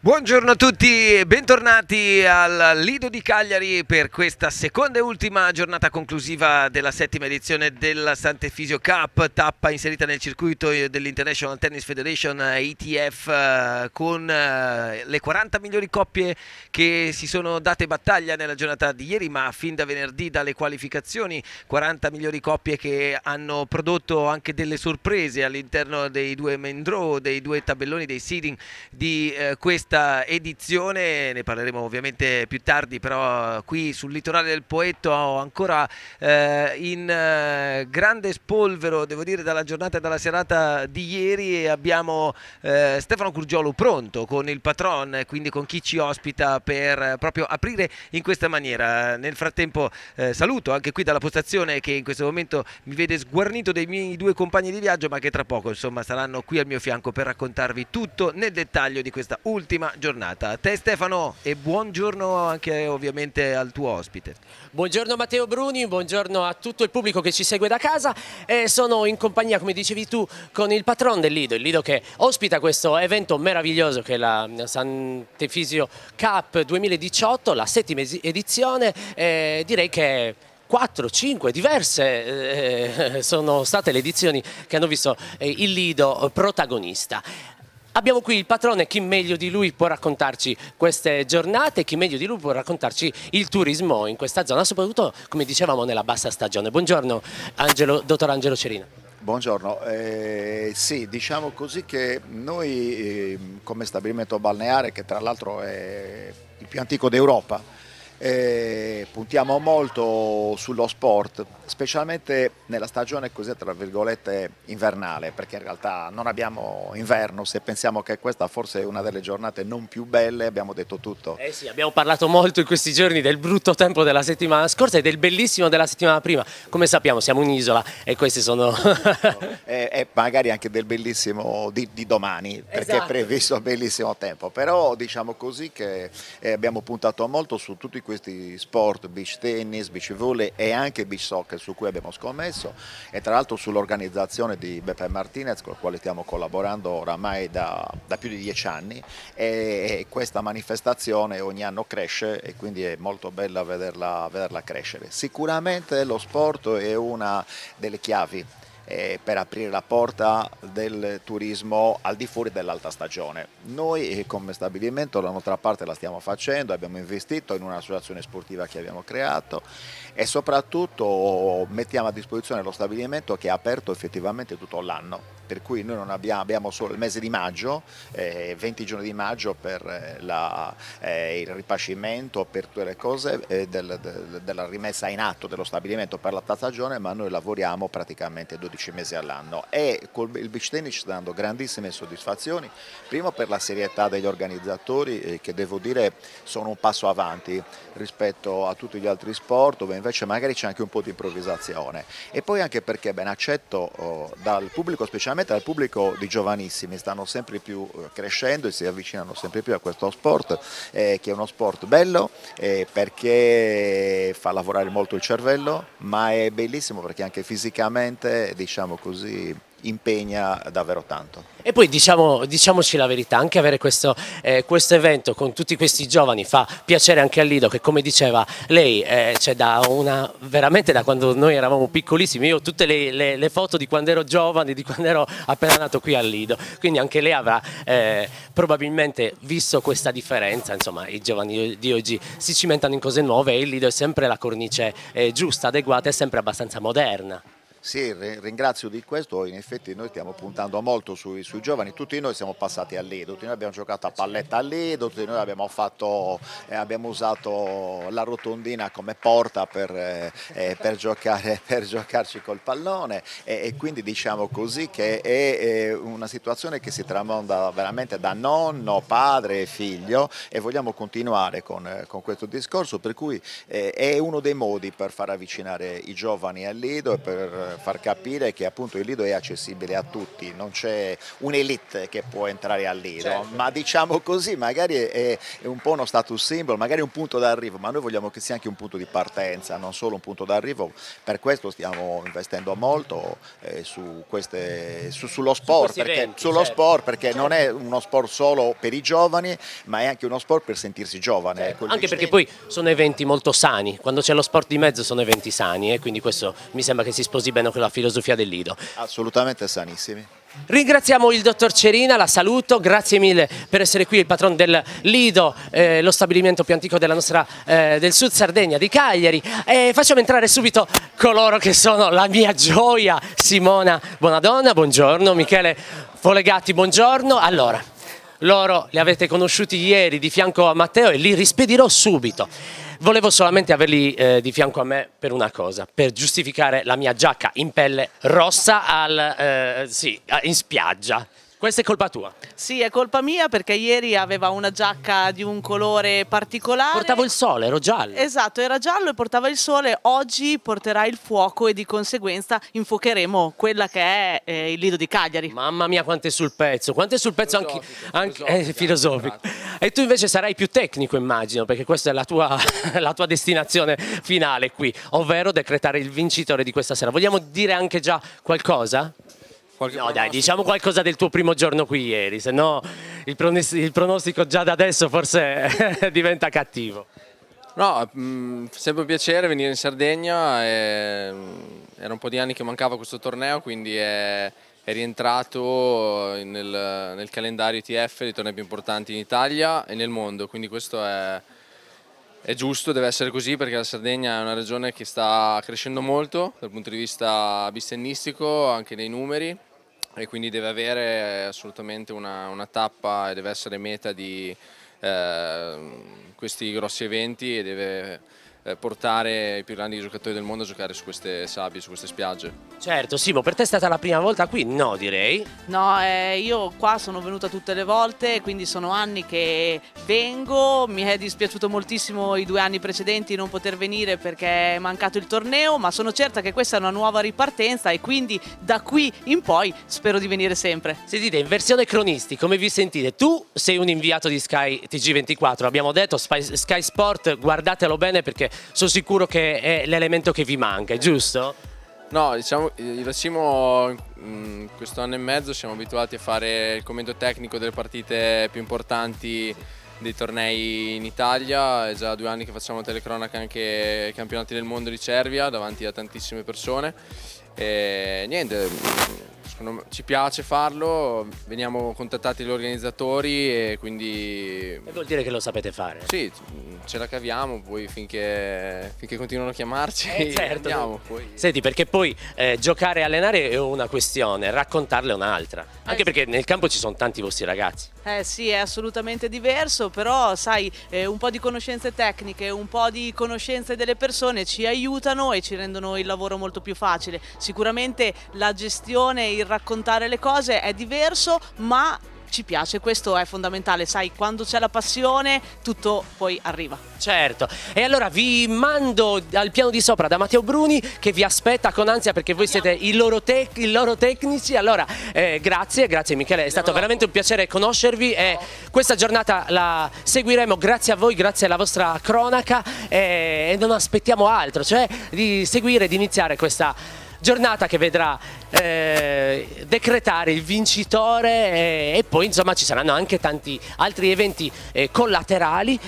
Buongiorno a tutti e bentornati al Lido di Cagliari per questa seconda e ultima giornata conclusiva della settima edizione della Sant'Efisio Cup, tappa inserita nel circuito dell'International Tennis Federation ITF, con le 40 migliori coppie che si sono date battaglia nella giornata di ieri, ma fin da venerdì dalle qualificazioni, 40 migliori coppie che hanno prodotto anche delle sorprese all'interno dei due main draw, dei due tabelloni, dei seeding di questa edizione. Ne parleremo ovviamente più tardi, però qui sul litorale del Poetto ancora in grande spolvero, devo dire, dalla giornata e dalla serata di ieri, e abbiamo Stefano Curgiolo pronto con il patron, quindi con chi ci ospita per proprio aprire in questa maniera. Nel frattempo saluto anche qui dalla postazione, che in questo momento mi vede sguarnito dei miei due compagni di viaggio, ma che tra poco insomma saranno qui al mio fianco per raccontarvi tutto nel dettaglio di questa ultima giornata. A te Stefano, e buongiorno anche ovviamente al tuo ospite. Buongiorno Matteo Bruni, buongiorno a tutto il pubblico che ci segue da casa. Sono in compagnia, come dicevi tu, con il patron del Lido, il Lido che ospita questo evento meraviglioso che è la Sant'Efisio Cup 2018, la settima edizione. Direi che 4-5 diverse sono state le edizioni che hanno visto il Lido protagonista. Abbiamo qui il patrone, chi meglio di lui può raccontarci queste giornate, chi meglio di lui può raccontarci il turismo in questa zona, soprattutto come dicevamo nella bassa stagione. Buongiorno dottor Angelo Cerina. Buongiorno, sì, diciamo così che noi come stabilimento balneare, che tra l'altro è il più antico d'Europa, puntiamo molto sullo sport, specialmente nella stagione così tra virgolette invernale, perché in realtà non abbiamo inverno. Se pensiamo che questa forse è una delle giornate non più belle, abbiamo detto tutto. Eh sì, abbiamo parlato molto in questi giorni del brutto tempo della settimana scorsa e del bellissimo della settimana prima. Come sappiamo siamo un'isola e questi sono... e magari anche del bellissimo di domani, perché Esatto. È previsto bellissimo tempo, però diciamo così che abbiamo puntato molto su tutti questi sport, beach tennis, beach volley e anche beach soccer, su cui abbiamo scommesso, e tra l'altro sull'organizzazione di Beppe Martinez, con il quale stiamo collaborando oramai da più di 10 anni, e questa manifestazione ogni anno cresce e quindi è molto bella vederla crescere. Sicuramente lo sport è una delle chiavi per aprire la porta del turismo al di fuori dell'alta stagione. Noi come stabilimento la nostra parte la stiamo facendo, abbiamo investito in un'associazione sportiva che abbiamo creato e soprattutto mettiamo a disposizione lo stabilimento, che è aperto effettivamente tutto l'anno, per cui noi non abbiamo solo il mese di maggio, 20 giorni di maggio per il ripascimento, per tutte le cose della rimessa in atto dello stabilimento per l'alta stagione, ma noi lavoriamo praticamente 12 mesi all'anno, e il beach tennis ci sta dando grandissime soddisfazioni, primo per la serietà degli organizzatori, che devo dire sono un passo avanti rispetto a tutti gli altri sport, dove invece magari c'è anche un po' di improvvisazione, e poi anche perché ben accetto dal pubblico, specialmente dal pubblico di giovanissimi, stanno sempre più crescendo e si avvicinano sempre più a questo sport, che è uno sport bello perché fa lavorare molto il cervello, ma è bellissimo perché anche fisicamente, diciamo così, impegna davvero tanto. E poi diciamoci la verità, anche avere questo evento con tutti questi giovani fa piacere anche al Lido, che come diceva lei c'è veramente da quando noi eravamo piccolissimi. Io ho tutte le foto di quando ero giovane, di quando ero appena nato qui al Lido, quindi anche lei avrà probabilmente visto questa differenza. Insomma, i giovani di oggi si cimentano in cose nuove e il Lido è sempre la cornice giusta, adeguata e sempre abbastanza moderna. Sì, ringrazio di questo. In effetti noi stiamo puntando molto sui giovani, tutti noi siamo passati al Lido, tutti noi abbiamo giocato a palletta al Lido, tutti noi abbiamo usato la rotondina come porta per giocarci col pallone, e quindi diciamo così che è una situazione che si tramonda veramente da nonno, padre e figlio, e vogliamo continuare con questo discorso, per cui è uno dei modi per far avvicinare i giovani al Lido e per far capire che appunto il Lido è accessibile a tutti, non c'è un'elite che può entrare al Lido, certo. Ma diciamo così, magari è un po' uno status symbol, magari un punto d'arrivo, ma noi vogliamo che sia anche un punto di partenza, non solo un punto d'arrivo. Per questo stiamo investendo molto sullo sport, perché non è uno sport solo per i giovani, ma è anche uno sport per sentirsi giovane. Certo. Anche perché poi sono eventi molto sani, quando c'è lo sport di mezzo sono eventi sani, e quindi questo mi sembra che si sposi bene con la filosofia del Lido. Assolutamente sanissimi. Ringraziamo il dottor Cerina, la saluto, grazie mille per essere qui, il patron del Lido, lo stabilimento più antico della nostra, del Sud Sardegna, di Cagliari, e facciamo entrare subito coloro che sono la mia gioia. Simona Bonadonna, buongiorno, Michele Folegatti, buongiorno. Allora, loro li avete conosciuti ieri di fianco a Matteo e li rispedirò subito. Volevo solamente averli di fianco a me per una cosa, per giustificare la mia giacca in pelle rossa in spiaggia. Questa è colpa tua? Sì, è colpa mia perché ieri aveva una giacca di un colore particolare. Portavo il sole, ero giallo. Esatto, era giallo e portava il sole. Oggi porterà il fuoco e di conseguenza infuocheremo quella che è il Lido di Cagliari. Mamma mia, quanto è sul pezzo, anche filosofico. E tu invece sarai più tecnico, immagino, perché questa è la tua destinazione finale qui, ovvero decretare il vincitore di questa sera. Vogliamo dire anche già qualcosa? No dai, diciamo qualcosa del tuo primo giorno qui ieri, se no il pronostico già da adesso forse diventa cattivo. No, sempre un piacere venire in Sardegna, era un po' di anni che mancava questo torneo, quindi è rientrato nel calendario ITF dei tornei più importanti in Italia e nel mondo, quindi questo è giusto, deve essere così, perché la Sardegna è una regione che sta crescendo molto dal punto di vista bistennistico, anche nei numeri, e quindi deve avere assolutamente una tappa e deve essere meta di questi grossi eventi e deve portare i più grandi giocatori del mondo a giocare su queste sabbie, su queste spiagge. Certo, Simo, per te è stata la prima volta qui? No, direi. No, io qua sono venuta tutte le volte, quindi sono anni che vengo. Mi è dispiaciuto moltissimo i 2 anni precedenti non poter venire perché è mancato il torneo, ma sono certa che questa è una nuova ripartenza e quindi da qui in poi spero di venire sempre. Sentite, in versione cronisti, come vi sentite? Tu sei un inviato di Sky TG24, abbiamo detto Sky Sport, guardatelo bene perché sono sicuro che è l'elemento che vi manca, giusto? No, diciamo, io e Simo questo anno e mezzo siamo abituati a fare il commento tecnico delle partite più importanti dei tornei in Italia, è già 2 anni che facciamo telecronaca anche ai campionati del mondo di Cervia davanti a tantissime persone e niente, ci piace farlo, veniamo contattati dagli organizzatori e quindi... E vuol dire che lo sapete fare? Sì, ce la caviamo, poi finché continuano a chiamarci certo. Andiamo. Poi... Senti, perché poi giocare e allenare è una questione, raccontarle è un'altra, anche perché nel campo ci sono tanti vostri ragazzi. Sì, è assolutamente diverso, però sai, un po' di conoscenze tecniche, un po' di conoscenze delle persone ci aiutano e ci rendono il lavoro molto più facile. Sicuramente la gestione, il raccontare le cose è diverso, ma ci piace, questo è fondamentale, sai, quando c'è la passione tutto poi arriva. Certo, e allora vi mando al piano di sopra da Matteo Bruni che vi aspetta con ansia perché voi siete i loro tecnici. Allora grazie Michele, è stato veramente un piacere conoscervi e questa giornata la seguiremo grazie a voi, grazie alla vostra cronaca e non aspettiamo altro, cioè di seguire, di iniziare questa giornata che vedrà decretare il vincitore e poi insomma ci saranno anche tanti altri eventi collaterali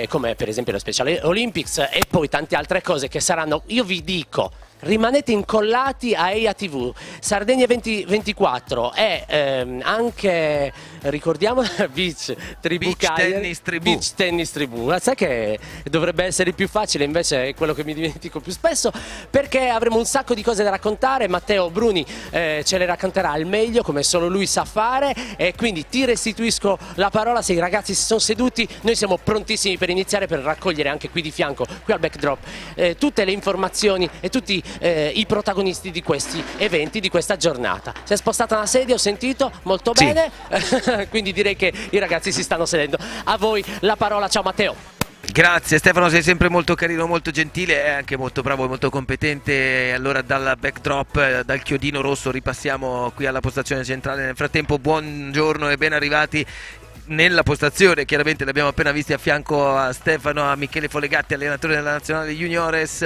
come per esempio la Special Olympics e poi tante altre cose che saranno, io vi dico, rimanete incollati a EIA TV, Sardegna 2024 e anche, ricordiamo, Beach Tennis Tribù. Sai che dovrebbe essere più facile, invece è quello che mi dimentico più spesso, perché avremo un sacco di cose da raccontare. Matteo Bruni ce le racconterà al meglio, come solo lui sa fare, e quindi ti restituisco la parola. Se i ragazzi si sono seduti, noi siamo prontissimi per iniziare, per raccogliere anche qui di fianco, qui al backdrop, tutte le informazioni e tutti i protagonisti di questi eventi, di questa giornata. Si è spostata una sedia, ho sentito, molto bene, quindi direi che i ragazzi si stanno sedendo. A voi la parola, ciao Matteo. Grazie Stefano, sei sempre molto carino, molto gentile e anche molto bravo e molto competente. Allora dal backdrop, dal chiodino rosso ripassiamo qui alla postazione centrale. Nel frattempo buongiorno e ben arrivati nella postazione, chiaramente li abbiamo appena visti a fianco a Stefano, a Michele Folegatti, allenatore della nazionale juniores,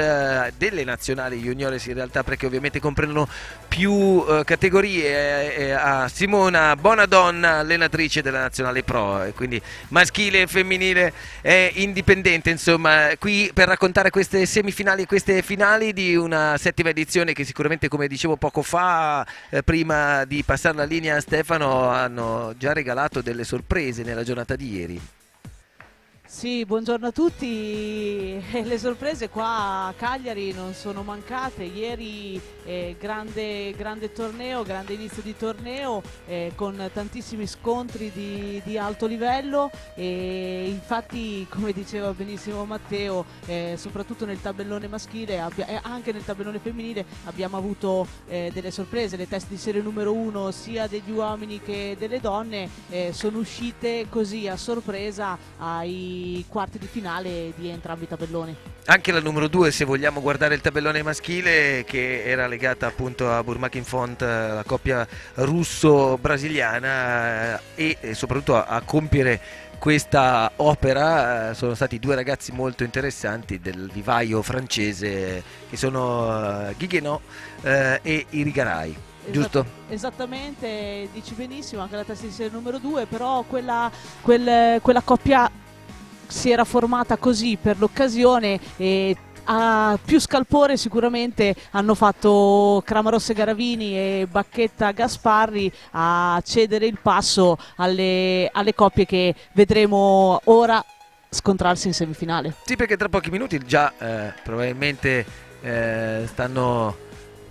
delle nazionali juniores in realtà, perché ovviamente comprendono più categorie, a Simona Bonadonna, allenatrice della nazionale pro, e quindi maschile e femminile e indipendente, insomma, qui per raccontare queste semifinali e queste finali di una settima edizione che sicuramente, come dicevo poco fa, prima di passare la linea a Stefano, hanno già regalato delle sorprese nella giornata di ieri. Sì, buongiorno a tutti. Le sorprese qua a Cagliari non sono mancate. Ieri grande torneo, grande inizio di torneo, con tantissimi scontri di alto livello, e infatti, come diceva benissimo Matteo, soprattutto nel tabellone maschile e anche nel tabellone femminile abbiamo avuto delle sorprese. Le teste di serie numero 1 sia degli uomini che delle donne sono uscite così a sorpresa ai quarti di finale di entrambi i tabelloni. Anche la numero 2, se vogliamo guardare il tabellone maschile, che era legata appunto a Burmakin-Font, la coppia russo-brasiliana, e soprattutto a compiere questa opera sono stati due ragazzi molto interessanti del vivaio francese, che sono Guiguenot e Irigaray. Giusto? Esattamente, dici benissimo, anche la testa di serie numero 2, però quella coppia si era formata così per l'occasione, e a più scalpore sicuramente hanno fatto Cramarosse Garavini e Bacchetta Gasparri a cedere il passo alle coppie che vedremo ora scontrarsi in semifinale. Sì, perché tra pochi minuti già probabilmente stanno,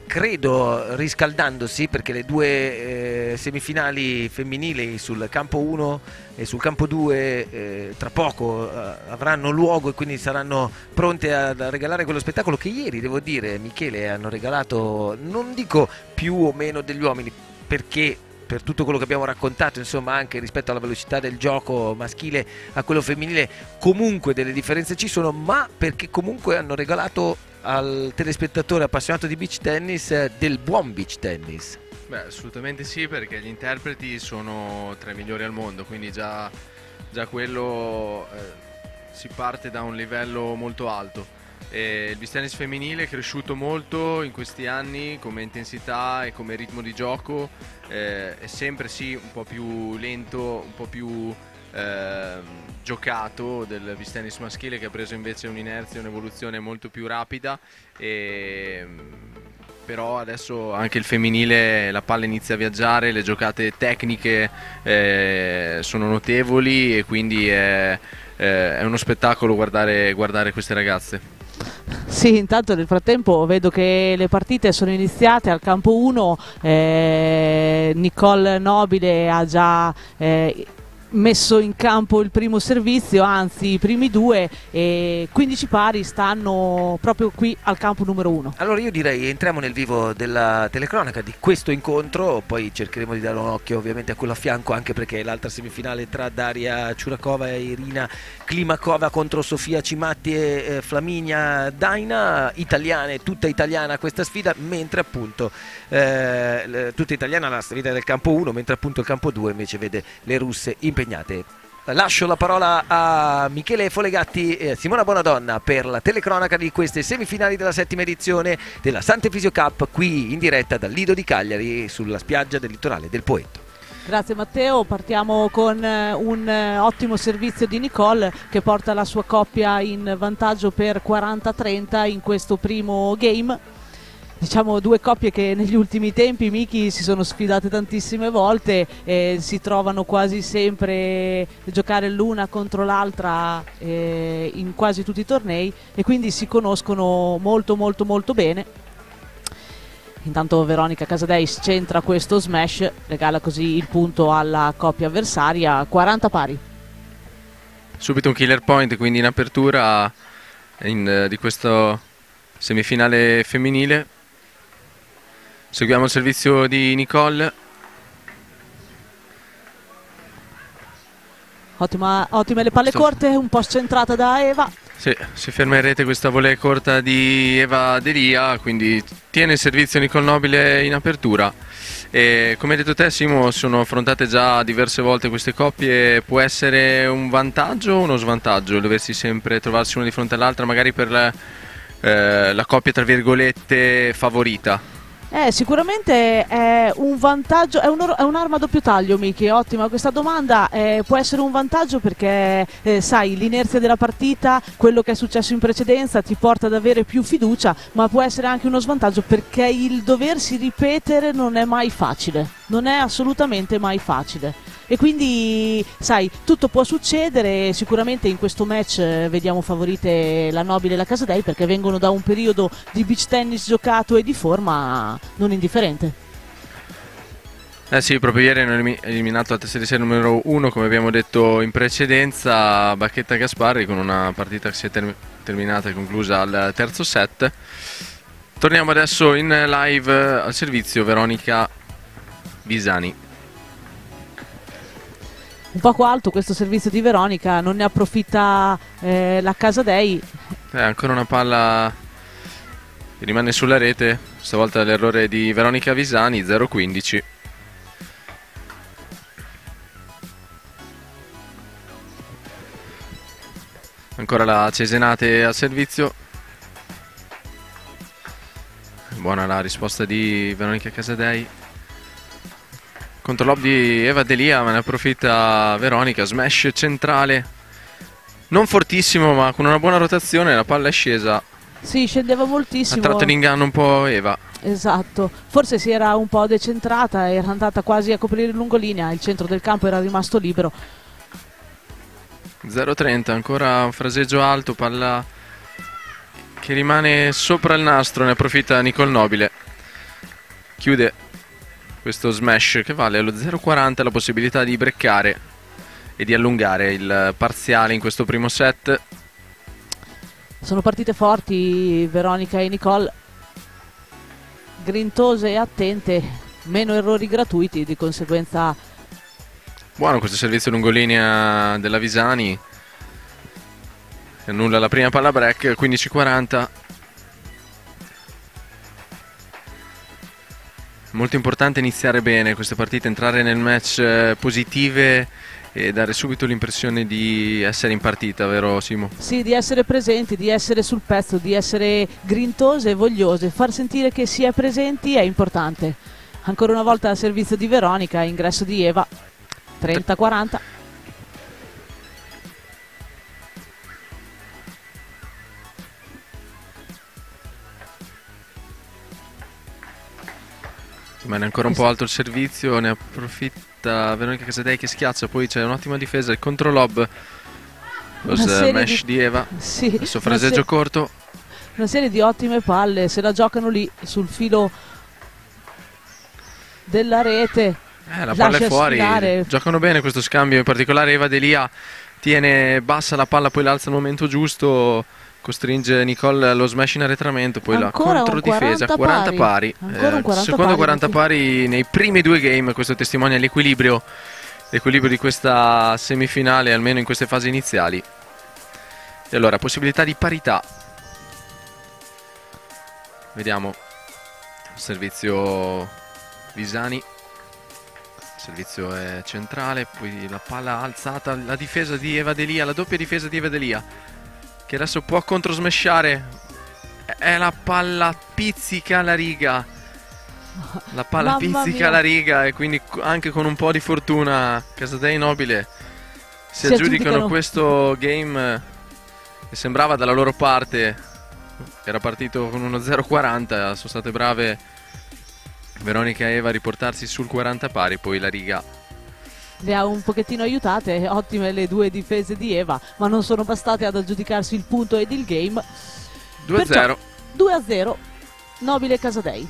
credo, riscaldandosi, perché le due semifinali femminili sul campo 1 e sul campo 2 tra poco avranno luogo, e quindi saranno pronte a regalare quello spettacolo che ieri, devo dire, Michele, hanno regalato, non dico più o meno degli uomini, perché per tutto quello che abbiamo raccontato, insomma, anche rispetto alla velocità del gioco maschile a quello femminile, comunque delle differenze ci sono, ma perché comunque hanno regalato al telespettatore appassionato di beach tennis del buon beach tennis. Beh, assolutamente sì, perché gli interpreti sono tra i migliori al mondo, quindi già quello si parte da un livello molto alto. E il beach tennis femminile è cresciuto molto in questi anni come intensità e come ritmo di gioco, è sempre sì un po' più lento, un po' più giocato del beach tennis maschile, che ha preso invece un'inerzia e un'evoluzione molto più rapida, però adesso anche il femminile, la palla inizia a viaggiare, le giocate tecniche sono notevoli, e quindi è uno spettacolo guardare queste ragazze. Sì, intanto nel frattempo vedo che le partite sono iniziate al campo 1, Nicole Nobile ha già messo in campo il primo servizio, anzi i primi due, e 15 pari stanno proprio qui al campo numero 1. Allora io direi entriamo nel vivo della telecronaca di questo incontro, poi cercheremo di dare un occhio ovviamente a quello a fianco, anche perché l'altra semifinale tra Daria Ciurakova e Irina Klimakova contro Sofia Cimatti e Flaminia Daina, italiane, tutta italiana questa sfida, mentre appunto tutta italiana la sfida del campo 1, mentre appunto il campo 2 invece vede le russe impegnate. Lascio la parola a Michele Folegatti e a Simona Bonadonna per la telecronaca di queste semifinali della settima edizione della Sant'Efisio Cup, qui in diretta dal Lido di Cagliari sulla spiaggia del litorale del Poetto. Grazie Matteo, partiamo con un ottimo servizio di Nicole, che porta la sua coppia in vantaggio per 40-30 in questo primo game. Diciamo due coppie che negli ultimi tempi, Miki, si sono sfidate tantissime volte, si trovano quasi sempre a giocare l'una contro l'altra in quasi tutti i tornei, e quindi si conoscono molto molto molto bene. Intanto Veronica Casadei centra questo smash, regala così il punto alla coppia avversaria, 40 pari. Subito un killer point quindi in apertura di questo semifinale femminile. Seguiamo il servizio di Nicole. Ottime le palle corte, un po' scentrata da Eva. Sì, si ferma in rete questa volée corta di Eva Delia, quindi tiene il servizio Nicole Nobile in apertura. E come hai detto te, Simo, sono affrontate già diverse volte queste coppie. Può essere un vantaggio o uno svantaggio doversi sempre trovarsi una di fronte all'altra, magari per la coppia tra virgolette favorita? Sicuramente è un vantaggio, è un'arma a doppio taglio, Miki. Ottima questa domanda. Può essere un vantaggio perché sai, l'inerzia della partita, quello che è successo in precedenza ti porta ad avere più fiducia, ma può essere anche uno svantaggio perché il doversi ripetere non è mai facile, non è assolutamente mai facile. E quindi sai, tutto può succedere. Sicuramente in questo match vediamo favorite la Nobile e la Casadei perché vengono da un periodo di beach tennis giocato e di forma non indifferente. Sì, proprio ieri hanno eliminato la testa di serie numero 1, come abbiamo detto in precedenza, Bacchetta Gasparri, con una partita che si è terminata e conclusa al terzo set. Torniamo adesso in live al servizio Veronica Visani. Un poco alto questo servizio di Veronica, non ne approfitta la Casadei. Ancora una palla che rimane sulla rete, stavolta l'errore di Veronica Visani, 0-15. Ancora la Cesenate al servizio. Buona la risposta di Veronica Casadei. Controlob di Eva Delia, ma ne approfitta Veronica, smash centrale, non fortissimo ma con una buona rotazione, la palla è scesa. Sì, scendeva moltissimo. Ha tratto in inganno un po' Eva. Esatto, forse si era un po' decentrata, era andata quasi a coprire lungolinea, il centro del campo era rimasto libero. 0-30, ancora un fraseggio alto, palla che rimane sopra il nastro, ne approfitta Nicole Nobile. Chiude questo smash che vale allo 0-40 la possibilità di breccare e di allungare il parziale in questo primo set. Sono partite forti Veronica e Nicole, grintose e attente, meno errori gratuiti, di conseguenza. Buono questo servizio lungolinea della Visani, che annulla la prima palla break. 15-40. Molto importante iniziare bene queste partite, entrare nel match positive e dare subito l'impressione di essere in partita, vero Simo? Sì, di essere presenti, di essere sul pezzo, di essere grintose e vogliose. Far sentire che si è presenti è importante. Ancora una volta al servizio di Veronica, ingresso di Eva, 30-40. Rimane ancora un po' alto il servizio, ne approfitta Veronica Casadei che schiaccia, poi c'è un'ottima difesa, il controlob, lo smash di Eva, sì, adesso fraseggio corto. Una serie di ottime palle, se la giocano lì sul filo della rete. La palla è fuori, sfidare. Giocano bene questo scambio, in particolare Eva Delia tiene bassa la palla, poi l'alza al momento giusto, costringe Nicole allo smash in arretramento, poi ancora la controdifesa, 40 pari. Secondo 40 pari nei primi due game, questo testimonia l'equilibrio di questa semifinale, almeno in queste fasi iniziali. E allora, possibilità di parità. Vediamo, servizio Visani, il servizio è centrale, poi la palla alzata, la difesa di Eva Delia, la doppia difesa di Eva Delia, che adesso può controsmeshare. È la palla pizzica la riga. La palla pizzica la riga, e quindi anche con un po' di fortuna Casadei Nobile si aggiudicano questo game che sembrava dalla loro parte. Era partito con uno 0-40, sono state brave Veronica e Eva a riportarsi sul 40 pari, poi la riga le ha un pochettino aiutate, ottime le due difese di Eva, ma non sono bastate ad aggiudicarsi il punto ed il game. 2-0. 2-0, Nobile Casadei.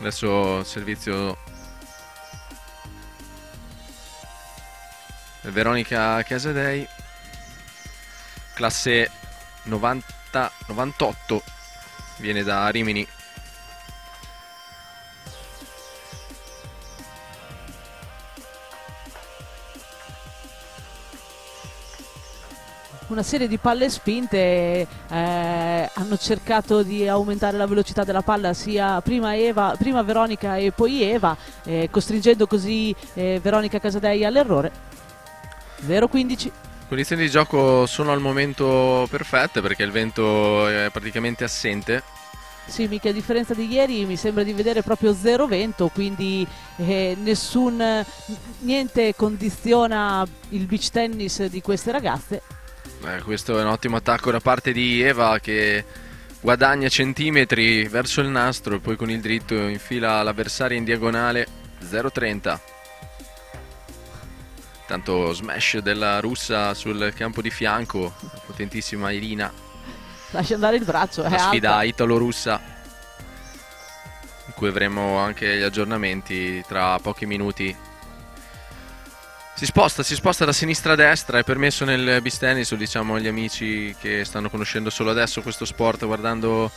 Adesso servizio Veronica Casadei, classe 90-98, viene da Rimini. una serie di palle spinte, hanno cercato di aumentare la velocità della palla sia prima Veronica e poi Eva, costringendo così Veronica Casadei all'errore. 0-15. Condizioni di gioco sono al momento perfette perché il vento è praticamente assente. Sì, mica a differenza di ieri mi sembra di vedere proprio zero vento, quindi niente condiziona il beach tennis di queste ragazze. Questo è un ottimo attacco da parte di Eva che guadagna centimetri verso il nastro e poi con il dritto infila l'avversaria in diagonale. 0-30. Tanto smash della russa sul campo di fianco, la potentissima Irina. Lascia andare il braccio, è La sfida alta. italo-russa, in cui avremo anche gli aggiornamenti tra pochi minuti. Si sposta da sinistra a destra, è permesso nel beach tennis, lo diciamo agli amici che stanno conoscendo solo adesso questo sport guardando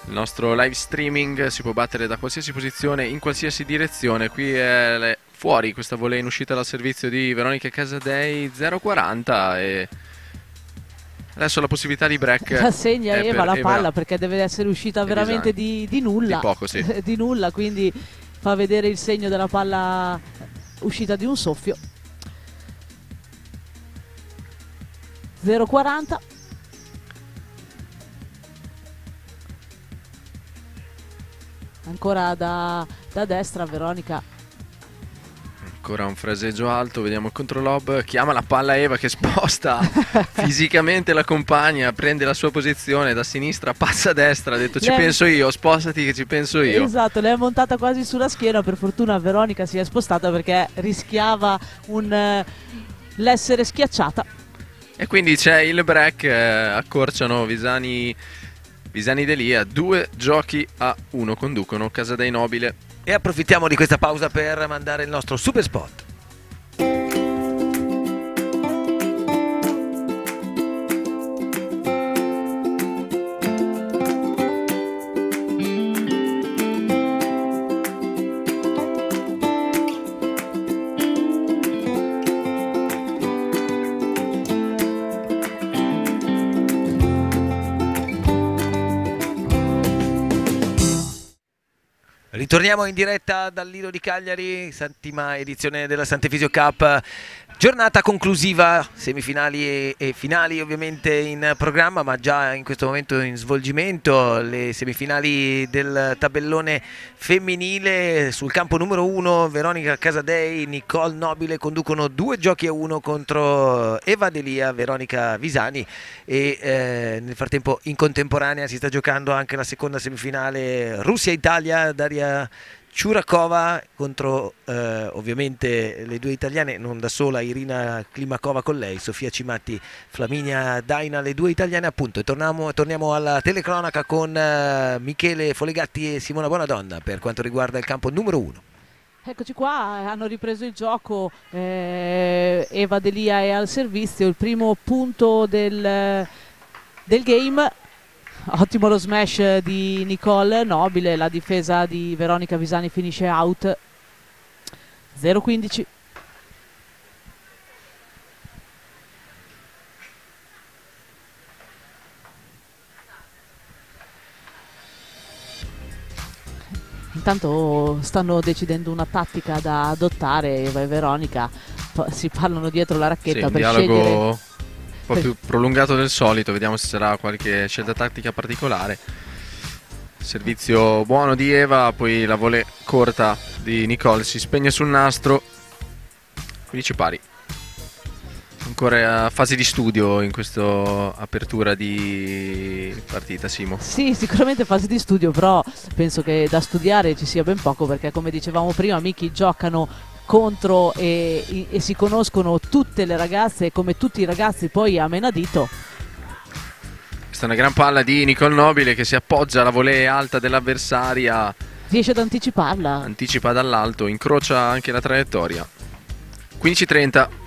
il nostro live streaming. Si può battere da qualsiasi posizione, in qualsiasi direzione. Qui è fuori questa volée in uscita dal servizio di Veronica Casadei, 0-40, e adesso la possibilità di break. La segna Eva la palla Eva, perché deve essere uscita veramente di nulla. Di poco, sì. Di nulla, quindi fa vedere il segno della palla uscita di un soffio. 0-40. Ancora da destra Veronica. Ancora un fraseggio alto, vediamo il controlob, chiama la palla Eva che sposta fisicamente la compagna, prende la sua posizione da sinistra, passa a destra, ha detto ci penso io, spostati che ci penso io. Esatto, lei è montata quasi sulla schiena, per fortuna Veronica si è spostata perché rischiava l'essere schiacciata. E quindi c'è il break, accorciano Visani Delia, 2-1 conducono Casadei Nobile. E approfittiamo di questa pausa per mandare il nostro super spot. Ritorniamo in diretta dal Lido di Cagliari, settima edizione della Sant'Efisio Cup, giornata conclusiva, semifinali e finali ovviamente in programma, ma già in questo momento in svolgimento le semifinali del tabellone femminile. Sul campo numero 1 Veronica Casadei, Nicole Nobile conducono 2-1 contro Eva Delia, Veronica Visani, e nel frattempo in contemporanea si sta giocando anche la seconda semifinale Russia-Italia, Daria Ciurakova contro ovviamente le due italiane, non da sola, Irina Klimakova con lei, Sofia Cimatti, Flaminia Daina, le due italiane appunto. E torniamo alla telecronaca con Michele Folegatti e Simona Bonadonna per quanto riguarda il campo numero 1. Eccoci qua, hanno ripreso il gioco, Eva Delia è al servizio, il primo punto del game. Ottimo lo smash di Nicole Nobile, la difesa di Veronica Visani finisce out. 0-15. Intanto stanno decidendo una tattica da adottare Eva e Veronica, si parlano dietro la racchetta, sì, per dialogo scegliere un po' più prolungato del solito, vediamo se sarà qualche scelta tattica particolare. Servizio buono di Eva, poi la volée corta di Nicole si spegne sul nastro, 15 pari. Ancora fase di studio in questa apertura di partita, Simo. Sì, sicuramente fase di studio, però penso che da studiare ci sia ben poco, perché come dicevamo prima, Miki giocano contro e si conoscono tutte le ragazze, e come tutti i ragazzi poi a menadito. Questa è una gran palla di Nicole Nobile che si appoggia alla volée alta dell'avversaria, Riesce ad anticiparla. anticipa dall'alto, incrocia anche la traiettoria. 15-30.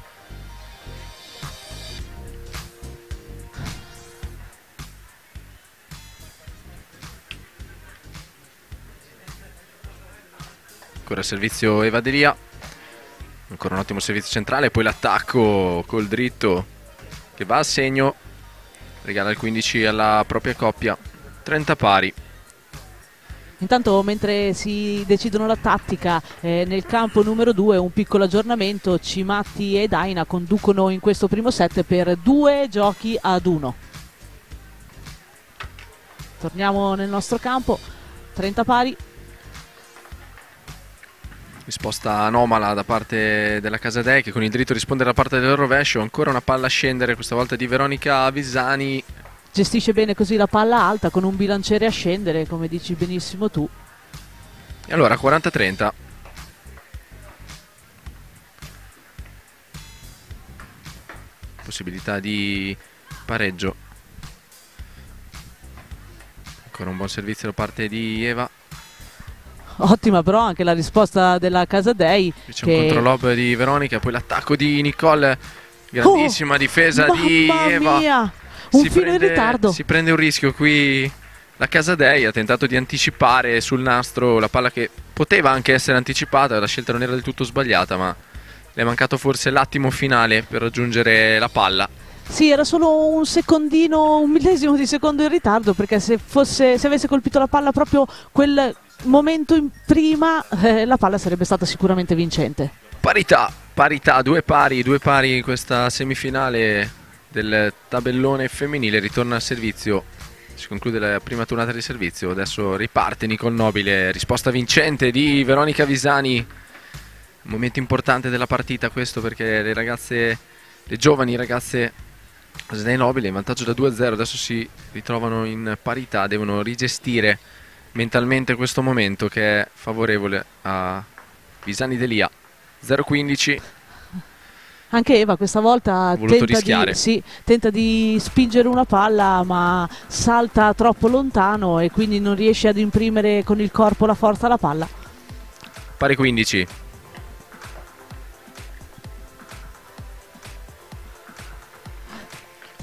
Ancora servizio Eva Delia, ancora un ottimo servizio centrale, poi l'attacco col dritto che va a segno, regala il 15 alla propria coppia, 30 pari. Intanto mentre si decidono la tattica nel campo numero 2, un piccolo aggiornamento: Cimatti e Daina conducono in questo primo set per 2-1. Torniamo nel nostro campo, 30 pari. Risposta anomala da parte della Casadei, che con il diritto risponde alla parte del rovescio. Ancora una palla a scendere, questa volta di Veronica Visani. Gestisce bene così la palla alta con un bilanciere a scendere, come dici benissimo tu. E allora 40-30. Possibilità di pareggio. Ancora un buon servizio da parte di Eva. Ottima però anche la risposta della Casadei. C'è un controlob di Veronica, poi l'attacco di Nicole. Grandissima difesa di Eva. Mamma mia! Un filo in ritardo. Si prende un rischio qui la Casadei, ha tentato di anticipare sul nastro la palla che poteva anche essere anticipata, la scelta non era del tutto sbagliata, ma le è mancato forse l'attimo finale per raggiungere la palla. Sì, era solo un secondino, un millesimo di secondo in ritardo, perché se avesse colpito la palla proprio quel momento in prima, la palla sarebbe stata sicuramente vincente. Parità, due pari in questa semifinale del tabellone femminile. Ritorna al servizio, si conclude la prima tornata di servizio, adesso riparte Nicole Nobile, risposta vincente di Veronica Visani. Un momento importante della partita questo, perché le giovani ragazze Casadei Nobile in vantaggio da 2-0, adesso si ritrovano in parità, devono rigestire mentalmente questo momento che è favorevole a Visani Delia. 0-15. Anche Eva questa volta tenta di spingere una palla, ma salta troppo lontano e quindi non riesce ad imprimere con il corpo la forza alla palla. Pari 15.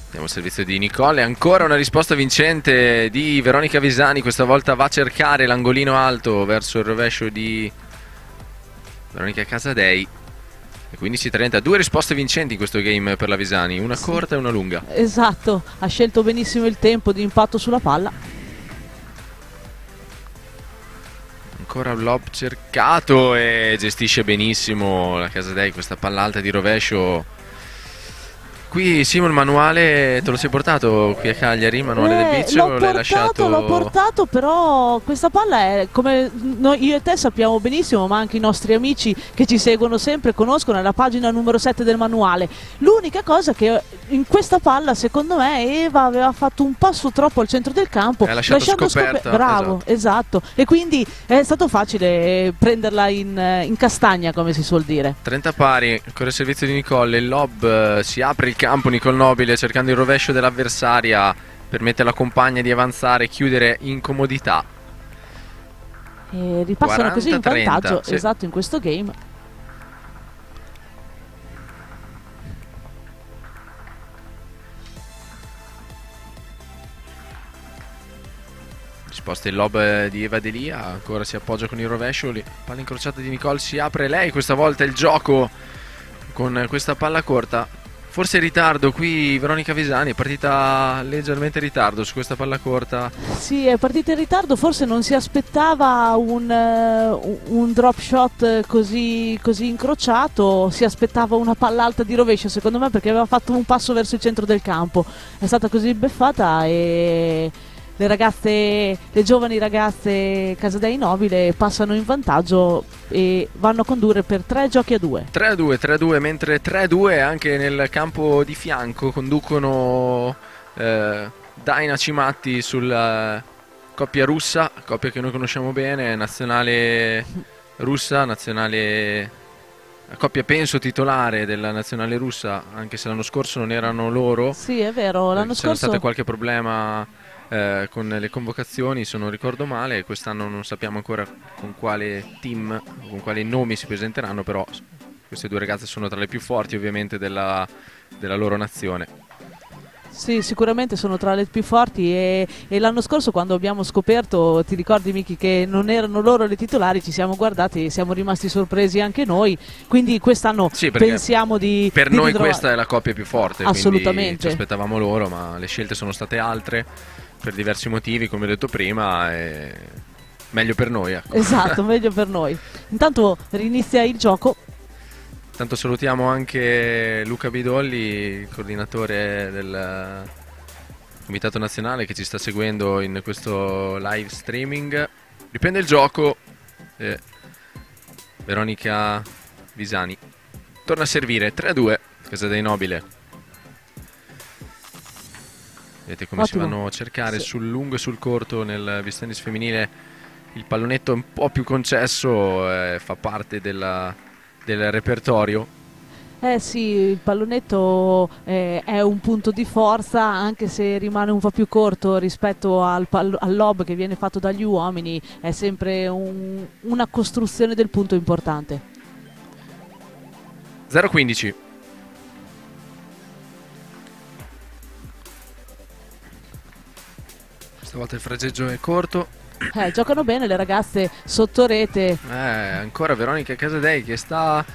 Andiamo al servizio di Nicole, ancora una risposta vincente di Veronica Visani, questa volta va a cercare l'angolino alto verso il rovescio di Veronica Casadei. E 15-30, due risposte vincenti in questo game per la Visani, una corta e una lunga. Esatto, ha scelto benissimo il tempo di impatto sulla palla. Ancora un lob cercato e gestisce benissimo la Casadei questa palla alta di rovescio. Qui Simo, il manuale te lo sei portato qui a Cagliari, manuale del beach, o l'hai lasciato? L'ho portato, però questa palla è, come io e te sappiamo benissimo, ma anche i nostri amici che ci seguono sempre conoscono, è la pagina numero 7 del manuale. L'unica cosa che in questa palla, secondo me, Eva aveva fatto un passo troppo al centro del campo, lasciando scoperta. Bravo, esatto. E quindi è stato facile prenderla in castagna, come si suol dire. 30 pari, ancora il servizio di Nicole, il lob, si apre il campo Nicole Nobile cercando il rovescio dell'avversaria, permette alla compagna di avanzare e chiudere in comodità. E ripassano 40, così in vantaggio, sì. esatto, in questo game. Risposta il lob di Eva Delia, ancora si appoggia con il rovescio, palla incrociata di Nicole, si apre lei, questa volta il gioco con questa palla corta. Forse in ritardo qui Veronica Visani, è partita leggermente in ritardo su questa palla corta. Sì, è partita in ritardo, forse non si aspettava un drop shot così incrociato, si aspettava una palla alta di rovescio, secondo me, perché aveva fatto un passo verso il centro del campo. È stata così beffata e le giovani ragazze Casadei Nobile passano in vantaggio e vanno a condurre per 3-2. 3-2, mentre 3-2 anche nel campo di fianco conducono Daina Cimatti sulla coppia russa, coppia che noi conosciamo bene, nazionale russa, la coppia penso titolare della nazionale russa, anche se l'anno scorso non erano loro. Sì, è vero, l'anno scorso c'era stato qualche problema con le convocazioni, se non ricordo male. Quest'anno non sappiamo ancora con quale team, con quali nomi si presenteranno, però queste due ragazze sono tra le più forti ovviamente della loro nazione. Sì, sicuramente sono tra le più forti e l'anno scorso quando abbiamo scoperto, ti ricordi Miki, che non erano loro le titolari, ci siamo guardati e siamo rimasti sorpresi anche noi, quindi quest'anno Sì, perché pensiamo di per di noi ritrovare- questa è la coppia più forte, quindi Assolutamente. ci aspettavamo loro, ma le scelte sono state altre per diversi motivi, come ho detto prima, e meglio per noi, ecco. Esatto, meglio per noi. Intanto rinizia il gioco. Tanto salutiamo anche Luca Bidolli, coordinatore del Comitato Nazionale, che ci sta seguendo in questo live streaming. Riprende il gioco Veronica Visani torna a servire 3-2, Casa dei Nobile. Vedete come Ottimo. si vanno a cercare Sì. sul lungo e sul corto nel beach tennis femminile. Il pallonetto è un po' più concesso, fa parte del repertorio. Sì, il pallonetto è un punto di forza, anche se rimane un po' più corto rispetto al lob che viene fatto dagli uomini, è sempre una costruzione del punto importante. 0-15. Stavolta il fraseggio è corto. Giocano bene le ragazze sotto rete. Ancora Veronica Casadei che sta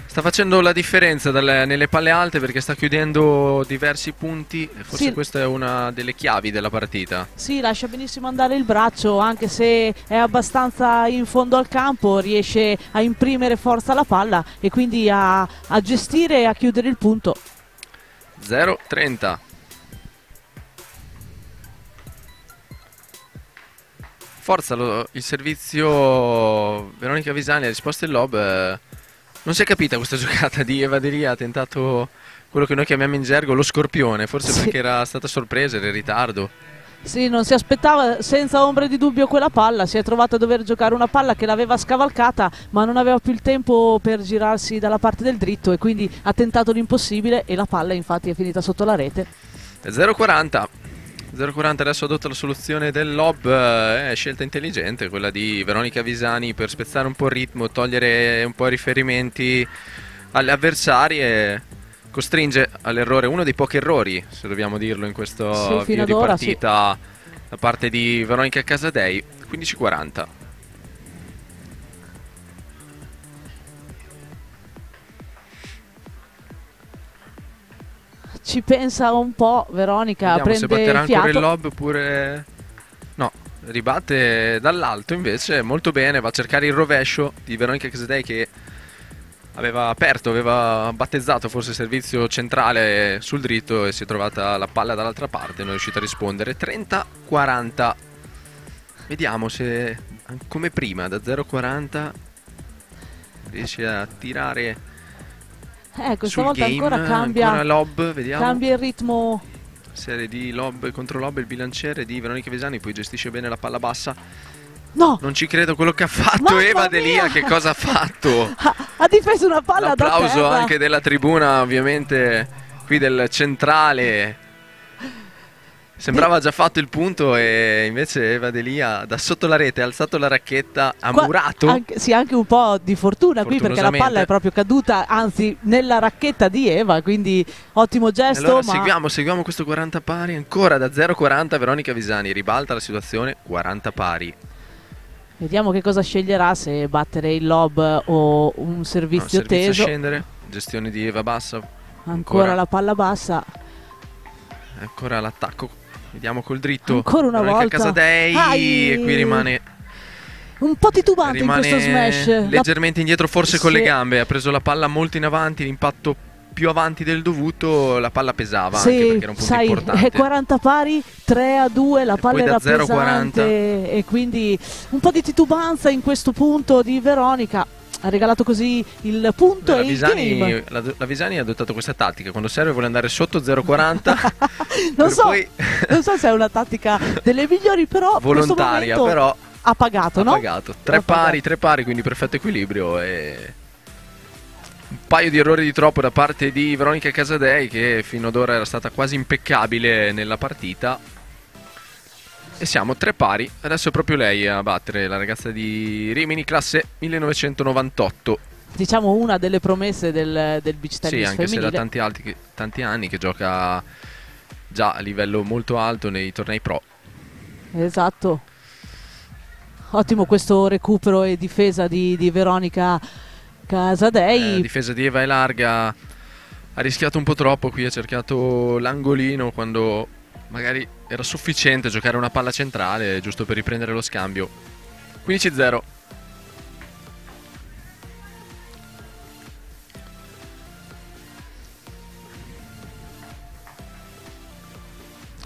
facendo la differenza nelle palle alte, perché sta chiudendo diversi punti e forse Sì. questa è una delle chiavi della partita. Sì, lascia benissimo andare il braccio, anche se è abbastanza in fondo al campo, riesce a imprimere forza alla palla e quindi a gestire e a chiudere il punto. 0-30. Forza il servizio. Veronica Visani ha risposto il lob. Non si è capita questa giocata di Eva Delia, ha tentato quello che noi chiamiamo in gergo lo scorpione, forse Sì. perché era stata sorpresa, era in ritardo. Sì, non si aspettava senza ombra di dubbio quella palla, si è trovata a dover giocare una palla che l'aveva scavalcata ma non aveva più il tempo per girarsi dalla parte del dritto e quindi ha tentato l'impossibile e la palla infatti è finita sotto la rete. 0-40. 0-40 adesso adotta la soluzione del lob, è scelta intelligente quella di Veronica Visani per spezzare un po' il ritmo, togliere un po' i riferimenti alle avversarie, costringe all'errore, uno dei pochi errori se dobbiamo dirlo in questo Sì, avvio fino di ad ora, partita da parte di Veronica Casadei. 15-40. Ci pensa un po' Veronica, Vediamo se prende batterà ancora fiato. il lob oppure no, ribatte dall'alto invece molto bene, va a cercare il rovescio di Veronica Casadei che aveva aperto, aveva battezzato forse il servizio centrale sul dritto e si è trovata la palla dall'altra parte, non è riuscita a rispondere. 30-40. Vediamo se come prima da 0-40 riesce a tirare Questa sul volta game. ancora Ancora lob, vediamo. cambia il ritmo. Serie di lob e contro lob, il bilanciere di Veronica Visani, poi gestisce bene la palla bassa. No, Non ci credo quello che ha fatto Mamma Eva Delia, mia! che cosa ha fatto? ha difeso una palla da L'applauso terra. anche della tribuna, ovviamente qui del centrale. Sembrava già fatto il punto e invece Eva Delia da sotto la rete ha alzato la racchetta, ha murato. Anche un po' di fortuna qui perché la palla è proprio caduta, anzi nella racchetta di Eva, quindi ottimo gesto. Allora ma seguiamo questo 40 pari, ancora da 0-40 Veronica Visani, ribalta la situazione, 40 pari. vediamo che cosa sceglierà, se battere il lob o un No, servizio servizio teso. a scendere, gestione di Eva bassa, Ancora la palla bassa. ancora l'attacco. Vediamo col dritto. Ancora una Veronica volta. Casadei Ai! e qui rimane Un po' titubante in questo smash. leggermente indietro forse con Sì. le gambe, ha preso la palla molto in avanti, l'impatto più avanti del dovuto, la palla pesava anche Sì, perché era un punto sai, importante. è 40 pari, 3-2, la E palla poi da era 0-40. pesante e quindi un po' di titubanza in questo punto di Veronica. Ha regalato così il punto La e il game. Visani ha adottato questa tattica, quando serve vuole andare sotto 0-40 non, per so, poi non so se è una tattica delle migliori, però volontaria, questo momento però ha pagato, ha no? pagato. Ha pagato. 3 pari, quindi perfetto equilibrio e un paio di errori di troppo da parte di Veronica Casadei, che fino ad ora era stata quasi impeccabile nella partita. E siamo 3 pari, adesso è proprio lei a battere, la ragazza di Rimini, classe 1998. Diciamo una delle promesse del beach tennis Sì, anche femminile. se da tanti anni che gioca già a livello molto alto nei tornei pro. Esatto. Ottimo questo recupero e difesa di Veronica Casadei. Difesa di Eva è larga, ha rischiato un po' troppo qui, ha cercato l'angolino quando magari era sufficiente giocare una palla centrale giusto per riprendere lo scambio. 15-0.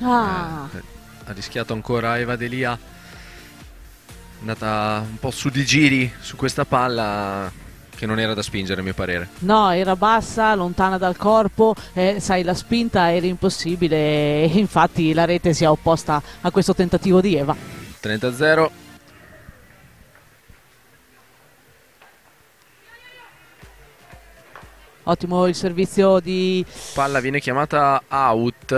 Ha rischiato ancora Eva Delia, è andata un po' su di giri su questa palla che non era da spingere, a mio parere. No, era bassa, lontana dal corpo, sai, la spinta era impossibile e infatti la rete si è opposta a questo tentativo di Eva. 30-0. Ottimo il servizio di... Palla viene chiamata out,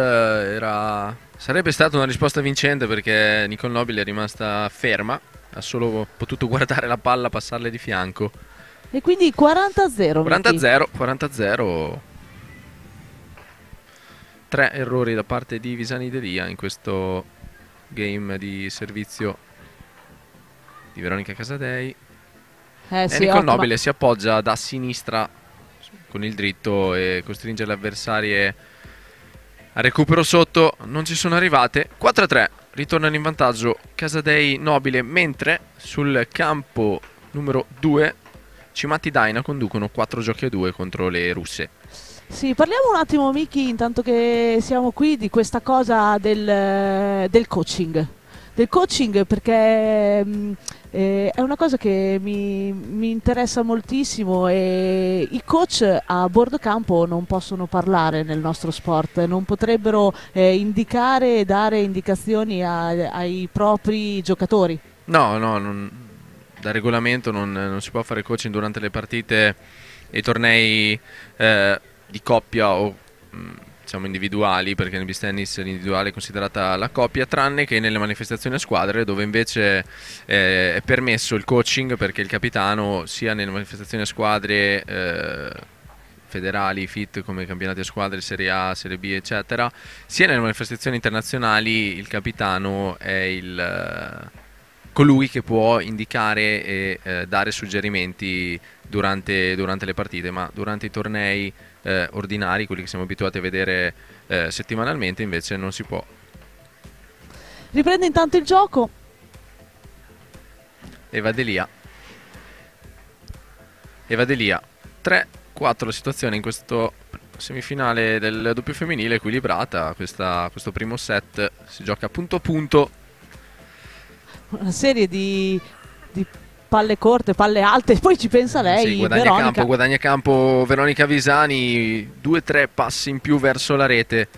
sarebbe stata una risposta vincente perché Nicole Nobile è rimasta ferma, ha solo potuto guardare la palla passarle di fianco. E quindi 40-0. 40-0, 40-0. 3 errori da parte di Visani Delia in questo game di servizio di Veronica Casadei. Sì, Nicole Nobile si appoggia da sinistra con il dritto e costringe le avversarie a recupero sotto. Non ci sono arrivate. 4-3, ritornano in vantaggio Casadei Nobile, mentre sul campo numero 2 Cimatti Daina conducono 4-2 contro le russe. Sì, parliamo un attimo, Miki, intanto che siamo qui, di questa cosa del coaching. Del coaching, perché è una cosa che mi interessa moltissimo e i coach a bordo campo non possono parlare nel nostro sport, non potrebbero indicare e dare indicazioni ai propri giocatori. No, da regolamento non si può fare coaching durante le partite e i tornei di coppia o diciamo individuali, perché nel beach tennis l'individuale è considerata la coppia, tranne che nelle manifestazioni a squadre, dove invece è permesso il coaching, perché il capitano sia nelle manifestazioni a squadre federali, FIT come campionati a squadre, Serie A, Serie B eccetera, sia nelle manifestazioni internazionali il capitano è colui che può indicare e dare suggerimenti durante le partite, ma durante i tornei ordinari, quelli che siamo abituati a vedere settimanalmente, invece non si può. Riprende intanto il gioco Eva Delia 3-4 la situazione in questo semifinale del doppio femminile, equilibrata. Questo primo set si gioca punto a punto. Una serie di palle corte, palle alte, poi ci pensa lei, sì, Veronica. guadagna campo Veronica Visani, 2-3 passi in più verso la rete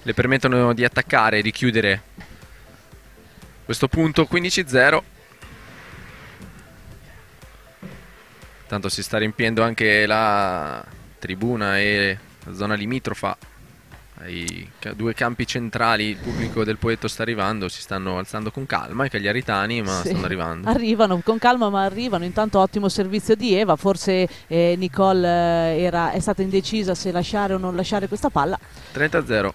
le permettono di attaccare e di chiudere questo punto. 15-0. Tanto si sta riempiendo anche la tribuna e la zona limitrofa ai due campi centrali. Il pubblico del Poetto sta arrivando, si stanno alzando con calma i cagliaritani, ma sì, stanno arrivando. Arrivano con calma, ma arrivano. Intanto ottimo servizio di Eva, forse Nicole è stata indecisa se lasciare o non lasciare questa palla. 30-0.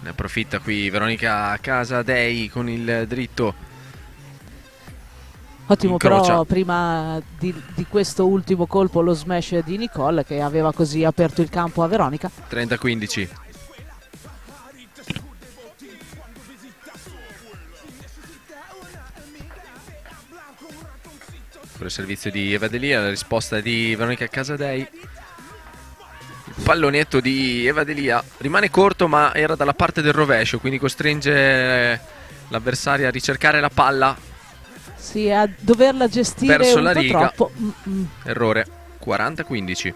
Ne approfitta qui Veronica Casadei con il dritto. Ottimo, incrocia. però prima di questo ultimo colpo lo smash di Nicole, che aveva così aperto il campo a Veronica. 30-15. Per il servizio di Eva Delia, la risposta di Veronica Casadei. Il pallonetto di Eva Delia rimane corto, ma era dalla parte del rovescio, quindi costringe l'avversaria a ricercare la palla. Sì, a doverla gestire verso un la po' riga. troppo. Errore. 40-15. C'è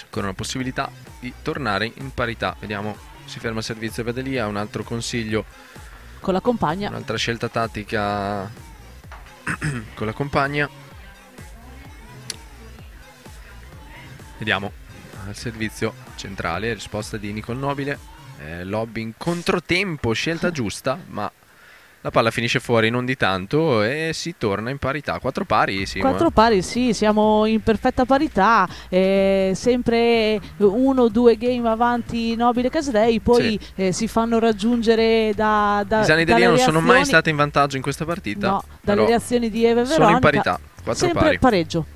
ancora una possibilità di tornare in parità. Vediamo, si ferma il servizio Eva Delia. Un altro consiglio Con la compagna. un'altra scelta tattica con la compagna. Vediamo al servizio centrale, risposta di Nicole Nobile. Lobby in controtempo, scelta giusta, ma La palla finisce fuori non di tanto e si torna in parità. 4 pari, Simo. 4 pari, sì, siamo in perfetta parità, sempre 1-2 game avanti Nobile Casadei, poi si fanno raggiungere Visani Delia non sono mai state in vantaggio in questa partita. No, dalle reazioni di Eve e Veronica. Sono in parità, 4 sempre pari. Pareggio.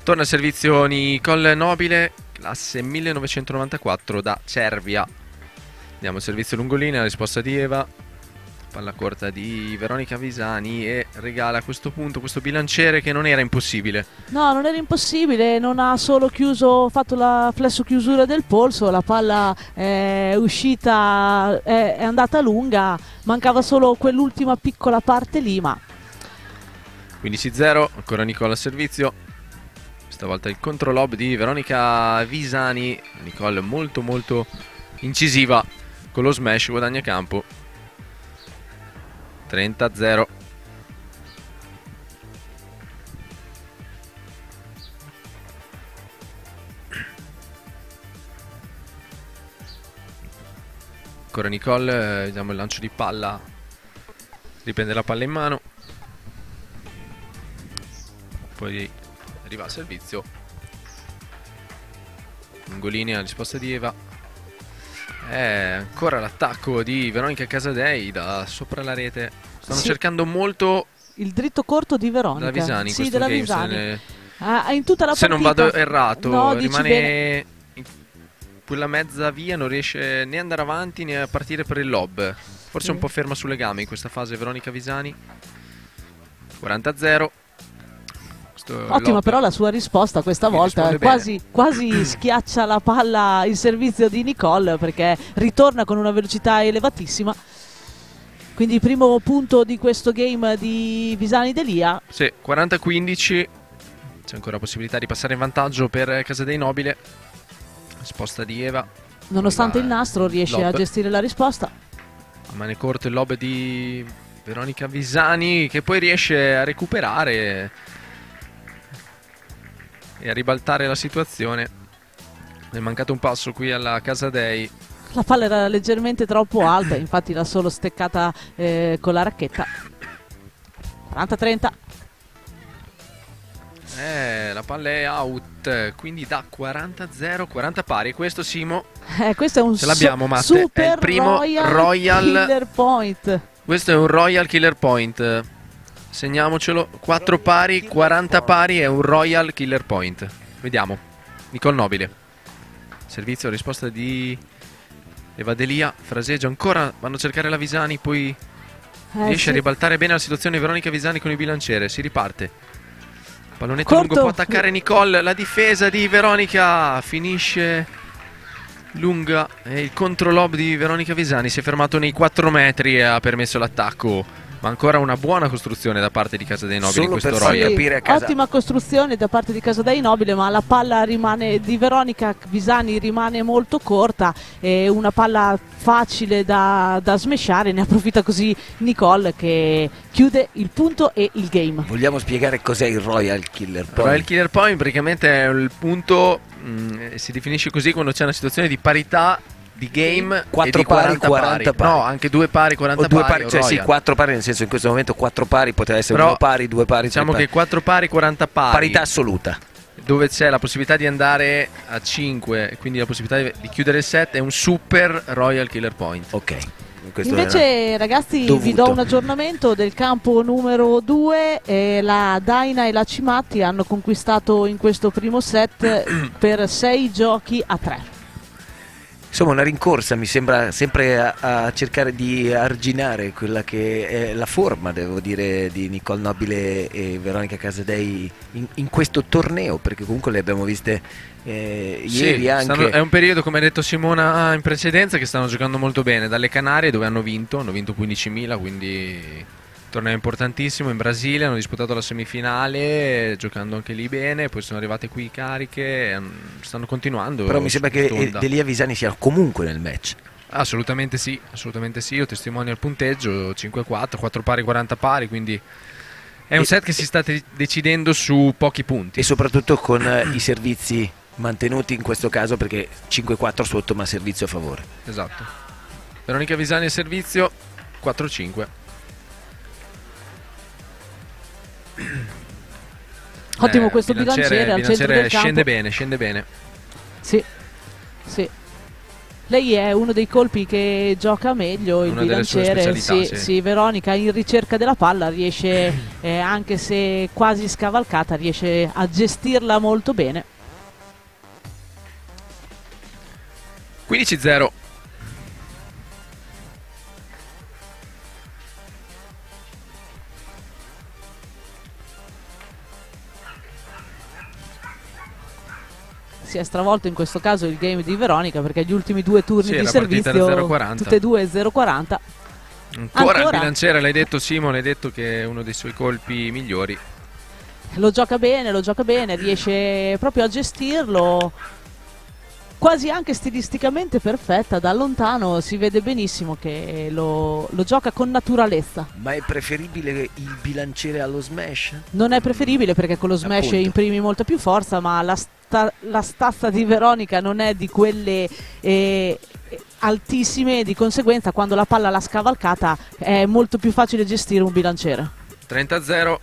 Torna al servizio Nicole Nobile, classe 1994 da Cervia. Andiamo al servizio lungolinea, la risposta di Eva. Palla corta di Veronica Visani e regala a questo punto questo bilanciere che non era impossibile. No, non era impossibile, non ha solo fatto la flesso chiusura del polso, la palla è uscita, è andata lunga, mancava solo quell'ultima piccola parte lì, ma... 15-0, ancora Nicole al servizio. Stavolta il controlob di Veronica Visani. Nicole molto molto incisiva con lo smash, guadagna campo. 30-0. Ancora Nicole, vediamo il lancio di palla. Riprende la palla in mano. Poi arriva al servizio. Lungolinea, risposta di Eva. Ancora l'attacco di Veronica Casadei da sopra la rete. Stanno cercando molto il dritto corto di Veronica. Della Visani in questo della game. Visani. In tutta la se partita, non vado errato, no, rimane in quella mezza via, non riesce né ad andare avanti né a partire per il lob. Forse un po' ferma sulle gambe in questa fase Veronica Visani. 40-0. Ottima però la sua risposta questa volta, quasi schiaccia la palla il servizio di Nicole, perché ritorna con una velocità elevatissima. Quindi il primo punto di questo game di Visani Delia. Sì, 40-15. C'è ancora possibilità di passare in vantaggio per Casadei Nobile. Risposta di Eva. Nonostante il nastro riesce a gestire la risposta. A mani corte il lob di Veronica Visani, che poi riesce a recuperare e a ribaltare la situazione. È mancato un passo qui alla Casadei. La palla era leggermente troppo alta, infatti l'ha solo steccata con la racchetta. 40-30. La palla è out, quindi da 40-0, 40 pari. Questo Simo, questo è un ce l'abbiamo, Matte. Super è il primo Royal Killer Point. Questo è un Royal Killer Point. Segniamocelo, 4 pari, 40 pari è un Royal Killer Point. Vediamo, Nicole Nobile. Servizio, risposta di Eva Delia. Fraseggia ancora, vanno a cercare la Visani, poi riesce a ribaltare bene la situazione Veronica Visani con il bilanciere. Si riparte. Pallonetto lungo, può attaccare Nicole. La difesa di Veronica finisce lunga e il controlob di Veronica Visani si è fermato nei 4 metri e ha permesso l'attacco. Ma ancora una buona costruzione da parte di Casadei Nobile in questo Royal. Ottima costruzione da parte di Casadei Nobile, ma la palla di Veronica Visani rimane molto corta. È una palla facile da smashare, ne approfitta così Nicole, che chiude il punto e il game. Vogliamo spiegare cos'è il Royal Killer Point? Il Royal Killer Point praticamente è il punto, si definisce così quando c'è una situazione di parità di game 4 e di 40 pari. No, anche 2 pari, 40 pari. Cioè sì, 4 pari, nel senso in questo momento 4 pari, poteva essere 1 pari, 2 pari. Diciamo che 4 pari, 40 pari. Parità assoluta. Dove c'è la possibilità di andare a 5 e quindi la possibilità di chiudere il set, è un super Royal Killer Point. Ok. Invece ragazzi vi do un aggiornamento del campo numero 2. La Daina e la Cimatti hanno conquistato in questo primo set per 6 giochi a 3. Insomma, una rincorsa, mi sembra, sempre a cercare di arginare quella che è la forma, devo dire, di Nicole Nobile e Veronica Casadei in questo torneo, perché comunque le abbiamo viste ieri anche. È un periodo, come ha detto Simona in precedenza, che stanno giocando molto bene. Dalle Canarie, dove hanno vinto 15.000, quindi torneo importantissimo. In Brasile hanno disputato la semifinale, giocando anche lì bene, poi sono arrivate qui cariche, stanno continuando. Però mi sembra che Delia Visani sia comunque nel match. Assolutamente sì, io testimonio il punteggio 5-4, 4 pari, 40 pari, quindi è un set che si sta decidendo su pochi punti. E soprattutto con i servizi mantenuti in questo caso, perché 5-4 sotto ma servizio a favore. Esatto. Veronica Visani al servizio, 4-5. Ottimo questo bilanciere al centro del campo. Scende bene. Sì, sì. Lei è uno dei colpi che gioca meglio, il Una delle sue bilanciere. specialità, Sì, Veronica in ricerca della palla riesce, anche se quasi scavalcata, riesce a gestirla molto bene. 15-0. Si è stravolto in questo caso il game di Veronica, perché gli ultimi 2 turni di la partita servizio era 0-40. tutte e due 0-40. Ancora il bilanciere, l'hai detto Simone, hai detto che è uno dei suoi colpi migliori. Lo gioca bene, riesce proprio a gestirlo, quasi anche stilisticamente perfetta. Da lontano si vede benissimo che lo gioca con naturalezza. Ma è preferibile il bilanciere allo smash? Non è preferibile perché con lo smash Appunto. imprimi molta più forza, ma la stazza di Veronica non è di quelle altissime, di conseguenza quando la palla l'ha scavalcata è molto più facile gestire un bilanciere. 30-0.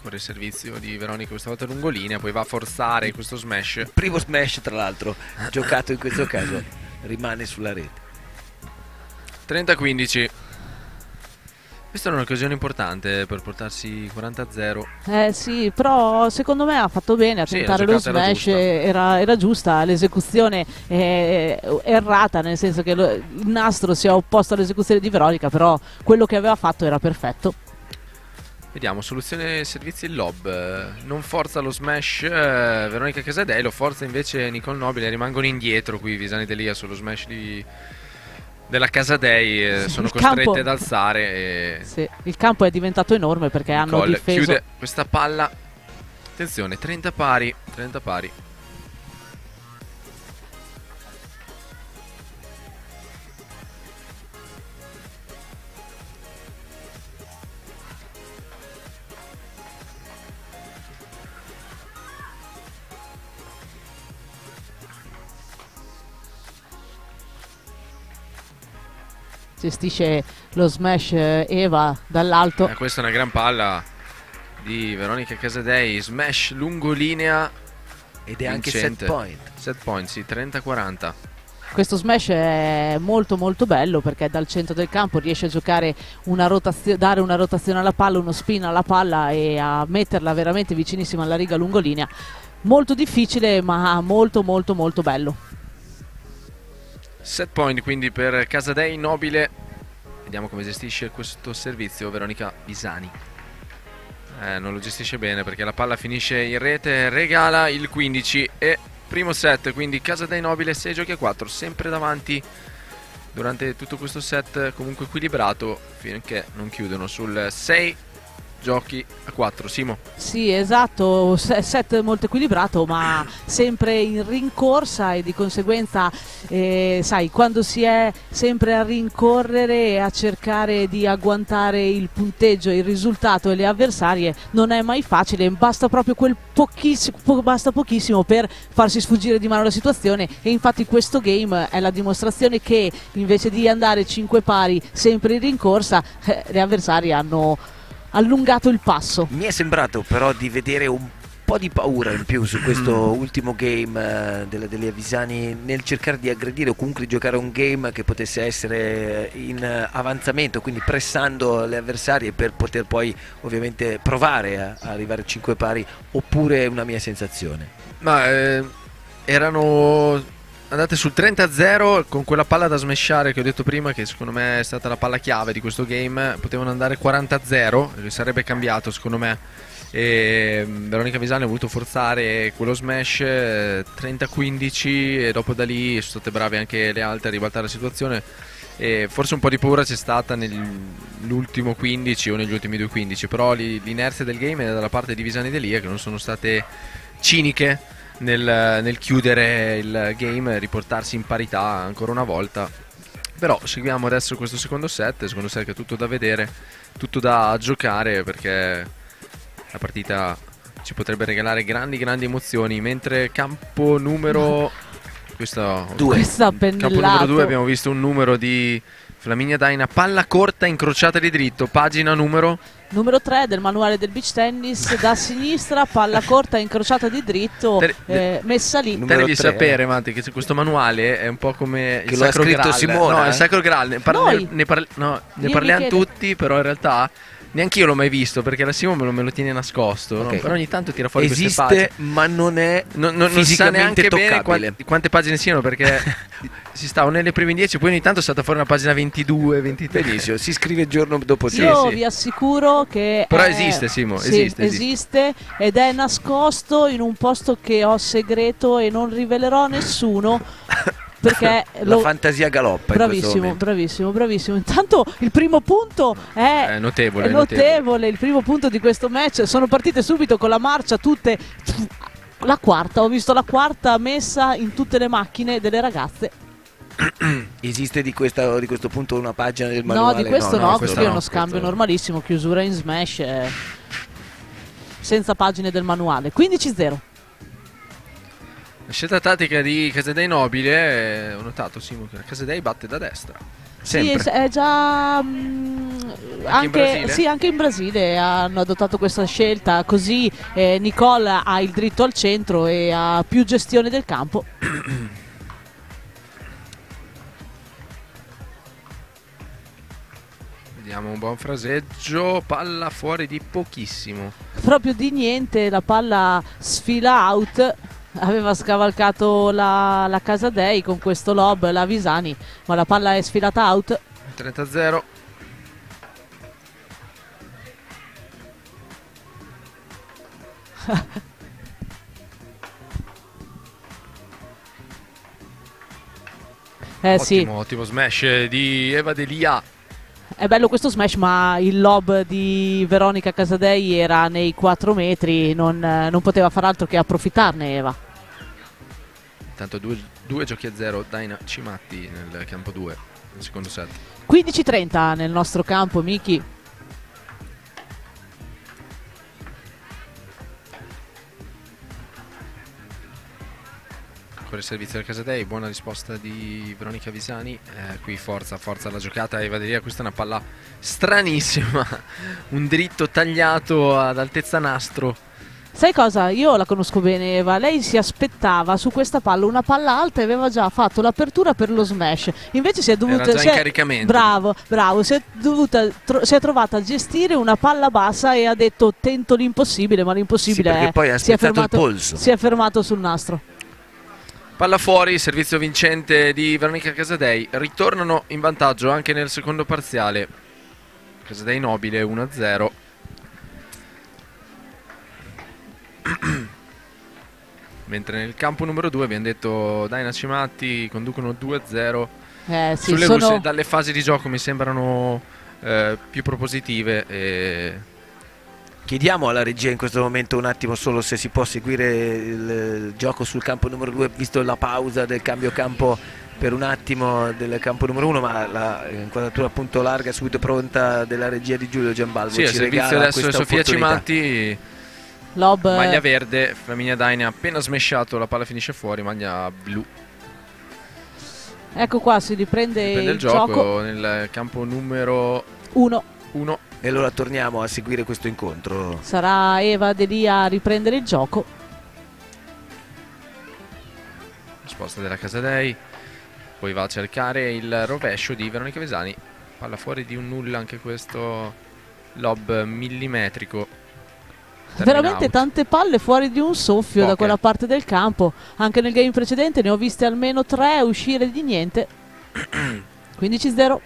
Corre il servizio di Veronica questa volta lungolinea, poi va a forzare questo smash. Primo smash tra l'altro giocato in questo caso, rimane sulla rete. 30-15. Questa è un'occasione importante per portarsi 40-0. Sì, però secondo me ha fatto bene a Sì, tentare la lo giocata era smash, giusta. era giusta, l'esecuzione è errata, nel senso che il nastro si è opposto all'esecuzione di Veronica, però quello che aveva fatto era perfetto. Vediamo, soluzione servizi il lob. Non forza lo smash Veronica Casadei, lo forza invece Nicole Nobile. Rimangono indietro qui Visani Delia sullo smash della Casadei. Sono costrette campo ad alzare. Sì, il campo è diventato enorme perché hanno Nicole difeso. chiude questa palla. Attenzione, 30 pari. 30 pari. Gestisce lo smash Eva dall'alto. Questa è una gran palla di Veronica Casadei. Smash lungolinea Ed è anche vincente. set point. Set point, sì, 30-40. Questo smash è molto molto bello perché dal centro del campo riesce a giocare dare una rotazione alla palla, uno spin alla palla e a metterla veramente vicinissima alla riga lungolinea. Molto difficile ma molto molto molto bello. Set point quindi per Casadei Nobile. Vediamo come gestisce questo servizio Veronica Visani. Non lo gestisce bene perché la palla finisce in rete, regala il 15 e primo set, quindi Casadei Nobile 6 giochi a 4, sempre davanti durante tutto questo set, comunque equilibrato finché non chiudono sul 6 giochi a 4. Simo. Sì, esatto, set molto equilibrato ma sempre in rincorsa e di conseguenza sai, quando si è sempre a rincorrere e a cercare di agguantare il punteggio, il risultato e le avversarie non è mai facile, basta proprio basta pochissimo per farsi sfuggire di mano la situazione e infatti questo game è la dimostrazione che invece di andare 5 pari sempre in rincorsa le avversarie hanno allungato il passo. Mi è sembrato però di vedere un po' di paura in più su questo ultimo game delle Visani nel cercare di aggredire o comunque di giocare un game che potesse essere in avanzamento, quindi pressando le avversarie per poter poi ovviamente provare a arrivare a 5 pari, oppure è una mia sensazione? Ma erano andate sul 30-0 con quella palla da smashare che ho detto prima, che secondo me è stata la palla chiave di questo game. Potevano andare 40-0, che sarebbe cambiato secondo me, e Veronica Visani ha voluto forzare quello smash 30-15 e dopo da lì sono state brave anche le altre a ribaltare la situazione e forse un po' di paura c'è stata nell'ultimo 15 o negli ultimi due 15, però l'inerzia del game è dalla parte di Visani Delia, che non sono state ciniche nel chiudere il game e riportarsi in parità ancora una volta. Però seguiamo adesso questo secondo set che è tutto da vedere, tutto da giocare, perché la partita ci potrebbe regalare grandi emozioni, mentre campo numero Questo Questa campo numero pennellato. 2 abbiamo visto un numero di Flaminia Daina, palla corta incrociata di dritto, pagina numero 3 del manuale del beach tennis, da sinistra, palla corta incrociata di dritto, messa lì. Te Numero devi 3, sapere, Matti, che questo manuale è un po' come Che il lo ha Sacro scritto Graal. Simona, No, il Sacro Graal. Ne Noi. parliamo Michele. tutti, però in realtà neanche io l'ho mai visto, perché la Simona me lo tiene nascosto. Ok. No? Però ogni tanto tira fuori queste esiste, pagine. ma non è Non sa fisicamente neanche bene toccabile. quante pagine siano, perché si sta o nelle prime 10, poi ogni tanto è stata fuori una pagina 22, 23. Benissimo, si scrive giorno dopo Sì, Io sì. vi assicuro che Però è- esiste, Simo, sì, esiste. ed è nascosto in un posto che ho segreto e non rivelerò a nessuno perché La fantasia galoppa in questo bravissimo, momento. bravissimo, bravissimo. Intanto il primo punto è Notevole, notevole, il primo punto di questo match. Sono partite subito con la marcia tutte. La quarta, ho visto la quarta messa in tutte le macchine delle ragazze. Esiste di questo punto una pagina del manuale? No, di questo no, questo questo è uno no, scambio questo- normalissimo, chiusura in smash, senza pagine del manuale. 15-0. La scelta tattica di Casadei Nobile, ho notato, Simo, che Casadei batte da destra. Sempre. Sì, è già in Brasile? sì, anche in Brasile hanno adottato questa scelta, così Nicole ha il dritto al centro e ha più gestione del campo. Vediamo un buon fraseggio, palla fuori di pochissimo. Proprio di niente, la palla sfila out. Aveva scavalcato la Casadei con questo lob, la Visani, ma la palla è sfilata out. 30-0. Sì, Ottimo smash di Eva Delia. è bello questo smash, ma il lob di Veronica Casadei era nei 4 metri, non poteva far altro che approfittarne Eva. Intanto due giochi a 0 Daina Cimatti nel campo 2, nel secondo set. 15-30 nel nostro campo, Miki. Ancora il servizio del Casadei, buona risposta di Veronica Visani. Qui forza la giocata Eva Delia. Questa è una palla stranissima, un dritto tagliato ad altezza nastro. Sai cosa? Io la conosco bene Eva, lei si aspettava su questa palla una palla alta e aveva già fatto l'apertura per lo smash, invece si è dovuta... Era già in caricamento. Bravo, si è trovata a gestire una palla bassa e ha detto tento l'impossibile, ma l'impossibile Sì, perché poi ha si è spezzato il fermato, polso. si è fermato sul nastro. Palla fuori, servizio vincente di Veronica Casadei. Ritornano in vantaggio anche nel secondo parziale. Casadei Nobile 1-0. Mentre nel campo numero 2 abbiamo detto Daina Cimatti conducono 2-0. Sì, Sulle sono... russie dalle fasi di gioco mi sembrano più propositive. Chiediamo alla regia in questo momento un attimo solo se si può seguire il gioco sul campo numero 2, visto la pausa del cambio campo per un attimo del campo numero 1, ma la inquadratura appunto larga subito pronta della regia di Giulio Giambalvo. Sì, al ci servizio regala adesso questa Sofia opportunità. Cimatti. Lob, Maglia verde, Flaminia Daina ha appena smesciato, la palla finisce fuori, maglia blu. ecco qua, si riprende Prende il gioco. nel campo numero 1. 1. E allora torniamo a seguire questo incontro. Sarà Eva Delia a riprendere il gioco. Risposta della Casadei. Poi va a cercare il rovescio di Veronica Vesani. Palla fuori di un nulla anche questo lob millimetrico. Termina Veramente out. tante palle fuori di un soffio da Poche. quella parte del campo. Anche nel game precedente ne ho viste almeno 3 uscire di niente. 15-0.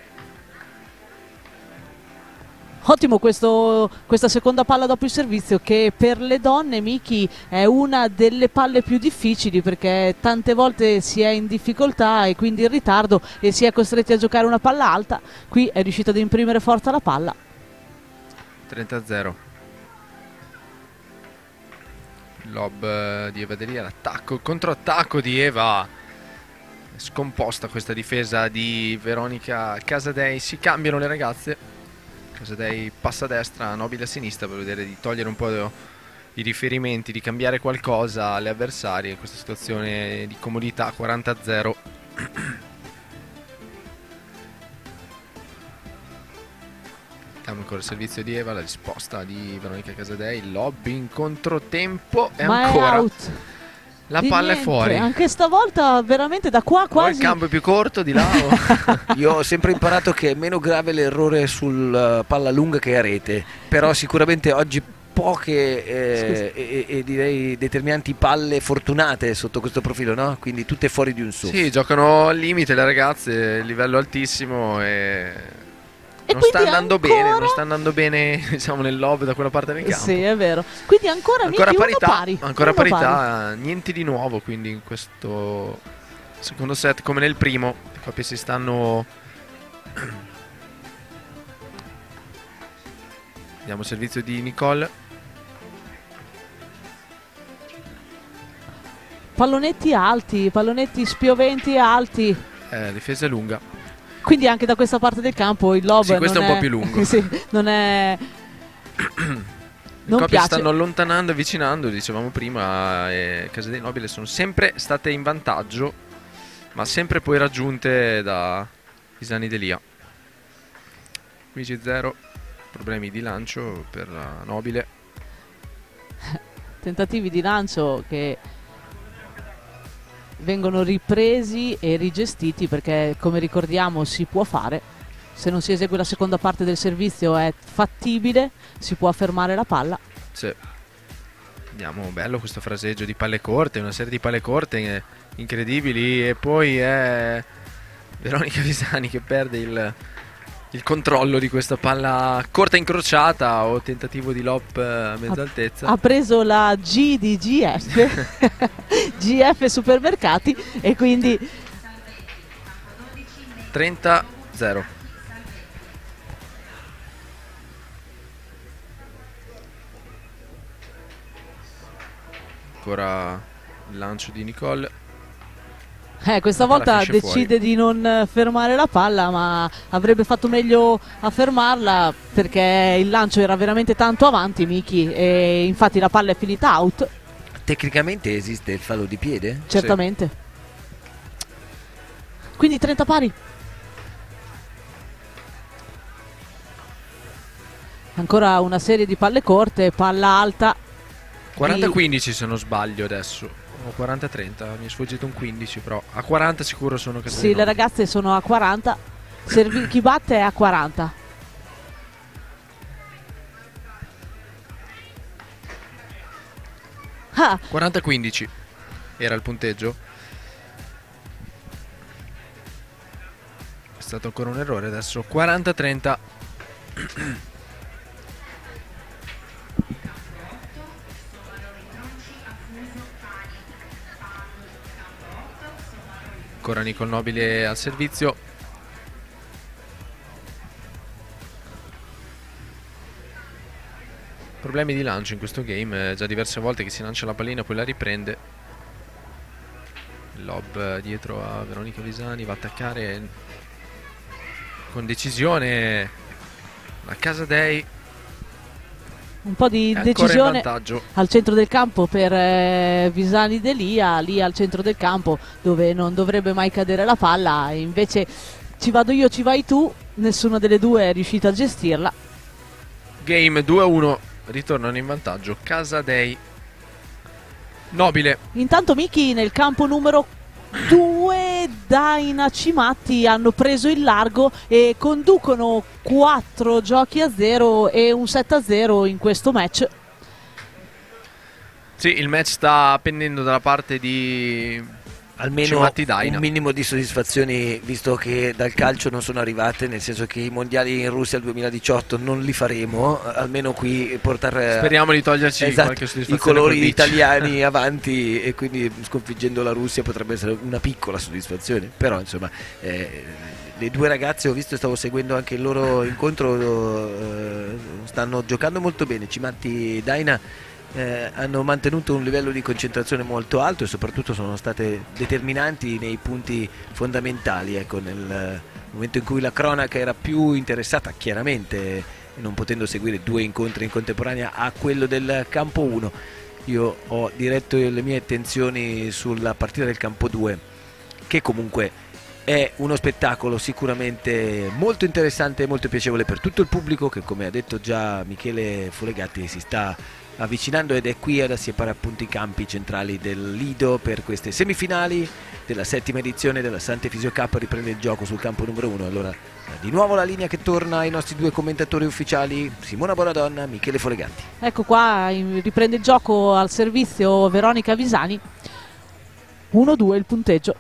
Ottimo questa seconda palla dopo il servizio, che per le donne, Miki, è una delle palle più difficili, perché tante volte si è in difficoltà e quindi in ritardo e si è costretti a giocare una palla alta. Qui è riuscita ad imprimere forza alla palla. 30-0. Lob di Eva Delia, l'attacco, il controattacco di Eva. Scomposta questa difesa di Veronica Casadei. Si cambiano le ragazze. Casadei passa a destra, Nobile a sinistra per vedere di togliere un po' i riferimenti, di cambiare qualcosa alle avversarie in questa situazione di comodità. 40-0. Abbiamo ancora il servizio di Eva, la risposta di Veronica Casadei, il lob in controtempo e Ma ancora è out. la Di palla è niente. fuori. Anche stavolta veramente da qua O il quasi. campo è più corto di là o... Io ho sempre imparato che è meno grave l'errore sul palla lunga che a rete, però sicuramente oggi poche e direi determinanti palle fortunate sotto questo profilo, no? Quindi tutte fuori di un su. Sì, giocano al limite le ragazze, livello altissimo e non sta quindi andando ancora- bene, non sta andando bene, diciamo, nel lob da quella parte del campo. Sì, è vero. Quindi ancora, Ancora Miki, parità, uno pari. ancora Uno parità, pari. niente di nuovo quindi in questo secondo set come nel primo. Le coppie si stanno... Vediamo il servizio di Nicole. Pallonetti alti, pallonetti spioventi alti. Difesa lunga. Quindi anche da questa parte del campo il lob Sì, questo non è un po' più lungo. Sì, non è... Le Non coppie si piace. stanno allontanando, avvicinando, dicevamo prima, e Casa dei Nobili sono sempre state in vantaggio, ma sempre poi raggiunte da Pisani Delia. 15-0, problemi di lancio per la Nobile. Tentativi di lancio che vengono ripresi e rigestiti perché, come ricordiamo, si può fare. Se non si esegue la seconda parte del servizio è fattibile, si può fermare la palla. Sì. Vediamo, bello questo fraseggio di palle corte, una serie di palle corte incredibili, e poi è Veronica Pisani che perde il controllo di questa palla corta incrociata o tentativo di lob a mezza altezza. Ha preso la G di GF, GF Supermercati, e quindi 30-0. Ancora il lancio di Nicole. questa La palla volta finisce decide di non fermare la palla, ma avrebbe fatto meglio a fermarla perché il lancio era veramente tanto avanti, Miki, e infatti la palla è finita out. Tecnicamente esiste il fallo di piede? Certamente. Quindi 30 pari. Ancora una serie di palle corte, palla alta. 40-15 se non sbaglio adesso. O 40-30, mi è sfuggito un 15 però. A 40 sicuro sono Casa Sì, dei le Nobili. ragazze sono a 40. Chi batte è a 40. Ah, 40-15 era il punteggio. È stato ancora un errore adesso. 40-30. Ancora Nicole Nobile al servizio. Problemi di lancio in questo game, già diverse volte che si lancia la pallina poi la riprende. Il lob dietro a Veronica Visani, va a attaccare con decisione la Casadei. un po' di È ancora in decisione vantaggio. al centro del campo per Visani Delia, lì al centro del campo dove non dovrebbe mai cadere la palla, e invece ci vado io, ci vai tu, nessuna delle due è riuscita a gestirla. Game 2-1, ritornano in vantaggio Casadei. Nobile. Intanto Miki nel campo numero 2 Daina Cimatti hanno preso il largo e conducono 4 giochi a 0 e un 7-0 in questo match. Sì, il match sta pendendo dalla parte di Almeno Cimatti Daina. un minimo di soddisfazioni, visto che dal calcio non sono arrivate, nel senso che i mondiali in Russia al 2018 non li faremo, almeno qui portare Speriamo di toglierci qualche i soddisfazione colori col beach. italiani avanti, e quindi sconfiggendo la Russia potrebbe essere una piccola soddisfazione, però insomma le due ragazze, ho visto, stavo seguendo anche il loro incontro, stanno giocando molto bene. Cimatti e Daina hanno mantenuto un livello di concentrazione molto alto e soprattutto sono state determinanti nei punti fondamentali, ecco, nel momento in cui la cronaca era più interessata chiaramente non potendo seguire 2 incontri in contemporanea a quello del campo 1. Io ho diretto le mie attenzioni sulla partita del campo 2, che comunque è uno spettacolo sicuramente molto interessante e molto piacevole per tutto il pubblico, che, come ha detto già Michele Folegatti, si sta avvicinando ed è qui ad assiepare appunto i campi centrali del Lido per queste semifinali della 7ª edizione della Sant'Efisio Cup. Riprende il gioco sul campo numero 1. Allora di nuovo la linea che torna ai nostri 2 commentatori ufficiali, Simona Bonadonna, Michele Folegatti. Ecco qua, riprende il gioco al servizio Veronica Visani. 1-2 il punteggio.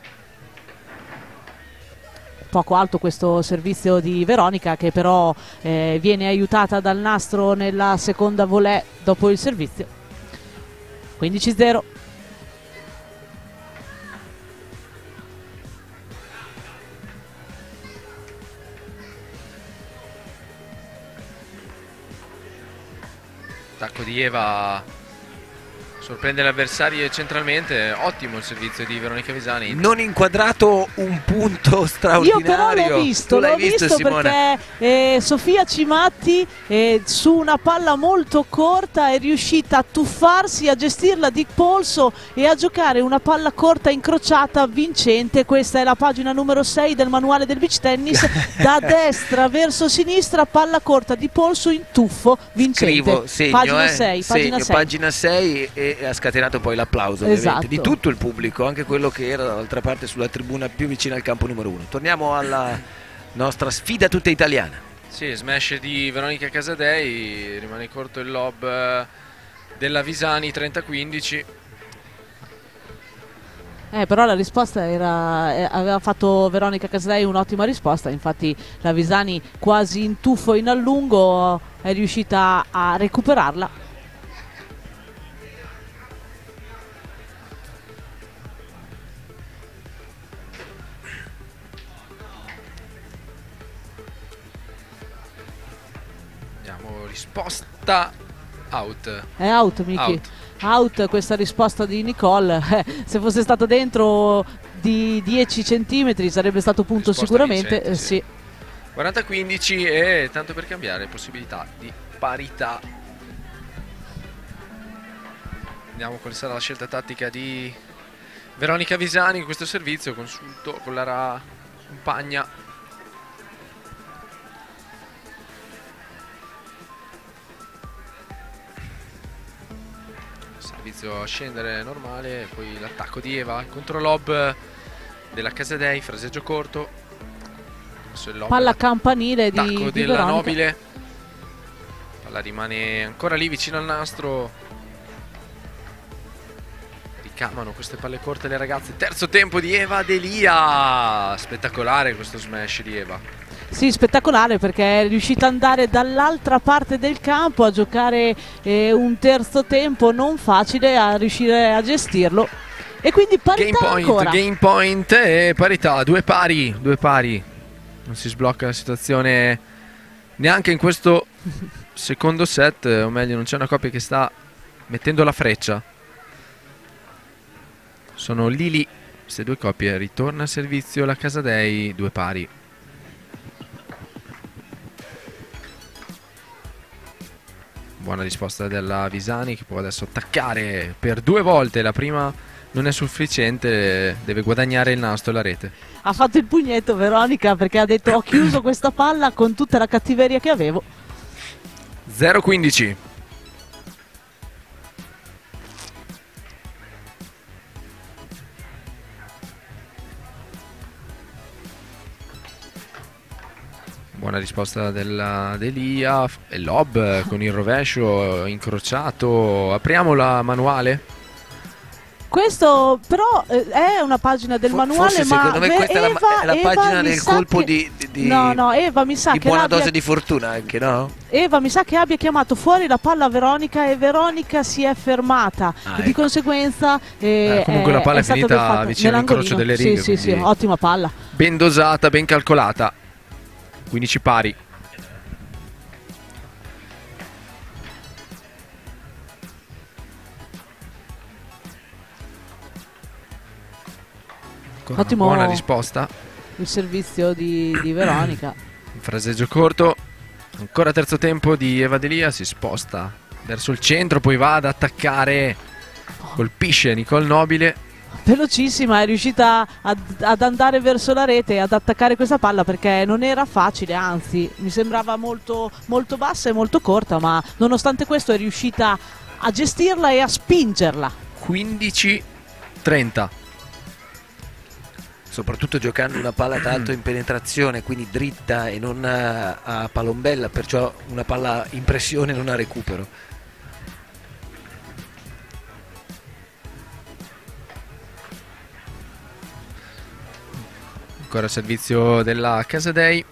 Poco alto questo servizio di Veronica, che però viene aiutata dal nastro nella seconda volée dopo il servizio. 15-0. Attacco di Eva, sorprende l'avversario centralmente. Ottimo il servizio di Veronica Visani. Non inquadrato un punto straordinario. Io però l'ho visto Simona? perché Sofia Cimatti su una palla molto corta è riuscita a tuffarsi, a gestirla di polso e a giocare una palla corta incrociata vincente. Questa è la pagina numero 6 del manuale del beach tennis. Da destra verso sinistra, palla corta di polso in tuffo vincente. Scrivo, segno, pagina 6, pagina 6 e ha scatenato poi l'applauso, esatto, di tutto il pubblico, anche quello che era dall'altra parte sulla tribuna più vicina al campo numero 1. Torniamo alla nostra sfida tutta italiana. Sì, smash di Veronica Casadei, rimane corto il lob della Visani, 30-15. Però la risposta aveva fatto Veronica Casadei un'ottima risposta, infatti la Visani quasi in tuffo in allungo è riuscita a recuperarla. Risposta out. È out, Miki. Out questa risposta di Nicole. Se fosse stato dentro di 10 centimetri sarebbe stato punto risposta sicuramente. Vincente, sì. 40-15 e tanto per cambiare, possibilità di parità. Vediamo quale sarà la scelta tattica di Veronica Visani in questo servizio. Consulto con la compagna. Servizio a scendere normale, poi l'attacco di Eva, il controlob della Casadei, fraseggio corto, palla campanile di della Veronica. Nobile, palla rimane ancora lì vicino al nastro. Ricamano queste palle corte le ragazze. Terzo tempo di Eva Delia, spettacolare questo smash di Eva. Sì, spettacolare, perché è riuscita ad andare dall'altra parte del campo a giocare un terzo tempo non facile, a riuscire a gestirlo, e quindi parità ancora. Game point e parità, due pari. Non si sblocca la situazione neanche in questo secondo set, o meglio non c'è una coppia che sta mettendo la freccia. Sono lì queste due coppie. Ritorna al servizio la Casadei, due pari. Buona risposta della Visani, che può adesso attaccare per 2 volte. La prima non è sufficiente, deve guadagnare il nastro e la rete. Ha fatto il pugnetto Veronica, perché ha detto: ho chiuso questa palla con tutta la cattiveria che avevo. 0-15. Buona risposta della Delia, e lob con il rovescio incrociato. Apriamo la manuale. Questo però è una pagina del manuale, forse, ma secondo me questa è la pagina del colpo di no, Eva mi sa di che buona dose di fortuna anche, no? Eva mi sa che abbia chiamato fuori la palla a Veronica e Veronica si è fermata, e di conseguenza comunque la palla è finita vicino all'incrocio delle righe. Sì, ottima palla, ben dosata, ben calcolata. 15 pari. ottimo, buona risposta. Il servizio di Veronica. Un fraseggio corto, Ancora terzo tempo di Eva Delia, si sposta verso il centro, poi va ad attaccare, colpisce Nicole Nobile. Velocissima, è riuscita ad andare verso la rete e ad attaccare questa palla, perché non era facile, anzi mi sembrava molto, molto bassa e molto corta, ma nonostante questo è riuscita a gestirla e a spingerla. 15-30. Soprattutto giocando una palla tanto in penetrazione, quindi dritta e non a palombella, perciò una palla in pressione, non a recupero. Ancora servizio della Casadei,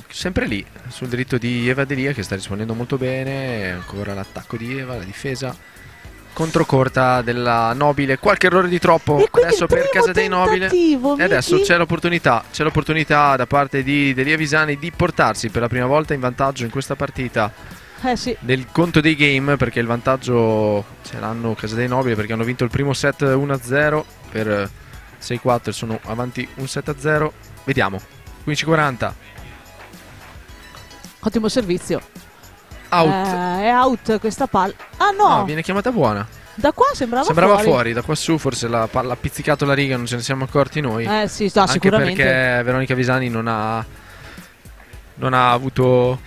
sempre lì sul dritto di Eva Delia, che sta rispondendo molto bene. Ancora l'attacco di Eva, la difesa controcorta della Nobile, qualche errore di troppo adesso per Casadei Nobile, e adesso c'è l'opportunità da parte di Delia Visani di portarsi per la prima volta in vantaggio in questa partita Sì. nel conto dei game, perché il vantaggio ce l'hanno Casadei Nobile, perché hanno vinto il primo set 1-0 per 6-4 e sono avanti un 7-0. Vediamo. 15-40. Ottimo servizio. Out. È out questa palla. Ah no, Viene chiamata buona. da qua sembrava fuori. Da qua su forse la palla ha pizzicato la riga, non ce ne siamo accorti noi. Sì, no, Anche sicuramente. perché Veronica Visani non ha avuto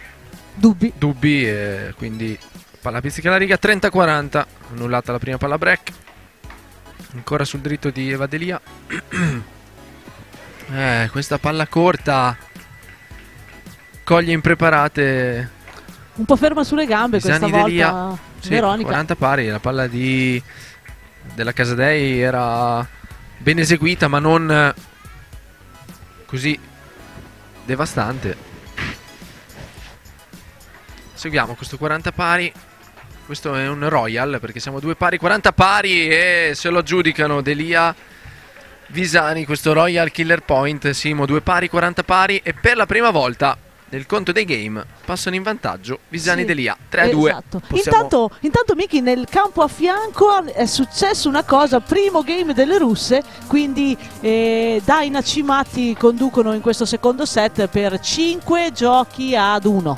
dubbi e quindi palla pizzica la riga. 30-40, annullata la prima palla break. Ancora sul dritto di Eva Delia. Questa palla corta coglie impreparate. Un po' ferma sulle gambe Visani questa volta Delia. Sì, Veronica. 40 pari, la palla della Casadei era ben eseguita, ma non così devastante. Seguiamo questo 40 pari. Questo è un Royal, perché siamo 2 pari, 40 pari, e se lo aggiudicano Delia Visani questo Royal Killer Point. Siamo 2 pari, 40 pari, e per la prima volta nel conto dei game passano in vantaggio Visani Delia 3-2. Esatto. Intanto Miki, nel campo a fianco è successo una cosa, primo game delle russe, quindi Daina Cimatti conducono in questo secondo set per 5-1.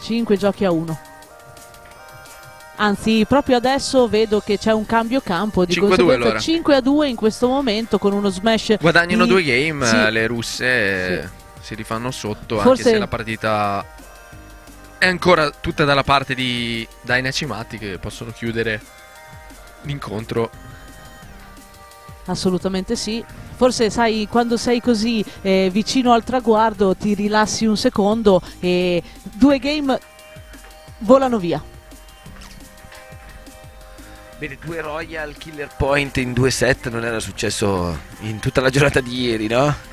5-1. Anzi, proprio adesso vedo che c'è un cambio campo, di 5-2 conseguenza allora. 5-2 in questo momento, con uno smash. Guadagnano 2 game, Sì. le russe si rifanno sotto, Forse- anche se la partita è ancora tutta dalla parte di Daina Cimatti, che possono chiudere l'incontro. Assolutamente sì. Forse sai, quando sei così vicino al traguardo ti rilassi un secondo e 2 game volano via. Bene, 2 Royal Killer Point in 2 set non era successo in tutta la giornata di ieri, no?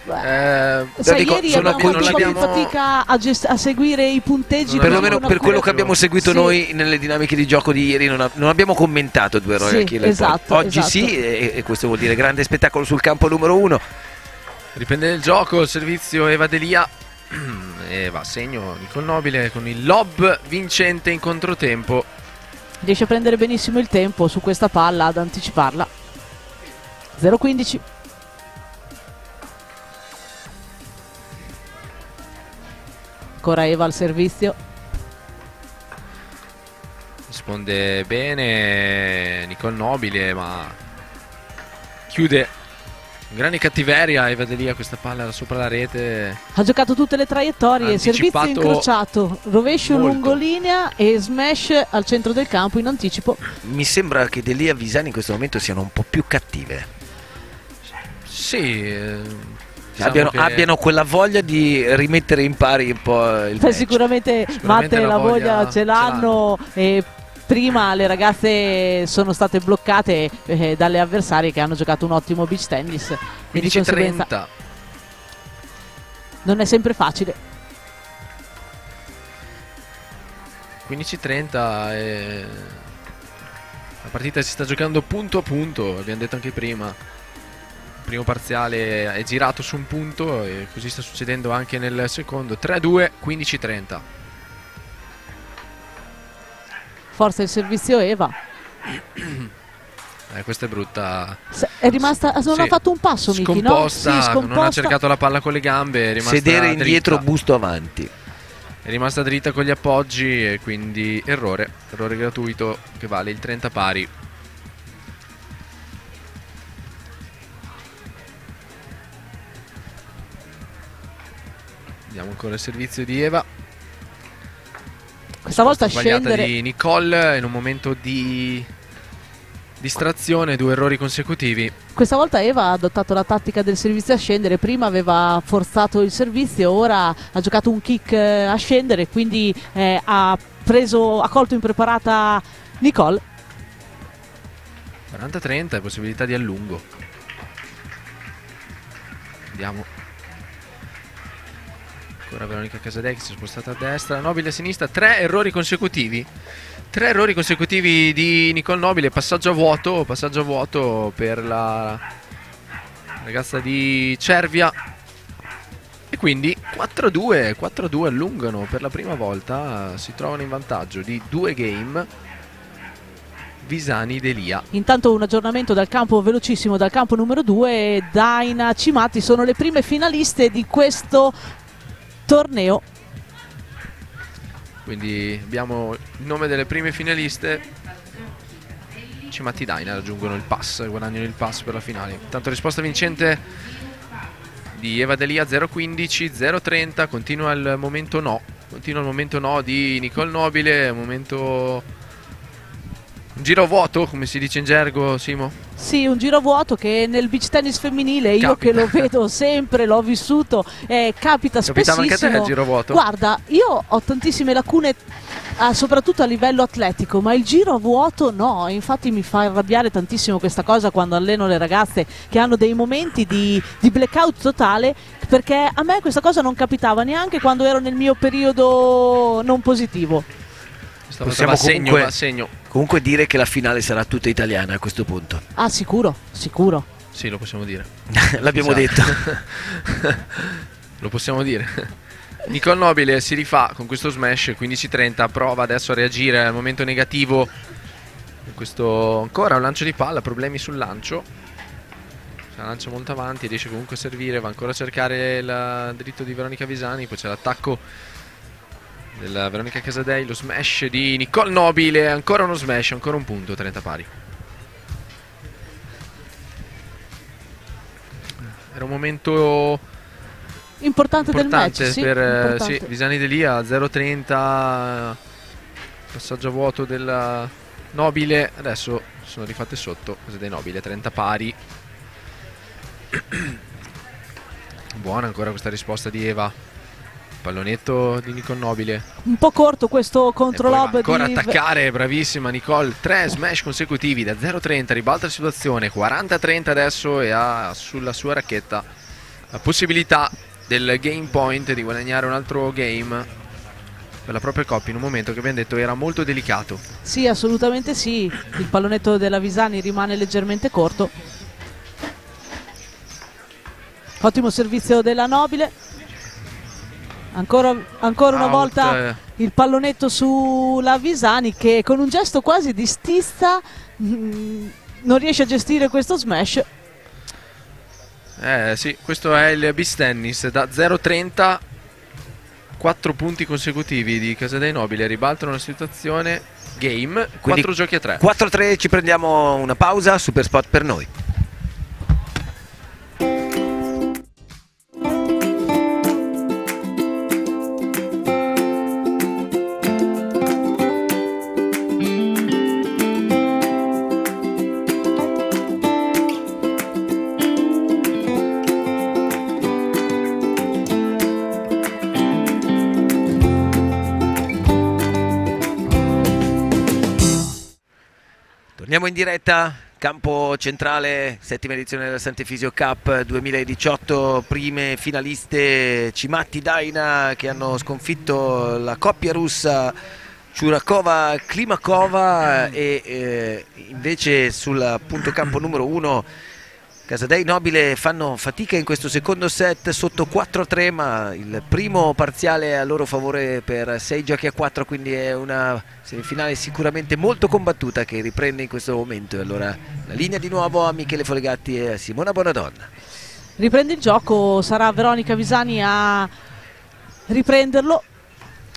Sai, dico, ieri sono abbiamo che fatto non un po' più l'abbiamo- fatica a seguire i punteggi. Perlomeno perché per quello non che abbiamo seguito Sì. noi nelle dinamiche di gioco di ieri, non abbiamo commentato 2 Royal Sì, Killer esatto, Point. Oggi esatto. sì, e questo vuol dire grande spettacolo sul campo numero 1. Riprende il gioco, il servizio Eva Delia e va a segno Nicole Nobile con il lob vincente in controtempo. Riesce a prendere benissimo il tempo su questa palla, ad anticiparla. 0-15. Ancora Eva al servizio. Risponde bene Nicole Nobile, ma chiude con grande cattiveria Eva Delia. Questa palla era sopra la rete. Ha giocato tutte le traiettorie, servizio Anticipato incrociato, rovescio molto. lungolinea e smash al centro del campo in anticipo. Mi sembra che Delia Visani in questo momento siano un po' più cattive. Sì, diciamo che Abbiano quella voglia di rimettere in pari un po' il match. Sicuramente Matte la la voglia voglia ce l'hanno. E prima le ragazze sono state bloccate dalle avversarie che hanno giocato un ottimo beach tennis e di conseguenza 15-30. non è sempre facile. 15-30 e la partita si sta giocando punto a punto, abbiamo detto anche prima. Il primo parziale è girato su un punto e così sta succedendo anche nel secondo. 3-2, 15-30. Forza il servizio Eva. Questa è brutta. È rimasta, non ha fatto un passo Miki, no? Scomposta, Sì, scomposta. non ha cercato la palla con le gambe, è rimasta Sedere indietro, dritta. busto avanti. È rimasta dritta con gli appoggi e quindi errore gratuito che vale il 30 pari. Vediamo ancora il servizio di Eva. Questa volta Sbagliata scendere. di Nicole in un momento di distrazione, 2 errori consecutivi. Questa volta Eva ha adottato la tattica del servizio a scendere, prima aveva forzato il servizio, ora ha giocato un kick a scendere, quindi ha colto impreparata Nicole. 40-30, possibilità di allungo. Vediamo. Ancora Veronica Casadei che si è spostata a destra, Nobile a sinistra, 3 errori consecutivi. 3 errori consecutivi di Nicole Nobile, passaggio a vuoto per la ragazza di Cervia. E quindi 4-2 allungano per la prima volta, si trovano in vantaggio di 2 game Visani Delia. Intanto un aggiornamento dal campo velocissimo, dal campo numero 2, Daina Cimatti sono le prime finaliste di questo torneo. Quindi abbiamo il nome delle prime finaliste. Cimatti Daina raggiungono il pass, guadagnano il pass per la finale. Intanto risposta vincente di Eva Delia 0-15, 0-30, continua il momento no di Nicole Nobile, un giro vuoto come si dice in gergo, Simo? Sì, un giro vuoto che nel beach tennis femminile, io che lo vedo sempre, l'ho vissuto, capita spessissimo. Capitava anche a te il giro vuoto? Guarda, io ho tantissime lacune, soprattutto a livello atletico, ma il giro vuoto no, infatti mi fa arrabbiare tantissimo questa cosa quando alleno le ragazze che hanno dei momenti di blackout totale, perché a me questa cosa non capitava neanche quando ero nel mio periodo non positivo. Possiamo comunque dire che la finale sarà tutta italiana a questo punto. Ah, sicuro. Sì, lo possiamo dire. L'abbiamo detto. Lo possiamo dire. Nicole Nobile si rifà con questo smash 15-30, prova adesso a reagire al momento negativo. Questo ancora un lancio di palla, problemi sul lancio. La lancia molto avanti, riesce comunque a servire, va ancora a cercare il dritto di Veronica Visani, poi c'è l'attacco della Veronica Casadei, lo smash di Nicole Nobile, ancora uno smash, ancora un punto, 30 pari. Era un momento importante del match, sì, per Visani Delia, 0-30, passaggio a vuoto della Nobile, adesso sono rifatte sotto, Casadei Nobile, 30 pari. Buona ancora questa risposta di Eva. Pallonetto di Nicole Nobile. Un po' corto questo controlob. Ancora attaccare, bravissima Nicole. 3 smash consecutivi da 0-30, ribalta la situazione, 40-30 adesso e ha sulla sua racchetta la possibilità del game point, di guadagnare un altro game per la propria coppia in un momento che abbiamo detto era molto delicato. Sì, assolutamente sì. Il pallonetto della Visani rimane leggermente corto. Ottimo servizio della Nobile. Ancora una volta il pallonetto sulla Visani che con un gesto quasi di stizza non riesce a gestire questo smash. Sì, questo è il beach tennis da 0-30, 4 punti consecutivi di Casadei Nobile, ribaltano la situazione, game, 4 giochi a 3. 4-3, ci prendiamo una pausa, super spot per noi. Torniamo in diretta, campo centrale, settima edizione della Sant'Efisio Cup 2018, prime finaliste Cimatti Daina che hanno sconfitto la coppia russa Churakova-Klimakova e invece sul punto campo numero 1 Casadei Nobile fanno fatica in questo secondo set, sotto 4-3, ma il primo parziale a loro favore per 6-4, quindi è una semifinale sicuramente molto combattuta che riprende in questo momento. E allora la linea di nuovo a Michele Folegatti e a Simona Bonadonna. Riprende il gioco, sarà Veronica Visani a riprenderlo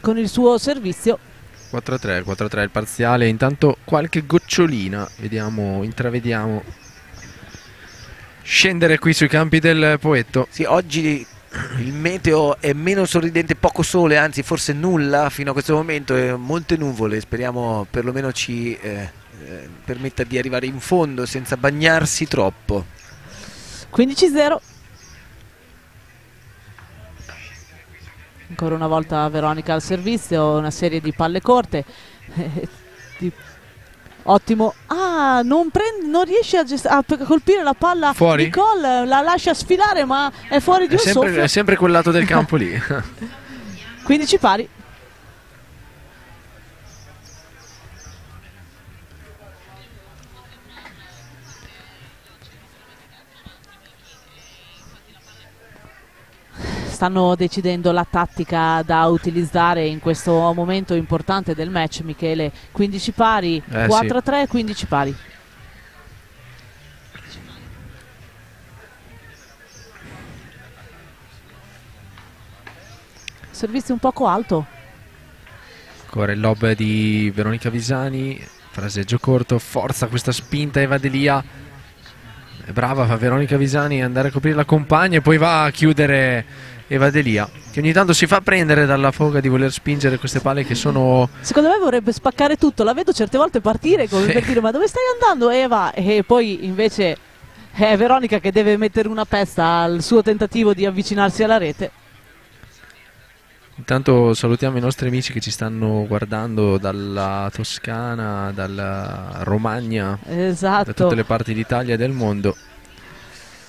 con il suo servizio. 4-3 il parziale, intanto qualche gocciolina, intravediamo scendere qui sui campi del Poetto. Sì, oggi il meteo è meno sorridente, poco sole, anzi forse nulla fino a questo momento, e molte nuvole. Speriamo perlomeno ci permetta di arrivare in fondo senza bagnarsi troppo. 15-0. Ancora una volta Veronica al servizio, una serie di palle corte. Ottimo. Non riesce a colpire la palla. Fuori? Nicole la lascia sfilare, ma è fuori di un soffio. È sempre quel lato del campo lì. 15 pari. Stanno decidendo la tattica da utilizzare in questo momento importante del match, Michele. 15 pari, 4-3, sì. 15 pari. Servizio un poco alto. Ancora il lob di Veronica Visani, fraseggio corto, forza questa spinta Eva Delia. È brava Veronica Visani a andare a coprire la compagna e poi va a chiudere Eva Delia, che ogni tanto si fa prendere dalla foga di voler spingere queste palle che sono... Secondo me vorrebbe spaccare tutto, la vedo certe volte partire come per dire: ma dove stai andando Eva? E poi invece è Veronica che deve mettere una pezza al suo tentativo di avvicinarsi alla rete. Intanto salutiamo i nostri amici che ci stanno guardando dalla Toscana, dalla Romagna, esatto, da tutte le parti d'Italia e del mondo.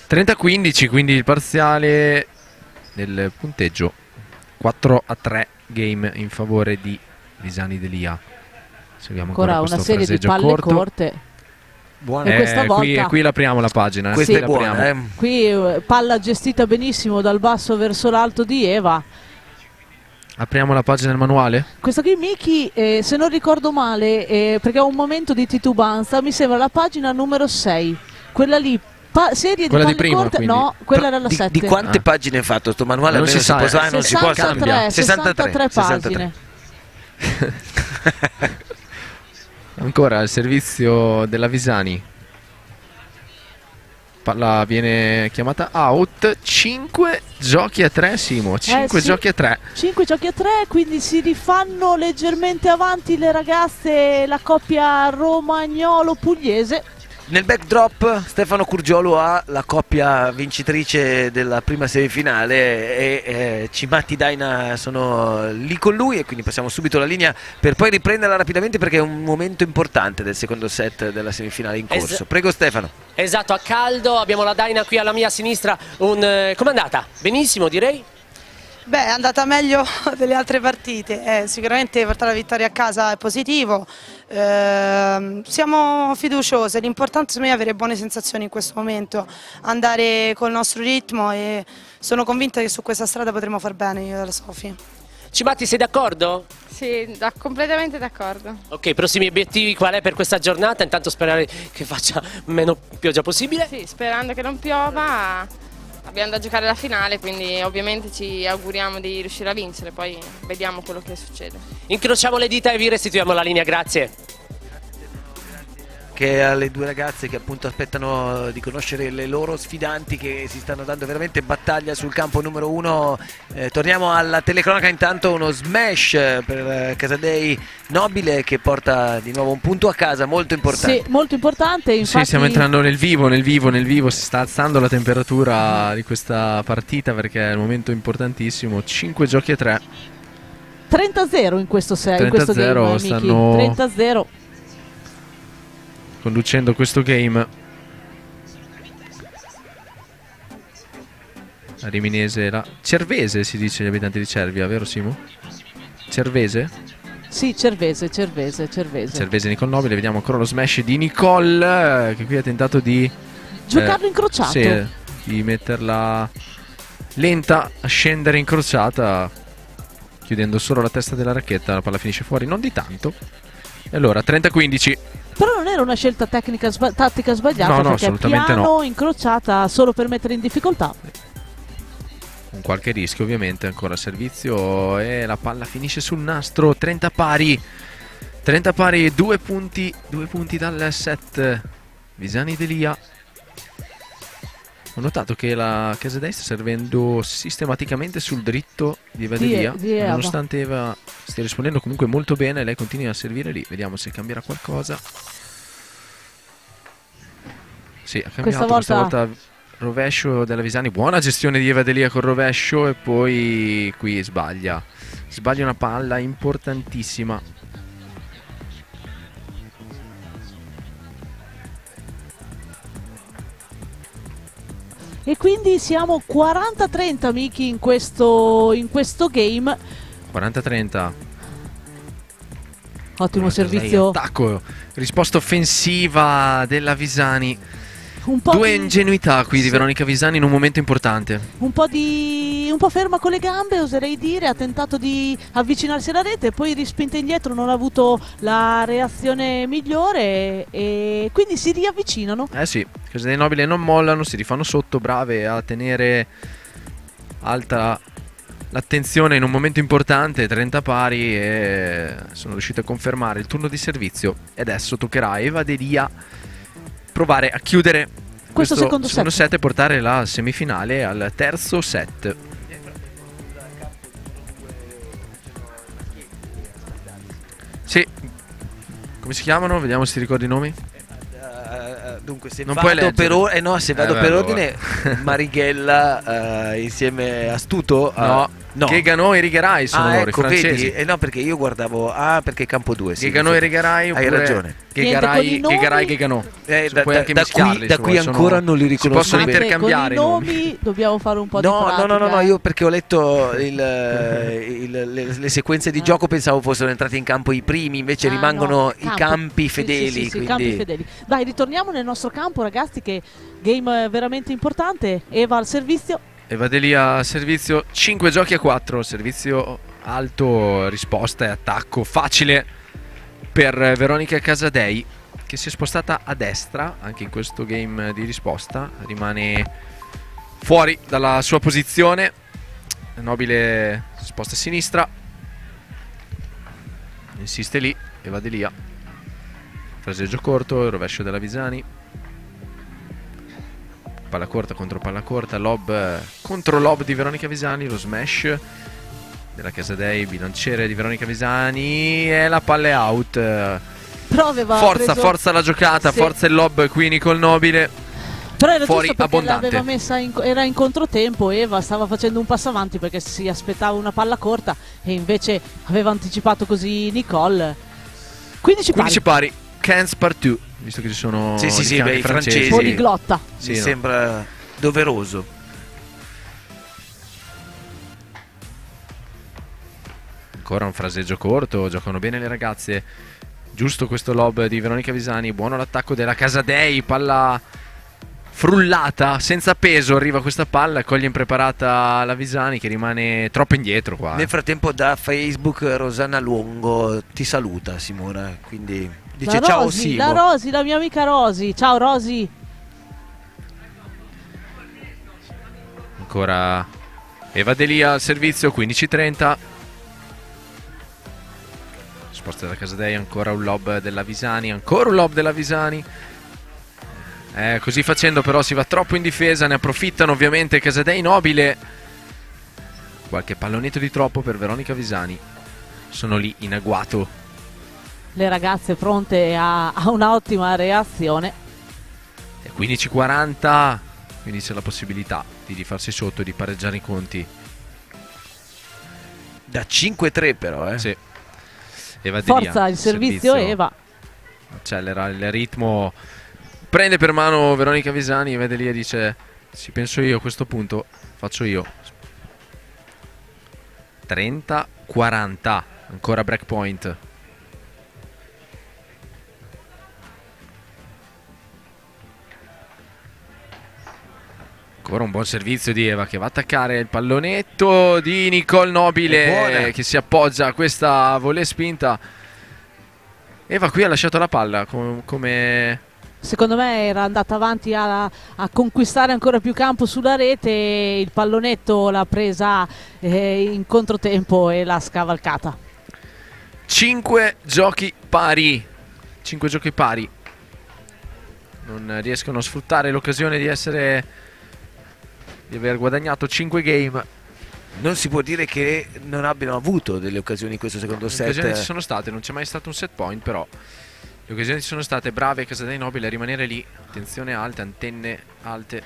30-15, quindi il parziale del punteggio 4-3 game in favore di Visani Delia. Seguiamo ancora una serie di palle corte. Buona. E questa volta qui l'apriamo la pagina. Questa è buona. Qui palla gestita benissimo dal basso verso l'alto di Eva. Apriamo la pagina del manuale. Questa qui, Miki, se non ricordo male, perché ho un momento di titubanza, mi sembra la pagina numero 6. Quella lì, serie quella di palle prima, corte. quindi. No, quella era la 7. Di quante pagine è fatto sto manuale? Non si sa, non si può cambiare. 63 pagine. 63. Ancora il servizio della Visani. Palla viene chiamata out. 5 giochi a 3, Simo. 5 sì. giochi a 3. 5 giochi a 3, quindi si rifanno leggermente avanti le ragazze, la coppia romagnolo-pugliese. Nel backdrop Stefano Curgiolo ha la coppia vincitrice della prima semifinale e Cimatti Daina sono lì con lui, e quindi passiamo subito la linea per poi riprenderla rapidamente perché è un momento importante del secondo set della semifinale in corso. Prego Stefano. Esatto, a caldo, abbiamo la Daina qui alla mia sinistra. Com'è andata? Benissimo, direi. Beh, è andata meglio delle altre partite, sicuramente portare la vittoria a casa è positivo, siamo fiduciose, l'importante secondo me è avere buone sensazioni in questo momento, andare col nostro ritmo, e sono convinta che su questa strada potremo far bene io e la Sofì. Cimatti, sei d'accordo? Sì, completamente d'accordo. Ok, prossimi obiettivi qual è per questa giornata? Intanto sperare che faccia meno pioggia possibile? Sì, sperando che non piova. Abbiamo da giocare la finale, quindi ovviamente ci auguriamo di riuscire a vincere, poi vediamo quello che succede. Incrociamo le dita e vi restituiamo la linea, grazie. Che alle due ragazze che appunto aspettano di conoscere le loro sfidanti, che si stanno dando veramente battaglia sul campo numero 1. Torniamo alla telecronaca, intanto uno smash per Casadei Nobile che porta di nuovo un punto a casa molto importante. Sì, molto importante. Infatti... Sì, stiamo entrando nel vivo, si sta alzando la temperatura di questa partita perché è un momento importantissimo. 5 giochi a 3. 30-0 in questo game, stanno... 30-0. Conducendo questo game. La Riminese, la Cervese si dice agli abitanti di Cervia, vero Simo? Cervese? Sì, Cervese. Cervese Nicole Nobile, vediamo ancora lo smash di Nicole che qui ha tentato di Giocarlo incrociato. Sì, di metterla lenta a scendere incrociata, chiudendo solo la testa della racchetta. La palla finisce fuori, non di tanto. E allora 30-15. Però non era una scelta tattica sbagliata, No, perché assolutamente piano, no. incrociata, solo per mettere in difficoltà. Con qualche rischio ovviamente. Ancora servizio e la palla finisce sul nastro. 30 pari, 2 punti dal set. Visani Delia. Ho notato che la Casadei sta servendo sistematicamente sul dritto di Eva Delia, di Eva. nonostante Eva stia rispondendo comunque molto bene. Lei continua a servire lì. Vediamo se cambierà qualcosa. Sì, ha cambiato questa volta rovescio della Visani. Buona gestione di Eva Delia col rovescio, e poi qui sbaglia una palla importantissima. E quindi siamo 40-30, Miki, in questo game. 40-30. Ottimo servizio. Attacco, risposta offensiva della Visani. Un po' Due ingenuità qui di Veronica Visani in un momento importante. un po' ferma con le gambe, oserei dire. Ha tentato di avvicinarsi alla rete, poi rispinta indietro, non ha avuto la reazione migliore, e quindi si riavvicinano. Sì, Casadei Nobile non mollano, si rifanno sotto, brave a tenere alta l'attenzione in un momento importante. 30 pari, e sono riuscite a confermare il turno di servizio. E adesso toccherà a Eva Delia provare a chiudere questo secondo set e portare la semifinale al terzo set. Sì, come si chiamano? Vediamo se ti ricordi i nomi. Dunque, se Non vado puoi leggere. per se vado per ordine, Marighella insieme a Stuto. No, Ghegano e Righerai sono loro, ecco, i francesi. vedi? No, perché io guardavo perché campo 2. Sì, Ghegano e Righerai. Hai ragione. Ghegano, Ghegano. Puoi anche mischiarli, da qui ancora non li riconosco. Si possono bene. intercambiare i Con i nomi. nomi dobbiamo fare un po' di No, pratica. io perché ho letto le sequenze di gioco, pensavo fossero entrati in campo i primi, invece rimangono i campi fedeli. Sì, campi fedeli. Dai, ritorniamo nel nostro campo, ragazzi, che game veramente importante. Eva al servizio. Eva Delia servizio, 5 giochi a 4, servizio alto, risposta e attacco facile per Veronica Casadei, che si è spostata a destra anche in questo game di risposta. Rimane fuori dalla sua posizione. Nobile si sposta a sinistra, insiste lì Eva Delia. Fraseggio corto, il rovescio della Visani. Palla corta contro palla corta, lob contro lob di Veronica Visani, lo smash della Casadei, bilanciere di Veronica Visani, e la palla è out. Però aveva forza la giocata, sì. Forza il lob qui Nicole Nobile. Però era fuori giusto, perché abbondante. l'aveva messa era in controtempo. Eva stava facendo un passo avanti perché si aspettava una palla corta, e invece aveva anticipato così Nicole. 15 pari. Cans Partout, visto che ci sono i francesi. Poliglotta. Mi sembra doveroso. Ancora un fraseggio corto, giocano bene le ragazze. Giusto questo lob di Veronica Visani, buono l'attacco della Casadei, palla frullata, senza peso arriva questa palla, coglie impreparata la Visani, che rimane troppo indietro qua. Nel frattempo da Facebook Rosanna Luongo ti saluta, Simona, quindi dice ciao Simo. La mia amica Rosi, ciao Rosi. Ancora Eva Delia al servizio, 15-30. Sposta della Casadei, ancora un lob della Visani, ancora un lob della Visani. Così facendo però si va troppo in difesa, ne approfittano ovviamente Casadei Nobile. Qualche pallonetto di troppo per Veronica Visani. Sono lì in agguato Le ragazze pronte a un'ottima reazione. E 15-40, quindi c'è la possibilità di rifarsi sotto e di pareggiare i conti. Da 5-3 però, Sì. Eva Delia, Forza il servizio Eva. Accelera il ritmo, prende per mano Veronica Visani. Eva Delia dice: ci penso io, a questo punto faccio io. 30-40, ancora breakpoint. Ancora un buon servizio di Eva che va a attaccare il pallonetto di Nicole Nobile che si appoggia a questa volée spinta. Eva qui ha lasciato la palla come... Secondo me era andata avanti a conquistare ancora più campo sulla rete, e il pallonetto l'ha presa in controtempo e l'ha scavalcata. 5 giochi pari. 5 giochi pari. Non riescono a sfruttare l'occasione di aver guadagnato 5 game. Non si può dire che non abbiano avuto delle occasioni in questo secondo set. Le occasioni ci sono state, non c'è mai stato un set point, però le occasioni ci sono state. Brave Casadei Nobile a rimanere lì. Attenzione alte, antenne alte.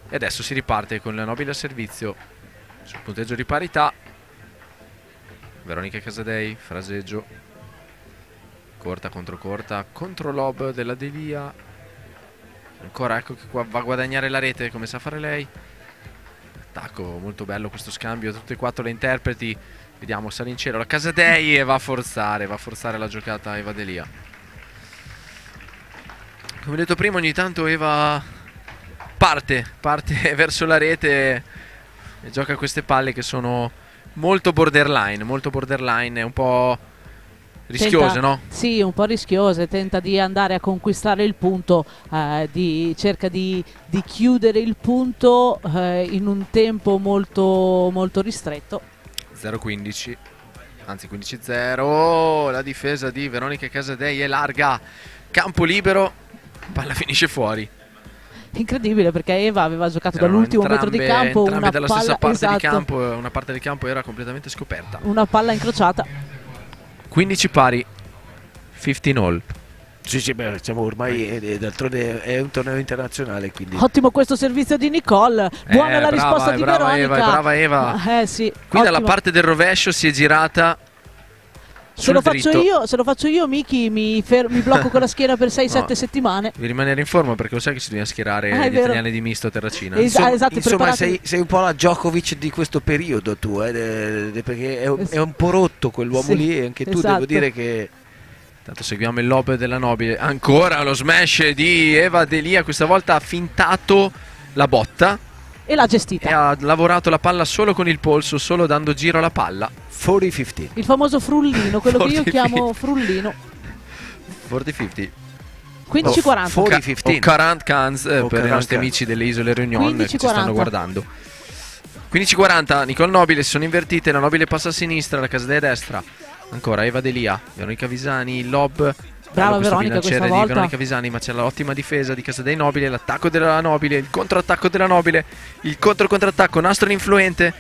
E adesso si riparte con la Nobile a servizio sul punteggio di parità. Veronica Casadei, fraseggio. Corta contro lob della Delia. Ancora, ecco che qua va a guadagnare la rete come sa fare lei. Attacco molto bello questo scambio, tutte e 4 le interpreti. Vediamo, sale in cielo la Casadei e va a forzare la giocata Eva Delia. Come detto prima, ogni tanto Eva parte verso la rete e gioca queste palle che sono molto borderline, un po' rischiose, no? Sì, un po' rischiose, tenta di andare a conquistare il punto, cerca di chiudere il punto in un tempo molto, molto ristretto. 0-15, anzi 15-0, la difesa di Veronica Casadei è larga, campo libero, palla finisce fuori. Incredibile, perché Eva aveva giocato dall'ultimo metro di campo, entrambe dalla stessa parte esatto, di campo, una parte del campo era completamente scoperta. Una palla incrociata. 15 pari, 15 all. Sì, beh, siamo ormai d'altronde è un torneo internazionale, quindi. Ottimo questo servizio di Nicole, buona la risposta di Veronica. Brava Eva. Sì, qui dalla parte del rovescio si è girata. Se lo faccio io, Miki, mi blocco con la schiena per 6-7 settimane. Devi rimanere in forma, perché lo sai che si deve schierare gli italiani di misto terracina. Insomma, sei un po' la Djokovic di questo periodo tu, perché è un po' rotto quell'uomo lì, e anche tu devo dire che... Tanto seguiamo il lob della Nobile. Ancora lo smash di Eva Delia, questa volta ha fintato la botta e l'ha gestita. E ha lavorato la palla solo con il polso, solo dando giro alla palla. 40-50. Il famoso frullino, quello che io chiamo frullino. 40-50. 15-40. 40-15. O 40 cans per i nostri amici delle isole Réunion che ci stanno guardando. 15-40, Nicole Nobile si sono invertite, la Nobile passa a sinistra, la Casadei a destra. Ancora Eva Delia, Veronica Visani, lob. Brava Veronica questa volta. Di Veronica Visani, ma c'è l'ottima difesa di Casadei Nobile, l'attacco della Nobile, il controattacco della Nobile, il controattacco, nastro influente.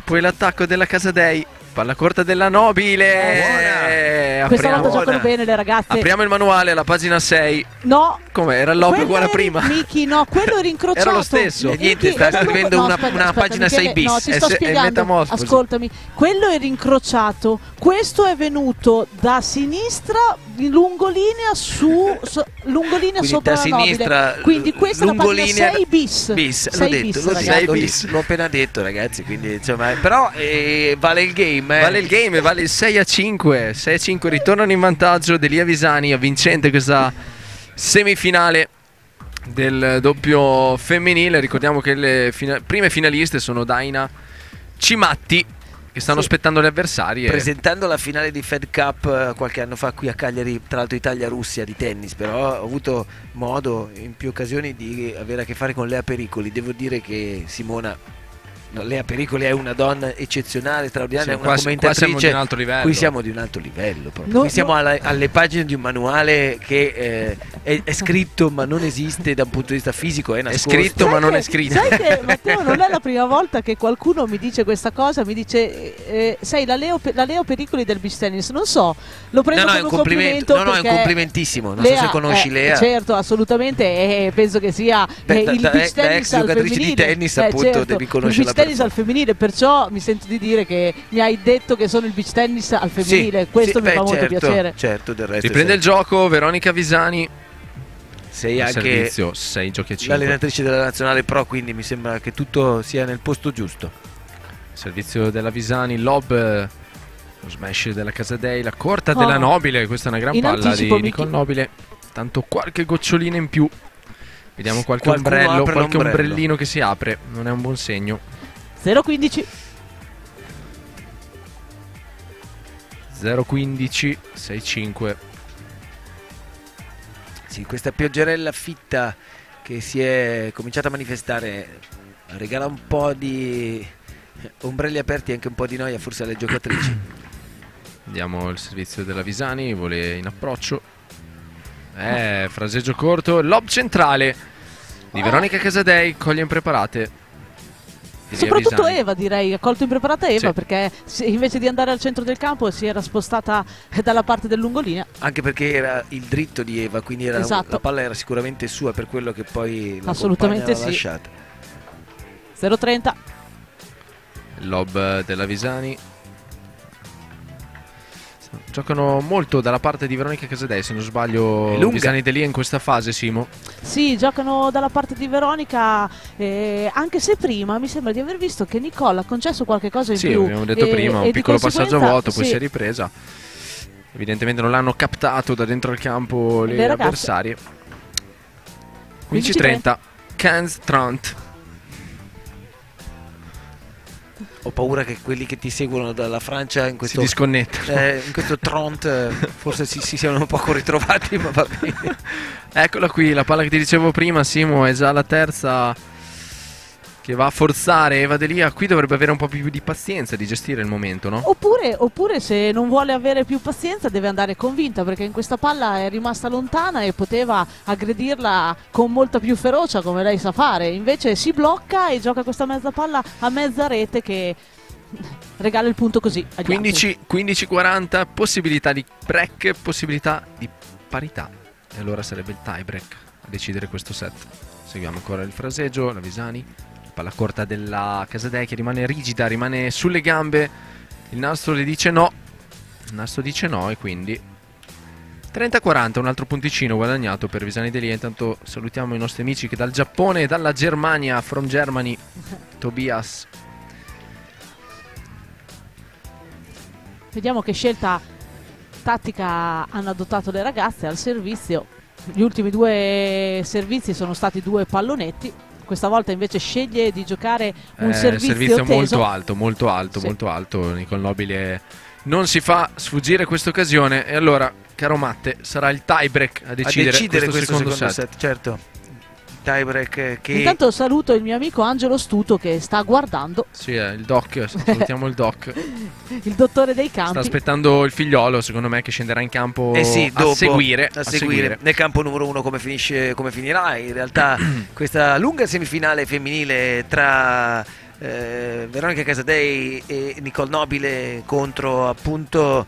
Poi l'attacco della Casadei, palla corta della Nobile. Questa volta giocano bene le ragazze. Apriamo il manuale alla pagina 6. No. Come era il lob uguale a prima? Miki, no, quello era incrociato. Era lo stesso. Niente, sta scrivendo una pagina Michele, 6 bis. No, ti sto spiegando. Ascoltami, quello era incrociato. Questo è venuto da sinistra in lungolinea lungolinea sopra la Nobile. Quindi questa è la pagina 6 bis. 6 bis. L'ho appena detto, ragazzi, quindi insomma, però vale il game, Vale il game, vale il 6-5. 6-5, ritornano in vantaggio Delia Visani, vincente questa semifinale del doppio femminile. Ricordiamo che le prime finaliste sono Daina Cimatti, che stanno aspettando le avversarie. Presentando la finale di Fed Cup qualche anno fa qui a Cagliari, tra l'altro Italia-Russia di tennis, però ho avuto modo in più occasioni di avere a che fare con Lea Pericoli. Devo dire che Simona... No, Lea Pericoli è una donna eccezionale, straordinaria, è una commentatrice. Qua siamo di un altro livello. Qui siamo di un altro livello. Qui siamo alle pagine di un manuale che è scritto ma non esiste da un punto di vista fisico. È scritto ma non è scritto. Sai che Matteo, non è la prima volta che qualcuno mi dice questa cosa. Mi dice sei la Leo Pericoli del beach tennis. Non so, lo prendo come un complimento. No, è un complimentissimo. Non so se conosci Lea. Certo, assolutamente. E penso che sia il beach tennis al femminile. Di tennis, appunto, certo, devi conoscere la tennis al femminile, perciò mi sento di dire che mi hai detto che sono il beach tennis al femminile. Questo mi fa molto piacere. Certo, del resto riprende il gioco Veronica Visani. Sei anche servizio, 6 giochi a 5. L'allenatrice della nazionale pro, quindi mi sembra che tutto sia nel posto giusto. Servizio della Visani, lob, lo smash della Casadei, la corta della Nobile. Questa è una gran palla di Nicole Nobile. Tanto qualche gocciolina in più Vediamo qualche Qualcuno ombrello, apre qualche l'ombrello. ombrellino che si apre. Non è un buon segno. 0-15. 0-15, 6-5. Sì, questa pioggerella fitta che si è cominciata a manifestare regala un po' di ombrelli aperti e anche un po' di noia forse alle giocatrici. Vediamo il servizio della Visani, vole in approccio. Fraseggio corto, lob centrale di Veronica Casadei, coglie impreparate. Soprattutto Eva, direi, ha colto impreparata Eva, Sì. perché invece di andare al centro del campo si era spostata dalla parte del lungolinea. Anche perché era il dritto di Eva, quindi era Esatto. la palla era sicuramente sua, per quello che poi la Assolutamente compagna l'ha sì. lasciata. 0-30. Lob della Visani. Giocano molto dalla parte di Veronica Casadei, se non sbaglio. lunga. Visani Delia in questa fase, Simo. Sì, giocano dalla parte di Veronica, anche se prima mi sembra di aver visto che Nicole ha concesso qualche cosa in Sì, più. abbiamo detto prima, un di piccolo passaggio a conseguenza, vuoto, poi sì, si è ripresa. Evidentemente non l'hanno captato da dentro al campo le Le ragazze. avversarie. 15-30, Cans Trant. Ho paura che quelli che ti seguono dalla Francia in Si questo disconnettano. in questo Trent forse si siano un poco ritrovati, ma va bene. Eccola qui, la palla che ti dicevo prima, Simo, è già la terza che va a forzare Eva Delia. Qui dovrebbe avere un po' più di pazienza di gestire il momento, no? Oppure se non vuole avere più pazienza deve andare convinta, perché in questa palla è rimasta lontana e poteva aggredirla con molta più ferocia, come lei sa fare. Invece si blocca e gioca questa mezza palla a mezza rete che regala il punto così agli altri. 15-40, possibilità di break, possibilità di parità. E allora sarebbe il tie break a decidere questo set. Seguiamo ancora il fraseggio, la Visani. Palla corta della Casadei che rimane rigida, rimane sulle gambe. Il nastro le dice no. Il nastro dice no e quindi 30-40, un altro punticino guadagnato per Visani Delia. Intanto salutiamo i nostri amici che dal Giappone e dalla Germania, from Germany, Tobias. Vediamo che scelta tattica hanno adottato le ragazze al servizio. Gli ultimi due servizi sono stati 2 pallonetti. Questa volta invece sceglie di giocare un servizio teso. molto alto, Sì. molto alto. Nicole Nobile non si fa sfuggire questa occasione. E allora, caro Matte, sarà il tie break a decidere questo secondo set. Certo. Tie break che Intanto saluto il mio amico Angelo Stuto che sta guardando, Sì, il doc, salutiamo il doc. il dottore dei Sta campi. aspettando il figliolo, secondo me, che scenderà in campo sì, a dopo, seguire. a seguire nel campo numero 1 come finirà. In realtà questa lunga semifinale femminile tra Veronica Casadei e Nicole Nobile contro appunto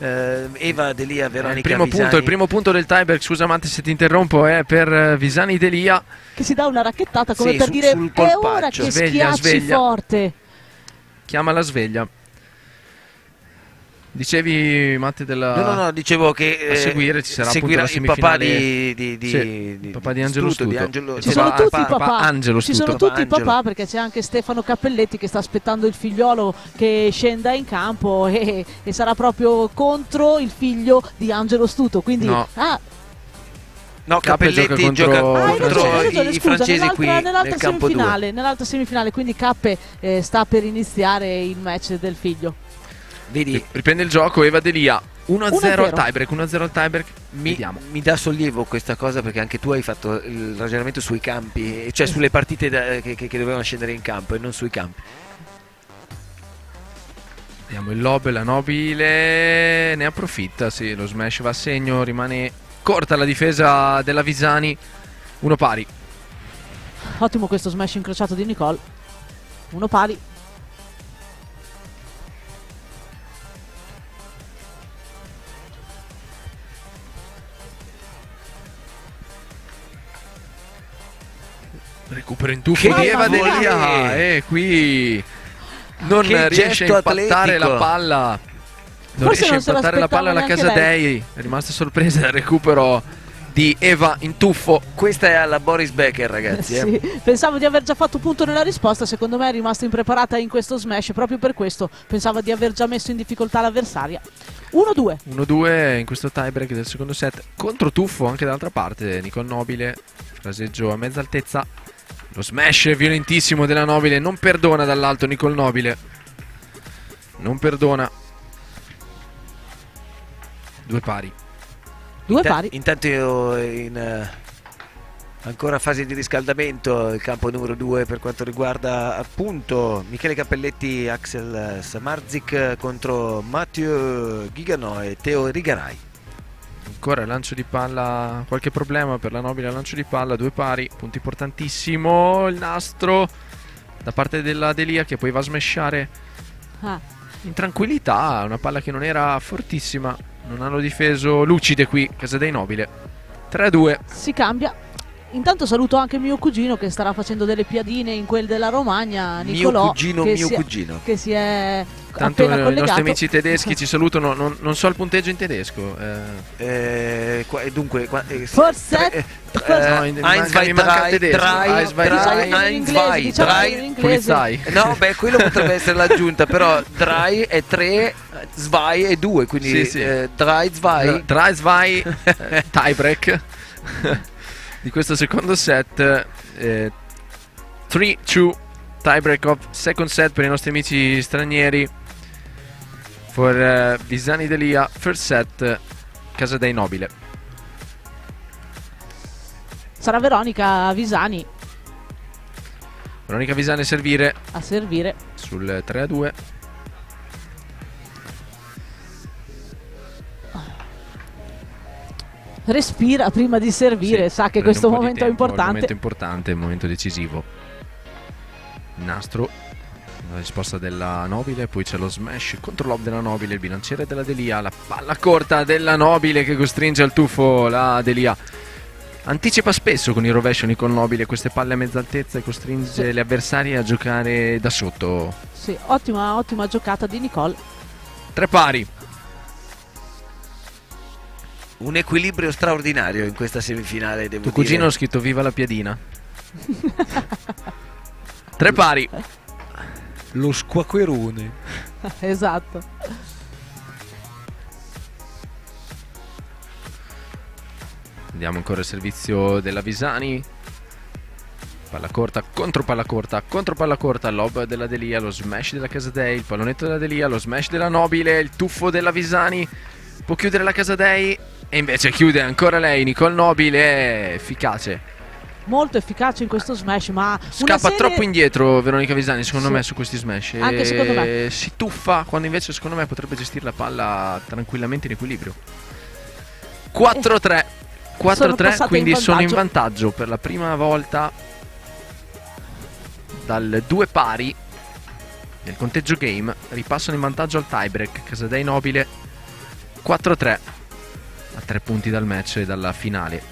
Eva Delia, Veronica Visani. Il primo punto del tiebreak, scusa Matte se ti interrompo, è per Visani Delia. Che si dà una racchettata come Sì, per dire sul è polpaccio. ora che Sveglia, schiacci sveglia. forte. Chiama la sveglia. Dicevi, Matte, della... No, dicevo che a seguire ci sarà seguirà appunto il la papà semifinale. di il papà di Angelo Stuto, Stuto. Angelo- Ci sì, sono tutti i papà papà, Angelo ci Stuto. sono tutti i Angelo. papà, perché c'è anche Stefano Cappelletti che sta aspettando il figliolo che scenda in campo e sarà proprio contro il figlio di Angelo Stuto. Quindi No. No, Cappe Cappelletti gioca contro- hai contro ragione, i scusa, francesi qui nell'altra nel campo 2. nell'altra semifinale, quindi Cappe sta per iniziare il match del figlio. Vedi, Riprende il gioco Eva Delia. 1-0 al 1-0. tiebreak, 1-0 al tiebreak. Vediamo. mi dà sollievo questa cosa, perché anche tu hai fatto il ragionamento sui campi, cioè sulle partite che dovevano scendere in campo e non sui campi. Vediamo il lob, la Nobile ne approfitta, sì, lo smash va a segno, rimane corta la difesa della Visani. 1 pari. Ottimo questo smash incrociato di Nicole. 1 pari. Recupero in tuffo Che di Eva volley! Delia. E qui non Che riesce a getto impattare atletico. la palla. Non Forse riesce a non se impattare la palla alla l'aspettava Casadei. È rimasta sorpresa dal recupero di Eva in tuffo. Questa è alla Boris Becker, ragazzi. Sì, pensavo di aver già fatto punto nella risposta. Secondo me è rimasta impreparata in questo smash. Proprio per questo pensava di aver già messo in difficoltà l'avversaria. 1-2. 1-2 in questo tiebreak del secondo set. Contro tuffo anche dall'altra parte. Nicole Nobile Fraseggio a mezza altezza. Lo smash violentissimo della Nobile. Non perdona dall'alto Nicole Nobile. Non perdona. Due pari. Intanto in ancora fase di riscaldamento il campo numero 2 per quanto riguarda appunto Michele Cappelletti, Axel Samardzic contro Matteo Ghigano e Teo Rigarai. Ancora lancio di palla, qualche problema per la Nobile al lancio di palla, due pari, punto importantissimo, il nastro da parte della Delia che poi va a smashare in tranquillità, una palla che non era fortissima, non hanno difeso lucide qui, Casadei Nobile. 3-2. Si cambia. Intanto saluto anche mio cugino che starà facendo delle piadine in quel della Romagna, Nicolò, cugino. che si è tanto appena i collegato. nostri amici tedeschi ci salutano, non so il punteggio in tedesco. Dunque forse Polizei. No, beh, quello potrebbe essere l'aggiunta, però Drei è 3, Zwei è 2, quindi sì. Drei, Zwei Tiebreak di questo secondo set. 3-2 tiebreak of second set per i nostri amici stranieri. For Visani Delia, first set, Casadei Nobile. Sarà Veronica Visani a servire. Sul 3-2. Respira prima di servire, sa che questo momento è importante. È un momento importante, un momento decisivo. Nastro, la risposta della Nobile, poi c'è lo smash contro lob della Nobile, il bilanciere della Delia, la palla corta della Nobile che costringe al tuffo la Delia. Anticipa spesso con il rovescio Nicole Nobile queste palle a mezza altezza e costringe le avversarie a giocare da sotto. Sì, ottima giocata di Nicole. 3 pari. Un equilibrio straordinario in questa semifinale, devo Tuo cugino dire. ha scritto viva la piadina. 3 pari. Lo squacquerone. Esatto. Andiamo ancora al servizio della Visani. Palla corta contro palla corta, lob della Delia, lo smash della Casadei, il pallonetto della Delia, lo smash della Nobile, il tuffo della Visani. Può chiudere la Casadei e invece chiude ancora lei, Nicole Nobile, efficace. Molto efficace in questo smash, ma scappa troppo indietro Veronica Visani secondo me su questi smash. Anche secondo me. Si tuffa quando invece secondo me potrebbe gestire la palla tranquillamente in equilibrio. 4-3. 4-3, quindi sono in vantaggio per la prima volta dal 2 pari nel conteggio game. Ripassano in vantaggio al tiebreak Casadei Nobile. 4-3 a 3 punti dal match e dalla finale.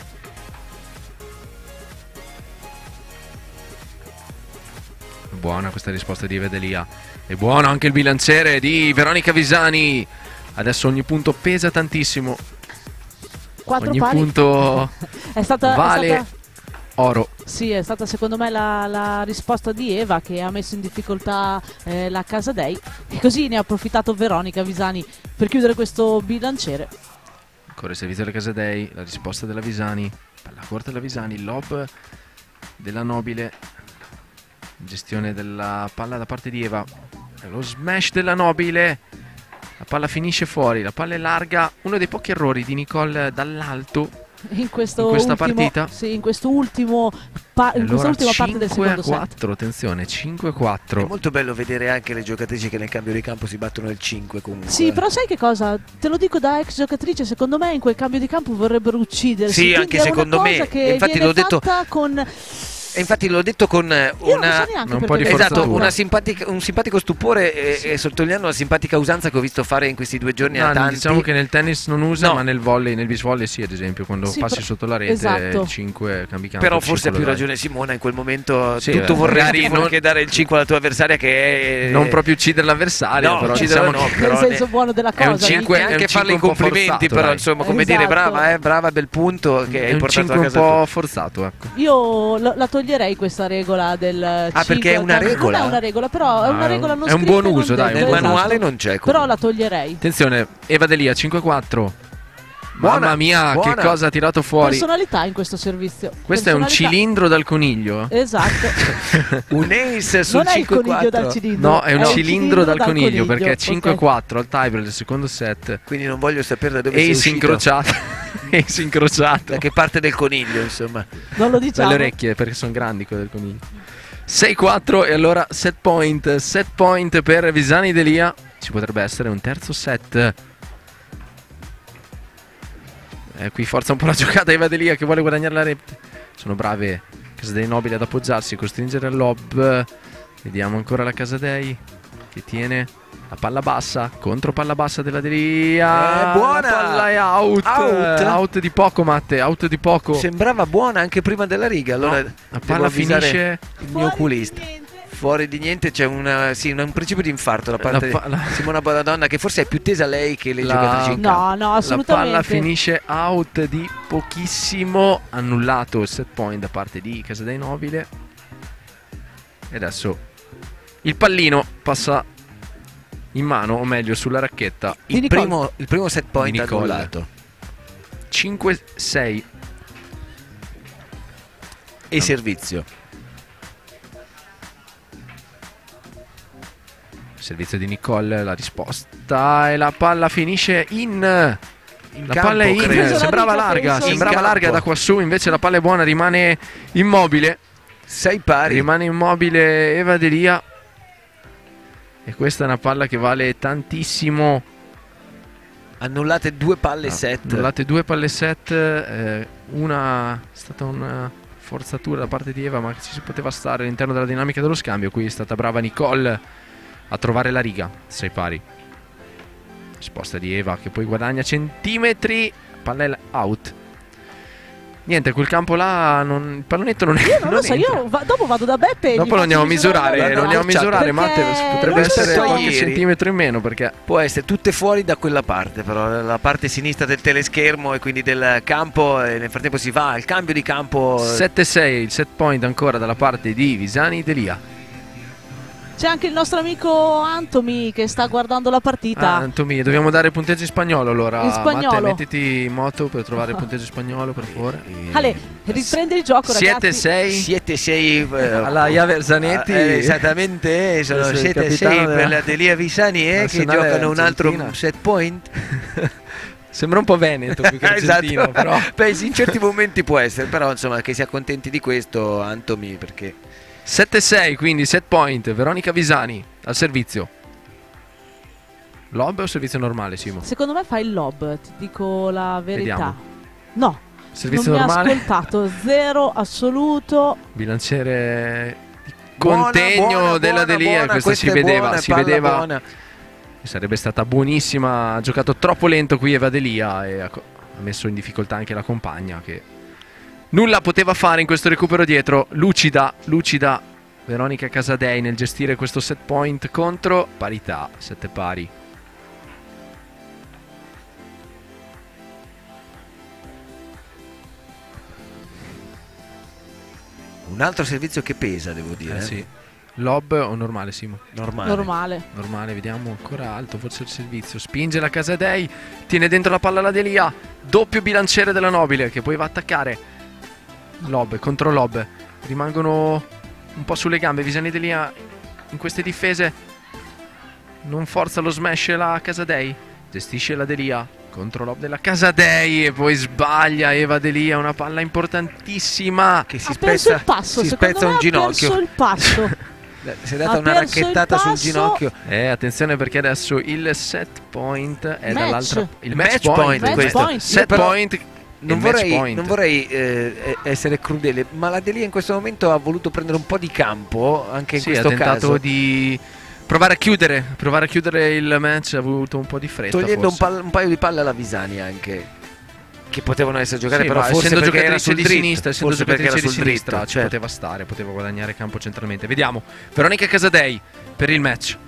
Buona questa risposta di Vedelia. E buono anche il bilanciere di Veronica Visani. Adesso ogni punto pesa tantissimo. 4 ogni pari. Punto vale oro. Sì, è stata secondo me la risposta di Eva che ha messo in difficoltà la Casadei. E così ne ha approfittato Veronica Visani per chiudere questo bilanciere. Ancora il servizio della Casadei, la risposta della Visani. Palla corta della Visani, lob della Nobile. Gestione della palla da parte di Eva. Lo smash della Nobile. La palla finisce fuori, la palla è larga. Uno dei pochi errori di Nicole dall'alto in questa partita. Sì, in questa ultima parte del secondo set. 5-4, attenzione, 5-4. È molto bello vedere anche le giocatrici che nel cambio di campo si battono il 5 comunque. Sì, però sai che cosa? Te lo dico da ex giocatrice, secondo me in quel cambio di campo vorrebbero uccidersi. Sì, anche secondo me. Infatti l'ho detto con... E infatti l'ho detto con un po' di un simpatico stupore e sottolineando la simpatica usanza che ho visto fare in questi 2 giorni a tanti. Diciamo che nel tennis non usa, ma nel volley, nel beach volley sì, ad esempio, quando passi sotto la rete, esatto. Il 5 cambi campo. Però forse ha più ragione Simona, in quel momento sì, tutto vorresti anche dare il 5 alla tua avversaria, che è... non proprio uccidere l'avversaria, no, però diciamo no, però nel senso buono della cosa. È un 5, anche farle i complimenti, forzato, però dai. Insomma, come dire, brava, bel punto che hai portato a casa. È un 5 un po' forzato, ecco. Io la toglierei questa regola del 5. Perché è una regola? Non è una regola, però è una regola non scritta. È un buon uso, dai. Nel manuale non c'è. Però la toglierei. Attenzione, Eva Delia 5-4. Mamma mia, buona. che cosa ha tirato fuori. Personalità in questo servizio. Questo è un Personalità. cilindro dal coniglio? Esatto. Un ace sul Non è il coniglio dal 5-4. cilindro. No, è un cilindro dal coniglio, perché è ok. 5-4 al tiebreak del secondo set. Quindi non voglio sapere da dove sei Ace uscito. incrociato. Ace incrociato. Da che parte del coniglio, insomma. Non lo diciamo. Belle orecchie, perché sono grandi quelle del coniglio. 6-4 e allora set point per Visani Delia. Ci potrebbe essere un terzo set. Qui forza un po' la giocata Eva Delia che vuole guadagnare la rete. Sono brave Casadei Nobile ad appoggiarsi, costringere il lob. Vediamo ancora la Casadei che tiene la palla bassa, contro palla bassa della Delia. Buona! La palla è out di poco, Matte, out di poco. Sembrava buona anche prima della riga. Allora No, la palla devo avvisare finisce il mio oculista. Fuori di niente, c'è un principio di infarto da parte di Simona Bonadonna, che forse è più tesa lei che le giocatrici in campo. No, assolutamente. La palla finisce out di pochissimo, annullato il set point da parte di Casadei Nobile. E adesso il pallino passa in mano, o meglio sulla racchetta. Il primo set point di Nicole. annullato. 5-6. E servizio. Servizio di Nicole, la risposta e la palla finisce in la campo, palla è in, credo. sembrava larga, penso. sembrava In larga campo. da quassù, invece la palla è buona, rimane immobile. 6 pari. Rimane immobile Eva Delia. E questa è una palla che vale tantissimo. Annullate 2 palle set. Annullate 2 palle set, una è stata una forzatura da parte di Eva, ma ci si poteva stare all'interno della dinamica dello scambio. Qui è stata brava Nicole a trovare la riga. 6 pari. Risposta di Eva che poi guadagna centimetri. Palla è out. Niente, quel campo là il pallonetto non è. Io non lo so, entra. io dopo vado da Beppe e Dopo lo andiamo a misurare, lo andiamo a misurare, Matte, potrebbe essere qualche ieri. centimetro in meno, perché Può essere tutte fuori da quella parte, però la parte sinistra del teleschermo e quindi del campo, e nel frattempo si va al cambio di campo. 7-6, il set point ancora dalla parte di Visani Delia. c'è anche il nostro amico Antomi che sta guardando la partita. Antomi, dobbiamo dare il punteggio in spagnolo allora. In spagnolo. Matte, mettiti in moto per trovare il punteggio in spagnolo, per favore. Ale, riprendi il gioco, ragazzi. 7-6 7-6 alla Iaver Zanetti. esattamente, sono Questo è il 7-6 capitano per la Delia Visani che nazionale giocano un altro argentina. set point. Sembra un po' Veneto più che argentino, Esatto. però. Beh, in certi momenti può essere, però insomma che si accontenti di questo Antomi, perché 7-6, quindi set point. Veronica Visani al servizio. Lob o servizio normale, Simo? Secondo me fa il lob, ti dico la verità. Vediamo. No, Servizio non normale. mi ha ascoltato, zero assoluto. Bilanciere di buona, contegno buona, della buona, Delia, buona, questa si è vedeva, buona, si palla vedeva. buona. Sarebbe stata buonissima, ha giocato troppo lento qui Eva Delia e ha messo in difficoltà anche la compagna che nulla poteva fare in questo recupero dietro. Lucida Veronica Casadei nel gestire questo set point contro parità, 7 pari. Un altro servizio che pesa, devo dire. Sì. Lob o normale, Simo? Normale. Normale, vediamo ancora alto, forse il servizio. Spinge la Casadei, tiene dentro la palla la Delia. Doppio bilanciere della Nobile che poi va a attaccare. Lob contro lob. Rimangono un po' sulle gambe. Visani Delia in queste difese. Non forza lo smash la Casadei. Gestisce la Delia. Contro lob della Casadei e poi sbaglia Eva Delia. Una palla importantissima Che si Ha perso spezza, il passo, si secondo spezza me un ha ginocchio. perso il passo. Si è data Ha una perso il racchettata sul passo. ginocchio. Attenzione perché adesso il set point è Match. dall'altra. Il Match point, Match questo. point, Set Però point. Non e match vorrei, point. non vorrei essere crudele, ma la Delia in questo momento ha voluto prendere un po' di campo, anche in Sì, ha questo tentato caso, di provare a chiudere il match. Ha avuto un po' di fretta, togliendo forse. un paio di palle alla Visani anche, che potevano essere giocate, Sì, però ma forse essendo perché era giocatrice sul di dritto, sinistra, essendo forse perché era giocatrice di sul sinistra, dritto, ci certo. poteva stare, poteva guadagnare campo centralmente. Vediamo Veronica Casadei per il match.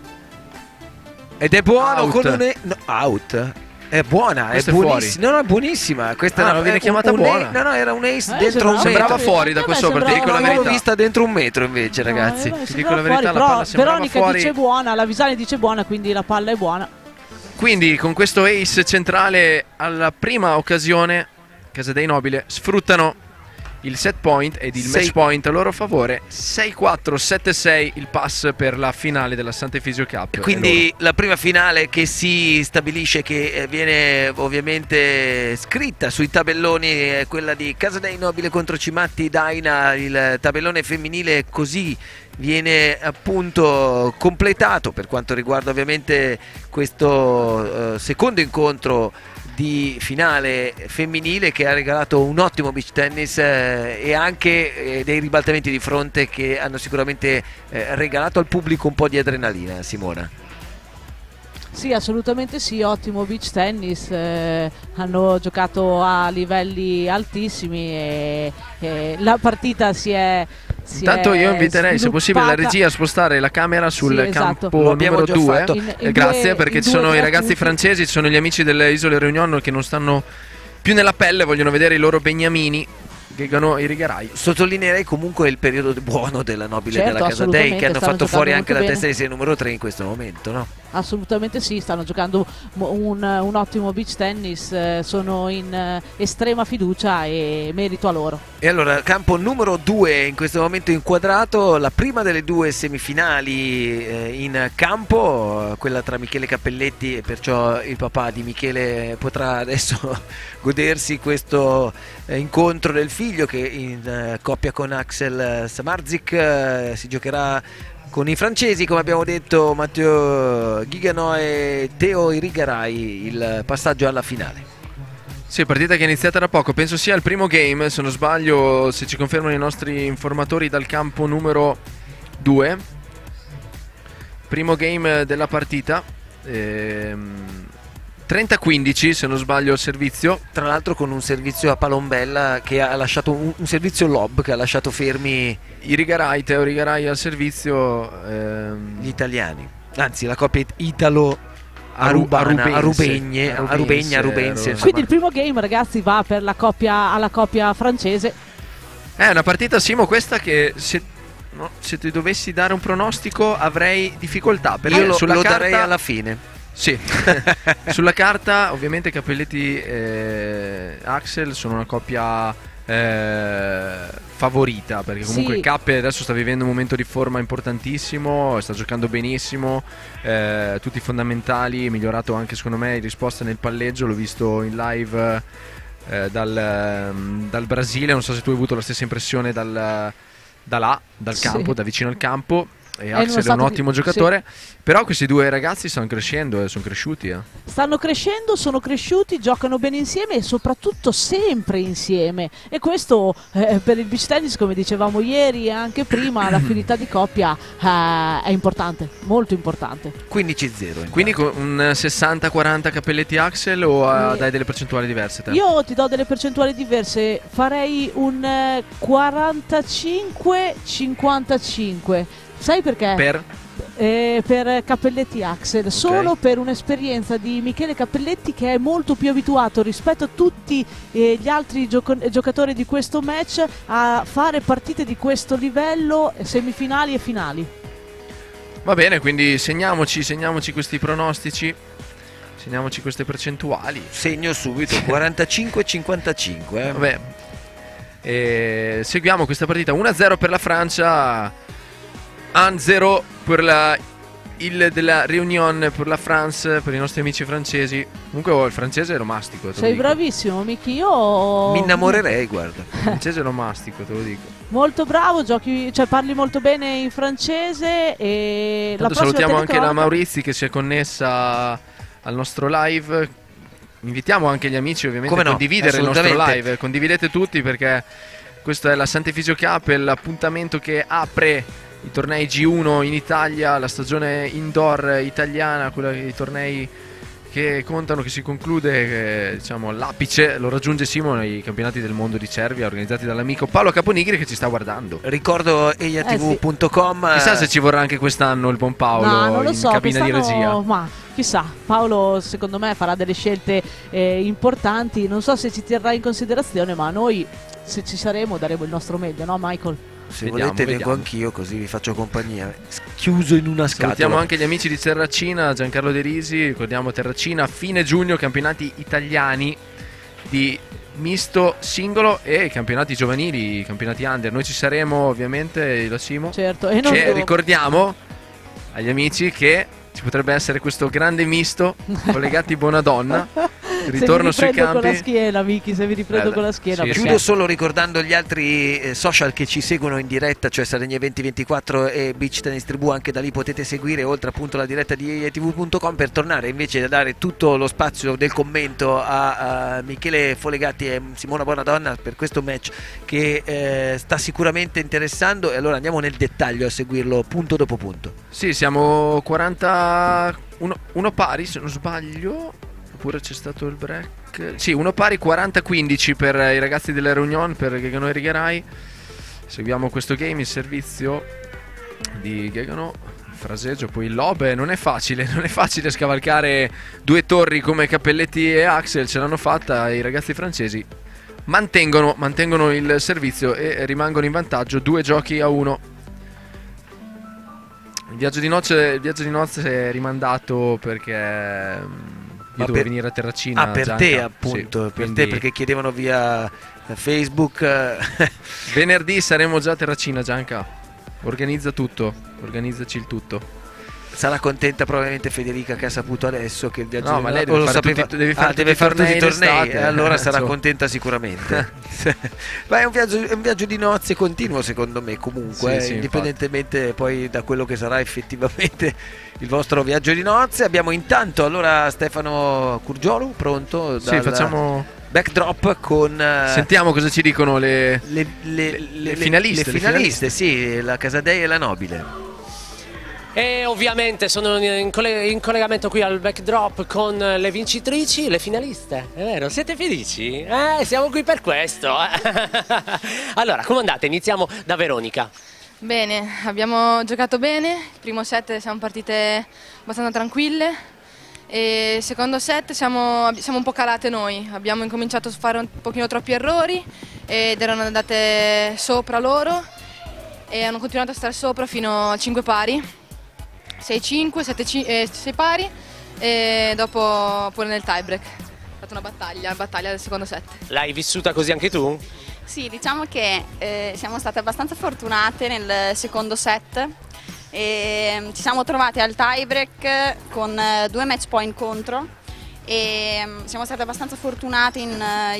Ed è buono Out. con un out. È buona, Questa è è buonissima. No, no, è buonissima. Questa Ah, non viene chiamata buona. No, no, era un ace Eh, dentro un sembrava metro. fuori da qua sopra, ti dico la No, l'ho verità. vista dentro un metro invece, ragazzi. Ti dico la verità, la però palla sembrava Veronica fuori. dice buona, la Visani dice buona, quindi la palla è buona. quindi con questo ace centrale alla prima occasione Casa dei Nobile sfruttano il set point ed il match point a loro favore. 6-4, 7-6 il pass per la finale della Sant'Efisio Cup. Quindi la prima finale che si stabilisce, che viene ovviamente scritta sui tabelloni, è quella di Casa dei Nobile contro Cimatti Daina. Il tabellone femminile così viene appunto completato per quanto riguarda ovviamente questo secondo incontro di finale femminile, che ha regalato un ottimo beach tennis e anche dei ribaltamenti di fronte che hanno sicuramente regalato al pubblico un po' di adrenalina. Simona. Sì, assolutamente sì, ottimo beach tennis, hanno giocato a livelli altissimi e la partita si è Intanto io inviterei, se possibile, la regia a spostare la camera sul campo numero 2. Grazie, perché ci sono i ragazzi francesi, ci sono gli amici delle Isole Réunion che non stanno più nella pelle, vogliono vedere i loro beniamini che ganano i Rigarai. Sottolineerei comunque il periodo buono della Nobile della Casa Dei, che hanno fatto fuori anche la testa di serie numero 3 in questo momento, no? Assolutamente sì, stanno giocando un ottimo beach tennis, sono in estrema fiducia e merito a loro. E allora, campo numero 2 in questo momento inquadrato, la prima delle due semifinali in campo, quella tra Michele Cappelletti, e perciò il papà di Michele potrà adesso godersi questo incontro del figlio, che in coppia con Axel Samardzic si giocherà con i francesi, come abbiamo detto, Matteo Ghigano e Teo Irigaray, il passaggio alla finale. Sì, partita che è iniziata da poco, penso sia il primo game, se non sbaglio, se ci confermano i nostri informatori, dal campo numero 2. Primo game della partita, 30-15 se non sbaglio il servizio. Tra l'altro con un servizio a palombella che ha lasciato un servizio lob che ha lasciato fermi i Rigaray, Teo Rigaray al servizio, gli italiani, anzi la coppia arubense. Quindi il primo game, ragazzi, va per la alla coppia francese. È una partita, Simo, questa che se ti dovessi dare un pronostico avrei difficoltà, perché io sulla lo carta darei alla fine. Sì, sulla carta ovviamente Cappelletti e Axel sono una coppia favorita, perché comunque il Cappe adesso sta vivendo un momento di forma importantissimo, sta giocando benissimo, tutti i fondamentali, è migliorato anche secondo me in risposta nel palleggio, l'ho visto in live dal Brasile, non so se tu hai avuto la stessa impressione dal campo, da vicino al campo. E Axel è un ottimo giocatore, però questi due ragazzi stanno crescendo, sono cresciuti. Stanno crescendo, sono cresciuti, giocano bene insieme e soprattutto sempre insieme. E questo per il beach tennis, come dicevamo ieri e anche prima, l'affinità di coppia è importante, molto importante. 15-0. Quindi con un 60-40 Cappelletti Axel o dai delle percentuali diverse? Te? Io ti do delle percentuali diverse, farei un 45-55. Sai perché? Per Cappelletti Axel, solo per un'esperienza di Michele Cappelletti, che è molto più abituato rispetto a tutti gli altri giocatori di questo match a fare partite di questo livello, semifinali e finali. Va bene, quindi segniamoci questi pronostici, segniamoci queste percentuali. Segno subito 45-55. Vabbè. Seguiamo questa partita. 1-0 per la Francia, 1-0 per della Réunion, per la France, per i nostri amici francesi. Comunque il francese lo mastico. Sei bravissimo, Miki. Io mi innamorerei, guarda. Il francese lo mastico, te lo dico. Molto bravo, parli molto bene in francese. E la salutiamo anche la Maurizi che si è connessa al nostro live. Invitiamo anche gli amici ovviamente a condividere il nostro live. Condividete tutti, perché questo è la Sant'Efisio Cup, è l'appuntamento che apre i tornei G1 in Italia, la stagione indoor italiana, i tornei che contano, che si conclude, diciamo, l'apice lo raggiunge Simo nei campionati del mondo di Cervia organizzati dall'amico Paolo Caponigri, che ci sta guardando. Ricordo eiatv.com. Chissà se ci vorrà anche quest'anno il buon Paolo in cabina di regia. Ma chissà, Paolo secondo me farà delle scelte importanti, non so se ci terrà in considerazione, ma noi, se ci saremo, daremo il nostro meglio, no Michael? Se volete vengo anch'io, così vi faccio compagnia. Chiuso in una scatola. Salutiamo anche gli amici di Terracina, Giancarlo De Risi. Ricordiamo Terracina, fine giugno, campionati italiani di misto singolo e campionati giovanili, campionati under. Noi ci saremo ovviamente, lo Simo. Certo, e non ricordiamo agli amici che ci potrebbe essere questo grande misto collegati Bonadonna. Ritorno sui campi con la schiena, Miki, se vi riprendo con la schiena. Chiudo solo ricordando gli altri social che ci seguono in diretta, cioè Sardegna 2024 e Beach Tennis Tribù. Anche da lì potete seguire, oltre appunto la diretta di etv.com, per tornare invece a dare tutto lo spazio del commento a Michele Folegatti e Simona Bonadonna per questo match che sta sicuramente interessando. E allora andiamo nel dettaglio a seguirlo punto dopo punto. Sì, siamo 41 pari se non sbaglio. Oppure c'è stato il break. Sì, 1 pari, 40-15 per i ragazzi della Reunion, per Ghegano e Righerai. Seguiamo questo game, il servizio di Ghegano, il fraseggio, poi il lob. Non è facile scavalcare 2 torri come Cappelletti e Axel. Ce l'hanno fatta i ragazzi francesi. Mantengono il servizio e rimangono in vantaggio 2-1. Il viaggio di nozze è rimandato perché io devo venire a Terracina. Per Gianca. te appunto, sì, per te, perché chiedevano via Facebook. Venerdì saremo già a Terracina, Gianca. Organizzaci il tutto. Sarà contenta probabilmente Federica, che ha saputo adesso che il viaggio ma lei deve fare tutti i tornei, allora sarà contenta sicuramente. Ma è un viaggio di nozze continuo, secondo me, comunque, sì, indipendentemente infatti. poi da quello che sarà effettivamente il vostro viaggio di nozze. Abbiamo intanto allora Stefano Curgiolu pronto. Sì, facciamo backdrop con sentiamo cosa ci dicono le finaliste. Le finaliste, sì, la Casadei e la Nobile. E ovviamente sono in collegamento qui al backdrop con le vincitrici, le finaliste, è vero? Siete felici? Siamo qui per questo. Allora, come andate? Iniziamo da Veronica. Bene, abbiamo giocato bene, il primo set siamo partite abbastanza tranquille e il secondo set siamo un po' calate noi, abbiamo incominciato a fare un pochino troppi errori ed erano andate sopra loro e hanno continuato a stare sopra fino a 5 pari. 6-5, 6 pari e dopo pure nel tiebreak. È stata una battaglia del secondo set. L'hai vissuta così anche tu? Sì, diciamo che siamo state abbastanza fortunate nel secondo set e ci siamo trovate al tiebreak con 2 match point contro e siamo state abbastanza fortunate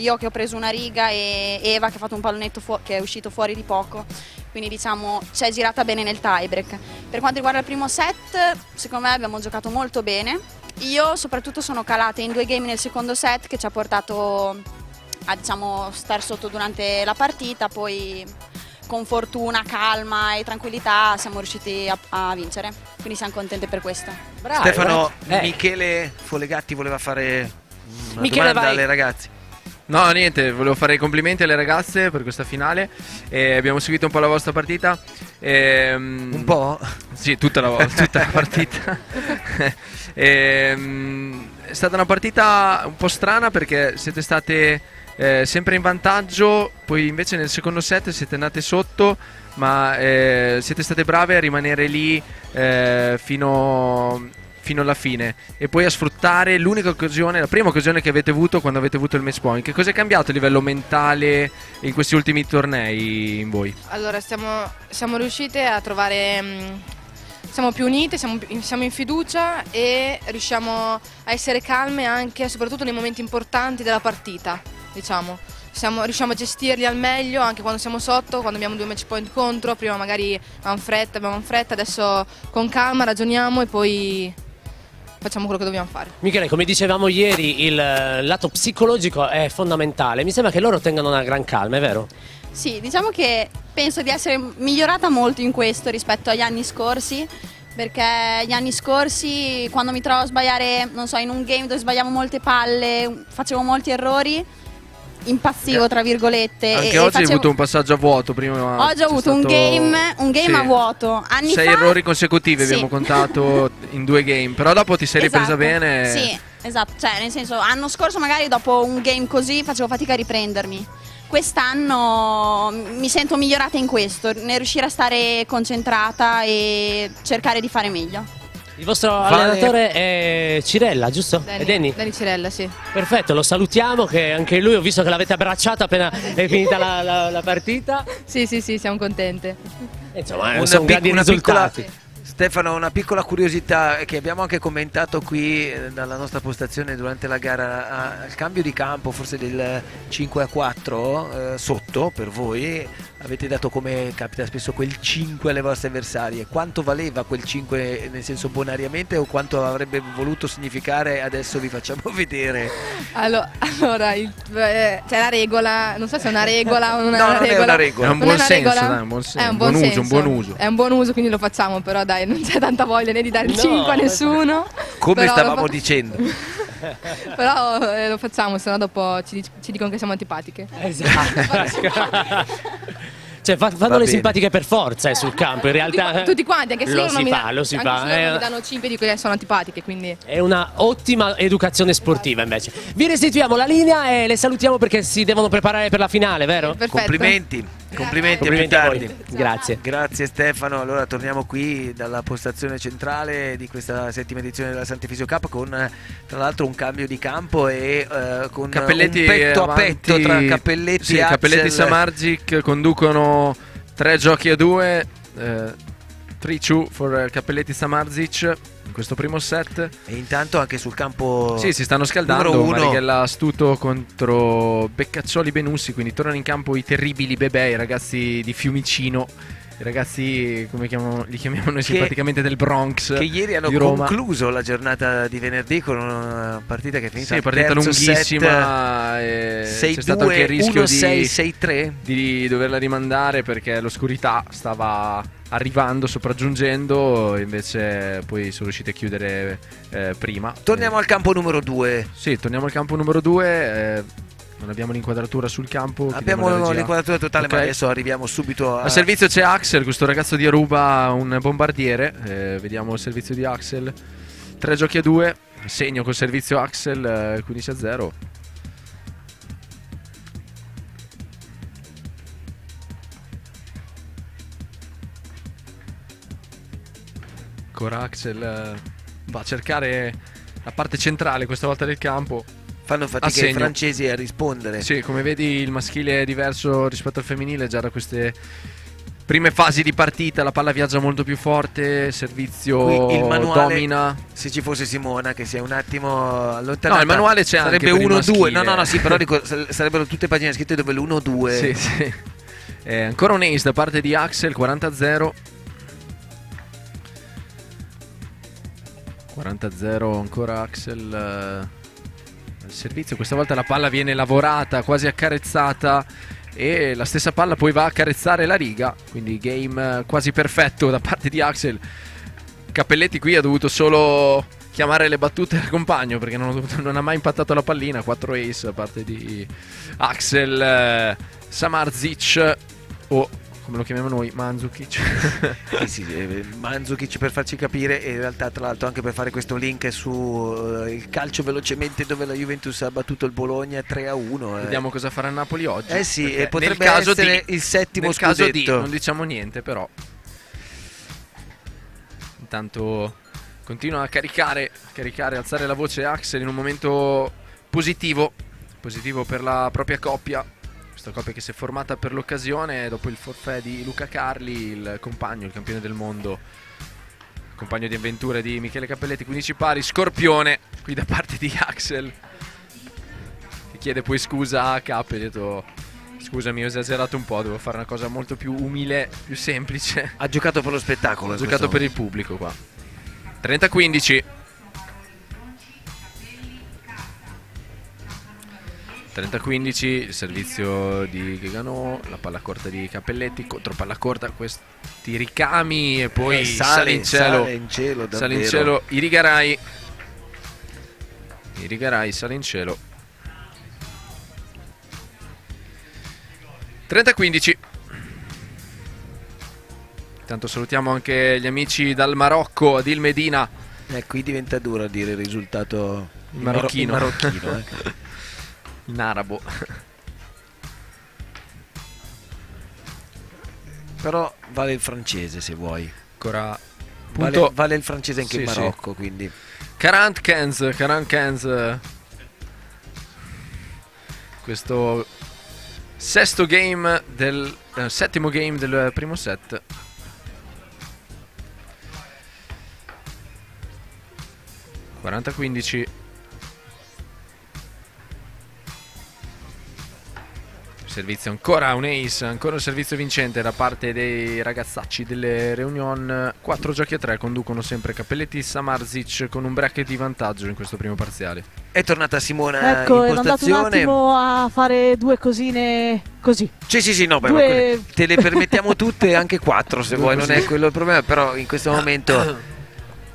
io che ho preso una riga e Eva che ha fatto un pallonetto che è uscito fuori di poco. Quindi diciamo ci è girata bene nel tiebreak. Per quanto riguarda il primo set, secondo me abbiamo giocato molto bene. Io soprattutto sono calata in 2 game nel secondo set che ci ha portato a star sotto durante la partita, poi con fortuna, calma e tranquillità siamo riusciti a vincere. Quindi siamo contente per questo. Bravo, Stefano, Michele Folegatti voleva fare una domanda alle ragazze. No, niente, volevo fare i complimenti alle ragazze per questa finale. Abbiamo seguito un po' la vostra partita. Un po'? Sì, tutta la partita. È stata una partita un po' strana perché siete state sempre in vantaggio, poi invece nel secondo set siete andate sotto, ma siete state brave a rimanere lì fino alla fine e poi a sfruttare la prima occasione che avete avuto quando avete avuto il match point. Che cosa è cambiato a livello mentale in questi ultimi tornei in voi? Allora siamo riuscite a trovare, siamo più unite, siamo in fiducia e riusciamo a essere calme anche soprattutto nei momenti importanti della partita, diciamo. Riusciamo a gestirli al meglio anche quando siamo sotto, quando abbiamo 2 match point contro. Prima magari abbiamo fretta, adesso con calma ragioniamo e poi facciamo quello che dobbiamo fare. Michele, come dicevamo ieri, il lato psicologico è fondamentale. Mi sembra che loro tengano una gran calma, è vero? Sì, diciamo che penso di essere migliorata molto in questo rispetto agli anni scorsi, perché gli anni scorsi quando mi trovo a sbagliare, non so, in un game dove sbagliavo molte palle, facevo molti errori, impazzivo tra virgolette. Anche oggi hai avuto un passaggio a vuoto prima. Oggi ho avuto un game sì, a vuoto. 6 errori consecutivi abbiamo contato in 2 game, però dopo ti sei ripresa bene. Sì, esatto, cioè nel senso l'anno scorso magari dopo un game così facevo fatica a riprendermi. quest'anno mi sento migliorata in questo, nel riuscire a stare concentrata e cercare di fare meglio. Il vostro allenatore è Cirella, giusto? È Danny? Danny Cirella, sì. Perfetto, lo salutiamo, che anche lui ho visto che l'avete abbracciato appena è finita la partita. Sì, siamo contente. Insomma, sono grandi risultati. Stefano, una piccola curiosità che abbiamo anche commentato qui dalla nostra postazione durante la gara, al cambio di campo forse del 5-4 sotto per voi, avete dato, come capita spesso, quel 5 alle vostre avversarie. Quanto valeva quel 5 nel senso bonariamente, o quanto avrebbe voluto significare? Adesso vi facciamo vedere. Allora c'è la regola, non so se è una regola o non è No, una non è regola. una regola. È un buon senso, dai, un buon senso. È un buon senso. Un buon uso. È un buon uso, quindi lo facciamo, però dai, non c'è tanta voglia né di dare il 5 a nessuno. Come però stavamo dicendo. Però lo facciamo, sennò dopo ci dicono che siamo antipatiche. Esatto. Cioè fanno le simpatiche per forza sul campo, in realtà tutti quanti, anche se loro non mi lo si fa. mi danno 5 dico che sono antipatiche, quindi è una ottima educazione sportiva invece. Vi restituiamo la linea e le salutiamo perché si devono preparare per la finale, vero? Perfetto. Complimenti a più a tardi. voi. Grazie. Grazie Stefano. Allora torniamo qui dalla postazione centrale di questa settima edizione della Sant'Efisio Cup con tra l'altro un cambio di campo e con Cappelletti un petto avanti, a petto tra Cappelletti sì, e Cappelletti e Axel. Samardzic conducono 3-2, 3-2 for Cappelletti Samardzic in questo primo set. E intanto anche sul campo si stanno scaldando. numero 1 Marighella Astuto contro Beccaccioli Benussi, quindi tornano in campo i terribili bebè, i ragazzi di Fiumicino, i ragazzi, come li chiamiamo noi simpaticamente, del Bronx, che ieri hanno di Roma. concluso la giornata di venerdì con una partita che è finita partita lunghissima, c'è stato anche il rischio 6-3 di doverla rimandare perché l'oscurità stava arrivando, sopraggiungendo, invece poi sono riusciti a chiudere prima. Torniamo al campo numero 2. Sì, torniamo al campo numero 2. Non abbiamo l'inquadratura sul campo. Abbiamo l'inquadratura totale, okay. Ma adesso arriviamo subito a servizio. C'è Axel, questo ragazzo di Aruba, un bombardiere. Vediamo il servizio di Axel. 3-2, segno col servizio Axel, 15-0. Ancora Axel va a cercare la parte centrale questa volta del campo. Fanno fatica i francesi a rispondere. Sì, come vedi il maschile è diverso rispetto al femminile. Già da queste prime fasi di partita la palla viaggia molto più forte. Servizio qui il manuale, domina. Se ci fosse Simona che si è un attimo allontanata. No, il manuale c'è sarebbe anche 1-2. No, sì, però dico, sarebbero tutte pagine scritte dove l'1-2. Sì. Ancora un ace da parte di Axel, 40-0. 40-0 ancora Axel. Servizio, questa volta la palla viene lavorata, quasi accarezzata, e la stessa palla poi va a accarezzare la riga, quindi game quasi perfetto da parte di Axel. Cappelletti qui ha dovuto solo chiamare le battute del compagno perché non ha mai impattato la pallina. 4 ace da parte di Axel. Samardzic o come lo chiamiamo noi, Mandzukic. Sì, Mandzukic, per farci capire, e in realtà tra l'altro anche per fare questo link su il calcio velocemente, dove la Juventus ha battuto il Bologna 3-1. Vediamo cosa farà il Napoli oggi. Sì, e potrebbe essere il settimo nel scudetto. Caso di, non diciamo niente, però intanto continua a caricare, alzare la voce Axel in un momento positivo per la propria coppia. Questa coppia che si è formata per l'occasione dopo il forfait di Luca Carli, il compagno, il campione del mondo, compagno di avventure di Michele Cappelletti. 15 pari, scorpione qui da parte di Axel, che chiede poi scusa a Cap e ha detto: scusami, ho esagerato un po', devo fare una cosa molto più umile, più semplice. Ha giocato per lo spettacolo, ha giocato per il pubblico qua. 30-15. 30-15, il servizio di Ghegano, la palla corta di Cappelletti, contro palla corta, questi ricami e poi sale in cielo Irigaray, sale in cielo. 30-15. Intanto salutiamo anche gli amici dal Marocco, Adil Medina. Qui diventa duro a dire il risultato marocchino. In arabo. Però vale il francese se vuoi. Ancora Vale il francese anche in Marocco, sì. quindi 40-15. Questo settimo game del primo set. (40-15). Servizio ancora un ace, ancora un servizio vincente da parte dei ragazzacci delle Reunion. 4 giochi a 3 conducono sempre Cappelletti e Samardzic con un break di vantaggio in questo primo parziale. è tornata Simona Ecco, in ero andato un postazione. attimo a fare due cosine così. Sì, no, beh, Due- ma quelle te le permettiamo tutte, anche 4 se vuoi, non è quello il problema, però in questo momento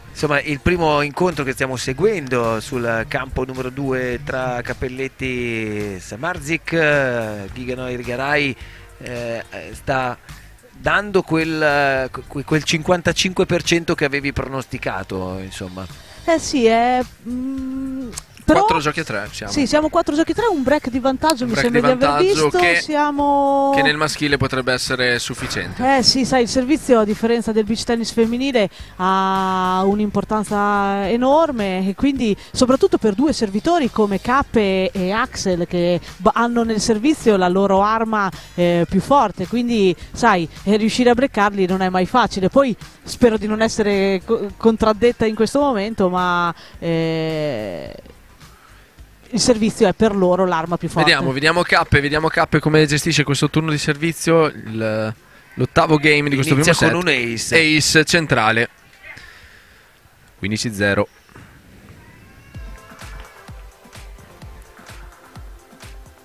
insomma il primo incontro che stiamo seguendo sul campo numero 2 tra Cappelletti e Samardzic, Ghigano Irigaray sta dando quel 55% che avevi pronosticato, insomma. Sì, è... però 4 giochi a 3 siamo. Sì, siamo 4 giochi a 3, un break di vantaggio, Un mi break sembra di di aver vantaggio visto. che- Siamo... Che nel maschile potrebbe essere sufficiente. Sì, sai, il servizio a differenza del beach tennis femminile ha un'importanza enorme e quindi soprattutto per due servitori come Cappe e Axel che hanno nel servizio la loro arma più forte, quindi sai, riuscire a breccarli non è mai facile. Poi spero di non essere contraddetta in questo momento, ma il servizio è per loro l'arma più forte. Vediamo Cappe come gestisce questo turno di servizio. L'ottavo game di questo Inizia primo con set. un ace. Ace centrale. 15-0.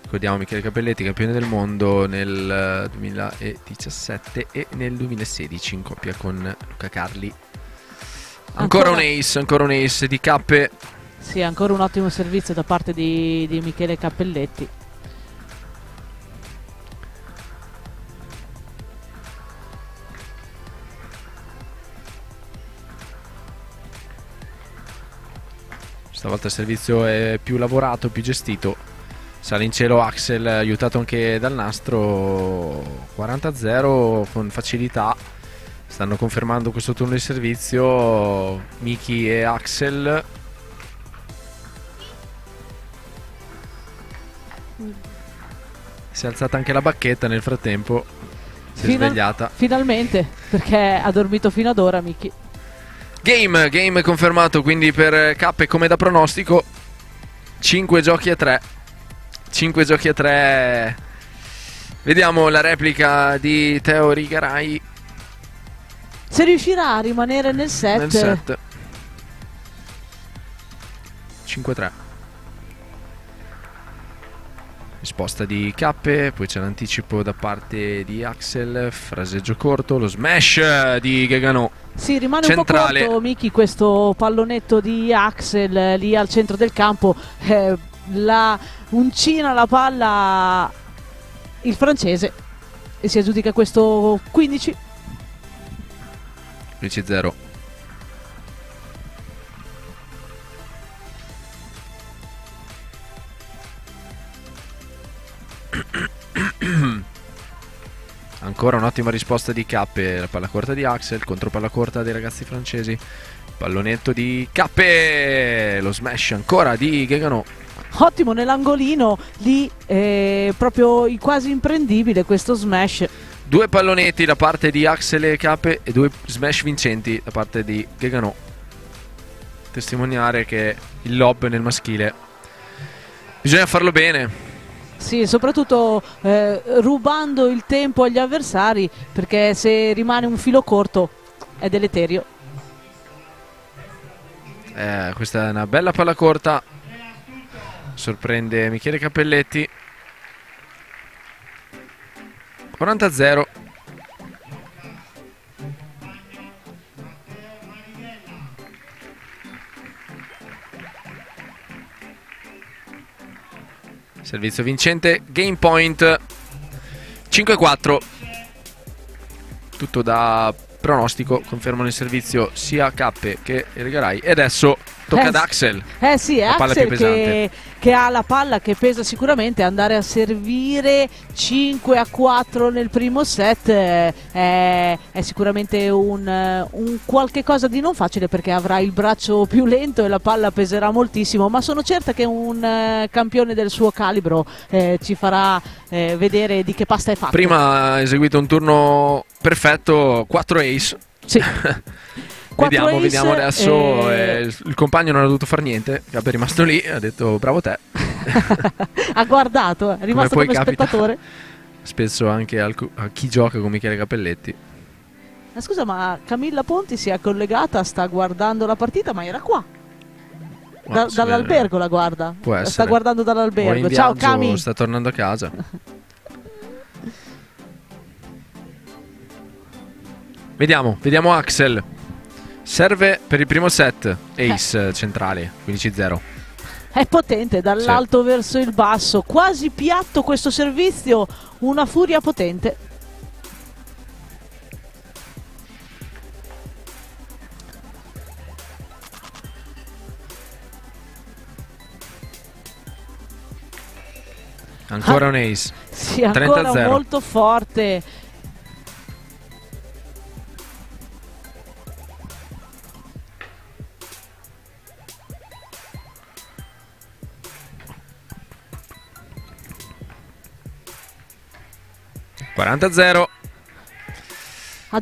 Ricordiamo Michele Cappelletti, campione del mondo nel 2017 e nel 2016 in coppia con Luca Carli. Ancora un ace di Cappe. Sì, ancora un ottimo servizio da parte di Michele Cappelletti. Stavolta il servizio è più lavorato, più gestito. Sale in cielo Axel, aiutato anche dal nastro. 40-0 con facilità. Stanno confermando questo turno di servizio Miki e Axel. Si è alzata anche la bacchetta nel frattempo. Si è svegliata. Finalmente, perché ha dormito fino ad ora Miki. Game confermato quindi per Cappe come da pronostico. 5 giochi a 3. 5 giochi a 3. Vediamo la replica di Teo Irigaray Se riuscirà a rimanere nel set, nel set. 5-3. Risposta di Cappe, poi c'è l'anticipo da parte di Axel, fraseggio corto, lo smash di Ghegano. sì, rimane centrale. un po' corto Miki questo pallonetto di Axel lì al centro del campo. La uncina la palla il francese e si aggiudica questo 15. 10-0. Ancora un'ottima risposta di Cappe, la palla corta di Axel, contro palla corta dei ragazzi francesi. Pallonetto di Cappe, lo smash ancora di Ghegano. Ottimo nell'angolino lì, proprio quasi imprendibile questo smash. 2 pallonetti da parte di Axel e Cappe e 2 smash vincenti da parte di Ghegano. Testimoniare che il lob nel maschile bisogna farlo bene. Sì, soprattutto rubando il tempo agli avversari, perché se rimane un filo corto è deleterio. Questa è una bella palla corta. Sorprende Michele Cappelletti. 40-0. Servizio vincente, game point 5-4. Tutto da pronostico, confermano il servizio sia Cappe che Irigaray. E adesso tocca ad Axel. Sì, è La palla Axel più pesante. che ha la palla che pesa sicuramente. Andare a servire 5-4 nel primo set è sicuramente un qualche cosa di non facile, perché avrà il braccio più lento e la palla peserà moltissimo, ma sono certa che un campione del suo calibro ci farà vedere di che pasta è fatto. Prima ha eseguito un turno perfetto, 4 ace. Sì. Vediamo adesso. Il compagno non ha dovuto fare niente, è rimasto lì, ha detto bravo te. Ha guardato, è rimasto Come come poi capita spettatore. Spesso anche a chi gioca con Michele Cappelletti. Scusa, ma Camilla Ponti si è collegata, sta guardando la partita, ma era qua. Dall'albergo la guarda. Può essere. Sta guardando O dall'albergo. in Ciao viaggio, Cami. sta tornando a casa. Vediamo Axel. Serve per il primo set. Ace centrale, 15-0. È potente dall'alto verso il basso, quasi piatto questo servizio, una furia potente. Ancora un ace. Sì, ancora 30-0. molto forte.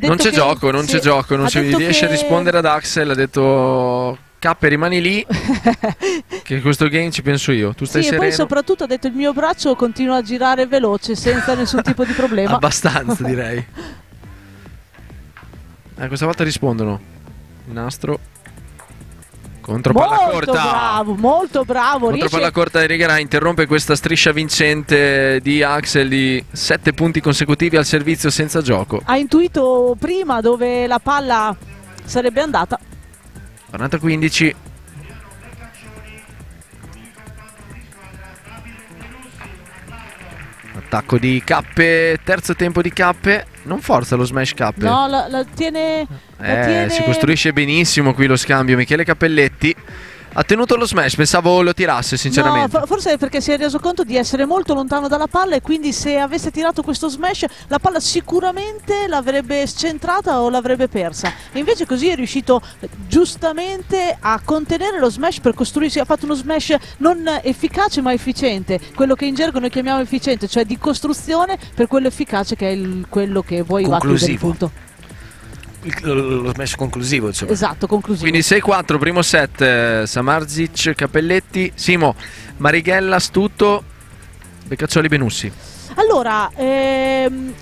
Non c'è gioco, non si riesce a rispondere ad Axel. Ha detto K, rimani lì che questo game ci penso io. Tu stai Sì, e sereno. poi soprattutto ha detto il mio braccio continua a girare veloce senza nessun tipo di problema. Abbastanza direi. Questa volta rispondono. Nastro contro palla corta. Molto bravo. Contro palla corta di Righerai, interrompe questa striscia vincente di Axel di 7 punti consecutivi al servizio senza gioco. Ha intuito prima dove la palla sarebbe andata. 40-15. Attacco di K, terzo tempo di K. Non forza lo smash K. No, la tiene. Si costruisce benissimo qui lo scambio. Michele Cappelletti ha tenuto lo smash, pensavo lo tirasse sinceramente. No, forse è perché si è reso conto di essere molto lontano dalla palla, e quindi se avesse tirato questo smash la palla sicuramente l'avrebbe scentrata o l'avrebbe persa, e invece così è riuscito giustamente a contenere lo smash per costruirsi. Ha fatto uno smash non efficace ma efficiente, quello che in gergo noi chiamiamo efficiente, cioè di costruzione, per quello efficace che è quello che poi va a chiudere il punto. Lo smash conclusivo, insomma. Esatto, conclusivo. Quindi 6-4, primo set. Samarzic, Cappelletti, Simo, Marighella, Astuto, Beccaccioli, Benussi. Allora,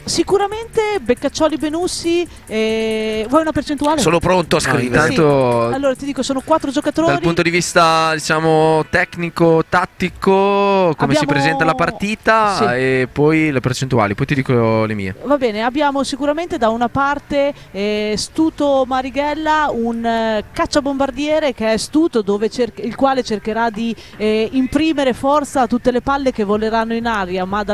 sicuramente Beccaccioli, Benussi. Vuoi una percentuale? Sono pronto a scrivere. Intanto, sì. Allora ti dico, sono 4 giocatori. dal punto di vista, diciamo, tecnico, tattico, come si presenta la partita, sì, e poi le percentuali, poi ti dico le mie. Va bene, abbiamo sicuramente da una parte Stuto Marighella, un cacciabombardiere che è Stuto, il quale cercherà di imprimere forza a tutte le palle che voleranno in aria, ma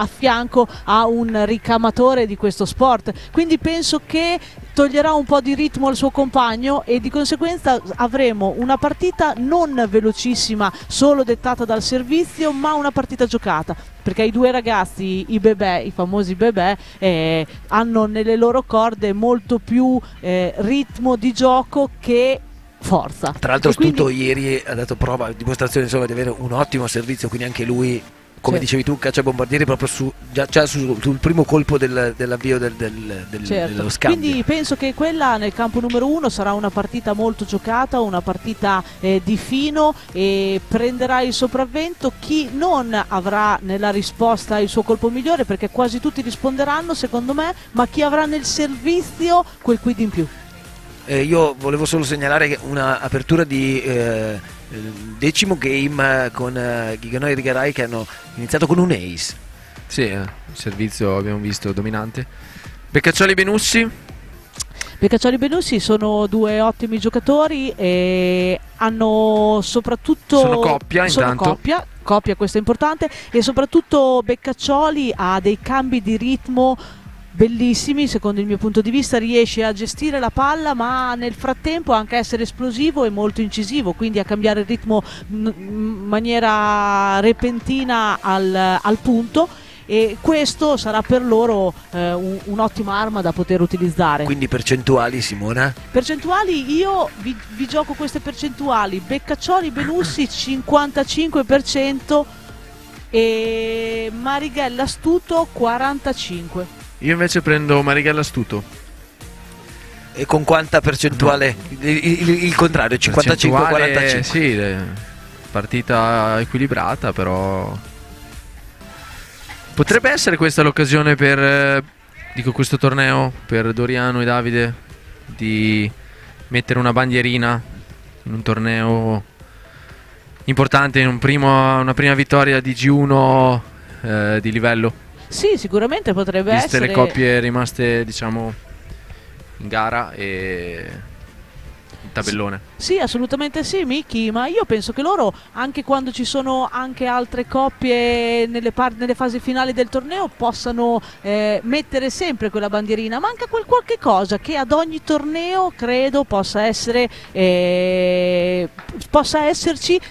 a fianco a un ricamatore di questo sport, quindi penso che toglierà un po' di ritmo al suo compagno, e di conseguenza avremo una partita non velocissima solo dettata dal servizio, ma una partita giocata, perché i due ragazzi, i famosi bebè, hanno nelle loro corde molto più ritmo di gioco che forza. Tra l'altro quindi Stuto ieri ha dato prova, dimostrazione insomma di avere un ottimo servizio, quindi anche lui, come dicevi tu, cacciabombardieri proprio sul primo colpo dell'avvio dello scambio. Quindi penso che quella nel campo numero 1 sarà una partita molto giocata, una partita di fino, e prenderà il sopravvento chi non avrà nella risposta il suo colpo migliore, perché quasi tutti risponderanno secondo me, ma chi avrà nel servizio quel quid in più. Io volevo solo segnalare una apertura di decimo game con Ghiganò e Righerai, che hanno iniziato con un ace. Sì, il servizio abbiamo visto dominante. Beccaccioli, Benussi. Beccaccioli, Benussi sono due ottimi giocatori, e hanno soprattutto sono coppia, intanto. Coppia, questo è importante, e soprattutto Beccaccioli ha dei cambi di ritmo bellissimi secondo il mio punto di vista, riesce a gestire la palla ma nel frattempo anche a essere esplosivo e molto incisivo, quindi a cambiare il ritmo in maniera repentina al punto, e questo sarà per loro un'ottima arma da poter utilizzare. Quindi percentuali, Simona? Percentuali, io vi gioco queste percentuali: Beccaccioli, Benussi 55% e Marighella Astuto 45%. Io invece prendo Marighella Astuto. E con quanta percentuale? No. Il contrario, 55-45. Sì, partita equilibrata, però potrebbe essere questa l'occasione per questo torneo per Doriano e Davide di mettere una bandierina in un torneo importante, in una prima vittoria di G1 di livello. Sì, sicuramente potrebbe viste essere. Le coppie rimaste, diciamo, in gara e in tabellone. Sì, assolutamente sì, Miki, ma io penso che loro, anche quando ci sono anche altre coppie nelle fasi finali del torneo, possano mettere sempre quella bandierina. Manca qualche cosa che ad ogni torneo credo possa esserci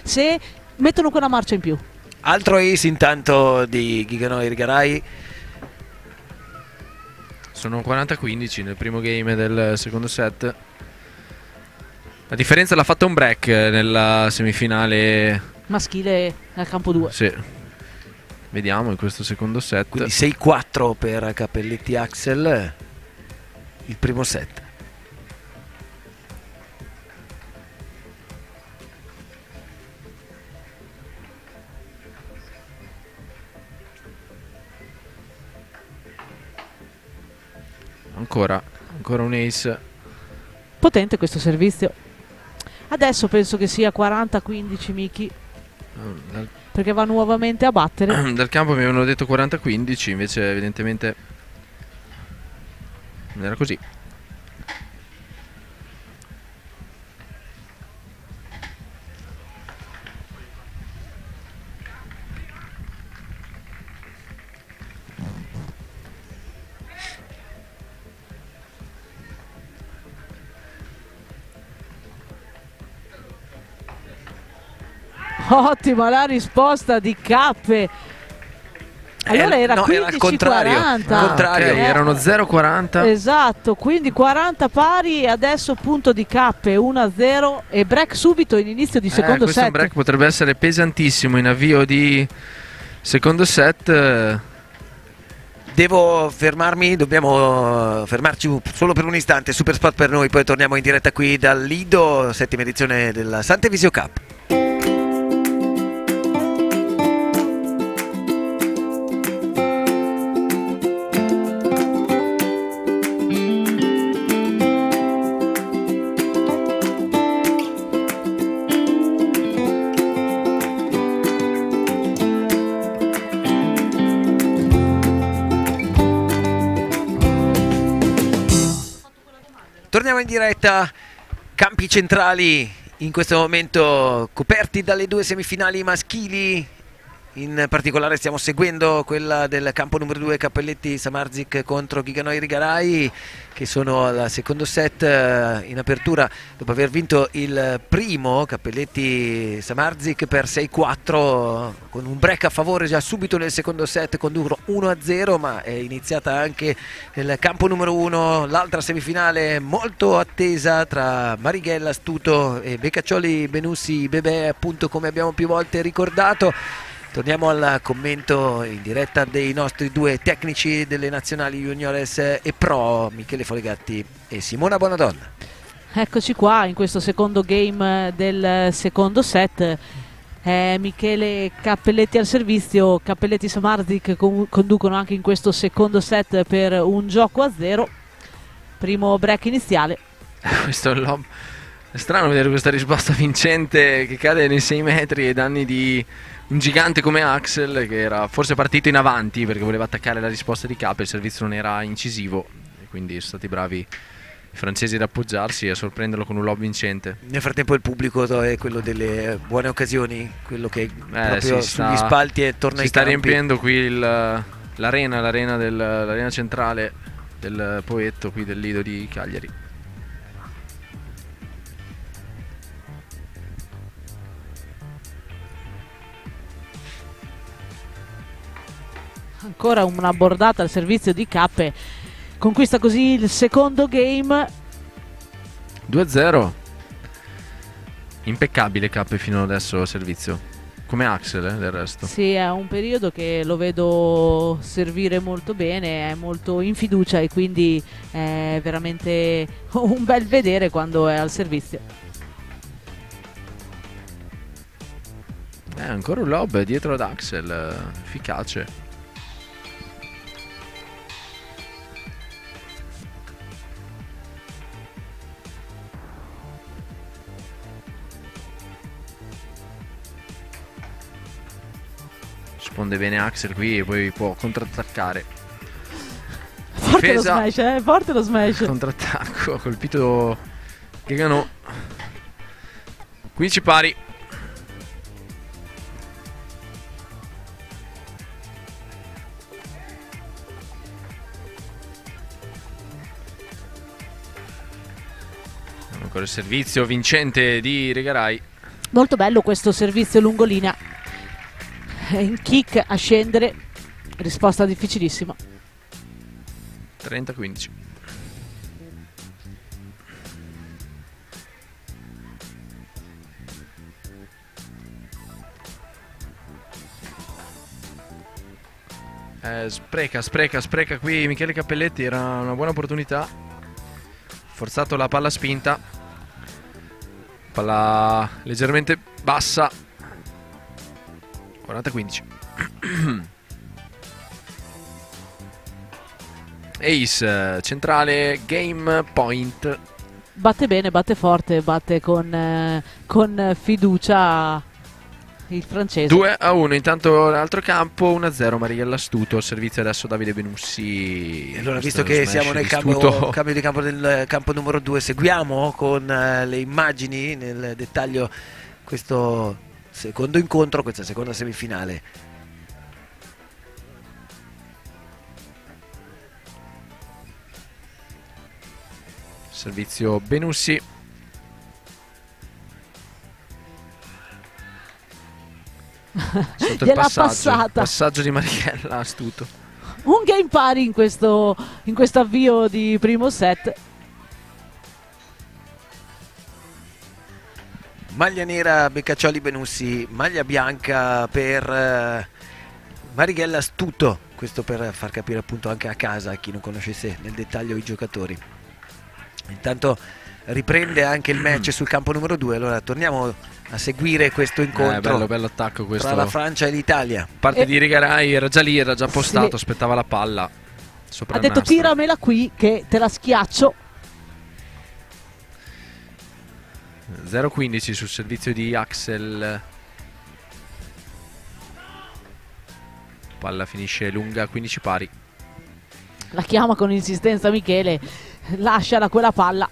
se mettono quella marcia in più. Altro ace intanto di Giganoi Rigarai. Sono 40-15 nel primo game del secondo set. La differenza l'ha fatta un break nella semifinale maschile al campo 2. Sì. Vediamo in questo secondo set. Quindi 6-4 per Cappelletti Axel il primo set. Ancora un ace. Potente questo servizio. Adesso penso che sia 40-15 Miki, perché va nuovamente a battere. Dal campo mi avevano detto 40-15, invece evidentemente non era così. Ottima la risposta di Cappe. Allora era 15-40. Erano 0-40. Esatto, quindi 40 pari e adesso punto di Cappe 1-0 e break subito in inizio di secondo set. Questo break potrebbe essere pesantissimo in avvio di secondo set. Devo fermarmi, dobbiamo fermarci solo per un istante. Super spot per noi, poi torniamo in diretta qui dal Lido, settima edizione della Sant'Evisio Cup. Torniamo in diretta, campi centrali in questo momento coperti dalle due semifinali maschili, in particolare stiamo seguendo quella del campo numero 2 Cappelletti Samardzic contro Giganoi Rigarai, che sono al secondo set in apertura dopo aver vinto il primo Cappelletti Samardzic per 6-4 con un break a favore già subito nel secondo set, condurro 1-0, ma è iniziata anche nel campo numero 1 l'altra semifinale molto attesa tra Marighella Astuto e Beccaccioli Benussi Bebè, appunto, come abbiamo più volte ricordato. Torniamo al commento in diretta dei nostri due tecnici delle nazionali juniores e pro, Michele Folegatti e Simona Bonadonna. Eccoci qua in questo secondo game del secondo set. Michele Cappelletti al servizio, Cappelletti Samardzic conducono anche in questo secondo set per 1-0. Primo break iniziale. Questo lob. È strano vedere questa risposta vincente che cade nei 6 metri ai danni di un gigante come Axel, che era forse partito in avanti perché voleva attaccare la risposta di Cappe, il servizio non era incisivo e quindi sono stati bravi i francesi ad appoggiarsi e a sorprenderlo con un lob vincente. Nel frattempo il pubblico è quello delle buone occasioni, quello che proprio sì, sugli spalti e torna si ai sta campi. riempiendo qui l'arena centrale del Poetto qui del Lido di Cagliari. Ancora una bordata al servizio di Cappe, conquista così il secondo game. 2-0. Impeccabile Cappe fino adesso al servizio, come Axel del resto. Sì, è un periodo che lo vedo servire molto bene, è molto in fiducia e quindi è veramente un bel vedere quando è al servizio. Ancora un lob dietro ad Axel, efficace. Risponde bene Axel qui e poi può contrattaccare. Forte lo smash, forte lo smash. Contrattacco, ha colpito Gegano. 15 pari. Ancora il servizio vincente di Regarai. Molto bello questo servizio lungolinea. In kick a scendere, risposta difficilissima. 30-15. Spreca qui Michele Cappelletti, era una buona opportunità. Forzato la palla spinta. Palla leggermente bassa. 40-15. Ace centrale, game point. Batte bene, batte forte, batte con fiducia il francese. 2-1, intanto l'altro campo 1-0 Mariella Astuto, servizio adesso Davide Benussi. E allora, visto che siamo nel cambio di campo del campo numero 2, seguiamo con le immagini nel dettaglio questo secondo incontro, questa seconda semifinale. Servizio Benussi. Sotto il passaggio di Mariella Astuto. Un game pari in questo avvio di primo set. Maglia nera Beccaccioli Benussi, maglia bianca per Marighella Astuto, questo per far capire appunto anche a casa a chi non conoscesse nel dettaglio i giocatori. Intanto riprende anche il match sul campo numero 2, allora torniamo a seguire questo incontro. Bello attacco questo tra la Francia e l'Italia. Parte di Regarai, era già lì, era già postato, sì. Aspettava la palla sopra ha detto tiramela qui che te la schiaccio. 0-15 sul servizio di Axel. Palla finisce lunga, 15 pari. La chiama con insistenza Michele, lasciala quella palla.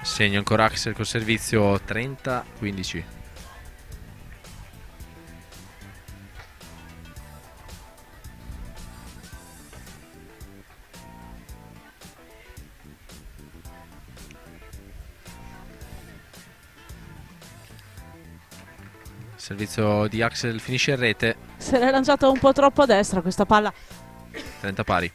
Segna ancora Axel col servizio 30-15. Servizio di Axel finisce in rete. Se l'è lanciata un po' troppo a destra questa palla. 30 pari.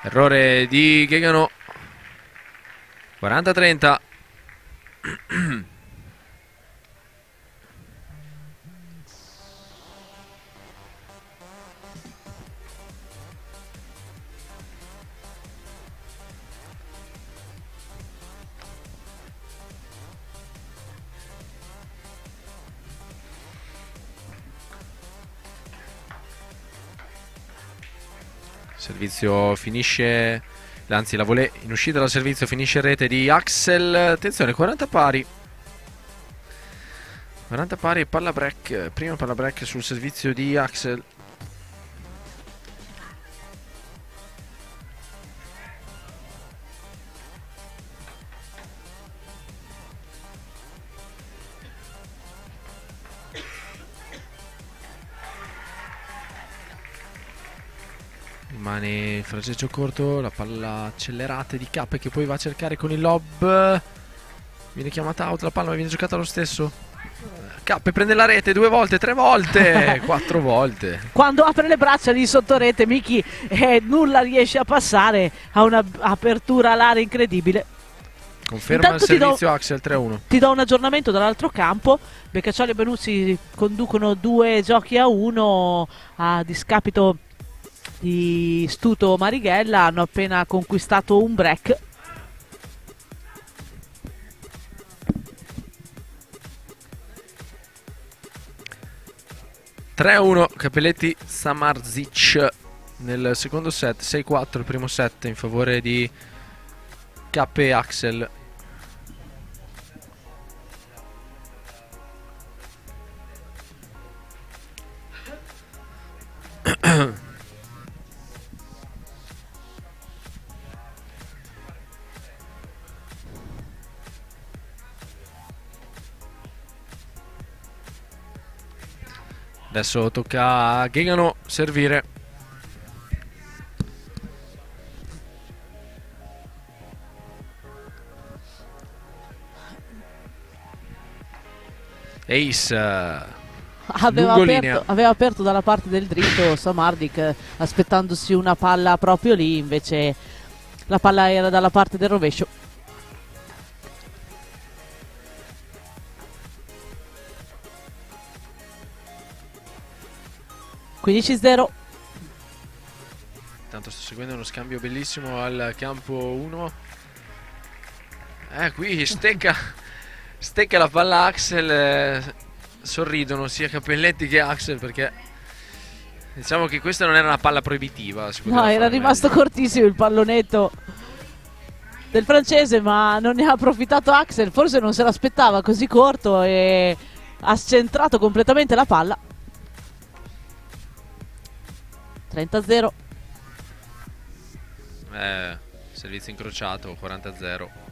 Errore di Gegano. 40-30. Servizio finisce, anzi la volée in uscita dal servizio, finisce in rete di Axel. Attenzione, 40 pari. 40 pari e palla break. Prima palla break sul servizio di Axel. Rimane il fraseggio corto, la palla accelerata di K che poi va a cercare con il lob. Viene chiamata out la palla, ma viene giocata lo stesso. K prende la rete 2 volte, 3 volte, 4 volte. Quando apre le braccia lì sotto rete, Miki, nulla riesce a passare, ha un'apertura all'area incredibile. Conferma Intanto il servizio Axel 3-1. Ti do un aggiornamento dall'altro campo. Beccaccioli e Benuzzi conducono 2-1 a discapito di Stuto Marighella. Hanno appena conquistato un break. Capelletti Samarzic nel secondo set, 6-4 il primo set in favore di K e Axel. Adesso tocca a Ghegano servire. Ace aveva aperto dalla parte del dritto Samardic, aspettandosi una palla proprio lì, invece la palla era dalla parte del rovescio. (15-0). Intanto sto seguendo uno scambio bellissimo al campo 1. Qui stecca la palla Axel. Sorridono sia Capelletti che Axel, perché diciamo che questa non era una palla proibitiva. No, era rimasto cortissimo il pallonetto del francese, ma non ne ha approfittato Axel. Forse non se l'aspettava così corto e ha scentrato completamente la palla. 30-0. Servizio incrociato, 40-0.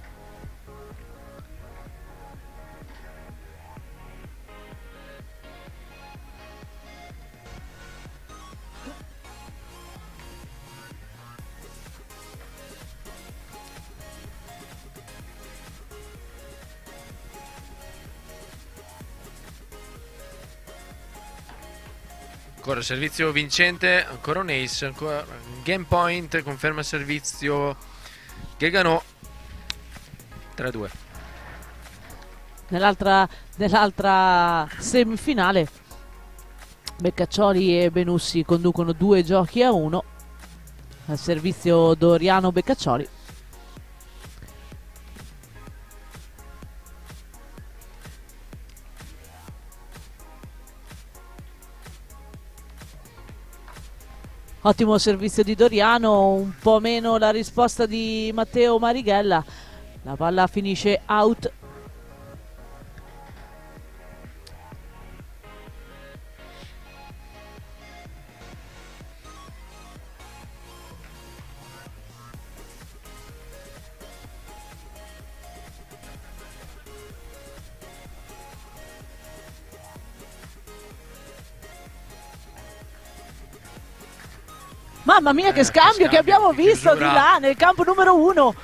Ancora il servizio vincente, ancora un ace, ancora game point, conferma il servizio Ghegano. 3-2. Nell'altra semifinale Beccaccioli e Benussi conducono 2-1 al servizio Doriano Beccaccioli. Ottimo servizio di Doriano, un po' meno la risposta di Matteo Marighella. La palla finisce out. Mamma mia, che scambio che abbiamo visto di là nel campo numero 1.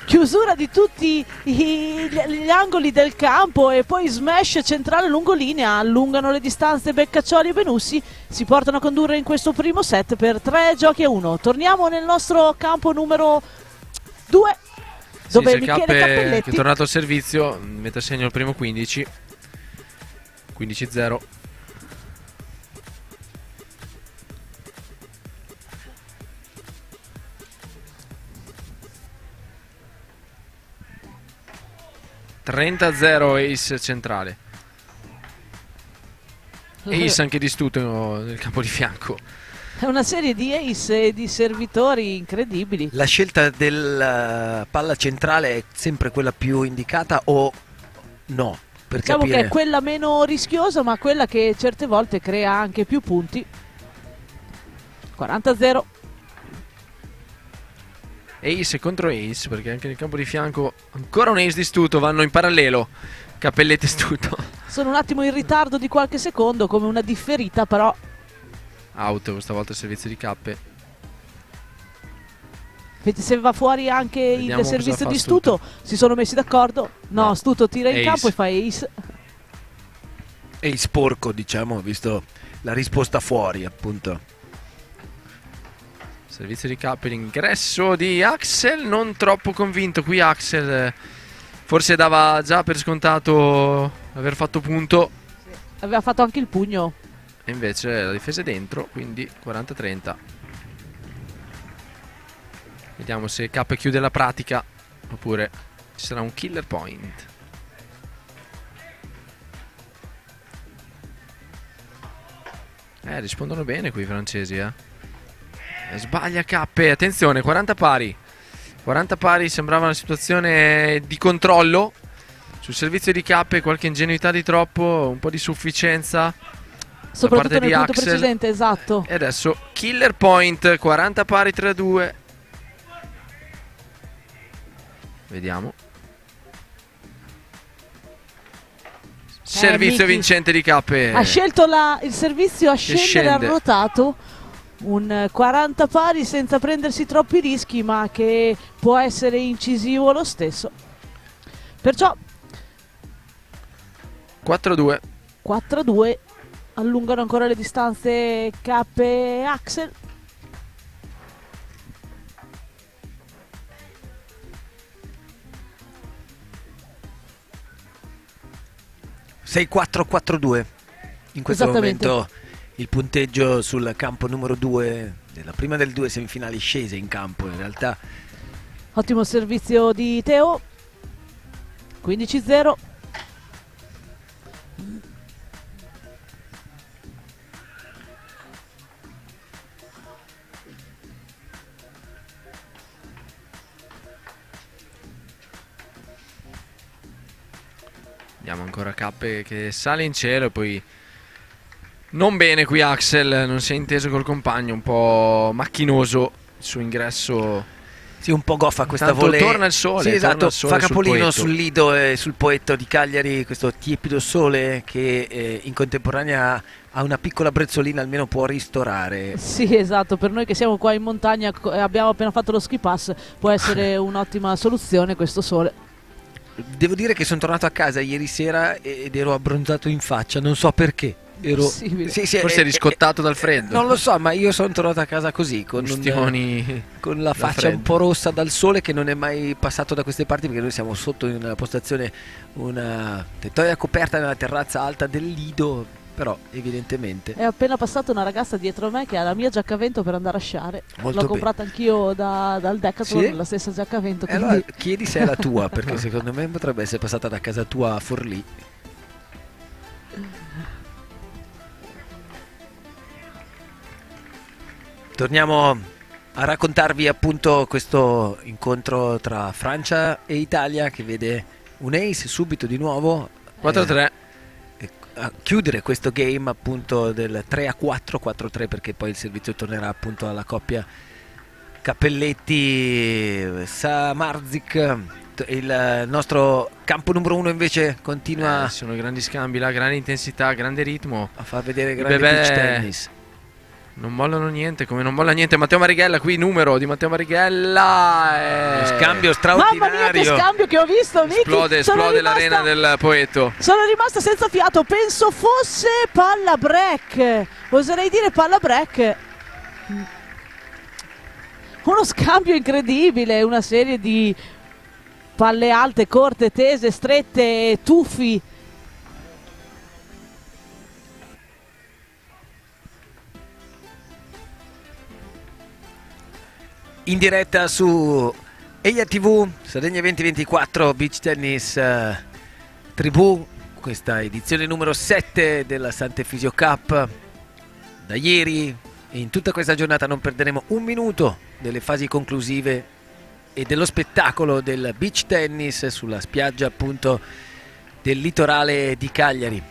Chiusura di tutti gli angoli del campo e poi smash centrale lungolinea. Allungano le distanze Beccaccioli e Benussi. Si portano a condurre in questo primo set per 3-1. Torniamo nel nostro campo numero 2, dove Michele Cappelletti, che è tornato al servizio, mette a segno il primo 15. 15-0. Ace centrale. Ace anche di Stuto nel campo di fianco. È una serie di ace e di servitori incredibili. La scelta della palla centrale è sempre quella più indicata o no? Per Diciamo capire. che è quella meno rischiosa, ma quella che certe volte crea anche più punti. 40-0. Ace contro ace, perché anche nel campo di fianco ancora un ace di Stuto, vanno in parallelo Cappelletti e Stuto. Sono un attimo in ritardo di qualche secondo, come una differita, però Out questa volta il servizio di Cappe. vedi se va fuori anche Vediamo il cosa servizio fa di Stuto. Si sono messi d'accordo. No, Stuto tira in Ace. campo e fa ace. E sporco, diciamo, visto la risposta fuori, appunto. Servizio di Cappe, l'ingresso di Axel, non troppo convinto qui Axel. Forse dava già per scontato aver fatto punto. Aveva fatto anche il pugno. E invece la difesa è dentro, quindi 40-30. Vediamo se K chiude la pratica oppure ci sarà un killer point. Rispondono bene qui i francesi, Sbaglia K, attenzione, 40 pari. 40 pari, sembrava una situazione di controllo. Sul servizio di K, qualche ingenuità di troppo, un po' di sufficienza. Soprattutto parte nel di punto Axel. precedente, esatto. E adesso killer point, 40 pari 3-2. Vediamo. Servizio Miki vincente di K. ha scelto il servizio a scendere, ha scende. ruotato. Un 40 pari senza prendersi troppi rischi, ma che può essere incisivo lo stesso. Perciò 4-2. 4-2, allungano ancora le distanze K e Axel. Sei 4-4-2 in questo Esattamente. momento il punteggio sul campo numero 2 della prima delle due semifinali scese in campo in realtà. Ottimo servizio di Teo. 15-0. Vediamo ancora K che sale in cielo e poi non bene qui Axel, non si è inteso col compagno, un po' macchinoso il suo ingresso. Sì, un po' goffa questa Intanto volée. torna il sole, Sì, torna esatto, il sole fa sul capolino Poetto. sul Lido e sul Poetto di Cagliari, questo tiepido sole che in contemporanea a una piccola brezzolina almeno può ristorare. Sì, esatto, per noi che siamo qua in montagna e abbiamo appena fatto lo ski pass può essere un'ottima soluzione questo sole. Devo dire che sono tornato a casa ieri sera ed ero abbronzato in faccia, non so perché. Possibile. Forse eri scottato dal freddo. Non lo so, ma io sono tornato a casa così, con Ustioni con la da faccia freddo. un po' rossa dal sole che non è mai passato da queste parti, perché noi siamo sotto in una postazione, una tettoia coperta nella terrazza alta del Lido, però evidentemente È appena passata una ragazza dietro a me che ha la mia giacca a vento per andare a sciare. Molto L'ho comprata anch'io dal Decathlon, Sì? la stessa giacca a vento. allora Quindi chiedi se è la tua, perché secondo me potrebbe essere passata da casa tua a Forlì. Torniamo a raccontarvi appunto questo incontro tra Francia e Italia che vede un ace subito di nuovo 4-3. A chiudere questo game appunto del 3-4, 4-3, perché poi il servizio tornerà appunto alla coppia Cappelletti Samardzic. Il nostro campo numero 1 invece continua Sono grandi scambi, la grande intensità, grande ritmo. a far vedere I grande bebè beach tennis. Non mollano niente, come non molla niente. Matteo Marighella qui, numero di Matteo Marighella. Uno scambio mamma mia, che straordinario. scambio che ho visto, Miki! Esplode l'arena del Poetto. Sono rimasta senza fiato, penso fosse palla break. Oserei dire palla break. Uno scambio incredibile, una serie di palle alte, corte, tese, strette, tuffi. In diretta su EIA TV, Sardegna 2024, Beach Tennis Tribù, questa edizione numero 7 della Sant'Efisio Cup. Da ieri In tutta questa giornata non perderemo un minuto delle fasi conclusive e dello spettacolo del beach tennis sulla spiaggia appunto del litorale di Cagliari.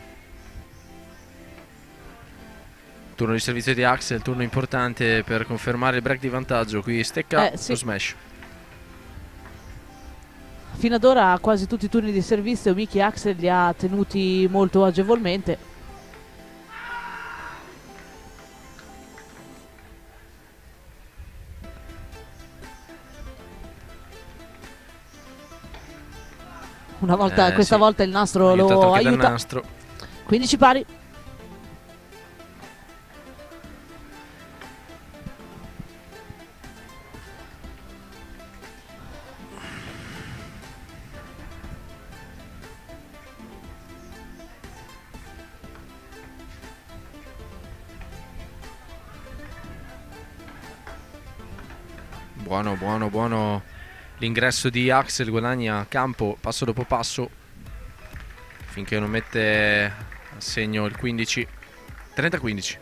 Turno di servizio di Axel, turno importante per confermare il break di vantaggio. Qui stecca sì. lo smash. Fino ad ora quasi tutti i turni di servizio Miki Axel li ha tenuti molto agevolmente. Una volta, questa volta il nastro lo aiuta. Nastro. 15 pari. Buono l'ingresso di Axel, guadagna campo passo dopo passo finché non mette a segno il 15. 30-15.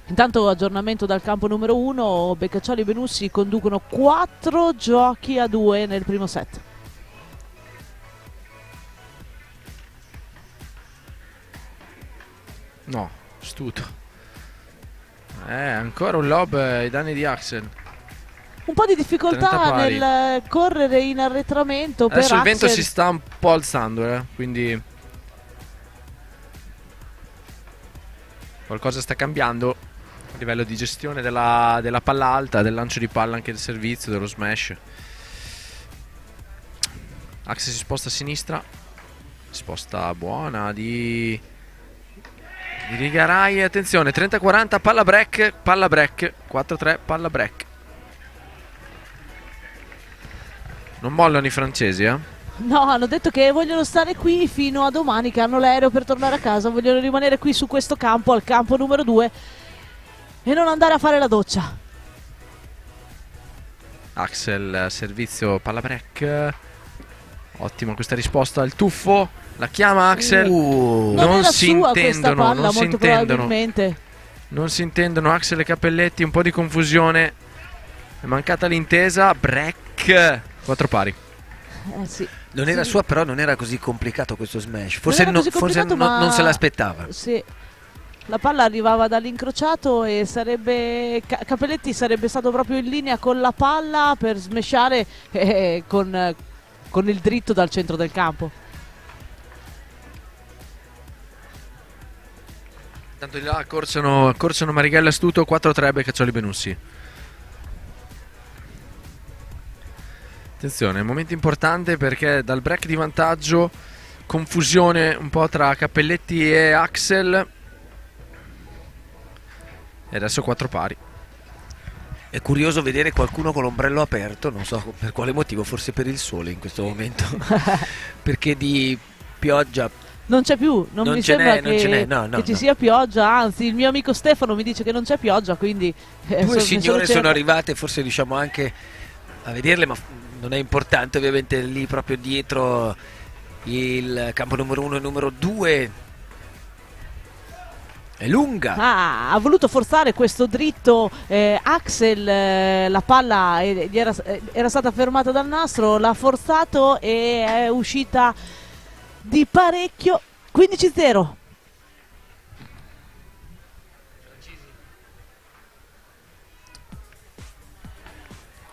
Intanto aggiornamento dal campo numero 1, Beccaccioli e Benussi conducono 4 giochi a 2 nel primo set. No, astuto. Ancora un lob ai danni di Axel. Un po' di difficoltà nel correre in arretramento per Adesso il Axel. vento si sta un po' alzando, quindi qualcosa sta cambiando a livello di gestione della palla alta, del lancio di palla, anche del servizio, dello smash. Axel si sposta a sinistra, sposta buona di Rigarai, attenzione, 30-40, palla break, 4-3, palla break. Non mollano i francesi, No, hanno detto che vogliono stare qui fino a domani, che hanno l'aereo per tornare a casa, vogliono rimanere qui su questo campo, al campo numero 2, e non andare a fare la doccia. Axel, servizio, palla break. Ottima questa risposta al tuffo. La chiama Axel. Non si intendono, palla, non si molto intendono. probabilmente. Non si intendono Axel e Cappelletti, un po' di confusione. È mancata l'intesa. Break. 4 pari. Sì. Non era sua, però non era così complicato questo smash. Forse non se l'aspettava. Sì. La palla arrivava dall'incrociato e Cappelletti sarebbe stato proprio in linea con la palla per smashare con il dritto dal centro del campo. Tanto di là accorciano Marighello Astuto, 4-3 Beccaccioli Benussi. Attenzione, momento importante perché dal break di vantaggio, confusione un po' tra Cappelletti e Axel. E adesso 4 pari. È curioso vedere qualcuno con l'ombrello aperto, non so per quale motivo, forse per il sole in questo momento. Perché di pioggia non c'è più, non mi sembra che ci sia pioggia, anzi il mio amico Stefano mi dice che non c'è pioggia, quindi due signore sono arrivate, forse riusciamo anche a vederle, ma non è importante, ovviamente lì proprio dietro il campo numero 1 e numero 2 è lunga. Ha voluto forzare questo dritto Axel, la palla era stata fermata dal nastro, l'ha forzato e è uscita di parecchio. 15-0.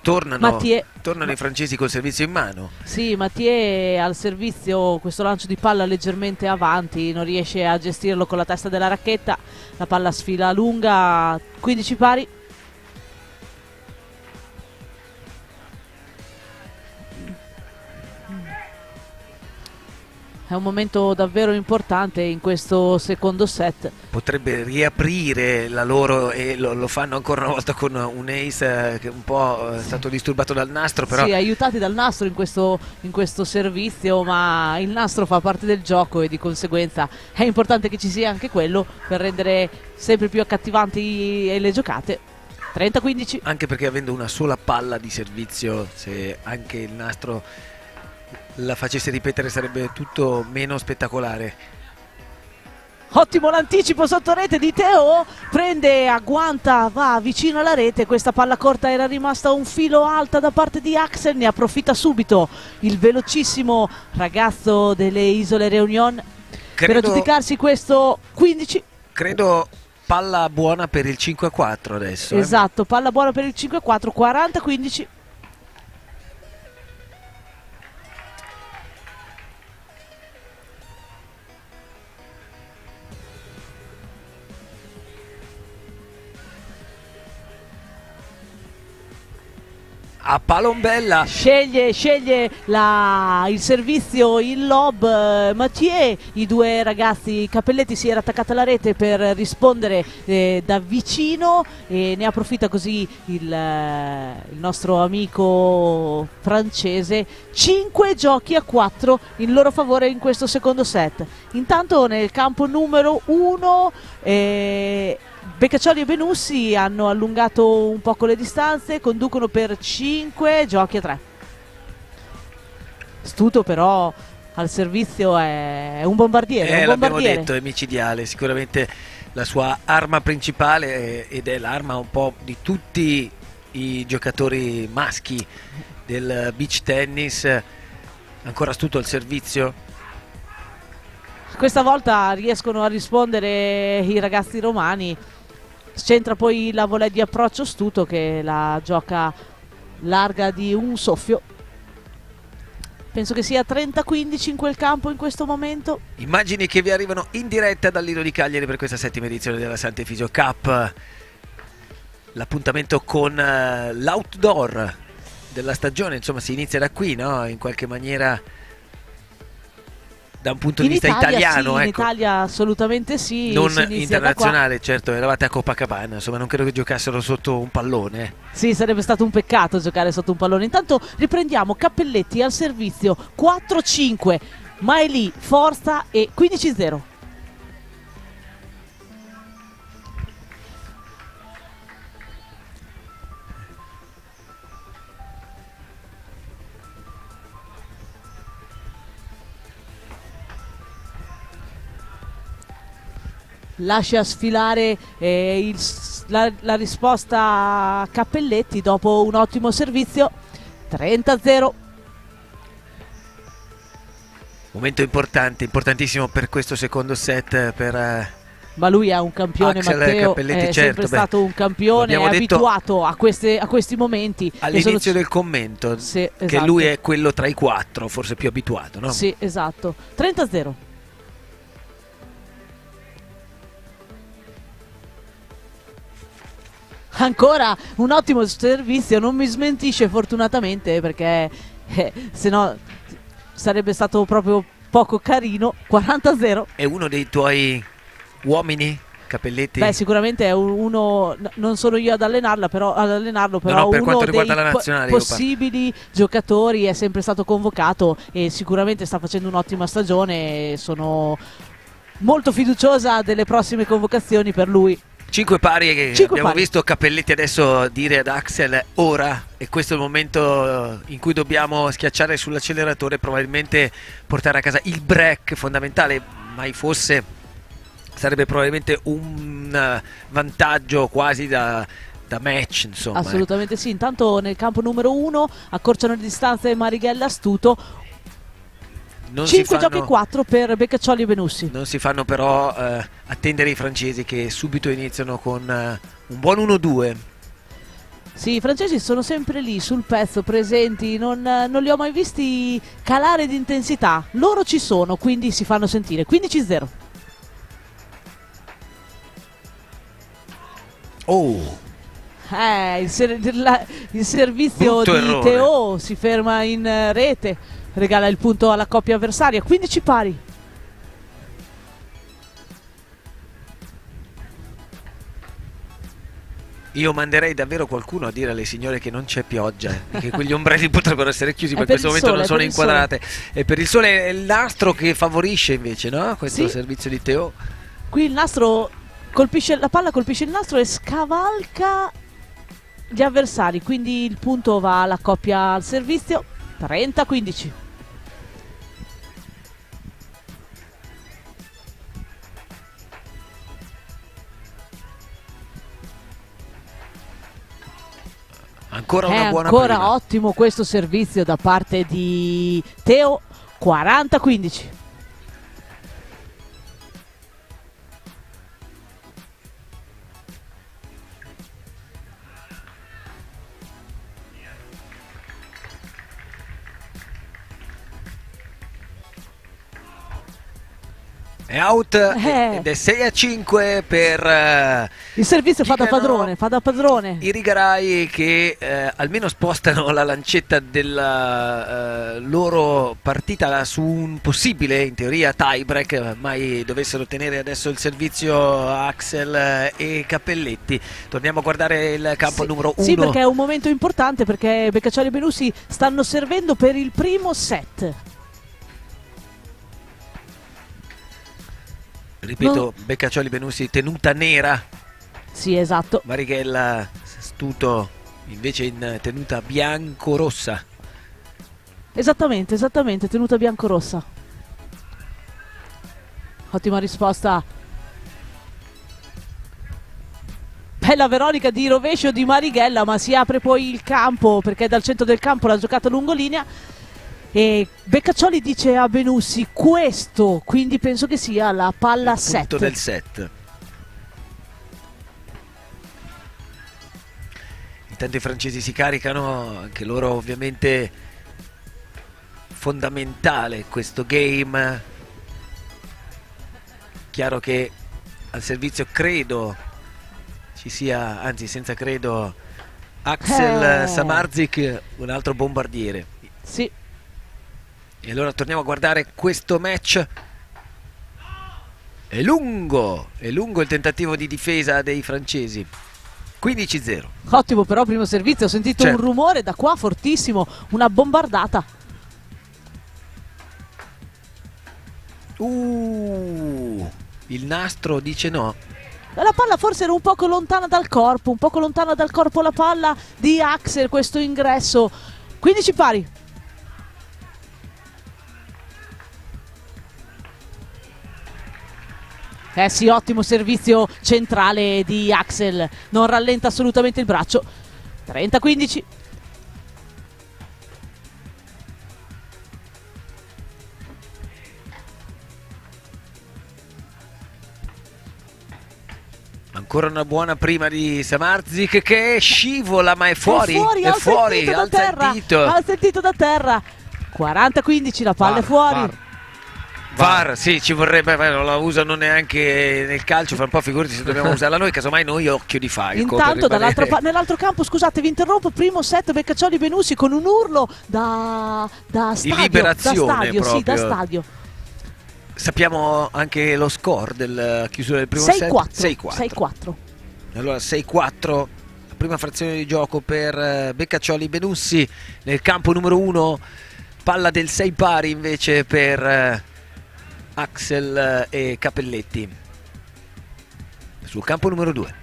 Tornano i francesi col servizio in mano. Sì, Mathieu al servizio, questo lancio di palla leggermente avanti, non riesce a gestirlo con la testa della racchetta, la palla sfila lunga, 15 pari. È un momento davvero importante in questo secondo set. Potrebbe riaprire la loro, e lo fanno ancora una volta con un ace che un po' è stato disturbato dal nastro, però sì, aiutati dal nastro in questo servizio, ma il nastro fa parte del gioco e di conseguenza è importante che ci sia anche quello per rendere sempre più accattivanti le giocate. 30-15. Anche perché avendo una sola palla di servizio, se anche il nastro la facesse ripetere sarebbe tutto meno spettacolare. Ottimo l'anticipo sotto rete di Teo, prende, agguanta, va vicino alla rete. Questa palla corta era rimasta un filo alta da parte di Axel, ne approfitta subito il velocissimo ragazzo delle Isole Reunion per aggiudicarsi questo 15. Credo palla buona per il 5-4 adesso. Esatto, palla buona per il 5-4, 40-15. A Palombella sceglie il servizio in lob Mathieu. I due ragazzi, Cappelletti si era attaccata alla rete per rispondere da vicino e ne approfitta così il nostro amico francese. 5 giochi a 4 in loro favore in questo secondo set. Intanto nel campo numero 1 Beccaccioli e Benussi hanno allungato un poco le distanze, conducono per 5 giochi a 3. Stuto però al servizio è un bombardiere. L'abbiamo detto, è micidiale, sicuramente la sua arma principale ed è l'arma un po' di tutti i giocatori maschi del beach tennis. Ancora Stuto al servizio. Questa volta riescono a rispondere i ragazzi romani. C'entra poi la volée di approccio Stuto che la gioca larga di un soffio. Penso che sia 30-15 in quel campo in questo momento. Immagini che vi arrivano in diretta dal Lido di Cagliari per questa settima edizione della Sant'Efisio Cup. L'appuntamento con l'outdoor della stagione, insomma si inizia da qui, no? In qualche maniera da un punto di vista italiano, sì, in Italia assolutamente sì, non internazionale, certo, eravate a Copacabana, insomma non credo che giocassero sotto un pallone. Sì, sarebbe stato un peccato giocare sotto un pallone. Intanto riprendiamo Cappelletti al servizio, 4-5, Maeli, forza e 15-0. Lascia sfilare la risposta a Cappelletti dopo un ottimo servizio. 30-0. Momento importante, importantissimo per questo secondo set per ma lui è un campione, Axel Matteo, Cappelletti, è certo, sempre stato un campione, è abituato a questi momenti. All'inizio del commento, sì, esatto, che lui è quello tra i 4, forse più abituato, no? Sì, esatto. 30-0. Ancora un ottimo servizio, non mi smentisce fortunatamente perché se no sarebbe stato proprio poco carino. 40-0. È uno dei tuoi uomini, Cappelletti? Beh, sicuramente è uno, non sono io ad allenarlo, però no, per uno dei la nazionale, possibili giocatori, è sempre stato convocato e sicuramente sta facendo un'ottima stagione e sono molto fiduciosa delle prossime convocazioni per lui. 5 pari che abbiamo visto Cappelletti adesso dire ad Axel ora, e questo è il momento in cui dobbiamo schiacciare sull'acceleratore, probabilmente portare a casa il break fondamentale, mai fosse sarebbe probabilmente un vantaggio quasi da match, insomma. Assolutamente sì. Intanto nel campo numero 1 accorciano le distanze Marighella Stuto. 5 giochi e 4 per Beccaccioli e Benussi. Non si fanno però attendere i francesi che subito iniziano con un buon 1-2. Sì, i francesi sono sempre lì sul pezzo, presenti, non li ho mai visti calare di intensità. Loro ci sono, quindi si fanno sentire. 15-0. Oh! Il servizio brutto di errore. Teo si ferma in rete, regala il punto alla coppia avversaria. 15 pari. Io manderei davvero qualcuno a dire alle signore che non c'è pioggia e che quegli ombrelli potrebbero essere chiusi, perché in questo momento non sono inquadrate. E per il sole è il nastro che favorisce invece, no? Questo servizio di Teo. Qui il nastro colpisce, la palla colpisce il nastro e scavalca gli avversari, quindi il punto va alla coppia al servizio. 30-15. ancora una buona ancora prima. ottimo questo servizio da parte di Teo. 40-15. È out ed è 6-5 per il servizio fa da Gigano. padrone. I Rigarai che almeno spostano la lancetta della loro partita su un possibile, in teoria, tie-break, mai dovessero tenere adesso il servizio Axel e Cappelletti. Torniamo a guardare il campo numero 1. Sì, perché è un momento importante, perché Beccaccioli e Benussi stanno servendo per il primo set. Ripeto, Beccaccioli Benussi tenuta nera. Sì, esatto. Marighella Stuto invece in tenuta bianco-rossa. Esattamente, tenuta bianco-rossa. Ottima risposta. Bella Veronica di rovescio di Marighella, ma si apre poi il campo, perché dal centro del campo la giocata lungolinea. E Beccaccioli dice a Benussi questo, quindi penso che sia la palla set. Punto del set. Intanto i francesi si caricano, anche loro ovviamente fondamentale questo game. Chiaro che al servizio credo ci sia, anzi senza credo, Axel Samardzic, un altro bombardiere. Sì. E allora torniamo a guardare questo match. È lungo il tentativo di difesa dei francesi. 15-0. Ottimo però primo servizio, ho sentito un rumore da qua fortissimo, una bombardata. Il nastro dice no. La palla forse era un poco lontana dal corpo, la palla di Axel, questo ingresso. 15 pari. Sì, ottimo servizio centrale di Axel, non rallenta assolutamente il braccio. 30-15. Ancora una buona prima di Samardzic che scivola, ma è fuori. È fuori, alza il dito. Ha sentito da terra. 40-15, la palla è fuori. VAR, sì, ci vorrebbe, non la usano neanche nel calcio, fa un po' figurati se dobbiamo usarla noi, casomai noi occhio di falco. Intanto nell'altro campo, scusate, vi interrompo, primo set Beccaccioli Benussi con un urlo da stadio. Di liberazione proprio. Sì, da stadio. Sappiamo anche lo score della chiusura del primo set? 6-4. Allora 6-4, la prima frazione di gioco per Beccaccioli Benussi nel campo numero 1, palla del 6 pari invece per Axel e Cappelletti. Sul campo numero 2,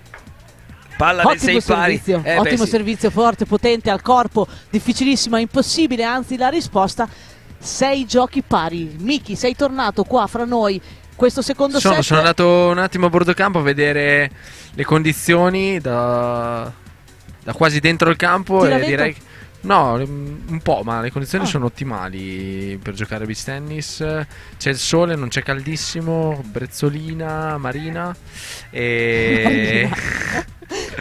palla del 6 pari. Ottimo servizio, forte, potente al corpo, difficilissima, impossibile, anzi la risposta. 6 giochi pari. Miki, sei tornato qua fra noi questo secondo set. Sono andato un attimo a bordo campo a vedere le condizioni da quasi dentro il campo e direi no, un po', ma le condizioni sono ottimali per giocare a beach tennis. C'è il sole, non c'è caldissimo, brezzolina, marina e...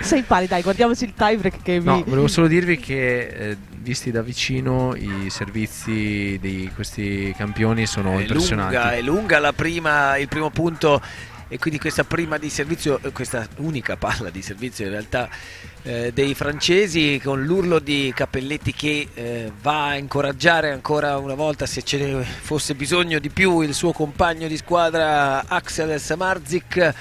6 pari, dai, guardiamoci il tiebreak che No, volevo solo dirvi che visti da vicino i servizi di questi campioni sono impressionanti. È lunga la prima, il primo punto, e quindi questa prima di servizio, questa unica palla di servizio in realtà dei francesi, con l'urlo di Cappelletti che va a incoraggiare ancora una volta, se ce ne fosse bisogno di più, il suo compagno di squadra Axel Samardzic.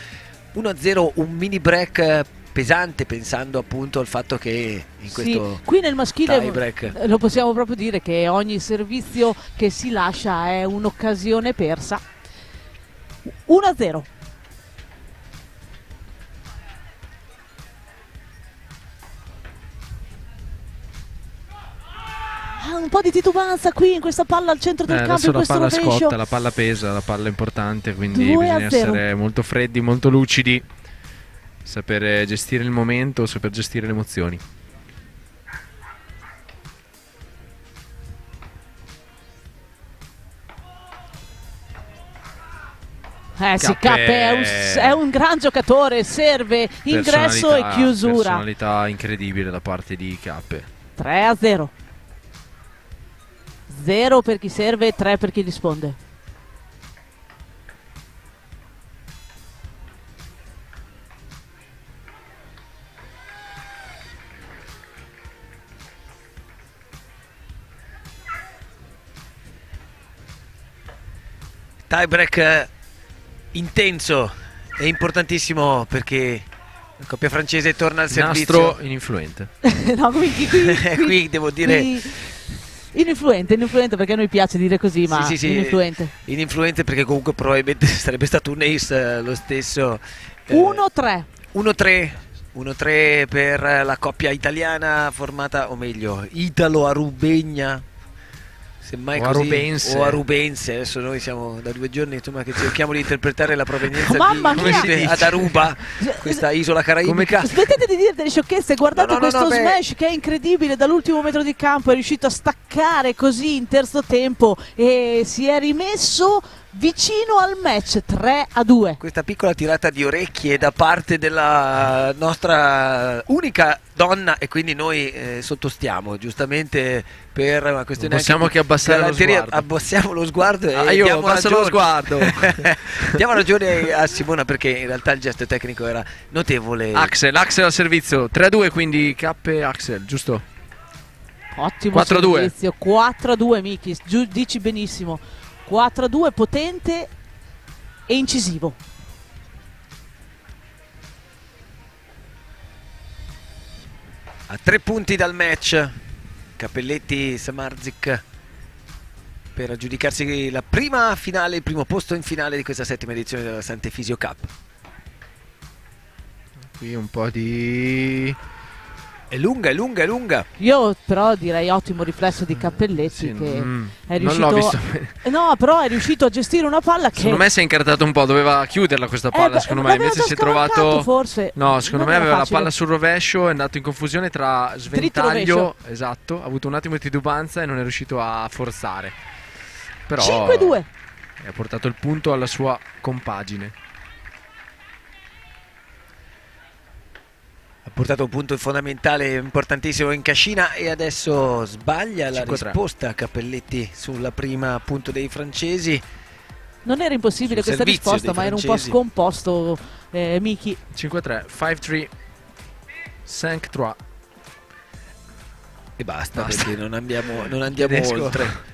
1-0, un mini break pesante, pensando appunto al fatto che in questo qui nel maschile tie-break lo possiamo proprio dire che ogni servizio che si lascia è un'occasione persa. 1-0. Un po' di titubanza qui in questa palla al centro del campo, in questo rovescio. La palla scotta, la palla pesa, la palla è importante, quindi bisogna essere molto freddi, molto lucidi, sapere gestire il momento, saper gestire le emozioni. Sì, Cappe è un gran giocatore, serve, ingresso e chiusura. Personalità incredibile da parte di Cappe. 3-0. 0 per chi serve, 3 per chi risponde. Tiebreak intenso e importantissimo perché la coppia francese torna al servizio. Nastro ininfluente. No, qui devo dire ininfluente perché a noi piace dire così, ma sì, ininfluente perché comunque probabilmente sarebbe stato un ace lo stesso. 1-3 per la coppia italiana formata, o meglio italo-arubegna, semmai così, o arubense. Adesso noi siamo da 2 giorni insomma che cerchiamo di interpretare la provenienza ad Aruba, questa isola caraibica. Smettete di dire delle sciocchezze, guardate questo smash che è incredibile, dall'ultimo metro di campo è riuscito a staccare così in terzo tempo e si è rimesso vicino al match. 3-2. Questa piccola tirata di orecchie da parte della nostra unica donna, e quindi noi sottostiamo giustamente per una questione. Possiamo anche abbassare lo sguardo. Abbassiamo lo sguardo e io diamo abbasso lo sguardo. Diamo ragione a Simona perché in realtà il gesto tecnico era notevole. Axel al servizio. 3-2, quindi Cappe Axel, giusto? Ottimo 4-2. servizio. 4-2 Miki, dici benissimo. 4-2 potente e incisivo. A 3 punti dal match Cappelletti Samardzic per aggiudicarsi la prima finale, il primo posto in finale di questa 7ª edizione della Sant'Efisio Cup. Qui un po' di... È lunga. Io però direi ottimo riflesso di Cappelletti che è riuscito. Non l'ho visto. No, però è riuscito a gestire una palla che secondo me si è incartato un po', doveva chiuderla questa palla, secondo me invece si è trovato forse. No, secondo me aveva facile. la palla sul rovescio, è andato in confusione tra sventaglio, esatto, ha avuto un attimo di titubanza e non è riuscito a forzare. Però 5-2. Ha portato il punto alla sua compagine. Ha portato un punto fondamentale, importantissimo in cascina, e adesso sbaglia la risposta Cappelletti sulla prima appunto dei francesi. Non era impossibile questa risposta, ma era un po' scomposto Miki. 5-3, 5-3, 5-3. E basta. Perché non andiamo oltre.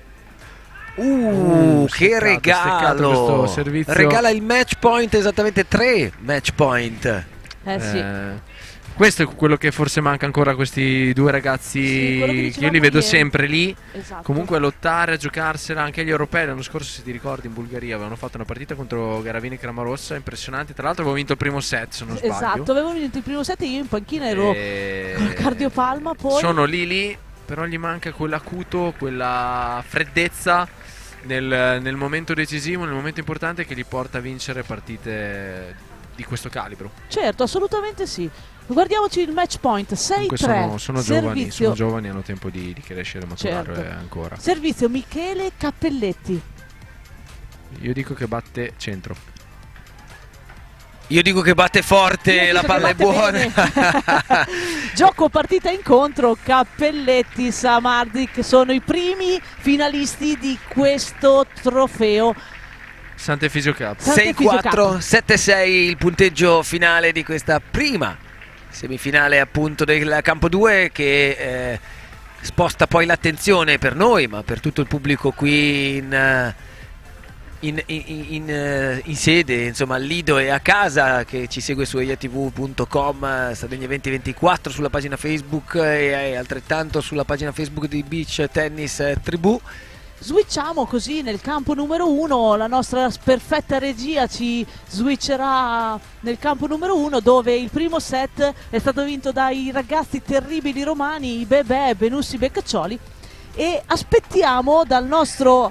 Che regalo! Regala il match point, esattamente 3 match point. Sì. Questo è quello che forse manca ancora a questi due ragazzi, che io li vedo sempre lì, esatto. Comunque a lottare, a giocarsela. Anche gli europei l'anno scorso, se ti ricordi, in Bulgaria avevano fatto una partita contro Garavini e Cramarossa impressionante. Tra l'altro avevo vinto il primo set, se non sbaglio. Esatto, avevo vinto il primo set e io in panchina ero con cardiopalma. Poi sono lì, però gli manca quell'acuto, quella freddezza nel momento decisivo, nel momento importante, che li porta a vincere partite di questo calibro. Certo, assolutamente sì. Guardiamoci il match point. 6-3. Sono giovani, hanno tempo di crescere, maturare ancora. Servizio Michele Cappelletti. Io dico che batte centro. Io dico che batte forte, la palla è buona. Gioco partita incontro. Cappelletti Samardzic sono i primi finalisti di questo trofeo Sant'Efisio Cup. 6-4, 7-6 il punteggio finale di questa prima semifinale appunto del campo 2, che sposta poi l'attenzione per noi, ma per tutto il pubblico qui in sede, insomma, al Lido e a casa, che ci segue su eiatv.com, Sardegna 2024 sulla pagina Facebook e altrettanto sulla pagina Facebook di Beach Tennis Tribù. Switchiamo così nel campo numero 1, la nostra perfetta regia ci switcherà nel campo numero 1, dove il primo set è stato vinto dai ragazzi terribili romani, i Bebè Benussi Beccaccioli, e aspettiamo dal nostro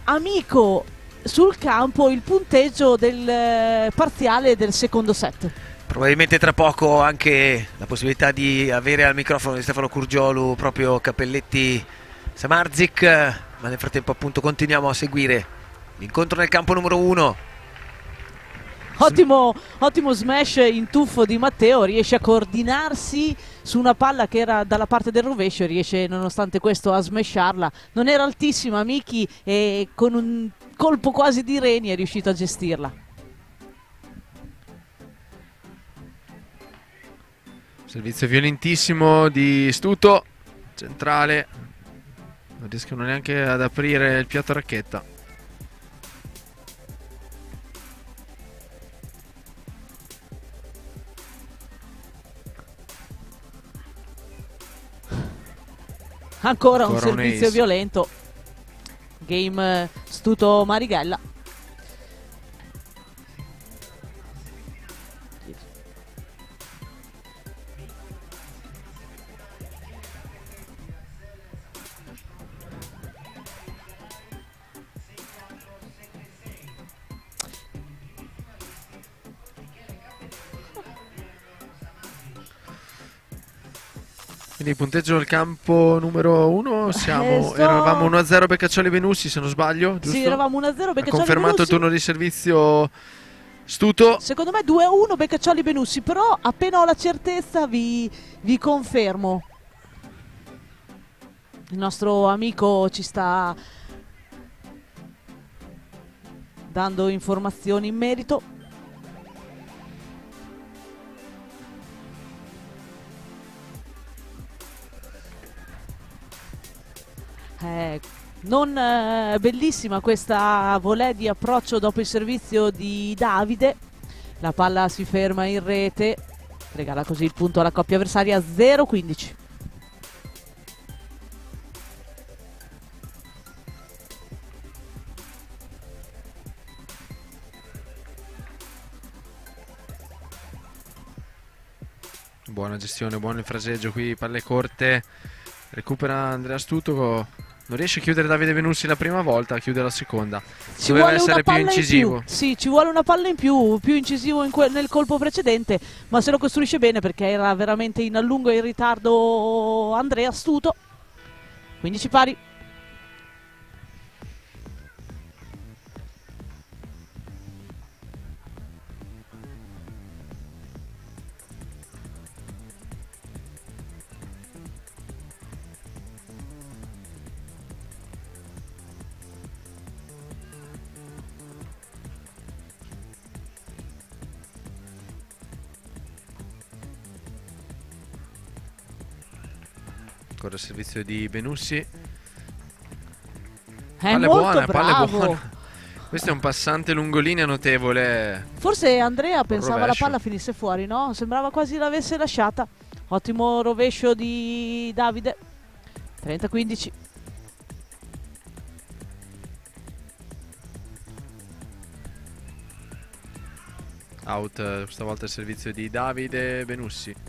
amico sul campo il punteggio del parziale del secondo set. Probabilmente tra poco anche la possibilità di avere al microfono di Stefano Curgiolu proprio Cappelletti Samardzic, ma nel frattempo appunto continuiamo a seguire l'incontro nel campo numero 1. Ottimo smash in tuffo di Matteo, riesce a coordinarsi su una palla che era dalla parte del rovescio, riesce nonostante questo a smasharla. Non era altissima Miki e con un colpo quasi di reni è riuscito a gestirla. Servizio violentissimo di Stuto, centrale, non riescono neanche ad aprire il piatto racchetta. Ancora un servizio violento. Game Stuto Marighella. Quindi punteggio del campo numero 1, eravamo 1-0 Beccaccioli Benussi, se non sbaglio, giusto? Sì, eravamo 1-0 Beccaccioli Ha confermato Benussi. il turno di servizio Stuto. Secondo me 2-1 Beccaccioli Benussi, però appena ho la certezza vi confermo. Il nostro amico ci sta dando informazioni in merito. Non bellissima questa volée di approccio dopo il servizio di Davide. La palla si ferma in rete, regala così il punto alla coppia avversaria. 0-15. Buona gestione, buono il fraseggio qui, palle corte, recupera Andrea Stuto. Non riesce a chiudere Davide Benussi la prima volta, chiude la seconda. Doveva essere più incisivo. Sì, ci vuole una palla in più incisivo nel colpo precedente, ma se lo costruisce bene perché era veramente in allungo e in ritardo Andrea Stuto. 15 pari. Ancora il servizio di Benussi. Palle buona. Questo è un passante lungolinea notevole. Forse Andrea pensava la palla finisse fuori, no? Sembrava quasi l'avesse lasciata. Ottimo rovescio di Davide. 30-15. Out, stavolta il servizio di Davide Benussi.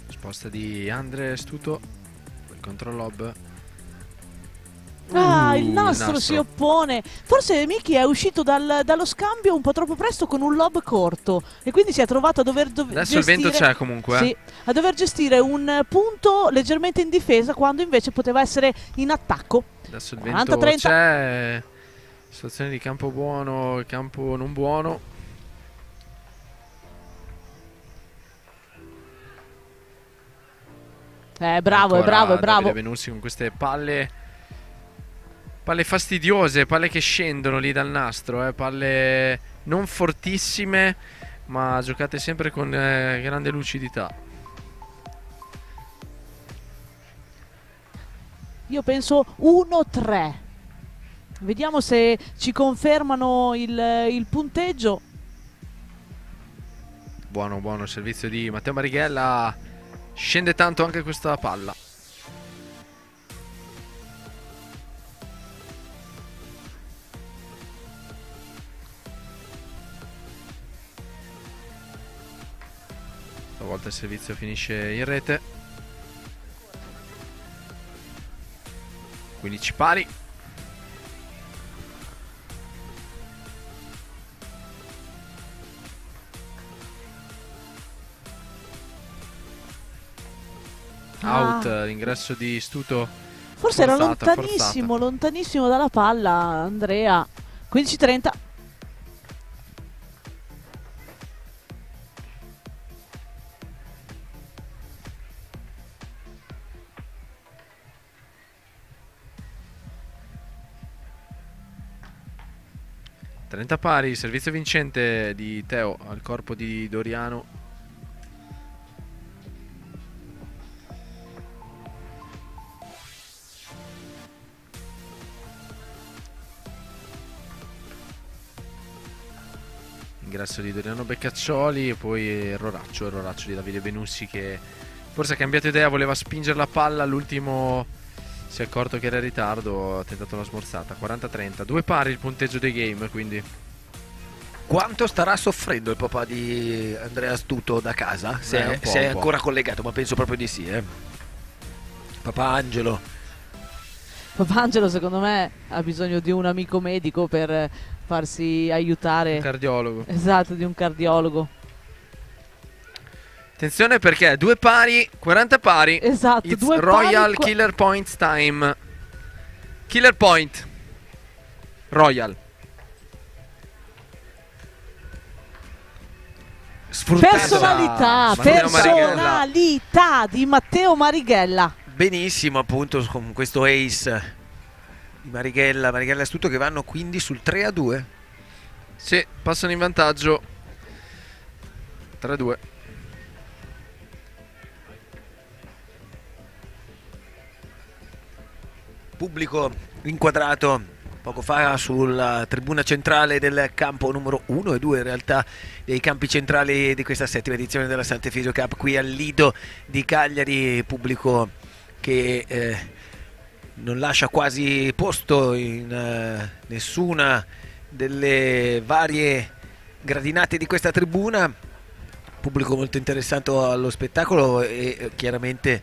Sposta di Andre Stuto, il control lob. Il nastro si oppone. Forse Miki è uscito dallo scambio un po' troppo presto con un lob corto e quindi si è trovato a dover Adesso gestire, il vento c'è comunque. Sì, a dover gestire un punto leggermente in difesa quando invece poteva essere in attacco. Adesso il vento c'è. Situazione di campo buono, campo non buono. Bravo. Davide Benussi con queste palle fastidiose, palle che scendono lì dal nastro, palle non fortissime ma giocate sempre con grande lucidità. Io penso 1-3. Vediamo se ci confermano il punteggio. Buono il servizio di Matteo Marighella. Scende tanto anche questa palla. Stavolta il servizio finisce in rete. 15 pari. l'ingresso di Stuto. Forse era forzata, lontanissimo, lontanissimo dalla palla Andrea. 15-30. Pari, servizio vincente di Teo al corpo di Doriano. Ingresso di Doriano Beccaccioli e poi il Roraccio di Davide Benussi, che forse ha cambiato idea, voleva spingere la palla, all'ultimo si è accorto che era in ritardo, ha tentato una smorzata. 40-30, 2 pari il punteggio dei game, quindi. Quanto starà soffrendo il papà di Andrea Astuto da casa? Se è ancora collegato, ma penso proprio di sì. Papà Angelo. Papà Angelo secondo me ha bisogno di un amico medico per farsi aiutare. Un cardiologo. Esatto, di un cardiologo. Attenzione perché 2 pari, 40 pari. Esatto, It's 2 Royal pari. Killer Points time. Killer Point. Royal. Personalità di Matteo Marighella. Benissimo, appunto, con questo ace di Marighella Astuto, che vanno quindi sul 3-2. Sì, passano in vantaggio 3-2. Pubblico inquadrato poco fa sulla tribuna centrale del campo numero 1 e 2 in realtà dei campi centrali di questa 7ª edizione della Sant'Efisio Cup qui al Lido di Cagliari. Pubblico che non lascia quasi posto in nessuna delle varie gradinate di questa tribuna. Pubblico molto interessato allo spettacolo e chiaramente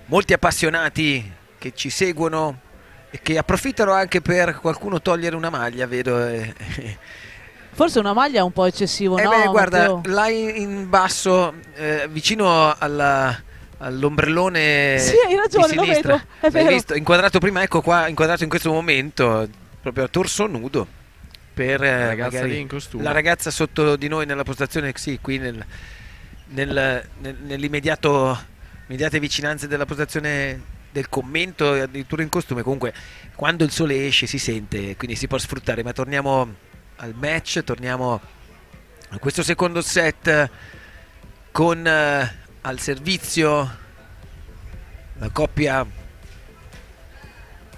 molti appassionati che ci seguono e che approfittano anche per qualcuno togliere una maglia, vedo. Forse una maglia è un po' eccessivo, no? Beh, guarda, Matteo? là in basso, vicino all'ombrellone, sì, hai ragione, di lo sinistra. vedo, è vero. L'hai visto? Inquadrato prima, ecco qua, inquadrato in questo momento, proprio a torso nudo. Per la ragazza lì in costume. La ragazza sotto di noi nella postazione, sì, qui nell'immediate vicinanze della postazione del commento, addirittura in costume. Comunque quando il sole esce si sente, quindi si può sfruttare. Ma torniamo al match, torniamo a questo secondo set con al servizio la coppia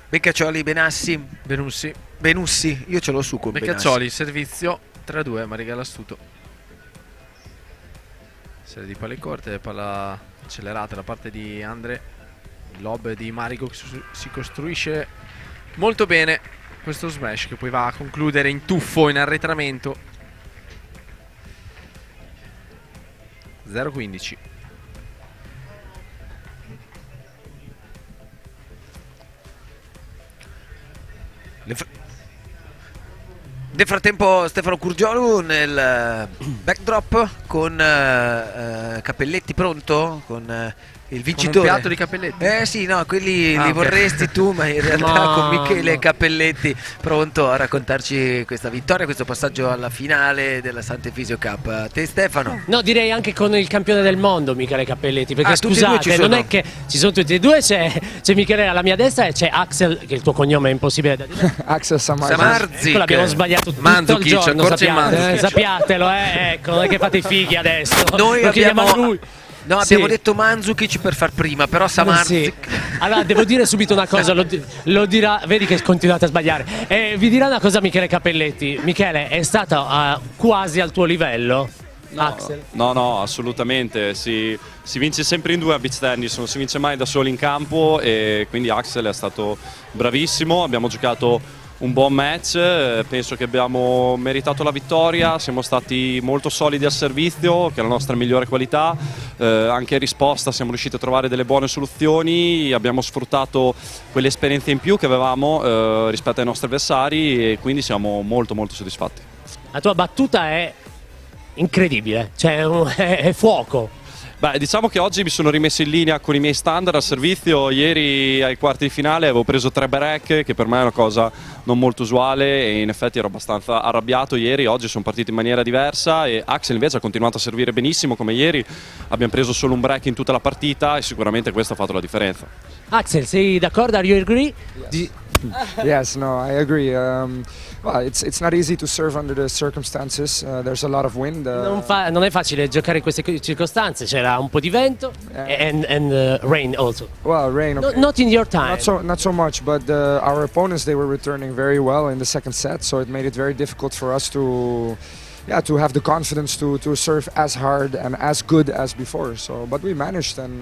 Beccaccioli-Benussi, io ce l'ho su con Beccaccioli, servizio 3-2, Marighella Astuto. Serie di palle corte, palla accelerata da parte di Andre. Il lob di Marigo che si costruisce molto bene questo smash, che poi va a concludere in tuffo, in arretramento. 0-15. Nel frattempo Stefano Curgiolu nel backdrop con Cappelletti pronto, con il vincitore. Con un piatto di Cappelletti? Sì, no, quelli li okay. Vorresti tu, ma in realtà con Michele Cappelletti pronto a raccontarci questa vittoria, questo passaggio alla finale della Sant'Efisio Cup. A te Stefano? No, direi anche con il campione del mondo Michele Cappelletti, perché scusate, non è che ci sono tutti e due, c'è Michele alla mia destra e c'è Axel, che il tuo cognome è impossibile da dire. Axel Samardzic. Ecco, l'abbiamo sbagliato tutto Mandzukic, il giorno, Mandzukic. sappiatelo, ecco, non è che fate i fighi adesso. Noi lo chiediamo abbiamo... a lui. No, abbiamo detto Mandzukic per far prima, però Samardzic. Sì. Allora, devo dire subito una cosa, lo dirà, vedi che continuate a sbagliare. Vi dirà una cosa Michele Cappelletti. Michele, è stata quasi al tuo livello? Axel? No, assolutamente. Si vince sempre in due a beach tennis, non si vince mai da soli in campo e quindi Axel è stato bravissimo. Abbiamo giocato un buon match, penso che abbiamo meritato la vittoria, siamo stati molto solidi al servizio, che è la nostra migliore qualità, anche in risposta siamo riusciti a trovare delle buone soluzioni, abbiamo sfruttato quell'esperienza in più che avevamo rispetto ai nostri avversari e quindi siamo molto soddisfatti. La tua battuta è incredibile, cioè è fuoco. Beh, diciamo che oggi mi sono rimesso in linea con i miei standard al servizio. Ieri ai quarti di finale avevo preso 3 break, che per me è una cosa non molto usuale, e in effetti ero abbastanza arrabbiato ieri. Oggi sono partito in maniera diversa e Axel invece ha continuato a servire benissimo come ieri. Abbiamo preso solo un break in tutta la partita e sicuramente questo ha fatto la differenza. Axel, sei d'accordo? Are you agree? Yes, no, I agree. Well, it's not easy to serve under the circumstances. There's a lot of wind. Non è facile giocare in queste circostanze, c'era un po' di vento and rain also. Well, rain. Okay. Not in your time. Not so much, but our opponents, they were returning very well in the second set, so it made it very difficult for us to have the confidence to serve as hard and as good as before. So, but we managed and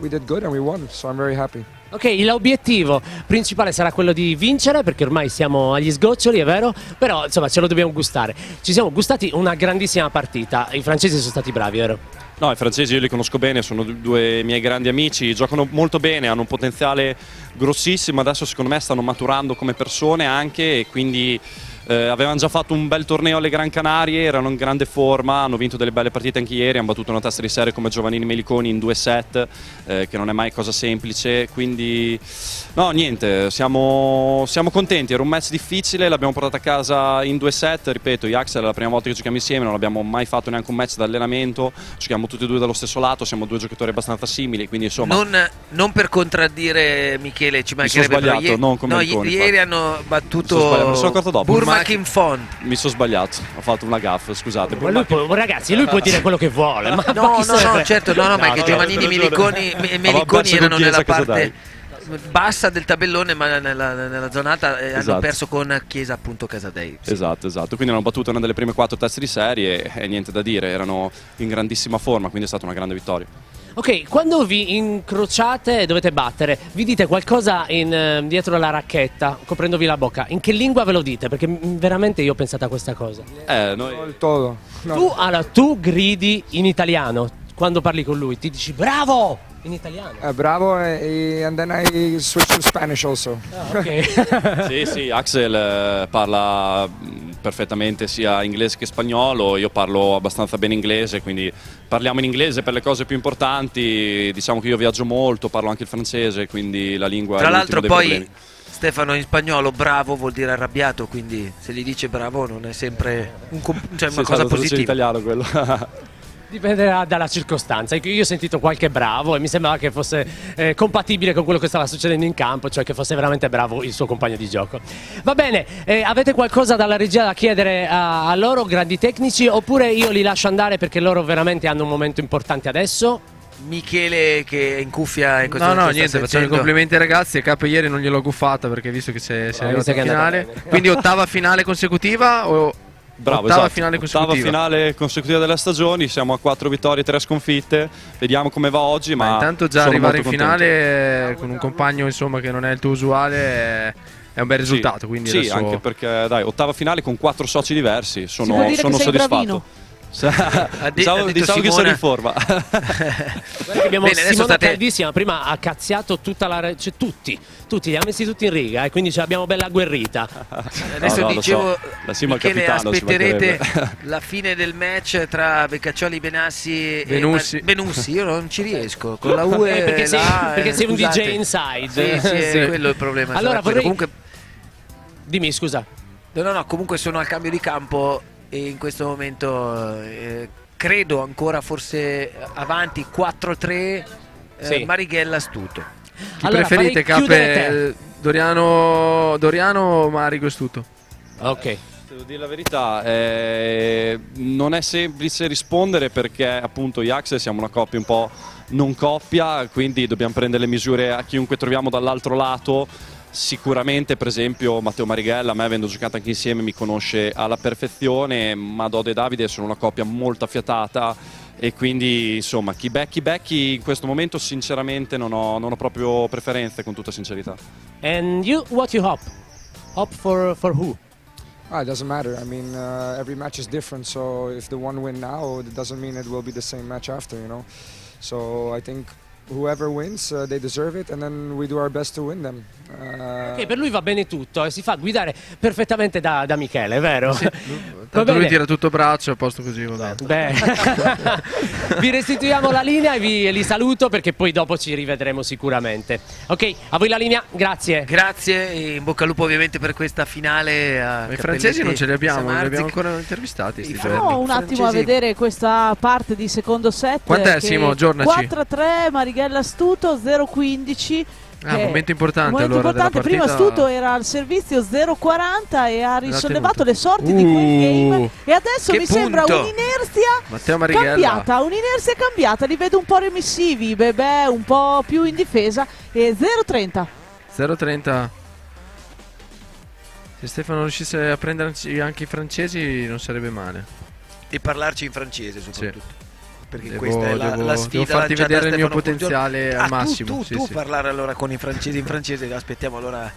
we did good and we won. So I'm very happy. Ok, l'obiettivo principale sarà quello di vincere, perché ormai siamo agli sgoccioli, è vero, però insomma ce lo dobbiamo gustare. Ci siamo gustati una grandissima partita, i francesi sono stati bravi, vero? No, i francesi io li conosco bene, sono 2 miei grandi amici, giocano molto bene, hanno un potenziale grossissimo, adesso secondo me stanno maturando come persone anche, e quindi avevano già fatto un bel torneo alle Gran Canarie, erano in grande forma, hanno vinto delle belle partite anche ieri, hanno battuto una testa di serie come Giovannini Meliconi in 2 set, che non è mai cosa semplice, quindi no, niente, siamo contenti. Era un match difficile, l'abbiamo portato a casa in 2 set, ripeto, io e Axel è la prima volta che giochiamo insieme, non abbiamo mai fatto neanche un match d'allenamento, giochiamo tutti e 2 dallo stesso lato, siamo 2 giocatori abbastanza simili, quindi insomma... Non per contraddire Michele, ci mancherebbe, mi sono sbagliato, non come ieri hanno battuto me ne sono accorto dopo. Kim Font. Mi sono sbagliato, ho fatto una gaffa, scusate. Ragazzi, lui può dire quello che vuole. Ma no, certo, ma è che Giovannini Meliconi erano nella parte bassa del tabellone, ma nella zonata hanno perso con Chiesa, appunto, Casadei. Sì. Esatto, quindi hanno battuto una delle prime 4 teste di serie e niente da dire, erano in grandissima forma, quindi è stata una grande vittoria. Ok, quando vi incrociate e dovete battere, vi dite qualcosa dietro la racchetta, coprendovi la bocca. In che lingua ve lo dite? Perché veramente io ho pensato a questa cosa. Noi... Todo. No. Tu gridi in italiano quando parli con lui, ti dici bravo in italiano. Bravo, and then I switch to Spanish also. Ok. Sì, Axel parla perfettamente sia inglese che spagnolo, io parlo abbastanza bene inglese, quindi parliamo in inglese per le cose più importanti. Diciamo che io viaggio molto, parlo anche il francese, quindi la lingua tra è l'altro dei poi problemi. Stefano, in spagnolo bravo vuol dire arrabbiato, quindi se gli dice bravo non è sempre una cosa positiva. In italiano quello. Dipenderà dalla circostanza. Io ho sentito qualche bravo e mi sembrava che fosse compatibile con quello che stava succedendo in campo, cioè che fosse veramente bravo il suo compagno di gioco. Va bene, avete qualcosa dalla regia da chiedere a loro, grandi tecnici, oppure io li lascio andare perché loro veramente hanno un momento importante adesso? Michele che è in cuffia in questo momento. No, niente, facciamo i complimenti ai ragazzi. E Capo ieri non gliel'ho guffata perché visto che si è arrivato in finale, quindi 8ª finale consecutiva o... Bravo, ottava esatto. finale consecutiva della stagione, siamo a 4 vittorie e 3 sconfitte, vediamo come va oggi, ma intanto già arrivare in finale con un compagno insomma che non è il tuo usuale è un bel risultato, quindi sì, adesso... anche perché dai, 8ª finale con 4 soci diversi, sono soddisfatto. Bravino. Diciamo che sono in forma. Abbiamo Simona caldissima, prima ha cazziato tutta cioè tutti li ha messi tutti in riga e quindi ce l'abbiamo bella agguerrita. Adesso dicevo, Michele, capitano, aspetterete la fine del match tra Beccaccioli, Benassi e Benussi. Io non ci riesco con la UE perché sei un DJ inside. Sì, è quello il problema. Allora comunque dimmi, scusa. No, comunque sono al cambio di campo e in questo momento credo ancora forse avanti 4-3 Marighella Astuto. Chi preferite, Cape? Doriano o Marigo Astuto? Ok. Devo dire la verità, non è semplice rispondere perché appunto io e Axel siamo una coppia un po' non coppia, quindi dobbiamo prendere le misure a chiunque troviamo dall'altro lato. Sicuramente per esempio Matteo Marighella, a me avendo giocato anche insieme, mi conosce alla perfezione, ma Dode e Davide sono una coppia molto affiatata e quindi insomma chi becchi in questo momento sinceramente non ho proprio preferenze, con tutta sincerità. And you, what you hope? Hope for who? It doesn't matter. I mean, every match is different, so if the one win now, it doesn't mean it will be the same match after, you know. So I think whoever wins, they deserve it, and then we do our best to win them. Ok, per lui va bene tutto e si fa guidare perfettamente da Michele, vero? Sì, Tanto lui tira tutto braccio, a posto così. Beh, vi restituiamo la linea e li saluto perché poi dopo ci rivedremo sicuramente. Ok, a voi la linea, grazie. Grazie e in bocca al lupo ovviamente per questa finale. I francesi non ce li abbiamo, non li abbiamo ancora intervistati. Andiamo un attimo a vedere questa parte di secondo set. Quant'è Simo? Giornaci. 4-3, Marighella Astuto, 0-15. Momento importante, momento allora, importante. Prima partita... Astuto era al servizio 0-40 e ha risollevato le sorti di quel game. E adesso mi sembra un'inerzia cambiata. Li vedo un po' remissivi, Bebè un po' più in difesa. E 0-30. 0-30. Se Stefano riuscisse a prenderci anche i francesi non sarebbe male. E parlarci in francese soprattutto. Perché questa è la sfida. Devo farti vedere il mio potenziale al massimo. Tu parlare allora con i francesi in francese. Aspettiamo allora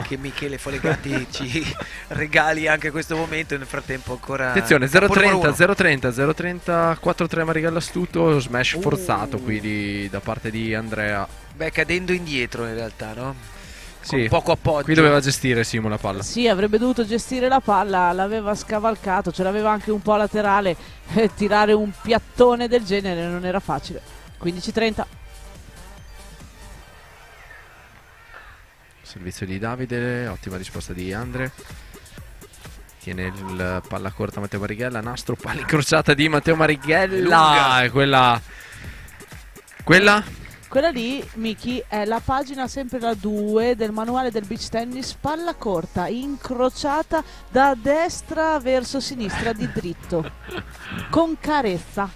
che Michele Folegatti ci regali anche questo momento. Nel frattempo ancora attenzione, 0-30, 4-3 Marighella Astuto. Smash forzato qui da parte di Andrea. Beh, cadendo indietro in realtà, no? Sì, con poco appoggio. Qui doveva gestire Simo la palla. Sì, avrebbe dovuto gestire la palla, l'aveva scavalcato, ce l'aveva anche un po' laterale. Tirare un piattone del genere non era facile. 15-30. Servizio di Davide, ottima risposta di Andre. Tiene il palla corta Matteo Marighella, nastro, palla incrociata di Matteo Marighella. E quella lì, Miki, è la pagina sempre la 2 del manuale del beach tennis, palla corta, incrociata da destra verso sinistra di dritto, con carezza.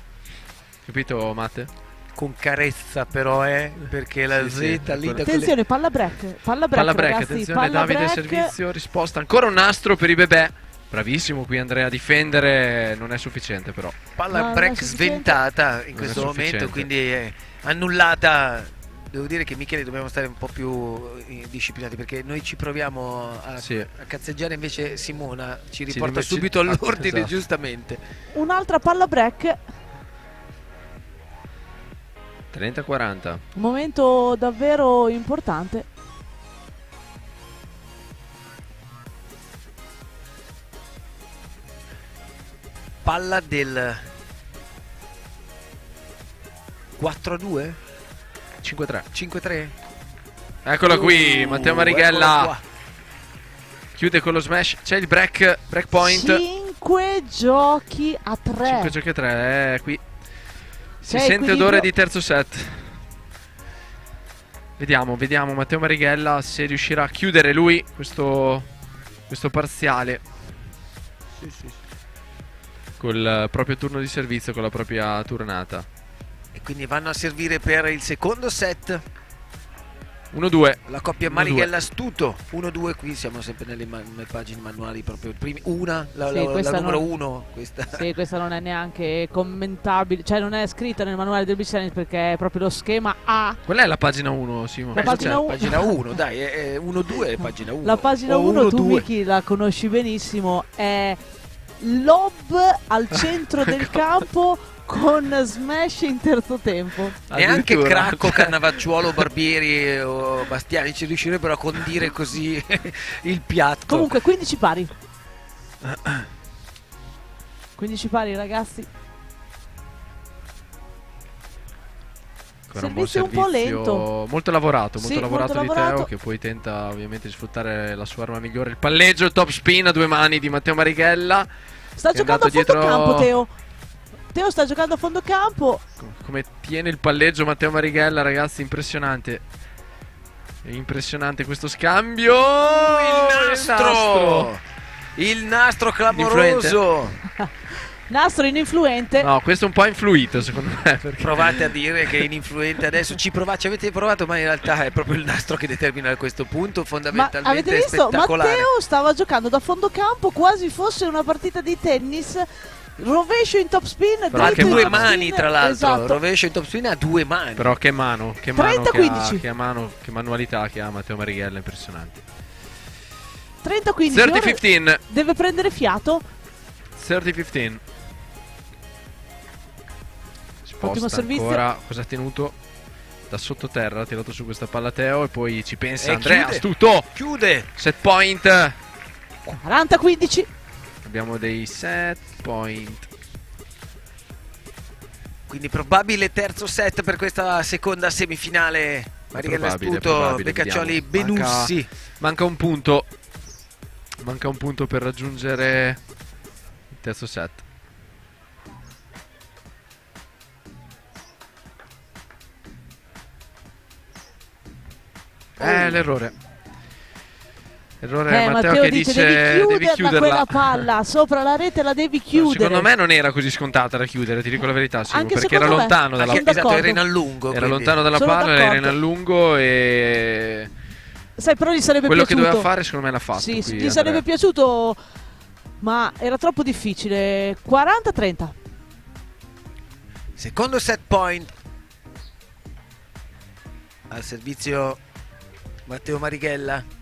Capito, Matte? Con carezza però, perché la Z lì... Attenzione, palla break, ragazzi, attenzione, palla Davide, break. servizio, risposta, ancora un nastro per i Bebè. Bravissimo qui Andrea a difendere, non è sufficiente però. Palla break sventata in questo momento, quindi è annullata. Devo dire che Michele dobbiamo stare un po' più disciplinati perché noi ci proviamo a cazzeggiare, invece Simona ci riporta subito all'ordine, esatto. Giustamente. Un'altra palla break. 30-40. Un momento davvero importante. Palla del 4-2? 5-3. Eccola qui, Matteo Marighella chiude con lo smash. C'è il break point. 5 giochi a 3. 5 giochi a 3, qui si sente odore di terzo set. Vediamo Matteo Marighella se riuscirà a chiudere lui questo parziale. Sì. Col proprio turno di servizio, con la propria turnata. E quindi vanno a servire per il secondo set. 1-2. La coppia Marighella Astuto. 1-2, qui siamo sempre nelle pagine manuali proprio. La numero 1. Sì, questa non è neanche commentabile. Cioè non è scritta nel manuale del beach tennis perché è proprio lo schema A. Qual è la pagina 1, Simo? La pagina 1, dai, è 1-2 pagina 1. La pagina 1 tu Miki la conosci benissimo. È lob al centro del campo con smash in terzo tempo. E anche Cracco, Cannavacciuolo, Barbieri o Bastiani ci riuscirebbero a condire così il piatto. Comunque 15 pari. 15 pari ragazzi. Servizio un po' lento. Molto lavorato di Teo, che poi tenta ovviamente di sfruttare la sua arma migliore. Il palleggio, il top spin a due mani di Matteo Marighella. Sta giocando a fondo campo Teo. Teo sta giocando a fondo campo. Come tiene il palleggio Matteo Marighella, ragazzi, impressionante. Impressionante questo scambio. Il nastro clamoroso. Nastro ininfluente. No, questo è un po' influito secondo me. Provate a dire che è ininfluente adesso. Ci avete provato, ma in realtà è proprio il nastro che determina questo punto fondamentalmente. Ma avete visto? Spettacolare. Matteo stava giocando da fondo campo quasi fosse una partita di tennis. Rovescio in top spin. Anche due mani spin, tra l'altro, esatto. Rovescio in top spin a due mani. Però che mano, che 30-15. che manualità che ha Matteo Marighella, impressionante. 30-15. 30-15. Deve prendere fiato. 30-15. Ottimo servizio. Ancora, cosa ha tenuto? Da sottoterra ha tirato su questa palla Teo e poi ci pensa Andrea chiude. Astuto. Chiude. Set point. 40-15. Abbiamo dei set point. Quindi probabile terzo set per questa seconda semifinale. Marighella Astuto, Beccaccioli, Benussi. Manca un punto. Manca un punto per raggiungere il terzo set. L'errore. Errore Matteo che dice devi chiuderla quella palla sopra la rete, la devi chiudere. Secondo me non era così scontata da chiudere, ti dico la verità, Simo, Anche perché era lontano dalla palla. Esatto, era in allungo. Era lontano dalla palla, era in allungo e sai, però gli sarebbe quello piaciuto. Che doveva fare secondo me l'ha fatto. Sì, gli sarebbe piaciuto, ma era troppo difficile. 40-30. Secondo set point. Al servizio Matteo Marighella.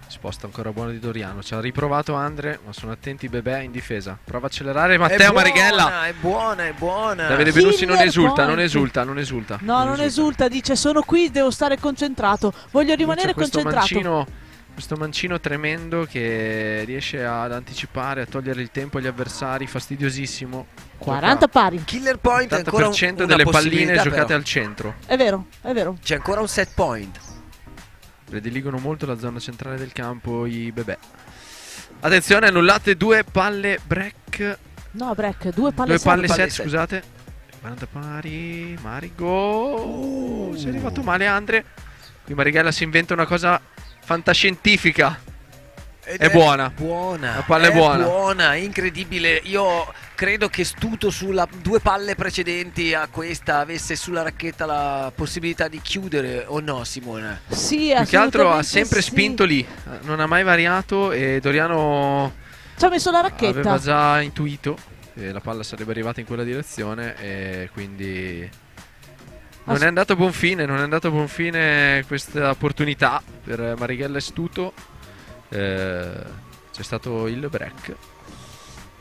Sposta ancora buono di Doriano. Ci ha riprovato Andre, ma sono attenti Bebè in difesa. Prova a accelerare Matteo Marighella. È buona, è buona. Davide Benussi non esulta, non esulta, non esulta. No, non esulta, dice sono qui, devo stare concentrato. Voglio rimanere concentrato. Questo mancino tremendo che riesce ad anticipare, a togliere il tempo agli avversari, fastidiosissimo. 40 pari. Killer point, 80% ancora delle palline giocate però al centro. È vero, è vero. C'è ancora un set point. Prediligono molto la zona centrale del campo i Bebè. Attenzione, annullate 2 palle break. No, break, 2 palle set. 2 palle set, scusate. 40 pari, Marigo. Si è arrivato male Andre. Qui Marighella si inventa una cosa fantascientifica. È buona. La palla è buona. Incredibile. Io credo che Stuto sulla 2 palle precedenti a questa avesse sulla racchetta la possibilità di chiudere, o no, Simone? Sì, più che altro ha sempre spinto lì, non ha mai variato e Doriano ci ha messo la racchetta. Aveva già intuito che la palla sarebbe arrivata in quella direzione e quindi non è andato a buon fine, non è andato a buon fine questa opportunità per Marighella e Stuto. C'è stato il break.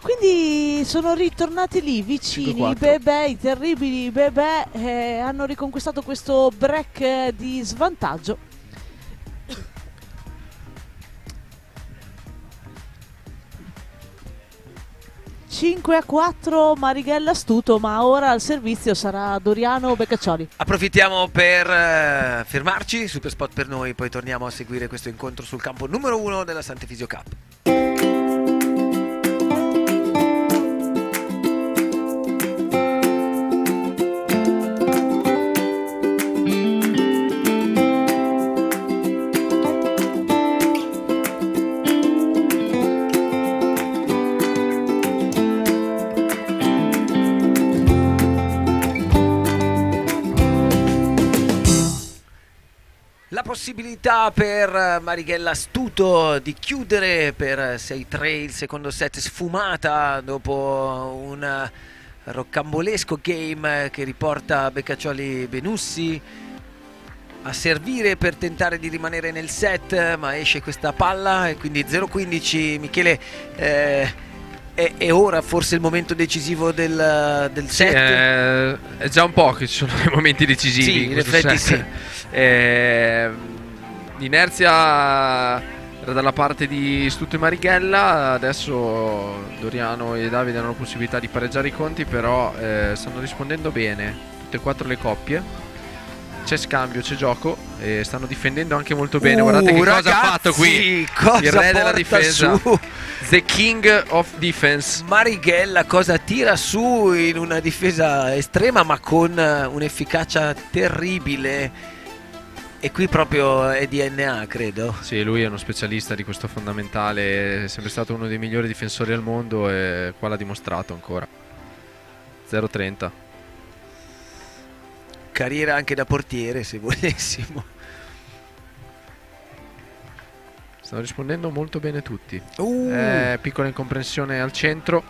Quindi sono ritornati lì vicini i Bebè, i terribili Bebè, hanno riconquistato questo break di svantaggio. (5-4) Marighella Astuto, ma ora al servizio sarà Doriano Beccaccioli. Approfittiamo per fermarci, super spot per noi, poi torniamo a seguire questo incontro sul campo numero 1 della Sant'Efisio Cup. Possibilità per Marighella Astuto di chiudere per 6-3 il secondo set, sfumata dopo un roccambolesco game che riporta Beccaccioli Benussi a servire per tentare di rimanere nel set, ma esce questa palla e quindi 0-15. Michele, è ora forse il momento decisivo del set? È già un po' che ci sono i momenti decisivi. Sì, in effetti set. Sì. L'inerzia era dalla parte di Stuto e Marighella, adesso Doriano e Davide hanno la possibilità di pareggiare i conti, però stanno rispondendo bene tutte e 4 le coppie. C'è scambio, c'è gioco e stanno difendendo anche molto bene. Guardate che ragazzi, cosa ha fatto qui il re della difesa su. The King of Defense. Marighella cosa tira su in una difesa estrema ma con un'efficacia terribile. E qui proprio è DNA, credo. Sì, lui è uno specialista di questo fondamentale, è sempre stato uno dei migliori difensori al mondo e qua l'ha dimostrato ancora. 0-30. Carriera anche da portiere, se volessimo. Stanno rispondendo molto bene tutti. Piccola incomprensione al centro.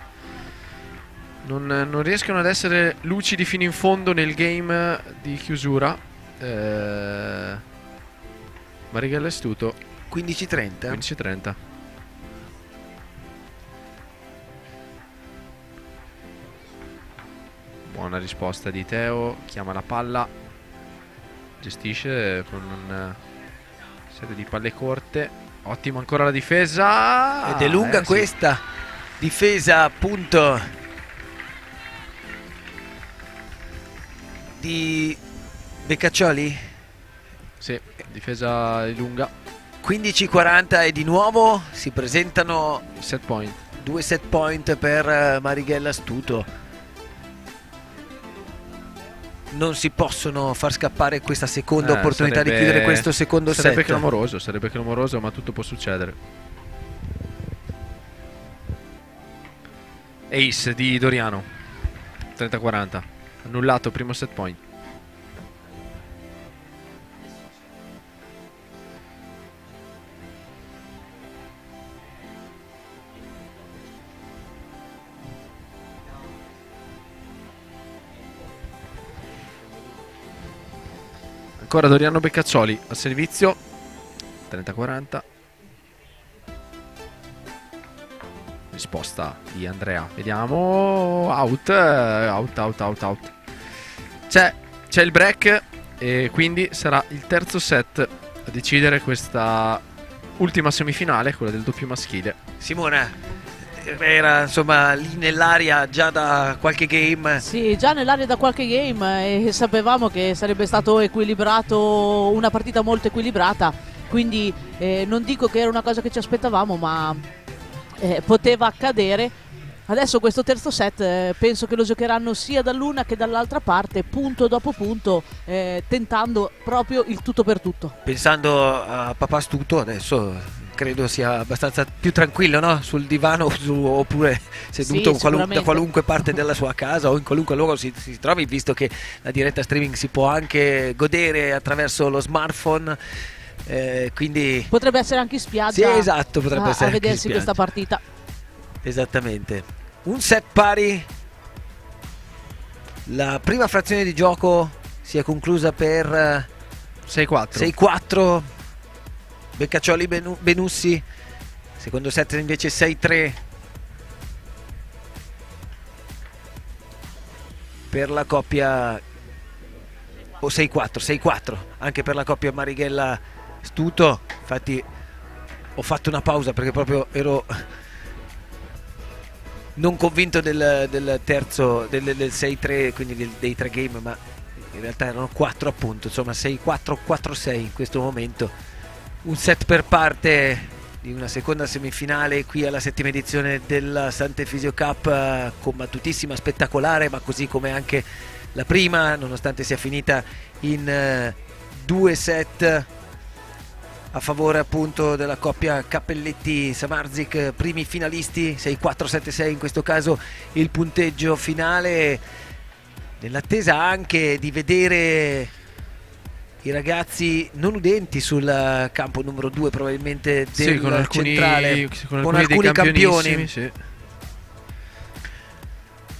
Non riescono ad essere lucidi fino in fondo nel game di chiusura. Marighella Astuto 15-30. Buona risposta di Teo, chiama la palla, gestisce con un serie di palle corte, ottimo ancora la difesa ed è lunga sì. questa difesa appunto di Beccaccioli. Sì, difesa lunga. 15-40 e di nuovo si presentano set point. 2 set point per Marighella Astuto. Non si possono far scappare questa seconda opportunità di chiudere questo secondo set. Sarebbe clamoroso, ma tutto può succedere. Ace di Doriano, 30-40, annullato primo set point. Ancora Doriano Beccaccioli al servizio, 30-40. Risposta di Andrea, vediamo. Out. C'è il break e quindi sarà il terzo set a decidere questa ultima semifinale, quella del doppio maschile. Simona, era insomma lì nell'aria già da qualche game. Sì, già nell'aria da qualche game e sapevamo che sarebbe stato equilibrato, una partita molto equilibrata, quindi non dico che era una cosa che ci aspettavamo, ma poteva accadere. Adesso questo terzo set penso che lo giocheranno sia dall'una che dall'altra parte, punto dopo punto, tentando proprio il tutto per tutto. Pensando a papà Astuto adesso credo sia abbastanza più tranquillo, no? Sul divano oppure seduto Sì, da qualunque parte della sua casa o in qualunque luogo si trovi, visto che la diretta streaming si può anche godere attraverso lo smartphone, quindi potrebbe essere anche in spiaggia. Sì, esatto, potrebbe essere a anche in vedersi spiaggia. questa partita. Esattamente. Un set pari. La prima frazione di gioco si è conclusa per 6-4. Beccaccioli Benussi. Secondo set invece 6-3 per la coppia, o 6-4 anche per la coppia Marighella Astuto. Infatti ho fatto una pausa perché proprio ero non convinto del terzo, del 6-3, quindi dei 3 game, ma in realtà erano 4 appunto, insomma 6-4, 4-6 in questo momento. Un set per parte di una seconda semifinale qui alla settima edizione della Sant'Efisio Cup, combattutissima, spettacolare, ma così come anche la prima, nonostante sia finita in 2 set a favore appunto della coppia Cappelletti-Samardzic, primi finalisti, 6-4-7-6 in questo caso il punteggio finale, nell'attesa anche di vedere i ragazzi non udenti sul campo numero 2 probabilmente del con centrale, con alcuni campioni, sì.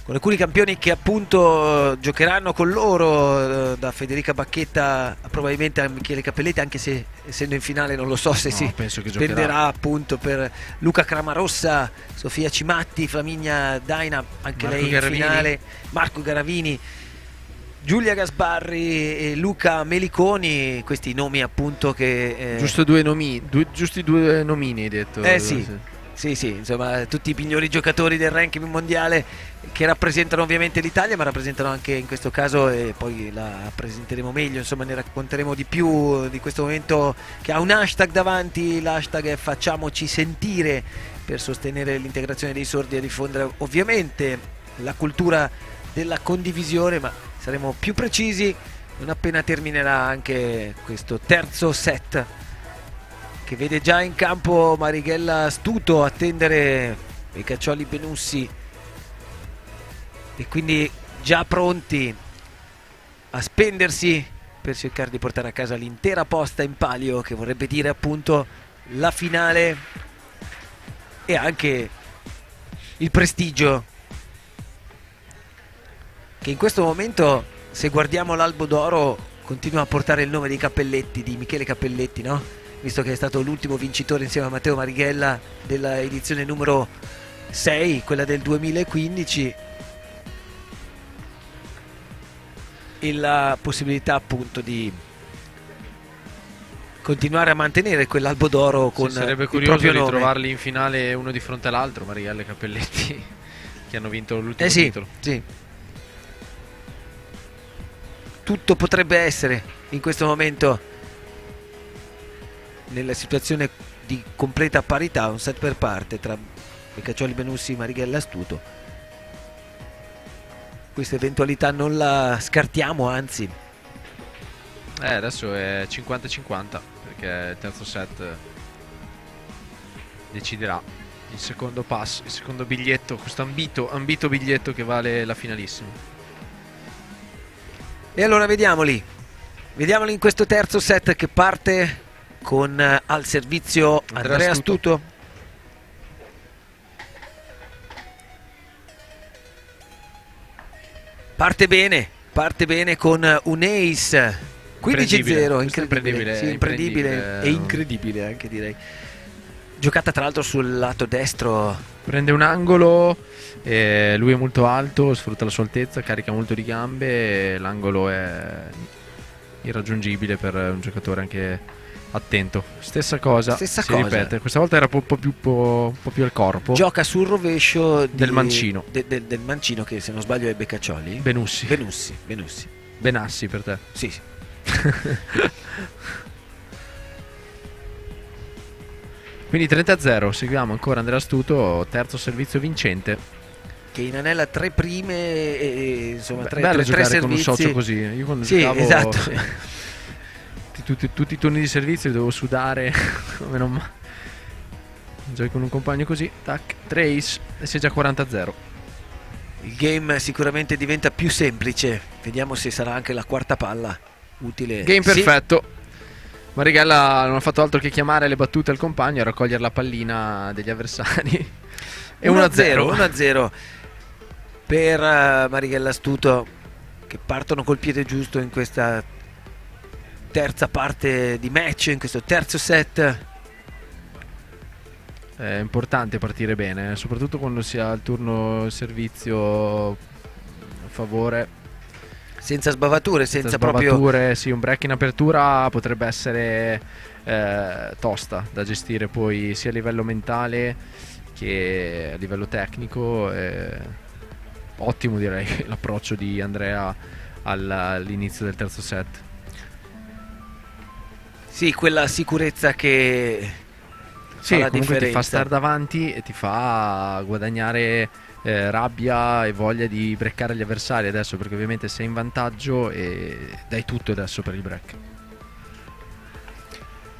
Con alcuni campioni che appunto giocheranno con loro, da Federica Bacchetta probabilmente a Michele Cappelletti, anche se essendo in finale non lo so se penso che spenderà appunto per Luca Cramarossa, Sofia Cimatti, Flaminia Daina, anche Marco lei Garavini. in finale, Marco Garavini, Giulia Gasbarri e Luca Meliconi, questi nomi appunto che giusti due nomini hai detto. Sì, insomma tutti i migliori giocatori del ranking mondiale che rappresentano ovviamente l'Italia, ma rappresentano anche in questo caso, e poi la presenteremo meglio, insomma ne racconteremo di più di questo momento che ha un hashtag davanti, l'hashtag è Facciamoci Sentire, per sostenere l'integrazione dei sordi e diffondere ovviamente la cultura della condivisione, ma saremo più precisi non appena terminerà anche questo terzo set, che vede già in campo Marighella Astuto attendere Beccaccioli Benussi, e quindi già pronti a spendersi per cercare di portare a casa l'intera posta in palio, che vorrebbe dire appunto la finale e anche il prestigio che in questo momento, se guardiamo l'albo d'oro, continua a portare il nome di Cappelletti, di Michele Cappelletti, no? Visto che è stato l'ultimo vincitore insieme a Matteo Marighella della edizione numero 6, quella del 2015, e la possibilità appunto di continuare a mantenere quell'albo d'oro con sarebbe il curioso proprio di nome. trovarli in finale uno di fronte all'altro, Marighella e Cappelletti, che hanno vinto l'ultimo Sì, titolo. sì. Tutto potrebbe essere in questo momento nella situazione di completa parità, un set per parte tra Beccaccioli, Benussi, Marighella, Astuto. Questa eventualità non la scartiamo, anzi. Adesso è 50-50 perché il terzo set deciderà il secondo passo, il secondo biglietto, questo ambito biglietto che vale la finalissima. E allora vediamoli in questo terzo set che parte con al servizio Andrea Astuto. Parte bene con un ace 15-0, incredibile, sì, imprendibile e incredibile anche, direi. Giocata tra l'altro sul lato destro. Prende un angolo, lui è molto alto, sfrutta la sua altezza, carica molto di gambe, l'angolo è irraggiungibile per un giocatore anche attento. Stessa cosa si ripete, questa volta era un po' più al corpo. Gioca sul rovescio del mancino. Del mancino, che se non sbaglio è Beccaccioli. Benussi. Benassi per te. Sì. Quindi 30-0, seguiamo ancora Andrea Astuto, terzo servizio vincente, che inanella tre prime e insomma tre giocare servizi con un socio così. Io quando sì, giocavo, esatto. tutti i turni di servizio dovevo sudare come non giochi con un compagno così, tac, trace e sei già 40-0. Il game sicuramente diventa più semplice, vediamo se sarà anche la quarta palla utile. Game perfetto. Marighella non ha fatto altro che chiamare le battute al compagno e raccogliere la pallina degli avversari. E 1-0 per Marighella Astuto, che partono col piede giusto in questa terza parte di match, in questo terzo set. È importante partire bene, soprattutto quando si ha il turno servizio a favore. Senza sbavature, senza proprio... Sì, un break in apertura potrebbe essere tosta da gestire poi sia a livello mentale che a livello tecnico. Ottimo, direi, l'approccio di Andrea all'inizio del terzo set. Sì, quella sicurezza che sì, fa la comunque differenza. Ti fa stare davanti e ti fa guadagnare rabbia e voglia di breccare gli avversari adesso, perché ovviamente sei in vantaggio e dai tutto adesso per il break.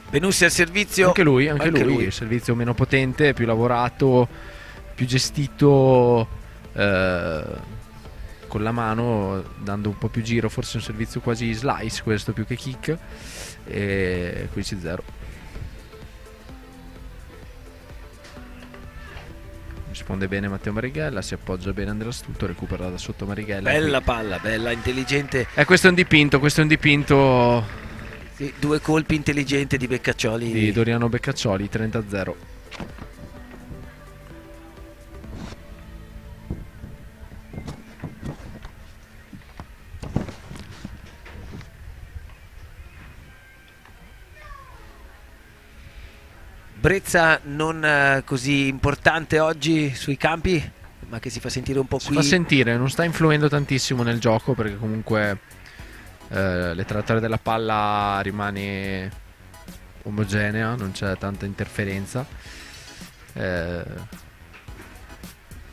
Benussi al servizio, anche lui. Il servizio meno potente, più lavorato, più gestito con la mano, dando un po' più giro, forse un servizio quasi slice questo più che kick, e 15-0. Risponde bene Matteo Marighella, si appoggia bene Andrea Astuto, recupera da sotto Marighella. Bella palla, bella, intelligente. Questo è un dipinto. Sì, due colpi intelligenti di Beccaccioli. Di Doriano Beccaccioli, 30-0. Brezza non così importante oggi sui campi, ma che si fa sentire un po' qui. Si fa sentire, non sta influendo tantissimo nel gioco, perché comunque le traiettorie della palla rimane omogenea, non c'è tanta interferenza.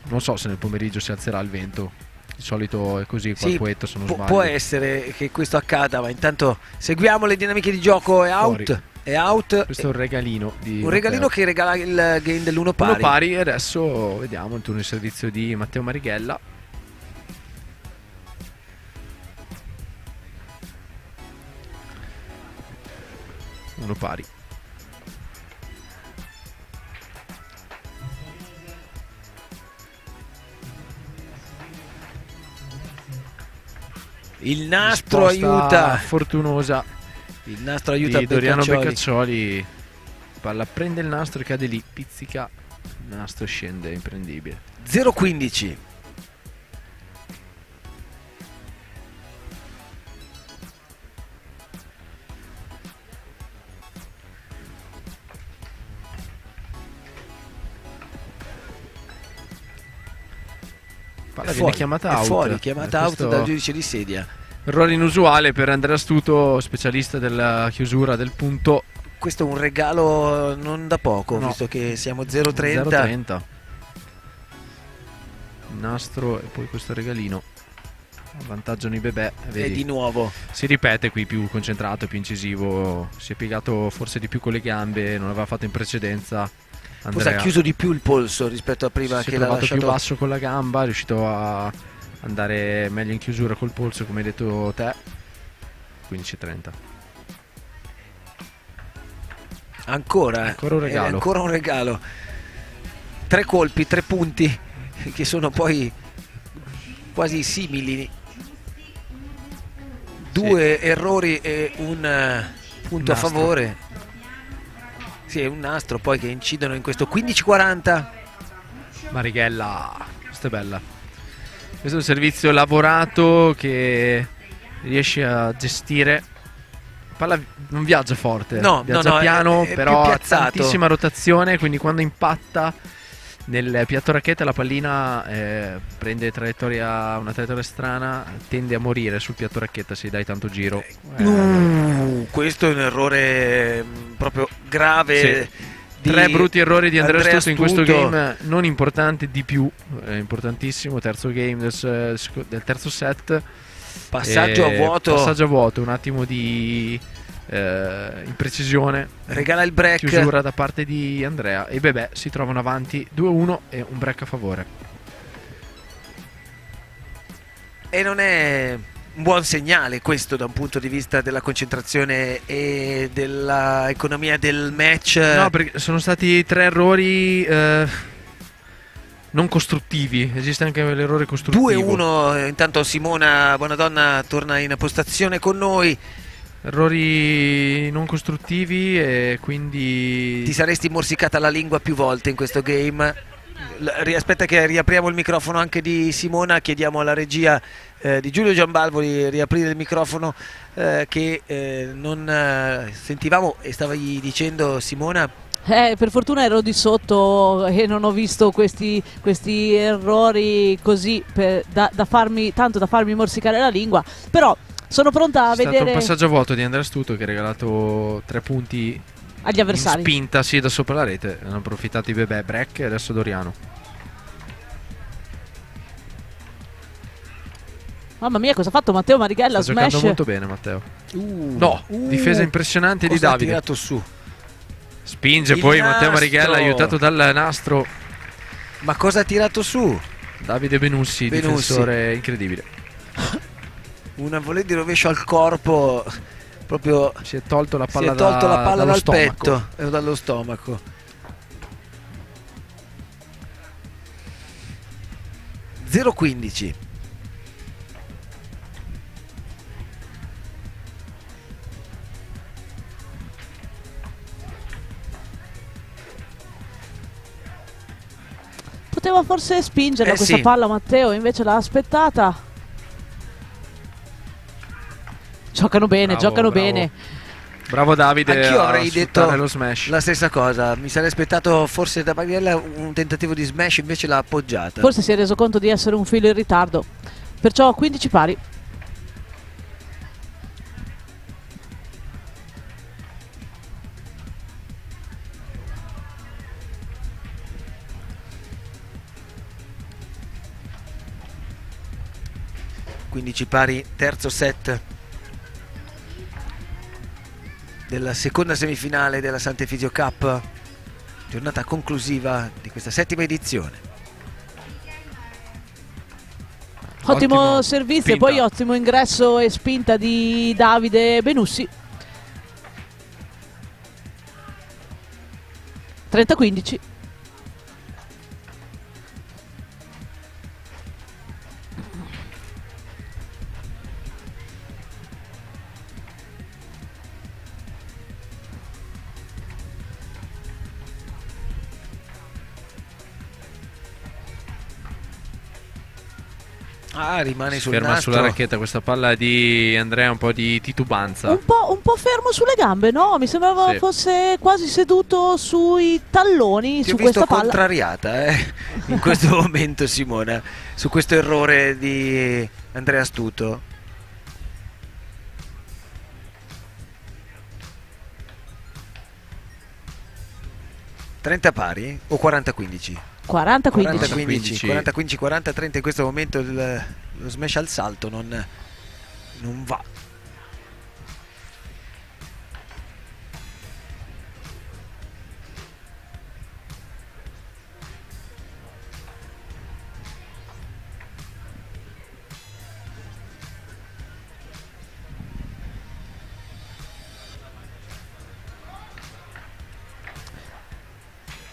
Non so se nel pomeriggio si alzerà il vento. Di solito è così qua al Poetto, se non sbaglio. Può essere che questo accada, ma intanto seguiamo le dinamiche di gioco. È out. Fuori. È out. Questo è un regalino di un regalino Matteo, che regala il game dell'1 pari. 1 pari. E adesso vediamo il turno di servizio di Matteo Marighella. Uno pari. Il nastro aiuta. Fortunosa. Il nastro aiuta di Doriano Beccaccioli. Palla prende il nastro e cade lì, pizzica. Il nastro scende, imprendibile. 0-15. palla viene chiamata out. Fuori, chiamata out Questo dal giudice di sedia. errore inusuale per Andrea Astuto, specialista della chiusura del punto. Questo è un regalo non da poco, No. visto che siamo 0-30. 0-30. Il nastro e poi questo regalino avvantaggiano i bebè. E di nuovo si ripete qui, più concentrato, più incisivo, si è piegato forse di più con le gambe, non aveva fatto in precedenza. forse ha chiuso di più il polso rispetto a prima, si che è l'ha trovato lasciato più basso con la gamba, è riuscito a andare meglio in chiusura col polso, come hai detto te. 15-30. ancora un regalo. è ancora un regalo. 3 colpi, 3 punti che sono poi quasi simili. 2 errori e un punto a Nastro. favore. Sì, è un nastro poi che incidono in questo 15-40. Marighella, questa è bella. Questo è un servizio lavorato che riesce a gestire. La palla non viaggia forte, No, viaggia no, piano, è però più ha piazzato. tantissima rotazione, quindi quando impatta nel piatto racchetta la pallina prende una traiettoria strana, tende a morire sul piatto racchetta se dai tanto giro. Questo è un errore proprio grave. Sì. 3 brutti errori di Andrea Astuto in questo game, non importante di più, importantissimo. Terzo game del terzo set. Passaggio a vuoto. Passaggio a vuoto, un attimo di imprecisione. Regala il break. Chiusura da parte di Andrea e i bebè si trovano avanti 2-1 e un break a favore. E non è un buon segnale questo da un punto di vista della concentrazione e dell'economia del match. No, perché sono stati 3 errori non costruttivi. Esiste anche l'errore costruttivo. 2-1. Intanto Simona Buonadonna torna in postazione con noi. Errori non costruttivi e quindi Ti saresti morsicata la lingua più volte in questo game. Aspetta che riapriamo il microfono anche di Simona. Chiediamo alla regia di Giulio Giambalvo di riaprire il microfono che non sentivamo. E stavi dicendo, Simona? Per fortuna ero di sotto e non ho visto questi errori così da farmi morsicare la lingua, però sono pronta a è stato vedere un passaggio a vuoto di Andrea Astuto che ha regalato 3 punti agli avversari. in spinta, sì, da sopra la rete. Hanno approfittato i bebè, break e adesso Doriano. Mamma mia, cosa ha fatto Matteo Marighella? Sta Smash. giocando molto bene Matteo. No, difesa impressionante di Cosa ha Davide. tirato su? Spinge Il poi nastro. Matteo Marighella, aiutato dal nastro. Ma cosa ha tirato su? Davide Benussi, difensore incredibile. Una volée di rovescio al corpo, proprio si è tolto la palla, dallo dallo petto e dallo stomaco. (0-15). Poteva forse spingerla questa sì. palla Matteo, invece l'ha aspettata. Giocano bene, giocano bene. Bravo Davide. Anch'io avrei detto lo smash. la stessa cosa. Mi sarei aspettato forse da Marighella un tentativo di smash, invece l'ha appoggiata. Forse si è reso conto di essere un filo in ritardo. Perciò 15 pari. Pari, terzo set della seconda semifinale della Sant'Efisio Cup, giornata conclusiva di questa 7ª edizione. Ottimo servizio e spinta. poi ottimo ingresso e spinta di Davide Benussi. 30-15. rimane sul ferma nastro. sulla racchetta questa palla di Andrea, un po' di titubanza. Un po' fermo sulle gambe, no? Mi sembrava Sì. fosse quasi seduto sui talloni Ti su ho visto questa palla. contrariata in questo momento, Simona, su questo errore di Andrea Astuto. (30 pari o 40-15? 40-15. 40-15, 40-15, 40-30 in questo momento lo smash al salto non va.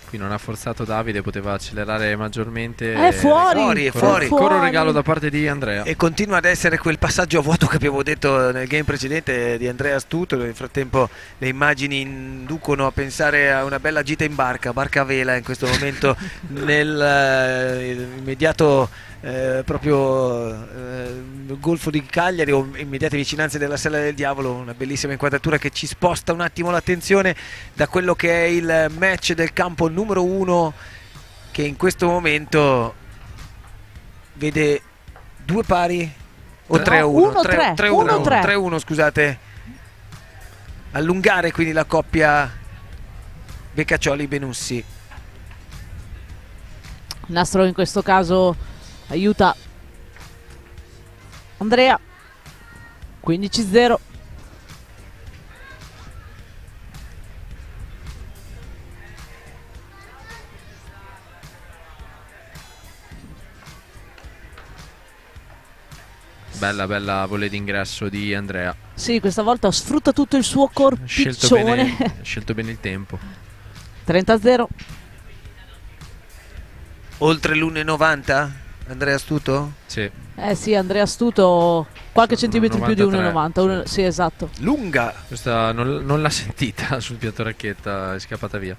Qui non ha forzato Davide, poteva accelerare maggiormente. È fuori, è fuori. Ancora un regalo da parte di Andrea. E continua ad essere quel passaggio a vuoto che abbiamo detto nel game precedente di Andrea Astuto. Nel frattempo le immagini inducono a pensare a una bella gita in barca a vela in questo momento nel immediato Golfo di Cagliari o immediate vicinanze della Sella del Diavolo. Una bellissima inquadratura che ci sposta un attimo l'attenzione da quello che è il match del campo numero 1, che in questo momento vede 2 pari o 3-1 3-1, scusate, allungare quindi la coppia Beccaccioli-Benussi. Il nastro in questo caso aiuta Andrea. 15-0. Bella volley d'ingresso di Andrea. Sì, questa volta sfrutta tutto il suo corpiccione. Ha scelto bene il tempo. 30-0. Oltre l'1,90 Andrea Astuto? Sì. Sì, Andrea Astuto qualche centimetro più di 1,90. Sì. Sì, esatto. Lunga. Questa non l'ha sentita sul piatto racchetta, è scappata via.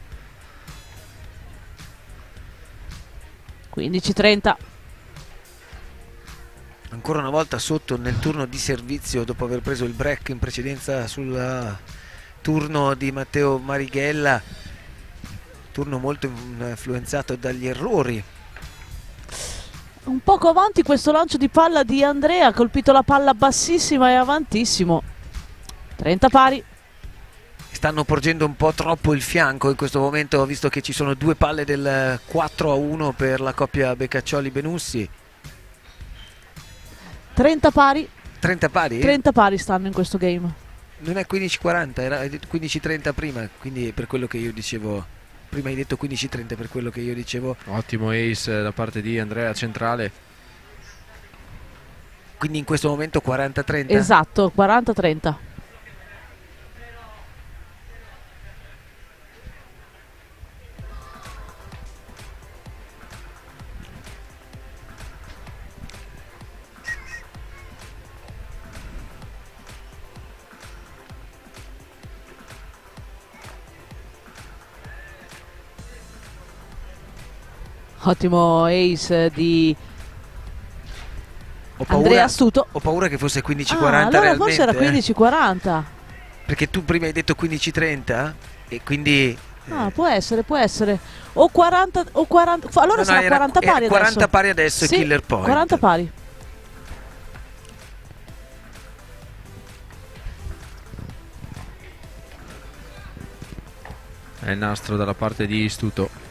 15-30. Ancora una volta sotto nel turno di servizio dopo aver preso il break in precedenza sul turno di Matteo Marighella. Turno molto influenzato dagli errori. Un poco avanti questo lancio di palla di Andrea, ha colpito la palla bassissima e avantissimo. 30 pari. Stanno porgendo un po' troppo il fianco in questo momento, visto che ci sono 2 palle del 4-1 per la coppia Beccaccioli-Benussi. 30 pari. 30 pari? 30 pari stanno in questo game. Non è 15-40, era 15-30 prima, quindi per quello che io dicevo. Prima hai detto 15-30, per quello che io dicevo. Ottimo ace da parte di Andrea centrale. Quindi in questo momento 40-30? Esatto, 40-30. Ottimo ace di Andrea Astuto. Ho paura che fosse 15-40 allora realmente. forse era 15-40. Perché tu prima hai detto 15-30 e quindi... Può essere. O 40 o 40. Allora sarà 40 pari adesso. 40 pari adesso sì, è killer point. 40 pari. È il nastro dalla parte di Astuto.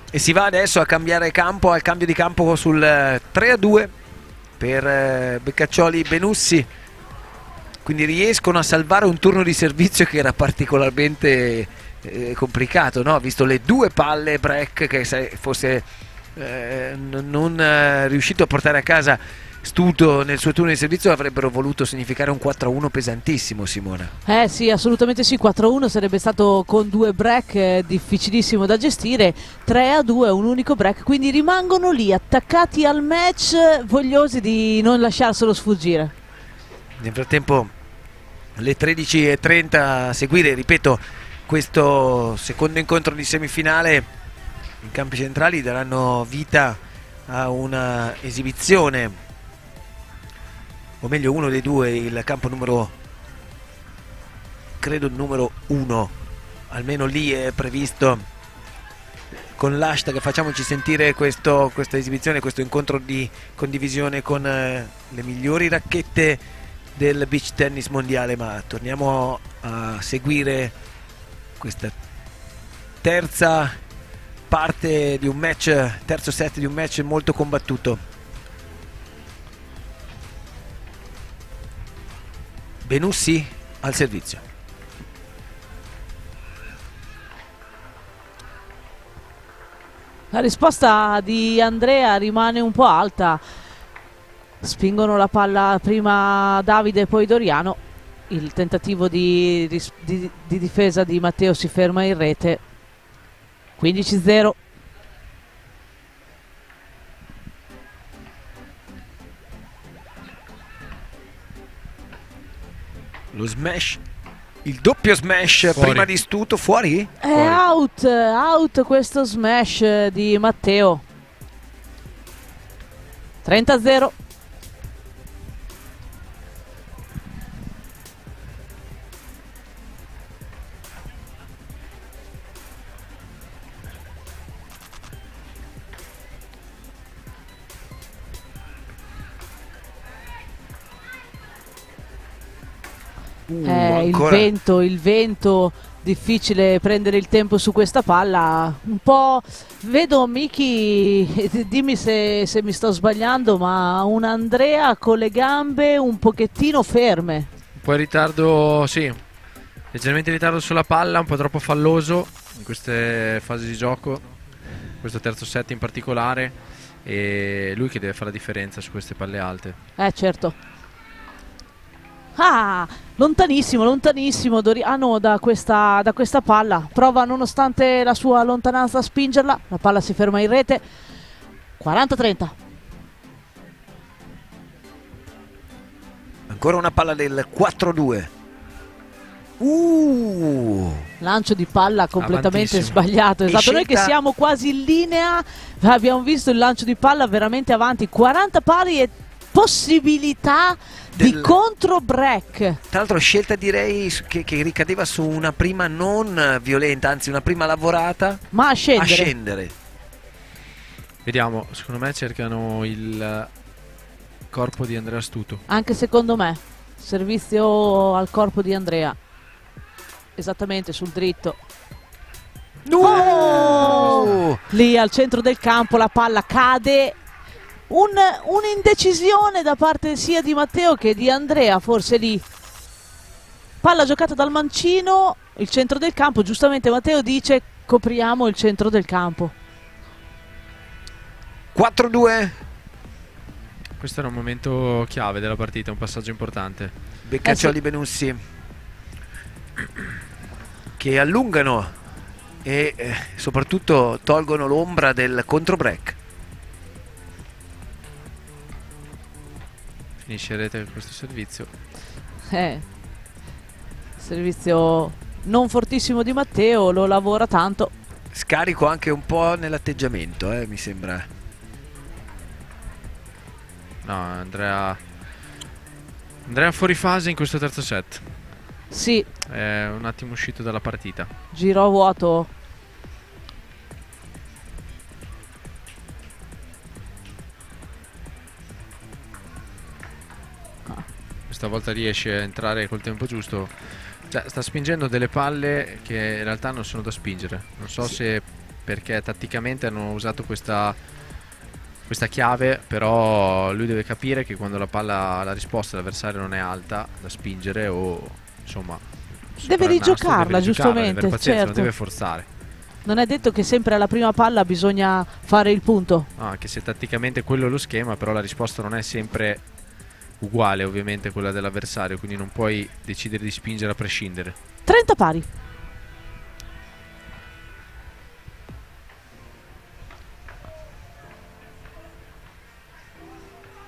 E si va adesso a cambiare campo, al cambio di campo sul 3-2 per Beccaccioli-Benussi. Quindi riescono a salvare un turno di servizio che era particolarmente complicato, no? Visto le 2 palle break che se fosse non riuscito a portare a casa Astuto nel suo turno di servizio avrebbero voluto significare un 4-1 pesantissimo, Simona. Sì, assolutamente sì, 4-1 sarebbe stato con 2 break difficilissimo da gestire, 3-2 un unico break, quindi rimangono lì attaccati al match, vogliosi di non lasciarselo sfuggire. Nel frattempo le 13:30 a seguire, ripeto, questo secondo incontro di semifinale in campi centrali daranno vita a una esibizione, o meglio uno dei due, il campo numero, credo numero 1, almeno lì è previsto con l'hashtag facciamoci sentire questa esibizione, questo incontro di condivisione con le migliori racchette del beach tennis mondiale. Ma torniamo a seguire questa terza parte di un match, terzo set di un match molto combattuto. Benussi al servizio. La risposta di Andrea rimane un po' alta. Spingono la palla prima Davide e poi Doriano. Il tentativo di difesa di Matteo si ferma in rete. 15-0. Lo smash, il doppio smash Fuori. prima di Stuto, fuori? È out questo smash di Matteo. 30-0. Il vento, difficile prendere il tempo su questa palla. Un po' vedo Miki, dimmi se mi sto sbagliando, ma un Andrea con le gambe un pochettino ferme. Un po' in ritardo, sì, leggermente in ritardo sulla palla, un po' troppo falloso in queste fasi di gioco, questo terzo set in particolare, e lui che deve fare la differenza su queste palle alte. Certo. Lontanissimo Doriano da questa palla. Prova nonostante la sua lontananza a spingerla. La palla si ferma in rete. 40-30. Ancora una palla del 4-2. Lancio di palla completamente Avantissimo. sbagliato. Esatto, noi che siamo quasi in linea abbiamo visto il lancio di palla veramente avanti. 40 pari e possibilità di contro break. Tra l'altro scelta direi che ricadeva su una prima non violenta, anzi una prima lavorata, ma a scendere. Vediamo, secondo me cercano il corpo di Andrea Stuto. Anche secondo me. Servizio al corpo di Andrea. Esattamente sul dritto. Lì al centro del campo la palla cade. Un'indecisione da parte sia di Matteo che di Andrea, forse lì. Palla giocata dal mancino, il centro del campo, giustamente Matteo dice copriamo il centro del campo. 4-2. Questo era un momento chiave della partita, un passaggio importante. Beccaccioli Benussi che allungano e soprattutto tolgono l'ombra del contro break. Finisce in rete questo servizio. Servizio non fortissimo di Matteo, lo lavora tanto. Scarico anche un po' nell'atteggiamento, mi sembra. No, Andrea fuori fase in questo terzo set. Sì. È un attimo uscito dalla partita. Giro vuoto. Questa volta riesce a entrare col tempo giusto. Cioè, sta spingendo delle palle che in realtà non sono da spingere. Non so se perché tatticamente hanno usato questa chiave, però lui deve capire che quando la risposta dell'avversario non è alta da spingere o insomma deve rigiocarla, giustamente, deve pazienza, certo. non deve forzare. Non è detto che sempre alla prima palla bisogna fare il punto. No, anche se tatticamente quello è lo schema, però la risposta non è sempre uguale ovviamente a quella dell'avversario, quindi non puoi decidere di spingere a prescindere. 30 pari.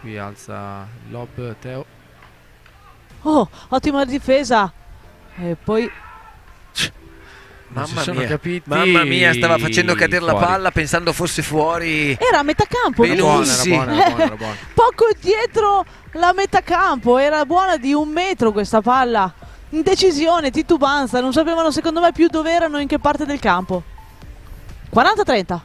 Qui alza il lob Teo. Oh, ottima difesa. E poi non si sono capiti. Mamma mia, stava facendo cadere la fuori. palla pensando fosse fuori. Era a metà campo. Era buona. Poco dietro la metà campo, era buona di 1 metro questa palla. Indecisione, titubanza, non sapevano secondo me più dove erano e in che parte del campo. 40-30.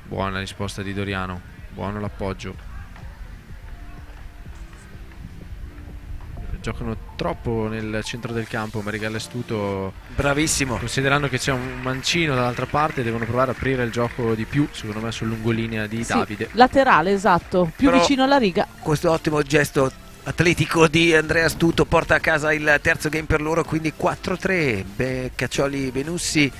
Buona risposta di Doriano, buono l'appoggio. Giocano troppo nel centro del campo, Marigalli-Astuto bravissimo, considerando che c'è un mancino dall'altra parte, devono provare a aprire il gioco di più, secondo me, sul lungolinea di Davide. Laterale, esatto, più Però vicino alla riga. Questo ottimo gesto atletico di Andrea Astuto porta a casa il terzo game per loro, quindi 4-3. Caccioli Benussi,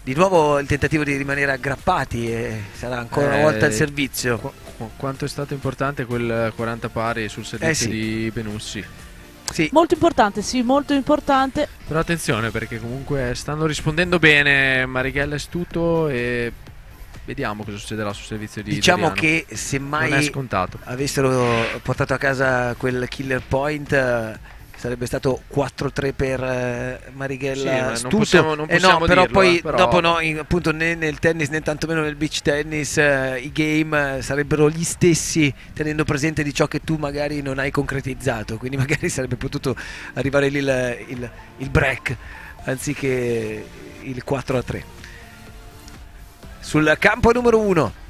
di nuovo il tentativo di rimanere aggrappati e sarà ancora una volta il servizio. Quanto è stato importante quel 40 pari sul servizio di Benussi. Sì. Molto importante, sì, molto importante. Però attenzione, perché comunque stanno rispondendo bene Marigalli-Astuto e vediamo cosa succederà sul servizio di Diciamo Doriano. che se mai non è scontato. avessero portato a casa quel killer point sarebbe stato 4-3 per Marighella-Astuto. Non possiamo no, però dirlo, poi però... dopo no, appunto né nel tennis né tantomeno nel beach tennis i game sarebbero gli stessi, tenendo presente di ciò che tu magari non hai concretizzato, quindi magari sarebbe potuto arrivare lì il break anziché il 4-3. Sul campo numero 1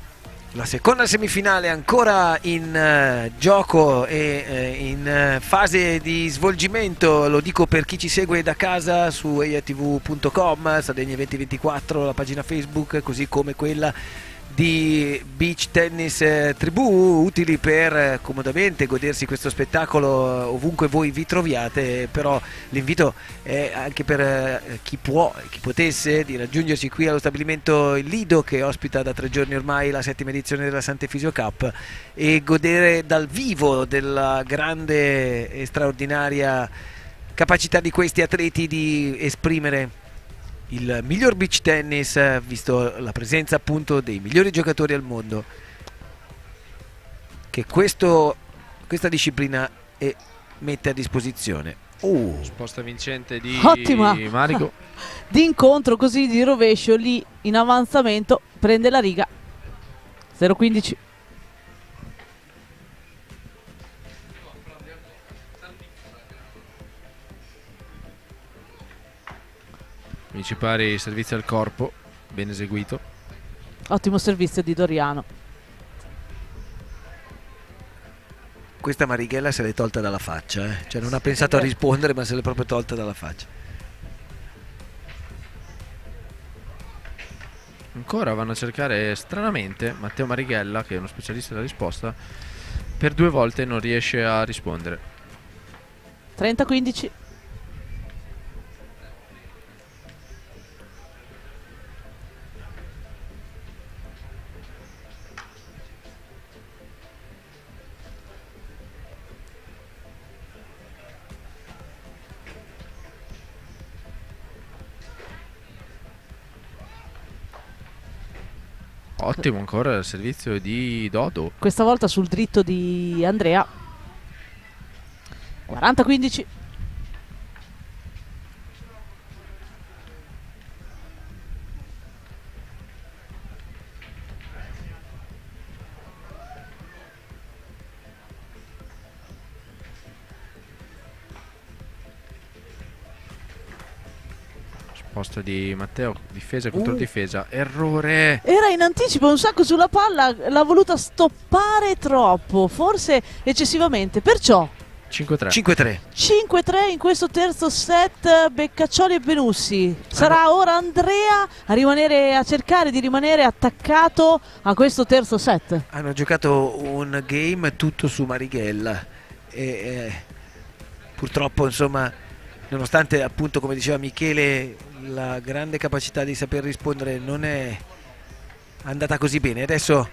la seconda semifinale ancora in gioco e in fase di svolgimento, lo dico per chi ci segue da casa su eiatv.com, Sardegna 2024, la pagina Facebook, così come quella di Beach Tennis Tribù, utili per comodamente godersi questo spettacolo ovunque voi vi troviate. Però l'invito è anche per chi può e chi potesse di raggiungerci qui allo stabilimento Il Lido, che ospita da 3 giorni ormai la 7ª edizione della Sant'Efisio Cup, e godere dal vivo della grande e straordinaria capacità di questi atleti di esprimere il miglior beach tennis, visto la presenza appunto dei migliori giocatori al mondo che questa disciplina mette a disposizione. Risposta vincente di Ottima. Marico. Di incontro, così di rovescio, lì in avanzamento, prende la riga. 0-15. Pari servizio al corpo, ben eseguito. Ottimo servizio di Doriano. Questa Marighella se l'è tolta dalla faccia, cioè non ha pensato a rispondere, ma se l'è proprio tolta dalla faccia. Ancora vanno a cercare stranamente Matteo Marighella, che è uno specialista della risposta, per 2 volte non riesce a rispondere. 30-15. Ottimo ancora il servizio di Dodo. Questa volta sul dritto di Andrea. 40-15. Posta di Matteo, difesa contro difesa, errore. Era in anticipo un sacco sulla palla, l'ha voluta stoppare troppo, forse eccessivamente, perciò 5-3. 5-3 in questo terzo set. Beccaccioli e Benussi. Sarà ora Andrea a cercare di rimanere attaccato a questo terzo set. Hanno giocato un game tutto su Marighella e purtroppo, insomma, nonostante appunto, come diceva Michele, la grande capacità di saper rispondere non è andata così bene. Adesso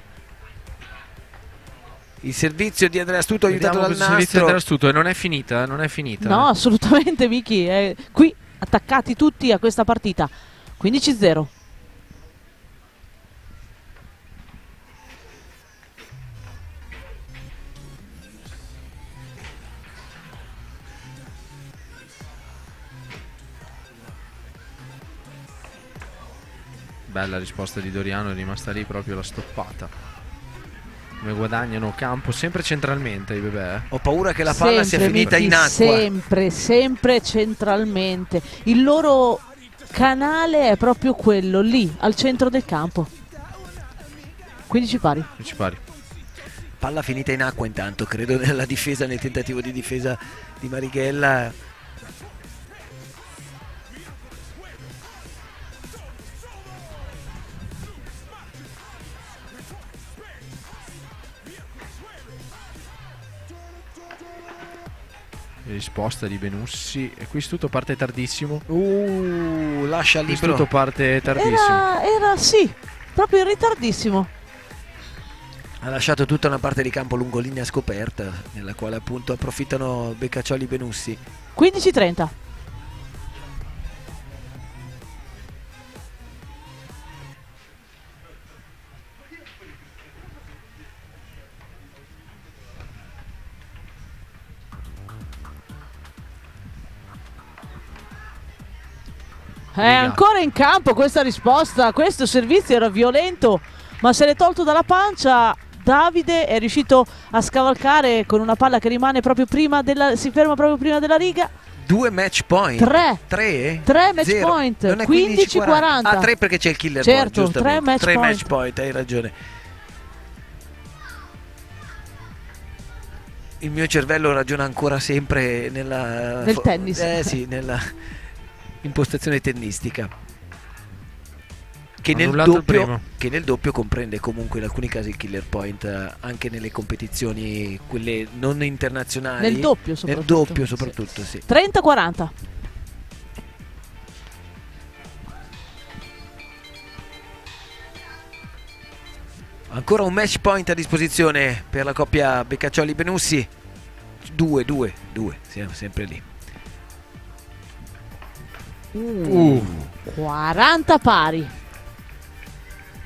il servizio di Andrea Astuto aiutato dal nastro. Il servizio di Andrea Astuto, non è finita, non è finita. No, assolutamente, Miki. Qui attaccati tutti a questa partita. 15-0. Bella risposta di Doriano, è rimasta lì proprio la stoppata. Come guadagnano campo sempre centralmente i bebè. Ho paura che la palla sia finita in acqua. Sempre centralmente. Il loro canale è proprio quello, lì, al centro del campo. 15 pari. 15 pari. Palla finita in acqua intanto, credo, nella difesa, nel tentativo di difesa di Marighella. Risposta di Benussi. E qui tutto parte tardissimo. Lascia libero. Tutto parte tardissimo. Era sì, proprio in ritardissimo. Ha lasciato tutta una parte di campo lungo linea scoperta, nella quale appunto approfittano Beccaccioli Benussi. 15-30. È ancora in campo questa risposta. Questo servizio era violento, ma se l'è tolto dalla pancia. Davide è riuscito a scavalcare con una palla che rimane proprio prima della, si ferma proprio prima della riga. 2 match point. 3 match Zero. point. Non è 15-40. Ah, 3 perché c'è il killer certo, point, giustamente. 3 match point, hai ragione. Il mio cervello ragiona ancora sempre nel tennis. Sì, nella impostazione tennistica. Che nel doppio comprende comunque in alcuni casi il killer point, anche nelle competizioni, quelle non internazionali. Nel doppio soprattutto, sì. 30-40. Ancora un match point a disposizione per la coppia Beccaccioli-Benussi. 2, siamo sempre lì. 40 pari.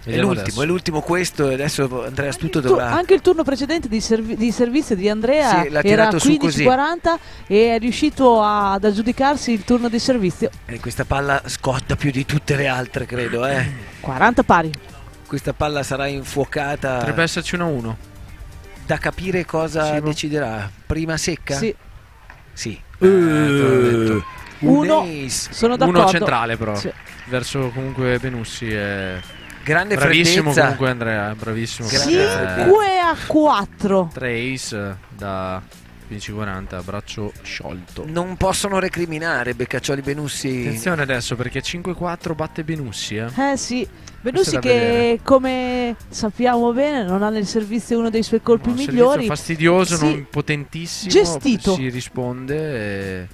È l'ultimo questo, e adesso Andrea Astuto dovrà... Anche il turno precedente di servizio di Andrea era 15-40 e è riuscito ad aggiudicarsi il turno di servizio. E questa palla scotta più di tutte le altre, credo. 40 pari. Questa palla sarà infuocata. Potrebbe esserci 1-1. Da capire cosa deciderà. Prima secca? Sì. Uno. Sono d'accordo. Uno centrale però. Sì. Verso comunque Benussi è... Grande bravissimo freddezza. Comunque Andrea, bravissimo. 5-4. 3 ace da 15-40, braccio sciolto. Non possono recriminare Beccaccioli Benussi. Attenzione adesso perché 5-4 batte Benussi. Sì. Benussi che come sappiamo bene non ha nel servizio uno dei suoi colpi migliori. Fastidioso, non potentissimo. Gestito. Si risponde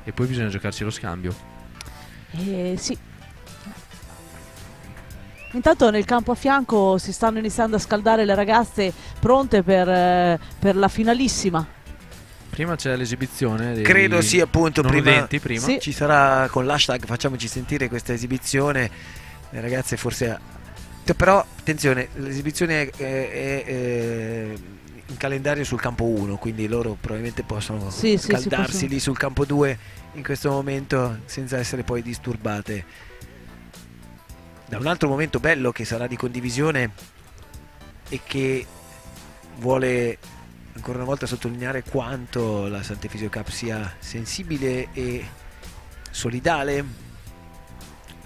e poi bisogna giocarsi lo scambio. Sì. Intanto nel campo a fianco si stanno iniziando a scaldare le ragazze pronte per la finalissima. Prima c'è l'esibizione. Credo sia appunto prima. Sì. Ci sarà con l'hashtag facciamoci sentire questa esibizione. Le ragazze forse... Però attenzione, l'esibizione è in calendario sul campo 1, quindi loro probabilmente possono scaldarsi lì sul campo 2 in questo momento senza essere poi disturbate. Da un altro momento bello che sarà di condivisione e che vuole ancora una volta sottolineare quanto la Sant'Efisio Cup sia sensibile e solidale,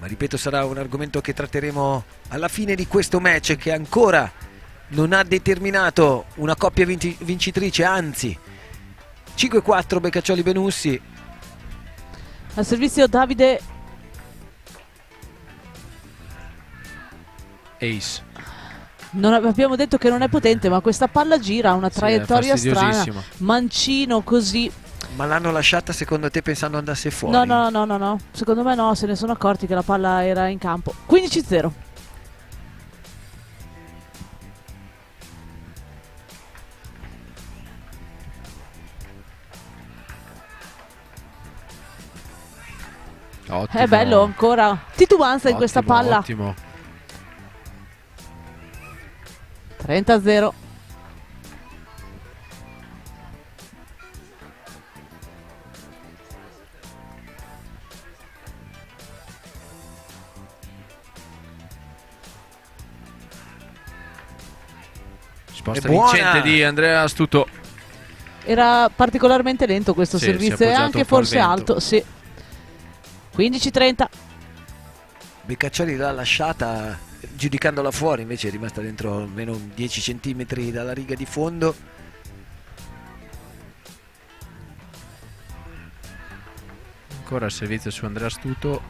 ma ripeto sarà un argomento che tratteremo alla fine di questo match che ancora non ha determinato una coppia vincitrice, anzi 5-4 Beccaccioli Benussi. Al servizio Davide. Ace. Abbiamo detto che non è potente, ma questa palla gira, ha una traiettoria strana, mancino così. Ma l'hanno lasciata secondo te pensando andasse fuori? No, secondo me no, se ne sono accorti che la palla era in campo. 15-0. Ottimo. È bello ancora titubanza in questa palla. Ottimo. 30-0. risposta È buona. vincente di Andrea Astuto. Era particolarmente lento questo Sì, si è servizio e appoggiato anche un po' al forse vento. alto, sì. 15-30. Beccaccioli l'ha lasciata giudicandola fuori, invece è rimasta dentro almeno 10 centimetri dalla riga di fondo. Ancora il servizio su Andrea Astuto.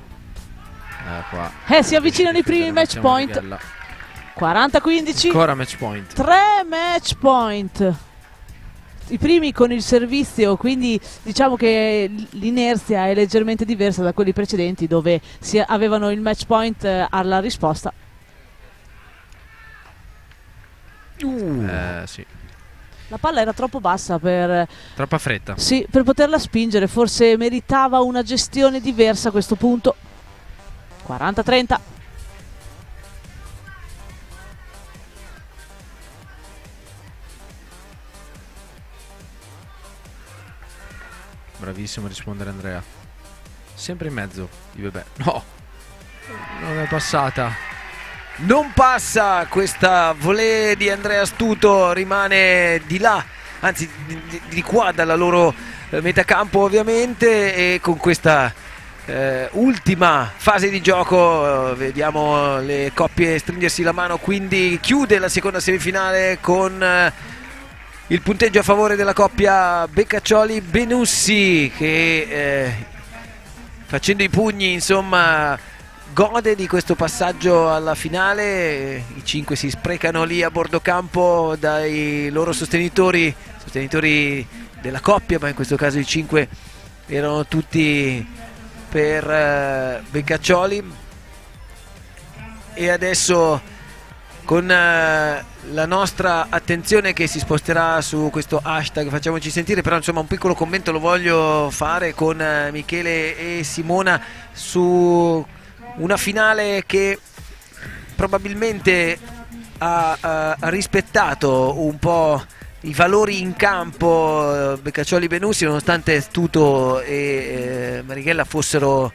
Qua. Si avvicinano i primi match point. 40-15. Ancora match point. 3 match point. I primi con il servizio, quindi diciamo che l'inerzia è leggermente diversa da quelli precedenti dove avevano il match point alla risposta. Sì. La palla era troppo bassa per... Troppa fretta. Sì, per poterla spingere, forse meritava una gestione diversa a questo punto. 40-30. Bravissimo a rispondere Andrea. Sempre in mezzo di Bebè. No, non è passata. Non passa questa volée di Andrea Astuto, rimane di là, anzi di qua dalla loro metacampo ovviamente, e con questa ultima fase di gioco vediamo le coppie stringersi la mano, quindi chiude la seconda semifinale con il punteggio a favore della coppia Beccaccioli-Benussi che facendo i pugni insomma gode di questo passaggio alla finale. I 5 si sprecano lì a bordo campo dai loro sostenitori della coppia, ma in questo caso i 5 erano tutti per Beccaccioli. E adesso con la nostra attenzione che si sposterà su questo hashtag facciamoci sentire, però insomma un piccolo commento lo voglio fare con Michele e Simona su una finale che probabilmente ha rispettato un po' i valori in campo Beccaccioli-Benussi, nonostante Astuto e Marighella fossero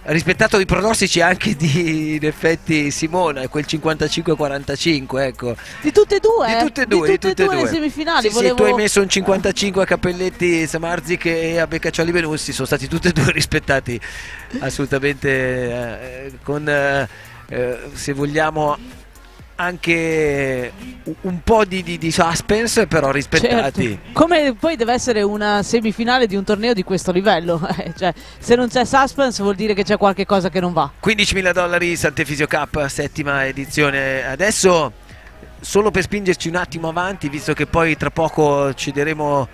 rispettato i pronostici anche in effetti Simona, quel 55-45, ecco. Di tutte e due? Di tutte e due le semifinali. Sì, tu hai messo un 55 a Cappelletti Samardzic e a Beccaccioli-Benussi, sono stati tutti e due rispettati assolutamente con se vogliamo anche un po' di suspense, però rispettati. Certo. Come poi deve essere una semifinale di un torneo di questo livello, cioè, se non c'è suspense vuol dire che c'è qualche cosa che non va. $15.000 Sant'Efisio Cup, settima edizione. Adesso solo per spingerci un attimo avanti, visto che poi tra poco cederemo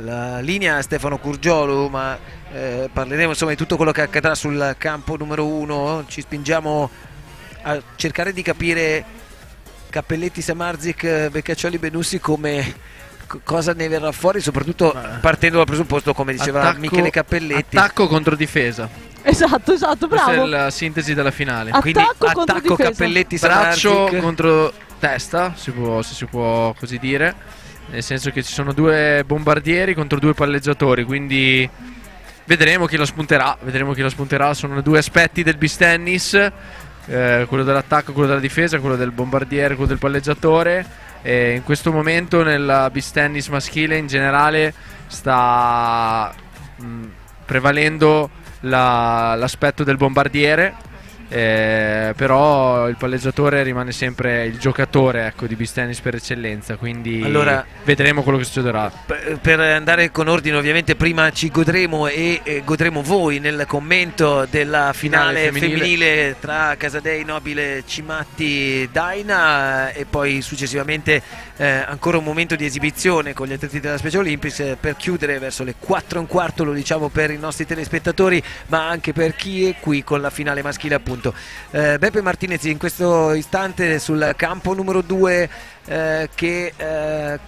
la linea a Stefano Curgiolo, ma parleremo insomma di tutto quello che accadrà sul campo numero 1. Ci spingiamo a cercare di capire Cappelletti Samardzic, Beccaccioli-Benussi come cosa ne verrà fuori, soprattutto partendo dal presupposto, come diceva Michele Cappelletti, attacco contro difesa. Esatto, bravo. Questa è la sintesi della finale. Quindi attacco Cappelletti Samardzic, braccio contro testa, se si può così dire, nel senso che ci sono due bombardieri contro due palleggiatori, quindi vedremo chi lo spunterà. Sono due aspetti del beach tennis, quello dell'attacco, quello della difesa, quello del bombardiere, quello del palleggiatore. E in questo momento nel beach tennis maschile in generale sta prevalendo l'aspetto del bombardiere, però il palleggiatore rimane sempre il giocatore, ecco, di beach tennis per eccellenza, quindi allora vedremo quello che succederà. Per andare con ordine, ovviamente prima ci godremo e godremo voi nel commento della finale femminile tra Casadei, Nobile, Cimatti, Daina, e poi successivamente ancora un momento di esibizione con gli atleti della Special Olympics per chiudere verso le 4:15, lo diciamo per i nostri telespettatori ma anche per chi è qui, con la finale maschile appunto. Beppe Martinez in questo istante sul campo numero 2 che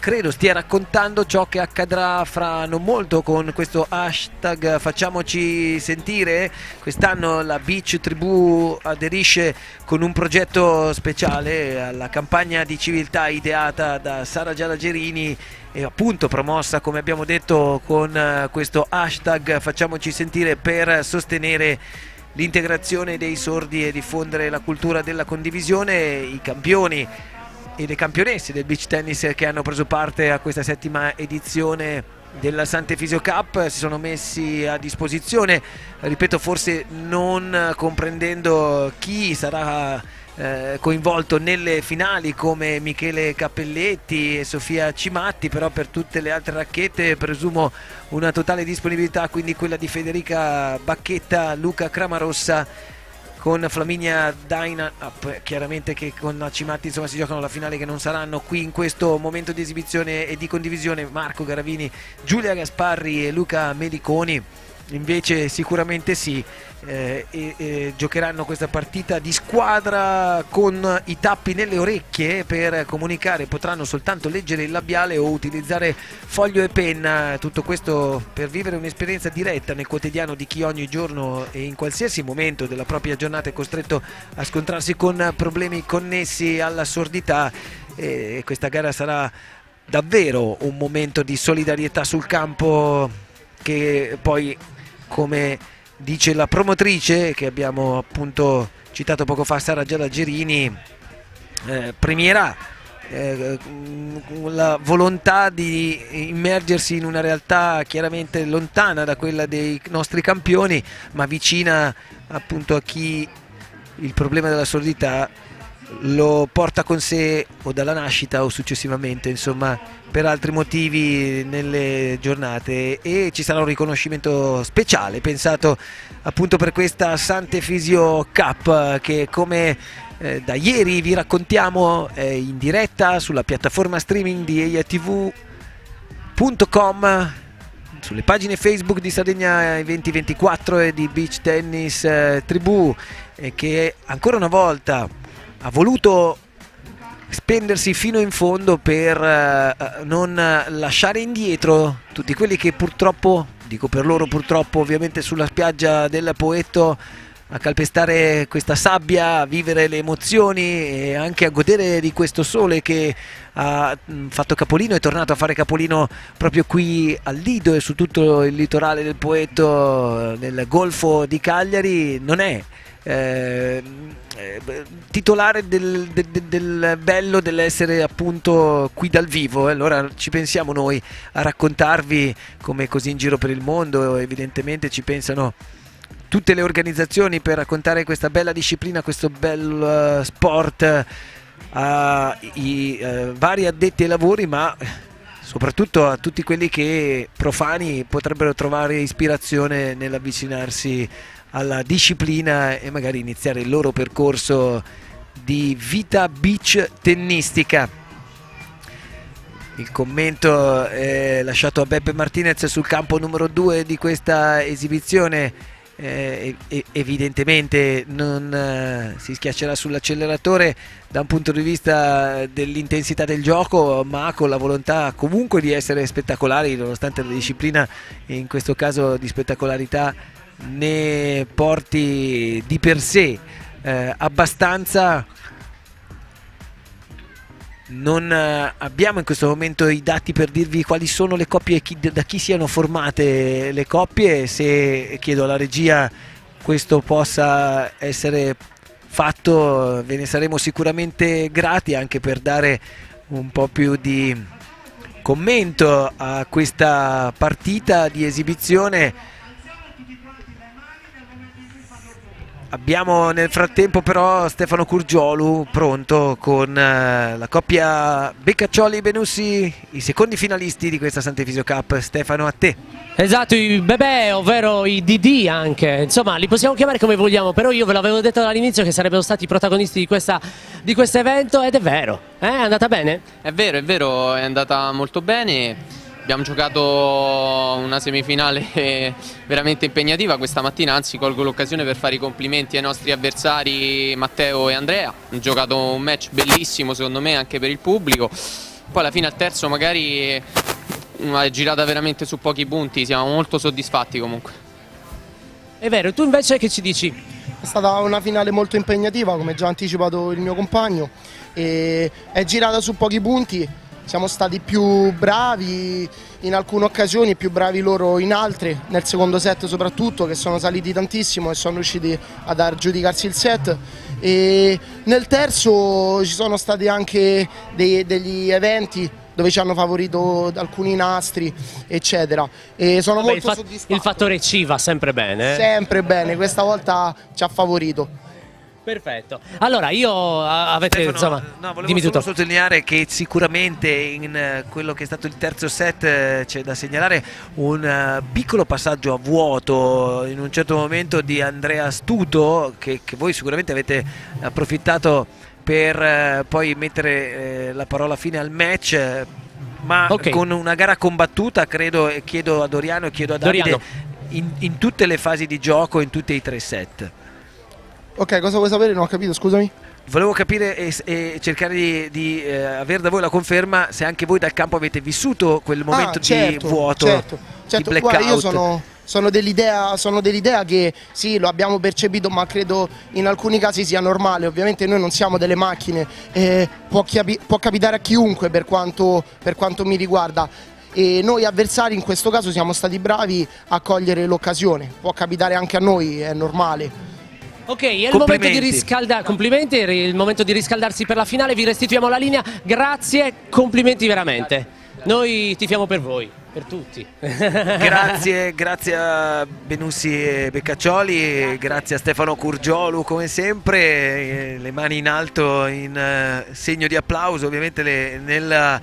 credo stia raccontando ciò che accadrà fra non molto con questo hashtag facciamoci sentire. Quest'anno la Beach Tribù aderisce con un progetto speciale alla campagna di civiltà ideata da Sara Gialagerini e appunto promossa, come abbiamo detto, con questo hashtag facciamoci sentire, per sostenere l'integrazione dei sordi e diffondere la cultura della condivisione. I campioni e le campionesse del beach tennis che hanno preso parte a questa 7ª edizione della Sant'Efisio Cup si sono messi a disposizione, ripeto, forse non comprendendo chi sarà coinvolto nelle finali come Michele Cappelletti e Sofia Cimatti, però per tutte le altre racchette presumo una totale disponibilità, quindi quella di Federica Bacchetta, Luca Cramarossa con Flaminia Daina, chiaramente che con Cimatti insomma si giocano la finale, che non saranno qui in questo momento di esibizione e di condivisione Marco Garavini, Giulia Gasparri e Luca Meliconi. Invece sicuramente sì, giocheranno questa partita di squadra con i tappi nelle orecchie per comunicare, potranno soltanto leggere il labiale o utilizzare foglio e penna, tutto questo per vivere un'esperienza diretta nel quotidiano di chi ogni giorno e in qualsiasi momento della propria giornata è costretto a scontrarsi con problemi connessi alla sordità. Questa gara sarà davvero un momento di solidarietà sul campo, che poi, come dice la promotrice che abbiamo appunto citato poco fa, Sara Giallaggerini, premierà la volontà di immergersi in una realtà chiaramente lontana da quella dei nostri campioni, ma vicina appunto a chi il problema della sordità lo porta con sé o dalla nascita o successivamente, insomma per altri motivi nelle giornate, e ci sarà un riconoscimento speciale pensato appunto per questa Sant'Efisio Cup che, come da ieri vi raccontiamo, è in diretta sulla piattaforma streaming di eiatv.com, sulle pagine Facebook di Sardegna Eventi 24 e di Beach Tennis Tribù, che ancora una volta ha voluto spendersi fino in fondo per non lasciare indietro tutti quelli che purtroppo, dico per loro purtroppo, ovviamente sulla spiaggia del Poetto a calpestare questa sabbia, a vivere le emozioni e anche a godere di questo sole che ha fatto capolino, è tornato a fare capolino proprio qui al Lido e su tutto il litorale del Poetto, nel Golfo di Cagliari. Non è titolare del bello dell'essere appunto qui dal vivo, allora ci pensiamo noi a raccontarvi, come così in giro per il mondo evidentemente ci pensano tutte le organizzazioni per raccontare questa bella disciplina, questo bel sport ai vari addetti ai lavori, ma soprattutto a tutti quelli che profani potrebbero trovare ispirazione nell'avvicinarsi alla disciplina e magari iniziare il loro percorso di vita beach tennistica. Il commento è lasciato a Beppe Martinez sul campo numero 2 di questa esibizione. Evidentemente non si schiaccerà sull'acceleratore da un punto di vista dell'intensità del gioco, ma con la volontà comunque di essere spettacolari, nonostante la disciplina in questo caso di spettacolarità ne porti di per sé abbastanza. Non abbiamo in questo momento i dati per dirvi quali sono le coppie e da chi siano formate le coppie. Se chiedo alla regia questo possa essere fatto, ve ne saremo sicuramente grati, anche per dare un po' più di commento a questa partita di esibizione. Abbiamo nel frattempo però Stefano Curgiolu pronto con la coppia Beccaccioli-Benussi, i secondi finalisti di questa Sant'Efisio Cup. Stefano, a te. Esatto, i bebè, ovvero i DD anche, insomma li possiamo chiamare come vogliamo, però io ve l'avevo detto dall'inizio che sarebbero stati i protagonisti di questo evento, ed è vero, è andata bene? È vero, è andata molto bene. Abbiamo giocato una semifinale veramente impegnativa questa mattina, anzi colgo l'occasione per fare i complimenti ai nostri avversari Matteo e Andrea. Hanno giocato un match bellissimo secondo me anche per il pubblico, poi alla fine al terzo magari una girata veramente su pochi punti, siamo molto soddisfatti comunque. È vero, tu invece che ci dici? È stata una finale molto impegnativa, come già anticipato il mio compagno, e è girata su pochi punti. siamo stati più bravi in alcune occasioni, più bravi loro in altre, nel secondo set soprattutto, che sono saliti tantissimo e sono riusciti ad aggiudicarsi il set. E nel terzo ci sono stati anche degli eventi dove ci hanno favorito alcuni nastri, eccetera. E sono molto soddisfatto. Il fattore C va sempre bene. Sempre bene, questa volta ci ha favorito. Perfetto. Allora, avete, Stefano, insomma, volevo dimmi solo tutto. sottolineare che sicuramente in quello che è stato il terzo set c'è da segnalare un piccolo passaggio a vuoto in un certo momento di Andrea Stuto che voi sicuramente avete approfittato per poi mettere la parola fine al match, ma con una gara combattuta, credo, e chiedo a Doriano e chiedo a Davide, in tutte le fasi di gioco, in tutti i 3 set. Ok, cosa vuoi sapere? Non ho capito, scusami. Volevo capire e cercare di avere da voi la conferma se anche voi dal campo avete vissuto quel momento di vuoto, di blackout. Guarda, io sono dell'idea che sì, lo abbiamo percepito, ma credo in alcuni casi sia normale. Ovviamente noi non siamo delle macchine, può capitare a chiunque per quanto mi riguarda. E noi avversari in questo caso siamo stati bravi a cogliere l'occasione, può capitare anche a noi, è normale. Ok, è il momento di complimenti, è il momento di riscaldarsi per la finale, vi restituiamo la linea, grazie, complimenti veramente. Noi tifiamo per voi, per tutti. Grazie a Benussi e Beccaccioli, grazie a Stefano Curgiolu come sempre, le mani in alto in segno di applauso, ovviamente nel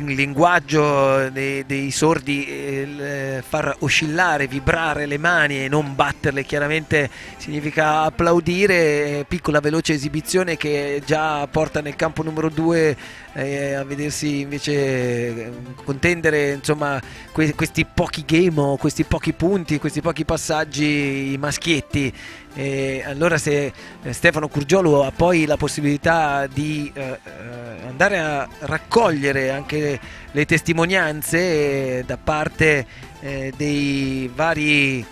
linguaggio dei sordi far oscillare, vibrare le mani e non batterle chiaramente significa applaudire. Piccola veloce esibizione che già porta nel campo numero 2 a vedersi invece contendere, insomma, questi pochi game, questi pochi punti, questi pochi passaggi i maschietti. E allora se Stefano Curgiolu ha poi la possibilità di andare a raccogliere anche le testimonianze da parte dei vari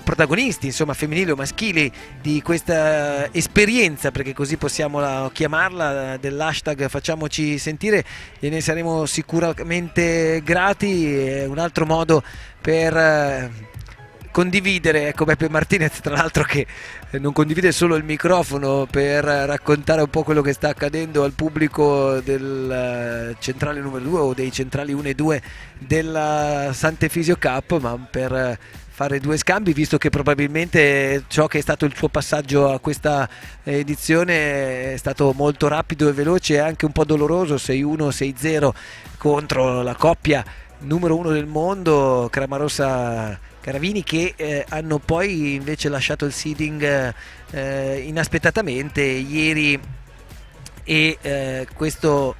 protagonisti, insomma, femminili o maschili, di questa esperienza, perché così possiamo chiamarla, dell'hashtag facciamoci sentire, gliene saremo sicuramente grati. È un altro modo per condividere, ecco, Beppe Martinez tra l'altro che non condivide solo il microfono per raccontare un po' quello che sta accadendo al pubblico del centrale numero 2 o dei centrali 1 e 2 della Sant'Efisio Cup, ma per fare due scambi, visto che probabilmente ciò che è stato il suo passaggio a questa edizione è stato molto rapido e veloce e anche un po' doloroso, 6-1, 6-0 contro la coppia numero 1 del mondo, Cramarossa Caravini, che hanno poi invece lasciato il seeding inaspettatamente ieri, e questo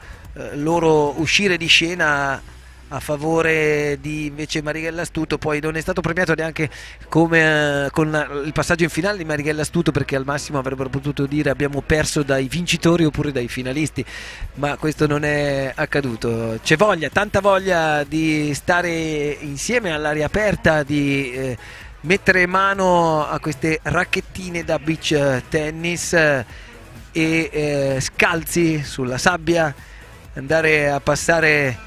loro uscire di scena a favore di invece Marighella Astuto poi non è stato premiato neanche come con il passaggio in finale di Marighella Astuto, perché al massimo avrebbero potuto dire abbiamo perso dai vincitori oppure dai finalisti, ma questo non è accaduto. C'è voglia, tanta voglia di stare insieme all'aria aperta, di mettere mano a queste racchettine da beach tennis e scalzi sulla sabbia, andare a passare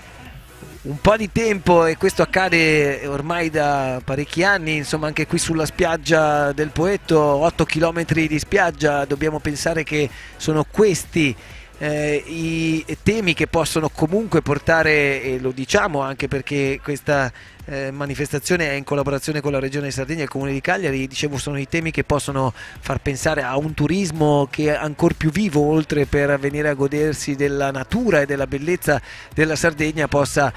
un po' di tempo, e questo accade ormai da parecchi anni, insomma, anche qui sulla spiaggia del Poetto, 8 km di spiaggia. Dobbiamo pensare che sono questi i temi che possono comunque portare, e lo diciamo anche perché questa manifestazione è in collaborazione con la Regione di Sardegna e il Comune di Cagliari, dicevo, sono i temi che possono far pensare a un turismo che è ancora più vivo, oltre per venire a godersi della natura e della bellezza della Sardegna, possa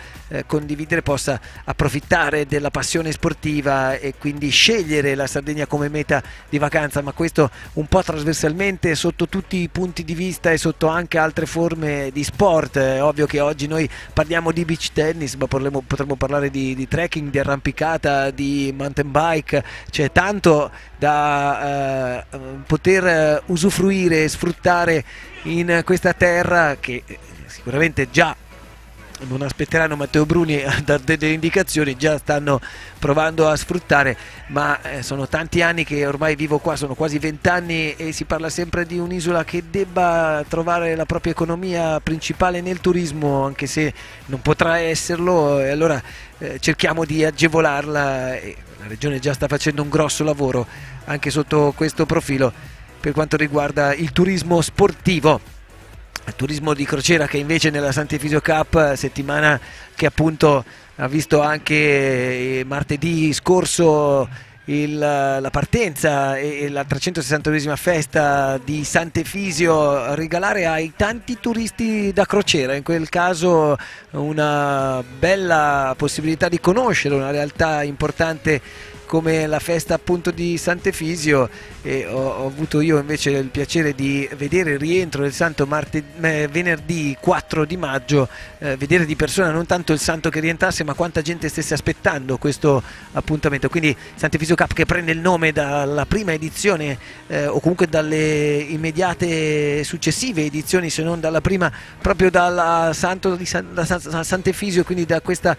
condividere, possa approfittare della passione sportiva e quindi scegliere la Sardegna come meta di vacanza, ma questo un po' trasversalmente, sotto tutti i punti di vista e sotto anche altre forme di sport. È ovvio che oggi noi parliamo di beach tennis, ma potremmo parlare di trekking, di arrampicata, di mountain bike. C'è tanto da poter usufruire e sfruttare in questa terra che sicuramente già non aspetteranno Matteo Bruni a dare delle indicazioni, già stanno provando a sfruttare, ma sono tanti anni che ormai vivo qua, sono quasi 20 anni, e si parla sempre di un'isola che debba trovare la propria economia principale nel turismo, anche se non potrà esserlo, e allora cerchiamo di agevolarla, e la regione già sta facendo un grosso lavoro anche sotto questo profilo per quanto riguarda il turismo sportivo. Il turismo di crociera, che invece nella Sant'Efisio Cup, settimana che appunto ha visto anche martedì scorso la partenza e la 360esima festa di Sant'Efisio, regalare ai tanti turisti da crociera, in quel caso una bella possibilità di conoscere una realtà importante come la festa appunto di Sant'Efisio, e ho avuto io invece il piacere di vedere il rientro del santo venerdì 4 di maggio, vedere di persona non tanto il santo che rientrasse, ma quanta gente stesse aspettando questo appuntamento. Quindi Sant'Efisio Cup, che prende il nome dalla prima edizione o comunque dalle immediate successive edizioni, se non dalla prima, proprio dal santo di Sant'Efisio, quindi da questa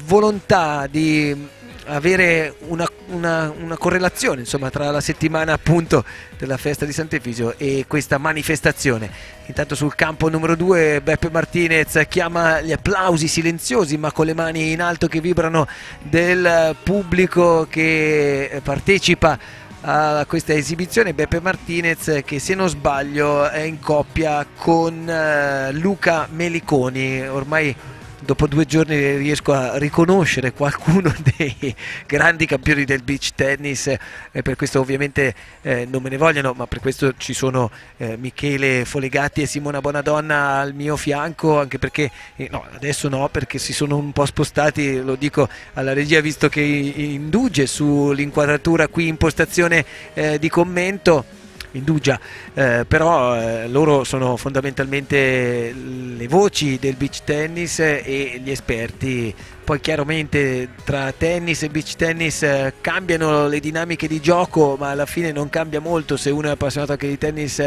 volontà di avere una correlazione, insomma, tra la settimana appunto della festa di Sant'Efisio e questa manifestazione. Intanto sul campo numero 2 Beppe Martinez chiama gli applausi silenziosi ma con le mani in alto che vibrano del pubblico che partecipa a questa esibizione. Beppe Martinez, che se non sbaglio è in coppia con Luca Meliconi. Ormai dopo 2 giorni riesco a riconoscere qualcuno dei grandi campioni del beach tennis, e per questo ovviamente non me ne vogliano, ma per questo ci sono Michele Folegatti e Simona Bonadonna al mio fianco, anche perché no, adesso no, perché si sono un po' spostati, lo dico alla regia visto che induge sull'inquadratura qui in postazione di commento. Indugia, però loro sono fondamentalmente le voci del beach tennis e gli esperti. Poi chiaramente tra tennis e beach tennis cambiano le dinamiche di gioco, ma alla fine non cambia molto se uno è appassionato anche di tennis,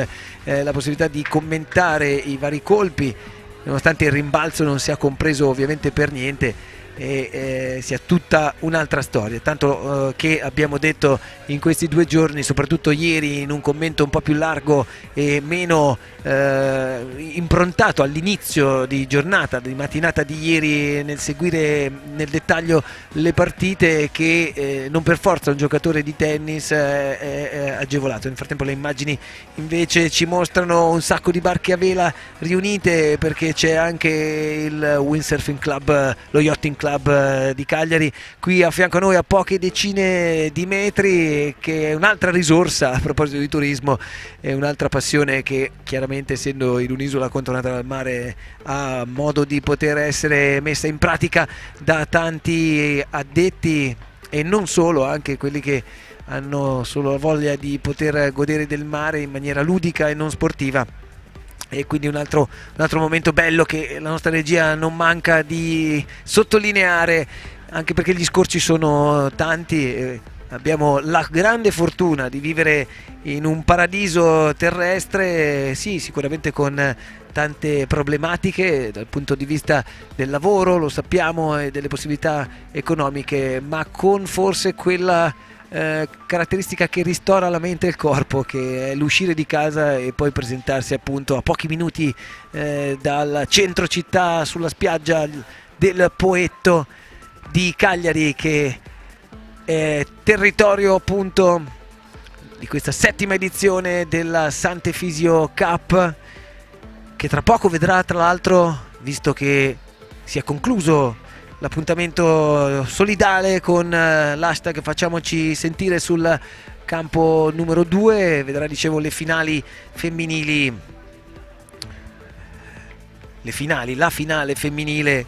la possibilità di commentare i vari colpi, nonostante il rimbalzo non sia compreso ovviamente per niente, e sia tutta un'altra storia, tanto che abbiamo detto in questi 2 giorni, soprattutto ieri in un commento un po' più largo e meno improntato all'inizio di giornata, di mattinata di ieri, nel seguire nel dettaglio le partite, che non per forza un giocatore di tennis è agevolato. Nel frattempo le immagini invece ci mostrano un sacco di barche a vela riunite, perché c'è anche il Windsurfing Club, lo Yachting Club di Cagliari qui a fianco a noi, a poche decine di metri, che è un'altra risorsa a proposito di turismo, è un'altra passione che chiaramente, essendo in un'isola contornata dal mare, ha modo di poter essere messa in pratica da tanti addetti, e non solo, anche quelli che hanno solo voglia di poter godere del mare in maniera ludica e non sportiva. E quindi un altro momento bello che la nostra regia non manca di sottolineare, anche perché gli scorci sono tanti. Abbiamo la grande fortuna di vivere in un paradiso terrestre, sì, sicuramente con tante problematiche dal punto di vista del lavoro, lo sappiamo, e delle possibilità economiche, ma con forse quella caratteristica che ristora la mente e il corpo, che è l'uscire di casa e poi presentarsi appunto a pochi minuti dal centro città, sulla spiaggia del Poetto di Cagliari, che è territorio appunto di questa 7ª edizione della Sant'Efisio Cup, che tra poco vedrà, tra l'altro, visto che si è concluso l'appuntamento solidale con l'hashtag Facciamoci Sentire sul campo numero 2, vedrà, dicevo, le finali femminili, la finale femminile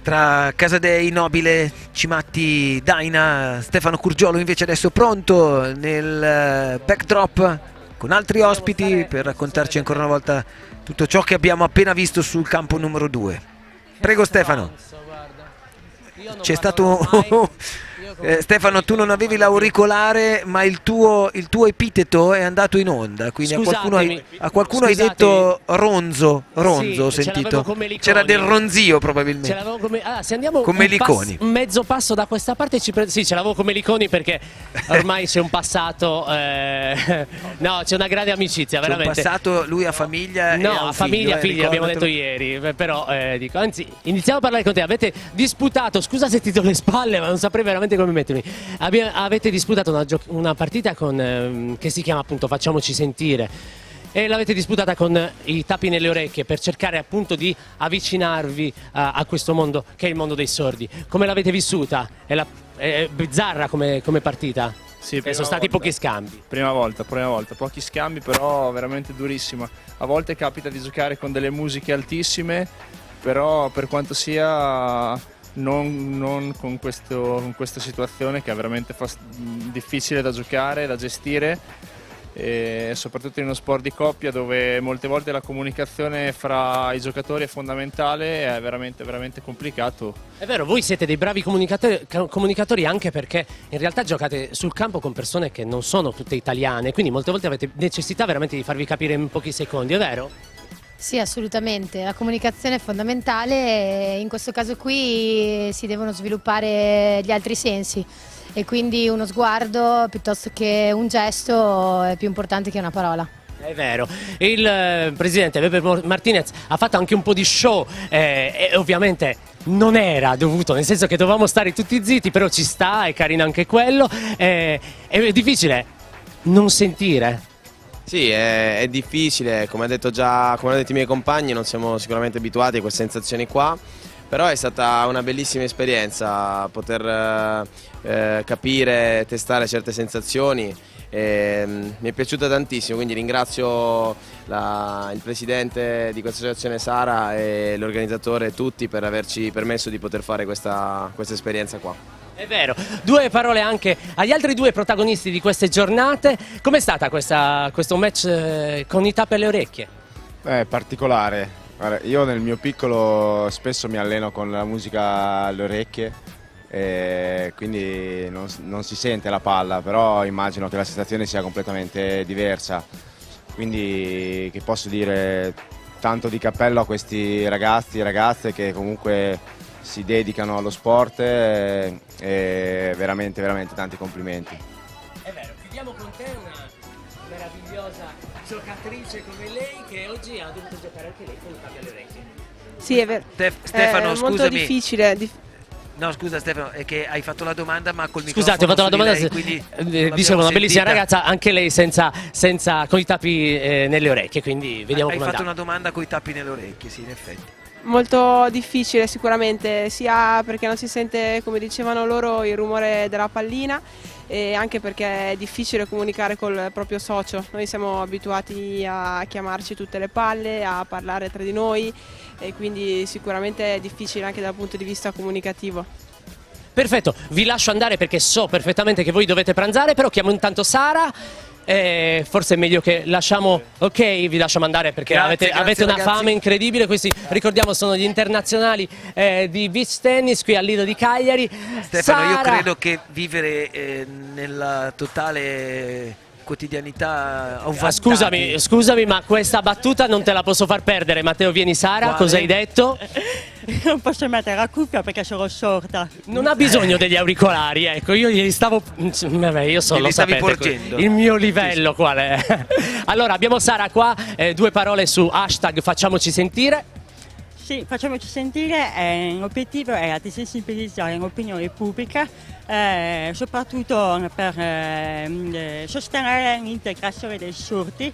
tra Casadei, Nobile, Cimatti, Daina. Stefano Curgiolo invece adesso pronto nel backdrop con altri ospiti per raccontarci ancora una volta tutto ciò che abbiamo appena visto sul campo numero 2. Prego Stefano. C'è stato Stefano, tu non avevi l'auricolare, ma il tuo epiteto è andato in onda, quindi a qualcuno hai detto ronzo, Sì, ho ce sentito. l'avevo con Meliconi. C'era del ronzio probabilmente. Se andiamo Con Meliconi. un mezzo passo da questa parte sì, ce l'avevo con Meliconi perché ormai c'è un passato, no, c'è una grande amicizia, C'è un veramente. passato, lui ha famiglia e ha No, un famiglia, figlio, figli, abbiamo detto ricordatelo. ieri, però dico, anzi, iniziamo a parlare con te. Avete disputato, scusa se ti do le spalle, ma non saprei veramente come mettermi. Avete disputato una partita che si chiama appunto Facciamoci sentire. E l'avete disputata con i tappi nelle orecchie per cercare appunto di avvicinarvi a questo mondo che è il mondo dei sordi. Come l'avete vissuta? È bizzarra come partita? Sì, sono stati pochi scambi. Prima volta, pochi scambi, però veramente durissima. A volte capita di giocare con delle musiche altissime, però per quanto sia non con questa situazione che è veramente difficile da giocare, da gestire, e soprattutto in uno sport di coppia dove molte volte la comunicazione fra i giocatori è fondamentale, è veramente, veramente complicato. È vero, voi siete dei bravi comunicatori anche perché in realtà giocate sul campo con persone che non sono tutte italiane, quindi molte volte avete necessità veramente di farvi capire in pochi secondi, è vero? Sì, assolutamente, la comunicazione è fondamentale e in questo caso qui si devono sviluppare gli altri sensi e quindi uno sguardo piuttosto che un gesto è più importante che una parola. È vero, il presidente Weber Martinez ha fatto anche un po' di show e ovviamente non era dovuto, nel senso che dovevamo stare tutti zitti, però ci sta, è carino anche quello, è difficile non sentire. Sì, è difficile, come hanno detto i miei compagni, non siamo sicuramente abituati a queste sensazioni qua, però è stata una bellissima esperienza poter capire, testare certe sensazioni. Mi è piaciuta tantissimo, quindi ringrazio il presidente di questa associazione Sara e l'organizzatore tutti per averci permesso di poter fare questa esperienza qua. È vero, due parole anche agli altri due protagonisti di queste giornate. Com'è stata questo match con i tappi alle orecchie? Particolare. Guarda, io nel mio piccolo spesso mi alleno con la musica alle orecchie, quindi non si sente la palla, però immagino che la sensazione sia completamente diversa. Quindi che posso dire, tanto di cappello a questi ragazzi e ragazze che comunque si dedicano allo sport e veramente, veramente tanti complimenti. È vero, chiudiamo con te una meravigliosa giocatrice come lei che oggi ha dovuto giocare anche lei con i tappi alle orecchie. Sì, è vero. Stefano, è scusami. molto difficile. No, scusa Stefano, è che hai fatto la domanda ma col microfono. Scusate, ho fatto la domanda, lei, quindi dicevo una bellissima sentita. ragazza, anche lei senza con i tappi nelle orecchie, quindi vediamo Hai come fatto andrà. una domanda con i tappi nelle orecchie, sì, in effetti. Molto difficile sicuramente, sia perché non si sente, come dicevano loro, il rumore della pallina e anche perché è difficile comunicare col proprio socio. Noi siamo abituati a chiamarci tutte le palle, a parlare tra di noi e quindi sicuramente è difficile anche dal punto di vista comunicativo. Perfetto, vi lascio andare perché so perfettamente che voi dovete pranzare, però chiamo intanto Sara. Forse è meglio che lasciamo, ok, vi lasciamo andare perché Grazie, avete una ragazzi. fame incredibile. Questi, ricordiamo, sono gli internazionali di beach tennis qui al Lido di Cagliari. Stefano, io Sara, credo che vivere nella totale quotidianità a un vantaggio. scusami, ma questa battuta non te la posso far perdere. Matteo, vieni. Sara, Quale? cosa hai detto? Non posso mettere la cuffia perché sono sorda. Non ha bisogno degli auricolari, ecco, io glieli stavo... Vabbè, io so, Glieli lo stavi sapete, porgendo. il mio livello qual è? Allora, abbiamo Sara qua, due parole su hashtag Facciamoci sentire. Sì, facciamoci sentire, l'obiettivo è di sensibilizzare l'opinione pubblica, soprattutto per sostenere l'integrazione dei sordi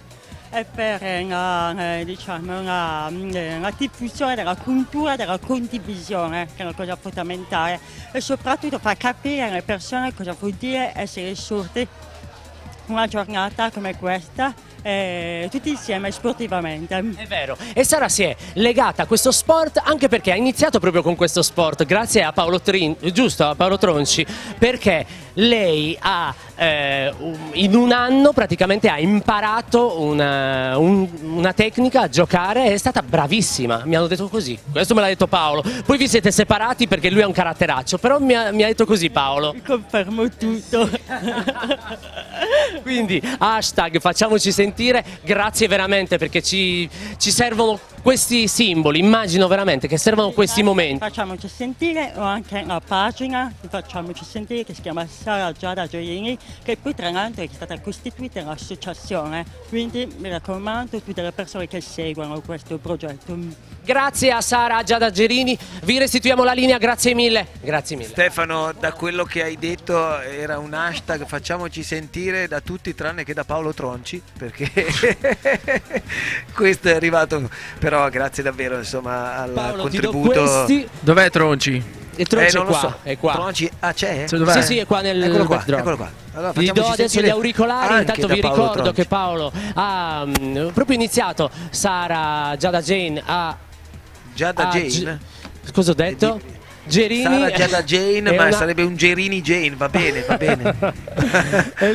e per la diffusione della cultura della condivisione, che è una cosa fondamentale, e soprattutto far capire alle persone cosa vuol dire essere sordi. Una giornata come questa, tutti insieme sportivamente. È vero, e Sara si è legata a questo sport anche perché ha iniziato proprio con questo sport grazie a Paolo Tronci, perché lei ha in un anno praticamente ha imparato una tecnica a giocare, è stata bravissima, mi hanno detto così, questo me l'ha detto Paolo. Poi vi siete separati perché lui ha un caratteraccio, però mi ha detto così Paolo. Confermo tutto. Quindi hashtag facciamoci sentire, grazie veramente perché ci servono questi simboli, immagino veramente che servono questi momenti. Facciamoci sentire, ho anche una pagina di Facciamoci sentire che si chiama Sara Giada Gioieni, che poi tra l'altro è stata costituita un'associazione, quindi mi raccomando a tutte le persone che seguono questo progetto. Grazie a Sara Giada Gerini, vi restituiamo la linea, grazie mille. Grazie mille. Stefano, da quello che hai detto era un hashtag facciamoci sentire da tutti tranne che da Paolo Tronci, perché questo è arrivato, però grazie davvero insomma al Paolo, contributo. Dov'è Tronci? E Tronci non è qua, lo so. è qua. Tronci, c'è? Sì, è qua nel Eccolo qua, backdrop. eccolo qua. Allora, Vi do adesso gli auricolari, anche intanto da vi Paolo ricordo Tronci. che Paolo ha proprio iniziato Sara Giada Jane a... Giada Jane? Cosa ho detto? Gerini. Sara Giada Jane, ma una... sarebbe un Gerini Jane, va bene, va bene.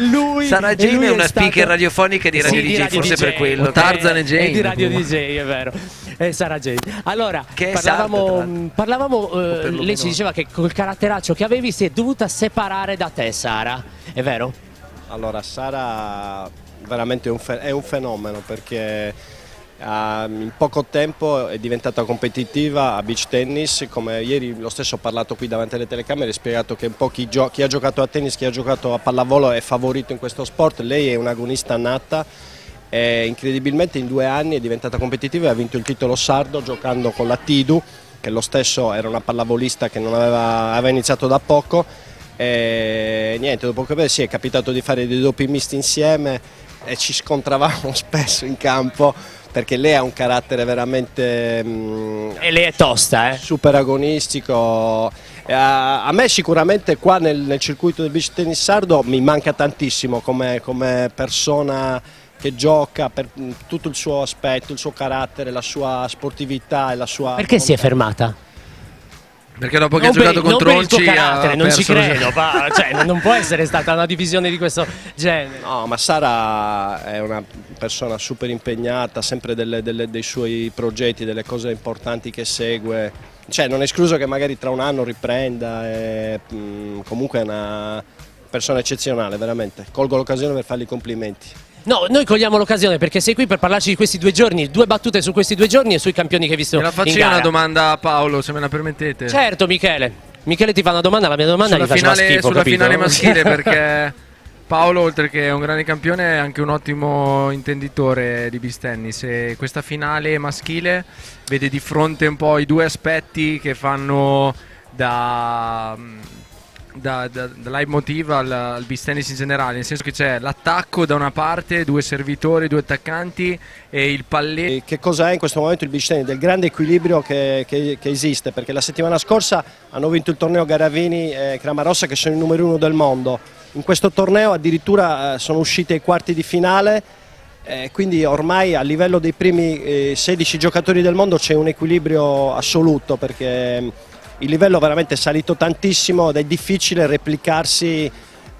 lui, Sara Jane è una stato... speaker radiofonica di Radio sì, DJ, forse DJ, per quello. O Tarzan e Jane. È di Radio DJ, è vero. È Sara Jane. Allora, Che è parlavamo perlomeno- lei ci diceva che col caratteraccio che avevi si è dovuta separare da te, Sara, è vero? Allora, Sara veramente è un fenomeno perché in poco tempo è diventata competitiva a beach tennis, come ieri lo stesso ho parlato qui davanti alle telecamere, ho spiegato che un po' chi ha giocato a tennis, chi ha giocato a pallavolo è favorito in questo sport. Lei è un'agonista nata e incredibilmente in 2 anni è diventata competitiva e ha vinto il titolo sardo giocando con la Tidu, che lo stesso era una pallavolista che non aveva iniziato da poco. E niente, dopo che sì, è capitato di fare dei doppi misti insieme e ci scontravamo spesso in campo perché lei ha un carattere veramente e lei è tosta, super agonistico. A me sicuramente qua nel circuito del beach tennis sardo mi manca tantissimo come persona che gioca, per tutto il suo aspetto, il suo carattere, la sua sportività e la sua... Perché si è fermata? Perché dopo che ha giocato con Tronci non ci credo, cioè, non può essere stata una divisione di questo genere. No, ma Sara è una persona super impegnata, sempre dei suoi progetti, delle cose importanti che segue, cioè non è escluso che magari tra un anno riprenda, comunque è una persona eccezionale, veramente. Colgo l'occasione per fargli i complimenti. No, noi cogliamo l'occasione perché sei qui per parlarci di questi 2 giorni, 2 battute su questi 2 giorni e sui campioni che hai visto in gara. Faccio una domanda a Paolo, se me la permettete. Certo, Michele. Michele ti fa una domanda, la mia domanda gli faceva schifo, sulla capito? finale maschile, perché Paolo, oltre che un grande campione, è anche un ottimo intenditore di beach tennis e questa finale maschile vede di fronte un po' i 2 aspetti che fanno da leitmotiv al beach tennis in generale, nel senso che c'è l'attacco da una parte, 2 servitori, 2 attaccanti e il palletto. Che cosa è in questo momento il beach tennis? Del grande equilibrio che esiste, perché la settimana scorsa hanno vinto il torneo Garavini e Cramarossa, che sono i numeri 1 del mondo. In questo torneo addirittura sono usciti ai quarti di finale, quindi ormai a livello dei primi 16 giocatori del mondo c'è un equilibrio assoluto, perché il livello veramente è salito tantissimo ed è difficile replicarsi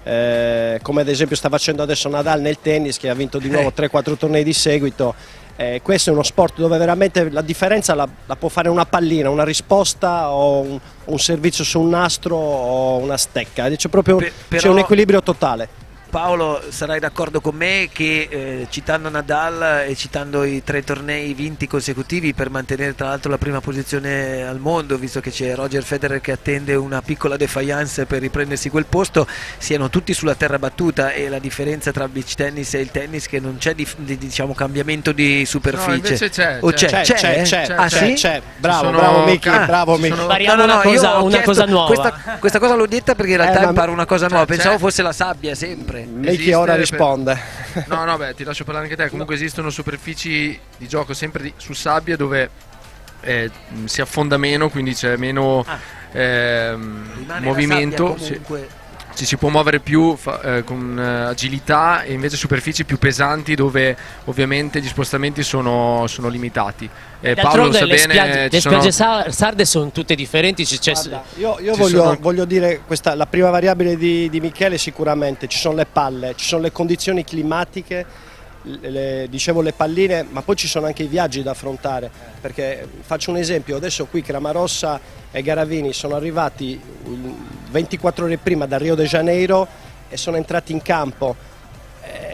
come ad esempio sta facendo adesso Nadal nel tennis, che ha vinto di nuovo 3-4 tornei di seguito. Questo è uno sport dove veramente la differenza la può fare una pallina, una risposta o un servizio su un nastro o una stecca, c'è un equilibrio totale. Paolo, sarai d'accordo con me che citando Nadal e citando i 3 tornei vinti consecutivi per mantenere tra l'altro la prima posizione al mondo, visto che c'è Roger Federer che attende una piccola defiance per riprendersi quel posto, siano tutti sulla terra battuta, e la differenza tra il beach tennis e il tennis che non c'è diciamo cambiamento di superficie. No, invece c'è. C'è. Bravo Miki, bravo Miki. Spariamo una cosa nuova. Questa cosa l'ho detta perché in realtà imparo una cosa nuova, pensavo fosse la sabbia sempre. Miki ora risponde. No, beh, ti lascio parlare anche te. Comunque esistono superfici di gioco sempre su sabbia dove si affonda meno, quindi c'è meno movimento. ci si può muovere più con agilità, e invece superfici più pesanti dove ovviamente gli spostamenti sono limitati. Paolo lo sa bene, le spiagge sarde sono tutte differenti. Guarda, io voglio dire la prima variabile di Michele sicuramente, ci sono le palle, ci sono le condizioni climatiche, dicevo le palline, ma poi ci sono anche i viaggi da affrontare, perché faccio un esempio, adesso qui Cramarossa e Garavini sono arrivati 24 ore prima da Rio de Janeiro e sono entrati in campo.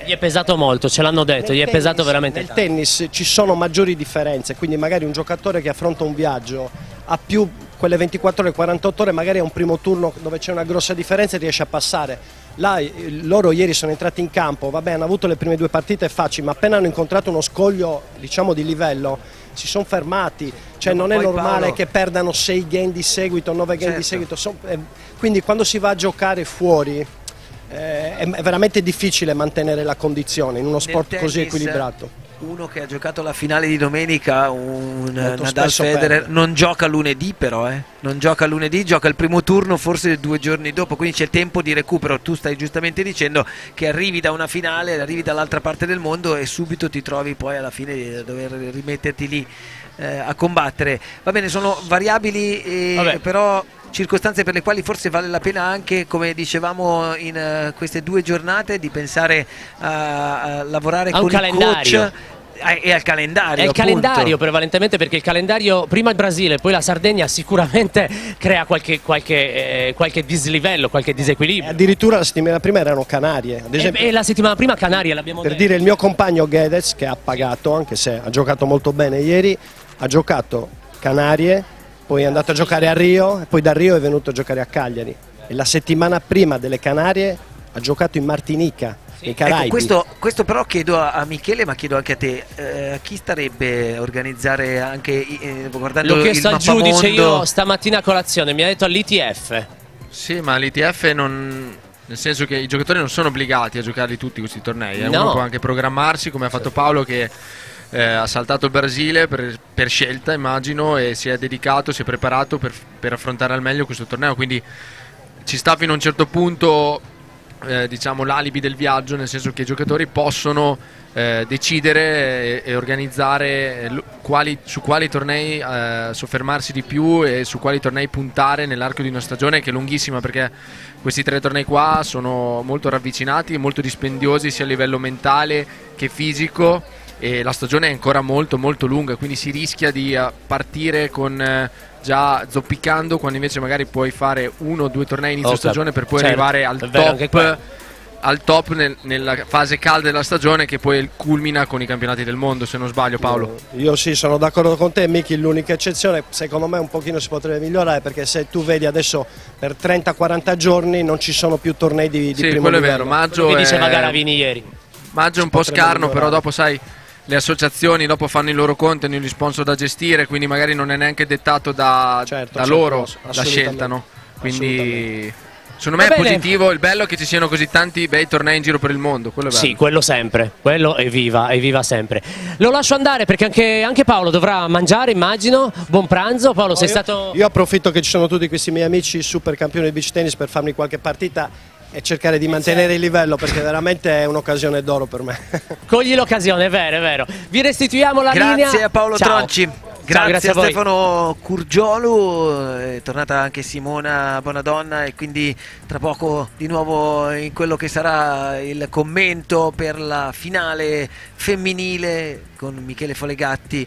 Gli è pesato molto, ce l'hanno detto, gli è pesato veramente nel tanto. tennis ci sono maggiori differenze, quindi magari un giocatore che affronta un viaggio ha più quelle 24 ore, 48 ore, magari è un primo turno dove c'è una grossa differenza e riesce a passare. Là loro ieri sono entrati in campo, vabbè, hanno avuto le prime 2 partite facili, ma appena hanno incontrato uno scoglio, diciamo, di livello, si sono fermati, cioè non è normale Paolo, che perdano 6 game di seguito, 9 game di seguito, quindi quando si va a giocare fuori è veramente difficile mantenere la condizione in uno sport così equilibrato. Uno che ha giocato la finale di domenica, un Nadal Federer, non gioca lunedì però, non gioca lunedì, gioca il primo turno forse 2 giorni dopo, quindi c'è tempo di recupero. Tu stai giustamente dicendo che arrivi da una finale, arrivi dall'altra parte del mondo e subito ti trovi poi alla fine di dover rimetterti lì a combattere. Va bene, sono variabili, però circostanze per le quali forse vale la pena anche, come dicevamo in queste 2 giornate, di pensare a lavorare con il coach e al calendario. È il calendario prevalentemente, perché il calendario, prima il Brasile, poi la Sardegna, sicuramente crea qualche dislivello, qualche disequilibrio. Addirittura la settimana prima erano Canarie. Ad esempio, e la settimana prima Canarie, l'abbiamo detto. Per dire, il mio compagno Guedes, che ha pagato, anche se ha giocato molto bene ieri, ha giocato Canarie, poi è andato a giocare a Rio e poi da Rio è venuto a giocare a Cagliari. E la settimana prima delle Canarie ha giocato in Martinica, nei Caraibi. Ecco, questo però chiedo a Michele, ma chiedo anche a te, a chi starebbe a organizzare anche, guardando l'ho chiesto il al giudice mappamondo... io stamattina a colazione, mi ha detto all'ITF. Sì, ma l'ITF non... Nel senso che i giocatori non sono obbligati a giocarli tutti questi tornei, No. Uno può anche programmarsi, come ha fatto Paolo, che ha saltato il Brasile per scelta, immagino, e si è dedicato, si è preparato per affrontare al meglio questo torneo, quindi ci sta fino a un certo punto diciamo l'alibi del viaggio, nel senso che i giocatori possono decidere e organizzare su quali tornei soffermarsi di più e su quali tornei puntare nell'arco di una stagione che è lunghissima, perché questi 3 tornei qua sono molto ravvicinati e molto dispendiosi sia a livello mentale che fisico, e la stagione è ancora molto molto lunga, quindi si rischia di partire con già zoppicando, quando invece magari puoi fare 1 o 2 tornei inizio stagione per poi arrivare al top nella fase calda della stagione, che poi culmina con i campionati del mondo, se non sbaglio, Paolo. Io sì, sono d'accordo con te, Miki. L'unica eccezione, secondo me un pochino si potrebbe migliorare, perché se tu vedi adesso per 30-40 giorni non ci sono più tornei di primo quello livello. è vero. Maggio Come diceva Garavini ieri. Maggio è un po' scarno, però dopo sai, le associazioni dopo fanno i loro conti, hanno gli sponsor da gestire, quindi magari non è neanche dettato da loro la scelta, no? Quindi secondo me è positivo, il bello è che ci siano così tanti bei tornei in giro per il mondo, quello è bello. Sì, quello sempre, quello è viva sempre. Lo lascio andare perché anche Paolo dovrà mangiare, immagino. Buon pranzo, Paolo, sei stato... Io approfitto che ci sono tutti questi miei amici super campioni di beach tennis per farmi qualche partita e cercare di mantenere il livello, perché veramente è un'occasione d'oro per me. Cogli l'occasione, è vero. Vi restituiamo la linea. Grazie a Paolo Tronci. Grazie a voi. Stefano Curgiolu, è tornata anche Simona Bonadonna, e quindi tra poco di nuovo in quello che sarà il commento per la finale femminile con Michele Folegatti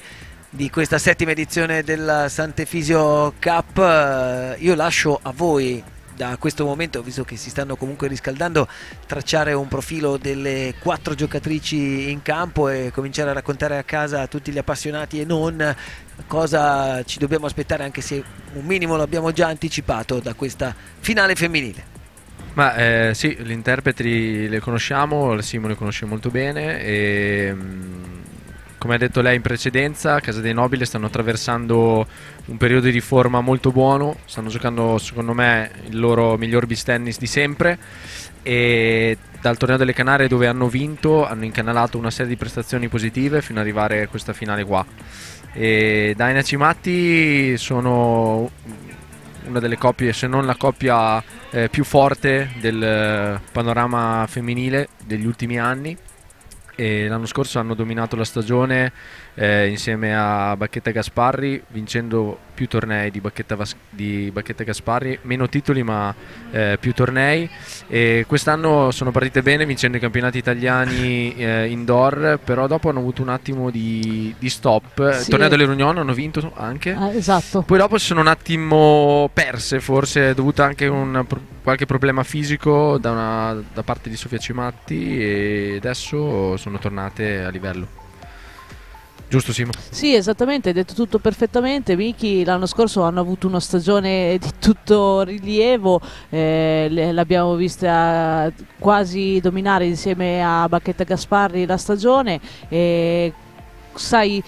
di questa 7ª edizione della Sant'Efisio Cup. Io lascio a voi, da questo momento, visto che si stanno comunque riscaldando, tracciare un profilo delle 4 giocatrici in campo e cominciare a raccontare a casa a tutti gli appassionati e non cosa ci dobbiamo aspettare, anche se un minimo l'abbiamo già anticipato, da questa finale femminile. Ma sì, gli interpreti le conosciamo, la Simo le conosce molto bene e come ha detto lei in precedenza, Casa dei Nobili stanno attraversando un periodo di forma molto buono, stanno giocando secondo me il loro miglior beach tennis di sempre, e dal torneo delle Canarie, dove hanno vinto, hanno incanalato una serie di prestazioni positive fino ad arrivare a questa finale qua. E Daina Cimatti sono una delle coppie, se non la coppia più forte del panorama femminile degli ultimi anni. E l'anno scorso hanno dominato la stagione insieme a Bacchetta Gasparri, vincendo più tornei di Bacchetta Gasparri, meno titoli ma più tornei, e quest'anno sono partite bene vincendo i campionati italiani indoor, però dopo hanno avuto un attimo di stop. Sì. Il torneo delle Reunion hanno vinto anche, esatto. Poi dopo si sono un attimo perse, forse dovuto anche a qualche problema fisico da parte di Sofia Cimatti, e adesso sono tornate a livello. Giusto, Simo? Sì, esattamente, hai detto tutto perfettamente. Miki, l'anno scorso hanno avuto una stagione di tutto rilievo, l'abbiamo vista quasi dominare insieme a Bacchetta Gasparri la stagione. Sai,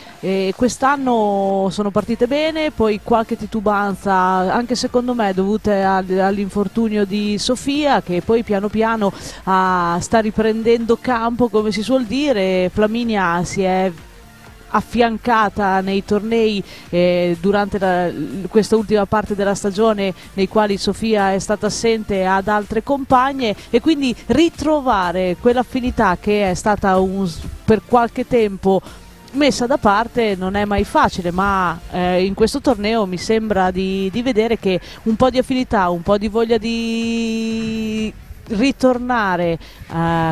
quest'anno sono partite bene, poi qualche titubanza, anche secondo me dovute all'infortunio di Sofia, che poi piano piano sta riprendendo campo, come si suol dire. Flaminia si è affiancata nei tornei durante questa ultima parte della stagione, nei quali Sofia è stata assente, ad altre compagne, e quindi ritrovare quell'affinità che è stata per qualche tempo messa da parte non è mai facile, ma in questo torneo mi sembra di vedere che un po' di affinità, un po' di voglia di ritornare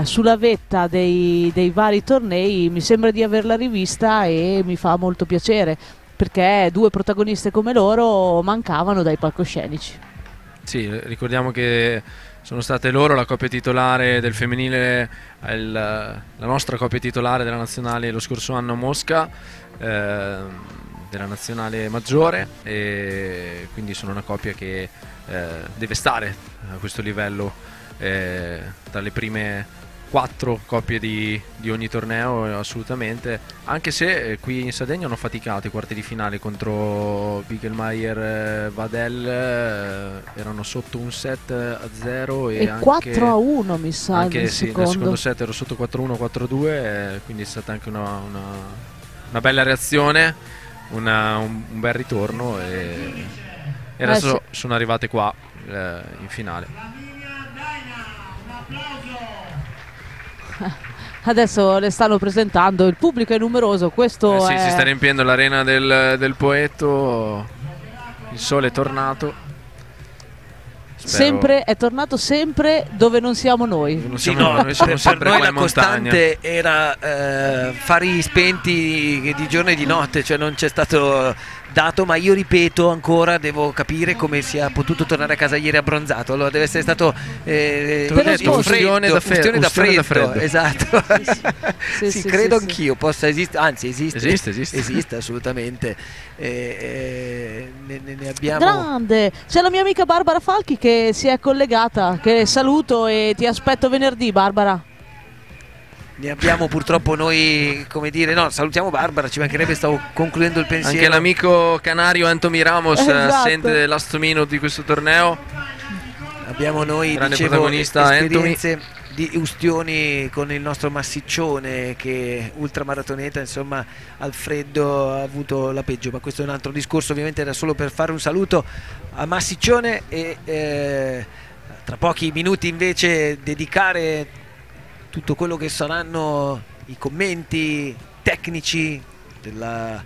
sulla vetta dei vari tornei mi sembra di averla rivista, e mi fa molto piacere, perché due protagoniste come loro mancavano dai palcoscenici. Sì, ricordiamo che sono state loro la coppia titolare del femminile, la nostra coppia titolare della nazionale lo scorso anno a Mosca, della nazionale maggiore, e quindi sono una coppia che deve stare a questo livello tra le prime 4 coppie di ogni torneo, assolutamente, anche se qui in Sardegna hanno faticato. I quarti di finale contro Bigelmeier Vadel erano sotto un set a 0 e anche 4-1 mi sa anche nel sì, secondo. nel secondo set ero sotto 4-1, 4-2, quindi è stata anche una bella reazione, un bel ritorno, e adesso sono arrivate qua in finale. Adesso le stanno presentando, il pubblico è numeroso, questo sì, è... si sta riempiendo l'arena del Poetto, il sole è tornato. È tornato sempre dove non siamo noi. Noi siamo sempre per noi qua la in montagna. costante era fari spenti di giorno e di notte, cioè non c'è stato dato, ma io ripeto ancora, devo capire come sia potuto tornare a casa ieri abbronzato. Allora deve essere stato ustione da freddo. Esatto. Sì, credo anch'io possa esistere, anzi esiste assolutamente. Ne abbiamo. Grande, c'è la mia amica Barbara Falchi che si è collegata, che saluto e ti aspetto venerdì, Barbara. Ne abbiamo purtroppo noi, come dire, no, salutiamo Barbara, ci mancherebbe, stavo concludendo il pensiero. Anche l'amico canario Anthony Ramos, esatto, assente last minute di questo torneo. Abbiamo noi, grande dicevo, protagonista esperienze Anthony di ustioni con il nostro massiccione, che ultramaratoneta, insomma, al freddo ha avuto la peggio, ma questo è un altro discorso. Ovviamente era solo per fare un saluto a Massiccione e tra pochi minuti invece dedicare tutto quello che saranno i commenti tecnici della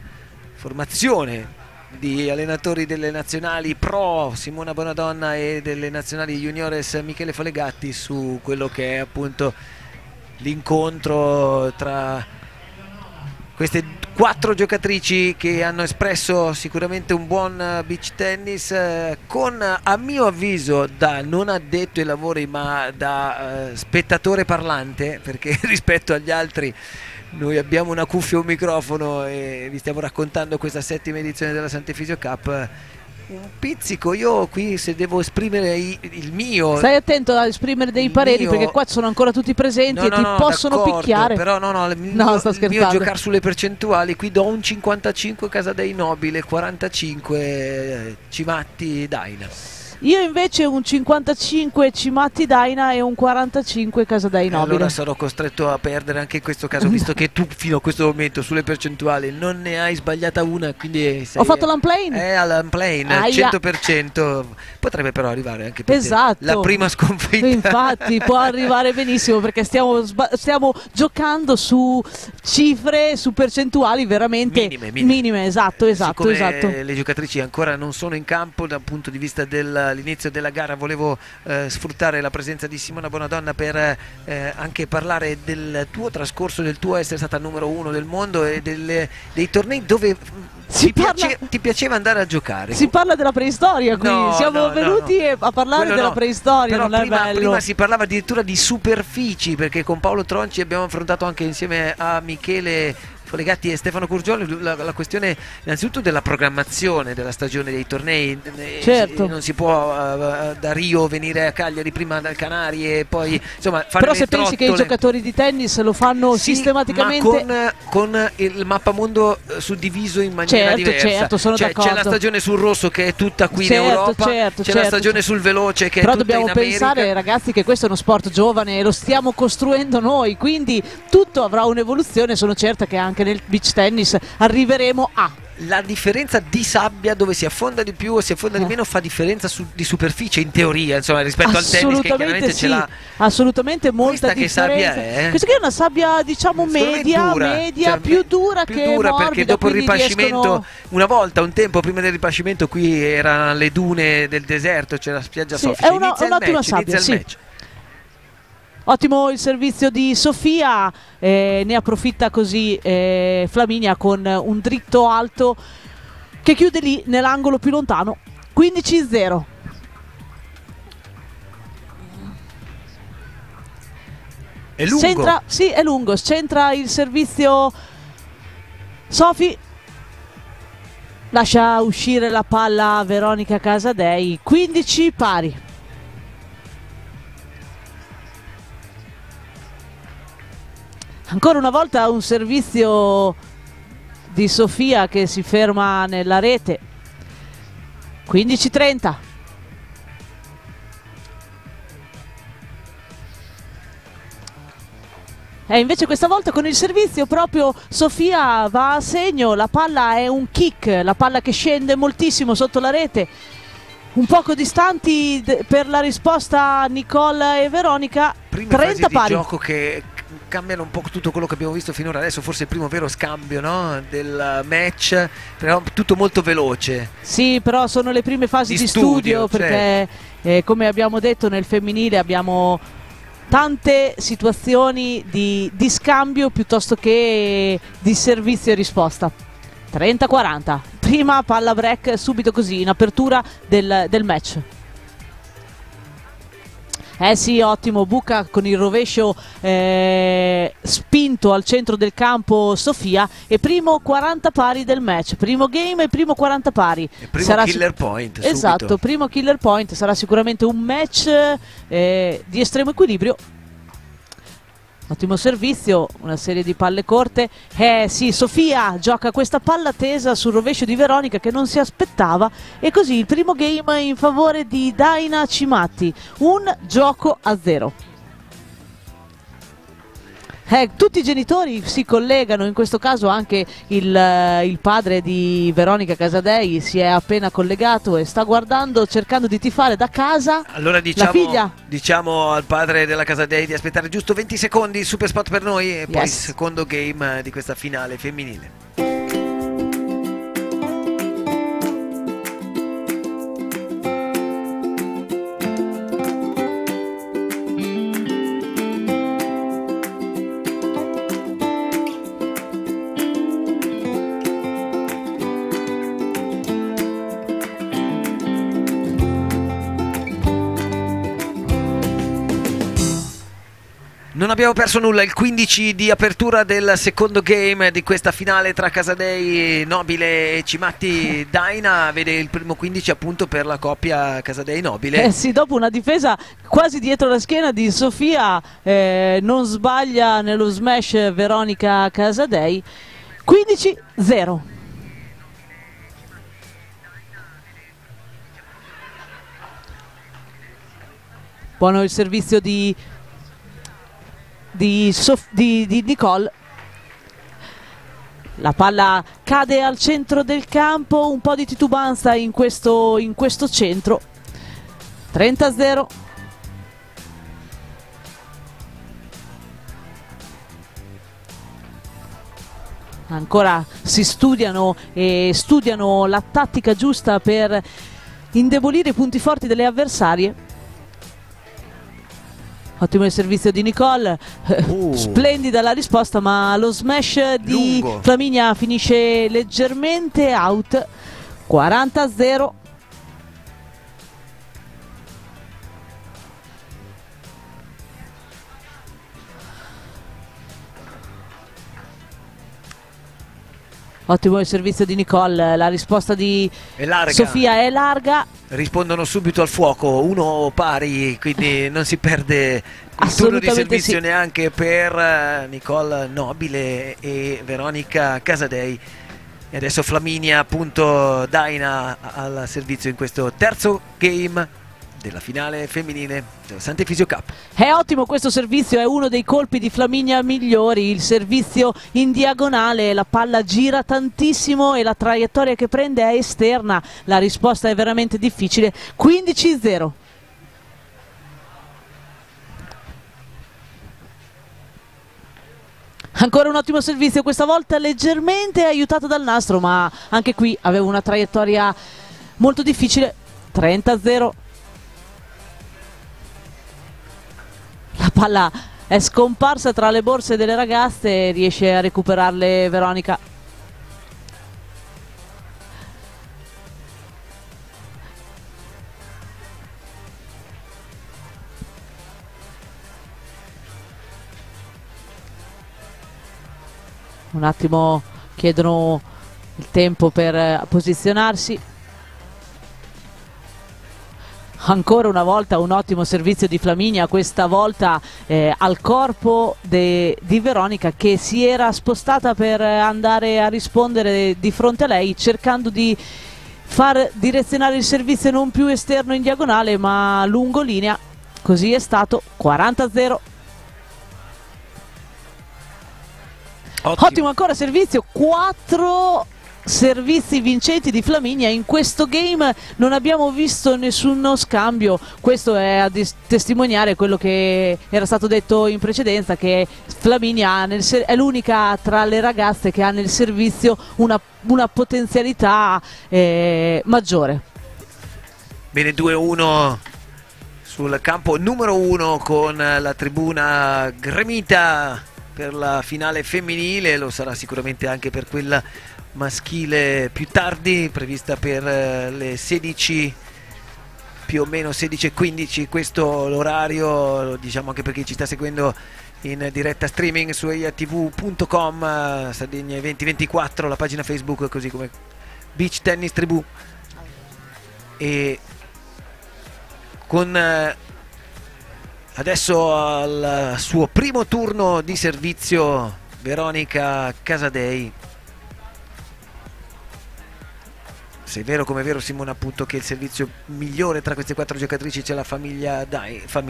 formazione di allenatori delle nazionali pro Simona Bonadonna e delle nazionali juniores Michele Folegatti, su quello che è appunto l'incontro tra queste 4 giocatrici che hanno espresso sicuramente un buon beach tennis, con, a mio avviso, da non addetto ai lavori ma da spettatore parlante, perché rispetto agli altri noi abbiamo una cuffia e un microfono e vi stiamo raccontando questa 7ª edizione della Sant'Efisio Cup. Un pizzico, io qui, se devo esprimere il mio... Stai attento a esprimere dei pareri, perché qua sono ancora tutti presenti e ti possono picchiare. Però il mio giocare sulle percentuali, qui do un 55 Casadei Nobile, 45 Cimatti Daina. Io invece un 55 Cimatti Daina e un 45 Casadei Nobile. Allora sarò costretto a perdere anche in questo caso, visto che tu fino a questo momento sulle percentuali non ne hai sbagliata una, quindi Ho fatto l'unplane? all'unplane, al 100%. Potrebbe però arrivare anche per te Esatto. la prima sconfitta. Infatti può arrivare benissimo, perché stiamo giocando su cifre, su percentuali veramente minime. Esatto. Siccome le giocatrici ancora non sono in campo dal punto di vista dell'inizio della gara, volevo sfruttare la presenza di Simona Bonadonna per anche parlare del tuo trascorso, del tuo essere stata numero 1 del mondo e dei tornei dove ti piaceva andare a giocare. Si parla della preistoria qui, siamo venuti a parlare Quello della no. preistoria, Però non è bello. prima si parlava addirittura di superfici, perché con Paolo Tronci abbiamo affrontato anche insieme a Michele Folegatti e Stefano Curgioli la questione innanzitutto della programmazione della stagione dei tornei. Certo. Non si può da Rio venire a Cagliari prima dal Canarie e poi insomma fare Però le se pensi che i giocatori di tennis lo fanno sistematicamente, ma con il mappamondo suddiviso in maniera diversa. Certo, sono d'accordo. C'è la stagione sul rosso che è tutta qui in Europa, c'è la stagione sul veloce che però è tutta in dobbiamo America. pensare, ragazzi, che questo è uno sport giovane e lo stiamo costruendo noi, quindi tutto avrà un'evoluzione. Sono certa che anche nel beach tennis arriveremo a... La differenza di sabbia, dove si affonda di più o si affonda di meno, fa differenza di superficie in teoria, insomma, rispetto al tennis che chiaramente ce l'ha. Assolutamente molta Questa che differenza. sabbia è? Questa che è una sabbia, diciamo, media, dura, cioè, più dura più che dura, morbida, perché dopo il quindi ripascimento, un tempo prima del ripascimento qui erano le dune del deserto, c'è la spiaggia soffice. È un'ottima sabbia, sì. Ottimo il servizio di Sofia, ne approfitta così Flaminia con un dritto alto che chiude lì nell'angolo più lontano. 15-0. È lungo. Sì, è lungo. Centra il servizio Sofi. Lascia uscire la palla Veronica Casadei. 15 pari. Ancora una volta un servizio di Sofia che si ferma nella rete. 15-30. E invece questa volta con il servizio proprio Sofia va a segno, la palla è un kick, la palla che scende moltissimo sotto la rete. Un poco distanti per la risposta Nicole e Veronica. Prime 30 fasi pari. di gioco che cambiano un po' tutto quello che abbiamo visto finora. Adesso forse il primo vero scambio, no? Del match, però tutto molto veloce. Sì, però sono le prime fasi di studio perché come abbiamo detto nel femminile abbiamo tante situazioni di scambio piuttosto che di servizio e risposta. 30-40. Prima palla break subito così in apertura del match. Sì, ottimo, buca con il rovescio spinto al centro del campo Sofia, e primo 40 pari del match, primo game e primo 40 pari. E primo killer point subito. Esatto, primo killer point, sarà sicuramente un match di estremo equilibrio. Ottimo servizio, una serie di palle corte. Sì, Sofia gioca questa palla tesa sul rovescio di Veronica che non si aspettava, e così il primo game in favore di Daina Cimatti, un gioco a 0. Tutti i genitori si collegano, in questo caso anche il padre di Veronica Casadei si è appena collegato e sta guardando, cercando di tifare da casa. Allora la figlia. diciamo al padre della Casadei di aspettare giusto 20 secondi, super spot per noi e poi secondo game di questa finale femminile. Non abbiamo perso nulla, il 15 di apertura del secondo game di questa finale tra Casadei Nobile e Cimatti. Daina vede il primo 15 appunto per la coppia Casadei Nobile. Sì, dopo una difesa quasi dietro la schiena di Sofia, non sbaglia nello smash Veronica Casadei. 15-0. Buono il servizio di Nicole. La palla cade al centro del campo, un po' di titubanza in questo centro. 30-0. Ancora si studiano e studiano la tattica giusta per indebolire i punti forti delle avversarie. Ottimo il servizio di Nicole, splendida la risposta, ma lo smash di Flaminia finisce leggermente out. 40-0. Ottimo il servizio di Nicole, la risposta di Sofia è larga. Rispondono subito al fuoco, uno pari, quindi non si perde il turno di servizio neanche per Nicole Nobile e Veronica Casadei. E adesso Flaminia, appunto, Daina al servizio in questo terzo game della finale femminile della Sant'Efisio Cup. È ottimo questo servizio, è uno dei colpi di Flaminia migliori, il servizio in diagonale, la palla gira tantissimo e la traiettoria che prende è esterna, la risposta è veramente difficile. 15-0. Ancora un ottimo servizio, questa volta leggermente aiutato dal nastro, ma anche qui aveva una traiettoria molto difficile. 30-0. La palla è scomparsa tra le borse delle ragazze e riesce a recuperarle Veronica. Un attimo, chiedono il tempo per posizionarsi. Ancora una volta un ottimo servizio di Flaminia, questa volta al corpo di Veronica, che si era spostata per andare a rispondere di fronte a lei, cercando di far direzionare il servizio non più esterno in diagonale ma lungo linea. Così è stato. 40-0. Ottimo ancora servizio, 4 servizi vincenti di Flaminia. In questo game non abbiamo visto nessuno scambio, questo è a testimoniare quello che era stato detto in precedenza, che Flaminia è l'unica tra le ragazze che ha nel servizio una potenzialità maggiore. Bene, 2-1 sul campo numero 1 con la tribuna gremita per la finale femminile, lo sarà sicuramente anche per quella maschile più tardi, prevista per le 16, più o meno 16:15, questo l'orario, lo diciamo anche per chi ci sta seguendo in diretta streaming su eiatv.com, Sardegna Eventi 24, la pagina Facebook, così come Beach Tennis Tribù. E con adesso al suo primo turno di servizio Veronica Casadei. Se è vero come è vero Simona, appunto, che il servizio migliore tra queste 4 giocatrici c'è la famiglia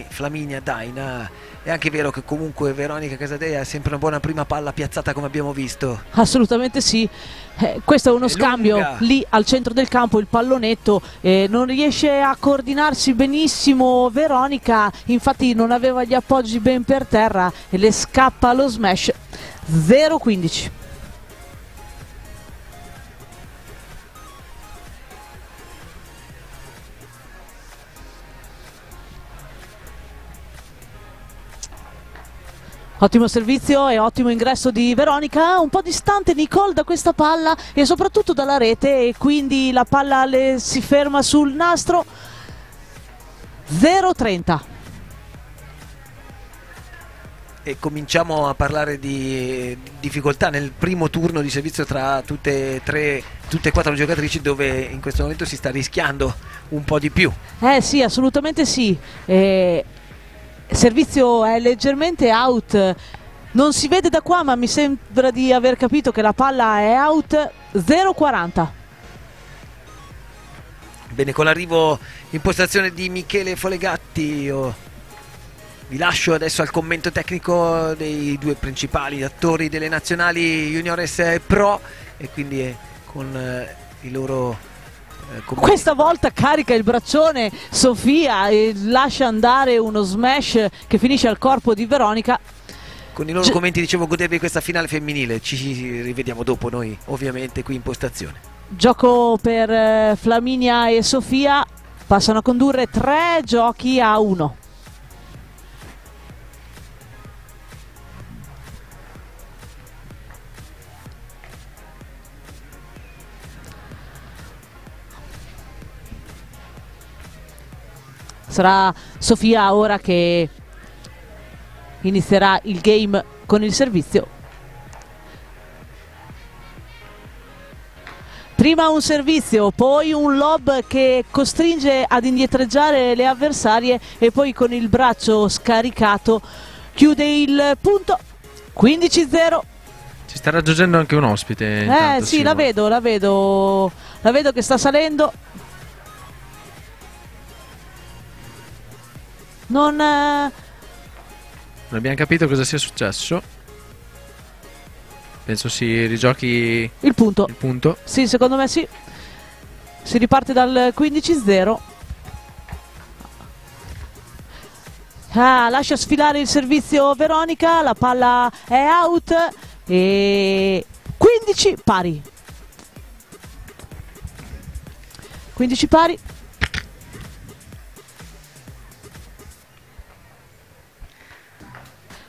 Flaminia Daina, è anche vero che comunque Veronica Casadei ha sempre una buona prima palla piazzata, come abbiamo visto. Assolutamente sì, questo è uno scambio lunga. Lì al centro del campo il pallonetto, non riesce a coordinarsi benissimo Veronica, infatti non aveva gli appoggi ben per terra e le scappa lo smash. 0-15. Ottimo servizio e ottimo ingresso di Veronica, un po' distante Nicole da questa palla e soprattutto dalla rete, e quindi la palla si ferma sul nastro. 0-30. E cominciamo a parlare di difficoltà nel primo turno di servizio tra tutte e 4 giocatrici, dove in questo momento si sta rischiando un po' di più. Sì, assolutamente sì. Servizio è leggermente out, non si vede da qua ma mi sembra di aver capito che la palla è out. 0-40. Bene, con l'arrivo in postazione di Michele Folegatti Vi lascio adesso al commento tecnico dei due principali attori delle nazionali juniores e pro, e quindi con i loro questa volta carica il braccione Sofia e lascia andare uno smash che finisce al corpo di Veronica. Con i loro commenti, dicevo, godevi questa finale femminile. Ci rivediamo dopo noi, ovviamente, qui in postazione. Gioco per Flaminia e Sofia, passano a condurre 3-1. Sarà Sofia ora che inizierà il game con il servizio. Prima un servizio, poi un lob che costringe ad indietreggiare le avversarie e poi con il braccio scaricato chiude il punto. 15-0. Ci sta raggiungendo anche un ospite. Sì, la vedo che sta salendo. Non abbiamo capito cosa sia successo. Penso si rigiochi il punto. Il punto. Sì, secondo me sì. Si riparte dal 15-0. Lascia sfilare il servizio Veronica, la palla è out e 15 pari. 15 pari.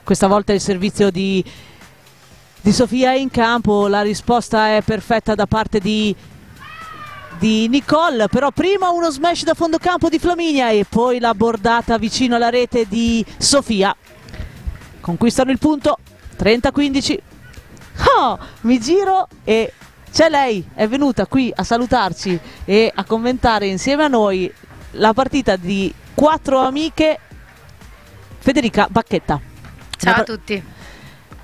Questa volta il servizio di Sofia è in campo, la risposta è perfetta da parte di Nicole, però prima uno smash da fondo campo di Flaminia e poi la bordata vicino alla rete di Sofia. Conquistano il punto, 30-15. Oh, mi giro e c'è lei, è venuta qui a salutarci e a commentare insieme a noi la partita di 4 amiche, Federica Bacchetta. Ciao a tutti.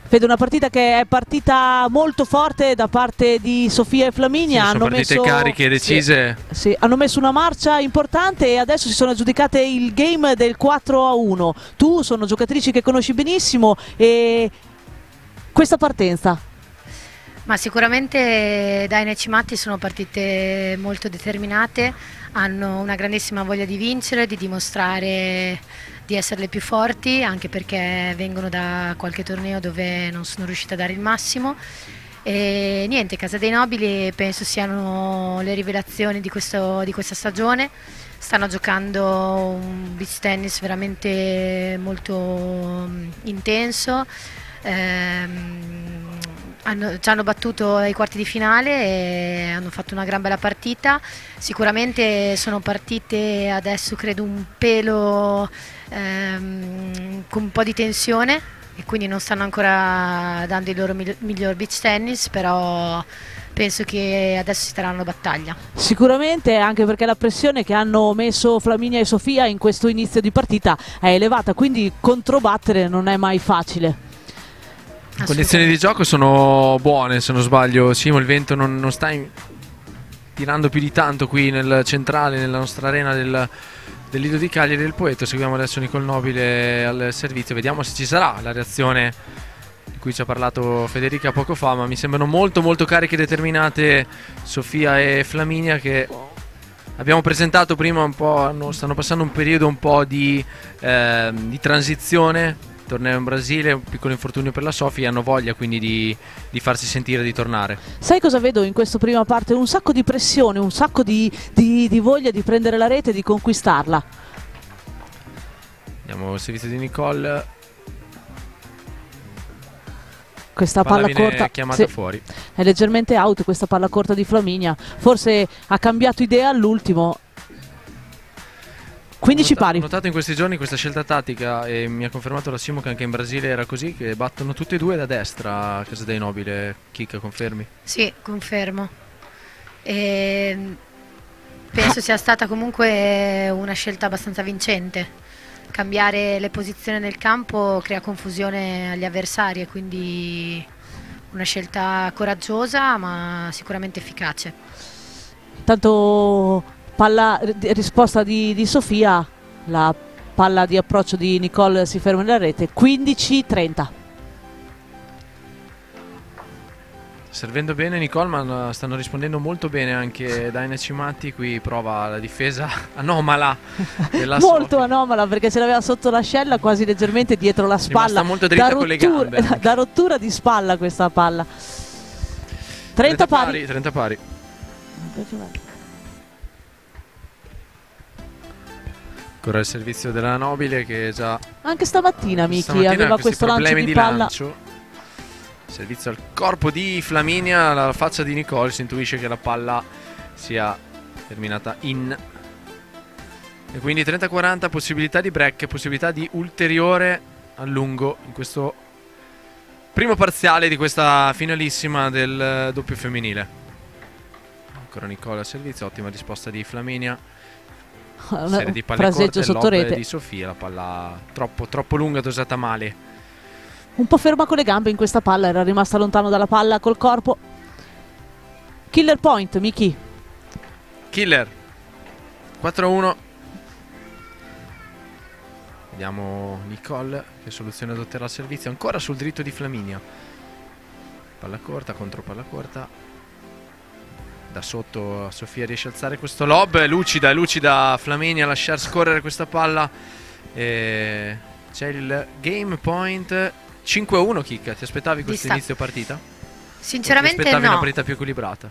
Fede, una partita che è partita molto forte da parte di Sofia e Flaminia. Sì, sono partite cariche e decise. Sì, hanno messo una marcia importante e adesso si sono aggiudicate il game del 4-1. Tu sono giocatrici che conosci benissimo e questa partenza. Ma sicuramente Daina e Cimatti sono partite molto determinate, hanno una grandissima voglia di vincere, di dimostrare di essere le più forti, anche perché vengono da qualche torneo dove non sono riuscite a dare il massimo. E niente, Casa dei Nobili penso siano le rivelazioni di questa stagione. Stanno giocando un beach tennis veramente molto intenso. Ci hanno battuto ai quarti di finale e hanno fatto una gran bella partita. Sicuramente sono partite adesso credo un pelo con un po' di tensione e quindi non stanno ancora dando il loro miglior beach tennis, però penso che adesso si daranno battaglia. Sicuramente, anche perché la pressione che hanno messo Flaminia e Sofia in questo inizio di partita è elevata, quindi controbattere non è mai facile. Le condizioni di gioco sono buone, se non sbaglio. Simo, il vento non sta tirando più di tanto qui nel centrale, nella nostra arena del Lido di Cagliari del Poeto. Seguiamo adesso Nicole Nobile al servizio, vediamo se ci sarà la reazione di cui ci ha parlato Federica poco fa, ma mi sembrano molto molto cariche e determinate Sofia e Flaminia, che abbiamo presentato prima un po', stanno passando un periodo un po' di transizione. Torneo in Brasile, un piccolo infortunio per la Sofia, hanno voglia quindi di farsi sentire, di tornare. Sai cosa vedo in questa prima parte? Un sacco di pressione, un sacco di voglia di prendere la rete e di conquistarla. Andiamo al servizio di Nicole. Questa palla corta chiamata fuori. È leggermente out questa palla corta di Flaminia. Forse ha cambiato idea all'ultimo. 15 pari. Ho notato in questi giorni questa scelta tattica e mi ha confermato la Simo che anche in Brasile era così, che battono tutte e due da destra a Casa dei Nobile. Chicca, confermi? Sì, confermo. Penso sia stata comunque una scelta abbastanza vincente. Cambiare le posizioni nel campo crea confusione agli avversari e quindi una scelta coraggiosa ma sicuramente efficace. Tanto palla risposta di Sofia, la palla di approccio di Nicole si ferma nella rete. 15-30. Servendo bene Nicole, ma stanno rispondendo molto bene anche Daina Cimatti. Qui prova la difesa anomala della Molto anomala, perché ce l'aveva sotto l'ascella, quasi leggermente dietro la spalla. Rimasta molto dritta con le gambe anche. Da rottura di spalla questa palla. 30 pari. 30 pari. Ancora il servizio della Nobile che già Anche stamattina Miki aveva questo lancio di palla. Lancio. Servizio al corpo di Flaminia, alla faccia di Nicole, si intuisce che la palla sia terminata in. E quindi 30-40, possibilità di break, possibilità di ulteriore allungo in questo primo parziale di questa finalissima del doppio femminile. Ancora Nicole al servizio, ottima risposta di Flaminia. Serie di palle corte, sotto rete di Sofia, la palla troppo lunga, dosata male. Un po' ferma con le gambe in questa palla, era rimasta lontano dalla palla col corpo. Killer point, Miki. Killer 4-1. Vediamo Nicole che soluzione adotterà al servizio. Ancora sul dritto di Flaminia. Palla corta contro palla corta. Da sotto Sofia riesce a alzare questo lob. Lucida Flaminia a lasciar scorrere questa palla. C'è il game point 5-1. Chicca, ti aspettavi questo inizio partita? Sinceramente ti aspettavi no. una partita più equilibrata?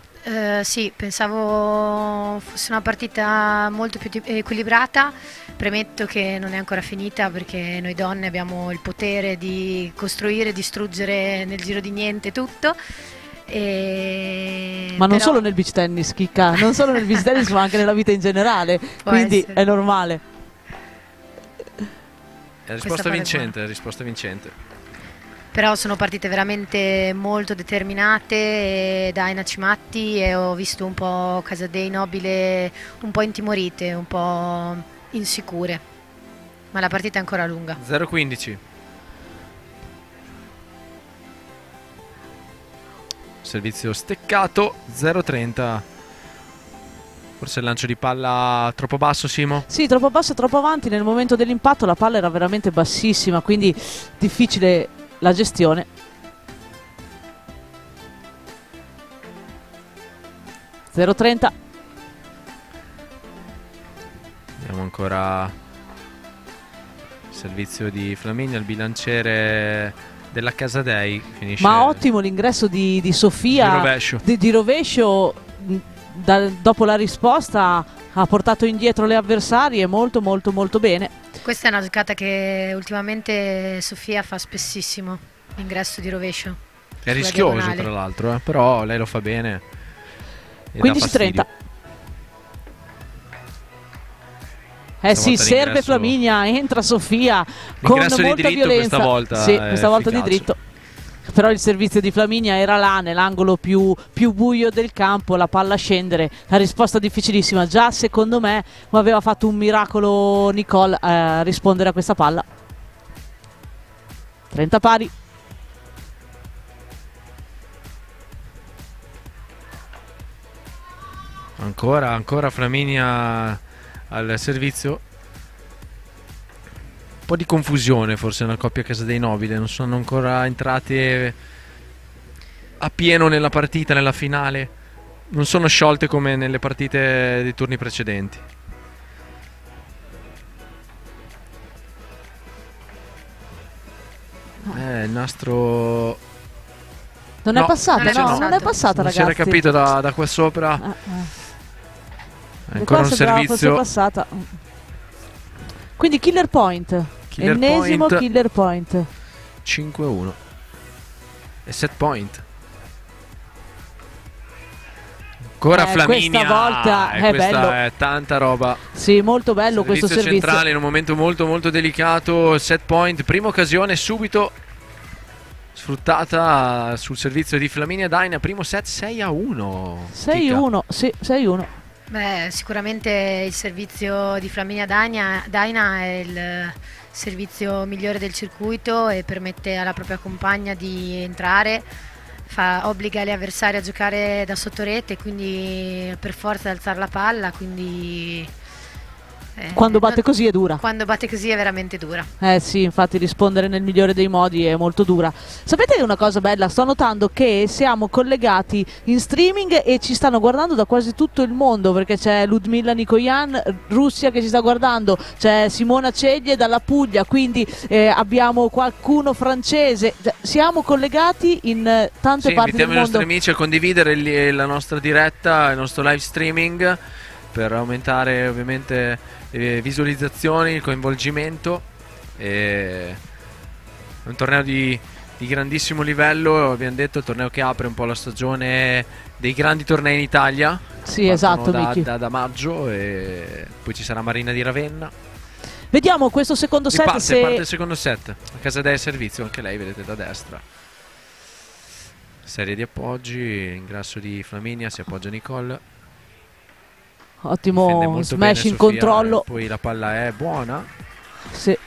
Sì, pensavo fosse una partita molto più equilibrata. Premetto che non è ancora finita, perché noi donne abbiamo il potere di costruire, distruggere nel giro di niente tutto. Ma non solo nel beach tennis, Chicca, non solo nel beach tennis ma anche nella vita in generale, quindi essere. è normale. È risposta vincente. Però sono partite veramente molto determinate da Daina Cimatti, e ho visto un po' Casadei Nobile un po' intimorite, un po' insicure, ma la partita è ancora lunga. 0-15. Servizio steccato. 0-30. Forse il lancio di palla troppo basso, Simo? Sì, troppo basso e troppo avanti. Nel momento dell'impatto la palla era veramente bassissima, quindi difficile la gestione. (0-30). Vediamo ancora il servizio di Flaminia, il bilanciere della Casadei finisce. Ma ottimo l'ingresso di Sofia di rovescio. Dopo la risposta ha portato indietro le avversarie molto bene. Questa è una giocata che ultimamente Sofia fa spessissimo, l'ingresso di rovescio. È rischioso tra l'altro, però lei lo fa bene. 15-30. Sì, serve Flaminia, entra Sofia con molta violenza. Questa volta, sì, questa volta di dritto. Però il servizio di Flaminia era là, nell'angolo più buio del campo, la palla a scendere, la risposta difficilissima. Già secondo me aveva fatto un miracolo Nicole a rispondere a questa palla. 30 pari. Ancora Flaminia al servizio. Un po' di confusione forse nella coppia Casadei Nobile, non sono ancora entrate a pieno nella partita, nella finale, non sono sciolte come nelle partite dei turni precedenti. Il nastro non è passata, non è passata, ragazzi. Non si era capito da qua sopra. Ancora un servizio passata. Quindi killer point. Ennesimo killer point. 5-1 e set point. Ancora Flaminia. Questa volta è bello. È tanta roba. Sì, molto bello questo servizio centrale in un momento molto delicato. Set point, prima occasione subito sfruttata sul servizio di Flaminia Daina. Primo set 6-1. 6-1, sì, 6-1. Beh, sicuramente il servizio di Flaminia Daina è il servizio migliore del circuito e permette alla propria compagna di entrare, obbliga gli avversari a giocare da sottorete, quindi per forza alzare la palla, quindi Quando batte così è dura. Quando batte così è veramente dura. Sì, infatti rispondere nel migliore dei modi è molto dura. Sapete che una cosa bella? Sto notando che siamo collegati in streaming e ci stanno guardando da quasi tutto il mondo, perché c'è Ludmilla Nikoyan, Russia, che ci sta guardando, c'è Simona Ceglie dalla Puglia, quindi abbiamo qualcuno francese. Siamo collegati in tante parti del invitiamo i mondo. nostri amici a condividere la nostra diretta, il nostro live streaming, per aumentare ovviamente le visualizzazioni, il coinvolgimento. È un torneo di grandissimo livello, abbiamo detto, il torneo che apre un po' la stagione dei grandi tornei in Italia. Sì, esatto, Miki. Da maggio, e poi ci sarà Marina di Ravenna. Vediamo questo secondo set. Parte il secondo set. A Casadei servizio, anche lei, vedete da destra. Serie di appoggi, ingresso di Flaminia, si appoggia Nicole. Ottimo smash in controllo. Poi la palla è buona. Sì.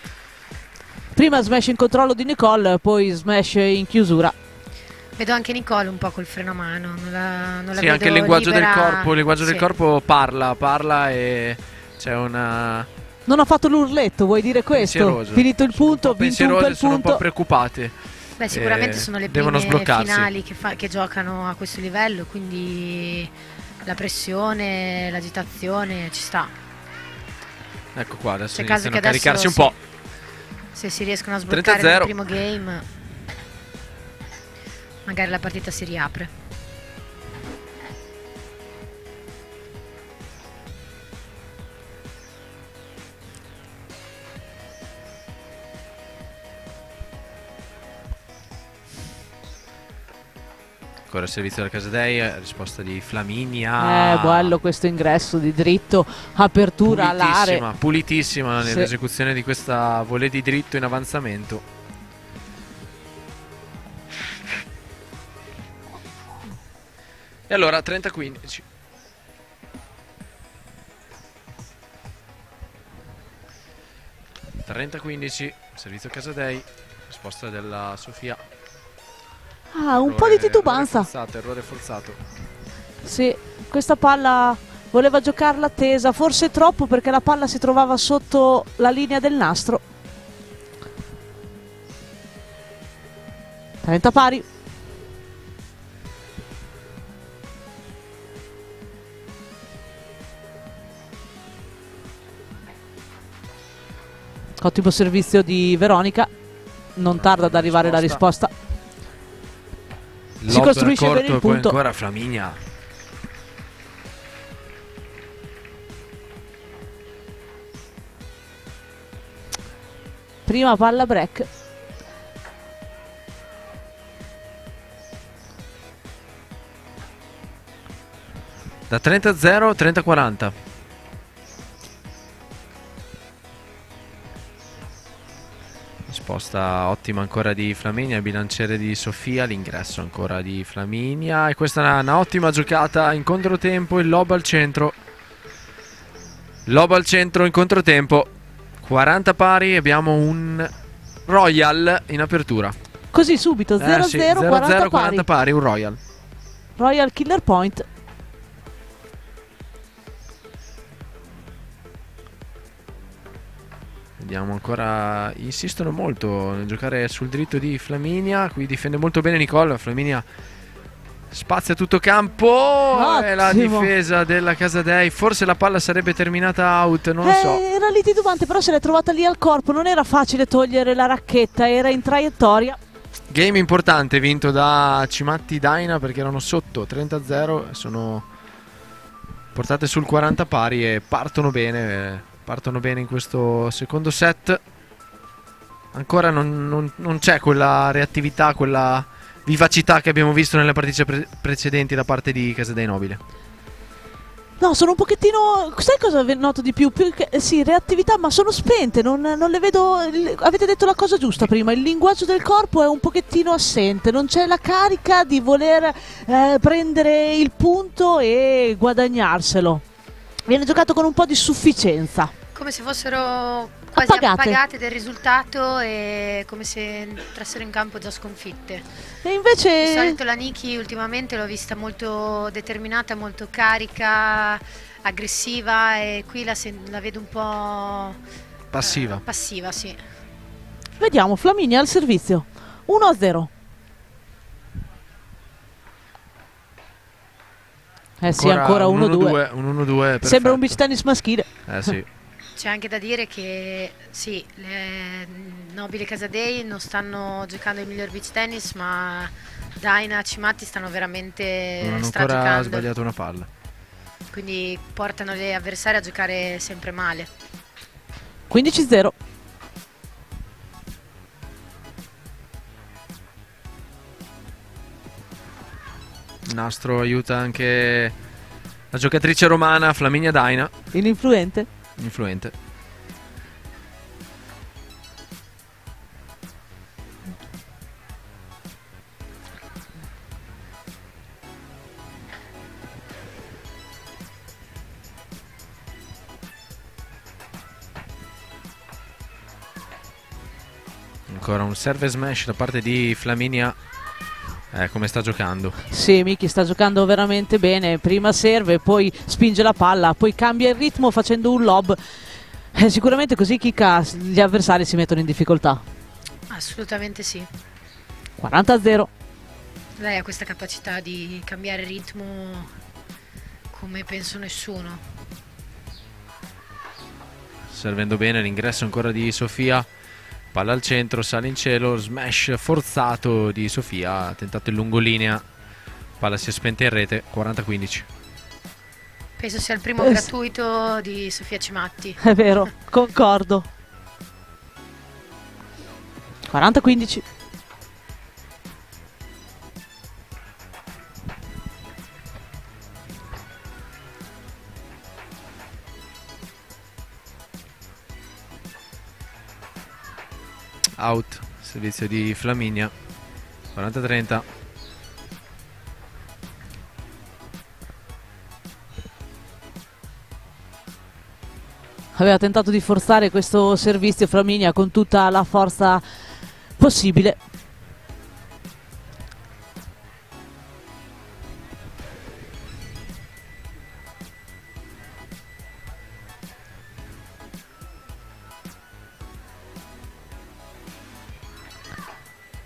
Prima smash in controllo di Nicole, poi smash in chiusura. Vedo anche Nicole un po' col freno a mano. Non la sì, vedo anche il linguaggio libera. del corpo. Il linguaggio del corpo parla e c'è una. Non ha fatto l'urletto, vuoi dire questo? Pensieroso. Finito il punto, vinto un bel sono un po' punto. preoccupati. Beh, sicuramente sono le devono prime sbloccarsi. finali che giocano a questo livello, quindi la pressione, l'agitazione ci sta. Ecco qua, adesso C'è caso iniziano a che adesso caricarsi un po'. Se si riescono a sbloccare nel primo game, magari la partita si riapre. Ancora il servizio della Casadei, risposta di Flaminia. Bello questo ingresso di dritto, apertura all'area. Pulitissima nell'esecuzione di questa volée di dritto in avanzamento. E allora 30-15. Servizio Casadei, risposta della Sofia. Un po' di titubanza. Errore forzato. Sì, questa palla voleva giocarla tesa, forse troppo, perché la palla si trovava sotto la linea del nastro. 30 pari. Ottimo servizio di Veronica, non tarda ad arrivare la risposta. Si costruisce bene il punto. Poi ancora Flaminia. Prima palla break. Da 30-0 a 30-40. Risposta ottima ancora di Flaminia, bilanciere di Sofia, l'ingresso ancora di Flaminia, e questa è una ottima giocata in controtempo, il lob al centro. Lob al centro in controtempo. 40 pari, abbiamo un Royal in apertura. Così subito 0-0, sì, 40 pari, un Royal. Royal Killer Point. Vediamo ancora, insistono molto nel giocare sul dritto di Flaminia, qui difende molto bene Nicole, Flaminia spazia tutto campo. E la difesa della Casadei, forse la palla sarebbe terminata out, non lo so. Era lì titubante, però se l'è trovata lì al corpo, non era facile togliere la racchetta, era in traiettoria. Game importante vinto da Cimatti Daina, perché erano sotto 30-0, sono portate sul 40 pari e partono bene in questo secondo set. Ancora non c'è quella reattività, quella vivacità che abbiamo visto nelle partite precedenti da parte di Casadei Nobile. No, sono un pochettino... Sai cosa noto di più? Sì, reattività, ma sono spente, non le vedo... Avete detto la cosa giusta prima, il linguaggio del corpo è un pochettino assente, non c'è la carica di voler prendere il punto e guadagnarselo. Viene giocato con un po' di sufficienza. Come se fossero quasi appagate del risultato e come se entrassero in campo già sconfitte. E invece... Di solito la Niki ultimamente l'ho vista molto determinata, molto carica, aggressiva, e qui la vedo un po' Passiva. passiva, sì. Vediamo, Flaminia al servizio. 1-0. Eh sì, ancora 1-2. Un 1-2. Sembra un beach tennis maschile. Sì. C'è anche da dire che sì, le Nobile Casadei non stanno giocando il miglior beach tennis, ma Daina, Cimatti stanno veramente Non hanno stragiocando. ancora sbagliato una palla. Quindi portano le avversarie a giocare sempre male. 15-0. Il nastro aiuta anche la giocatrice romana Flaminia Daina. Ininfluente. Influente. Ancora un serve smash da parte di Flaminia. Come sta giocando? Sì, Miki sta giocando veramente bene. Prima serve, poi spinge la palla, poi cambia il ritmo facendo un lob. Sicuramente così chicca, gli avversari si mettono in difficoltà. Assolutamente sì. 40-0. Lei ha questa capacità di cambiare ritmo come penso nessuno. Servendo bene l'ingresso ancora di Sofia. Palla al centro, sale in cielo, smash forzato di Sofia, ha tentato il lungolinea, palla si è spenta in rete, 40-15. Penso sia il primo gratuito di Sofia Cimatti. È vero, concordo. 40-15. Out, servizio di Flaminia, 40-30. Aveva tentato di forzare questo servizio Flaminia con tutta la forza possibile.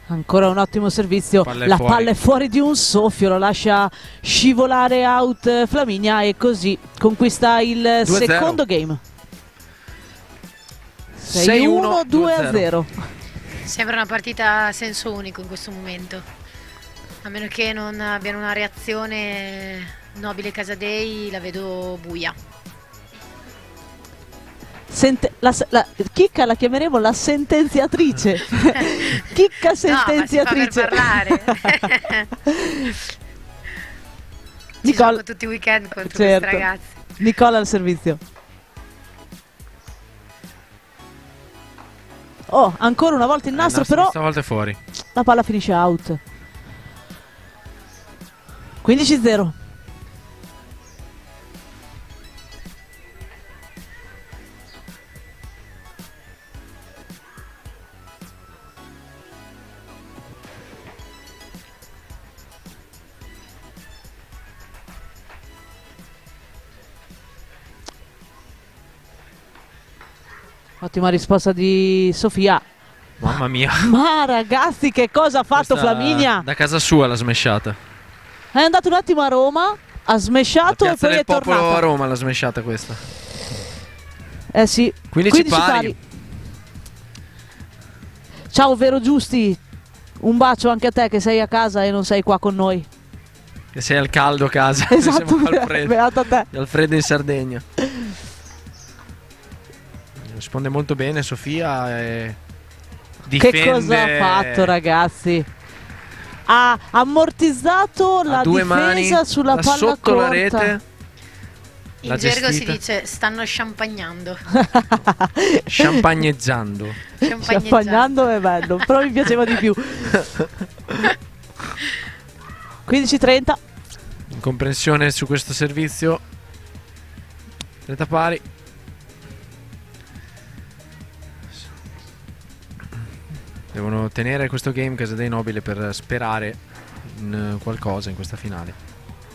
Ancora un ottimo servizio, la palla è fuori di un soffio, lo lascia scivolare out Flaminia e così conquista il 2-0. secondo game. 6-1, 2-0. Sembra una partita a senso unico in questo momento, a meno che non abbiano una reazione. Nobile Casadei la vedo buia. Chicca la chiameremo la sentenziatrice. Chicca sentenziatrice. No, ma si fa per parlare. Gioco tutti i weekend contro questi ragazzi. Nicola al servizio. Oh, ancora una volta il nastro, però stavolta è fuori. la palla finisce out. 15-0. Ottima risposta di Sofia. Mamma mia. Ma ragazzi, che cosa ha fatto Questa Flaminia? Da casa sua l'ha smashata. È andato un attimo a Roma, ha smashato e poi è Popolo a tornata. Roma l'ha smashata questa. Eh sì, 15 pari. Ciao Vero Giusti, un bacio anche a te che sei a casa e non sei qua con noi. Che sei al caldo a casa. Esatto, Siamo Alfredo. beato a te. Alfredo in Sardegna. Risponde molto bene Sofia e difende. Che cosa ha fatto, ragazzi? Ha ammortizzato la due difesa mani, sulla da palla sotto corta. la rete. In gergo si dice stanno champagnando. Champagnezzando. Champagnando è bello, però mi piaceva di più. 15-30. Incomprensione su questo servizio. 30 pari. Devono tenere questo game Casadei Nobile per sperare in qualcosa in questa finale.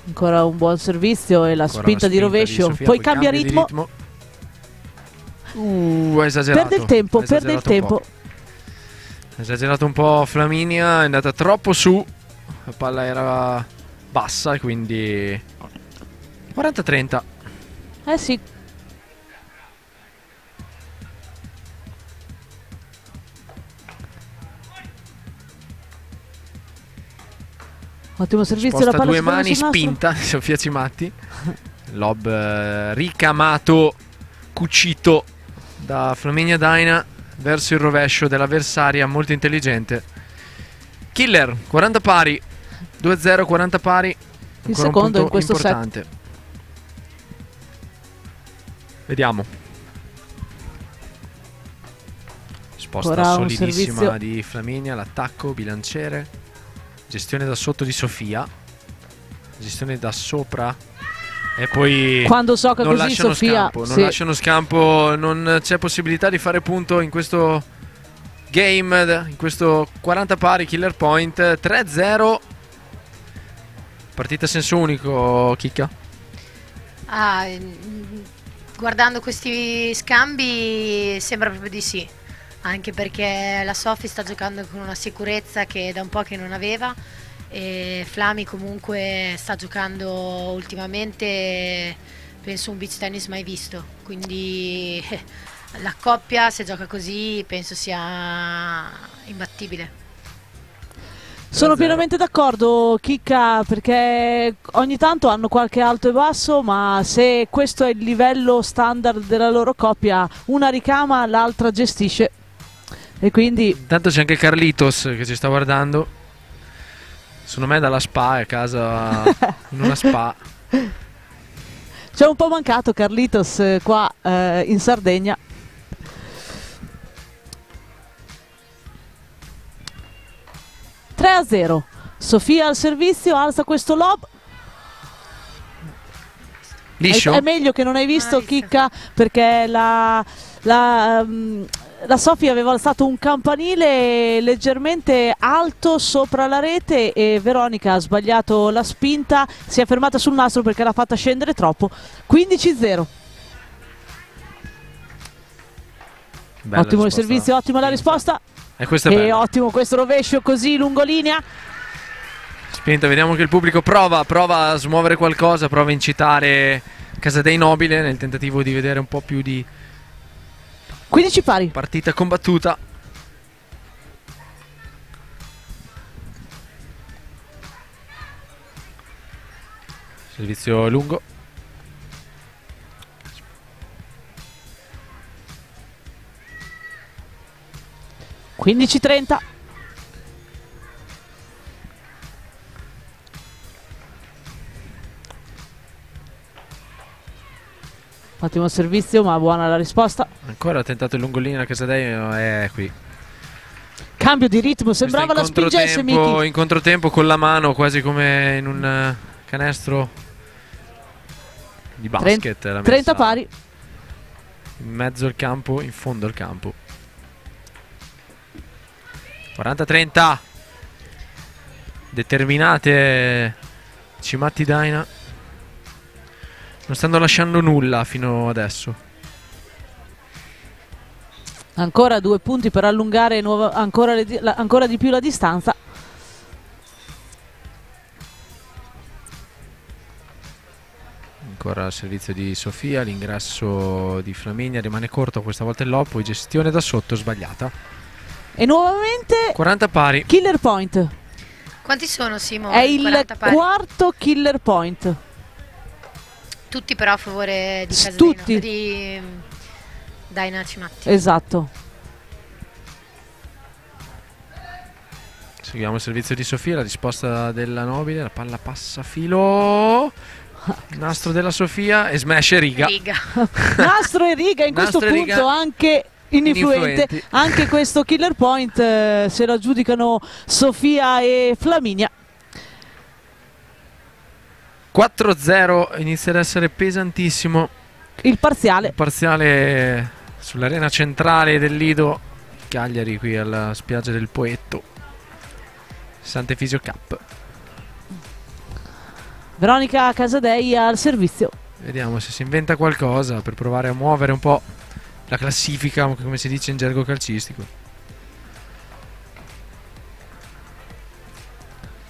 Ancora un buon servizio e la Ancora spinta di rovescio. Sofia, poi cambia ritmo. Ha esagerato. Perde il tempo, Ha perde il esagerato un tempo. po'. Ha esagerato un po' Flaminia, è andata troppo su. La palla era bassa e quindi 40-30. Eh sì. Ottimo servizio da Sposta palla due superiore mani, sul nastro. spinta di Sofia Cimatti. Lob ricamato, cucito da Flaminia Daina verso il rovescio dell'avversaria, molto intelligente. Killer, 40 pari, 2-0, 40 pari. Il Ancora un secondo punto in questo importante. Vediamo. Sposta Ancora un solidissima servizio. di Flaminia, l'attacco, bilanciere, gestione da sotto di Sofia, gestione da sopra e poi Quando gioca non così lasciano Sofia, scampo, non sì. lasciano scampo, non c'è possibilità di fare punto in questo game, in questo 40 pari, Killer Point, 3-0. Partita a senso unico, Chicca? Guardando questi scambi sembra proprio di sì, anche perché la Sofi sta giocando con una sicurezza che da un po' che non aveva e Flami comunque sta giocando ultimamente, penso un beach tennis mai visto, quindi la coppia se gioca così penso sia imbattibile. Sono pienamente d'accordo, Chicca, perché ogni tanto hanno qualche alto e basso, ma se questo è il livello standard della loro coppia, una ricama, l'altra gestisce. E quindi Intanto c'è anche Carlitos che ci sta guardando. Secondo me dalla spa, è a casa in una spa. c'è un po' mancato Carlitos qua in Sardegna. (3-0). Sofia al servizio, alza questo lob. Liscio? È meglio che non hai visto, Chicca, perché la Sofia aveva alzato un campanile leggermente alto sopra la rete e Veronica ha sbagliato la spinta, si è fermata sul nastro perché l'ha fatta scendere troppo. 15-0. Bella Ottimo il risposta. servizio, ottima la risposta. E questo è E bello. ottimo questo rovescio così lungolinea. Spinta, vediamo che il pubblico prova a smuovere qualcosa, prova a incitare Casadei Nobile nel tentativo di vedere un po' più di 15 pari. partita combattuta. Servizio lungo. (15-30). Ottimo servizio, ma buona la risposta. Ancora ha tentato il lungolino a Casadei, ma è qui. Cambio di ritmo, sembrava la spingesse Miki. In controtempo con la mano, quasi come in un canestro di basket. l'ha 30 messa pari. in mezzo al campo, in fondo al campo. 40-30. Determinate Cimatti Daina. Non stanno lasciando nulla fino adesso. Ancora 2 punti per allungare ancora di più la distanza. Ancora il servizio di Sofia, l'ingresso di Flaminia rimane corto, questa volta il lob, poi gestione da sotto sbagliata. E nuovamente 40 pari. Killer point. Quanti sono, Simo? È il 40 pari. quarto killer point. Tutti però a favore di Casadei, Tutti. di Daina Cimatti. Esatto. Seguiamo il servizio di Sofia, la risposta della Nobile, la palla passa filo. Nastro della Sofia e smash e riga. Nastro e riga in questo Nastro e riga punto anche ininfluente. ininfluenti. Anche questo killer point se lo aggiudicano Sofia e Flaminia. 4-0, inizia ad essere pesantissimo. Il parziale. Il parziale sull'arena centrale del Lido Cagliari, qui alla spiaggia del Poetto. Sant'Efisio Cup. Veronica Casadei al servizio. Vediamo se si inventa qualcosa per provare a muovere un po' la classifica, come si dice in gergo calcistico.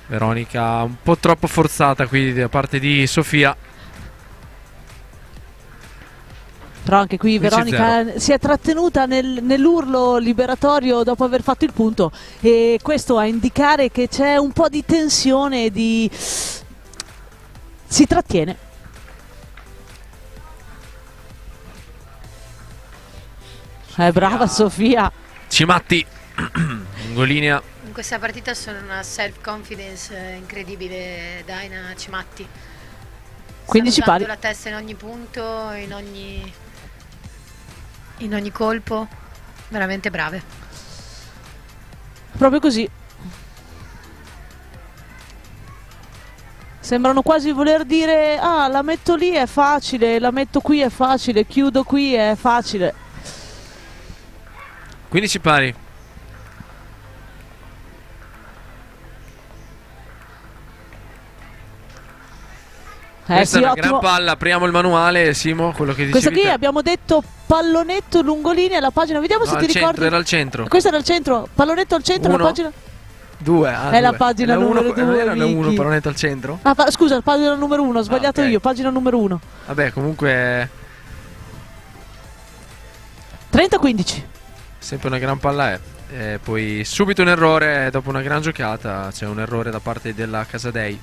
Veronica un po' troppo forzata qui da parte di Sofia. Però anche qui Veronica si è trattenuta nell'urlo liberatorio dopo aver fatto il punto, e questo a indicare che c'è un po' di tensione, si trattiene. Brava Sofia. Cimatti. Lungolinea. In questa partita sono una self-confidence incredibile, Daina Cimatti. 15 pari. La testa in ogni punto, in ogni colpo, veramente brave. Proprio così. Sembrano quasi voler dire: ah, la metto lì è facile, la metto qui è facile, chiudo qui è facile. 15 pari. Questa è una gran palla, apriamo il manuale, Simo, quello che dicevi. Questa qui abbiamo detto pallonetto lungolinea, la pagina, vediamo se ti ricordi. Era al centro. Questo era al centro, pallonetto al centro, la pagina 2. È la pagina numero 2. Era la 1, pallonetto al centro? Scusa, pagina numero 1, ho sbagliato io, pagina numero 1. Vabbè, comunque 30-15. sempre una gran palla poi subito un errore, dopo una gran giocata c'è un errore da parte della Casadei.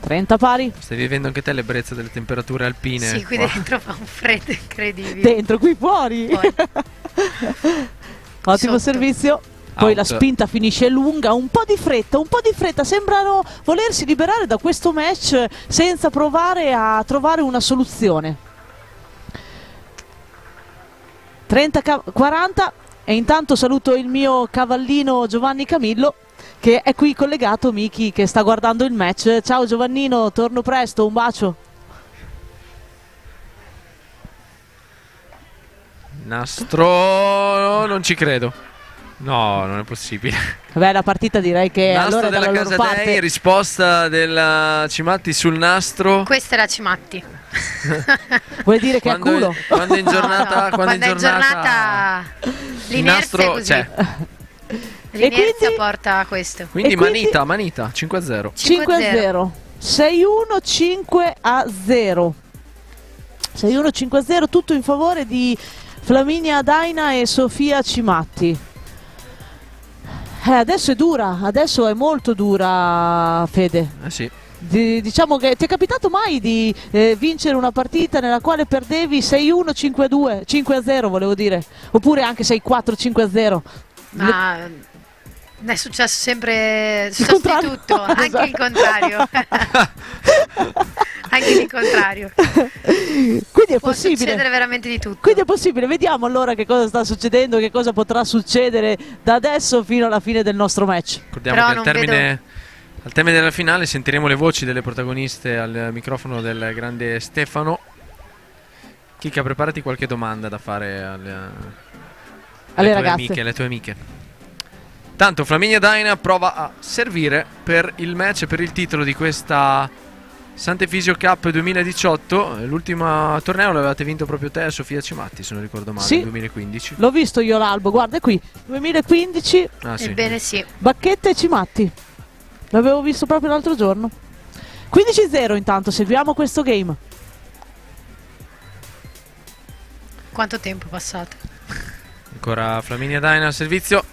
30 pari. Stai vivendo anche te l'ebbrezza delle temperature alpine? Sì, qui dentro fa un freddo incredibile. Dentro, qui fuori. Ottimo servizio. Poi la spinta finisce lunga, un po' di fretta, sembrano volersi liberare da questo match senza provare a trovare una soluzione. 30-40, e intanto saluto il mio cavallino Giovanni Camillo, che è qui collegato, Miki, che sta guardando il match. Ciao Giovannino, torno presto, un bacio. Nastro, non ci credo. No, non è possibile. Beh, la partita direi che nastro allora è dalla loro parte. Casadei, risposta della Cimatti sul nastro. Questa è la Cimatti. Vuol dire che è culo? Quando è in giornata, quando è in giornata l'inerzia è così. L'inerzia porta a questo. Quindi manita 5-0. 5-0. 6-1-5-0. 6-1-5-0, tutto in favore di Flaminia Daina e Sofia Cimatti. Adesso è dura, adesso è molto dura, Fede. Sì. Diciamo che ti è capitato mai di vincere una partita nella quale perdevi 6-1, 5-2, 5-0 volevo dire, oppure anche 6-4, 5-0? Ma è successo sempre di tutto, anche il contrario. Anche il contrario. Quindi è Può possibile succedere veramente di tutto. Quindi è possibile, vediamo allora che cosa sta succedendo, che cosa potrà succedere da adesso fino alla fine del nostro match. Ricordiamo che al termine della finale sentiremo le voci delle protagoniste al microfono del grande Stefano. Kika, preparati qualche domanda da fare alle ragazze, alle tue amiche. Tanto Flaminia Daina prova a servire per il match, per il titolo di questa Sant'Efisio Cup 2018. L'ultimo torneo l'avevate vinto proprio te, Sofia Cimatti, se non ricordo male, nel 2015. L'ho visto io l'albo, guarda qui, 2015. Sì. Ebbene sì. Bacchetta e Cimatti. L'avevo visto proprio l'altro giorno. 15-0 intanto, seguiamo questo game. Quanto tempo è passato? Ancora Flaminia Daina al servizio.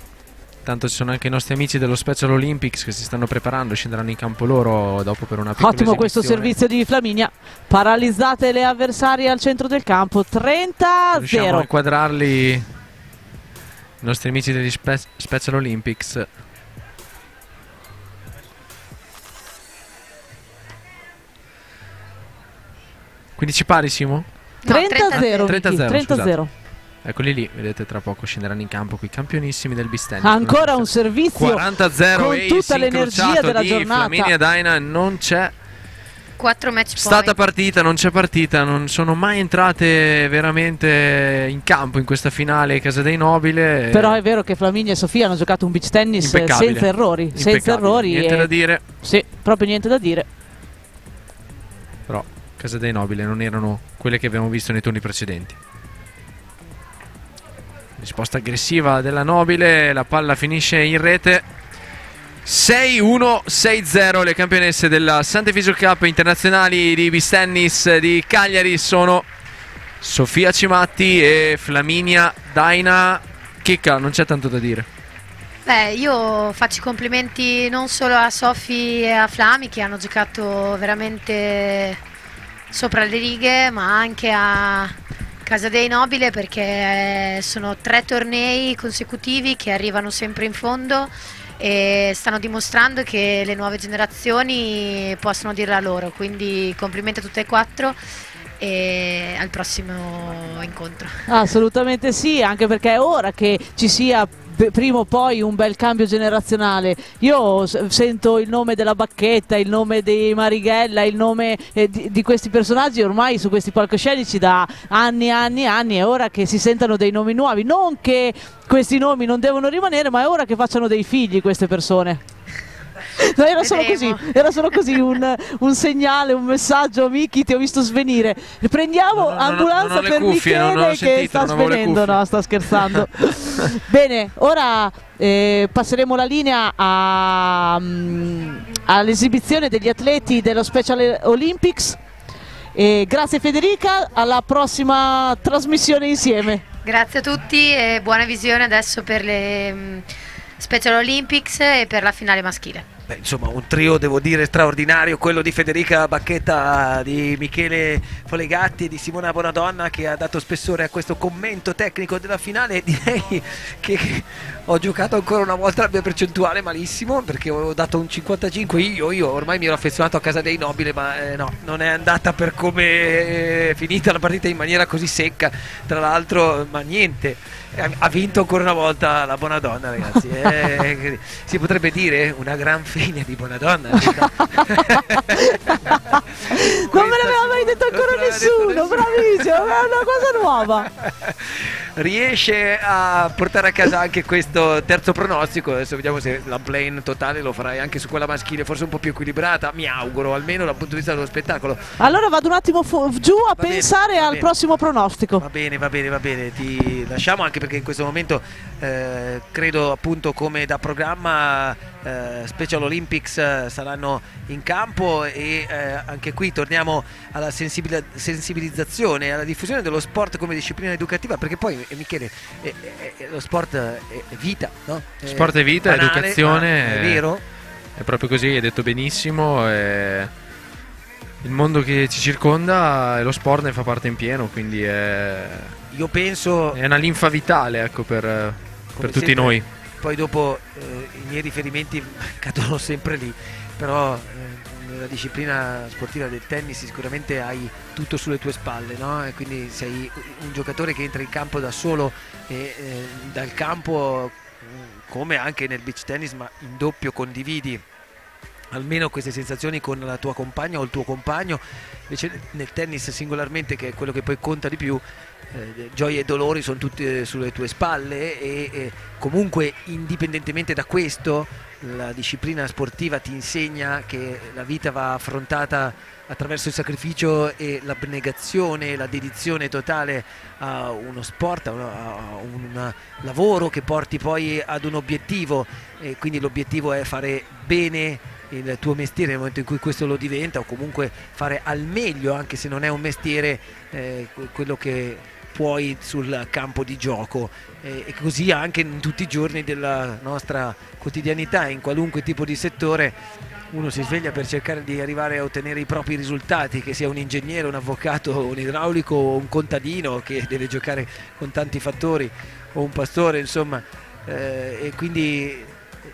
Tanto ci sono anche i nostri amici dello Special Olympics che si stanno preparando, scenderanno in campo loro dopo per una piccola Ottimo questo servizio di Flaminia. Paralizzate le avversarie al centro del campo. 30-0. Riusciamo a inquadrarli i nostri amici degli Special Olympics. Quindi ci pari, Simo? 30-0. 30-0. Eccoli lì, vedete, tra poco scenderanno in campo qui campionissimi del beach tennis. Ancora un servizio 40-0 con tutta l'energia della di giornata. Flaminia Daina non c'è 4 match point. Stata partita, non c'è partita, non sono mai entrate veramente in campo in questa finale Casa dei Nobile. Però è vero che Flaminia e Sofia hanno giocato un beach tennis senza errori. Senza errori. Niente da dire. Sì, proprio niente da dire. Però Casa dei Nobile non erano quelle che abbiamo visto nei turni precedenti. Risposta aggressiva della Nobile, la palla finisce in rete. 6-1-6-0. Le campionesse della Sant'Efisio Cup internazionali di beach tennis di Cagliari sono Sofia Cimatti e Flaminia Daina. Chicca, non c'è tanto da dire. Io faccio i complimenti non solo a Sofi e a Flami, che hanno giocato veramente sopra le righe, ma anche a Casa dei Nobile, perché sono 3 tornei consecutivi che arrivano sempre in fondo e stanno dimostrando che le nuove generazioni possono dirla loro, quindi complimenti a tutte e 4 e al prossimo incontro. Assolutamente sì, anche perché è ora che ci sia prima o poi un bel cambio generazionale. Io sento il nome della Bacchetta, il nome di Marighella, il nome di questi personaggi ormai su questi palcoscenici da anni e anni e anni. È ora che si sentano dei nomi nuovi, non che questi nomi non devono rimanere, ma è ora che facciano dei figli queste persone. No, era solo così un segnale, un messaggio. Miki, ti ho visto svenire. Prendiamo ambulanza per Michele che sta svenendo. No, sta scherzando. Bene, ora passeremo la linea all'esibizione degli atleti dello Special Olympics. Grazie Federica, alla prossima trasmissione insieme. Grazie a tutti e buona visione adesso per le Special Olympics e per la finale maschile. Beh, insomma, un trio devo dire straordinario, quello di Federica Bacchetta, di Michele Folegatti e di Simona Bonadonna, che ha dato spessore a questo commento tecnico della finale. Direi che ho giocato ancora una volta la mia percentuale malissimo, perché avevo dato un 55 io ormai mi ero affezionato a Casa dei Nobile, ma no, non è andata per come è finita la partita in maniera così secca, tra l'altro, ma niente. Ha vinto ancora una volta la Bonadonna, ragazzi. Si potrebbe dire una gran figlia di Bonadonna. Non me l'aveva mai detto ancora nessuno. Bravissimo, è una cosa nuova. Riesce a portare a casa anche questo terzo pronostico. Adesso vediamo se la play-in totale lo farai anche su quella maschile, forse un po' più equilibrata, mi auguro, almeno dal punto di vista dello spettacolo. Allora vado un attimo giù a pensare al prossimo pronostico. Va bene, ti lasciamo, anche perché in questo momento credo, appunto, come da programma, Special Olympics saranno in campo e anche qui torniamo alla sensibilizzazione, alla diffusione dello sport come disciplina educativa, perché poi Michele, lo sport è vita, no? Sport è vita, banale, educazione, è vero? È proprio così, hai detto benissimo. Il mondo che ci circonda e lo sport ne fa parte in pieno, quindi io penso è una linfa vitale, ecco, per tutti noi. Poi dopo i miei riferimenti cadono sempre lì, però nella disciplina sportiva del tennis sicuramente hai tutto sulle tue spalle, no? E quindi sei un giocatore che entra in campo da solo e dal campo, come anche nel beach tennis, ma in doppio condividi almeno queste sensazioni con la tua compagna o il tuo compagno. Invece nel tennis singolarmente, che è quello che poi conta di più, gioie e dolori sono tutte sulle tue spalle e comunque, indipendentemente da questo, la disciplina sportiva ti insegna che la vita va affrontata attraverso il sacrificio e l'abnegazione, la dedizione totale a uno sport, a un lavoro che porti poi ad un obiettivo, e quindi l'obiettivo è fare bene il tuo mestiere nel momento in cui questo lo diventa, o comunque fare al meglio, anche se non è un mestiere, quello che puoi sul campo di gioco, e così anche in tutti i giorni della nostra quotidianità, in qualunque tipo di settore. Uno si sveglia per cercare di arrivare a ottenere i propri risultati, che sia un ingegnere, un avvocato, un idraulico o un contadino che deve giocare con tanti fattori, o un pastore, insomma, e quindi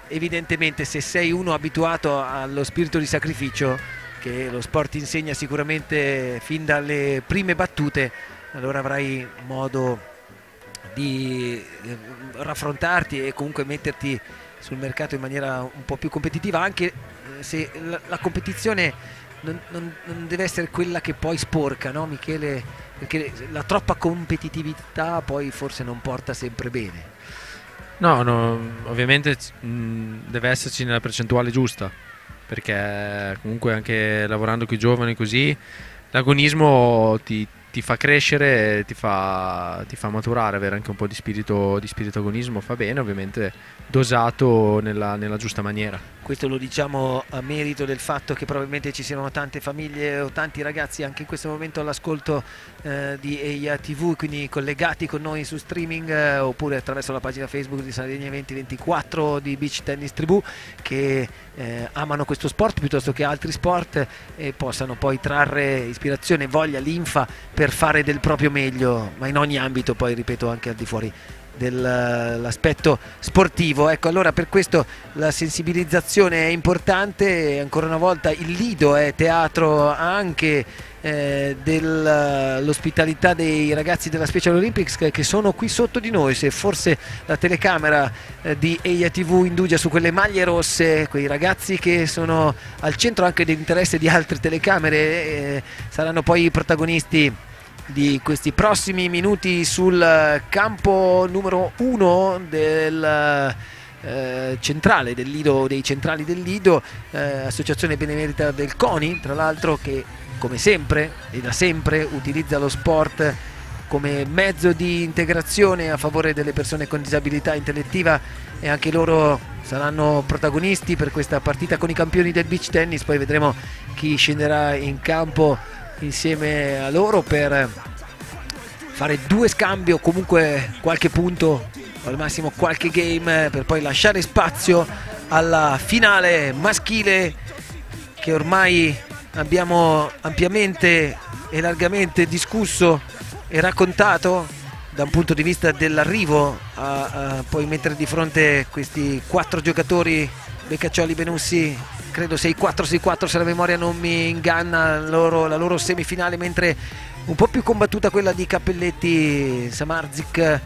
evidentemente, se sei uno abituato allo spirito di sacrificio che lo sport insegna sicuramente fin dalle prime battute, allora avrai modo di raffrontarti e comunque metterti sul mercato in maniera un po' più competitiva, anche se la competizione non deve essere quella che poi sporca, no Michele? Perché la troppa competitività poi forse non porta sempre bene. No, ovviamente deve esserci nella percentuale giusta, perché comunque anche lavorando con i giovani così, l'agonismo ti fa crescere, ti fa maturare, avere anche un po' di spirito agonismo fa bene, ovviamente dosato nella giusta maniera. Questo lo diciamo a merito del fatto che probabilmente ci siano tante famiglie o tanti ragazzi anche in questo momento all'ascolto di EIA TV, quindi collegati con noi su streaming oppure attraverso la pagina Facebook di Sardegna 2024 di Beach Tennis Tribù, che amano questo sport piuttosto che altri sport e possano poi trarre ispirazione, voglia, linfa per fare del proprio meglio, ma in ogni ambito, poi ripeto, anche al di fuori dell'aspetto sportivo. Ecco, allora per questo la sensibilizzazione è importante, ancora una volta il Lido è teatro anche dell'ospitalità dei ragazzi della Special Olympics che sono qui sotto di noi. Se forse la telecamera di EIA TV indugia su quelle maglie rosse, quei ragazzi che sono al centro anche dell'interesse di altre telecamere, saranno poi i protagonisti di questi prossimi minuti sul campo numero 1 del centrale del Lido, dei centrali del Lido, associazione benemerita del CONI, tra l'altro, che come sempre e da sempre utilizza lo sport come mezzo di integrazione a favore delle persone con disabilità intellettiva, e anche loro saranno protagonisti per questa partita con i campioni del beach tennis. Poi vedremo chi scenderà in campo insieme a loro per fare due scambi o comunque qualche punto o al massimo qualche game, per poi lasciare spazio alla finale maschile che ormai abbiamo ampiamente e largamente discusso e raccontato da un punto di vista dell'arrivo a poi mettere di fronte questi 4 giocatori, Beccaccioli, Benussi, credo 6-4 se la memoria non mi inganna, la loro semifinale, mentre un po' più combattuta quella di Cappelletti Samardzic,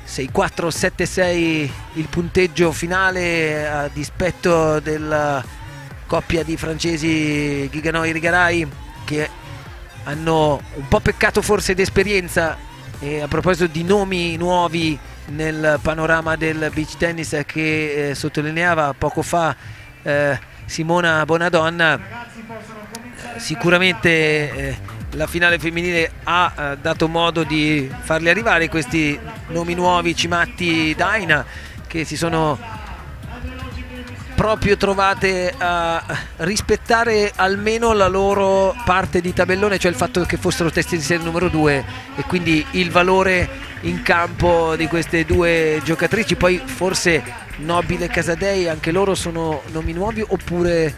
6-4, 7-6 il punteggio finale, a dispetto della coppia di francesi Ghiganoi e Rigarai, che hanno un po' peccato forse d'esperienza. E a proposito di nomi nuovi nel panorama del beach tennis che sottolineava poco fa Simona Bonadonna, sicuramente la finale femminile ha dato modo di farli arrivare questi nomi nuovi, Cimatti, Daina, che si sono proprio trovate a rispettare almeno la loro parte di tabellone, cioè il fatto che fossero teste di serie numero 2, e quindi il valore in campo di queste due giocatrici. Poi forse Nobile e Casadei, anche loro sono nomi nuovi, oppure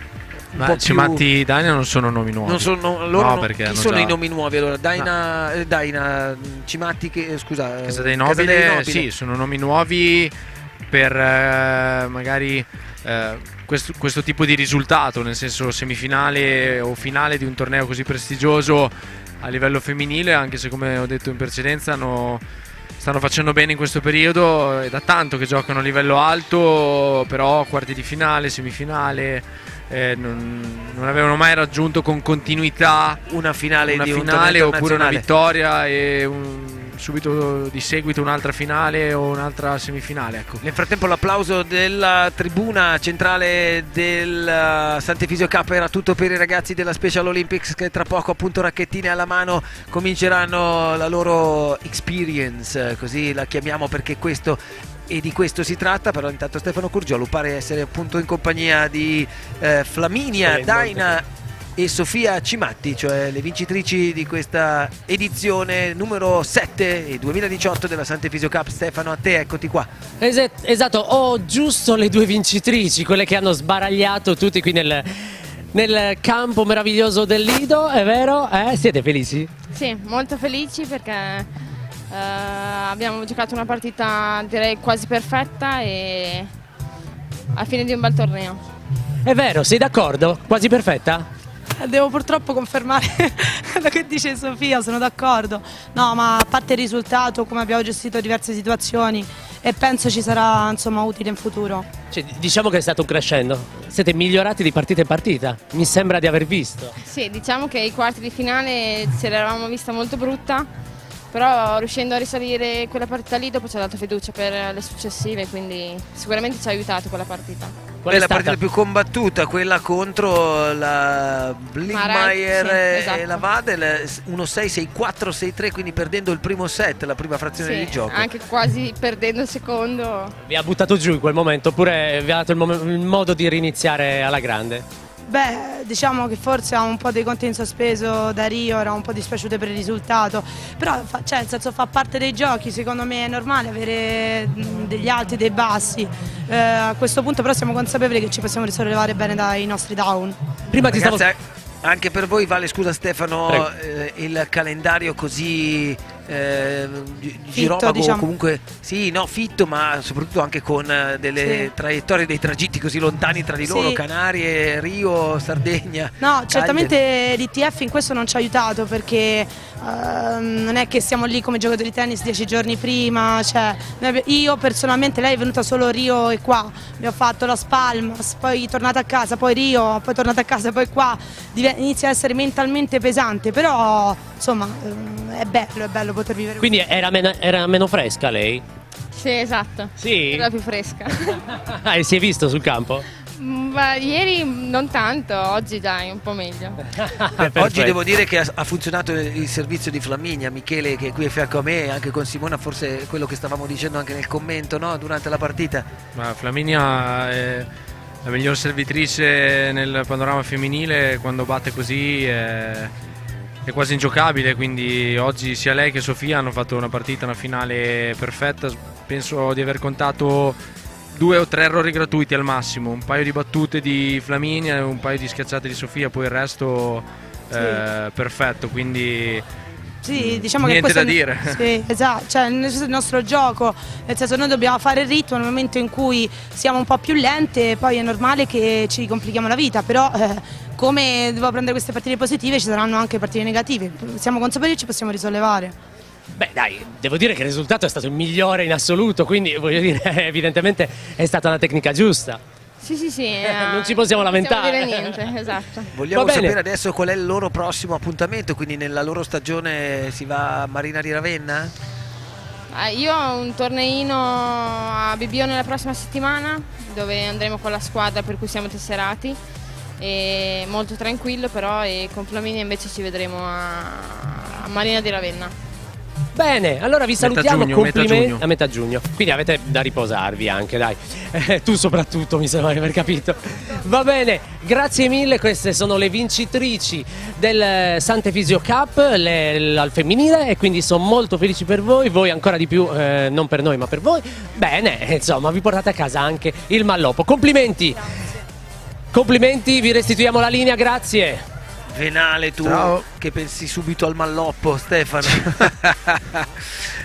ma Cimatti e Daina non sono nomi nuovi. Non sono loro, no, no, perché chi sono già... i nomi nuovi allora? Daina, Cimatti, scusa, Casadei Nobile, sì, sono nomi nuovi per magari questo tipo di risultato, nel senso semifinale o finale di un torneo così prestigioso a livello femminile, anche se, come ho detto in precedenza, stanno facendo bene in questo periodo, è da tanto che giocano a livello alto, però quarti di finale, semifinale, non avevano mai raggiunto con continuità una finale oppure una vittoria e subito di seguito un'altra finale o un'altra semifinale, ecco. Nel frattempo l'applauso della tribuna centrale del Sant'Efisio Cup era tutto per i ragazzi della Special Olympics, che tra poco, appunto, racchettine alla mano, cominceranno la loro experience, così la chiamiamo, perché questo e di questo si tratta. Però intanto Stefano Curgiolo pare essere appunto in compagnia di Flaminia, Daina e Sofia Cimatti, cioè le vincitrici di questa edizione numero 7 2018 della Sant'Efisio Cup. Stefano, a te, eccoti qua. Esatto, ho giusto le due vincitrici, quelle che hanno sbaragliato tutti qui nel campo meraviglioso del Lido, è vero? Siete felici? Sì, molto felici perché abbiamo giocato una partita, direi, quasi perfetta e alla fine di un bel torneo. È vero, sei d'accordo? Quasi perfetta? Devo purtroppo confermare quello che dice Sofia, sono d'accordo. No, ma a parte il risultato, come abbiamo gestito diverse situazioni, e penso ci sarà insomma utile in futuro. Cioè, diciamo che è stato un crescendo, siete migliorati di partita in partita, mi sembra di aver visto. Sì, diciamo che i quarti di finale ce l'eravamo vista molto brutta, però riuscendo a risalire quella partita lì dopo ci ha dato fiducia per le successive, quindi sicuramente ci ha aiutato quella partita. Qual è la partita più combattuta? Quella contro la Blickmeyer sì, esatto. e la Vadel, 1-6, 6-4, 6-3, quindi perdendo il primo set, la prima frazione di gioco. Anche quasi perdendo il secondo. Vi ha buttato giù in quel momento, oppure vi ha dato il modo di riniziare alla grande? Beh, diciamo che forse ha un po' dei conti in sospeso da Rio, era un po' dispiaciuto per il risultato, però cioè, nel senso, fa parte dei giochi, secondo me è normale avere degli alti e dei bassi, a questo punto però siamo consapevoli che ci possiamo risollevare bene dai nostri down. Prima Ragazzi, anche per voi vale, scusa Stefano, il calendario così girovago, diciamo. comunque sì, no, fitto, ma soprattutto anche con delle traiettorie, dei tragitti così lontani tra di loro, Canarie, Rio, Sardegna. No, certamente l'ITF in questo non ci ha aiutato, perché non è che siamo lì come giocatori di tennis 10 giorni prima, cioè, io personalmente, lei è venuta solo a Rio e qua, abbiamo fatto la Spalmas, poi tornata a casa, poi Rio, poi tornata a casa, poi qua, inizia a essere mentalmente pesante, però insomma è bello poter vivere. Quindi era meno fresca lei? Sì, esatto. Sì? Era più fresca. E si è visto sul campo? Ieri non tanto, oggi dai, un po' meglio. Oggi devo dire che ha funzionato il servizio di Flaminia, Michele, che è qui a fianco a me, anche con Simona, forse quello che stavamo dicendo anche nel commento, no? Durante la partita. Ma Flaminia è la miglior servitrice nel panorama femminile, quando batte così è quasi ingiocabile, quindi oggi sia lei che Sofia hanno fatto una finale perfetta. Penso di aver contato 2 o 3 errori gratuiti al massimo, un paio di battute di Flaminia, un paio di schiacciate di Sofia, poi il resto perfetto, quindi sì, diciamo niente che da dire. Sì, esatto, cioè il nostro gioco, nel senso, noi dobbiamo fare il ritmo nel momento in cui siamo un po' più lente, poi è normale che ci complichiamo la vita, però come devo prendere queste partite positive ci saranno anche partite negative, siamo consapevoli che ci possiamo risollevare. Beh dai, devo dire che il risultato è stato il migliore in assoluto, quindi voglio dire, evidentemente è stata la tecnica giusta. Sì, non ci possiamo lamentare. Non possiamo dire niente, esatto. Vogliamo sapere adesso qual è il loro prossimo appuntamento, quindi nella loro stagione si va a Marina di Ravenna? Io ho un torneino a Bibbione la prossima settimana, dove andremo con la squadra per cui siamo tesserati, e molto tranquillo però, e con Flaminia invece ci vedremo a Marina di Ravenna. Bene, allora vi salutiamo, complimenti a metà giugno, quindi avete da riposarvi anche, dai. Tu soprattutto, mi sembra di aver capito. Va bene, grazie mille, queste sono le vincitrici del Sant'Efisio Cup al femminile, e quindi sono molto felici per voi ancora di più, non per noi ma per voi. Bene, insomma, vi portate a casa anche il malloppo. Complimenti. Complimenti, vi restituiamo la linea, grazie. Venale, tu che pensi subito al malloppo, Stefano.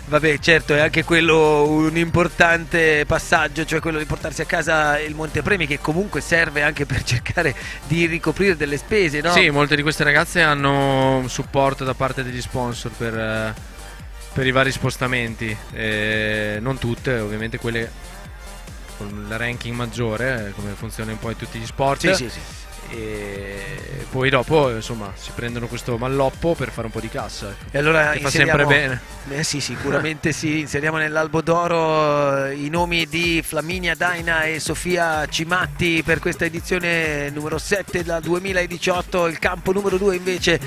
Vabbè, certo, è anche quello un importante passaggio, cioè quello di portarsi a casa il montepremi, che comunque serve anche per cercare di ricoprire delle spese, no? Sì, molte di queste ragazze hanno un supporto da parte degli sponsor per i vari spostamenti, non tutte, ovviamente quelle con il ranking maggiore, come funziona un po' in tutti gli sport. Sì. E poi dopo insomma si prendono questo malloppo per fare un po' di cassa, ecco. E allora fa sempre bene. Sì, sicuramente sì. Inseriamo nell'albo d'oro i nomi di Flaminia Daina e Sofia Cimatti per questa edizione numero 7 del 2018. Il campo numero 2 invece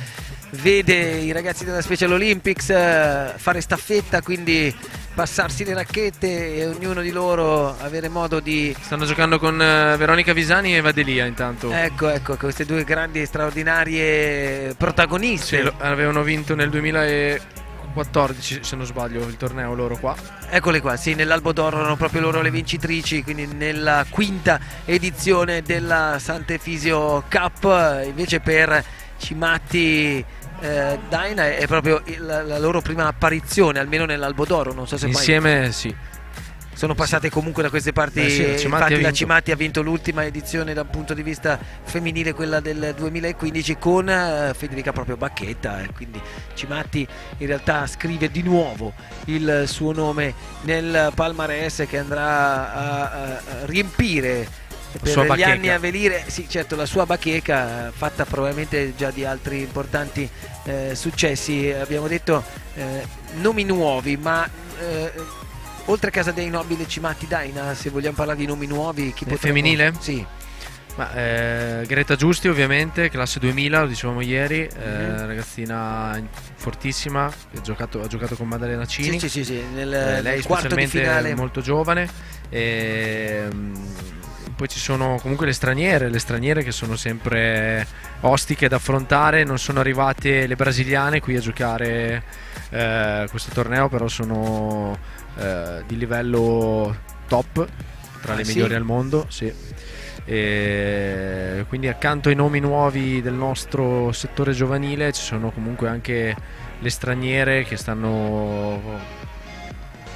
vede i ragazzi della Special Olympics fare staffetta, quindi passarsi le racchette e ognuno di loro avere modo di... Stanno giocando con Veronica Visani e Vadelia intanto. Ecco, queste due grandi e straordinarie protagoniste. Sì, avevano vinto nel 2014, se non sbaglio, il torneo loro qua. Eccole qua, sì, nell'albo d'oro erano proprio loro le vincitrici, quindi nella quinta edizione della Sant'Efisio Cup. Invece per Cimatti Daina è proprio la loro prima apparizione, almeno nell'albo d'oro, non so se insieme mai... sì. sono passate comunque da queste parti. Sì, Infatti la Cimatti ha vinto l'ultima edizione dal punto di vista femminile, quella del 2015, con Federica proprio Bacchetta, e quindi Cimatti in realtà scrive di nuovo il suo nome nel palmarès che andrà a riempire per gli anni a venire. Sì, certo, la sua bacheca fatta probabilmente già di altri importanti successi. Abbiamo detto nomi nuovi, ma oltre a Casa dei Nobili e Cimatti, Daina, se vogliamo parlare di nomi nuovi, chi potremmo... femminile? Sì. Ma, Greta Giusti ovviamente, classe 2000, lo dicevamo ieri, ragazzina fortissima, ha giocato con Maddalena Cini. Sì, lei quarto di finale, molto giovane. Poi ci sono comunque le straniere che sono sempre ostiche da affrontare. Non sono arrivate le brasiliane qui a giocare questo torneo, però sono di livello top, tra le migliori al mondo, sì. E quindi accanto ai nomi nuovi del nostro settore giovanile ci sono comunque anche le straniere che stanno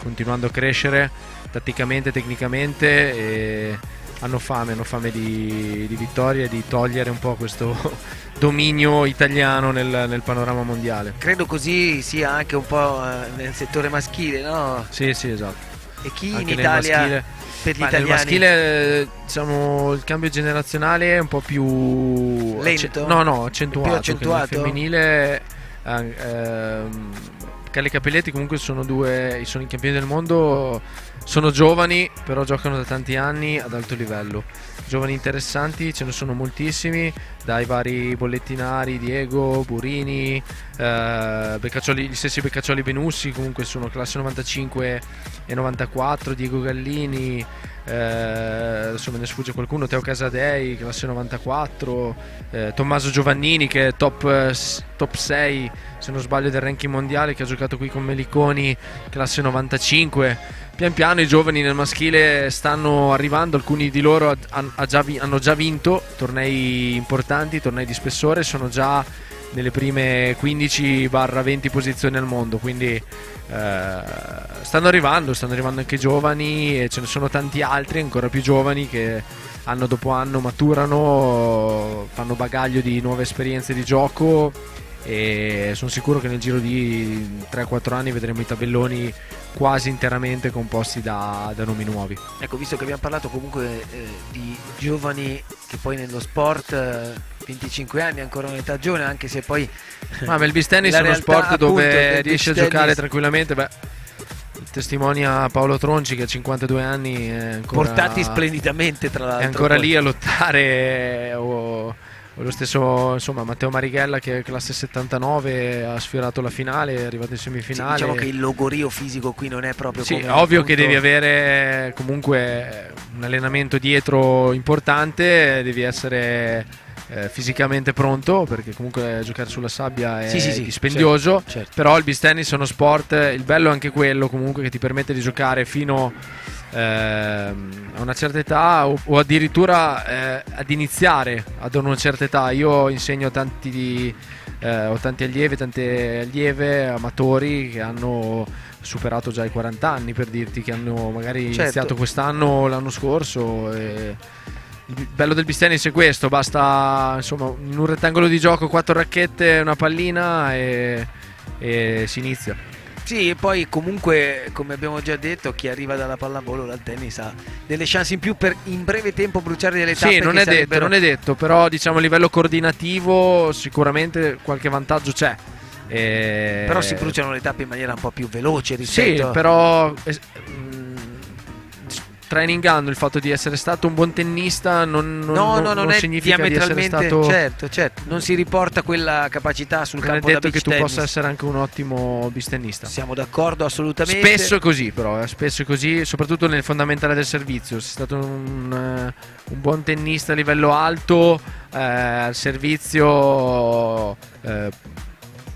continuando a crescere tatticamente, tecnicamente, e hanno fame di vittorie, di togliere un po' questo dominio italiano nel panorama mondiale. Credo così sia anche un po' nel settore maschile, no? Sì, esatto. E chi anche in Italia maschile, per gli italiani? Nel maschile, diciamo, il cambio generazionale è un po' più lento? Accentuato. Più accentuato? Nel femminile Calle Capelletti comunque sono i campioni del mondo, sono giovani, però giocano da tanti anni ad alto livello. Giovani interessanti, ce ne sono moltissimi, dai vari bollettinari, Diego, Burini, Beccaccioli, gli stessi Beccaccioli Benussi, comunque sono classe 95 e 94, Diego Gallini, adesso me ne sfugge qualcuno, Teo Casadei, classe 94, Tommaso Giovannini che è top 6 se non sbaglio del ranking mondiale, che ha giocato qui con Meliconi, classe 95. Pian piano i giovani nel maschile stanno arrivando, alcuni di loro hanno già vinto tornei importanti, tornei di spessore, sono già nelle prime 15-20 posizioni al mondo, quindi stanno arrivando anche i giovani, e ce ne sono tanti altri ancora più giovani che anno dopo anno maturano, fanno bagaglio di nuove esperienze di gioco, e sono sicuro che nel giro di 3-4 anni vedremo i tabelloni quasi interamente composti da nomi nuovi. Ecco, visto che abbiamo parlato comunque di giovani che poi nello sport 25 anni è ancora un'età giovane, anche se poi ma il beach tennis è uno sport dove riesci a giocare tranquillamente. Testimonia Paolo Tronci che a 52 anni è ancora, portati splendidamente, tra l'altro, è ancora lì a lottare, o lo stesso, insomma, Matteo Marighella che è classe 79, ha sfiorato la finale, è arrivato in semifinale. Sì, diciamo che il logorio fisico qui non è proprio sì, come ovvio appunto... che devi avere comunque un allenamento dietro importante, devi essere fisicamente pronto, perché comunque giocare sulla sabbia è dispendioso, certo. Però il beach tennis è uno sport, il bello è anche quello comunque, che ti permette di giocare fino a una certa età, o addirittura ad iniziare ad una certa età. Io insegno ho tanti allievi, tante allieve amatori che hanno superato già i 40 anni, per dirti, che hanno magari iniziato quest'anno o l'anno scorso. Il bello del beach tennis è questo: basta, insomma, in un rettangolo di gioco 4 racchette, una pallina e si inizia. Sì, e poi comunque, come abbiamo già detto, chi arriva dalla pallavolo dal tennis ha delle chance in più per in breve tempo bruciare delle tappe. Sì, non è detto, però diciamo a livello coordinativo sicuramente qualche vantaggio c'è. Però si bruciano le tappe in maniera un po' più veloce rispetto... Sì, però trainingando il fatto di essere stato un buon tennista non è significa diametralmente di essere stato... certo, non si riporta quella capacità sul campo da beach tennis. Non è detto che tu possa essere anche un ottimo beach tennista. Siamo d'accordo assolutamente. Spesso è così, però spesso è così, soprattutto nel fondamentale del servizio. Se sei stato un buon tennista a livello alto, al servizio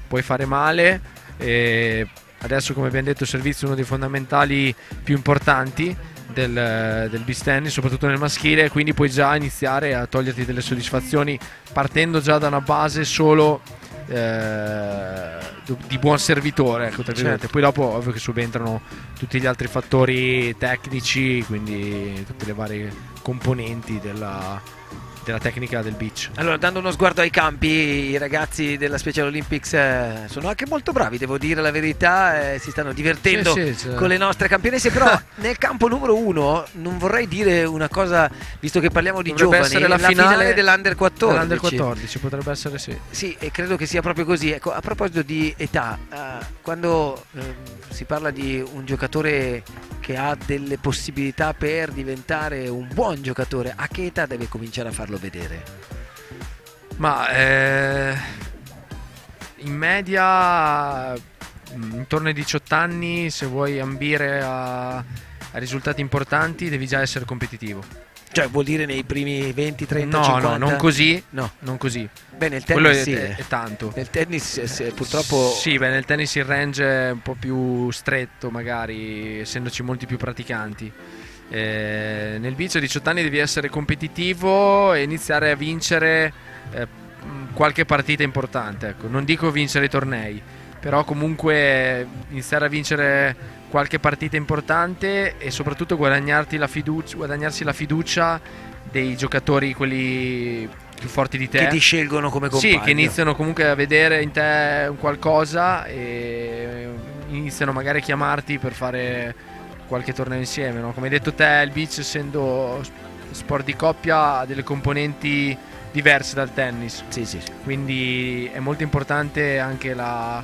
puoi fare male, e adesso, come abbiamo detto, il servizio è uno dei fondamentali più importanti del beach tennis, soprattutto nel maschile, quindi puoi già iniziare a toglierti delle soddisfazioni partendo già da una base solo di buon servitore, ecco, tra virgolette. Certo. Poi dopo ovvio che subentrano tutti gli altri fattori tecnici, quindi tutte le varie componenti della tecnica del beach. Allora, dando uno sguardo ai campi, i ragazzi della Special Olympics sono anche molto bravi, devo dire la verità, si stanno divertendo Sì, con le nostre campionesse, però nel campo numero 1 non vorrei dire una cosa, visto che parliamo di Dovrebbe giovani, essere la finale dell'Under 14. Dell'Under 14 potrebbe essere, sì. Sì, e credo che sia proprio così. Ecco, a proposito di età, quando si parla di un giocatore che ha delle possibilità per diventare un buon giocatore, a che età deve cominciare a farlo vedere? Ma in media intorno ai 18 anni, se vuoi ambire a risultati importanti, devi già essere competitivo. Cioè vuol dire nei primi 20, 30, no, 50? No, non così. No, non così. Beh, nel quello tennis è tanto. Nel tennis purtroppo... Sì, beh, nel tennis il range è un po' più stretto, magari, essendoci molti più praticanti. Nel beach a 18 anni devi essere competitivo e iniziare a vincere qualche partita importante, ecco. Non dico vincere i tornei, però comunque iniziare a vincere qualche partita importante e soprattutto guadagnarsi la fiducia dei giocatori, quelli più forti di te, che ti scelgono come compagno. Sì, che iniziano comunque a vedere in te un qualcosa e iniziano magari a chiamarti per fare qualche torneo insieme, no? Come hai detto te, il beach, essendo sport di coppia, ha delle componenti diverse dal tennis. Sì. Quindi è molto importante anche la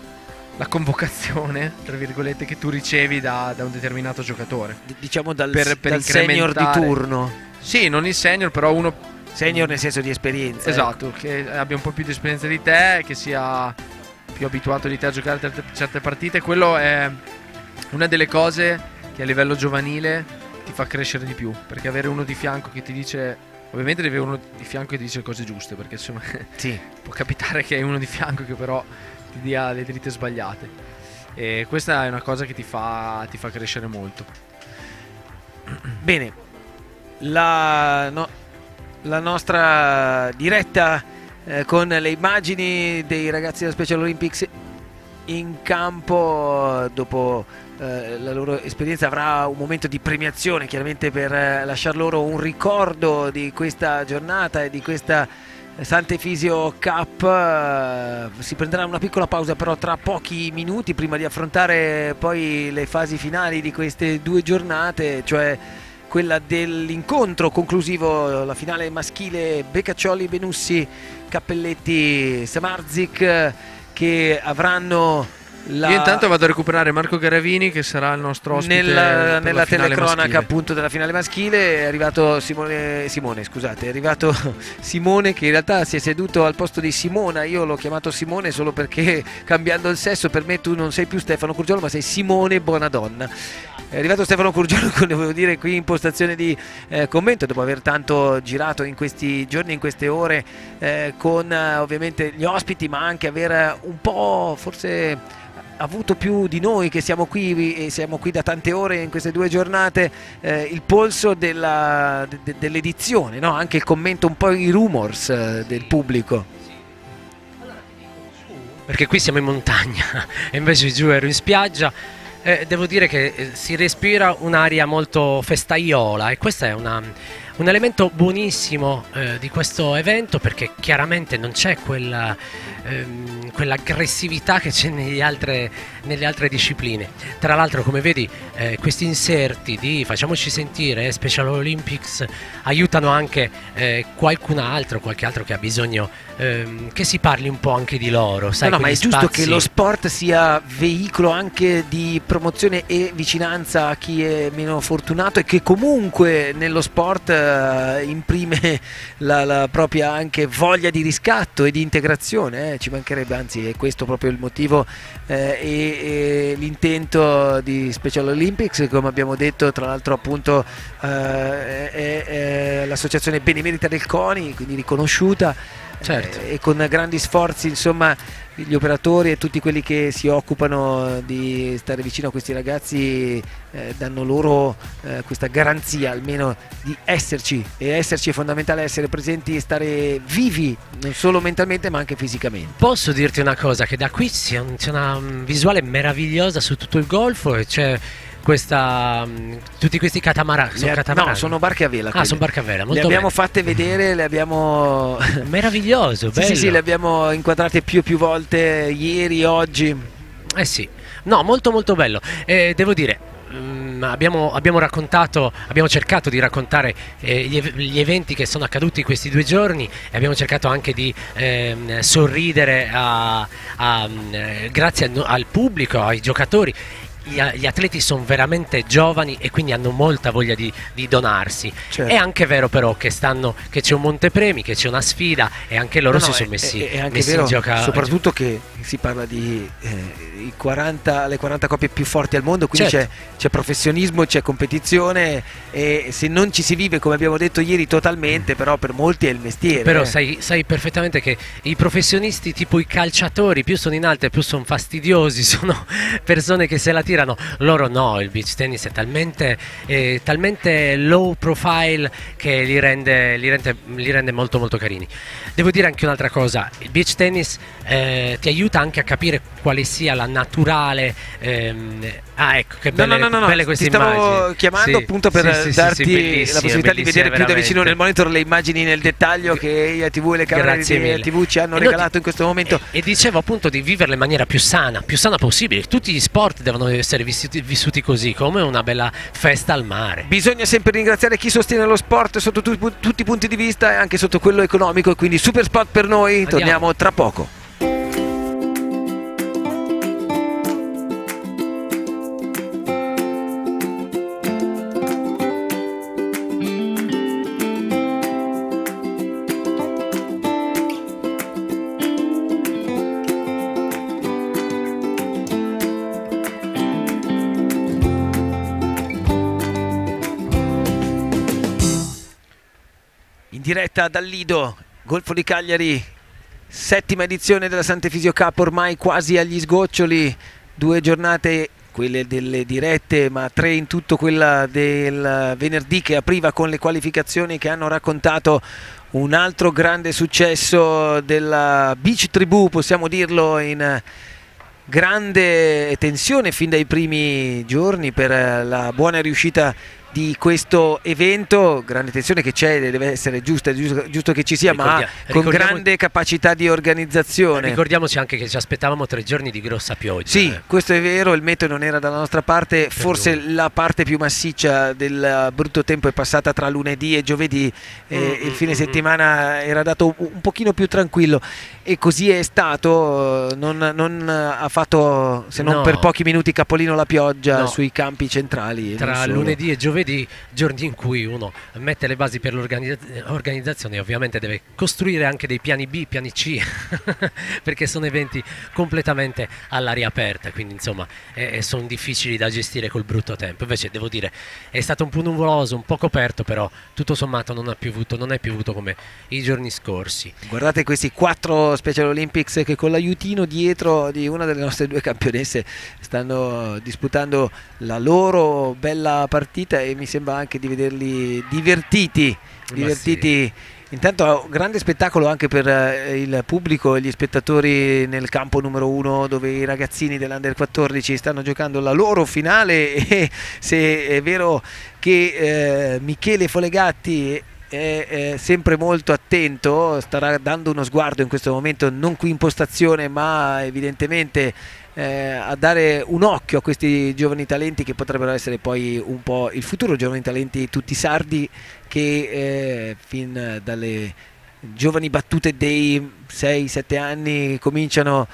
convocazione, tra virgolette, che tu ricevi da un determinato giocatore. Diciamo dal per senior di turno. Sì, non il senior, però uno senior nel senso di esperienza. Esatto, ecco. Che abbia un po' più di esperienza di te, che sia più abituato di te a giocare certe partite. Quello è una delle cose che a livello giovanile ti fa crescere di più, perché avere uno di fianco che ti dice, ovviamente deve avere uno di fianco che ti dice le cose giuste, perché insomma sì, può capitare che hai uno di fianco che però ti dia le dritte sbagliate, e questa è una cosa che ti fa crescere molto. Bene, la nostra diretta con le immagini dei ragazzi della Special Olympics in campo dopo la loro esperienza avrà un momento di premiazione, chiaramente, per lasciar loro un ricordo di questa giornata e di questa Sant'Efisio Cup. Si prenderà una piccola pausa però tra pochi minuti prima di affrontare poi le fasi finali di queste due giornate, cioè quella dell'incontro conclusivo, la finale maschile Beccaccioli, Benussi, Cappelletti, Samardzic, che avranno Io intanto vado a recuperare Marco Garavini, che sarà il nostro ospite nella telecronaca maschile, appunto della finale maschile. È arrivato Simone, che in realtà si è seduto al posto di Simona. Io l'ho chiamato Simone solo perché, cambiando il sesso, per me tu non sei più Stefano Curgiolo ma sei Simone Bonadonna. È arrivato Stefano Curgiolo, devo dire, qui in postazione di commento, dopo aver tanto girato in questi giorni, in queste ore, con ovviamente gli ospiti, ma anche aver un po' forse avuto più di noi che siamo qui e siamo qui da tante ore in queste due giornate, il polso dell'edizione, no? Anche il commento, un po' i rumors del pubblico. Perché qui siamo in montagna e invece giù ero in spiaggia. Devo dire che si respira un'aria molto festaiola e questo è un elemento buonissimo di questo evento, perché chiaramente non c'è quell'aggressività che c'è nelle altre discipline. Tra l'altro, come vedi, questi inserti di facciamoci sentire Special Olympics aiutano anche qualche altro che ha bisogno che si parli un po' anche di loro, sai, no, ma è giusto spazi... che lo sport sia veicolo anche di promozione e vicinanza a chi è meno fortunato, e che comunque nello sport imprime la propria anche voglia di riscatto e di integrazione, ci mancherebbe, anzi è questo proprio il motivo e l'intento di Special Olympics, come abbiamo detto. Tra l'altro appunto è l'associazione benemerita del CONI, quindi riconosciuta, certo. E con grandi sforzi, insomma, gli operatori e tutti quelli che si occupano di stare vicino a questi ragazzi danno loro questa garanzia almeno di esserci, e esserci è fondamentale, essere presenti e stare vivi non solo mentalmente ma anche fisicamente. Posso dirti una cosa, che da qui c'è una visuale meravigliosa su tutto il golfo, e c'è tutti questi catamarani. No, sono barche a vela. Sono barche a vela, molto le abbiamo bene. fatte vedere, le abbiamo meraviglioso, bello. Sì, le abbiamo inquadrate più più volte ieri, oggi. Sì, no, molto molto bello. Devo dire, abbiamo cercato di raccontare gli eventi che sono accaduti questi 2 giorni, e abbiamo cercato anche di sorridere grazie al pubblico, ai giocatori. Gli atleti sono veramente giovani e quindi hanno molta voglia di donarsi. Certo. È anche vero però che c'è un montepremi, che c'è una sfida, e anche loro si sono messi, è anche messi vero, in gioco. soprattutto che si parla di le 40 coppie più forti al mondo, quindi certo. c'è professionismo, c'è competizione, e se non ci si vive, come abbiamo detto ieri, totalmente, però per molti è il mestiere. Però sai perfettamente che i professionisti, tipo i calciatori, più sono in alto e più sono fastidiosi, sono persone che se la tirano. Loro no, il beach tennis è talmente low profile che li rende molto molto carini. Devo dire anche un'altra cosa, il beach tennis ti aiuta anche a capire quale sia la naturale ecco che belle queste ti stavo immagini. chiamando appunto per darti la possibilità di vedere più da vicino nel monitor le immagini nel dettaglio che la TV e le camere di TV ci hanno regalato in questo momento. E dicevo appunto di viverle in maniera più sana possibile. Tutti gli sport devono essere vissuti così, come una bella festa al mare. Bisogna sempre ringraziare chi sostiene lo sport sotto tutti i punti di vista, e anche sotto quello economico, e quindi super spot per noi. Andiamo. Torniamo tra poco. In diretta dal Lido, Golfo di Cagliari, 7ª edizione della Sant'Efisio Cup, ormai quasi agli sgoccioli, 2 giornate, quelle delle dirette, ma 3 in tutto, quella del venerdì che apriva con le qualificazioni che hanno raccontato un altro grande successo della Beach Tribù, possiamo dirlo, in grande tensione fin dai primi giorni per la buona riuscita di questo evento. Grande tensione che c'è, deve essere giusto che ci sia, ma con grande capacità di organizzazione. Ricordiamoci anche che ci aspettavamo 3 giorni di grossa pioggia. Sì, questo è vero, il meteo non era dalla nostra parte, forse la parte più massiccia del brutto tempo è passata tra lunedì e giovedì, il fine settimana era dato un pochino più tranquillo, e così è stato. Non ha fatto, se non per pochi minuti, capolino la pioggia sui campi centrali. Tra lunedì e giovedì, giorni in cui uno mette le basi per l'organizzazione, ovviamente deve costruire anche dei piani B, piani C perché sono eventi completamente all'aria aperta, quindi insomma sono difficili da gestire col brutto tempo. Invece devo dire, è stato un po' nuvoloso, un po' coperto, però tutto sommato non è piovuto come i giorni scorsi. Guardate questi 4 Special Olympics che con l'aiutino dietro di una delle nostre 2 campionesse stanno disputando la loro bella partita, e mi sembra anche di vederli divertiti. Sì. Intanto grande spettacolo anche per il pubblico e gli spettatori nel campo numero 1, dove i ragazzini dell'Under 14 stanno giocando la loro finale, e se è vero che Michele Folegatti è sempre molto attento, starà dando uno sguardo in questo momento, non qui in postazione, ma evidentemente a dare un occhio a questi giovani talenti che potrebbero essere poi un po' il futuro, giovani talenti tutti sardi che fin dalle giovani battute dei 6-7 anni cominciano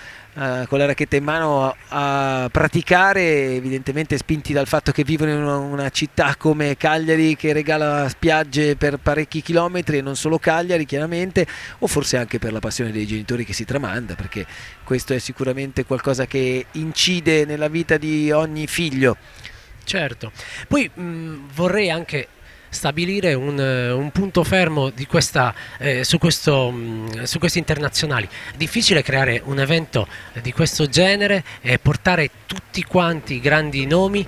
con la racchetta in mano a praticare, evidentemente spinti dal fatto che vivono in una città come Cagliari, che regala spiagge per parecchi chilometri, e non solo Cagliari chiaramente, o forse anche per la passione dei genitori che si tramanda, perché questo è sicuramente qualcosa che incide nella vita di ogni figlio. Certo, poi vorrei anche stabilire un punto fermo di su questi internazionali. È difficile creare un evento di questo genere e portare tutti quanti i grandi nomi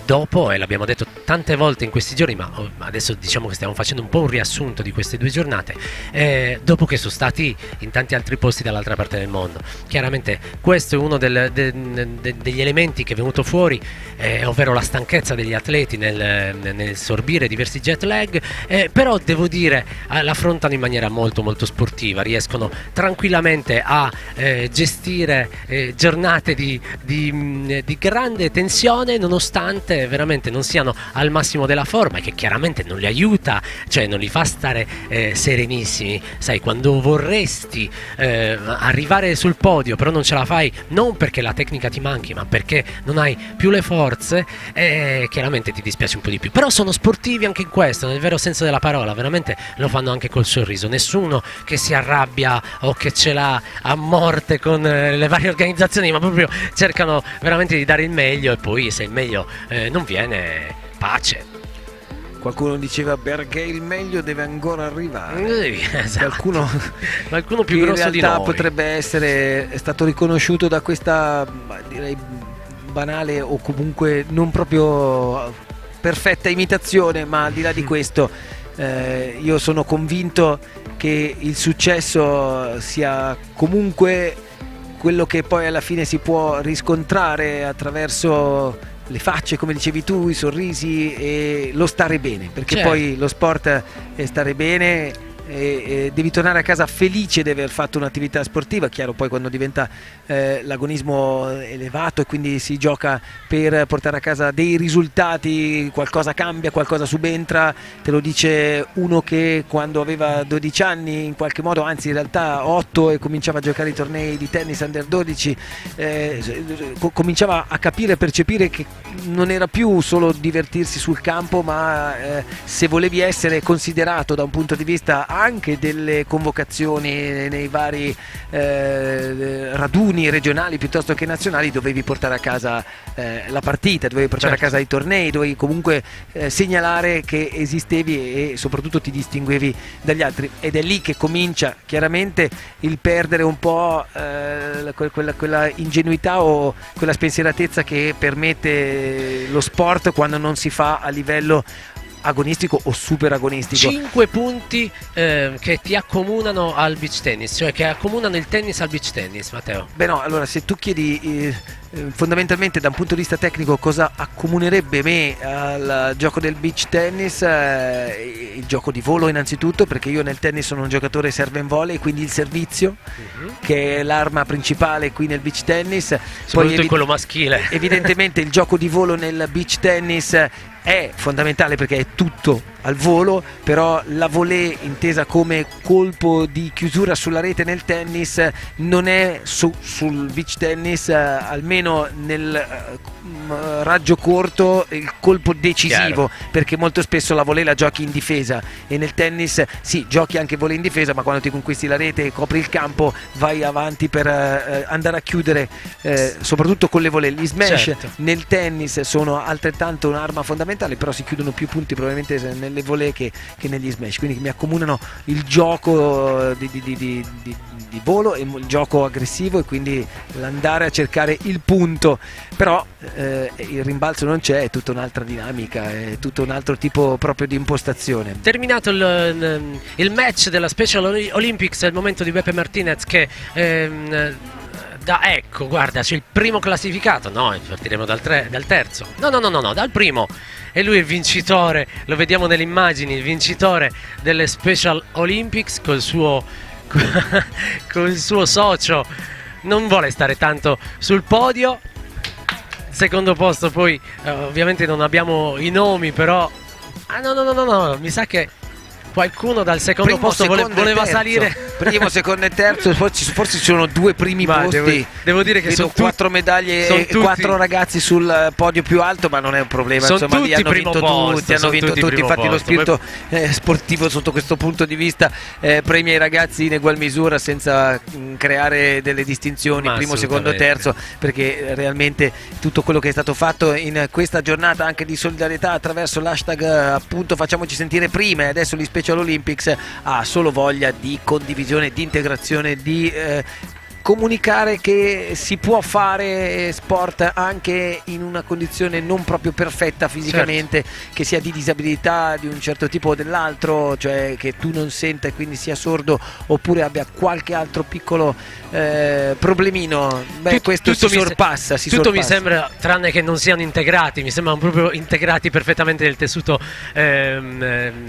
dopo, e l'abbiamo detto tante volte in questi giorni, ma adesso diciamo che stiamo facendo un po' un riassunto di queste 2 giornate, dopo che sono stati in tanti altri posti dall'altra parte del mondo. Chiaramente questo è uno degli elementi che è venuto fuori, ovvero la stanchezza degli atleti nel sorbire diversi jet lag, però devo dire l'affrontano in maniera molto molto sportiva, riescono tranquillamente a gestire giornate di grande tensione, nonostante veramente non siano al massimo della forma, e che chiaramente non li aiuta, cioè non li fa stare serenissimi. Sai, quando vorresti arrivare sul podio però non ce la fai, non perché la tecnica ti manchi, ma perché non hai più le forze, chiaramente ti dispiace un po' di più. Però sono sportivi anche in questo, nel vero senso della parola, veramente lo fanno anche col sorriso, nessuno che si arrabbia o che ce l'ha a morte con le varie organizzazioni, ma proprio cercano veramente di dare il meglio, e poi se il meglio non viene, pace. Qualcuno diceva perché il meglio deve ancora arrivare. Esatto. Qualcuno più grosso di noi. In realtà potrebbe essere stato riconosciuto da questa, direi, banale o comunque non proprio perfetta imitazione, ma al di là di questo io sono convinto che il successo sia comunque quello che poi alla fine si può riscontrare attraverso le facce, come dicevi tu, i sorrisi e lo stare bene, perché certo, poi lo sport è stare bene e devi tornare a casa felice di aver fatto un'attività sportiva. Chiaro, poi quando diventa l'agonismo elevato e quindi si gioca per portare a casa dei risultati, qualcosa cambia, qualcosa subentra. Te lo dice uno che quando aveva 12 anni, in qualche modo, anzi in realtà 8, e cominciava a giocare i tornei di tennis under 12, cominciava a capire e percepire che non era più solo divertirsi sul campo, ma se volevi essere considerato da un punto di vista anche delle convocazioni nei vari raduni regionali piuttosto che nazionali, dovevi portare a casa la partita, dovevi portare a casa i tornei, dovevi comunque segnalare che esistevi e soprattutto ti distinguevi dagli altri, ed è lì che comincia chiaramente il perdere un po' quella ingenuità o quella spensieratezza che permette lo sport quando non si fa a livello agonistico o super agonistico. 5 punti che ti accomunano al beach tennis, cioè che accomunano il tennis al beach tennis, Matteo. Beh no, allora se tu chiedi fondamentalmente da un punto di vista tecnico cosa accomunerebbe me al gioco del beach tennis, il gioco di volo innanzitutto, perché io nel tennis sono un giocatore serve and volley, quindi il servizio che è l'arma principale qui nel beach tennis, soprattutto in quello maschile. Evidentemente il gioco di volo nel beach tennis è fondamentale perché è tutto al volo, però la volée intesa come colpo di chiusura sulla rete nel tennis non è sul beach tennis, almeno nel raggio corto, il colpo decisivo. Chiaro. Perché molto spesso la volée la giochi in difesa, e nel tennis sì, giochi anche volée in difesa, ma quando ti conquisti la rete e copri il campo vai avanti per andare a chiudere, soprattutto con le volée. Gli smash certo, nel tennis sono altrettanto un'arma fondamentale, però si chiudono più punti probabilmente nelle volée che negli smash, quindi mi accomunano il gioco di volo e il gioco aggressivo, e quindi l'andare a cercare il punto. Però il rimbalzo non c'è, è tutta un'altra dinamica, è tutto un altro tipo proprio di impostazione. Terminato il match della Special Olympics, è il momento di Beppe Martinez che ecco, guarda, c'è il primo classificato. No, partiremo dal terzo. No, dal primo. E lui è il vincitore, lo vediamo nelle immagini, il vincitore delle Special Olympics col suo socio. Non vuole stare tanto sul podio. Secondo posto poi ovviamente non abbiamo i nomi, però no, mi sa che qualcuno dal secondo posto voleva salire. Primo, secondo e terzo, forse ci sono 2 primi posti. Devo dire che sono 4 medaglie e 4 ragazzi sul podio più alto, ma non è un problema. Sono Insomma, lì hanno tutti vinto primo tutti, posto, hanno vinto tutti tutti. primo Infatti, lo posto. spirito sportivo sotto questo punto di vista premia i ragazzi in egual misura, senza creare delle distinzioni, Ma primo, secondo, terzo, perché realmente tutto quello che è stato fatto in questa giornata anche di solidarietà attraverso l'hashtag appunto facciamoci sentire prima, e adesso gli Special Olympics, ha solo voglia di condivisione, di integrazione, di comunicare che si può fare sport anche in una condizione non proprio perfetta fisicamente, che sia di disabilità di un certo tipo o dell'altro, cioè che tu non senta e quindi sia sordo oppure abbia qualche altro piccolo problemino. Questo si sorpassa. Tutto mi sembra, tranne che non siano integrati, mi sembrano proprio integrati perfettamente nel tessuto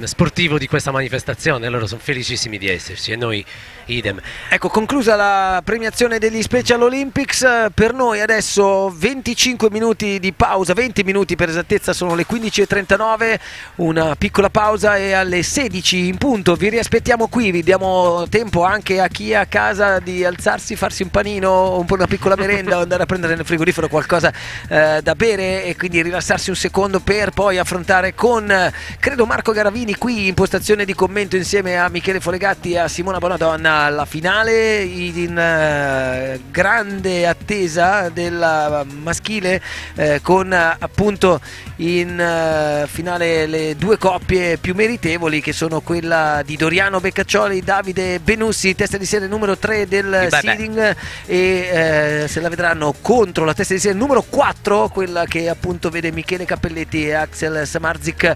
sportivo di questa manifestazione. Loro sono felicissimi di esserci e noi idem. Ecco, conclusa la premiazione degli Special Olympics, per noi adesso 25 minuti di pausa, 20 minuti per esattezza, sono le 15:39, una piccola pausa e alle 16 in punto vi riaspettiamo qui, vi diamo tempo anche a chi è a casa di alzarsi, farsi un panino, una piccola merenda o andare a prendere nel frigorifero qualcosa da bere e quindi rilassarsi un secondo per poi affrontare con, credo, Marco Garavini qui in postazione di commento insieme a Michele Folegatti e a Simona Bonadonna la finale, in grande attesa della maschile, con appunto in finale le 2 coppie più meritevoli, che sono quella di Doriano Beccaccioli, Davide Benussi, testa di serie numero 3 del seeding, e se la vedranno contro la testa di serie numero 4, quella che appunto vede Michele Cappelletti e Axel Samarzik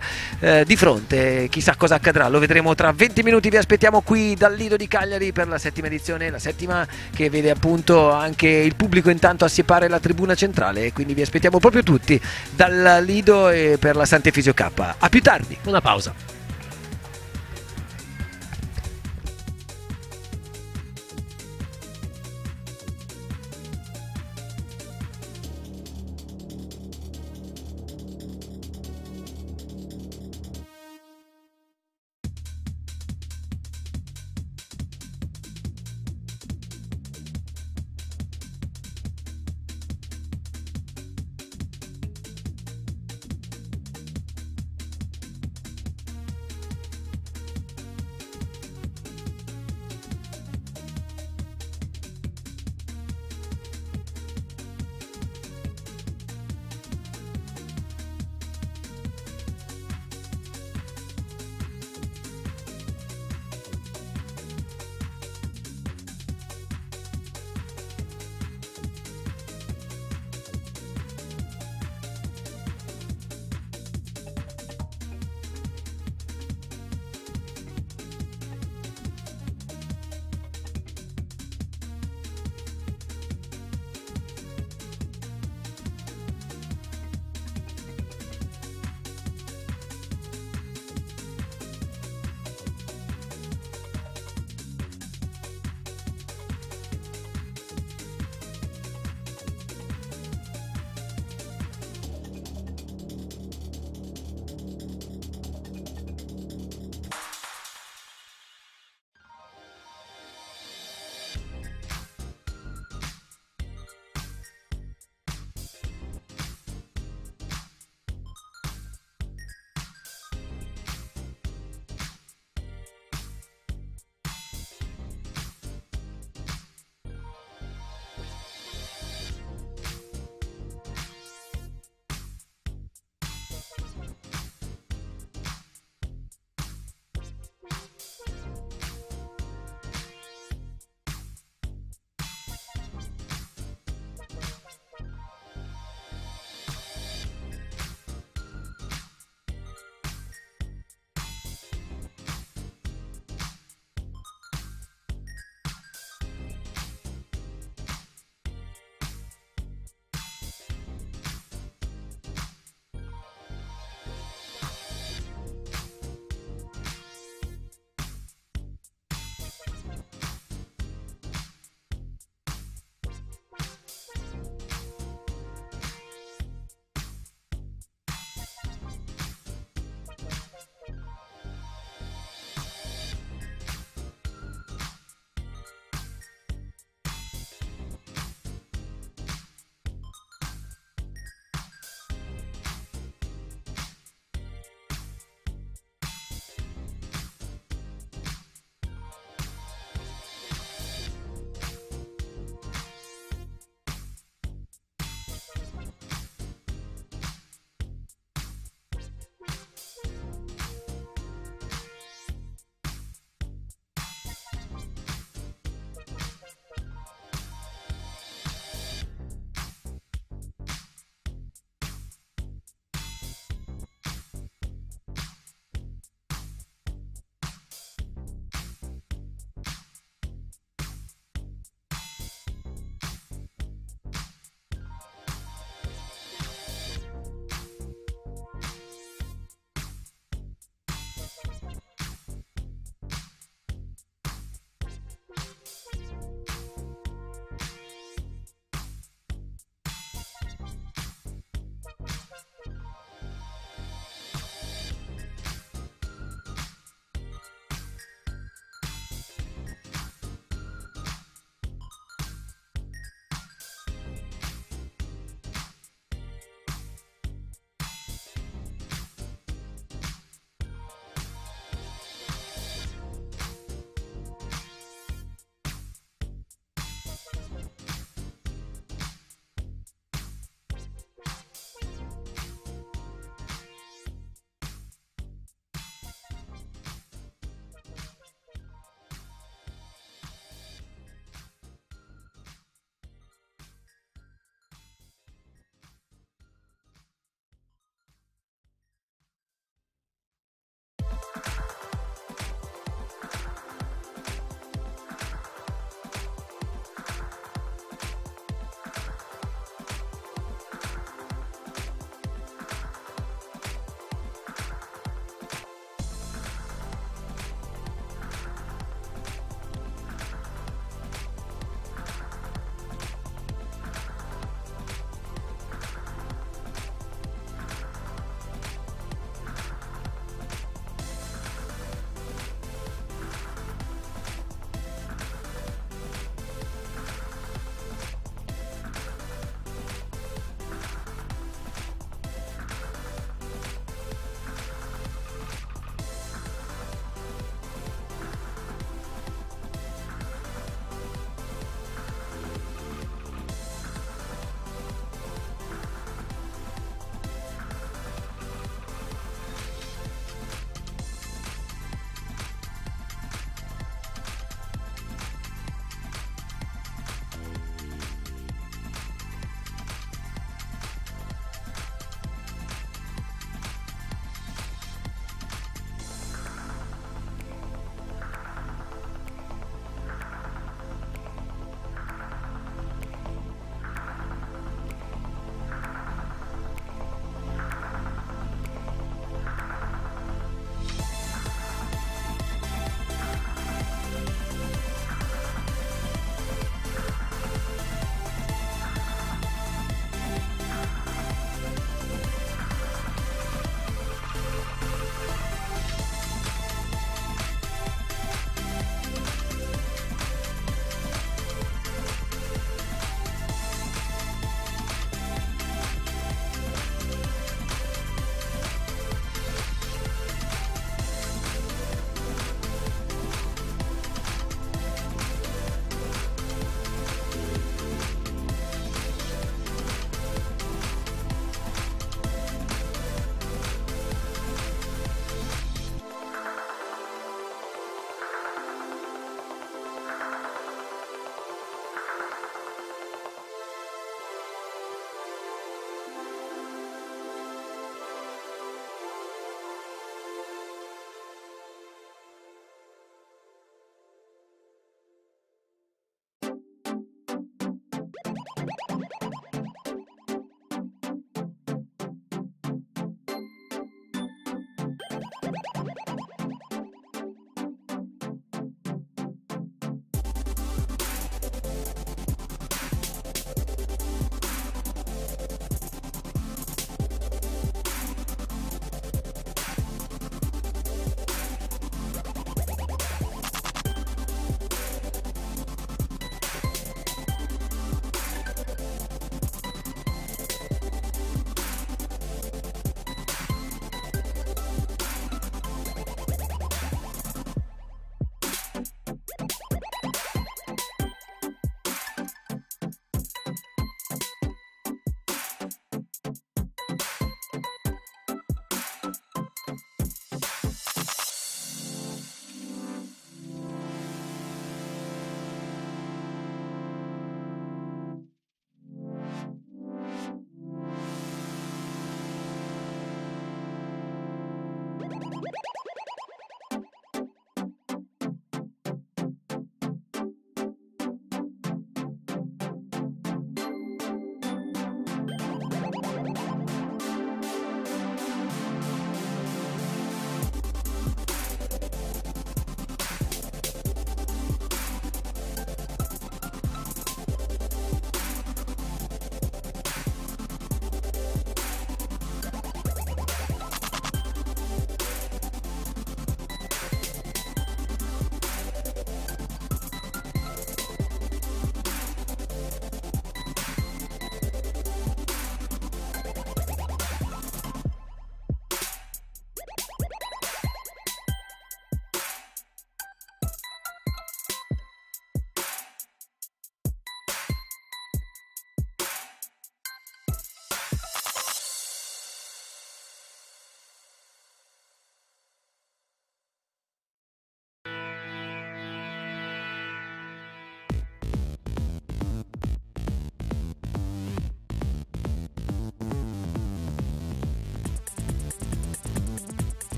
di fronte. Chissà cosa accadrà, lo vedremo tra 20 minuti. Vi aspettiamo qui dal Lido di Cagliari per la 7ª edizione, la 7ª che vede appunto anche il pubblico intanto assiepare la tribuna centrale, e quindi vi aspettiamo proprio tutti dal Lido e per la Sant'Efisio K. A più tardi. Una pausa.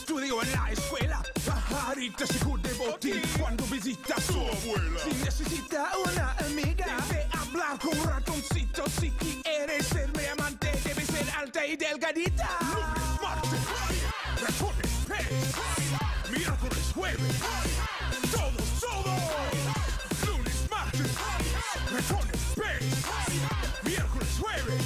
estudio en la escuela. Pajarita se de botín cuando visita a su abuela. Si necesita una amiga, debe hablar con un ratoncito. Si quiere ser mi amante, debe ser alta y delgadita. Lunes, martes, ratones, pez. Miércoles, jueves, todos. Lunes, martes, ratones, pez. Miércoles, jueves.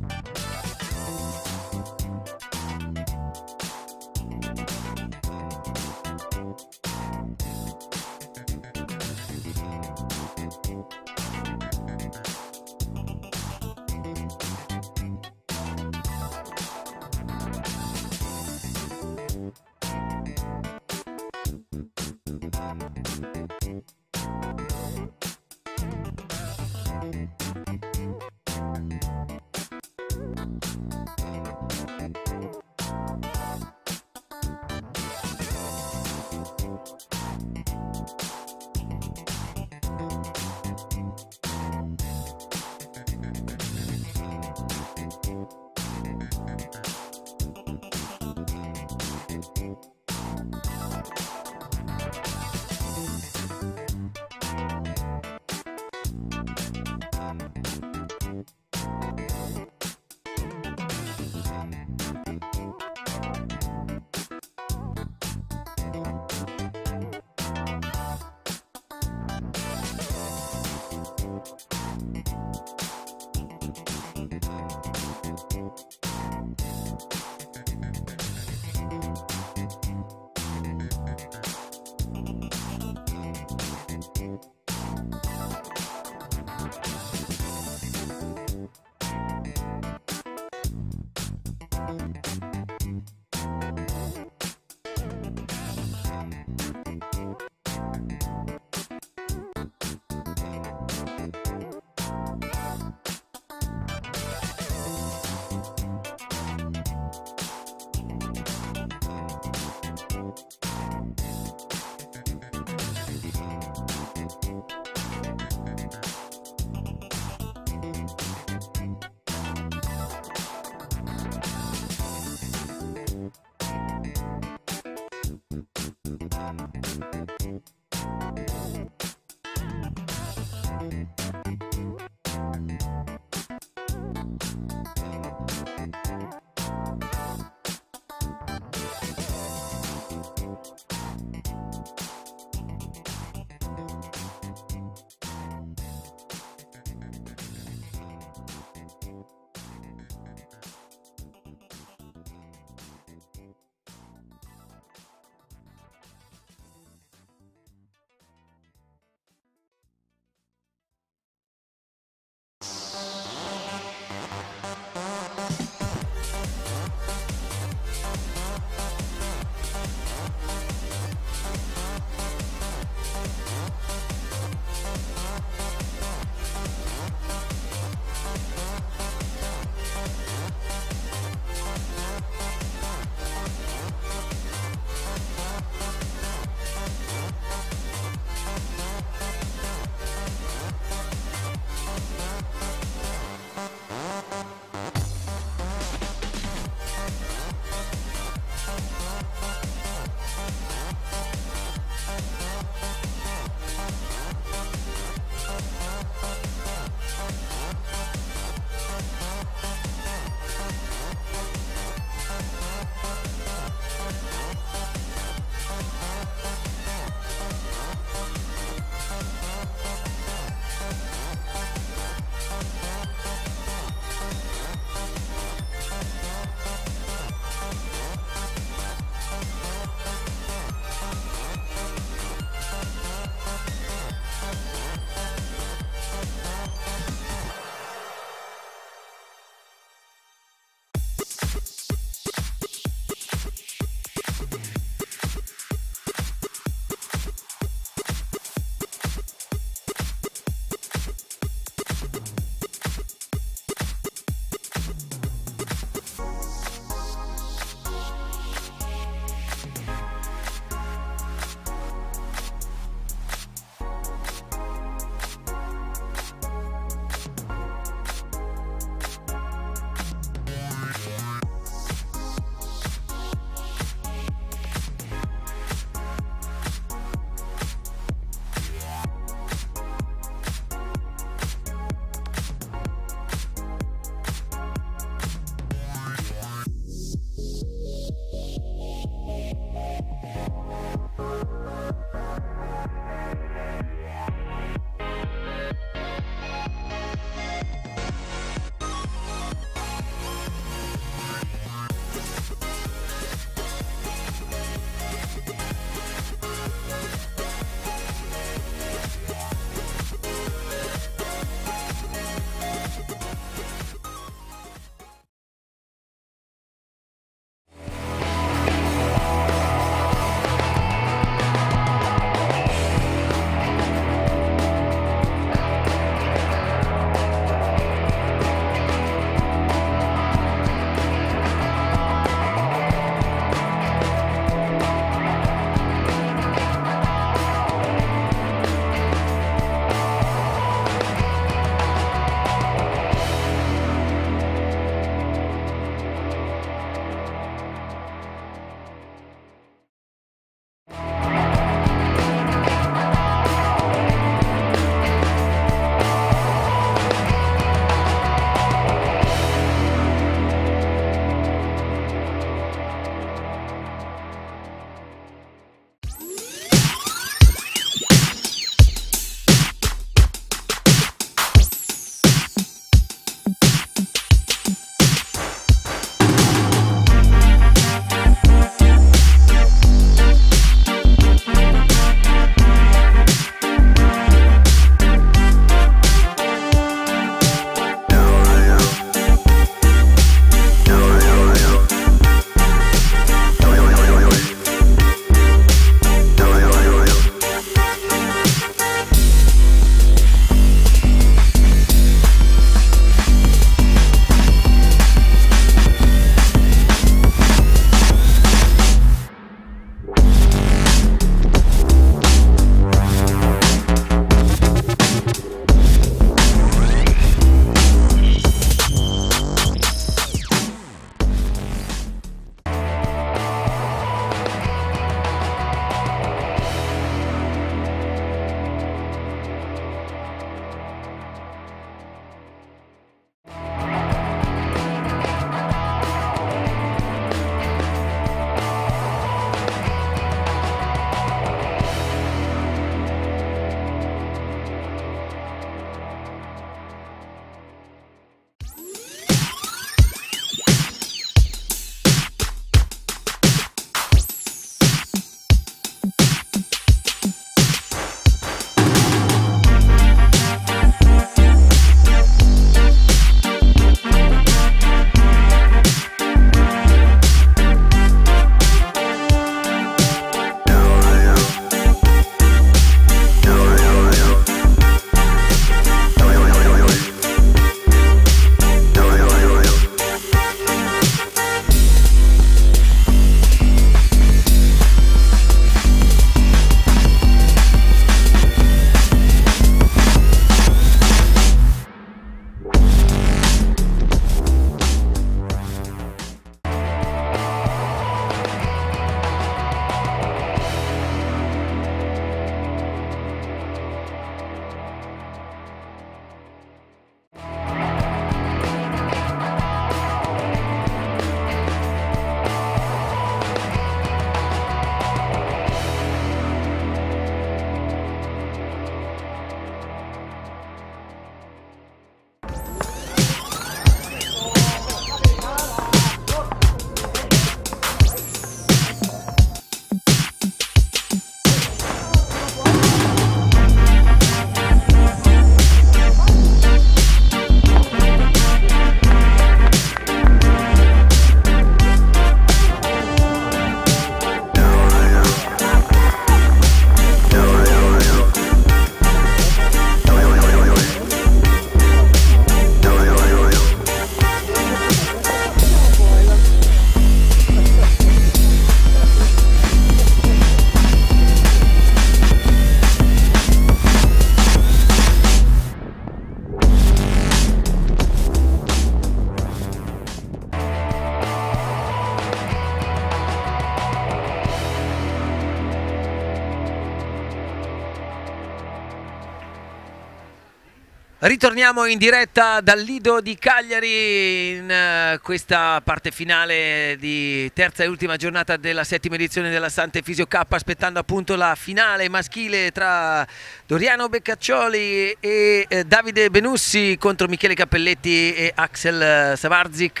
Ritorniamo in diretta dal Lido di Cagliari in questa parte finale di terza e ultima giornata della settima edizione della Sant'Efisio Cup, aspettando appunto la finale maschile tra Doriano Beccaccioli e Davide Benussi contro Michele Cappelletti e Axel Samardzic,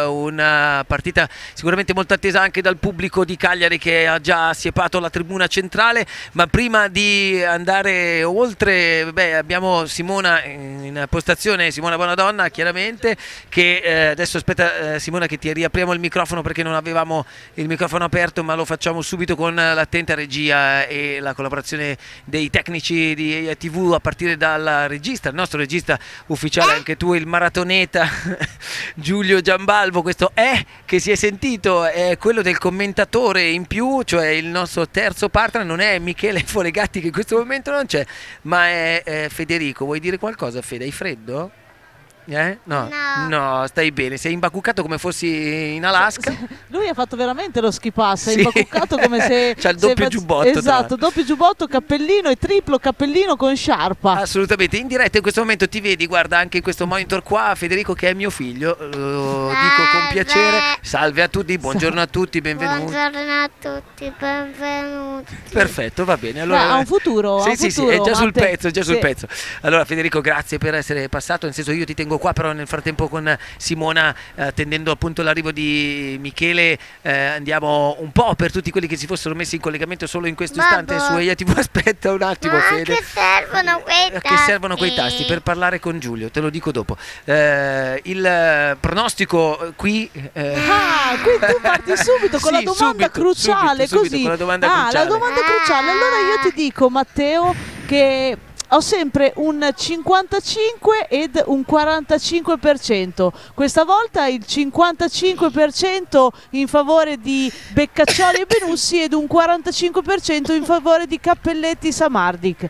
una partita sicuramente molto attesa anche dal pubblico di Cagliari che ha già assiepato la tribuna centrale. Ma prima di andare oltre, abbiamo Simona in postazione, Simona Bonadonna chiaramente, che adesso aspetta Simona che ti riapriamo il microfono perché non avevamo il microfono aperto, ma lo facciamo subito con l'attenta regia e la collaborazione dei tecnici di TV, a partire dal regista, il nostro regista ufficiale, anche tu, il maratoneta Giulio Giambalvo. Questo che si è sentito è quello del commentatore in più, cioè il nostro terzo partner, non è Michele Folegatti che in questo momento non c'è, ma è Federico. Vuoi dire qualcosa, Fede? Hai freddo? No, stai bene, sei imbacuccato come fossi in Alaska. Lui ha fatto veramente lo ski pass, è Sì. imbacuccato come se c'ha il doppio giubbotto, tra esatto, l'altro. doppio giubbotto, cappellino e triplo cappellino con sciarpa. Assolutamente, in diretta in questo momento ti vedi, guarda anche in questo monitor qua Federico che è mio figlio, lo dico con piacere. Salve a tutti, buongiorno a tutti, benvenuti. Buongiorno a tutti, benvenuti. Perfetto, va bene. Allora, Ha un futuro, sì, ha un sì, futuro, è già sul Matte. pezzo, è già sul Sì. pezzo. Allora Federico, grazie per essere passato, nel senso io ti tengo qua, però nel frattempo con Simona, attendendo appunto l'arrivo di Michele, andiamo un po' per tutti quelli che si fossero messi in collegamento solo in questo istante su EIA TV. Aspetta un attimo, Ma Fede. che servono quei tasti? Che servono quei tasti per parlare con Giulio, te lo dico dopo. Il pronostico qui Qui tu parti subito con Sì, la domanda subito, cruciale, subito, così. con la domanda La cruciale. domanda cruciale. Allora io ti dico, Matteo, che ho sempre un 55 ed un 45%. Questa volta il 55% in favore di Beccaccioli e Benussi ed un 45% in favore di Cappelletti Samardzic.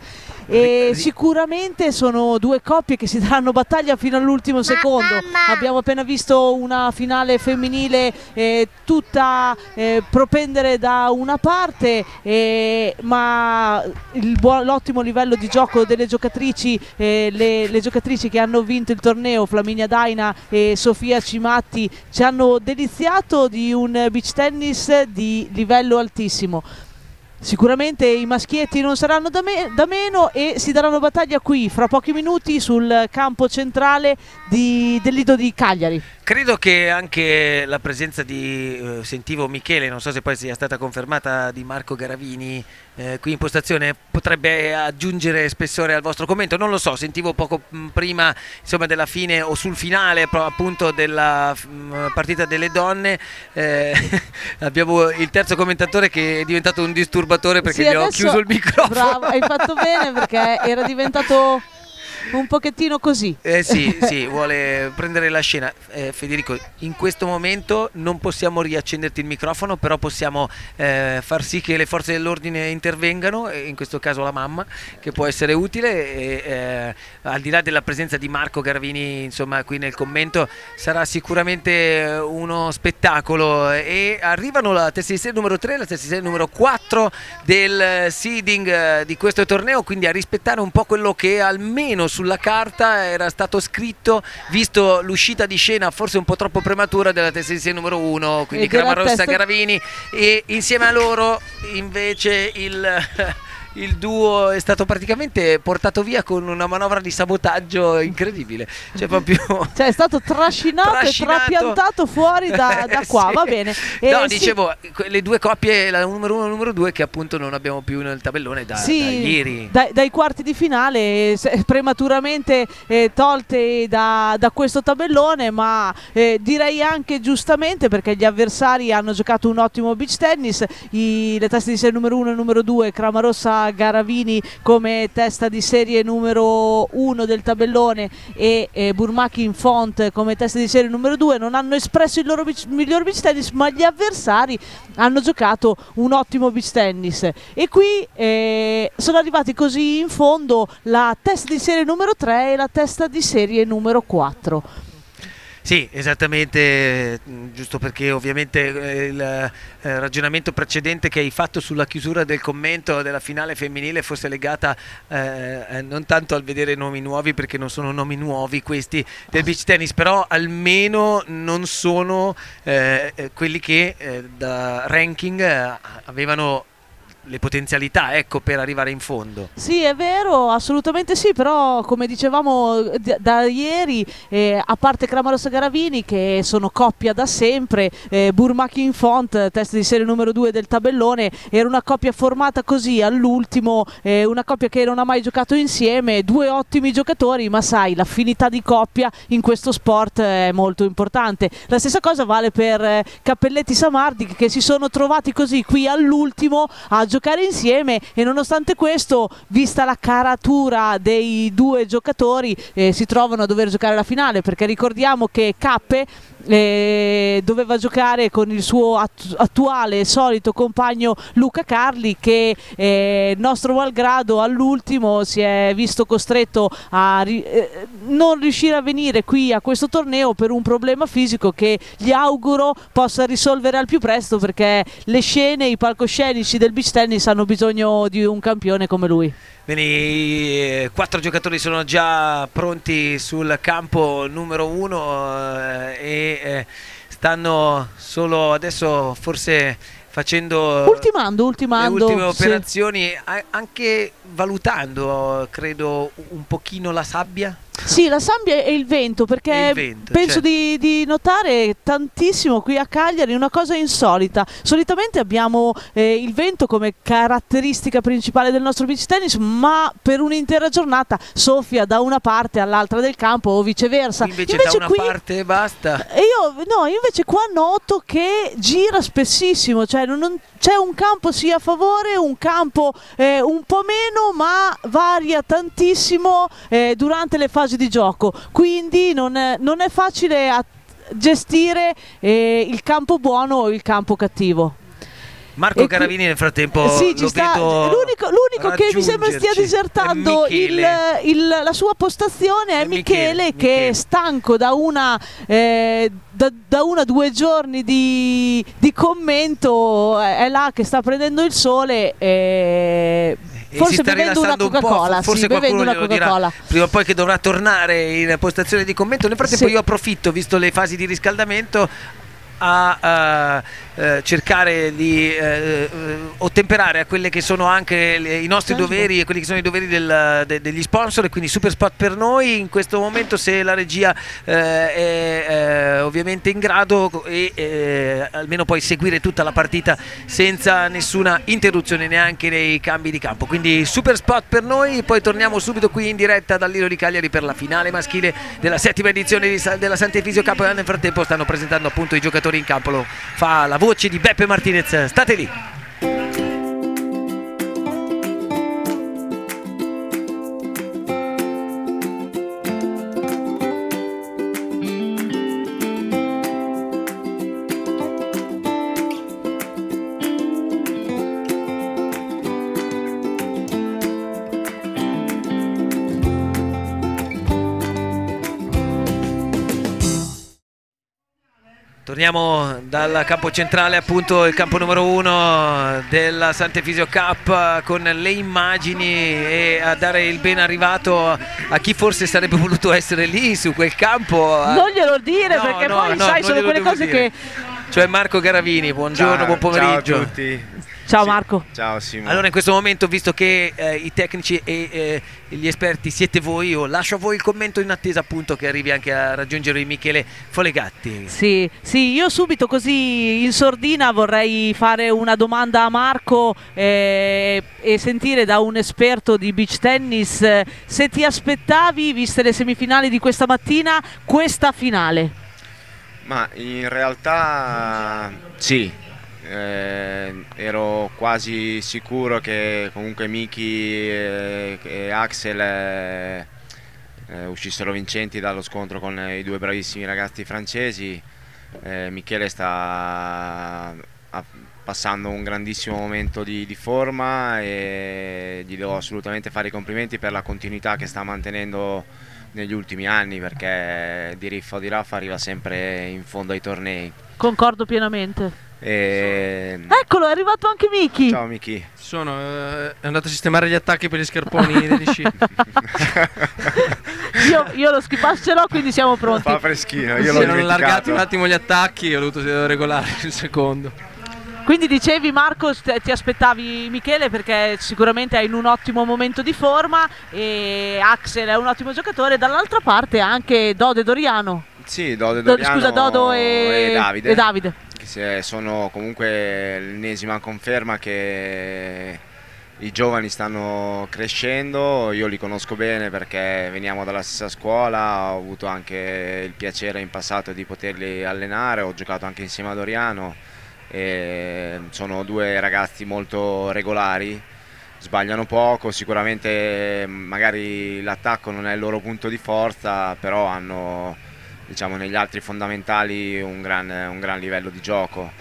E sicuramente sono due coppie che si daranno battaglia fino all'ultimo secondo. Abbiamo appena visto una finale femminile tutta propendere da una parte, ma l'ottimo livello di gioco delle giocatrici, le giocatrici che hanno vinto il torneo, Flaminia Daina e Sofia Cimatti, ci hanno deliziato di un beach tennis di livello altissimo. Sicuramente i maschietti non saranno da meno e si daranno battaglia qui fra pochi minuti sul campo centrale del Lido di Cagliari. credo che anche la presenza di, sentivo Michele, non so se poi sia stata confermata, di Marco Garavini qui in postazione, potrebbe aggiungere spessore al vostro commento. Non lo so, sentivo poco prima, insomma, della fine o sul finale appunto della partita delle donne. Abbiamo il terzo commentatore che è diventato un disturbatore perché Sì, gli ho adesso- chiuso il microfono. Bravo, hai fatto bene perché era diventato un pochettino così. Sì, vuole prendere la scena. Federico, in questo momento non possiamo riaccenderti il microfono, però possiamo far sì che le forze dell'ordine intervengano, in questo caso la mamma, che può essere utile, e al di là della presenza di Marco Garavini, insomma, qui nel commento, sarà sicuramente uno spettacolo. E arrivano la testa di serie numero 3 e la testa di serie numero 4 del seeding di questo torneo, quindi a rispettare un po' quello che almeno sulla carta era stato scritto, visto l'uscita di scena forse un po' troppo prematura della testa di serie numero 1, quindi E della Cramarossa testa- Garavini, e insieme a loro invece il duo è stato praticamente portato via con una manovra di sabotaggio incredibile, cioè proprio Cioè è stato trascinato e trapiantato fuori da qua, Sì. va bene. No, sì, dicevo, le due coppie, la numero 1 e la numero 2, che appunto non abbiamo più nel tabellone da ieri. dai quarti di finale, prematuramente tolte da questo tabellone, ma direi anche giustamente, perché gli avversari hanno giocato un ottimo beach tennis. Le teste di serie numero 1 e numero 2, Cramarossa Garavini come testa di serie numero 1 del tabellone e Burmaki in Font come testa di serie numero 2, non hanno espresso il loro miglior beach tennis, ma gli avversari hanno giocato un ottimo beach tennis. E qui sono arrivati così in fondo la testa di serie numero 3 e la testa di serie numero 4. Sì, esattamente, giusto perché ovviamente il ragionamento precedente che hai fatto sulla chiusura del commento della finale femminile fosse legata non tanto al vedere nomi nuovi, perché non sono nomi nuovi questi del beach tennis, però almeno non sono quelli che da ranking avevano le potenzialità, ecco, per arrivare in fondo. Sì, è vero, assolutamente sì, però come dicevamo da ieri, a parte Cramarossa Garavini che sono coppia da sempre, Burmakin Font, testa di serie numero 2 del tabellone, era una coppia formata così all'ultimo, una coppia che non ha mai giocato insieme, due ottimi giocatori, ma sai, l'affinità di coppia in questo sport è molto importante. La stessa cosa vale per Cappelletti Samardi, che si sono trovati così qui all'ultimo a giocare insieme, e nonostante questo, vista la caratura dei due giocatori, si trovano a dover giocare la finale, perché ricordiamo che Cappe doveva giocare con il suo attuale solito compagno Luca Carli, che nostro malgrado all'ultimo si è visto costretto a non riuscire a venire qui a questo torneo per un problema fisico che gli auguro possa risolvere al più presto, perché le scene, i palcoscenici del beach tennis hanno bisogno di un campione come lui. Bene, i 4 giocatori sono già pronti sul campo numero 1 e stanno solo adesso forse facendo ultimando le ultime operazioni, sì. Anche valutando, credo, un pochino la sabbia. Sì, la sabbia e il vento, perché penso di notare tantissimo qui a Cagliari una cosa insolita. Solitamente abbiamo il vento come caratteristica principale del nostro beach tennis, ma per un'intera giornata soffia da una parte all'altra del campo o viceversa. Invece da una parte e basta. E io invece qua noto che gira spessissimo, cioè non c'è un campo sia a favore, un campo un po' meno, ma varia tantissimo durante le fasi di gioco, quindi non è facile gestire il campo buono o il campo cattivo. Marco Garavini nel frattempo sì, lo vedo l'unico che mi sembra stia disertando la sua postazione è Michele, che è stanco da una o 2 giorni di commento, è là che sta prendendo il sole forse bevendo una Coca-Cola, forse qualcuno glielo dirà prima o poi che dovrà tornare in postazione di commento. Nel frattempo io approfitto, visto le fasi di riscaldamento, a cercare di ottemperare a quelle che sono anche i nostri doveri e quelli che sono i doveri degli sponsor, e quindi super spot per noi in questo momento, se la regia è ovviamente in grado, e almeno poi seguire tutta la partita senza nessuna interruzione neanche nei cambi di campo. Quindi super spot per noi, poi torniamo subito qui in diretta dal Lido di Cagliari per la finale maschile della 7ª edizione della Sant'Efisio Cup. Nel frattempo stanno presentando appunto i giocatori in campo, lo fa la voce di Beppe Martinez, state lì. Torniamo dal campo centrale, appunto il campo numero 1 della Sant'Efisio Cup, con le immagini, e a dare il ben arrivato a chi forse sarebbe voluto essere lì su quel campo. Non glielo dire, perché poi sai, sono quelle cose che... Cioè Marco Garavini, buongiorno, buon pomeriggio. Ciao a tutti. Ciao Marco. Ciao Simo. Allora, in questo momento, visto che i tecnici e gli esperti siete voi, io lascio a voi il commento in attesa appunto che arrivi anche a raggiungere Michele Folegatti. Sì, io subito così in sordina vorrei fare una domanda a Marco e sentire da un esperto di beach tennis se ti aspettavi, viste le semifinali di questa mattina, questa finale. Ma in realtà sì. Ero quasi sicuro che comunque Miki e Axel uscissero vincenti dallo scontro con i due bravissimi ragazzi francesi. Michele sta passando un grandissimo momento di forma e gli devo assolutamente fare i complimenti per la continuità che sta mantenendo negli ultimi anni, perché di riffa o di raffa arriva sempre in fondo ai tornei. Concordo pienamente. Eccolo, è arrivato anche Miki. Ciao Miki. È andato a sistemare gli attacchi per gli scarponi degli sci. Io lo skipass ce l'ho, quindi siamo pronti. Fa freschino, io Si l'ho erano dimenticato. allargati un attimo gli attacchi e ho dovuto regolare il secondo. Quindi dicevi, Marco, ti aspettavi Michele perché sicuramente è in un ottimo momento di forma e Axel è un ottimo giocatore, dall'altra parte anche Dodo e Doriano. Sì, Dodo e Doriano. Scusa, Dodo e Davide. Che sono comunque l'ennesima conferma che i giovani stanno crescendo. Io li conosco bene perché veniamo dalla stessa scuola, ho avuto anche il piacere in passato di poterli allenare, ho giocato anche insieme a Doriano e sono due ragazzi molto regolari, sbagliano poco, sicuramente magari l'attacco non è il loro punto di forza, però hanno, diciamo, negli altri fondamentali un gran livello di gioco.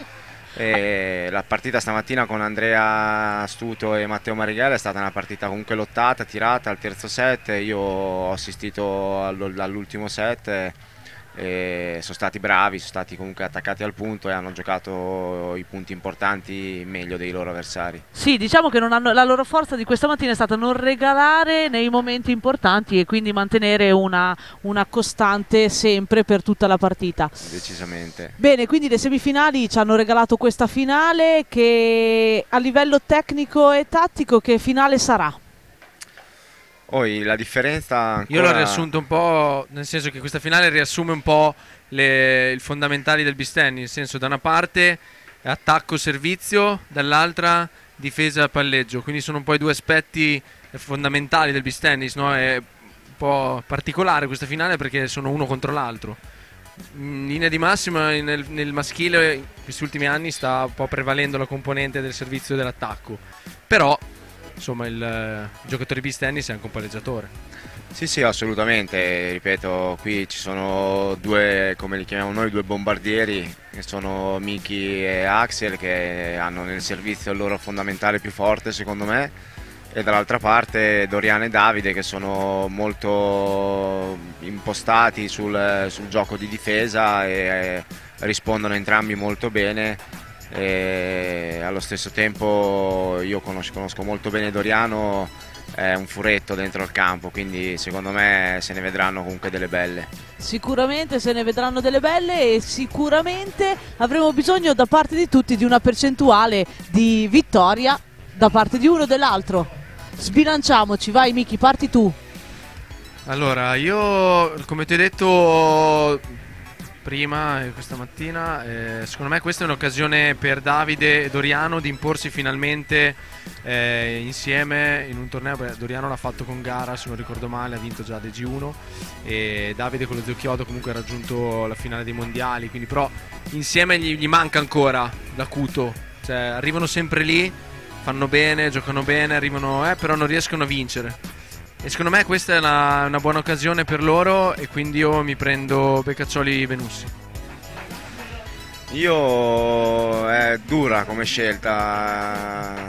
E la partita stamattina con Andrea Astuto e Matteo Marighella è stata una partita comunque lottata, tirata al terzo set. Io ho assistito all'ultimo set e sono stati bravi, sono stati comunque attaccati al punto e hanno giocato i punti importanti meglio dei loro avversari. Sì, diciamo che la loro forza di questa mattina è stata non regalare nei momenti importanti e quindi mantenere una costante sempre per tutta la partita. Decisamente. Bene, quindi le semifinali ci hanno regalato questa finale, che a livello tecnico e tattico che finale sarà? La differenza ancora... Io l'ho riassunto un po', nel senso che questa finale riassume un po' i fondamentali del beach tennis, nel senso da una parte attacco-servizio, dall'altra difesa-palleggio, quindi sono un po' i due aspetti fondamentali del beach tennis, no? È un po' particolare questa finale perché sono uno contro l'altro. In linea di massima nel maschile in questi ultimi anni sta un po' prevalendo la componente del servizio e dell'attacco, però insomma il giocatore di beach tennis è anche un palleggiatore. Sì, assolutamente, ripeto, qui ci sono due, come li chiamiamo noi, due bombardieri, che sono Miki e Axel, che hanno nel servizio il loro fondamentale più forte secondo me, e dall'altra parte Doriano e Davide, che sono molto impostati sul gioco di difesa e rispondono entrambi molto bene. E allo stesso tempo io conosco molto bene Doriano, è un furetto dentro il campo, quindi secondo me se ne vedranno comunque delle belle. Sicuramente se ne vedranno delle belle e sicuramente avremo bisogno da parte di tutti di una percentuale di vittoria da parte di uno o dell'altro. Sbilanciamoci, vai Miki, parti tu. Allora, io come ti ho detto prima questa mattina, secondo me questa è un'occasione per Davide e Doriano di imporsi finalmente insieme in un torneo. Doriano l'ha fatto con gara, se non ricordo male, ha vinto già dei G1 e Davide con lo Zocchiodo comunque ha raggiunto la finale dei mondiali, quindi però insieme gli manca ancora l'acuto, cioè arrivano sempre lì, fanno bene, giocano bene, arrivano però non riescono a vincere. E secondo me questa è una buona occasione per loro e quindi io mi prendo Beccaccioli Benussi. È dura come scelta,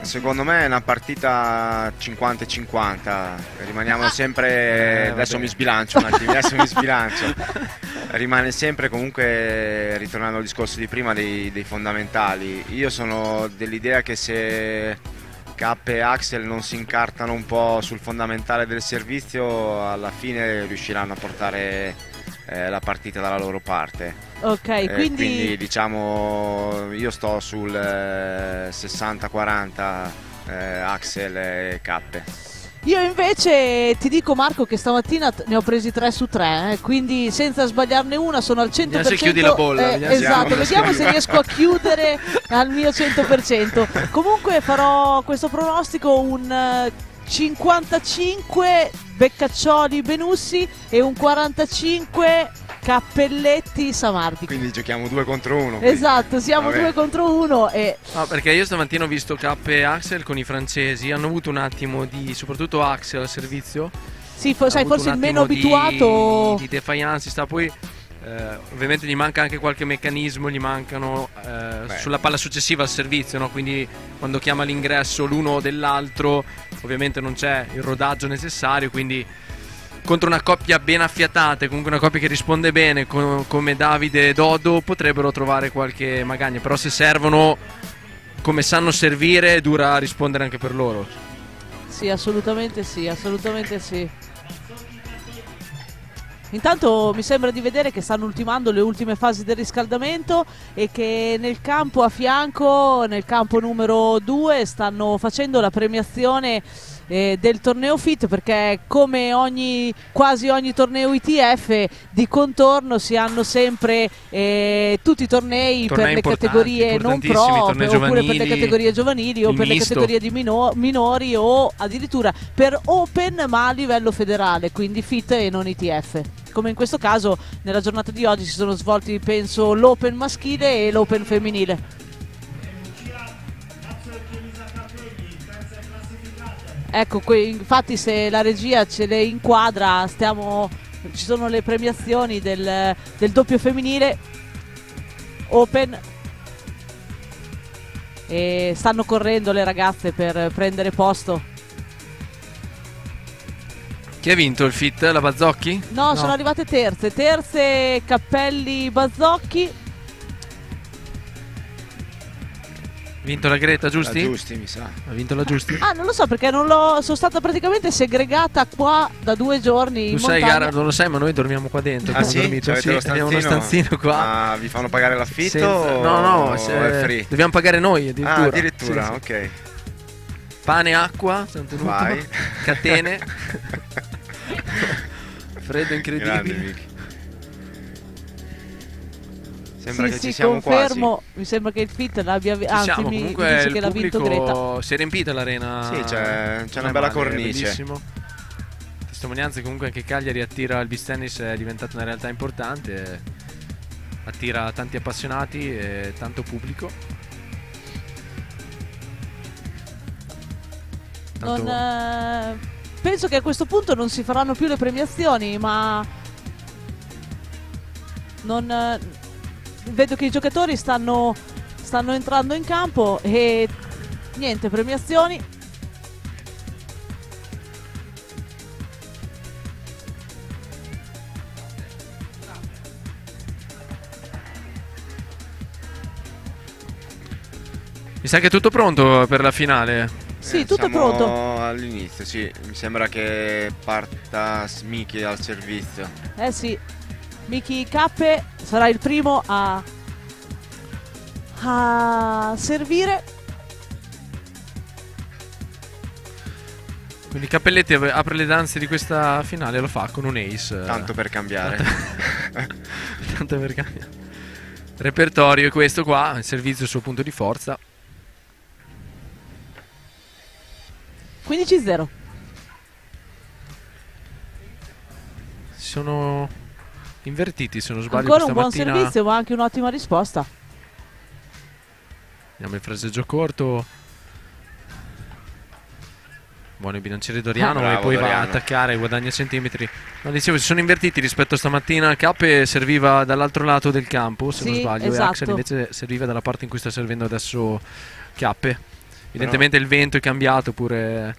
secondo me è una partita 50-50, rimaniamo sempre, adesso mi sbilancio un attimo, rimane sempre comunque, ritornando al discorso di prima, dei fondamentali. Io sono dell'idea che se K e Axel non si incartano un po' sul fondamentale del servizio, alla fine riusciranno a portare la partita dalla loro parte. Ok, quindi diciamo io sto sul 60-40 Axel e K. Io invece ti dico, Marco, che stamattina ne ho presi 3 su 3, quindi senza sbagliarne una sono al 100%. Vediamo se chiudi la bolla. Esatto, vediamo se riesco a chiudere al mio 100%. Comunque farò questo pronostico un 55 Beccaccioli Benussi e un 45 Cappelletti Samardi. Quindi giochiamo 2 contro 1. Esatto, siamo 2 contro 1 e... No, perché io stamattina ho visto K e Axel con i francesi, hanno avuto un attimo soprattutto Axel al servizio. Sì, sai, forse il meno abituato di defiance, poi ovviamente gli manca anche qualche meccanismo, gli mancano sulla palla successiva al servizio, no? Quindi quando chiama l'ingresso l'uno o dell'altro ovviamente non c'è il rodaggio necessario, quindi contro una coppia ben affiatata, e comunque una coppia che risponde bene come Davide e Dodo, potrebbero trovare qualche magagna, però se servono come sanno servire, dura rispondere anche per loro. Sì, assolutamente sì, assolutamente sì. Intanto mi sembra di vedere che stanno ultimando le ultime fasi del riscaldamento e che nel campo a fianco, nel campo numero 2, stanno facendo la premiazione del torneo FIT, perché come quasi ogni torneo ITF di contorno si hanno sempre tutti i tornei per le categorie non pro, oppure per le categorie giovanili o per le categorie di minori o addirittura per Open ma a livello federale, quindi FIT e non ITF. Come in questo caso nella giornata di oggi si sono svolti, penso, l'Open maschile e l'Open femminile. Ecco, infatti se la regia ce le inquadra, ci sono le premiazioni del doppio femminile Open e stanno correndo le ragazze per prendere posto. Chi ha vinto il FIT? La Bazzocchi? No, sono arrivate terze Cappelli Bazzocchi. Vinto la Greta Giusti? La Giusti, mi sa. Ha vinto la Giusti? Ah, non lo so, perché sono stata praticamente segregata qua da 2 giorni. Tu sai, gara, non lo sai, ma noi dormiamo qua dentro. Ah sì? Sì, abbiamo uno stanzino qua. Ma vi fanno pagare l'affitto? No, è free? dobbiamo pagare noi addirittura. Ah, addirittura, sì. Ok. Pane, acqua, siamo tenuti. Vai. Catene. Freddo incredibile. Grande, Vicky. Sembra che sì, ci siamo confermo, quasi. Mi sembra che il FIT l'abbia Comunque mi dice il che l'ha vinto Greta. si è riempita l'arena. Sì, c'è una bella cornice. Bellissimo. Testimonianza comunque che Cagliari attira il beach tennis, è diventata una realtà importante, attira tanti appassionati e tanto pubblico. Penso che a questo punto non si faranno più le premiazioni, ma vedo che i giocatori stanno entrando in campo e niente, premiazioni. Mi sa che è tutto pronto per la finale. Sì, tutto è pronto. All'inizio, sì. Mi sembra che parta Miki al servizio. Eh sì, Miki Cappe sarà il primo a servire. Quindi Cappelletti apre le danze di questa finale, lo fa con un ace. Tanto per cambiare. Tanto per cambiare. Repertorio è questo qua, il servizio è il suo punto di forza. 15-0. Sono invertiti, se non sbaglio. Ancora un buon mattina. servizio, ma anche un'ottima risposta. Andiamo il fraseggio corto. Buono il bilanciere Doriano, Bravo, e poi Doriano. va a attaccare, guadagna centimetri. Ma dicevo, si sono invertiti rispetto a stamattina. Cappe serviva dall'altro lato del campo, se non Sì, sbaglio, esatto. e Axel invece serviva dalla parte in cui sta servendo adesso Chiappe. Evidentemente il vento è cambiato pure.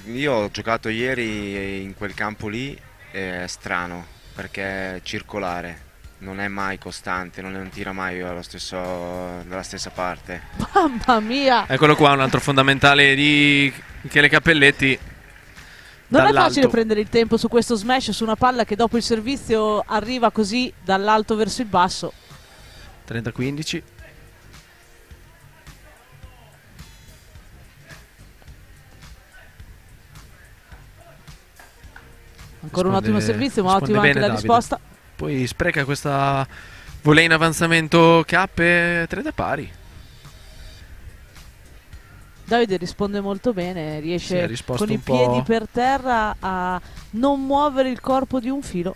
Io ho giocato ieri in quel campo lì, è strano, perché è circolare, non è mai costante, non tira mai dalla stessa parte. Mamma mia! Eccolo qua, un altro fondamentale di Michele Cappelletti. Non è dall'alto. facile prendere il tempo su questo smash, su una palla che dopo il servizio arriva così dall'alto verso il basso. 30-15. Ancora un ottimo servizio, ma risponde ottima anche bene la Davide. risposta. Poi spreca questa volée in avanzamento Cappe, 3 da pari. Davide risponde molto bene, Sì, ha riesce risposto con i un po'. piedi per terra a non muovere il corpo di un filo.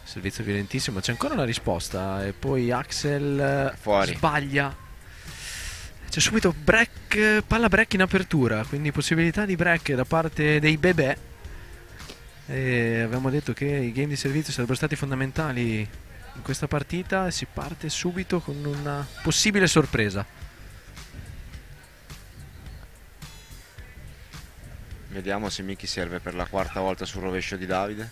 Servizio violentissimo, c'è ancora una risposta e poi Axel Fuori. sbaglia. C'è subito break, palla break in apertura, quindi possibilità di break da parte dei bebè. E avevamo detto che i game di servizio sarebbero stati fondamentali in questa partita e si parte subito con una possibile sorpresa. Vediamo se Miki serve per la quarta volta sul rovescio di Davide.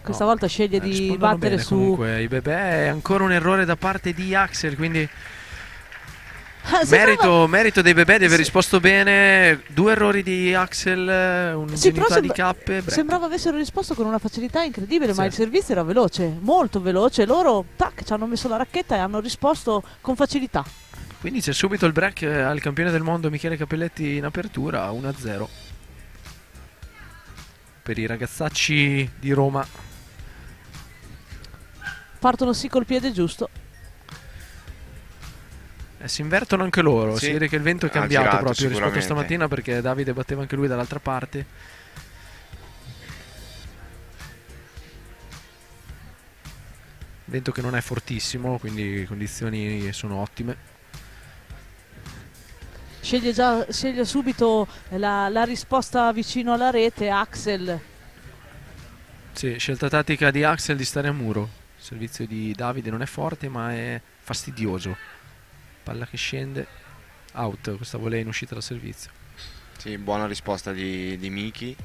Questa volta sceglie di rispondono battere bene, su... Comunque, i bebè è ancora un errore da parte di Axel, quindi... sembrava- merito dei bebè di aver risposto bene. 2 errori di Axel, Sì, però un'ingenuità di Cappe. sembrava avessero risposto con una facilità incredibile, ma Sì. il servizio era veloce, molto veloce. Loro, tac, ci hanno messo la racchetta e hanno risposto con facilità. Quindi c'è subito il break al campione del mondo Michele Capelletti in apertura, 1-0 per i ragazzacci di Roma. Partono sì col piede giusto. Si invertono anche loro, Sì, si vede che il vento è ha cambiato girato proprio rispetto a sicuramente. stamattina, perché Davide batteva anche lui dall'altra parte. Vento che non è fortissimo, quindi le condizioni sono ottime. Sceglie subito la risposta vicino alla rete. Axel. Sì, scelta tattica di Axel di stare a muro. Il servizio di Davide non è forte, ma è fastidioso. Palla che scende, out, questa volea in uscita dal servizio. Sì, buona risposta di Miki,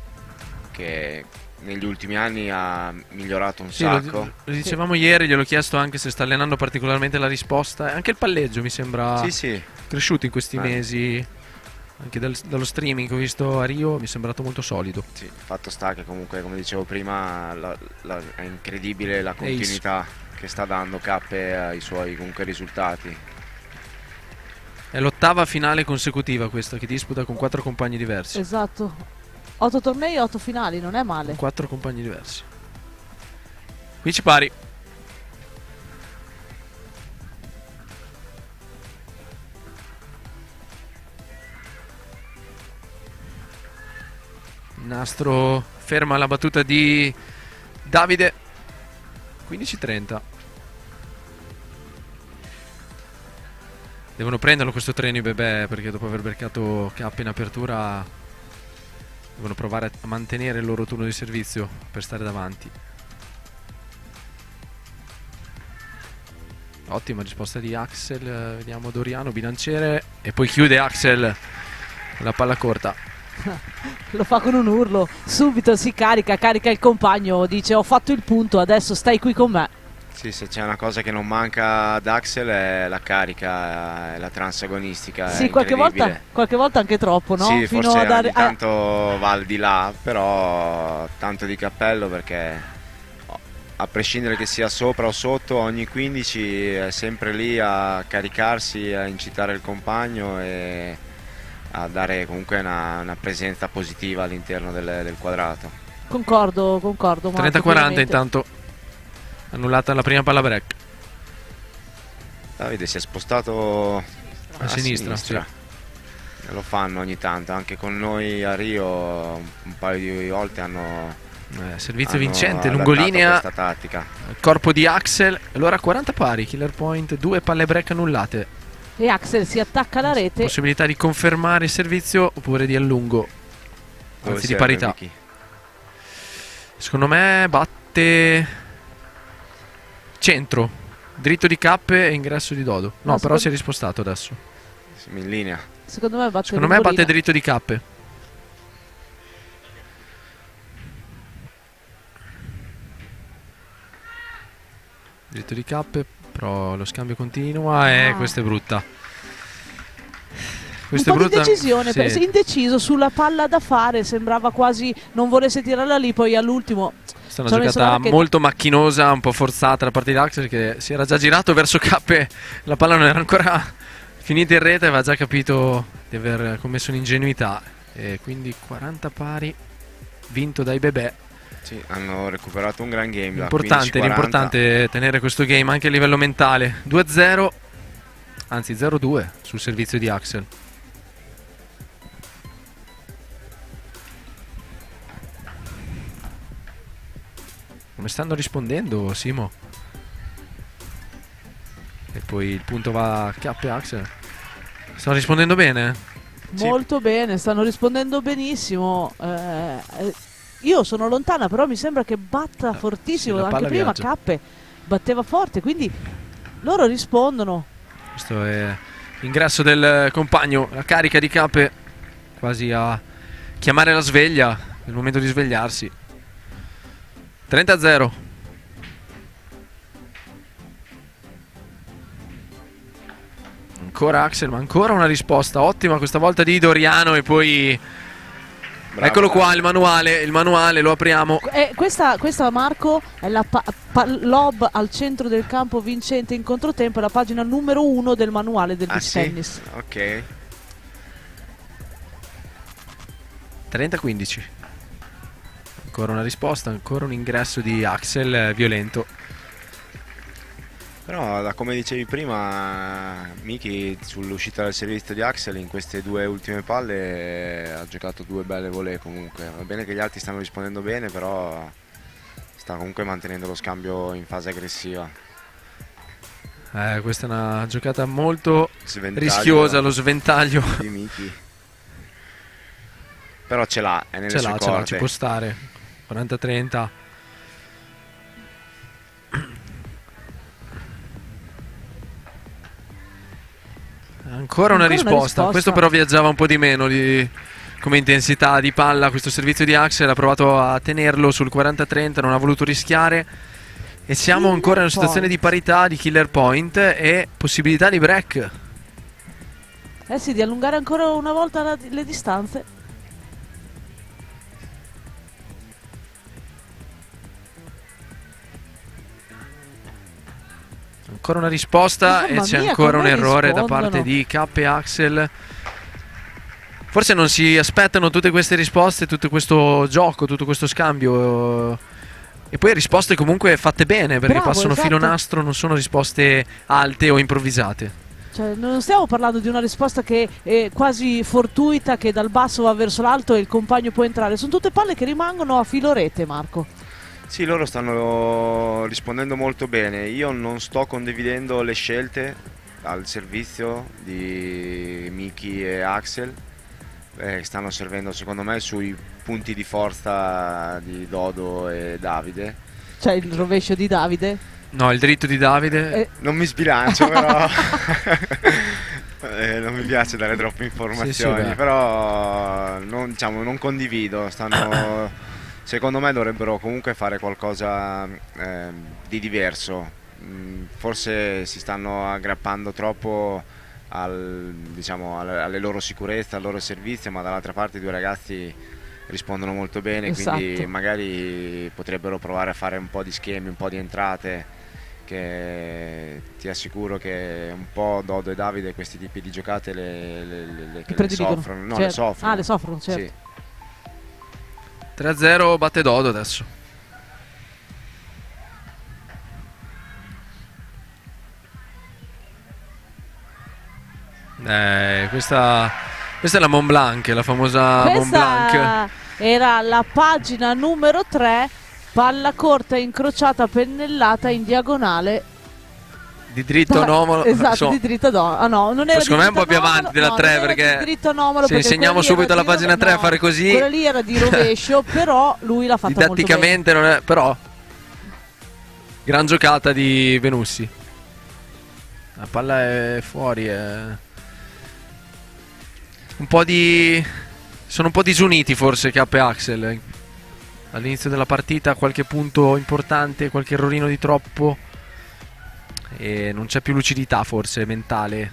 che negli ultimi anni ha migliorato un Sì, sacco. lo dicevamo ieri, gliel'ho chiesto anche se sta allenando particolarmente la risposta. Anche il palleggio mi sembra Sì. cresciuto in questi Beh. mesi. Anche dallo streaming che ho visto a Rio mi è sembrato molto solido. Sì, il fatto sta che comunque, come dicevo prima, è incredibile la continuità che sta dando Cappe ai suoi comunque risultati. È l'8ª finale consecutiva questa che disputa con 4 compagni diversi. Esatto. 8 tornei, 8 finali, non è male. 4 compagni diversi. 15 pari. Nastro ferma la battuta di Davide. 15-30. Devono prenderlo questo treno i bebè, perché dopo aver beccato K in apertura devono provare a mantenere il loro turno di servizio per stare davanti. Ottima risposta di Axel. Vediamo Doriano, bilanciere, e poi chiude Axel la palla corta. Lo fa con un urlo. Subito si carica il compagno. Dice: ho fatto il punto, adesso stai qui con me. Sì, se c'è una cosa che non manca ad Axel è la carica, è la transagonistica. Sì, è qualche incredibile. volta anche troppo, no? Sì, Fino forse a dare... ogni tanto va al di là, però tanto di cappello, perché a prescindere che sia sopra o sotto, ogni 15 è sempre lì a caricarsi, a incitare il compagno e a dare comunque una presenza positiva all'interno del quadrato. Concordo. 30-40 intanto. Annullata la prima palla break. Davide si è spostato a sinistra. Sì. Lo fanno ogni tanto, anche con noi a Rio un paio di volte hanno servizio vincente, lungolinea, questa tattica. Corpo di Axel. Allora 40 pari, killer point, 2 palle break annullate. E Axel si attacca alla rete. Possibilità di confermare il servizio oppure di allungo, anzi di parità. Mickey? Secondo me batte centro, dritto di Cappe e ingresso di Dodo. No, però si è rispostato adesso. In linea. Secondo me batte dritto di Cappe. Dritto di Cappe, però lo scambio continua e questa è brutta. Questa un po' di decisione, sì. Indeciso sulla palla da fare, sembrava quasi non volesse tirarla lì, poi all'ultimo una giocata molto macchinosa, un po' forzata da parte di Axel, che si era già girato verso Cappe, la palla non era ancora finita in rete, aveva già capito di aver commesso un'ingenuità, e quindi 40 pari, vinto dai bebè. Sì, hanno recuperato un gran game. L'importante è tenere questo game anche a livello mentale. 2-0, anzi 0-2 sul servizio di Axel. Come stanno rispondendo, Simo? E poi il punto va a K e Axel. Stanno rispondendo bene? Molto bene, stanno rispondendo benissimo. Io sono lontana, però mi sembra che batta fortissimo. Anche prima K batteva forte, quindi loro rispondono. Questo è l'ingresso del compagno, la carica di K quasi a chiamare la sveglia, è il momento di svegliarsi. 30-0. Ancora Axel, ma ancora una risposta ottima questa volta di Doriano e poi... Bravo, eccolo qua il manuale, lo apriamo. Questa Marco è la lob al centro del campo vincente in controtempo, è la pagina numero 1 del manuale del beach tennis. Ok. 30-15. Ancora una risposta, ancora un ingresso di Axel violento. Però, da come dicevi prima, Miki sull'uscita del servizio di Axel in queste 2 ultime palle ha giocato 2 belle volée comunque. Va bene che gli altri stanno rispondendo bene, però sta comunque mantenendo lo scambio in fase aggressiva. Questa è una giocata molto rischiosa, lo sventaglio di Miki. Però ce l'ha, è nelle sue corde. Ci può stare. 40-30. Ancora una risposta. Questo però viaggiava un po' di meno come intensità di palla. Questo servizio di Axel ha provato a tenerlo sul 40-30, non ha voluto rischiare. E siamo ancora in una situazione di parità, di killer point e possibilità di break. Sì, di allungare ancora una volta le distanze. Ancora una risposta e c'è ancora un errore da parte di K e Axel. Forse non si aspettano tutte queste risposte, tutto questo gioco, tutto questo scambio. E poi risposte comunque fatte bene, perché passano filo nastro, non sono risposte alte o improvvisate. Cioè, non stiamo parlando di una risposta che è quasi fortuita, che dal basso va verso l'alto e il compagno può entrare. Sono tutte palle che rimangono a filo rete, Marco. Sì, loro stanno rispondendo molto bene. Io non sto condividendo le scelte al servizio di Miki e Axel. Stanno servendo secondo me sui punti di forza di Dodo e Davide. Cioè il rovescio di Davide? No, il dritto di Davide. Non mi sbilancio però. Non mi piace dare troppe informazioni, sì, però non condivido. Secondo me dovrebbero comunque fare qualcosa di diverso. Forse si stanno aggrappando troppo alle loro sicurezze, al loro servizio, ma dall'altra parte i 2 ragazzi rispondono molto bene, quindi magari potrebbero provare a fare un po' di schemi, un po' di entrate, che ti assicuro che un po' Dodo e Davide questi tipi di giocate le soffrono. No, le soffrono. Le soffrono, certo. Sì. 3-0 batte Dodo adesso. Questa è la Mont Blanc, la famosa Mont Blanc. Era la pagina numero 3, palla corta incrociata pennellata in diagonale. Di dritto anomalo. Esatto, di dritto no, non era. Secondo me è un po' più avanti della 3 perché se insegniamo subito alla pagina 3 a fare così. Quella lì era di rovescio, però lui l'ha fatta molto bene. Didatticamente non è, però gran giocata di Benussi. La palla è fuori, sono un po' disuniti forse K e Axel. All'inizio della partita qualche punto importante, qualche errorino di troppo e non c'è più lucidità forse mentale.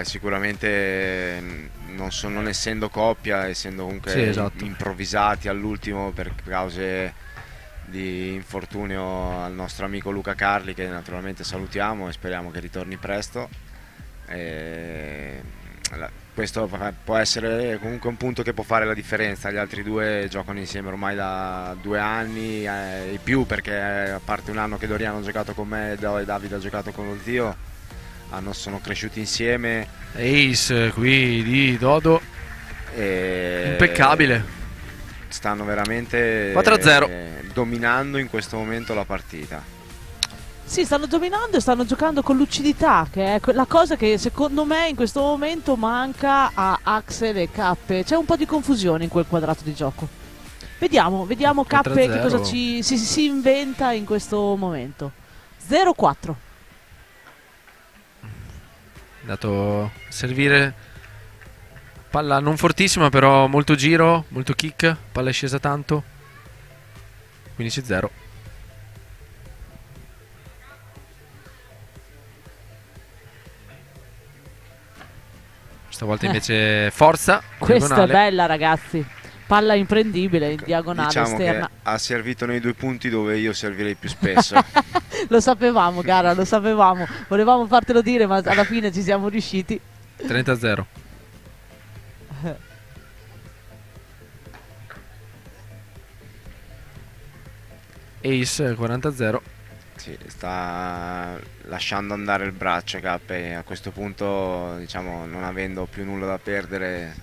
Sicuramente non essendo coppia, essendo comunque improvvisati all'ultimo per cause di infortunio al nostro amico Luca Carli, che naturalmente salutiamo e speriamo che ritorni presto. Questo può essere comunque un punto che può fare la differenza. Gli altri 2 giocano insieme ormai da 2 anni e più, perché a parte un anno che Doriano ha giocato con me e Davide ha giocato con lo zio, sono cresciuti insieme. Ace qui di Dodo, impeccabile. Stanno veramente 4-0 dominando in questo momento la partita. Sì, stanno dominando e stanno giocando con lucidità, che è la cosa che secondo me in questo momento manca a Axel e K. C'è un po' di confusione in quel quadrato di gioco. Vediamo K che cosa si inventa in questo momento. 0-4. Dato servire Palla non fortissima, però molto giro, molto kick. Palla è scesa tanto. 15-0. Stavolta invece forza. Questa diagonale. è bella, ragazzi. Palla imprendibile in diagonale Diciamo esterna. che ha servito nei 2 punti dove io servirei più spesso. Lo sapevamo, cara, lo sapevamo. Volevamo fartelo dire, ma alla fine ci siamo riusciti. 30-0. Ace 40-0. Sì, sta lasciando andare il braccio K e a questo punto, diciamo, non avendo più nulla da perdere,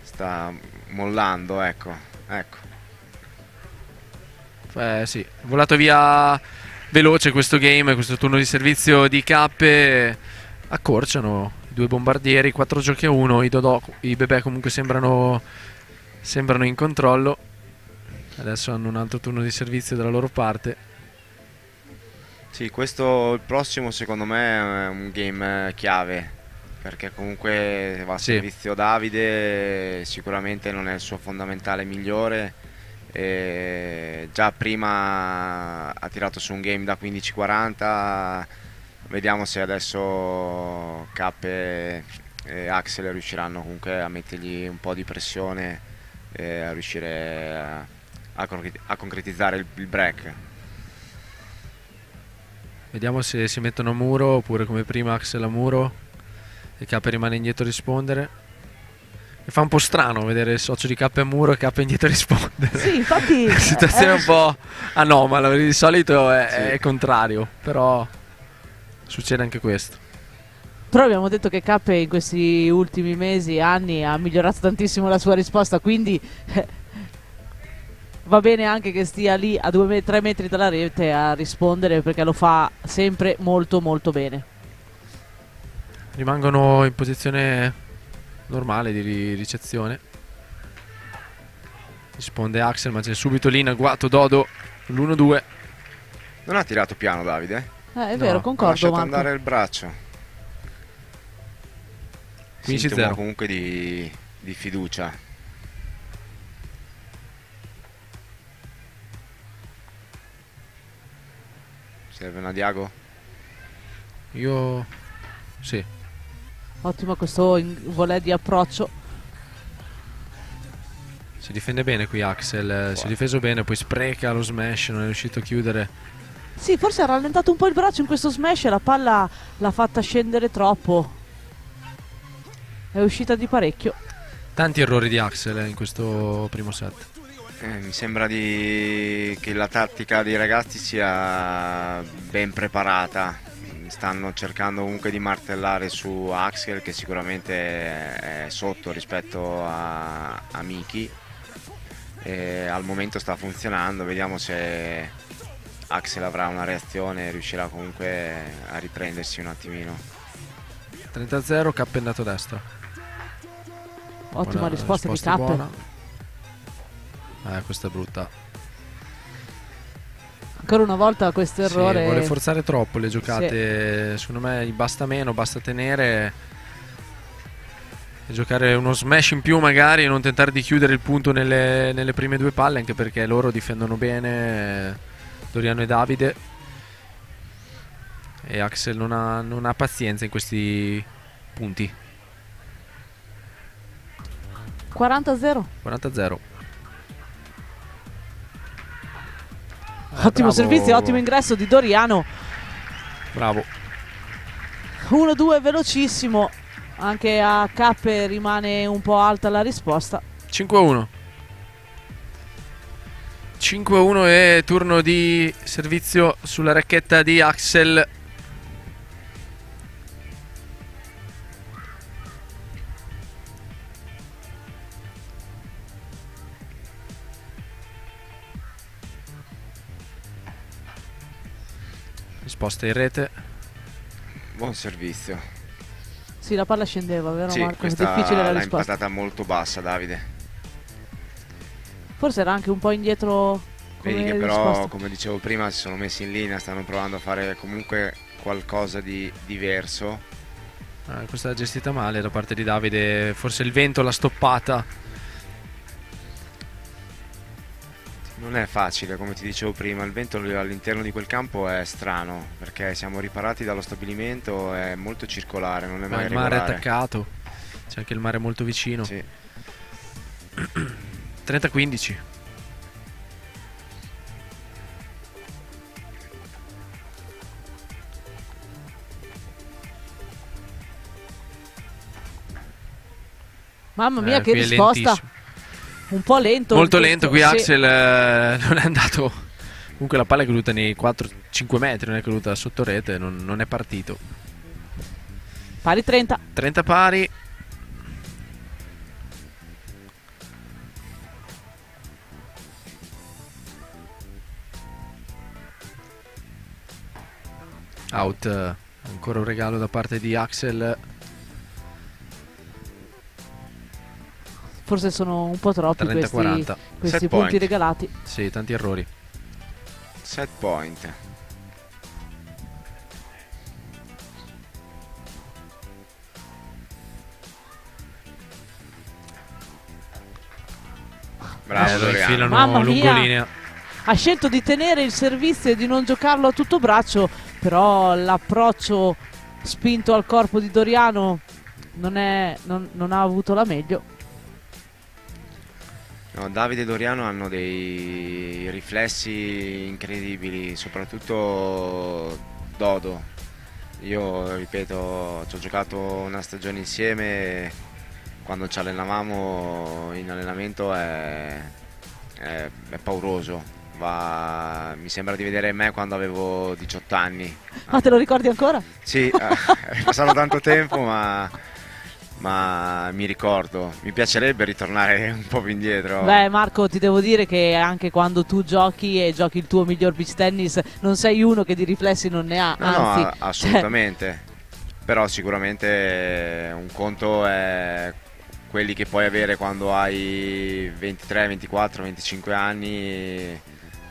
sta mollando, ecco. Sì, è volato via veloce questo game, questo turno di servizio di K. Accorciano i 2 bombardieri, 4 giochi a 1. I Dodò, i Bebè comunque sembrano in controllo. Adesso hanno un altro turno di servizio dalla loro parte. Sì, questo il prossimo secondo me è un game chiave, perché comunque va a servizio Davide, sicuramente non è il suo fondamentale migliore. E già prima ha tirato su un game da 15-40, vediamo se adesso K e Axel riusciranno comunque a mettergli un po' di pressione e a riuscire a concretizzare il break. Vediamo se si mettono a muro oppure come prima Axel a muro e K rimane indietro a rispondere. Mi fa un po' strano vedere il socio di K a muro e K indietro a rispondere. Sì, infatti La situazione è un po' anomala, di solito è contrario, però succede anche questo. Però abbiamo detto che K in questi ultimi mesi, anni, ha migliorato tantissimo la sua risposta, quindi va bene anche che stia lì a 2-3 metri dalla rete a rispondere, perché lo fa sempre molto molto bene. Rimangono in posizione normale di ricezione. Risponde Axel, ma c'è subito lì in agguato Dodo, l'1-2. Non ha tirato piano Davide? È vero, Ha concordo, lasciato Marco. andare il braccio. 15-0. Sintomo comunque di fiducia. Serve una Diago? Io... sì. Ottimo questo voler di approccio. Si difende bene qui Axel, si è difeso bene, poi spreca lo smash, non è riuscito a chiudere. Sì, forse ha rallentato un po' il braccio in questo smash e la palla l'ha fatta scendere troppo. È uscita di parecchio. Tanti errori di Axel in questo primo set. Mi sembra che la tattica dei ragazzi sia ben preparata. Stanno cercando comunque di martellare su Axel, che sicuramente è sotto rispetto a Miki. E al momento sta funzionando, vediamo se Axel avrà una reazione e riuscirà comunque a riprendersi un attimino. 30-0, K è andato a destra. Ottima Buona risposta di K. buona. Questa è brutta. Ancora una volta questo errore. Sì, vuole forzare troppo le giocate. Secondo me basta meno, basta tenere e giocare uno smash in più magari e non tentare di chiudere il punto nelle prime 2 palle, anche perché loro difendono bene, Doriano e Davide, e Axel non ha pazienza in questi punti. 40-0. 40-0. Ottimo bravo. servizio, ottimo ingresso di Doriano. Bravo. 1-2 velocissimo. Anche a K rimane un po' alta la risposta. 5-1. 5-1 e turno di servizio sulla racchetta di Axel. Risposta in rete. Buon servizio. Sì, la palla scendeva, vero Sì, Marco? È questa difficile la l'ha risposta. impatata molto bassa Davide. Forse era anche un po' indietro come Vedi che però, risposta. come dicevo prima, si sono messi in linea, stanno provando a fare comunque qualcosa di diverso. Questa è gestita male da parte di Davide, forse il vento l'ha stoppata. Non è facile, come ti dicevo prima, il vento all'interno di quel campo è strano, perché siamo riparati dallo stabilimento, è molto circolare, non è mai il regolare. mare è attaccato, c'è anche il mare molto vicino. Sì. 30-15. Mamma mia, che qui è risposta. lentissimo. Un po' lento. Molto lento qui Sì. Axel, non è andato. Comunque la palla è caduta nei 4-5 metri, non è caduta sotto rete, non è partito. Pari 30. 30 pari. Out, ancora un regalo da parte di Axel. Forse sono un po' troppi 30-40. questi Set punti point. regalati. Sì, tanti errori. Set point. Bravo, lo Doriano. infilano Mamma mia. lungolinea. Ha scelto di tenere il servizio e di non giocarlo a tutto braccio, però l'approccio spinto al corpo di Doriano non ha avuto la meglio. No, Davide e Doriano hanno dei riflessi incredibili, soprattutto Dodo. Io ripeto, ci ho giocato una stagione insieme, quando ci allenavamo in allenamento è pauroso. Mi sembra di vedere me quando avevo 18 anni. Ma te lo ricordi ancora? Sì, è passato tanto tempo, ma mi ricordo. Mi piacerebbe ritornare un po' più indietro. Beh, Marco, ti devo dire che anche quando tu giochi e giochi il tuo miglior beach tennis, non sei uno che di riflessi non ne ha, anzi. No, assolutamente. Però sicuramente un conto è quelli che puoi avere quando hai 23, 24, 25 anni,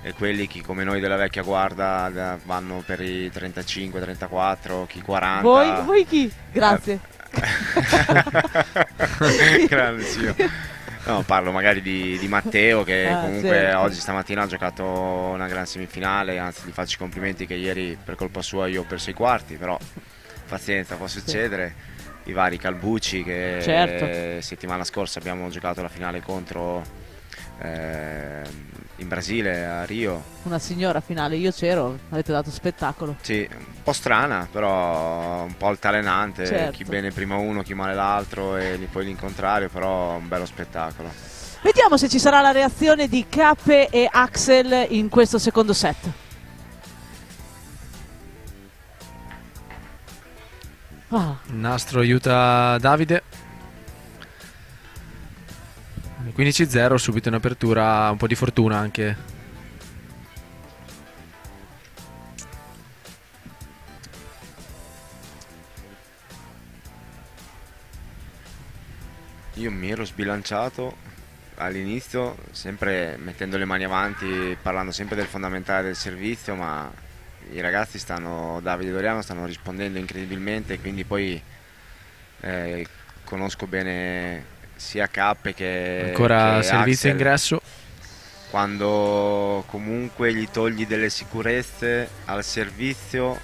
e quelli che come noi della vecchia guardia vanno per i 35, 34, chi 40. Voi chi? Grazie. Grande zio. No, parlo magari di Matteo che comunque certo. oggi stamattina ha giocato una gran semifinale, anzi gli faccio i complimenti che ieri per colpa sua io ho perso i quarti, però pazienza, può succedere. I vari Calbucci che Certo. settimana scorsa abbiamo giocato la finale contro in Brasile, a Rio. Una signora finale, io c'ero, avete dato spettacolo. Sì, un po' strana, però un po' altalenante, Certo. chi bene prima uno, chi male l'altro e poi l'incontrario, però un bello spettacolo. Vediamo se ci sarà la reazione di Cappe e Axel in questo secondo set. Ah, Il nastro aiuta Davide. 15-0, subito in apertura, un po' di fortuna anche. Io mi ero sbilanciato all'inizio, sempre mettendo le mani avanti, parlando sempre del fondamentale del servizio, ma i ragazzi Davide e Doriano stanno rispondendo incredibilmente, quindi poi conosco bene sia Cappe che Ancora che servizio Axel. ingresso. Quando comunque gli togli delle sicurezze al servizio,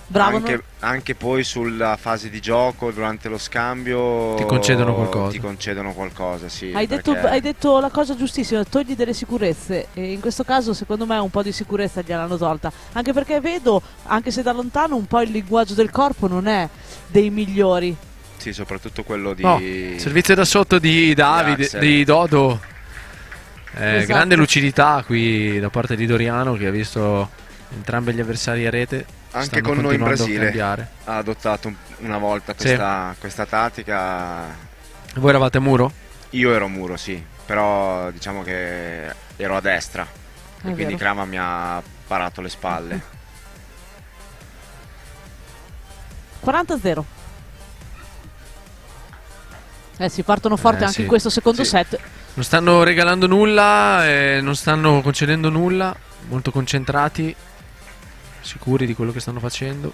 bravo. anche poi sulla fase di gioco, durante lo scambio Ti concedono qualcosa. Ti concedono qualcosa, sì, Hai perché- detto la cosa giustissima, togli delle sicurezze, e in questo caso secondo me un po' di sicurezza gliel'hanno tolta, anche perché vedo, anche se da lontano, un po' il linguaggio del corpo non è dei migliori. Sì, soprattutto quello di... No, servizio da sotto di Davide, Axel. di Dodo. Esatto. Grande lucidità qui da parte di Doriano, che ha visto entrambi gli avversari a rete. Anche stanno con noi in continuando a Brasile cambiare. ha adottato una volta Sì. questa tattica. Voi eravate a muro? Io ero a muro, sì, però diciamo che ero a destra e quindi vero. Crama mi ha parato le spalle. 40-0. Si partono forte anche sì. in questo secondo Sì. set. Non stanno regalando nulla, non stanno concedendo nulla, molto concentrati, sicuri di quello che stanno facendo.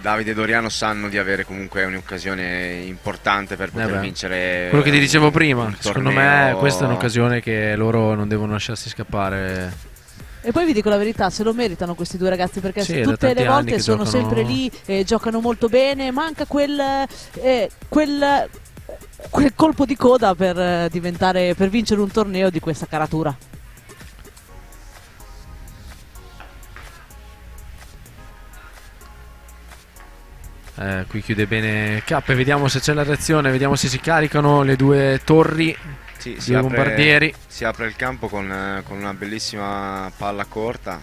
Davide e Doriano sanno di avere comunque un'occasione importante per poter vincere. Quello che ti dicevo prima, un secondo torneo. me questa è un'occasione che loro non devono lasciarsi scappare. E poi vi dico la verità, se lo meritano questi due ragazzi, perché Sì, da tutte tanti le anni volte che sono giocano- sempre lì, giocano molto bene, manca quel colpo di coda per vincere un torneo di questa caratura. Qui chiude bene K, vediamo se c'è la reazione, vediamo se si caricano le due torri, Sì, due bombardieri. si apre il campo con una bellissima palla corta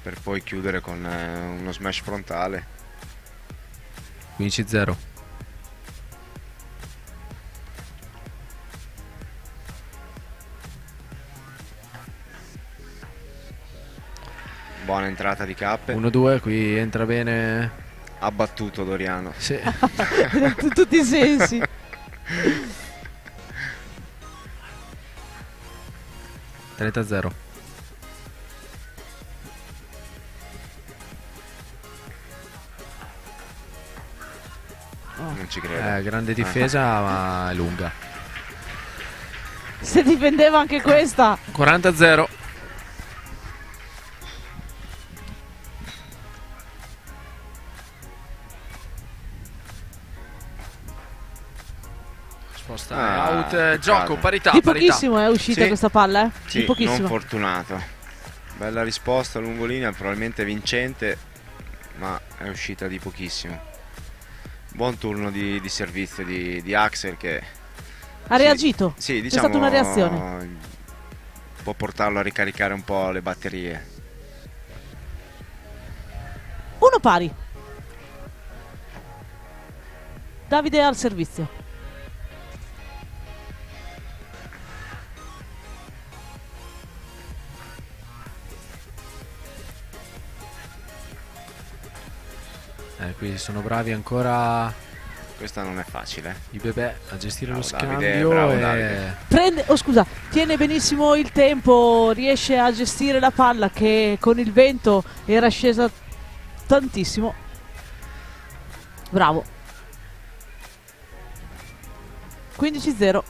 per poi chiudere con uno smash frontale. 15-0. Buona entrata di K. 1-2, qui entra bene. Ha battuto Doriano. Sì. In tutti i sensi. $30-0. Non ci credo. Grande difesa, ma è lunga. Se difendeva anche questa. 40-0. Sposta out, peccato. gioco, parità. Di parità. pochissimo è uscita Sì. questa palla, Sì, di pochissimo. non fortunato. Bella risposta lungolinea, probabilmente vincente, ma è uscita di pochissimo. Buon turno di servizio di Axel che Ha reagito. sì, C'è diciamo, stata una reazione. può portarlo a ricaricare un po' le batterie. Uno pari. Davide al servizio. Qui sono bravi ancora Questa non è facile. i bebè a gestire Bravo lo Davide, scambio. bravo e... Davide. Prende, oh scusa, tiene benissimo il tempo, riesce a gestire la palla che con il vento era scesa tantissimo. Bravo. 15-0.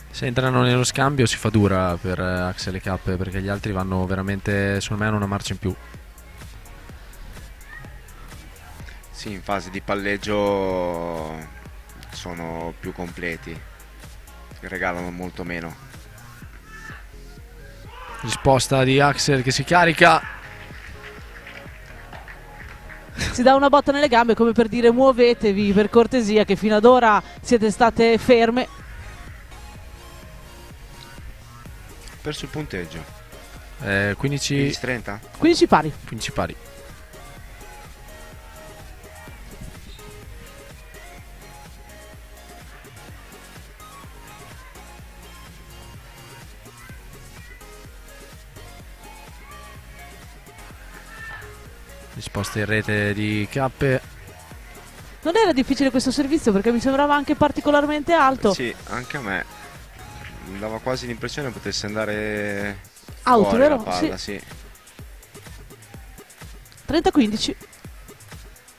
Se entrano nello scambio si fa dura per Axel e K, perché gli altri vanno veramente, secondo me, hanno una marcia in più. Sì, in fase di palleggio sono più completi, regalano molto meno. Risposta di Axel che si carica. Si dà una botta nelle gambe come per dire muovetevi per cortesia che fino ad ora siete state ferme. Perso il punteggio. 15-30? 15 pari. 15 pari. Risposta in rete di K. Non era difficile questo servizio perché mi sembrava anche particolarmente alto. Sì, anche a me. Mi dava quasi l'impressione potesse andare Out, fuori vero? la palla, sì. 30-15.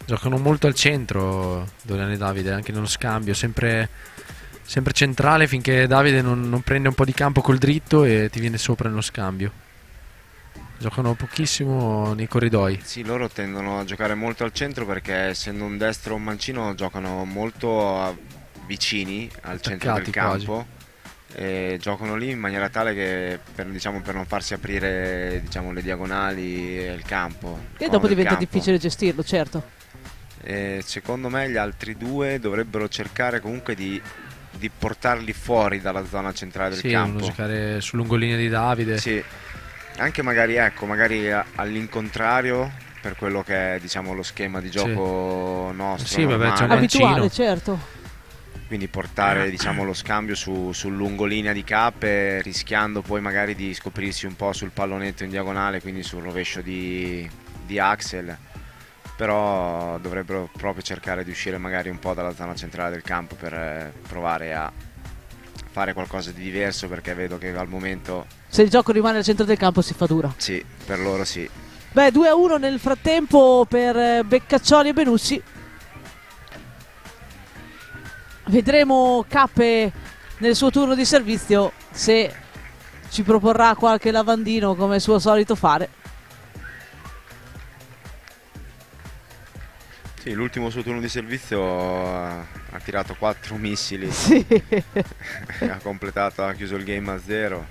Giocano molto al centro Doriano e Davide, anche nello scambio, sempre centrale finché Davide non prende un po' di campo col dritto e ti viene sopra nello scambio. Giocano pochissimo nei corridoi. Sì, loro tendono a giocare molto al centro perché essendo un destro o un mancino giocano molto vicini al centro del Attaccati campo e giocano lì in maniera tale che per non farsi aprire le diagonali e il campo. E dopo nel diventa campo. difficile gestirlo, certo. E secondo me gli altri due dovrebbero cercare comunque di portarli fuori dalla zona centrale del Sì, campo. devono giocare su lungolinea di Davide. Sì. Anche magari all'incontrario per quello che è lo schema di gioco nostro. Sì, vabbè, c'è un Abituale, mancino. certo. Quindi portare lo scambio sul lungolinea di K, rischiando poi magari di scoprirsi un po' sul pallonetto in diagonale, quindi sul rovescio di Axel. Però dovrebbero proprio cercare di uscire magari un po' dalla zona centrale del campo per provare a fare qualcosa di diverso, perché vedo che al momento Se il gioco rimane al centro del campo si fa dura. sì, per loro sì. Beh, 2-1 nel frattempo per Beccaccioli e Benussi. Vedremo Cappe nel suo turno di servizio se ci proporrà qualche lavandino come è suo solito fare. Sì, l'ultimo suo turno di servizio ha tirato 4 missili. Sì. Ha completato, ha chiuso il game a 0.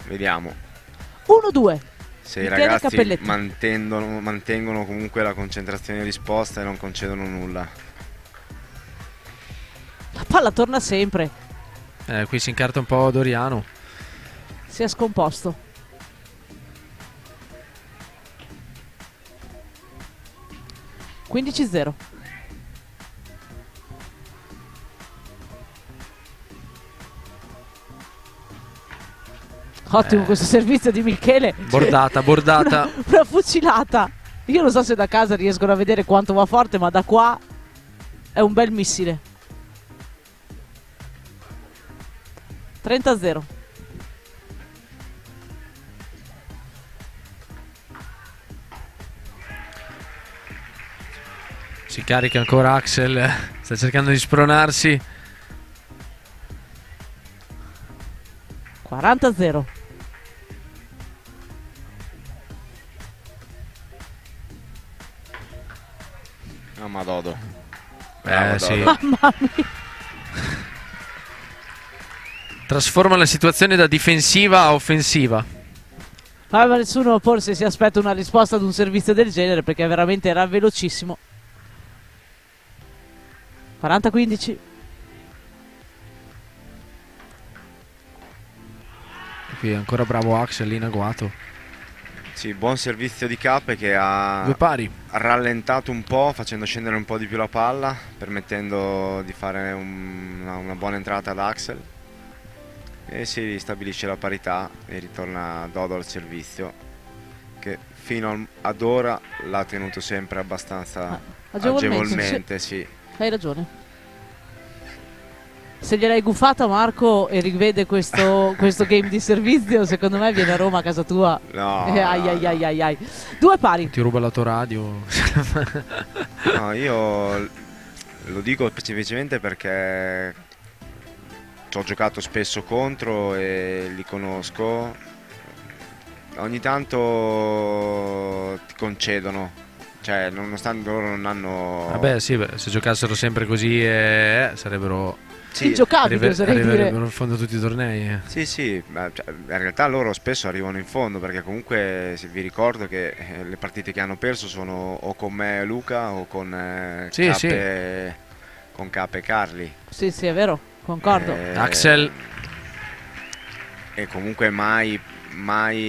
Vediamo 1-2. se i Michele ragazzi Cappelletti. mantengono comunque la concentrazione risposta e non concedono nulla. La palla torna sempre. Qui si incarta un po' Doriano. Si è scomposto. (15-0). Ottimo questo servizio di Michele. Bordata. Una fucilata. Io non so se da casa riescono a vedere quanto va forte, ma da qua è un bel missile. 30-0. Si carica ancora Axel, sta cercando di spronarsi. 40-0. Oh, Madodo. Bravo, Sì. Dodo. Mamma mia. Trasforma la situazione da difensiva a offensiva. Ma nessuno forse si aspetta una risposta ad un servizio del genere, perché veramente era velocissimo. 40-15. Qui ancora bravo Axel in agguato. Sì, buon servizio di Cappe che ha Due pari. rallentato un po', facendo scendere un po' di più la palla, permettendo di fare una buona entrata ad Axel. E si ristabilisce la parità e ritorna Dodo al servizio, che fino ad ora l'ha tenuto sempre abbastanza agevolmente, sì. Hai ragione. Se gliel'hai guffata Marco e rivede questo game di servizio, secondo me viene a Roma a casa tua. No, ai. Due pari. Ti ruba l'autoradio. No, io lo dico semplicemente perché ci ho giocato spesso contro e li conosco. Ogni tanto ti concedono, cioè nonostante loro non hanno... Vabbè sì, se giocassero sempre così sarebbero... Sì, ingiocabili, oserei dire. Arriverebbero in fondo tutti i tornei. Sì, ma, cioè, in realtà loro spesso arrivano in fondo, perché comunque vi ricordo che le partite che hanno perso sono o con me e Luca o con Cappe, con Cappe e Carli. Sì, è vero, concordo. Axel. E comunque mai,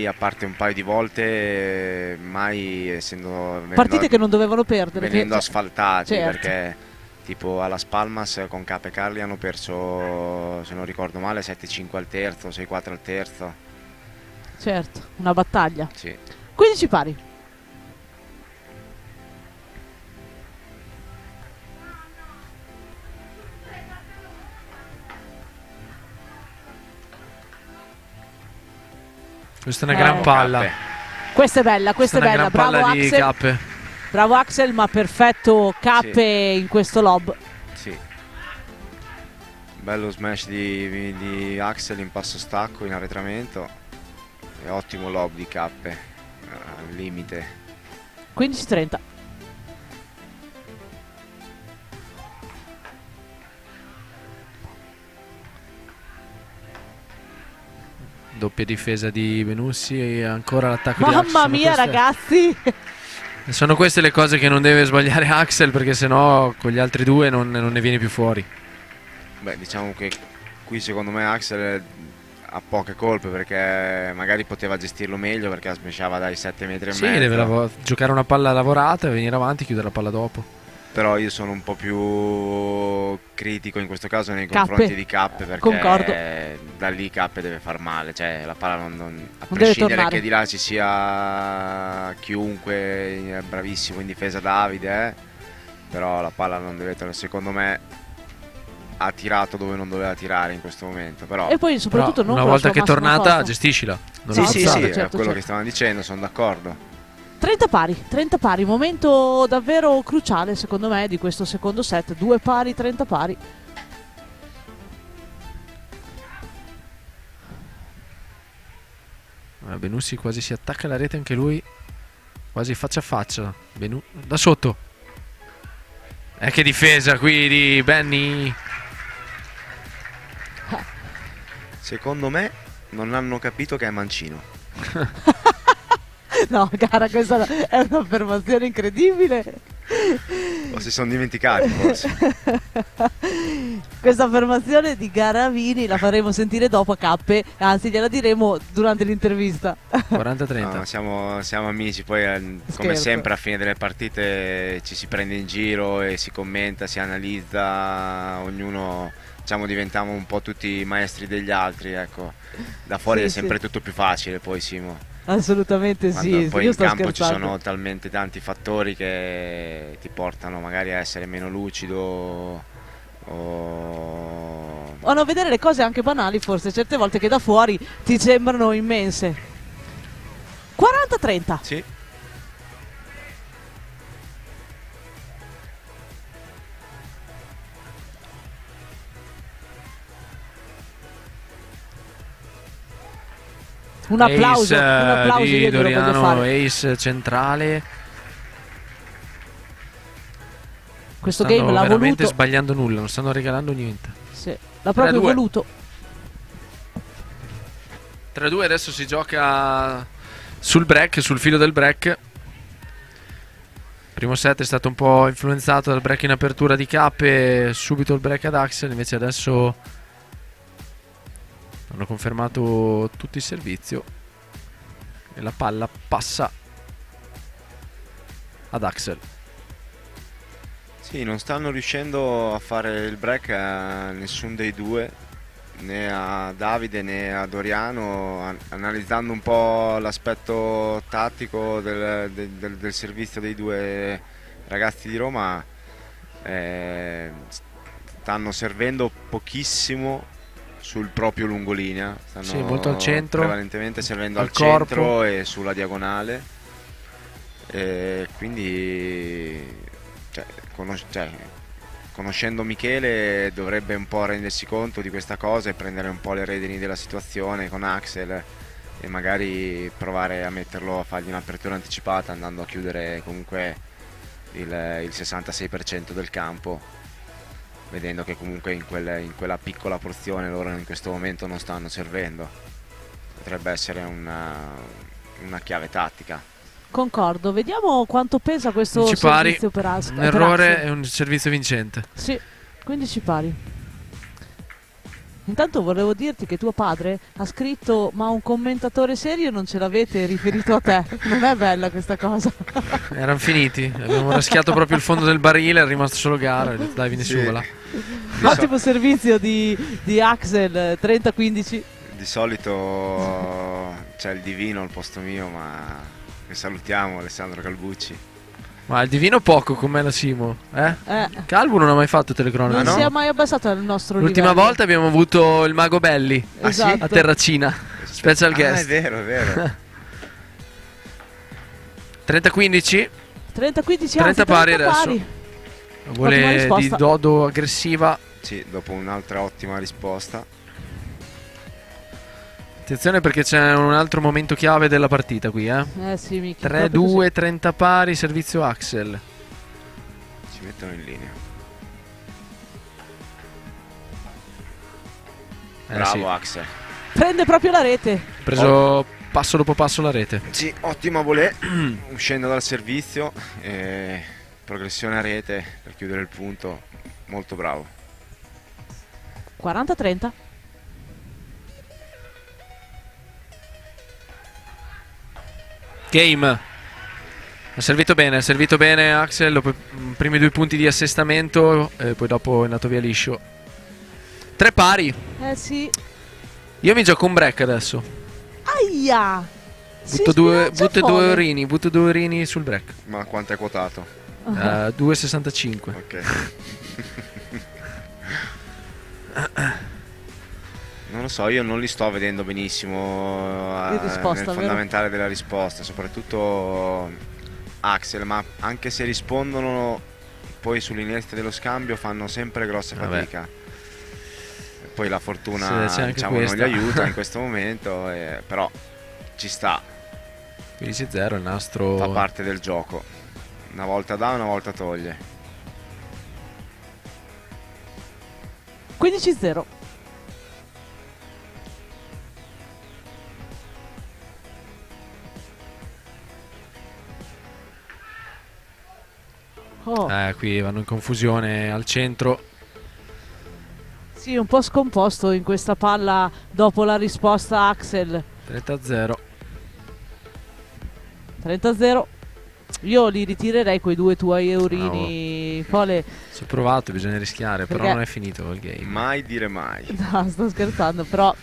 a parte un paio di volte, mai essendo... Partite che non dovevano perdere. Venendo asfaltati, certo. Perché... Tipo alla Spalmas con Cappe e Carli hanno perso, se non ricordo male, 7-5 al terzo, 6-4 al terzo. Certo, una battaglia. Sì. 15 pari. Questa è una gran palla. Cappe. Questa è bella, questa è bella. Una gran Bravo palla di Axel. Cappe. Bravo Axel, ma perfetto Cappe in questo lob. Sì. Bello smash di Axel in passo stacco, in arretramento. E ottimo lob di Cappe, al limite. 15-30. Doppia difesa di Benussi e ancora l'attacco di Axel. Mamma mia ragazzi. Sono queste le cose che non deve sbagliare Axel, perché sennò con gli altri due non ne viene più fuori. Beh, diciamo che qui secondo me Axel ha poche colpe, perché magari poteva gestirlo meglio, perché smashava dai 7 metri e Sì, mezzo. deve giocare una palla lavorata, venire avanti e chiudere la palla dopo. Però io sono un po' più critico in questo caso nei Cappe. confronti di Cappe, perché Concordo. da lì Cappe deve far male, cioè la palla a deve prescindere tornare. che di là ci sia chiunque è bravissimo in difesa, Davide, però la palla non deve tornare, secondo me ha tirato dove non doveva tirare in questo momento, però E poi soprattutto non una con la volta sua che è massima tornata, forza. gestiscila. Non sì, la sì, forzare. sì, è certo, quello certo. che stavano dicendo, sono d'accordo. 30 pari, momento davvero cruciale secondo me di questo secondo set. 2 pari, 30 pari. Benussi quasi si attacca alla rete anche lui, quasi faccia a faccia. Da sotto. Che difesa qui di Benny. Secondo me non hanno capito che è mancino. No, cara, questa è un'affermazione incredibile. O si sono dimenticati forse. Questa affermazione di Garavini la faremo sentire dopo a Cappe, anzi gliela diremo durante l'intervista. 40-30. No, siamo amici, poi come Scherzo. sempre a fine delle partite ci si prende in giro e si commenta, si analizza, ognuno, diciamo, diventiamo un po' tutti maestri degli altri, ecco. Da fuori Sì, è sempre sì. tutto più facile, poi Simo. Assolutamente Quando sì. poi Io in sto campo ci scherzando. sono talmente tanti fattori che ti portano magari a essere meno lucido o O no, vedere le cose anche banali forse certe volte che da fuori ti sembrano immense. 40-30. Sì. Un applauso, Ace, di io glielo voglio Doriano, fare. ace centrale. Questo Stanno game l'ha veramente voluto. sbagliando nulla, non stanno regalando niente. Sì, l'ha proprio 3-2. voluto. 3-2, adesso si gioca sul break, sul filo del break. Primo set è stato un po' influenzato dal break in apertura di Cappe, subito il break ad Axel, invece adesso hanno confermato tutto il servizio e la palla passa ad Axel. Sì, non stanno riuscendo a fare il break a nessun dei due, né a Davide né a Doriano, analizzando un po' l'aspetto tattico del servizio dei due ragazzi di Roma. Stanno servendo pochissimo sul proprio lungolinea, stanno Sì, molto al centro, prevalentemente servendo al al centro corpo. e sulla diagonale, quindi conoscendo Michele dovrebbe un po' rendersi conto di questa cosa e prendere un po' le redini della situazione con Axel e magari provare a metterlo, a fargli un'apertura anticipata andando a chiudere comunque il 66% del campo, vedendo che comunque in quella piccola porzione loro in questo momento non stanno servendo. Potrebbe essere una chiave tattica. Concordo, vediamo quanto pesa questo 15 pari, servizio per Axel. un errore e un servizio vincente. Sì, 15 pari. Intanto volevo dirti che tuo padre ha scritto: ma un commentatore serio non ce l'avete riferito a te. Non è bella questa cosa. Erano finiti, abbiamo raschiato proprio il fondo del barile, è rimasto solo Gara, ho detto dai vieni su, va là. Ottimo servizio di Axel, 30-15. Di solito c'è il divino al posto mio, ma che salutiamo, Alessandro Calbucci. Ma il divino poco con me la Simo, Calvo non ha mai fatto telecronaca. Non si è mai abbassato al nostro L'ultima livello. volta abbiamo avuto il Mago Belli Esatto. a Terracina, special guest. È vero, è vero. 30-15, 30-15, 30 pari adesso. Ottima Vuole di risposta. Dodo aggressiva. Sì, dopo un'altra ottima risposta. Attenzione perché c'è un altro momento chiave della partita qui, Sì, Miki, proprio 3-2, così. 30 pari, servizio Axel. Ci mettono in linea. Bravo Sì. Axel. Prende proprio la rete. Preso passo dopo passo la rete. Sì, ottima volée, uscendo dal servizio, progressione a rete per chiudere il punto, molto bravo. 40-30. Game. Ha servito bene Axel, dopo i primi 2 punti di assestamento e poi dopo è andato via liscio. 3 pari. Sì. Io mi gioco un break adesso. Aia! Butto due orini sul break. Ma quanto è quotato? 2,65. Ok. Non lo so, io non li sto vedendo benissimo Di risposta, nel fondamentale della risposta, soprattutto Axel, ma anche se rispondono poi sull'inizio dello scambio fanno sempre grossa fatica. Poi la fortuna Sì, c'è anche diciamo, non li questa. aiuta in questo momento, però ci sta. 15-0 il nastro. Fa parte del gioco. Una volta dà, una volta toglie. 15-0. Oh. Qui vanno in confusione al centro. Sì, un po' scomposto in questa palla dopo la risposta Axel. 30-0. 30-0. Io li ritirerei quei 2 tuoi eurini. Fole. Ci ho provato, bisogna rischiare, però Perché- non è finito il game. Mai dire mai. No, sto scherzando, però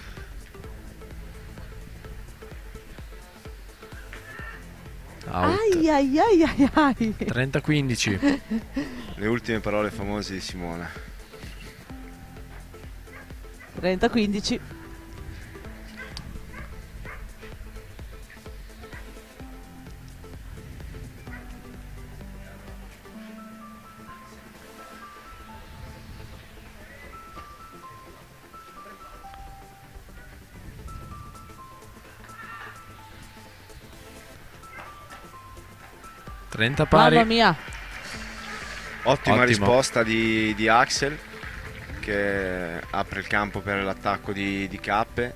Out. ai ai ai ai ai. 30-15. Le ultime parole famose di Simona. 30-15. Pari. Mamma mia. Ottima Ottimo. risposta di Axel, che apre il campo per l'attacco di Cappe.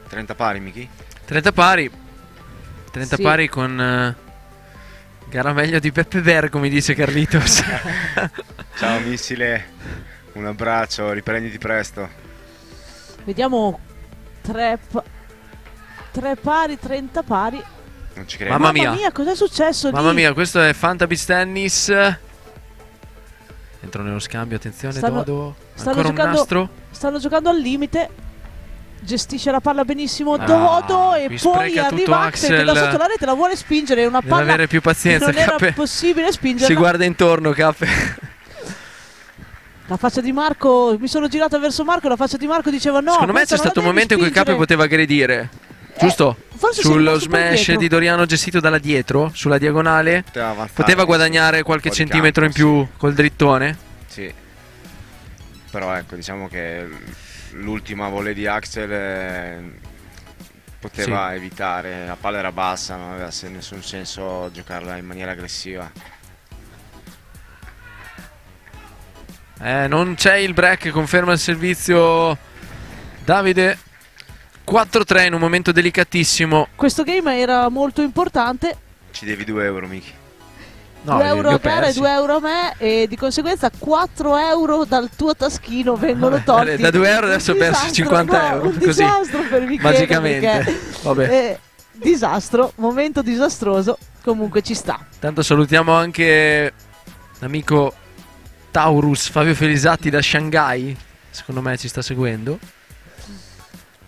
30 pari, Miki? 30 pari. 30 Sì. pari con gara meglio di Peppe Ver, come dice Carlitos. Ciao Missile, un abbraccio, riprenditi presto. Vediamo 3 pari, 30 pari. Non ci credo. Mamma mia. Mamma mia, cos'è successo Mamma lì? mia, questo è Fanta Beach Tennis. Entro nello scambio, attenzione Dodo. Ancora un nastro. Stanno giocando al limite. Gestisce la palla benissimo Ah, Dodo e qui poi spreca tutto arriva Axel che da Axel. sotto la rete la vuole spingere. È una Deve palla avere più pazienza, che non era Cappe. possibile spingerla. Si guarda intorno, Cappe. La faccia di Marco, mi sono girata verso Marco e la faccia di Marco diceva no. Secondo me c'è questa non stato un la devi momento in cui Cappe spingere. poteva aggredire. Giusto? forse si è Sullo rimasto per smash dietro. di Doriano gestito dalla dietro, sulla diagonale. Poteva avanzare, Poteva guadagnare sì, qualche un po' di centimetro campo, in più col drittone. Sì. Però ecco, diciamo che l'ultima volley di Axel poteva evitare. La palla era bassa, non aveva nessun senso giocarla in maniera aggressiva. Non c'è il break, conferma il servizio Davide. 4-3 in un momento delicatissimo. Questo game era molto importante. Ci devi 2 euro, Miki. No, 2 euro li ho a gara e persi. 2 euro a me e di conseguenza 4 euro dal tuo taschino vengono tolti. Da 2 euro adesso ho perso Disastro, 50 no, euro. un Così. disastro per Michele, Magicamente. perché, Vabbè. disastro, momento disastroso, comunque ci sta. Tanto salutiamo anche l'amico Taurus Fabio Felisatti da Shanghai. Secondo me ci sta seguendo.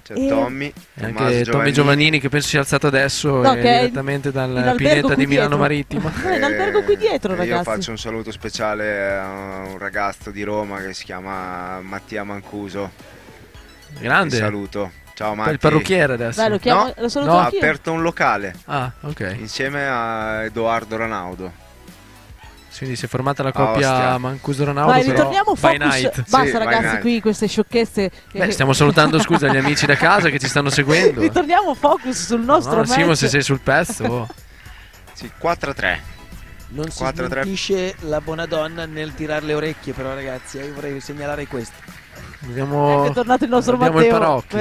C'è Tommy, E anche Tommaso Tommy Giovannini che penso sia alzato adesso No, e che è direttamente in dal albergo Pineta qui di Milano dietro. Marittima. È in albergo qui dietro, Io ragazzi. faccio un saluto speciale a un ragazzo di Roma che si chiama Mattia Mancuso. Grande. Ti saluto. Ciao Matti. Il parrucchiere adesso. Dai, lo chiamo- No, lo saluto no, ha anch'io. aperto un locale. Ah, ok. Insieme a Edoardo Ranaudo. Quindi si è formata la A coppia Ostia. Mancuso-Ronaldo. Vai, però ritorniamo by focus. night. Basta Sì, by ragazzi, night. qui queste sciocchezze. Beh, stiamo salutando, scusa, gli amici da casa che ci stanno seguendo. Ritorniamo focus sul nostro No, match. Simo, se sei sul pezzo. Oh. Sì, 4-3. Non si 4-3. smentisce la buona donna nel tirare le orecchie, però ragazzi, io vorrei segnalare questo. Vediamo. È tornato il nostro abbiamo il Matteo Parocchi.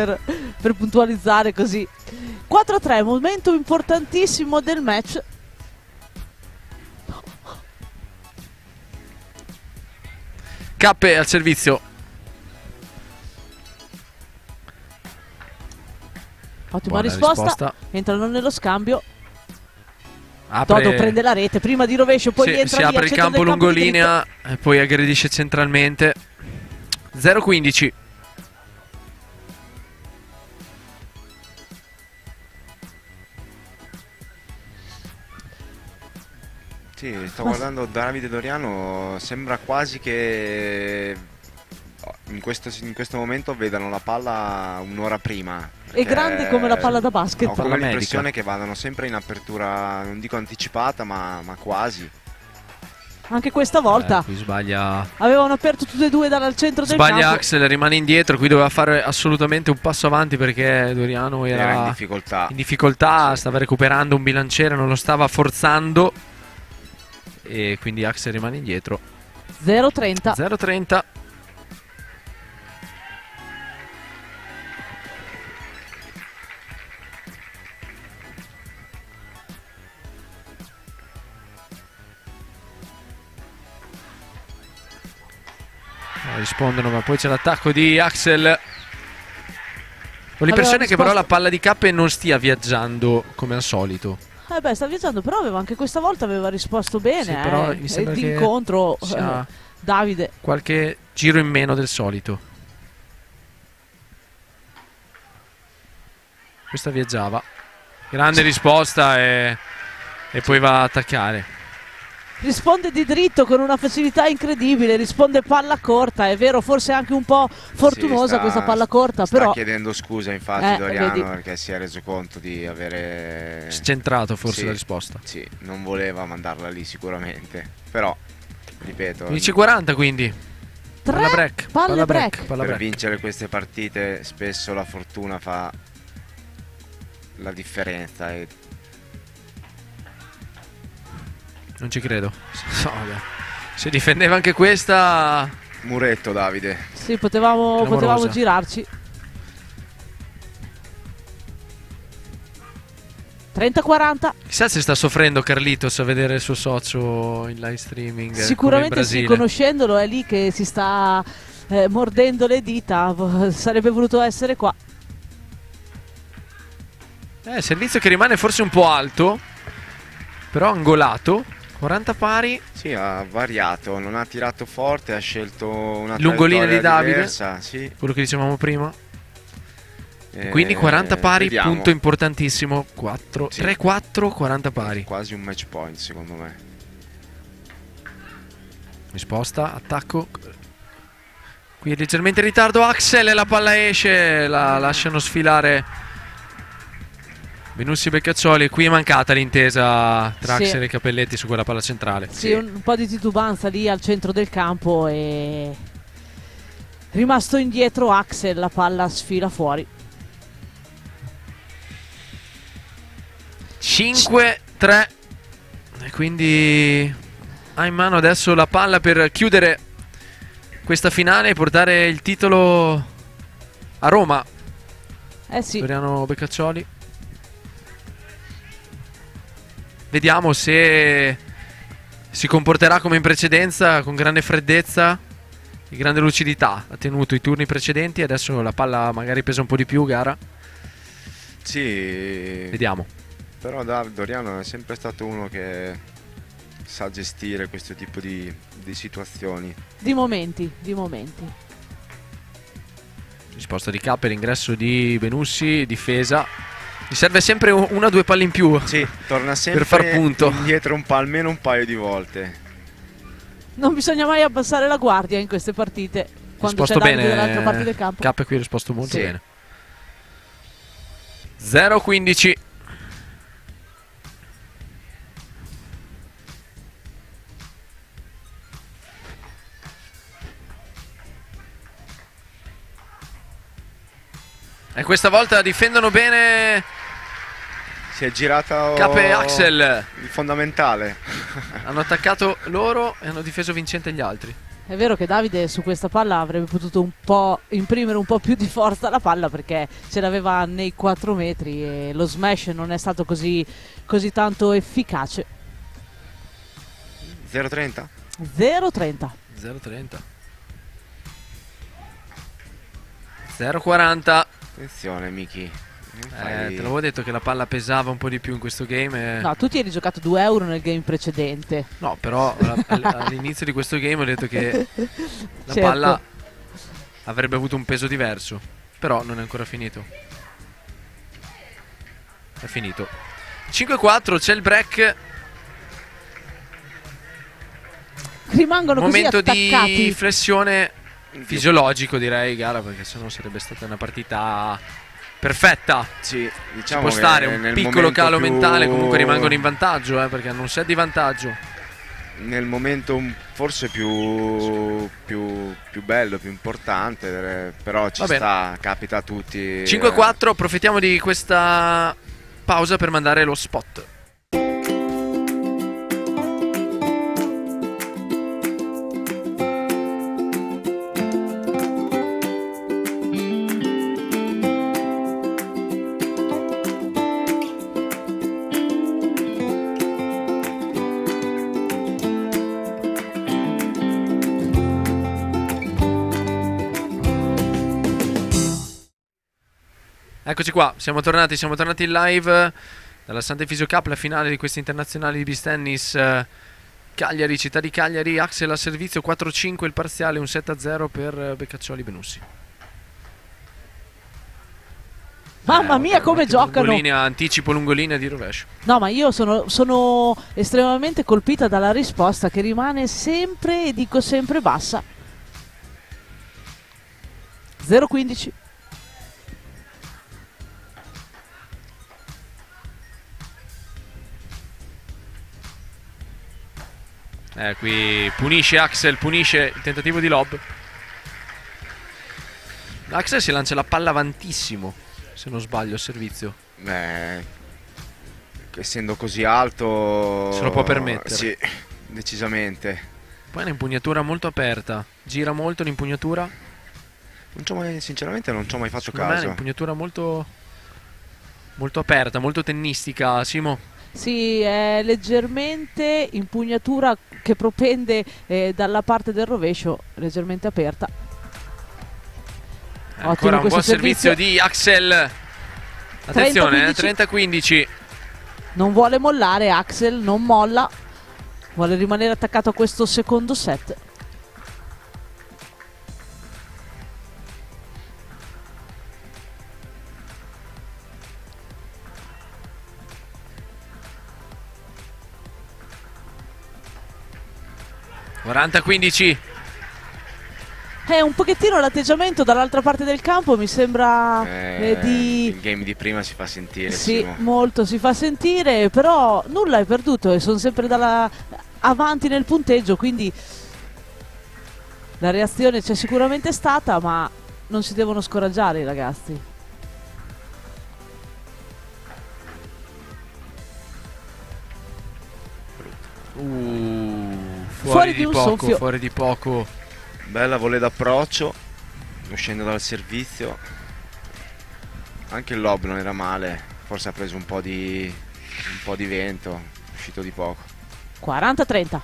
per puntualizzare così. 4-3, momento importantissimo del match. Cappe al servizio. Ottima Buona risposta. risposta. Entrano nello scambio. Apre- Toto prende la rete, prima di rovescio, poi Sì, rientra si via apre al il centro campo del di lungolinea e poi aggredisce centralmente. 0-15. Sì, sto guardando Davide Doriano, sembra quasi che in questo momento vedano la palla un'ora prima. È grande come la palla da basket. Ho come l'impressione che vadano sempre in apertura, non dico anticipata, ma quasi. Anche questa volta qui sbaglia. avevano aperto tutte e due dal centro del campo. Sbaglia Axel, rimane indietro. Qui doveva fare assolutamente un passo avanti perché Doriano era in difficoltà. In difficoltà, stava recuperando un bilanciere, non lo stava forzando. E quindi Axel rimane indietro. 0-30. 0-30. Rispondono, ma poi c'è l'attacco di Axel. Ho l'impressione che però la palla di Cappe non stia viaggiando come al solito. Sta viaggiando, però anche questa volta aveva risposto bene. Sì, però mi sembra che d'incontro Davide. Qualche giro in meno del solito. Questa viaggiava. Grande risposta e poi va a attaccare. Risponde di dritto con una facilità incredibile, risponde palla corta, è vero, forse anche un po' fortunosa questa palla corta, sta però chiedendo scusa infatti Doriano, vedi, perché si è reso conto di avere scentrato forse la risposta. Sì, non voleva mandarla lì sicuramente, però ripeto, 15-40 quindi. Palla break. Palla break. Per vincere queste partite spesso la fortuna fa la differenza e non ci credo. Se difendeva anche questa. Muretto Davide. Sì, potevamo girarci. 30-40. Chissà se sta soffrendo Carlitos a vedere il suo socio in live streaming. Sicuramente sì, conoscendolo è lì che si sta mordendo le dita. Sarebbe voluto essere qua. Servizio che rimane forse un po' alto, però angolato. 40 pari. Sì, ha variato, non ha tirato forte, ha scelto una lungolina di Davide diversa, sì. Quello che dicevamo prima. Quindi 40 pari, vediamo. Punto importantissimo. 3-4, 40 pari. Quasi un match point secondo me. Risposta, attacco. Qui è leggermente in ritardo Axel e la palla esce, la lasciano sfilare Benussi e Beccaccioli. Qui è mancata l'intesa tra Axel e Capelletti su quella palla centrale. Sì, un po' di titubanza lì al centro del campo e rimasto indietro Axel, la palla sfila fuori. 5-3 e quindi ha in mano adesso la palla per chiudere questa finale e portare il titolo a Roma. Sì. Doriano Beccaccioli. Vediamo se si comporterà come in precedenza, con grande freddezza e grande lucidità. Ha tenuto i turni precedenti, adesso la palla magari pesa un po' di più, gara. Sì. Vediamo. Però Doriano è sempre stato uno che sa gestire questo tipo di situazioni. Di momenti. Risposta di K, l'ingresso di Benussi, difesa. Gli serve sempre una o due palle in più. Sì, torna sempre per far punto. Indietro almeno un paio di volte. Non bisogna mai abbassare la guardia in queste partite. Quando c'è Davide dall'altra parte del campo. K qui ha risposto molto bene. 0-15. E questa volta difendono bene. Si è girata Cap e Axel. Il fondamentale. Hanno attaccato loro e hanno difeso vincente gli altri. È vero che Davide su questa palla avrebbe potuto un po' imprimere un po' più di forza alla palla, perché ce l'aveva nei 4 metri e lo smash non è stato così tanto efficace. 0-30. 0-30. 0-40. Attenzione Miki. Te l'avevo detto che la palla pesava un po' di più in questo game. No, tu ti eri giocato 2 euro nel game precedente. No, però all'inizio di questo game ho detto che la palla avrebbe avuto un peso diverso. Però non è ancora finito. È finito. 5-4, c'è il break. Rimangono momento così attaccati. di flessione fisiologico, direi, gara, perché sennò sarebbe stata una partita perfetta. Sì, diciamo ci può stare un piccolo calo mentale, comunque rimangono in vantaggio, perché hanno un set di vantaggio. Nel momento forse più bello, più importante, però ci sta, capita a tutti. 5-4, approfittiamo di questa pausa per mandare lo spot. Eccoci qua, siamo tornati in live dalla Sant'Efisio Cup, la finale di questi internazionali di beach tennis. Cagliari, città di Cagliari, Axel a servizio, 4-5 il parziale, un 7-0 per Beccaccioli Benussi. Mamma mia come giocano! Lungolinea, anticipo lungolinea di rovescio. No, ma io sono estremamente colpita dalla risposta che rimane sempre, e dico sempre, bassa. 0-15. Qui punisce Axel, punisce il tentativo di lob. Axel si lancia la palla avantissimo, se non sbaglio, a servizio. Essendo così alto se lo può permettere. Sì, decisamente. Poi è un'impugnatura molto aperta, gira molto l'impugnatura. Sinceramente non ci ho mai fatto Secondo me caso. è un'impugnatura molto aperta, molto tennistica, Simo. Sì, è leggermente impugnatura che propende dalla parte del rovescio, leggermente aperta. Ancora un buon servizio di Axel. Attenzione, 30-15. Non vuole mollare Axel, non molla. Vuole rimanere attaccato a questo secondo set. (40-15). Un pochettino l'atteggiamento dall'altra parte del campo mi sembra Il game di prima si fa sentire. Sì, Simo. molto si fa sentire, però nulla è perduto e sono sempre avanti nel punteggio, quindi la reazione c'è sicuramente stata, ma non si devono scoraggiare i ragazzi. Fuori di poco, fuori di poco. Bella volée d'approccio, uscendo dal servizio. Anche il lob non era male, forse ha preso un po' di vento, è uscito di poco. 40-30.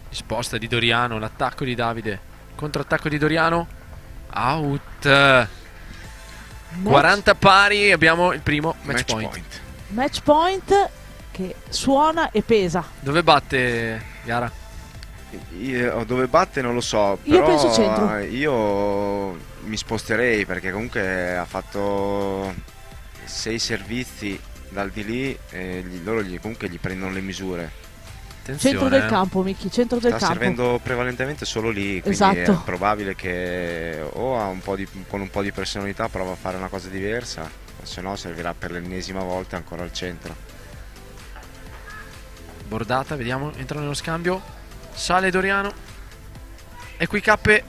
Risposta di Doriano, l'attacco di Davide, controattacco di Doriano, out. 40 pari, abbiamo il primo match point. Match point che suona e pesa. Dove batte Gara? Dove batte non lo so, Io però penso centro. Io mi sposterei perché comunque ha fatto 6 servizi dal di lì e loro comunque gli prendono le misure. Attenzione, centro del campo, Micchi, centro del campo. Sta servendo prevalentemente solo lì, quindi esatto. È probabile che o con un po' di personalità prova a fare una cosa diversa, o se no servirà per l'ennesima volta ancora al centro. Bordata, vediamo, entra nello scambio, sale Doriano, e qui Cappe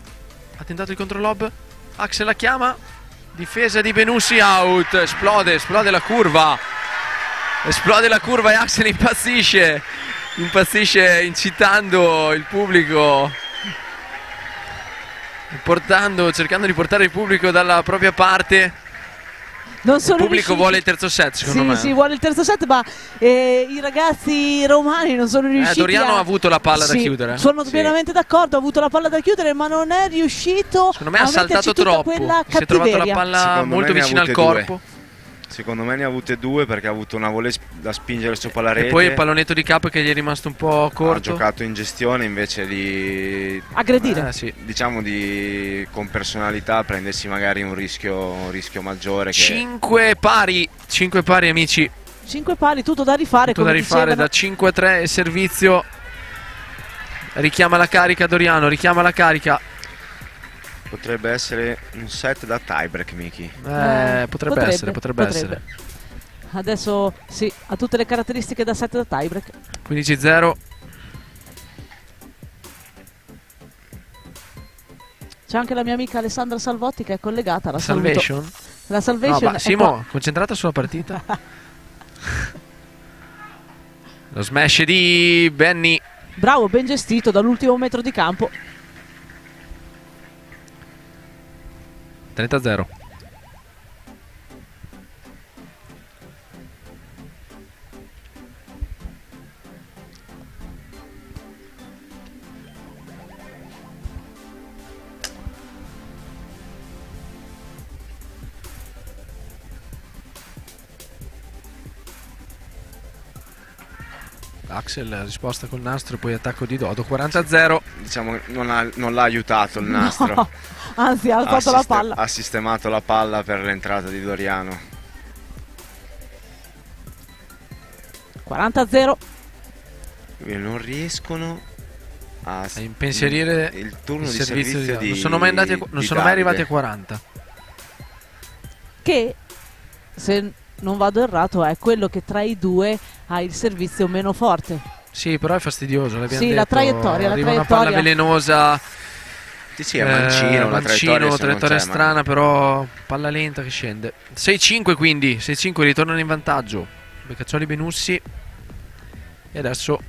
ha tentato il controlob, Axel la chiama, difesa di Benussi, out, esplode la curva e Axel impazzisce incitando il pubblico, cercando di portare il pubblico dalla propria parte. Non sono il pubblico riusciti. Vuole il terzo set, secondo me. Sì, vuole il terzo set, ma i ragazzi romani non sono riusciti. Doriano ha avuto la palla da chiudere. Sono pienamente d'accordo, ha avuto la palla da chiudere, ma non è riuscito. Secondo me ha saltato troppo. Si è trovato la palla molto vicina al corpo. Secondo me ne ha avute 2 perché ha avuto una volée da spingere sopra la rete. E poi il pallonetto di Cap che gli è rimasto un po' corto. Ha giocato in gestione invece di aggredire. Sì. Diciamo con personalità prendersi magari un rischio maggiore. 5 pari amici. 5 pari, tutto da rifare. Tutto da rifare da 5-3 il servizio. Richiama la carica Doriano, richiama la carica. Potrebbe essere un set da tiebreak, Miki. Potrebbe essere. Adesso sì, ha tutte le caratteristiche da set da tiebreak. 15-0. C'è anche la mia amica Alessandra Salvotti che è collegata. La Salvation? La Salvation. No, Simo, concentrata sulla partita. Lo smash di Benny. Bravo, ben gestito dall'ultimo metro di campo. 30-0. Axel risposta col nastro e poi attacco di Dodo. 40-0. Diciamo non l'ha aiutato il nastro. No, anzi ha alzato la palla. Ha sistemato la palla per l'entrata di Doriano. 40-0. Non riescono a impensierire il turno il di servizio di non sono mai arrivati a 40. Che se non vado errato è quello che tra i due ha il servizio meno forte. Sì, però è fastidioso, l'abbiamo sì, detto. La traiettoria una palla velenosa. Sì, è mancino, una traiettoria strana, però palla lenta che scende. 6-5 quindi, 6-5 ritornano in vantaggio Beccaccioli Benussi. E adesso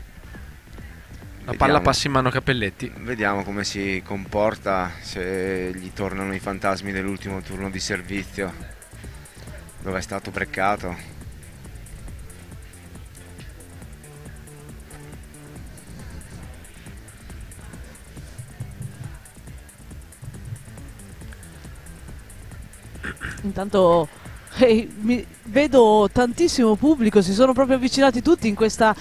la palla passa in mano a Cappelletti. Vediamo come si comporta, se gli tornano i fantasmi dell'ultimo turno di servizio, dove è stato breccato. Intanto vedo tantissimo pubblico, si sono proprio avvicinati tutti in questa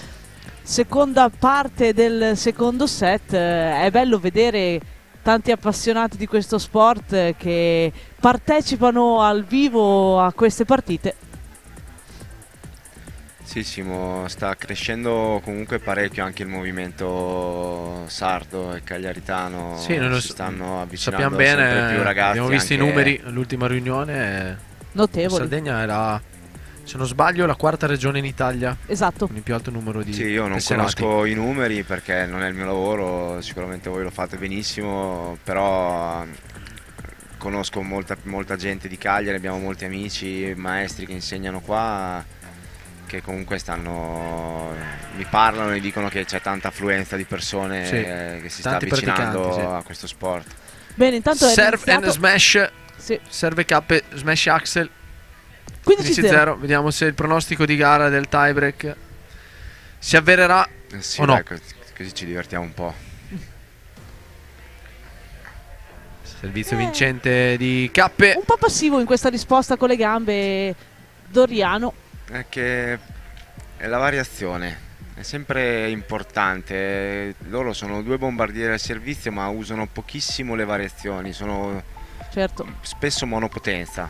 seconda parte del secondo set. È bello vedere tanti appassionati di questo sport che partecipano al vivo a queste partite. Sì, Simo, sta crescendo comunque parecchio anche il movimento sardo e cagliaritano. Sì, si stanno avvicinando sappiamo bene, sempre più ragazzi. Abbiamo visto anche... i numeri all'ultima riunione. Notevoli. La Sardegna era, se non sbaglio, la quarta regione in Italia. Esatto. Con il più alto numero di Sì, io non conosco i numeri perché non è il mio lavoro, sicuramente voi lo fate benissimo, però conosco molta gente di Cagliari, abbiamo molti amici, maestri che insegnano qua, che comunque mi parlano e dicono che c'è tanta affluenza di persone che si sta avvicinando a questo sport. Bene, intanto serve and smash. Sì. Serve K, smash Axel. 15-0. Vediamo se il pronostico di gara del tiebreak si avvererà sì, o no. Dai, così ci divertiamo un po'. Servizio vincente di K. Un po' passivo in questa risposta con le gambe Doriano. È che è la variazione, è sempre importante. Loro sono due bombardieri al servizio ma usano pochissimo le variazioni, sono spesso monopotenza.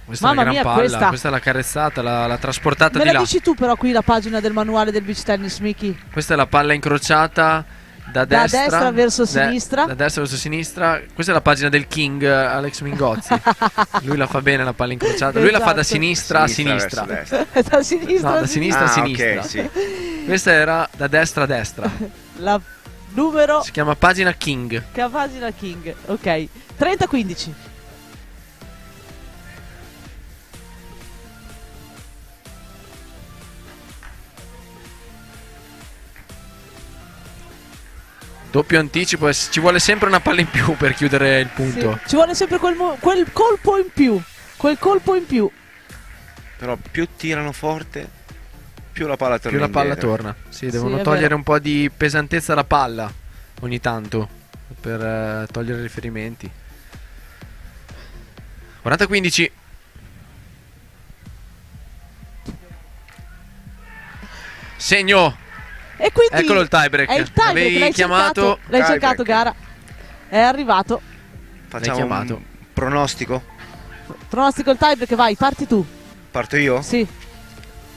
Questa è una gran palla, questa è la carrezzata, l'ha trasportata di là. Me la dici tu però qui la pagina del manuale del beach tennis, Miki? Questa è la palla incrociata da destra verso sinistra. Da destra verso sinistra. Questa è la pagina del King Alex Mingozzi. Lui la fa bene la palla incrociata. Lui la fa da sinistra a sinistra. Da sinistra no, da sinistra a sinistra. Okay, sì. Questa era da destra a destra. La numero si chiama pagina King. Che pagina King. Ok. 30-15. Doppio anticipo, ci vuole sempre una palla in più per chiudere il punto. Sì, ci vuole sempre quel colpo in più. Quel colpo in più. Però più tirano forte, più la palla torna. Più la palla torna. Sì, devono togliere un po' di pesantezza alla palla ogni tanto per togliere riferimenti. 40-15. Segno. E quindi eccolo il tiebreak. È il tiebreak, Avevi l'hai chiamato. L'hai cercato, gara. È arrivato. Facciamo chiamato. un pronostico? Pronostico il tiebreak, vai, parti tu. Parto io? Sì.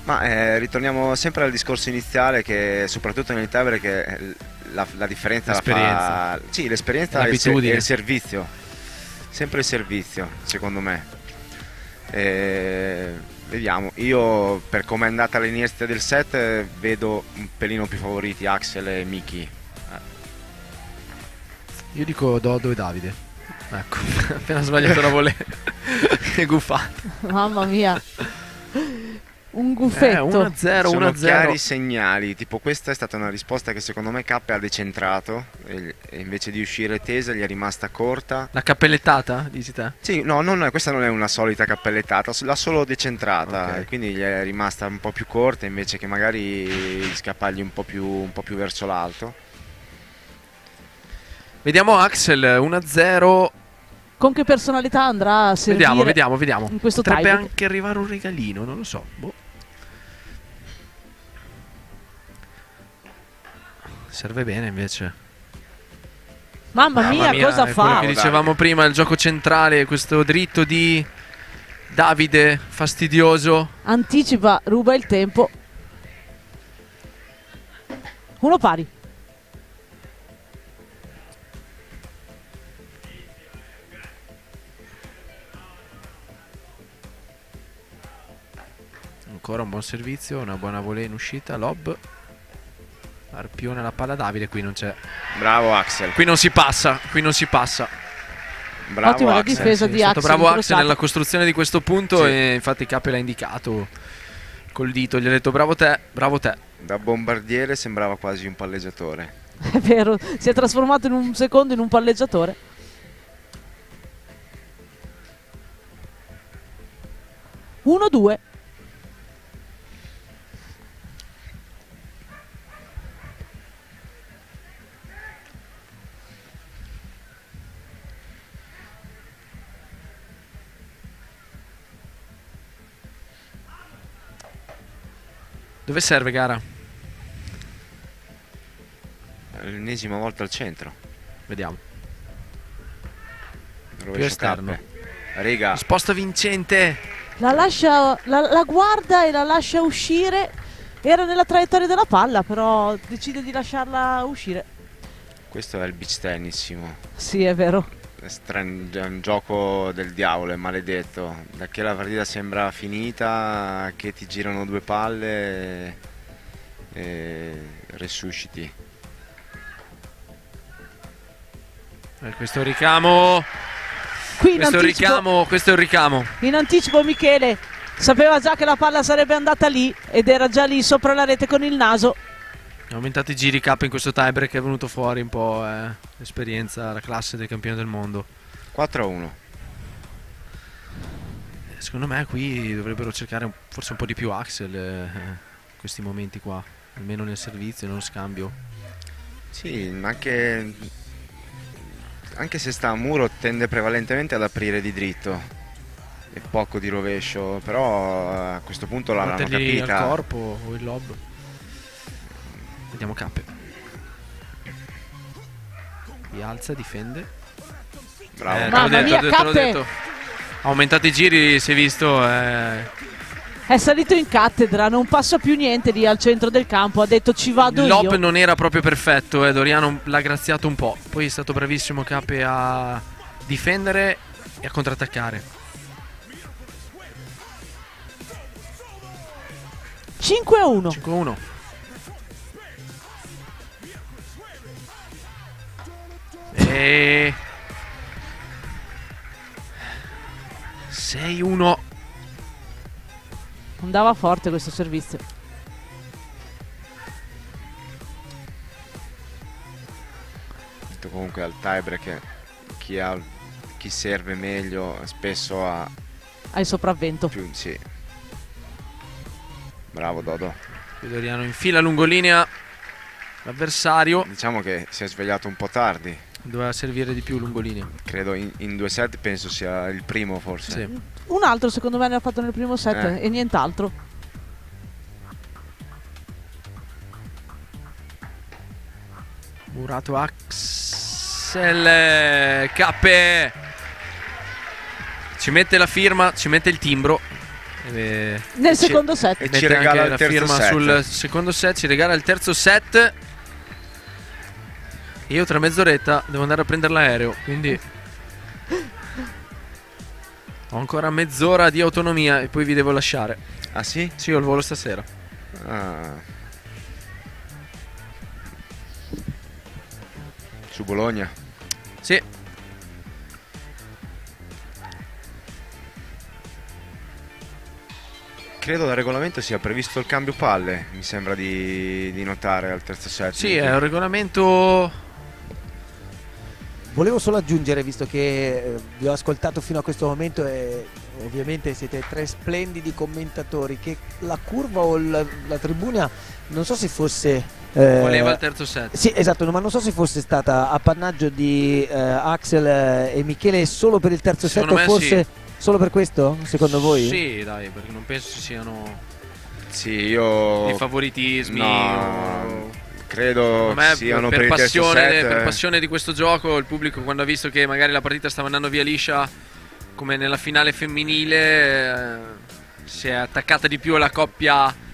Ma ritorniamo sempre al discorso iniziale, che soprattutto nel tiebreak la differenza L'esperienza. la fa... Sì, l'esperienza e L'abitudine. il servizio. Sempre il servizio, secondo me. Vediamo, io per come è andata l'inizio del set vedo un pelino più favoriti Axel e Miki. Io dico Dodo e Davide. Ecco, appena sbagliato la volée. Che guffato. Mamma mia. Un guffetto. 1-0, Sono 1-0. chiari segnali, tipo questa è stata una risposta che secondo me K ha decentrato e invece di uscire tesa gli è rimasta corta. La cappellettata, dici te? Sì, no, questa non è una solita cappellettata, l'ha solo decentrata, okay. Quindi gli è rimasta un po' più corta invece che magari scappargli un po' più verso l'alto. Vediamo Axel 1-0. Con che personalità andrà a servire? Vediamo. In questo potrebbe tiebreak? anche arrivare un regalino, non lo so. Boh. Serve bene invece. Mamma mia, cosa è fa? quello che dicevamo prima, il gioco centrale, questo dritto di Davide, fastidioso. Anticipa, ruba il tempo. Uno pari. Ancora un buon servizio, una buona volée in uscita, lob. Arpione alla palla Davide, qui non c'è. Bravo Axel. Qui non si passa. Bravo Ottima la Axel. difesa Sì, di è stato Axel. bravo Axel nella costruzione di questo punto, Sì. e infatti Cappe l'ha indicato col dito, gli ha detto bravo te. Da bombardiere sembrava quasi un palleggiatore. È vero, si è trasformato in un secondo in un palleggiatore. Uno, due. Dove serve gara? L'ennesima volta al centro. Vediamo. Rovescio esterno. Cappe. Riga. Risposta vincente. La lascia, la guarda e la lascia uscire. Era nella traiettoria della palla, però decide di lasciarla uscire. Questo è il beach tennis, Simo. Sì, è vero. È un gioco del diavolo, è maledetto. Da che la partita sembra finita, che ti girano due palle e resusciti. Questo ricamo. Qui Questo è un ricamo. In anticipo Michele sapeva già che la palla sarebbe andata lì ed era già lì sopra la rete con il naso. Ha aumentato i giri K in questo tiebreak, è venuto fuori un po' l'esperienza, la classe del campione del mondo. 4-1. Secondo me qui dovrebbero cercare forse un po' di più Axel questi momenti qua, almeno nel servizio, nello scambio. Sì, ma anche se sta a muro tende prevalentemente ad aprire di dritto e poco di rovescio, però a questo punto l'hanno Mettergli capita. al corpo o il lob. Vediamo Cappe. Rialza, difende. Bravo. Mamma mia, te l'ho Cappe! detto. Ha aumentato i giri, si è visto. È salito in cattedra, non passa più niente lì al centro del campo, ha detto ci vado Il lob io. non era proprio perfetto, Doriano l'ha graziato un po'. Poi è stato bravissimo Cappe a difendere e a contrattaccare. 5-1. 5-1. E 6-1. Andava forte questo servizio. Comunque al tiebreak chi serve meglio spesso ha il sopravvento. Sì. Bravo Dodo. Doriano infila lungolinea l'avversario. Diciamo che si è svegliato un po' tardi. Doveva servire di più lungolinea. Credo in 2 set penso sia il primo forse. Sì. Un altro secondo me ne ha fatto nel primo set e nient'altro. Murato Axel Cappe ci mette la firma, ci mette il timbro nel secondo set. E ci regala anche la firma sul secondo set, ci regala il terzo set. Io tra mezz'oretta devo andare a prendere l'aereo, quindi ho ancora mezz'ora di autonomia e poi vi devo lasciare. Ah sì? Sì, ho il volo stasera. Su Bologna? Sì. Credo dal regolamento sia previsto il cambio palle, mi sembra di notare al terzo set. Sì, è un regolamento. Volevo solo aggiungere, visto che vi ho ascoltato fino a questo momento e ovviamente siete 3 splendidi commentatori, che la curva o la tribuna non so se fosse voleva il terzo set. Sì, esatto, ma non so se fosse stata appannaggio di Axel e Michele solo per il terzo set o forse solo per questo, secondo voi? Sì, dai, perché non penso ci siano io i favoritismi. No, credo siano per il terzo set. Per passione di questo gioco, il pubblico quando ha visto che magari la partita stava andando via liscia, come nella finale femminile, si è attaccata di più alla coppia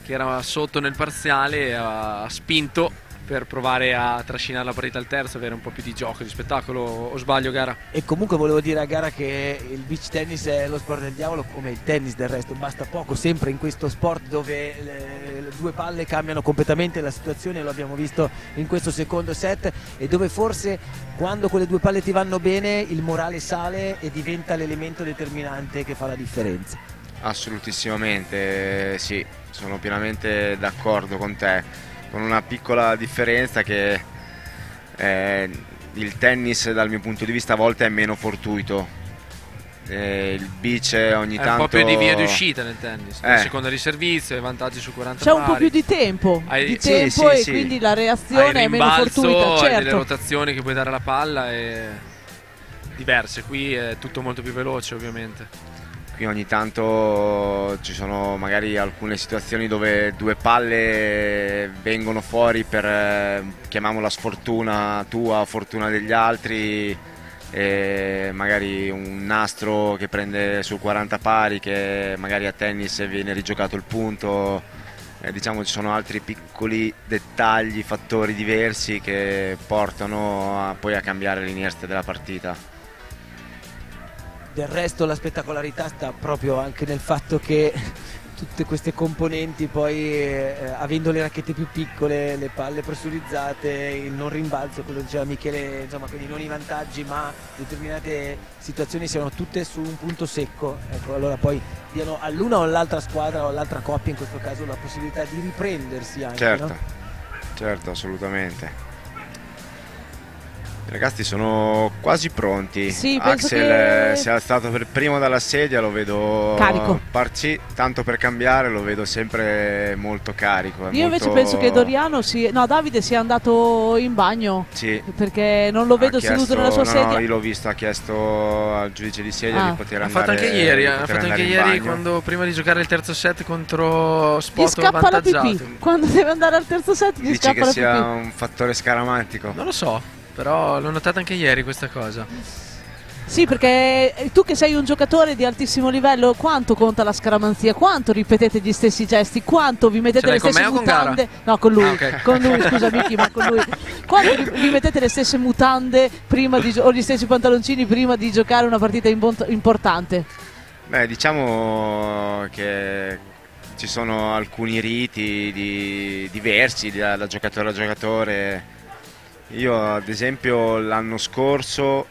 che era sotto nel parziale e ha spinto per provare a trascinare la partita al terzo, avere un po' più di gioco, di spettacolo. O sbaglio, Gara? E comunque volevo dire a Gara che il beach tennis è lo sport del diavolo, come il tennis del resto, basta poco sempre in questo sport dove le 2 palle cambiano completamente la situazione, lo abbiamo visto in questo secondo set, e dove forse quando quelle 2 palle ti vanno bene il morale sale e diventa l'elemento determinante che fa la differenza. Assolutissimamente sì, sono pienamente d'accordo con te, con una piccola differenza che il tennis dal mio punto di vista a volte è meno fortuito, il beach ogni tanto è un po' più di via di uscita nel tennis, seconda di servizio, hai vantaggi su 40 c'è pari. un po' più di tempo, sì, e quindi la reazione è meno fortuita, certo. Hai delle rotazioni che puoi dare alla palla e diverse, qui è tutto molto più veloce ovviamente. Qui ogni tanto ci sono magari alcune situazioni dove 2 palle vengono fuori per, chiamiamola sfortuna tua, fortuna degli altri, e magari un nastro che prende sul 40 pari che magari a tennis viene rigiocato il punto, diciamo ci sono altri piccoli dettagli, fattori diversi che portano poi a cambiare l'inerzia della partita. Del resto la spettacolarità sta proprio anche nel fatto che tutte queste componenti poi avendo le racchette più piccole, le palle pressurizzate, il non rimbalzo, quello diceva Michele, insomma, quindi non i vantaggi ma determinate situazioni siano tutte su un punto secco, ecco, allora poi diano all'una o all'altra squadra o all'altra coppia in questo caso la possibilità di riprendersi anche, certo, no? Certo, assolutamente. I ragazzi sono quasi pronti. Sì, Axel si è alzato per primo dalla sedia, lo vedo carico. Tanto per cambiare, lo vedo sempre molto carico. Io invece penso che Doriano Davide sia andato in bagno. Sì. Perché non lo vedo seduto nella sua sedia. No, io l'ho visto, ha chiesto al giudice di sedia di poter andare. Ha fatto anche ieri quando prima di giocare il terzo set contro Spot gli scappa la pipì. Quando deve andare al terzo set gli dici scappa che la sia pipì. un fattore scaramantico? Non lo so. Però l'ho notata anche ieri questa cosa. Sì, perché tu che sei un giocatore di altissimo livello, quanto conta la scaramanzia? Quanto ripetete gli stessi gesti? Quanto vi mettete le stesse mutande? No, con lui. Okay. Con lui, scusa Miki, ma con lui. Quanto vi mettete le stesse mutande o gli stessi pantaloncini prima di giocare una partita importante? Beh, diciamo che ci sono alcuni riti diversi da giocatore a giocatore. Io ad esempio l'anno scorso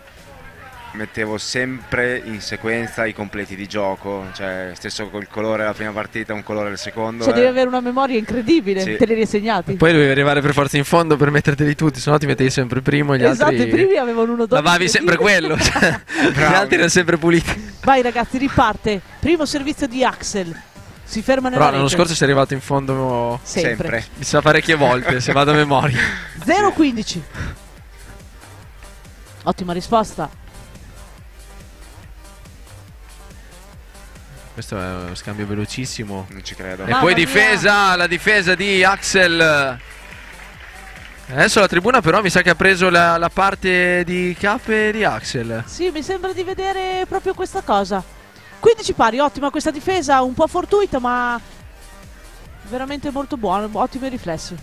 mettevo sempre in sequenza i completi di gioco, cioè stesso col colore della prima partita, un colore del secondo. Cioè devi avere una memoria incredibile, sì. Te li risegnati. Poi dovevi arrivare per forza in fondo per metterteli tutti, sennò ti mettevi sempre primo e gli altri. Esatto, i primi avevano uno doppio. Lavavi sempre quello, cioè, gli altri erano sempre puliti. Vai ragazzi, riparte. Primo servizio di Axel. Si ferma nella Però l'anno rete. scorso sei arrivato in fondo sempre. Mi sa parecchie volte, se vado a memoria. 0-15. Ottima risposta. Questo è uno scambio velocissimo. Non ci credo. E poi difesa, la difesa di Axel. Adesso la tribuna però mi sa che ha preso la parte di Cap e di Axel. Sì, mi sembra di vedere proprio questa cosa. 15 pari, ottima questa difesa, un po' fortuita ma veramente molto buona, ottimi riflessi.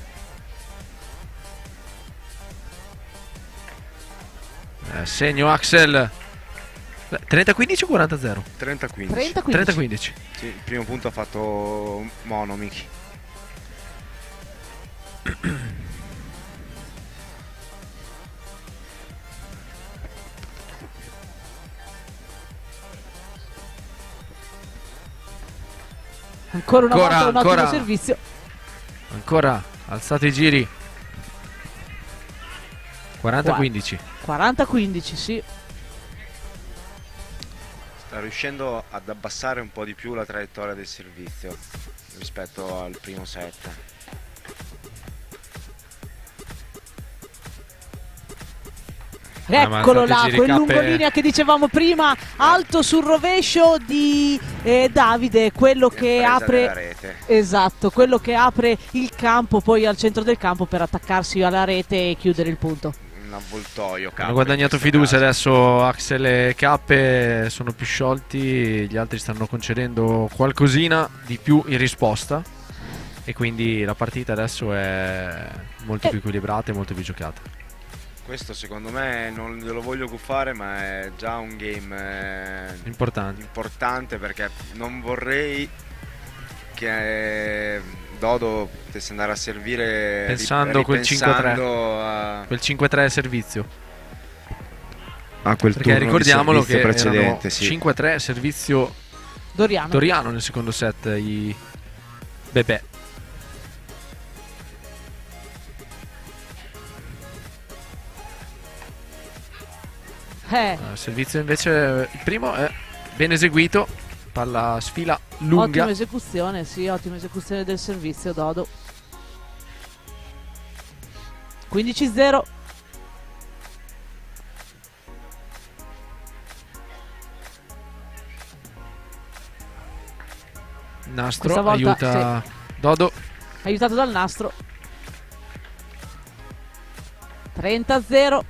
Segno Axel. 30-15 o 40-0? 30-15. 30-15. Sì, il primo punto ha fatto Mono, Miki. Ancora una volta un ottimo servizio. Ancora alzato i giri. 40-15. 40-15, sì. Sta riuscendo ad abbassare un po' di più la traiettoria del servizio rispetto al primo set. Eccolo là, quel lungolinea che dicevamo prima, alto sul rovescio di Davide, quello che apre la rete. Esatto, quello che apre il campo poi al centro del campo per attaccarsi alla rete e chiudere il punto. Un avvoltoio. Hanno guadagnato fiducia adesso. Axel e Cappe sono più sciolti, gli altri stanno concedendo qualcosina di più in risposta e quindi la partita adesso è molto più equilibrata e molto più giocata. Questo secondo me non glielo voglio guffare, ma è già un game importante perché non vorrei che Dodo potesse andare a servire pensando quel 5-3 quel 5-3 servizio a quel perché turno ricordiamolo che precedente, sì. 5-3 servizio Doriano nel secondo set i Bebè. Il servizio invece il primo è ben eseguito, palla sfila lunga. Ottima esecuzione, sì, ottima esecuzione del servizio Dodo. 15-0. Nastro aiuta Dodo. Aiutato dal nastro. 30-0.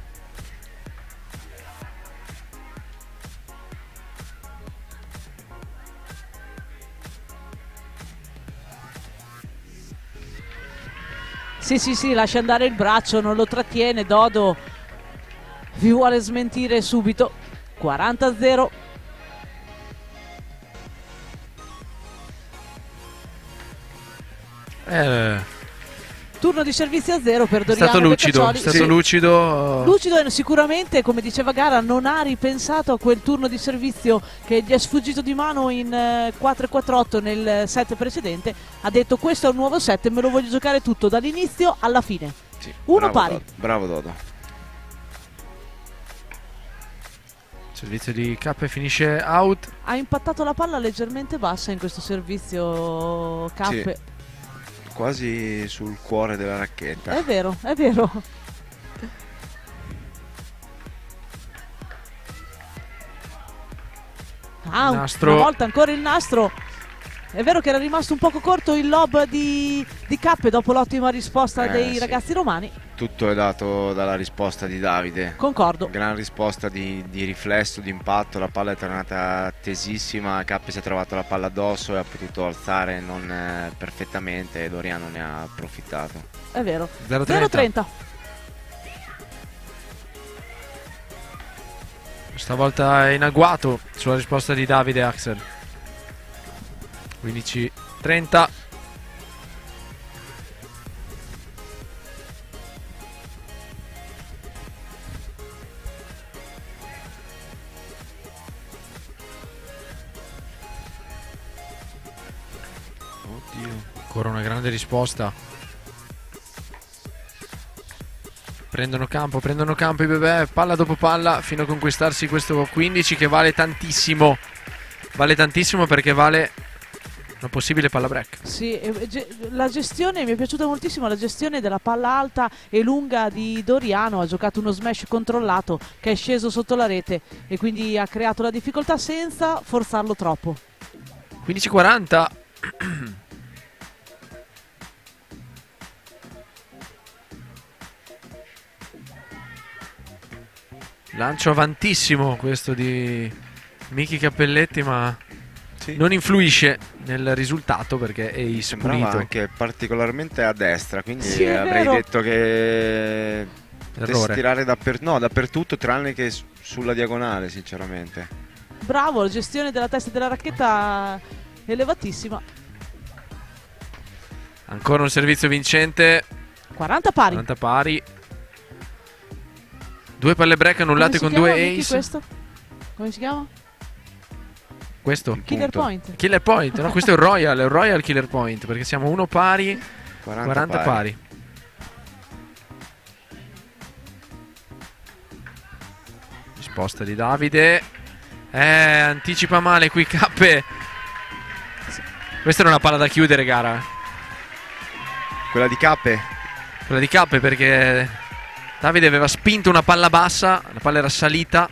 Sì, lascia andare il braccio, non lo trattiene. Dodo vi vuole smentire subito. 40-0. Turno di servizio a 0 per Doriano. È stato lucido. Lucido e sicuramente, come diceva Gara, non ha ripensato a quel turno di servizio che gli è sfuggito di mano in 4-4-8 nel set precedente. Ha detto: questo è un nuovo set e me lo voglio giocare tutto dall'inizio alla fine. Sì, Uno pari. Bravo Dodo. Servizio di K finisce out. Ha impattato la palla leggermente bassa in questo servizio K. Sì. Quasi sul cuore della racchetta. È vero, è vero. Nastro. Una volta ancora il nastro. È vero che era rimasto un poco corto il lob di Cappe dopo l'ottima risposta dei ragazzi romani. Tutto è dato dalla risposta di Davide. Concordo. Gran risposta di riflesso, di impatto. La palla è tornata tesissima. Cappe si è trovato la palla addosso e ha potuto alzare non perfettamente e Doriano ne ha approfittato. È vero. 0-30. Stavolta è in agguato sulla risposta di Davide Axel. 15-30. Ancora una grande risposta. Prendono campo i Bebè, palla dopo palla fino a conquistarsi questo 15 che vale tantissimo. Vale tantissimo perché vale Una possibile palla break. Sì, la gestione mi è piaciuta moltissimo, la gestione della palla alta e lunga di Doriano. Ha giocato uno smash controllato che è sceso sotto la rete e quindi ha creato la difficoltà senza forzarlo troppo. 15-40. Lancio avantissimo questo di Miki Cappelletti, ma non influisce nel risultato perché è ace Sembrava pulito. anche particolarmente a destra, quindi Sì, è avrei vero. detto che Errore. tirare dappertutto tranne che sulla diagonale, sinceramente. Bravo, la gestione della testa e della racchetta elevatissima. Ancora un servizio vincente. 40 pari. 40 pari. Due palle break annullate con due ace. Questo? Come si chiama? Questo? Killer point. Killer point. No, questo è il Royal Killer point, perché siamo uno pari, 40 pari. Risposta di Davide. Anticipa male qui Cappe. Questa era una palla da chiudere, gara. Quella di Cappe? Quella di Cappe, perché Davide aveva spinto una palla bassa, la palla era salita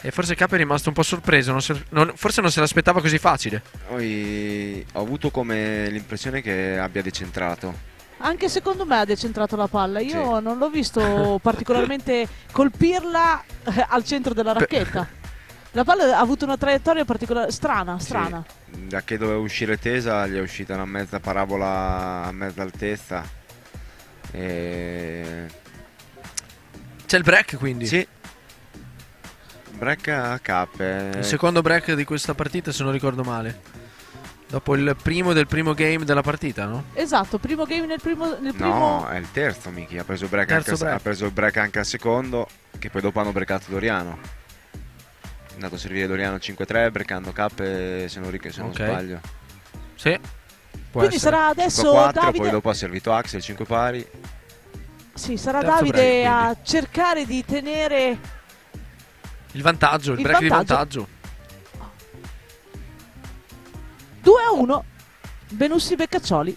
e forse Cappe è rimasto un po' sorpreso, forse non se l'aspettava così facile. Poi ho avuto come l'impressione che abbia decentrato. Anche secondo me ha decentrato la palla. Io non l'ho visto particolarmente colpirla al centro della racchetta. La palla ha avuto una traiettoria particolare, strana. Sì, da che doveva uscire tesa gli è uscita una mezza parabola a mezza altezza. C'è il break quindi? Sì. Break a Cappe. Il secondo break di questa partita, se non ricordo male. Dopo il primo del primo game della partita, no? Esatto, primo game nel primo... No, è il terzo Miki. Ha preso il break, ha preso il break anche al secondo, che poi dopo hanno breakato Doriano. È andato a servire Doriano 5-3, breakando Cappe se non sbaglio. Sì. Quindi sarà adesso 5-4, Davide... poi dopo ha servito Axel 5 pari. Sì, sarà Terzo Davide break, a cercare di tenere il vantaggio, il break di vantaggio. 2-1. Benussi Beccaccioli.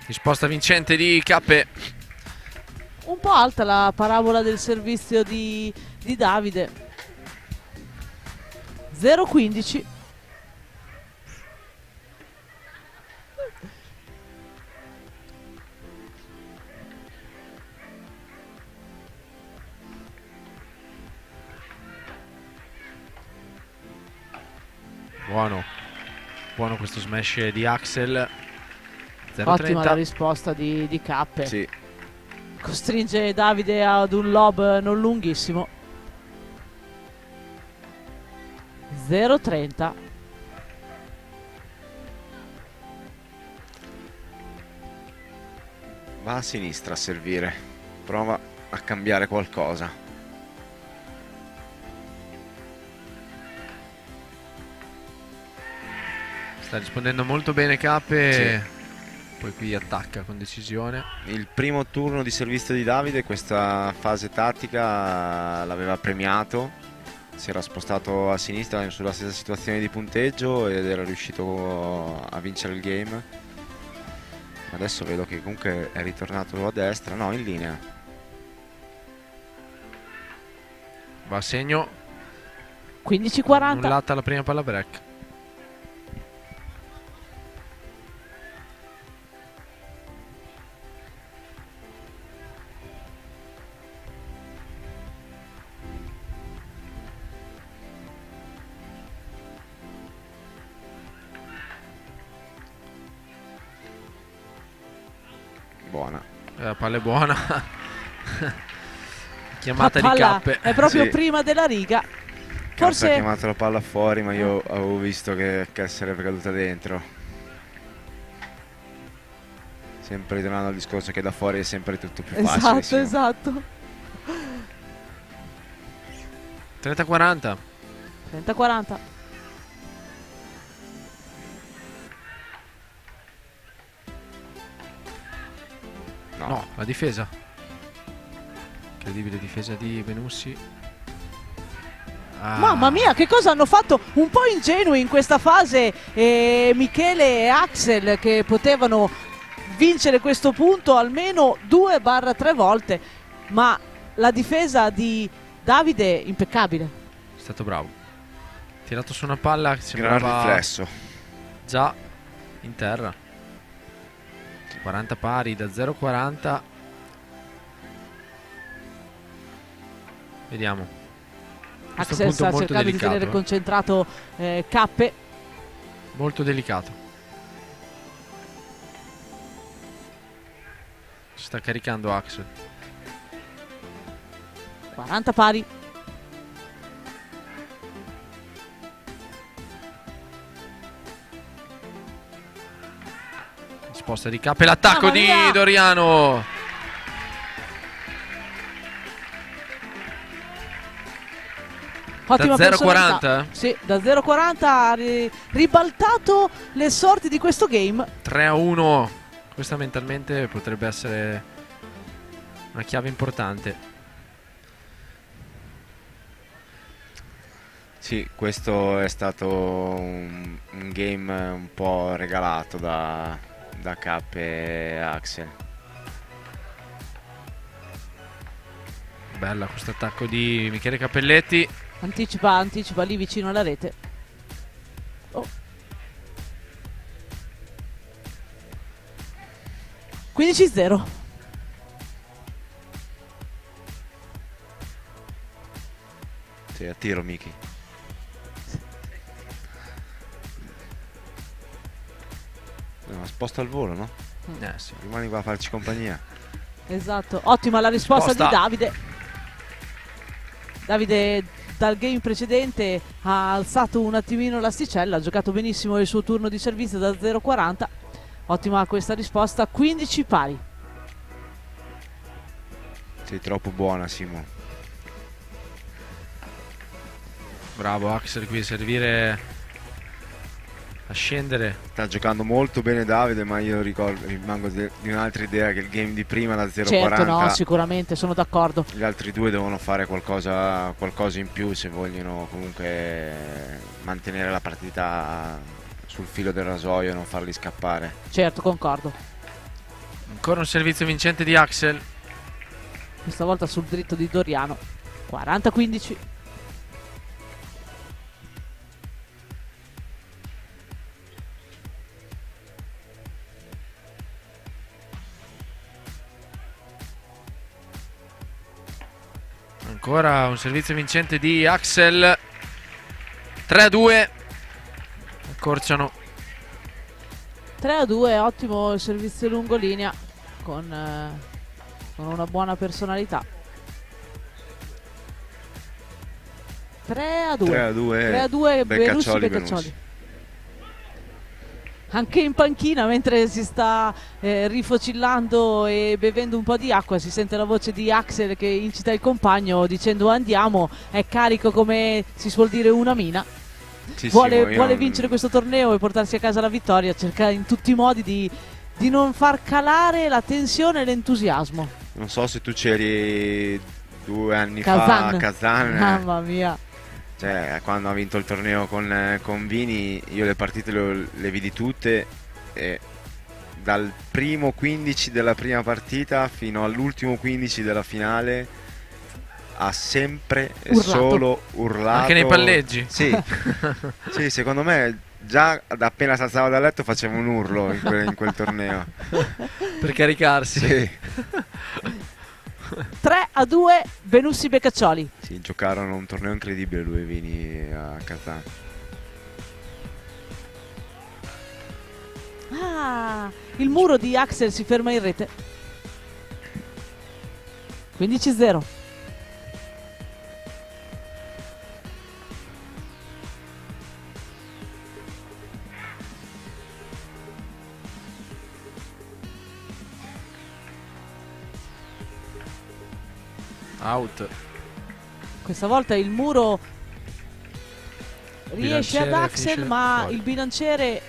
Risposta vincente di Cappe. Un po' alta la parabola del servizio di Davide. 0-15. Buono questo smash di Axel. 0-30. Ottima la risposta di Cappe. Sì. Costringe Davide ad un lob non lunghissimo. 0-30. Va a sinistra a servire. Prova a cambiare qualcosa. Sta rispondendo molto bene Cappe. Sì. Poi qui attacca con decisione. Il primo turno di servizio di Davide, questa fase tattica l'aveva premiato. Si era spostato a sinistra sulla stessa situazione di punteggio ed era riuscito a vincere il game. Adesso vedo che comunque è ritornato a destra, no, in linea. Va a segno. 15-40. Annullata la prima palla break. Buona. La palla è buona. Chiamata La di palla Cappe. è proprio Sì. prima della riga. Ha Forse chiamato la palla fuori, ma io avevo visto che sarebbe caduta dentro. Sempre ritornando al discorso che da fuori è sempre tutto più facile. esatto. 30-40. 30-40. La difesa. Incredibile difesa di Benussi. Mamma mia, che cosa hanno fatto? Un po' ingenui in questa fase Michele e Axel, che potevano vincere questo punto almeno 2-3 volte, ma la difesa di Davide impeccabile. È stato bravo. Tirato su una palla che Gran sembrava riflesso. già in terra. 40 pari da 0-40. Vediamo. Questo Axel punto sta molto cercando delicato, di tenere concentrato Cappe. molto delicato. Si sta caricando Axel. 40 pari. Risposta di Cappe, l'attacco Mamma di mia! Doriano. Ottima Da 0,40? personalità. Sì, da 0,40 ha ribaltato le sorti di questo game. 3-1. Questa mentalmente potrebbe essere una chiave importante. Sì, questo è stato un game un po' regalato da Cap e Axel. Bella questo attacco di Michele Cappelletti. Anticipa lì vicino alla rete. Oh. 15-0. Sì, a tiro Miki. No, sposta al volo, no? Sì. Rimani qua a farci compagnia. Esatto, ottima la risposta Sposta. di Davide. Davide dal game precedente ha alzato un attimino l'asticella, ha giocato benissimo il suo turno di servizio da 0,40. Ottima questa risposta, 15 pari. Sei troppo buona, Simo. Bravo Axel qui a servire, a scendere. Sta giocando molto bene Davide, ma io rimango di un'altra idea, che il game di prima da 0,40. Certo, no, sicuramente, sono d'accordo. Gli altri due devono fare qualcosa in più se vogliono comunque mantenere la partita sul filo del rasoio e non farli scappare. Certo, concordo. Ancora un servizio vincente di Axel. Questa volta sul dritto di Doriano. 40-15. Ancora un servizio vincente di Axel. 3-2. Accorciano. 3-2, ottimo il servizio lungolinea con una buona personalità. 3-2. 3-2 Benussi Beccaccioli. Anche in panchina, mentre si sta rifocillando e bevendo un po' di acqua, si sente la voce di Axel che incita il compagno dicendo andiamo, è carico come si suol dire una mina. Sì, vuole vincere questo torneo e portarsi a casa la vittoria, cerca in tutti i modi di non far calare la tensione e l'entusiasmo. Non so se tu c'eri 2 anni Kazan. fa a Kazan. Mamma mia. Cioè, quando ha vinto il torneo con Vini, io le partite le vidi tutte e dal primo 15 della prima partita fino all'ultimo 15 della finale ha sempre e solo urlato. Anche nei palleggi? Sì, sì, secondo me già da appena si alzava dal letto faceva un urlo in quel torneo. Per caricarsi. Sì. 3-2 Benussi Beccaccioli. Sì, giocarono un torneo incredibile lui e Vini a Kazan. Ah, il muro di Axel si ferma in rete. 15-0. Out. Questa volta il muro riesce ad Bilanciere Axel, finisce ma fuori. il bilanciere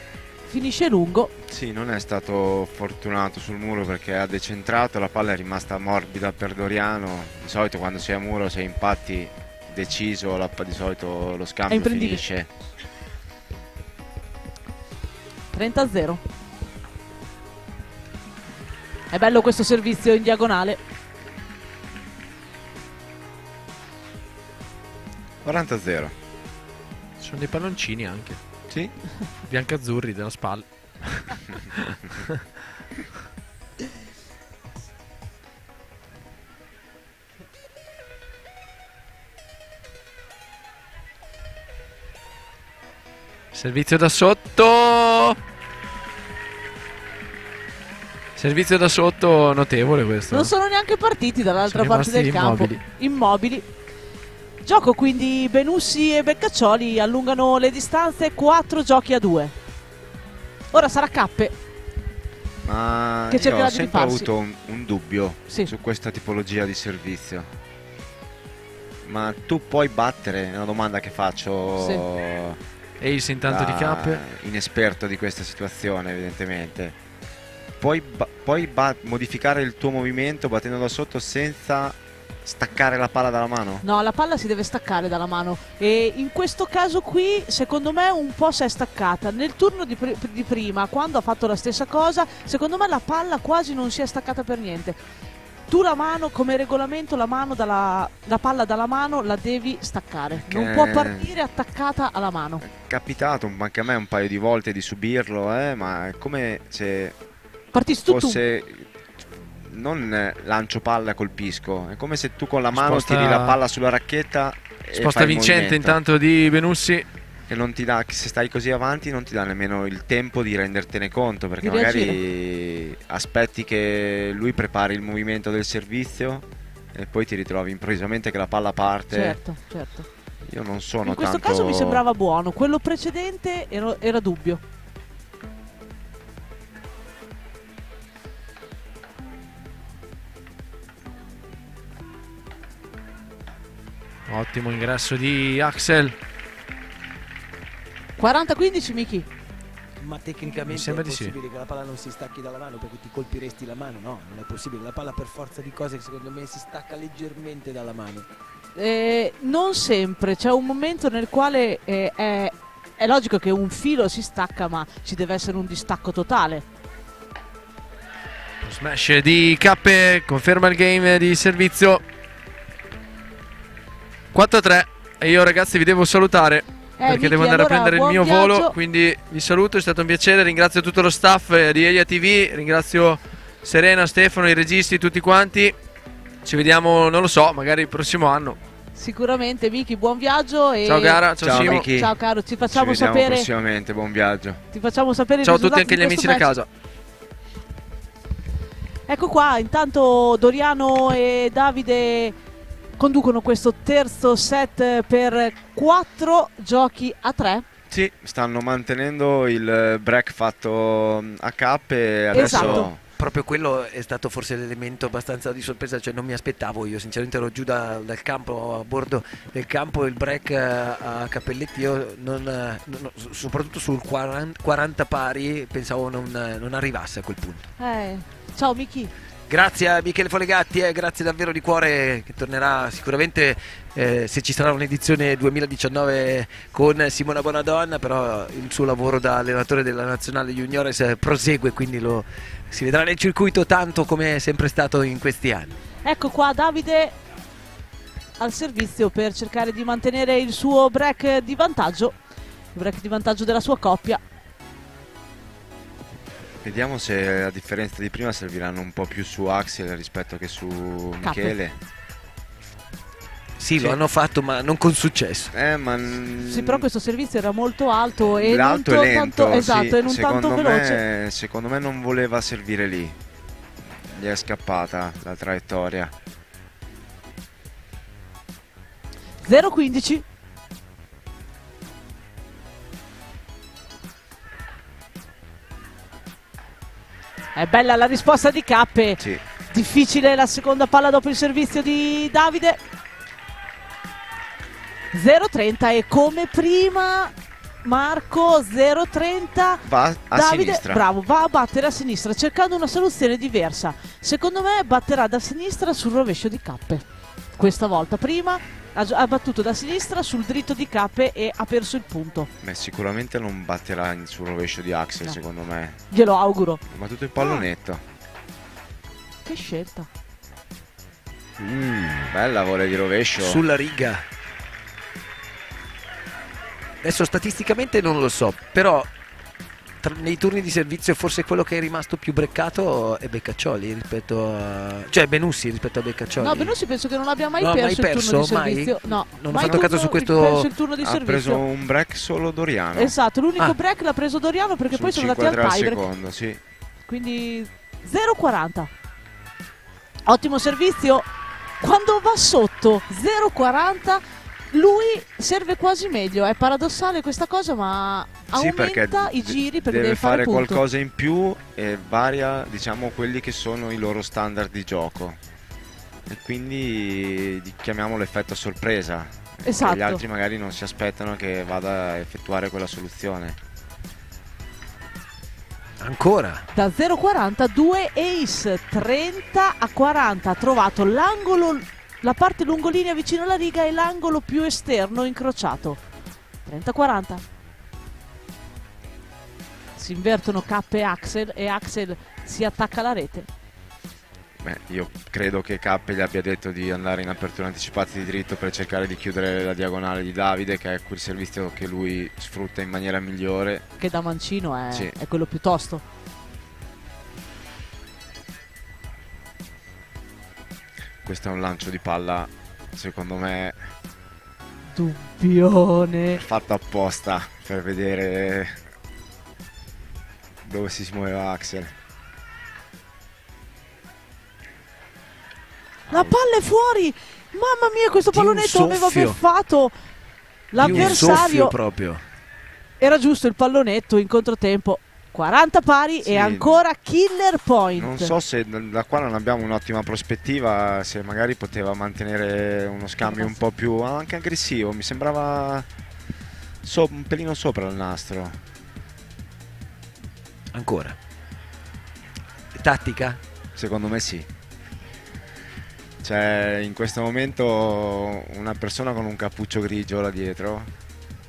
finisce lungo. Sì, non è stato fortunato sul muro perché ha decentrato, la palla è rimasta morbida per Doriano. Di solito quando sei a muro, sei impatti deciso, di solito lo scambio finisce. 30-0. È bello questo servizio in diagonale. 40-0. Sono dei palloncini anche. Sì. Biancazzurri della spalla. Servizio da sotto. Servizio da sotto notevole questo. Non sono neanche partiti dall'altra Sono parte del rimasti campo. Immobili. Gioco quindi Benussi e Beccaccioli allungano le distanze, 4 giochi a 2. Ora sarà Cappe Ma che io cercherà ho di sempre rifarsi. avuto un dubbio su questa tipologia di servizio. Ma tu puoi battere? È una domanda che faccio. Ace intanto di Cappe. Inesperto di questa situazione, evidentemente. Puoi modificare il tuo movimento battendo da sotto senza staccare la palla dalla mano? No, la palla si deve staccare dalla mano e in questo caso qui secondo me un po' si è staccata. Nel turno di prima, quando ha fatto la stessa cosa, secondo me la palla quasi non si è staccata per niente. Tu la mano, come regolamento, la palla dalla mano la devi staccare. Non può partire attaccata alla mano. È capitato anche a me un paio di volte di subirlo, ma è come se partissi fosse non lancio palla e colpisco, è come se tu con la mano Sposta- tiri la palla sulla racchetta e Sposta fai il vincente movimento. intanto di Benussi. Che non ti dà, se stai così avanti non ti dà nemmeno il tempo di rendertene conto, perché Di magari aspetti che lui prepari il movimento del servizio e poi ti ritrovi improvvisamente che la palla parte. Certo. Io non sono In questo tanto... caso mi sembrava buono, quello precedente era dubbio. Ottimo ingresso di Axel. 40-15 Miki. Ma Mi tecnicamente sembra è di sì. possibile che la palla non si stacchi dalla mano perché ti colpiresti la mano? No, non è possibile. La palla per forza di cose secondo me si stacca leggermente dalla mano. Non sempre, c'è un momento nel quale è logico che un filo si stacca, ma ci deve essere un distacco totale. Smash di Cappe, conferma il game di servizio. 4-3. E io ragazzi vi devo salutare perché Miki, devo andare allora, a prendere il buon mio viaggio. volo. Quindi vi saluto, è stato un piacere. Ringrazio tutto lo staff di Elia TV. Ringrazio Serena, Stefano, i registi, tutti quanti. Ci vediamo, non lo so, magari il prossimo anno. Sicuramente Miki, buon viaggio e Ciao Gara, ciao Simo. Miki. ciao caro, ci Ci facciamo vediamo sapere. prossimamente, buon viaggio. Ti facciamo sapere i Ciao a tutti, risultati anche gli di amici questo da match. casa. Ecco qua, intanto Doriano e Davide conducono questo terzo set per 4 giochi a 3. Sì, stanno mantenendo il break fatto a Cappe e adesso... Esatto. Proprio quello è stato forse l'elemento abbastanza di sorpresa, cioè non mi aspettavo, io sinceramente ero giù dal campo, a bordo del campo, il break a Cappelletti, io soprattutto sul 40 pari pensavo non arrivasse a quel punto. Ciao Miki. Grazie a Michele Folegatti, grazie davvero di cuore, che tornerà sicuramente se ci sarà un'edizione 2019 con Simona Bonadonna, però il suo lavoro da allenatore della Nazionale Juniores prosegue, quindi si vedrà nel circuito tanto come è sempre stato in questi anni. Ecco qua Davide al servizio per cercare di mantenere il suo break di vantaggio, il break di vantaggio della sua coppia. Vediamo se a differenza di prima serviranno un po' più su Axel rispetto che su Michele. Sì, lo hanno fatto ma non con successo. Sì, però questo servizio era molto alto e l'alto non e lento, tanto, esatto, sì, e non tanto veloce. secondo me non voleva servire lì. Gli è scappata la traiettoria. 0-15. È bella la risposta di Cappe. Sì. Difficile la seconda palla dopo il servizio di Davide. 0-30 e come prima Marco 0,30. Va a Davide, sinistra. bravo, va a battere a sinistra cercando una soluzione diversa. Secondo me batterà da sinistra sul rovescio di cappe. Questa volta prima ha battuto da sinistra sul dritto di cappe e ha perso il punto. Beh, sicuramente non batterà sul rovescio di Axel, No. secondo me. Glielo auguro. Ha battuto il pallonetto. Che scelta. Bella volley di rovescio. Sulla riga. Adesso statisticamente non lo so, però nei turni di servizio forse quello che è rimasto più breccato è Beccaccioli rispetto a... cioè Benussi rispetto a Beccaccioli. No, Benussi penso che non abbia mai Non ha perso mai il turno di perso? Mai? servizio. No, Non ho mai fatto caso su questo- perso il turno di Ha servizio. preso un break solo Doriano. Esatto, l'unico Ah. break l'ha preso Doriano perché Sul poi sono andati al 5-3 al tiebreak. secondo, sì. Quindi 0,40. Ottimo servizio. Quando va sotto 0,40 lui serve quasi meglio. È paradossale questa cosa, ma Sì, perché aumenta i giri perché deve fare punto. qualcosa in più e varia, diciamo, quelli che sono i loro standard di gioco. E quindi chiamiamolo effetto sorpresa. Esatto. Gli altri magari non si aspettano che vada a effettuare quella soluzione. Ancora. Da 0,40 2 ace 30 a 40. Ha trovato l'angolo, la parte lungolinea vicino alla riga e l'angolo più esterno incrociato. 30-40. Si invertono K e Axel si attacca alla rete. Beh, io credo che K gli abbia detto di andare in apertura anticipata di dritto per cercare di chiudere la diagonale di Davide, che è quel servizio che lui sfrutta in maniera migliore. Che da mancino è, Sì. è quello più tosto. Questo è un lancio di palla, secondo me, Dubbione. fatto apposta per vedere dove si muoveva Axel. La palla è fuori. Mamma mia, questo Di un pallonetto aveva soffio. beffato Di un soffio l'avversario. proprio. Era giusto il pallonetto in controtempo. 40 pari Sì. e ancora killer point. Non so se da qua non abbiamo un'ottima prospettiva, se magari poteva mantenere uno scambio un po' più anche aggressivo. Mi sembrava un pelino sopra il nastro. Ancora. Tattica? Secondo me sì. C'è in questo momento una persona con un cappuccio grigio là dietro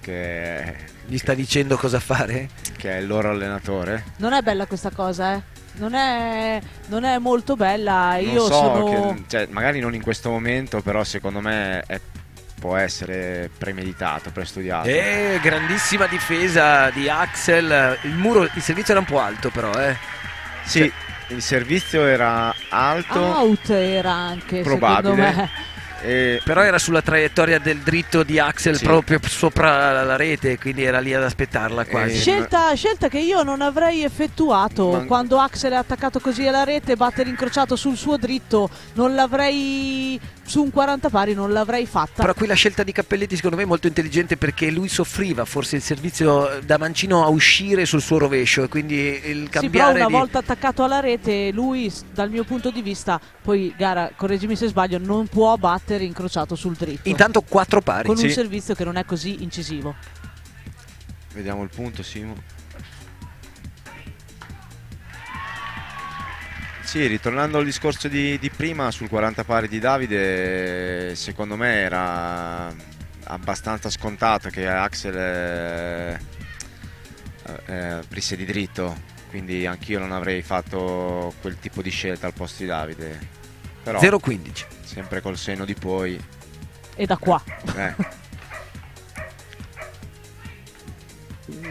che Gli sta dicendo cosa fare? è il loro allenatore. Non è bella questa cosa, eh. Non è molto bella. Non Io so, sono. cioè, magari non in questo momento, però secondo me può essere premeditato, prestudiato. Grandissima difesa di Axel. Il servizio era un po' alto però, Sì, il servizio era alto, Out era anche, probabile. secondo me. Però era sulla traiettoria del dritto di Axel, Sì. proprio sopra la rete, quindi era lì ad aspettarla quasi. Scelta che io non avrei effettuato Ma- quando Axel è attaccato così alla rete, battere incrociato sul suo dritto, non l'avrei su un 40 pari, non l'avrei fatta. Però qui la scelta di Cappelletti secondo me è molto intelligente, perché lui soffriva forse il servizio da mancino a uscire sul suo rovescio, e quindi il Sì, però cambiare una di... volta attaccato alla rete, lui dal mio punto di vista, poi Gara, correggimi se sbaglio, non può battere incrociato sul dritto. Intanto 4 pari. Con un Sì. servizio che non è così incisivo. Vediamo il punto, Simo. Sì, ritornando al discorso di prima sul 40 pari di Davide, secondo me era abbastanza scontato che Axel aprisse di dritto, quindi anch'io non avrei fatto quel tipo di scelta al posto di Davide. Però 0-15. sempre col senno di poi. E da qua.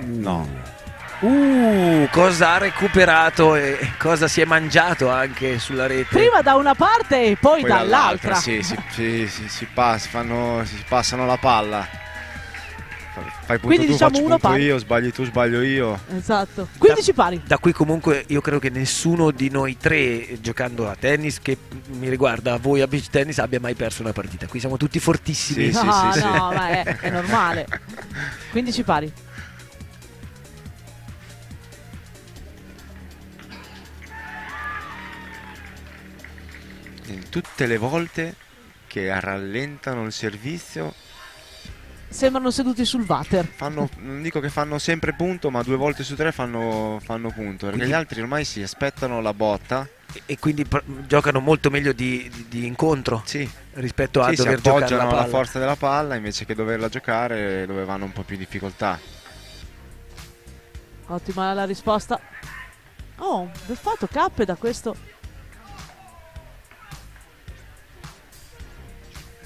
No. Cosa ha recuperato e cosa si è mangiato anche sulla rete. Prima da una parte e poi dall'altra. Sì, si passano la palla. Fai punto Quindi tu, diciamo faccio uno punto pari. io, sbagli tu, sbaglio io. Esatto. 15 pari. Da qui comunque io credo che nessuno di noi tre, giocando a tennis, che mi riguarda, voi a beach tennis, abbia mai perso una partita. Qui siamo tutti fortissimi. Sì, No, sì, no, ma è normale. 15 pari. In tutte le volte che rallentano il servizio sembrano seduti sul water. Non dico che fanno sempre punto, ma 2 volte su 3 fanno punto, perché Quindi- gli altri ormai si aspettano la botta. E quindi giocano molto meglio di incontro rispetto a Sì, si dover giocare la appoggiano palla. alla forza della palla invece che doverla giocare, dove vanno un po' più in difficoltà. Ottima la risposta. Oh, ben fatto Cappe da questo.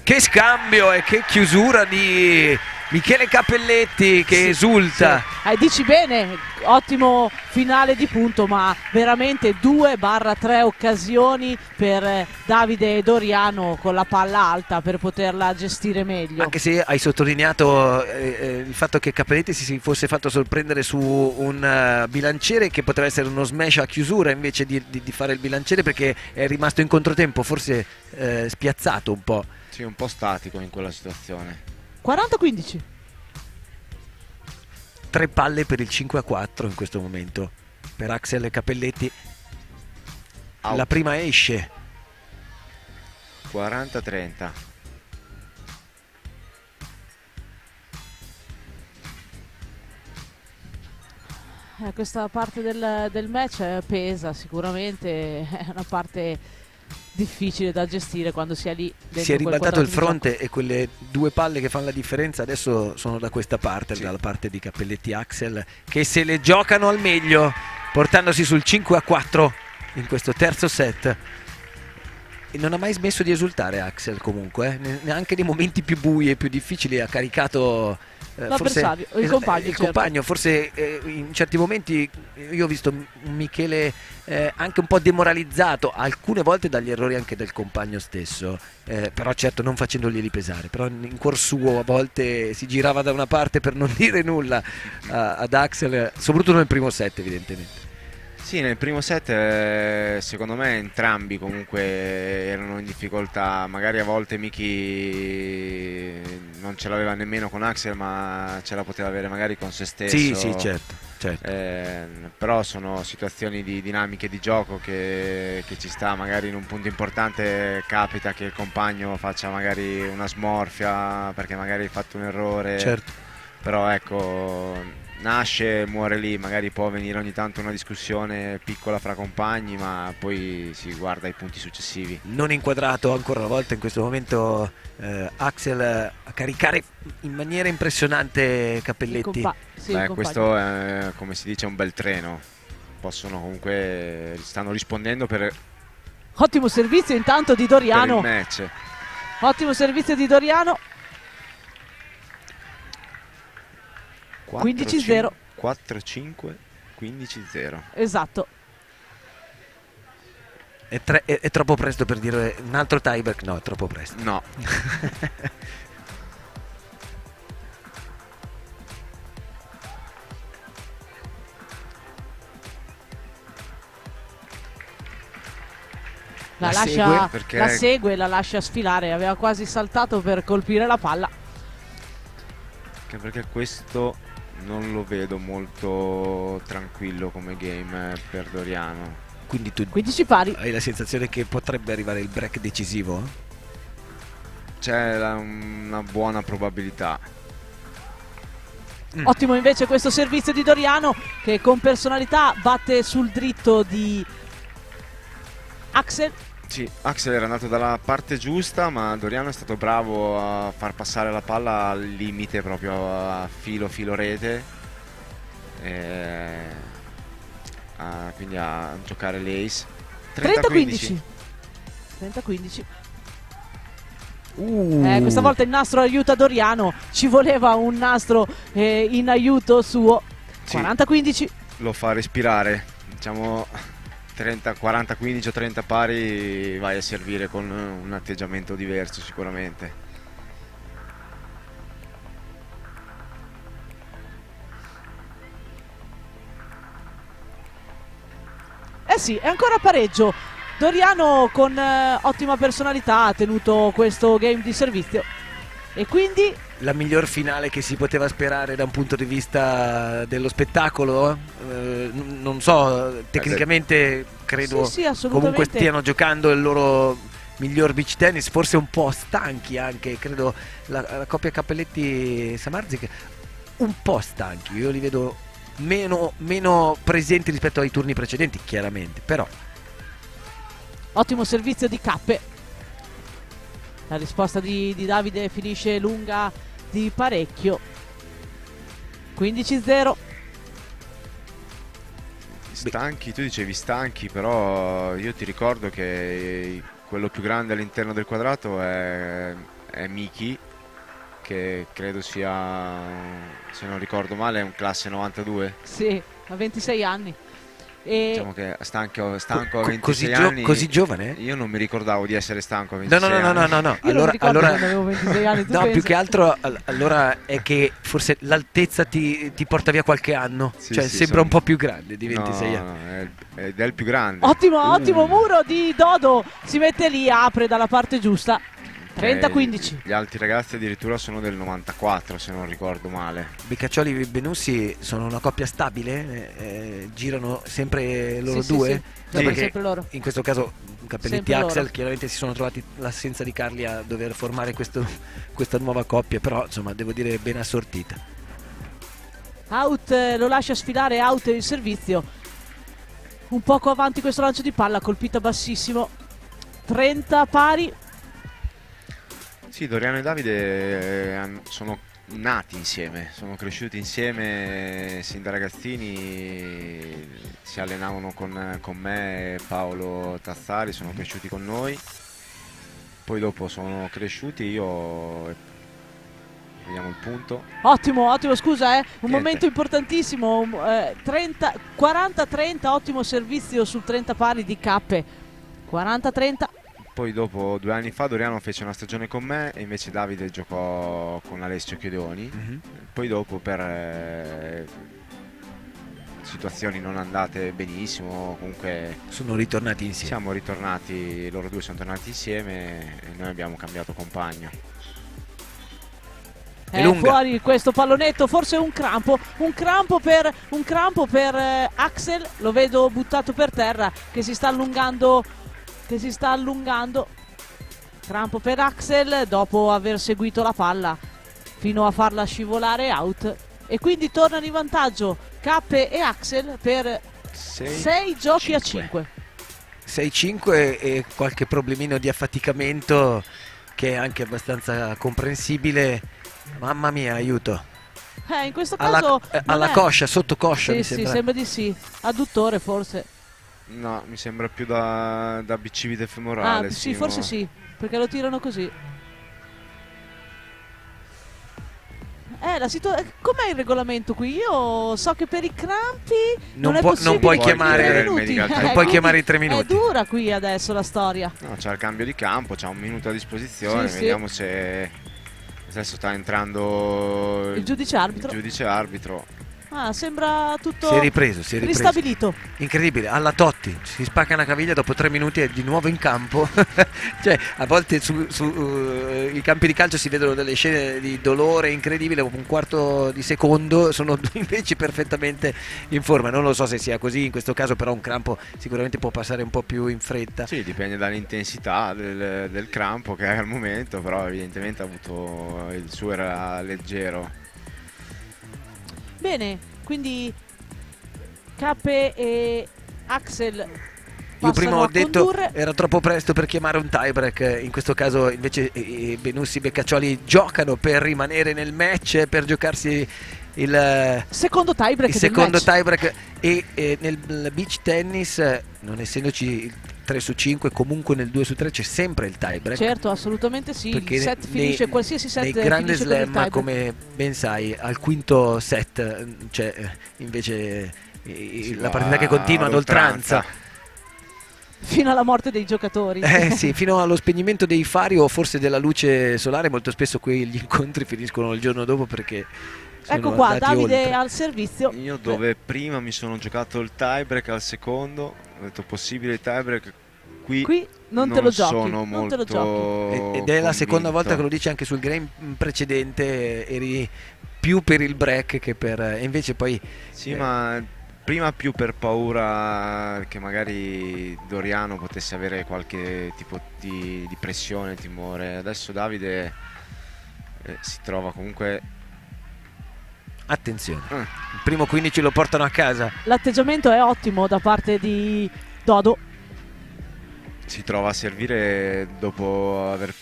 Che scambio e che chiusura di Michele Cappelletti che esulta. Sì. Dici bene, ottimo finale di punto, ma veramente 2/3 occasioni per Davide Doriano con la palla alta per poterla gestire meglio. Anche se hai sottolineato il fatto che Cappelletti si fosse fatto sorprendere su un bilanciere che poteva essere uno smash a chiusura invece di fare il bilanciere, perché è rimasto in controtempo, forse spiazzato un po'. Sì, un po' statico in quella situazione. 40-15. 3 palle per il 5-4 in questo momento per Axel e Cappelletti. La prima esce. 40-30. Questa parte del match pesa sicuramente, è una parte difficile da gestire quando si è lì dentro Si è quel ribaltato il quadrato di fronte e quelle 2 palle che fanno la differenza adesso sono da questa parte, dalla parte di Cappelletti Axel, che se le giocano al meglio, portandosi sul 5-4 in questo terzo set. E non ha mai smesso di esultare Axel comunque, neanche nei momenti più bui e più difficili ha caricato l'avversario, il compagno, il certo. compagno. Forse in certi momenti io ho visto un Michele anche un po' demoralizzato alcune volte dagli errori anche del compagno stesso, però certo non facendoglieli pesare, però in cuor suo a volte si girava da una parte per non dire nulla ad Axel, soprattutto nel primo set evidentemente. Sì, nel primo set secondo me entrambi comunque erano in difficoltà, magari a volte Miki non ce l'aveva nemmeno con Axel, ma ce la poteva avere magari con se stesso. Sì, certo. Però sono situazioni di dinamiche di gioco che ci sta, magari in un punto importante capita che il compagno faccia magari una smorfia perché magari hai fatto un errore. Certo. Però ecco, nasce, muore lì, magari può venire ogni tanto una discussione piccola fra compagni, ma poi si guarda i punti successivi. Non inquadrato ancora una volta in questo momento Axel a caricare in maniera impressionante Cappelletti. Questo è, come si dice, un bel treno. Possono comunque, stanno rispondendo per Ottimo servizio intanto di Doriano. il match. Ottimo servizio di Doriano. 15-0. 4-5, 15-0. Esatto. È troppo presto per dire un altro tiebreak? No, è troppo presto. No. La segue, la lascia sfilare. Aveva quasi saltato per colpire la palla. Anche perché questo non lo vedo molto tranquillo come game per Doriano. Quindi tu 15 pari. Hai la sensazione che potrebbe arrivare il break decisivo? C'è una buona probabilità. Ottimo invece questo servizio di Doriano, che con personalità batte sul dritto di Axel. Sì, Axel era andato dalla parte giusta, ma Doriano è stato bravo a far passare la palla al limite, proprio a filo rete, quindi a giocare l'ace. 30-15. 30-15. Questa volta il nastro aiuta Doriano, ci voleva un nastro in aiuto suo. Sì. 40-15. Lo fa respirare, diciamo 40-15 o 30 pari, vai a servire con un atteggiamento diverso sicuramente. Sì, è ancora pareggio. Doriano con ottima personalità ha tenuto questo game di servizio. E quindi la miglior finale che si poteva sperare da un punto di vista dello spettacolo? Non so, tecnicamente credo sì, comunque stiano giocando il loro miglior beach tennis, forse un po' stanchi anche, credo la coppia Cappelletti-Samardzic un po' stanchi, io li vedo meno presenti rispetto ai turni precedenti, chiaramente, però. Ottimo servizio di Cappe. La risposta di Davide finisce lunga di parecchio. 15-0. Stanchi, tu dicevi stanchi, però io ti ricordo che quello più grande all'interno del quadrato è Miki, che credo sia, se non ricordo male, è un classe 92. Sì, ha 26 anni. E diciamo che stanco a 26 anni. Così giovane? Io non mi ricordavo di essere stanco a 26 No. Io Allora, quando avevo 26 anni, tu no, pensa? più che altro allora è che forse l'altezza ti porta via qualche anno, cioè sì, sembra un po' più grande di 26 anni. No, ed è il più grande. Ottimo muro di Dodo, si mette lì, apre dalla parte giusta. 30-15. Gli altri ragazzi addirittura sono del 94, se non ricordo male. Beccaccioli e Benussi sono una coppia stabile, girano sempre loro Sì, due. Perché sempre loro. In questo caso Cappelletti e Sempre Axel loro. chiaramente si sono trovati l'assenza di Carli a dover formare questa nuova coppia, però insomma devo dire ben assortita. Out, lo lascia sfilare, out il servizio. Un poco avanti questo lancio di palla, colpita bassissimo. 30 pari. Sì, Doriano e Davide sono nati insieme, sono cresciuti insieme sin da ragazzini, si allenavano con me e Paolo Tazzari, sono cresciuti con noi, poi dopo sono cresciuti io, vediamo il punto. Ottimo, scusa, un Niente. momento importantissimo. 40-30, ottimo servizio sul 30 pari di Cappe. 40-30. Poi dopo 2 anni fa Doriano fece una stagione con me e invece Davide giocò con Alessio Chiodoni. Poi dopo per situazioni non andate benissimo, comunque sono ritornati insieme. Siamo ritornati, loro due sono tornati insieme e noi abbiamo cambiato compagno. È fuori questo pallonetto, forse un crampo per Axel, lo vedo buttato per terra che si sta allungando. Crampo per Axel dopo aver seguito la palla fino a farla scivolare out, e quindi tornano in vantaggio Cappe e Axel per 6 giochi a 5. 6-5 e qualche problemino di affaticamento che è anche abbastanza comprensibile. Mamma mia, aiuto. In questo caso alla coscia, sotto coscia, mi sembra. Sì, sembra di sì. Adduttore forse. No, mi sembra più da bicipite femorale. Sì, forse sì, perché lo tirano così. Com'è il regolamento qui? Io so che per i crampi non puoi chiamare i 3 minuti. È dura qui adesso la storia. No, c'è il cambio di campo, c'ha un minuto a disposizione, vediamo se adesso sta entrando il giudice arbitro. Sembra tutto si è ripreso. ristabilito. Incredibile, alla Totti si spacca una caviglia, dopo 3 minuti è di nuovo in campo. Cioè a volte su i campi di calcio si vedono delle scene di dolore incredibile, un quarto di secondo sono invece perfettamente in forma. Non lo so se sia così in questo caso, però un crampo sicuramente può passare un po' più in fretta. Sì, dipende dall'intensità del crampo che hai al momento, però evidentemente il suo era leggero. Bene, quindi Cappe e Axel io prima ho detto condurre. Era troppo presto per chiamare un tiebreak, in questo caso invece Benussi e Beccaccioli giocano per rimanere nel match, per giocarsi il secondo tiebreak e nel beach tennis, non essendoci il 3 su 5, comunque nel 2 su 3 c'è sempre il tiebreak. Certo, assolutamente sì. Perché il set finisce, qualsiasi set nei grande finisce con il slam, tiebreak. come ben sai, al quinto set c'è invece la partita che continua ad oltranza. Fino alla morte dei giocatori. Sì, fino allo spegnimento dei fari o forse della luce solare. Molto spesso quegli incontri finiscono il giorno dopo perché ecco qua, Davide oltre. Al servizio. Io dove prima mi sono giocato il tiebreak al secondo, ho detto possibile il tiebreak, qui non te lo giochi, sono non te lo molto giochi. Ed è la seconda volta che lo dice, anche sul game precedente eri più per il break che per... e invece poi... Sì, ma prima più per paura che magari Doriano potesse avere qualche tipo di pressione, timore. Adesso Davide si trova comunque... Attenzione, il primo 15 lo portano a casa. L'atteggiamento è ottimo da parte di Dodo. Si trova a servire dopo aver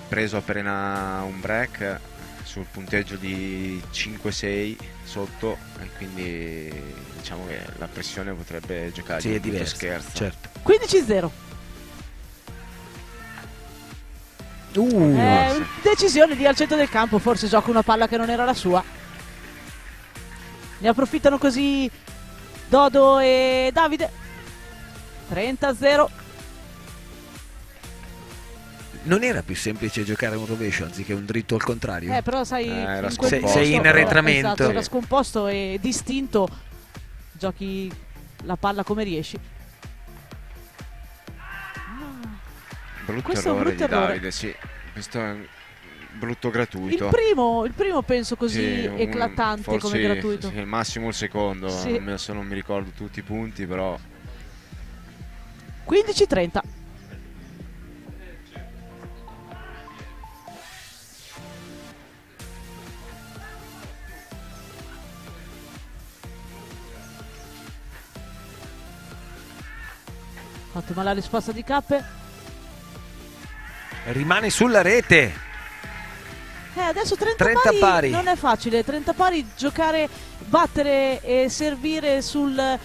preso appena un break sul punteggio di 5-6 sotto, e quindi diciamo che la pressione potrebbe giocare Sì, è di diverso, scherzo. certo. 15-0. Decisione lì al centro del campo, forse gioca una palla che non era la sua. Ne approfittano così Dodo e Davide. 30-0. Non era più semplice giocare un rovescio anziché un dritto al contrario? Però sai, era sei in arretramento. Esatto, era scomposto e distinto. Giochi la palla come riesci. Brutto Questo è un errore brutto di errore. Davide, sì. Questo è un brutto gratuito. Il primo penso così Sì, eclatante forse come gratuito. Sì, massimo il secondo, Sì. adesso non mi ricordo tutti i punti, però 15-30. Ottima la risposta di Cappe. Rimane sulla rete. Adesso 30 30 pari. non è facile. 30 pari, giocare, battere e servire sul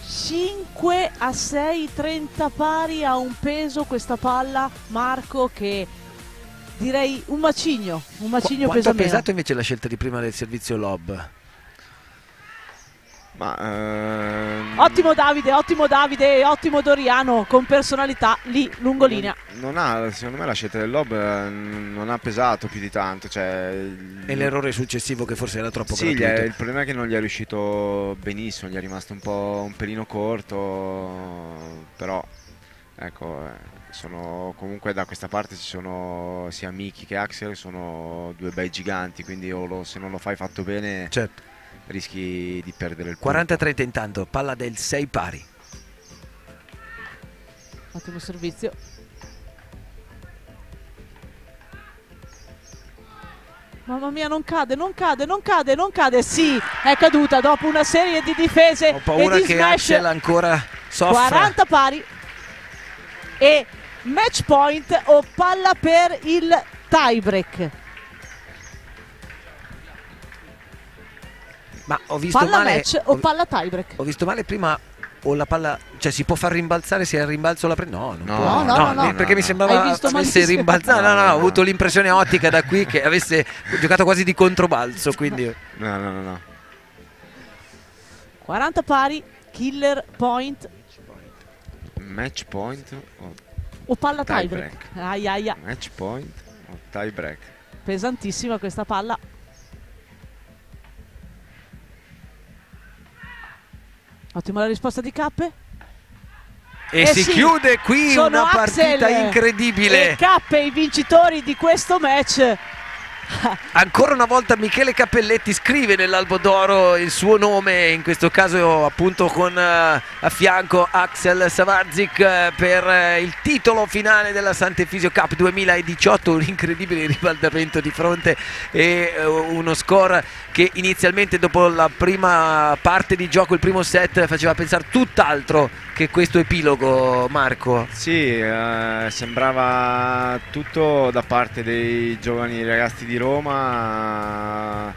5-6. 30 pari ha un peso questa palla, Marco, che direi un macigno. Un macigno Quanto pesa ha meno. pesato invece la scelta di prima del servizio lob? Ottimo Davide, ottimo Doriano con personalità lì lungolinea. non ha, secondo me la scelta del lob non ha pesato più di tanto, cioè E l'errore successivo che forse era troppo sì, gratuito. il problema è che non gli è riuscito benissimo, gli è rimasto un pelino corto, però ecco, sono comunque da questa parte ci sono sia Miki che Axel, sono due bei giganti, quindi se non lo fai fatto bene, certo, rischi di perdere il punto. 40-30 intanto, palla del 6 pari. Ottimo servizio. Mamma mia, non cade. Sì, è caduta dopo una serie di difese. Ho paura e di che smash. Axel ancora soffra. 40 pari. E match point o palla per il tie-break. Ma ho visto Palla male. match o palla tie-break? Ho visto male prima, o la palla, cioè si può far rimbalzare se è il rimbalzo la prende? No, non No, può. no, perché mi Hai sembrava visto avesse malissimo. rimbalzato. No, ho avuto l'impressione ottica da qui che avesse giocato quasi di controbalzo, quindi No. 40 pari, killer point Match point o palla tie tie-break. Aia. Match point o tie break. Pesantissima questa palla. Ottima la risposta di Cappe. e si sì, chiude qui sono una partita Axel incredibile. e Cappe i vincitori di questo match. Ancora una volta Michele Cappelletti scrive nell'albo d'oro il suo nome, in questo caso appunto con a fianco Axel Savarzik per il titolo finale della Sant'Efisio Cup 2018. Un incredibile ribaltamento di fronte e uno score che inizialmente dopo la prima parte di gioco, il primo set, faceva pensare tutt'altro che questo epilogo, Marco. Sì, sembrava tutto da parte dei giovani ragazzi di Roma.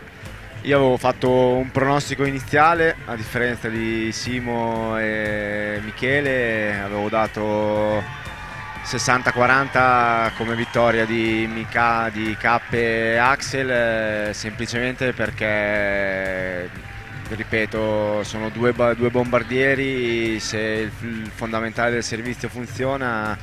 Io avevo fatto un pronostico iniziale, a differenza di Simo e Michele, avevo dato 60-40 come vittoria di Cappe e Axel, semplicemente perché, ripeto, sono due bombardieri. Se il fondamentale del servizio funziona,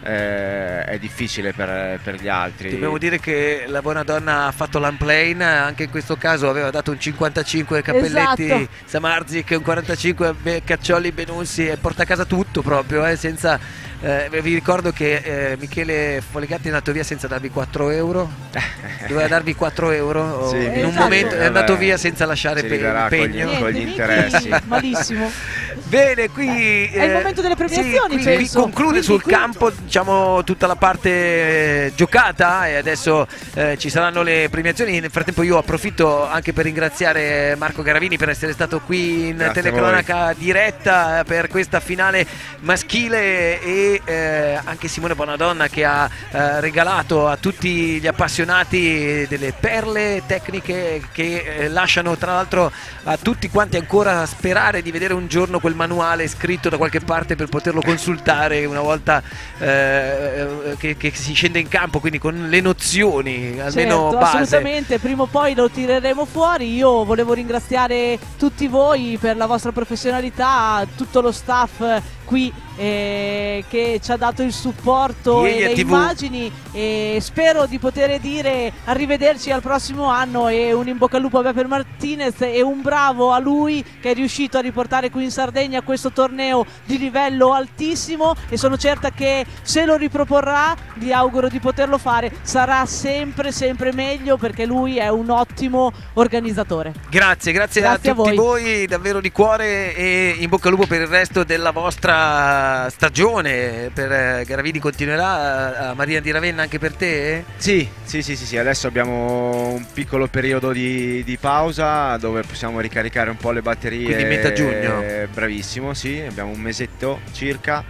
è difficile per gli altri. Dobbiamo dire che la buona donna ha fatto l'unplane, anche in questo caso aveva dato un 55 Cappelletti, Esatto. Samardzic, un 45 Caccioli, Benussi, e porta a casa tutto proprio, senza... vi ricordo che Michele Foligatti è andato via senza darvi 4 euro. Doveva darvi 4 euro Sì, in un esatto. momento è andato via senza lasciare si ridarà pegno con gli interessi. Malissimo. Bene, qui È il momento delle premiazioni, qui penso. conclude sul campo, diciamo, tutta la parte giocata, e adesso ci saranno le premiazioni. Nel frattempo io approfitto anche per ringraziare Marco Garavini per essere stato qui in Grazie telecronaca diretta per questa finale maschile, e anche Simone Bonadonna che ha regalato a tutti gli appassionati delle perle tecniche che lasciano tra l'altro a tutti quanti ancora sperare di vedere un giorno quel manuale scritto da qualche parte per poterlo consultare una volta che si scende in campo, quindi con le nozioni almeno Certo, base. assolutamente, prima o poi lo tireremo fuori. Io volevo ringraziare tutti voi per la vostra professionalità, tutto lo staff qui che ci ha dato il supporto Ieri e a le TV. immagini, e spero di poter dire arrivederci al prossimo anno, e un in bocca al lupo a Beppe Martinez, e un bravo a lui che è riuscito a riportare qui in Sardegna questo torneo di livello altissimo, e sono certa che se lo riproporrà, gli auguro di poterlo fare, sarà sempre meglio, perché lui è un ottimo organizzatore. Grazie a Grazie a tutti voi. voi davvero di cuore, e in bocca al lupo per il resto della vostra stagione. Per Garavini continuerà, Maria di Ravenna anche per te? Sì, adesso abbiamo un piccolo periodo di pausa dove possiamo ricaricare un po' le batterie. Quindi metà giugno. Bravissimo, sì, abbiamo un mesetto circa,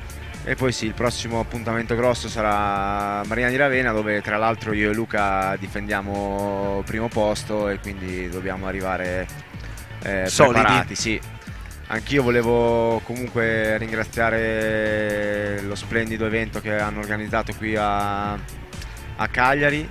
e poi sì, il prossimo appuntamento grosso sarà Mariana di Ravenna, dove tra l'altro io e Luca difendiamo primo posto, e quindi dobbiamo arrivare solidi. preparati, sì. Anch'io volevo comunque ringraziare lo splendido evento che hanno organizzato qui a Cagliari,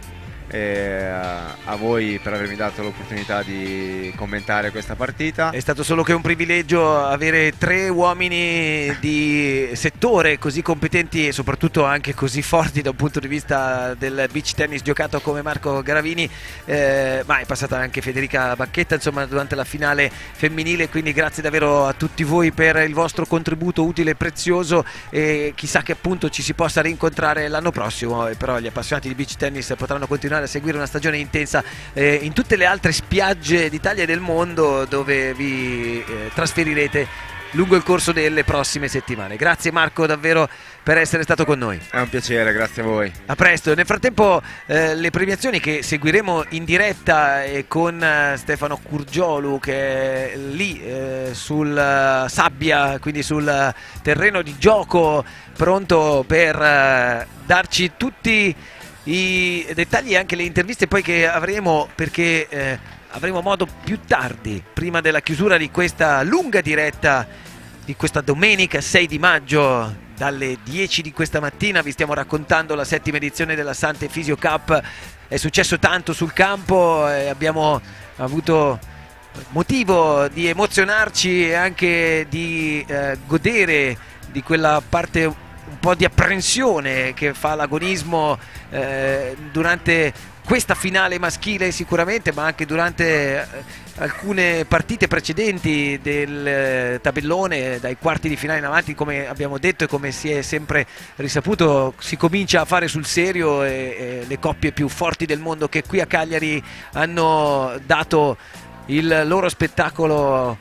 e a voi per avermi dato l'opportunità di commentare questa partita. È stato solo che un privilegio avere 3 uomini di settore così competenti e soprattutto anche così forti da un punto di vista del beach tennis giocato come Marco Garavini, ma è passata anche Federica Bacchetta insomma durante la finale femminile, quindi grazie davvero a tutti voi per il vostro contributo utile e prezioso, e chissà che appunto ci si possa rincontrare l'anno prossimo, però gli appassionati di beach tennis potranno continuare a seguire una stagione intensa in tutte le altre spiagge d'Italia e del mondo dove vi trasferirete lungo il corso delle prossime settimane. Grazie Marco davvero per essere stato con noi. È un piacere, grazie a voi. A presto. Nel frattempo le premiazioni che seguiremo in diretta con Stefano Curgiolu, che è lì sul sabbia, quindi sul terreno di gioco, pronto per darci tutti i dettagli e anche le interviste poi che avremo, perché avremo modo più tardi, prima della chiusura di questa lunga diretta di questa domenica 6 di maggio dalle 10 di questa mattina. Vi stiamo raccontando la 7ª edizione della Sante Fisio Cup. È successo tanto sul campo e abbiamo avuto motivo di emozionarci e anche di godere di quella parte un po' di apprensione che fa l'agonismo durante questa finale maschile sicuramente, ma anche durante alcune partite precedenti del tabellone, dai quarti di finale in avanti, come abbiamo detto e come si è sempre risaputo, si comincia a fare sul serio, e le coppie più forti del mondo che qui a Cagliari hanno dato il loro spettacolo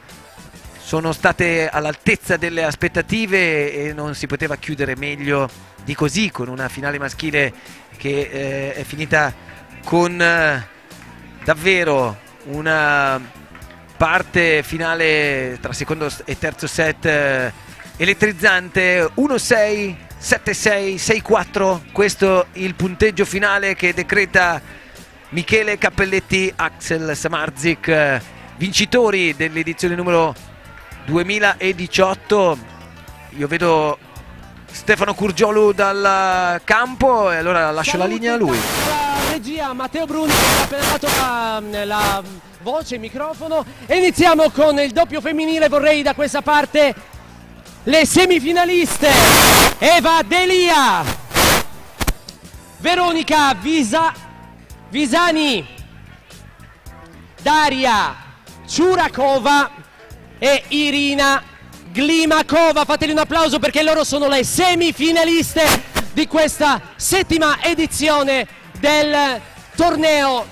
sono state all'altezza delle aspettative, e non si poteva chiudere meglio di così, con una finale maschile che è finita con davvero una parte finale tra secondo e terzo set elettrizzante. 1-6, 7-6, 6-4, questo il punteggio finale che decreta Michele Cappelletti, Axel Samardzic, vincitori dell'edizione numero 2018. Io vedo Stefano Curgiolu dal campo e allora lascio la linea a lui. La regia Matteo Bruni che ha appena dato la voce, il microfono, e iniziamo con il doppio femminile. Vorrei da questa parte le semifinaliste Eva Delia Veronica Visani, Daria Ciurakova e Irina Glimakova. Fateli un applauso perché loro sono le semifinaliste di questa 7ª edizione del torneo.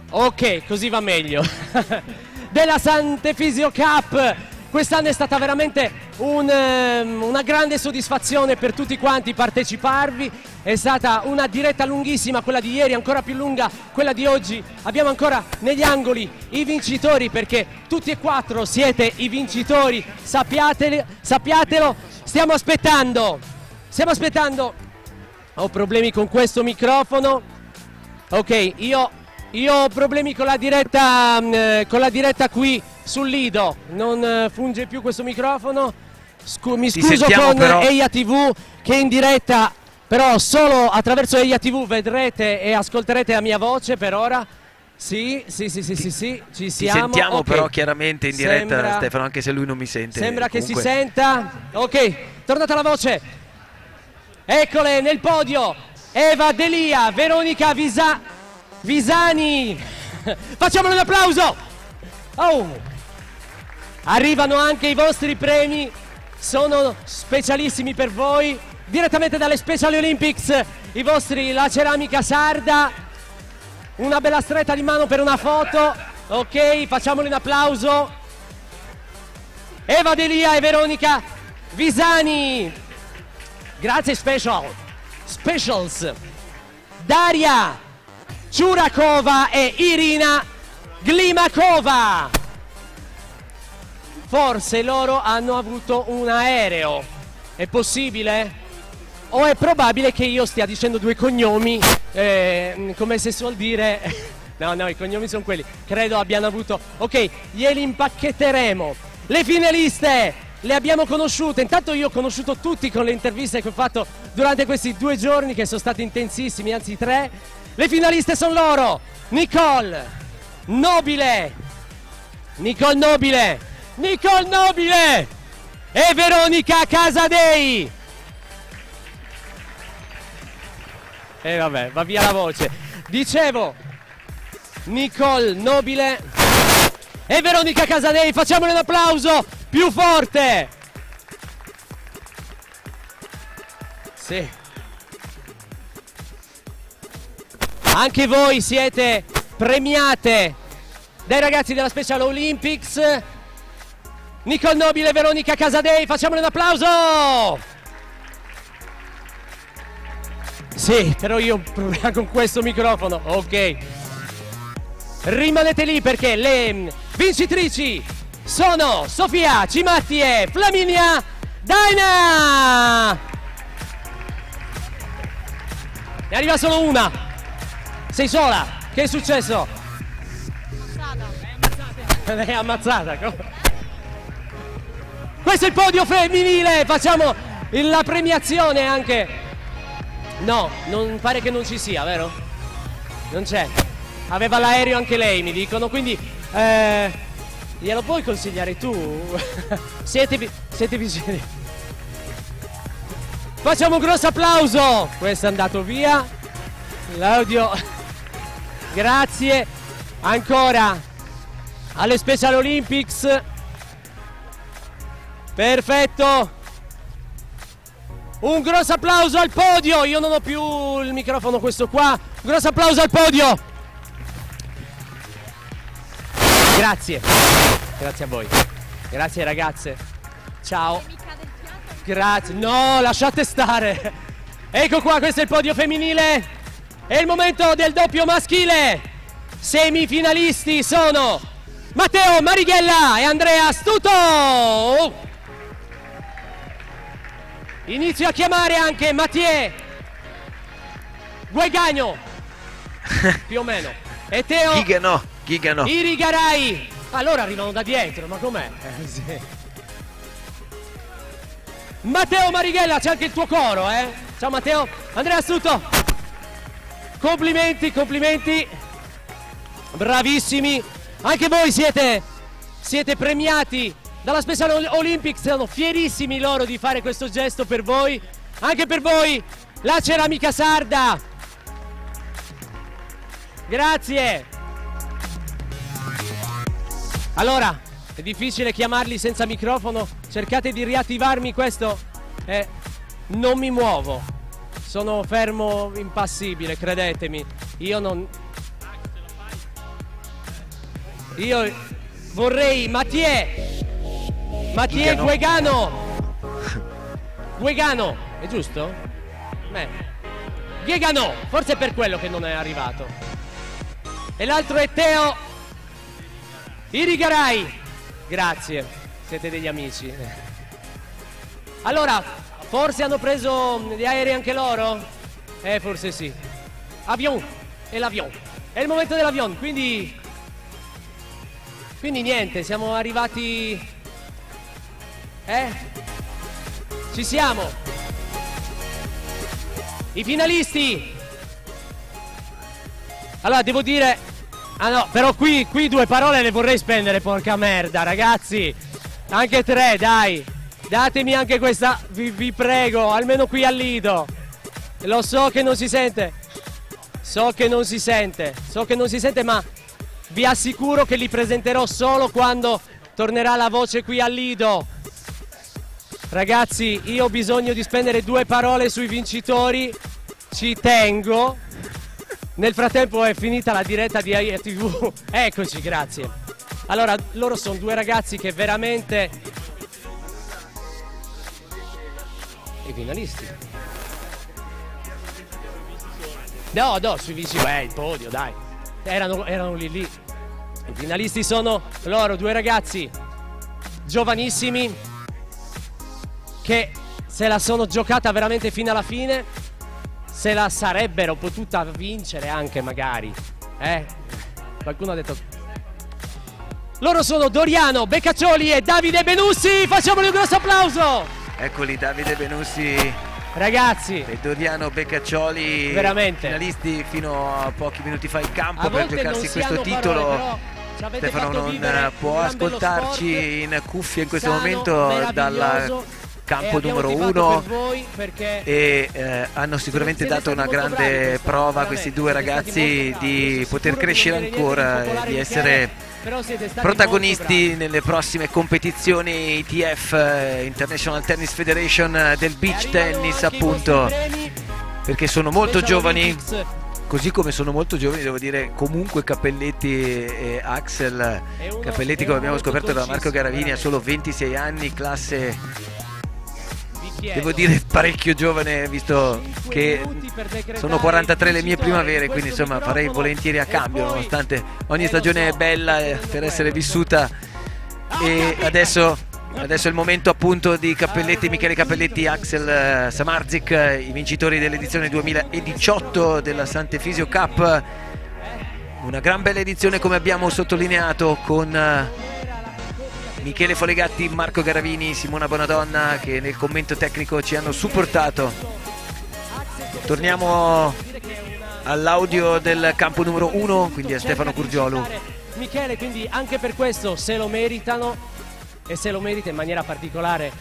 Ok, così va meglio. Della Sant'Efisio Cup. Quest'anno è stata veramente una grande soddisfazione per tutti quanti parteciparvi. È stata una diretta lunghissima, quella di ieri, ancora più lunga quella di oggi. Abbiamo ancora negli angoli i vincitori, perché tutti e 4 siete i vincitori, sappiatelo. Stiamo aspettando. Ho problemi con questo microfono. Ok, io ho problemi con la diretta qui sul Lido. Non funge più questo microfono. Mi scuso con però. Eia TV che è in diretta, però solo attraverso Eia TV vedrete e ascolterete la mia voce per ora. Sì, ci siamo. Ti sentiamo okay. Però chiaramente in diretta, Stefano, anche se lui non mi sente. Sembra comunque. che si senta. Ok, tornata la voce. Eccole nel podio. Eva Delia, Veronica Visani. Facciamole un applauso. Oh. Arrivano anche i vostri premi. Sono specialissimi per voi. Direttamente dalle Special Olympics, la ceramica sarda. Una bella stretta di mano per una foto. Ok, facciamole un applauso. Eva Delia e Veronica Visani. Grazie Specials. Daria Ciurakova e Irina Glimakova. Forse loro hanno avuto un aereo. È possibile? O è probabile che io stia dicendo due cognomi, come se suol dire. No, i cognomi sono quelli. Credo abbiano avuto. Ok, glieli impacchetteremo. Le finaliste le abbiamo conosciute. Intanto io ho conosciuto tutti con le interviste che ho fatto durante questi 2 giorni, che sono stati intensissimi, anzi 3. Le finaliste sono loro: Nicole Nobile e Veronica Casadei. E vabbè, va via la voce. Dicevo, Nicole Nobile e Veronica Casadei. Facciamole un applauso più forte. Sì. Anche voi siete premiate dai ragazzi della Special Olympics. Nicole Nobile e Veronica Casadei, facciamole un applauso! Sì, però io ho un problema con questo microfono, ok. Rimanete lì perché le vincitrici sono Sofia Cimatti e Flaminia Daina! Ne arriva solo una. Sei sola? Che è successo? Lei è ammazzata. Questo è il podio femminile. Facciamo la premiazione anche. No, non pare che non ci sia, vero? Non c'è. Aveva l'aereo anche lei, mi dicono. Quindi glielo puoi consigliare tu? Siete vicini. Facciamo un grosso applauso. Questo è andato via. L'audio. Grazie ancora alle Special Olympics. Perfetto. Un grosso applauso al podio. Io non ho più il microfono, questo qua. Un grosso applauso al podio. Grazie. Grazie a voi. Grazie ragazze. Ciao. Grazie. No, lasciate stare. Ecco qua, questo è il podio femminile. È il momento del doppio maschile. Semifinalisti sono Matteo Marighella e Andrea Stuto. Inizio a chiamare anche Mathieu Guaigagno, più o meno, e Teo Giga no. Irigaray. Allora arrivano da dietro, ma com'è? Sì. Matteo Marighella, c'è anche il tuo coro, eh? Ciao Matteo. Andrea Stuto. Complimenti. Bravissimi. Anche voi siete premiati dalla Special Olympics. Sono fierissimi loro di fare questo gesto per voi. Anche per voi La ceramica sarda. Grazie. Allora, è difficile chiamarli senza microfono. Cercate di riattivarmi questo. Non mi muovo. Sono fermo, impassibile, credetemi. Io vorrei Mathieu Guegano, è giusto? Guegano, forse è per quello che non è arrivato. E l'altro è Teo Irigaray. Grazie, siete degli amici. Allora, forse hanno preso gli aerei anche loro? Forse sì. Avion, è l'avion. È il momento dell'avion, quindi niente, siamo arrivati. Ci siamo. I finalisti. Allora, devo dire... Ah no, però qui 2 parole le vorrei spendere, porca merda, ragazzi. Anche 3, dai. Datemi anche questa, vi prego, almeno qui al Lido. Lo so che non si sente. So che non si sente, ma vi assicuro che li presenterò solo quando tornerà la voce qui al Lido. Ragazzi, io ho bisogno di spendere 2 parole sui vincitori. Ci tengo. Nel frattempo è finita la diretta di AIA TV. Eccoci, grazie. Allora, loro sono 2 ragazzi che veramente... I finalisti. No, sui vincitori. Il podio, dai. Erano lì. I finalisti sono loro, 2 ragazzi giovanissimi che se la sono giocata veramente fino alla fine. Se la sarebbero potuta vincere anche magari. Qualcuno ha detto... Loro sono Doriano Beccaccioli e Davide Benussi. Facciamoli un grosso applauso. Eccoli, Davide Benussi, ragazzi, e Doriano Beccaccioli, veramente finalisti fino a pochi minuti fa in campo per giocarsi questo titolo. Parole, Stefano non può ascoltarci in cuffia in questo momento dal campo numero 1 e hanno sicuramente dato una grande prova a questi 2 ragazzi di poter crescere ancora e di essere protagonisti nelle prossime competizioni ITF, International Tennis Federation, del beach tennis, appunto, perché sono molto giovani, così come sono molto giovani, devo dire, comunque Cappelletti e Axel. Cappelletti, come abbiamo scoperto da Marco Garavini, ha solo 26 anni, classe, devo dire, parecchio giovane, visto che sono 43 le mie primavere, quindi insomma farei volentieri a cambio, nonostante ogni stagione è bella per essere vissuta. E adesso è il momento appunto di Cappelletti, Michele Cappelletti, Axel Samardzic, i vincitori dell'edizione 2018 della Sant'Efisio Cup. Una gran bella edizione, come abbiamo sottolineato, con Michele Folegatti, Marco Garavini, Simona Bonadonna, che nel commento tecnico ci hanno supportato. Torniamo all'audio del campo numero 1, quindi a Stefano Curgiolu. Michele, quindi anche per questo se lo meritano, e se lo merita in maniera particolare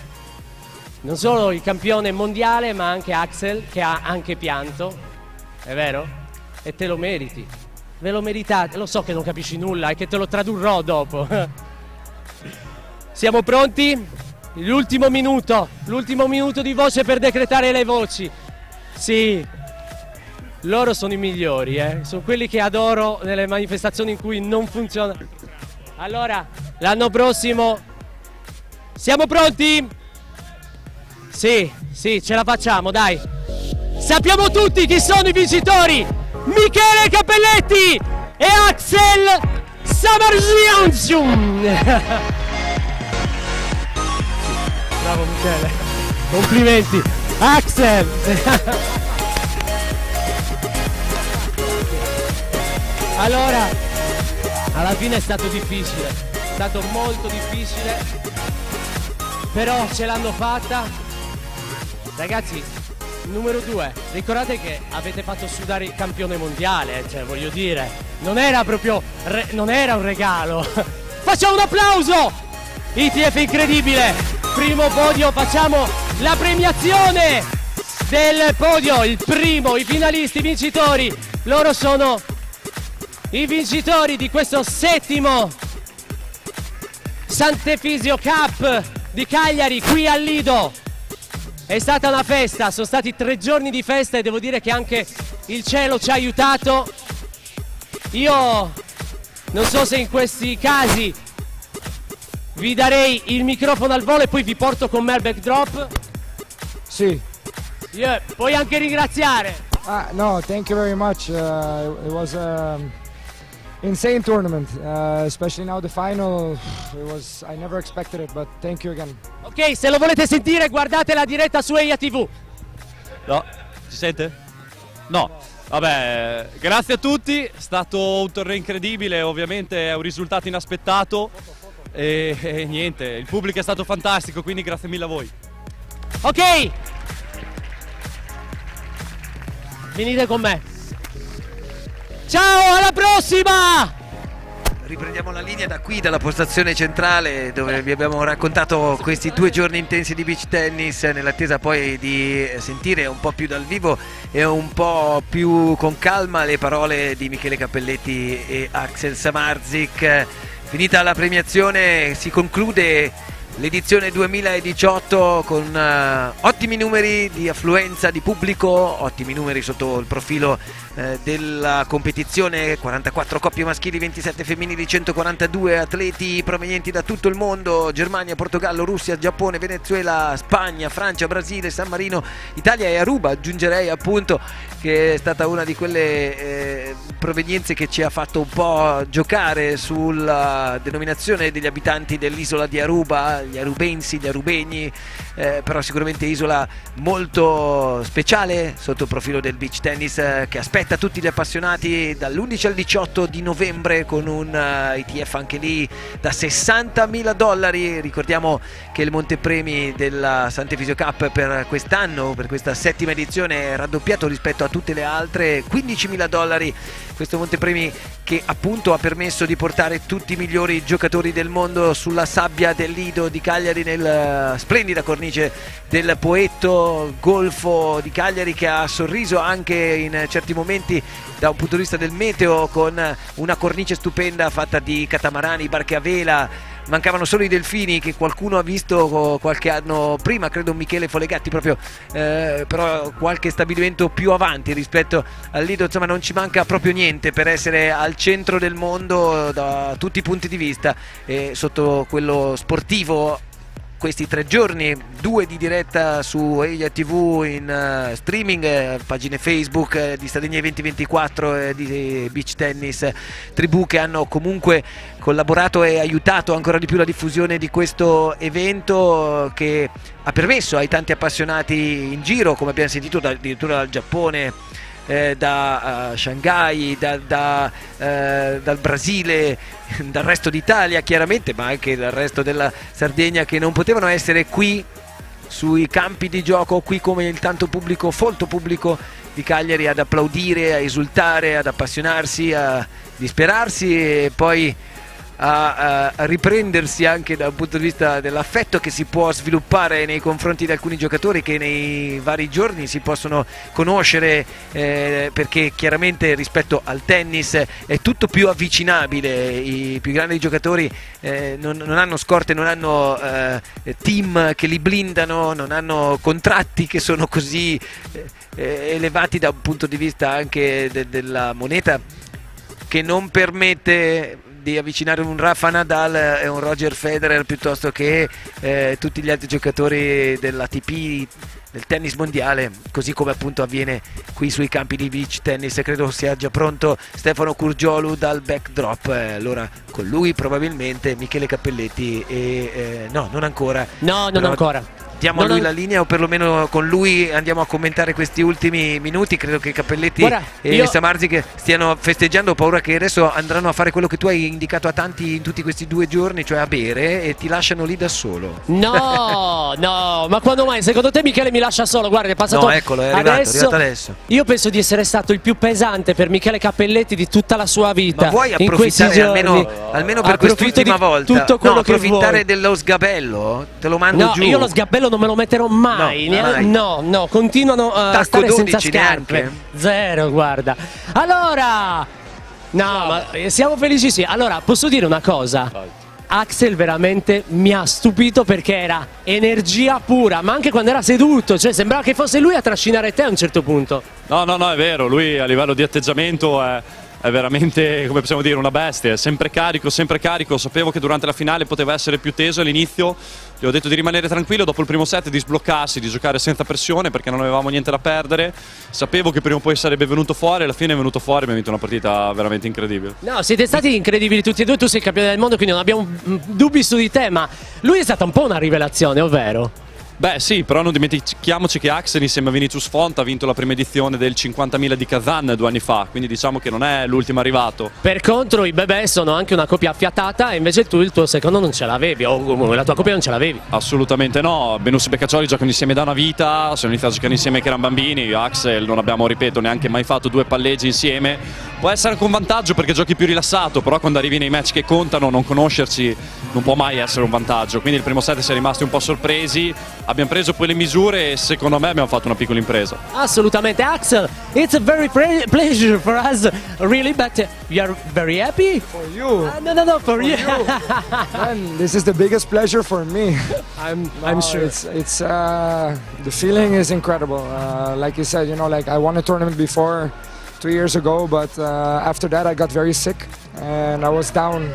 non solo il campione mondiale, ma anche Axel, che ha anche pianto, è vero? E te lo meriti, ve lo meritate. Lo so che non capisci nulla e che te lo tradurrò dopo. Siamo pronti? L'ultimo minuto di voce per decretare le voci. Sì, loro sono i migliori, sono quelli che adoro nelle manifestazioni in cui non funziona. Allora, l'anno prossimo siamo pronti? Sì, ce la facciamo, dai. Sappiamo tutti chi sono i vincitori: Michele Cappelletti e Axel Samardzic. Bravo Michele, complimenti. Axel. Allora, alla fine è stato difficile, è stato molto difficile, però ce l'hanno fatta. Ragazzi, numero 2, ricordate che avete fatto sudare il campione mondiale, cioè voglio dire, non era proprio, non era un regalo. Facciamo un applauso! ITF incredibile! Primo podio, facciamo la premiazione del podio, il primo, i finalisti, i vincitori. Loro sono i vincitori di questo 7° Sant'Efisio Cup di Cagliari qui al Lido. È stata una festa, sono stati 3 giorni di festa e devo dire che anche il cielo ci ha aiutato. Io non so se in questi casi vi darei il microfono al volo e poi vi porto con me al backdrop. Sì. Puoi anche ringraziare. No, thank you very much. It was insane tournament, especially now the final. I never expected it, but thank you again. Ok, se lo volete sentire guardate la diretta su EIA TV. No, si sente? No, vabbè, grazie a tutti, è stato un torneo incredibile, ovviamente è un risultato inaspettato e niente, il pubblico è stato fantastico, quindi grazie mille a voi. Ok, venite con me. Ciao, alla prossima! Riprendiamo la linea da qui, dalla postazione centrale, dove vi abbiamo raccontato questi 2 giorni intensi di beach tennis, nell'attesa poi di sentire un po' più dal vivo e un po' più con calma le parole di Michele Cappelletti e Axel Samardzic. Finita la premiazione si conclude l'edizione 2018 con ottimi numeri di affluenza di pubblico, ottimi numeri sotto il profilo della competizione, 44 coppie maschili, 27 femminili, 142 atleti provenienti da tutto il mondo, Germania, Portogallo, Russia, Giappone, Venezuela, Spagna, Francia, Brasile, San Marino, Italia e Aruba, aggiungerei appunto, che è stata una di quelle provenienze che ci ha fatto un po' giocare sulla denominazione degli abitanti dell'isola di Aruba, gli arubensi, gli arubegni, però sicuramente isola molto speciale sotto il profilo del beach tennis, che aspetta tutti gli appassionati dall'11 al 18 di novembre con un ITF anche lì da $60.000. Ricordiamo che il montepremi della Sant'Efisio Cup per quest'anno, per questa 7ª edizione, è raddoppiato rispetto a tutte le altre, $15.000. Questo montepremi che appunto ha permesso di portare tutti i migliori giocatori del mondo sulla sabbia del Lido di Cagliari, nel splendida cornice del Poetto, golfo di Cagliari, che ha sorriso anche in certi momenti da un punto di vista del meteo, con una cornice stupenda fatta di catamarani, barche a vela. Mancavano solo i delfini che qualcuno ha visto qualche anno prima, credo Michele Folegatti proprio, però qualche stabilimento più avanti rispetto al Lido. Insomma, non ci manca proprio niente per essere al centro del mondo da tutti i punti di vista, e sotto quello sportivo questi 3 giorni, 2 di diretta su EIA TV in streaming, pagine Facebook di Sardegna 2024 e di Beach Tennis Tribù, che hanno comunque collaborato e aiutato ancora di più la diffusione di questo evento, che ha permesso ai tanti appassionati in giro, come abbiamo sentito addirittura dal Giappone, da Shanghai, dal Brasile, dal resto d'Italia chiaramente, ma anche dal resto della Sardegna, che non potevano essere qui sui campi di gioco, qui come il tanto pubblico, folto pubblico di Cagliari, ad applaudire, a esultare, ad appassionarsi, a disperarsi e poi a riprendersi anche dal punto di vista dell'affetto che si può sviluppare nei confronti di alcuni giocatori che nei vari giorni si possono conoscere, perché chiaramente rispetto al tennis è tutto più avvicinabile. I più grandi giocatori non hanno scorte, non hanno team che li blindano, non hanno contratti che sono così elevati da un punto di vista anche della moneta, che non permette di avvicinare un Rafa Nadal e un Roger Federer piuttosto che tutti gli altri giocatori dell'ATP, del tennis mondiale, così come appunto avviene qui sui campi di beach tennis. Credo sia già pronto Stefano Curgiolu dal backdrop, allora con lui probabilmente Michele Cappelletti e no, non ancora. No, non ancora. Diamo a lui la linea, o perlomeno con lui andiamo a commentare questi ultimi minuti. Credo che Cappelletti e Samardzic stiano festeggiando. Ho paura che adesso andranno a fare quello che tu hai indicato a tanti in tutti questi 2 giorni, cioè a bere, e ti lasciano lì da solo. No, no, ma quando mai? Secondo te Michele mi lascia solo? Guarda, è passato, no, eccolo, è arrivato adesso. Io penso di essere stato il più pesante per Michele Cappelletti di tutta la sua vita. Ma vuoi approfittare almeno per quest'ultima volta? Tutto quello che approfittare vuoi. dello sgabello? Te lo mando giù. Io lo sgabello non me lo metterò mai. No, continuano a stare senza scarpe. Neanche. Zero, guarda. Allora, ma siamo felicissimi. Allora, posso dire una cosa? Axel veramente mi ha stupito perché era energia pura, ma anche quando era seduto, cioè sembrava che fosse lui a trascinare te a un certo punto. No, è vero, lui a livello di atteggiamento è veramente, come possiamo dire, una bestia, è sempre carico, sapevo che durante la finale poteva essere più teso all'inizio, gli ho detto di rimanere tranquillo dopo il primo set, di sbloccarsi, di giocare senza pressione perché non avevamo niente da perdere, sapevo che prima o poi sarebbe venuto fuori, alla fine è venuto fuori e abbiamo vinto una partita veramente incredibile. No, siete stati incredibili tutti e due, tu sei il campione del mondo quindi non abbiamo dubbi su di te, ma lui è stata un po' una rivelazione, ovvero? Beh sì, però non dimentichiamoci che Axel insieme a Vinicius Font ha vinto la prima edizione del 50.000 di Kazan 2 anni fa, quindi diciamo che non è l'ultimo arrivato. Per contro i bebè sono anche una coppia affiatata e invece tu il tuo secondo non ce l'avevi, o la tua coppia non ce l'avevi. Assolutamente no, Benussi e Beccaccioli giocano insieme da una vita, sono iniziati a giocare insieme che erano bambini, io e Axel non abbiamo, ripeto, neanche mai fatto 2 palleggi insieme. Può essere anche un vantaggio perché giochi più rilassato, però quando arrivi nei match che contano non conoscersi non può mai essere un vantaggio, quindi il primo set si è rimasti un po' sorpresi, abbiamo preso poi le misure e secondo me abbiamo fatto una piccola impresa. Assolutamente. Axel, it's a very pleasure for us really, but you are very happy? For you. No, for you. Man, this is the biggest pleasure for me. I'm sure. It's the feeling is incredible. Like you said, like I won a tournament before 2 years ago, but after that I got very sick and I was down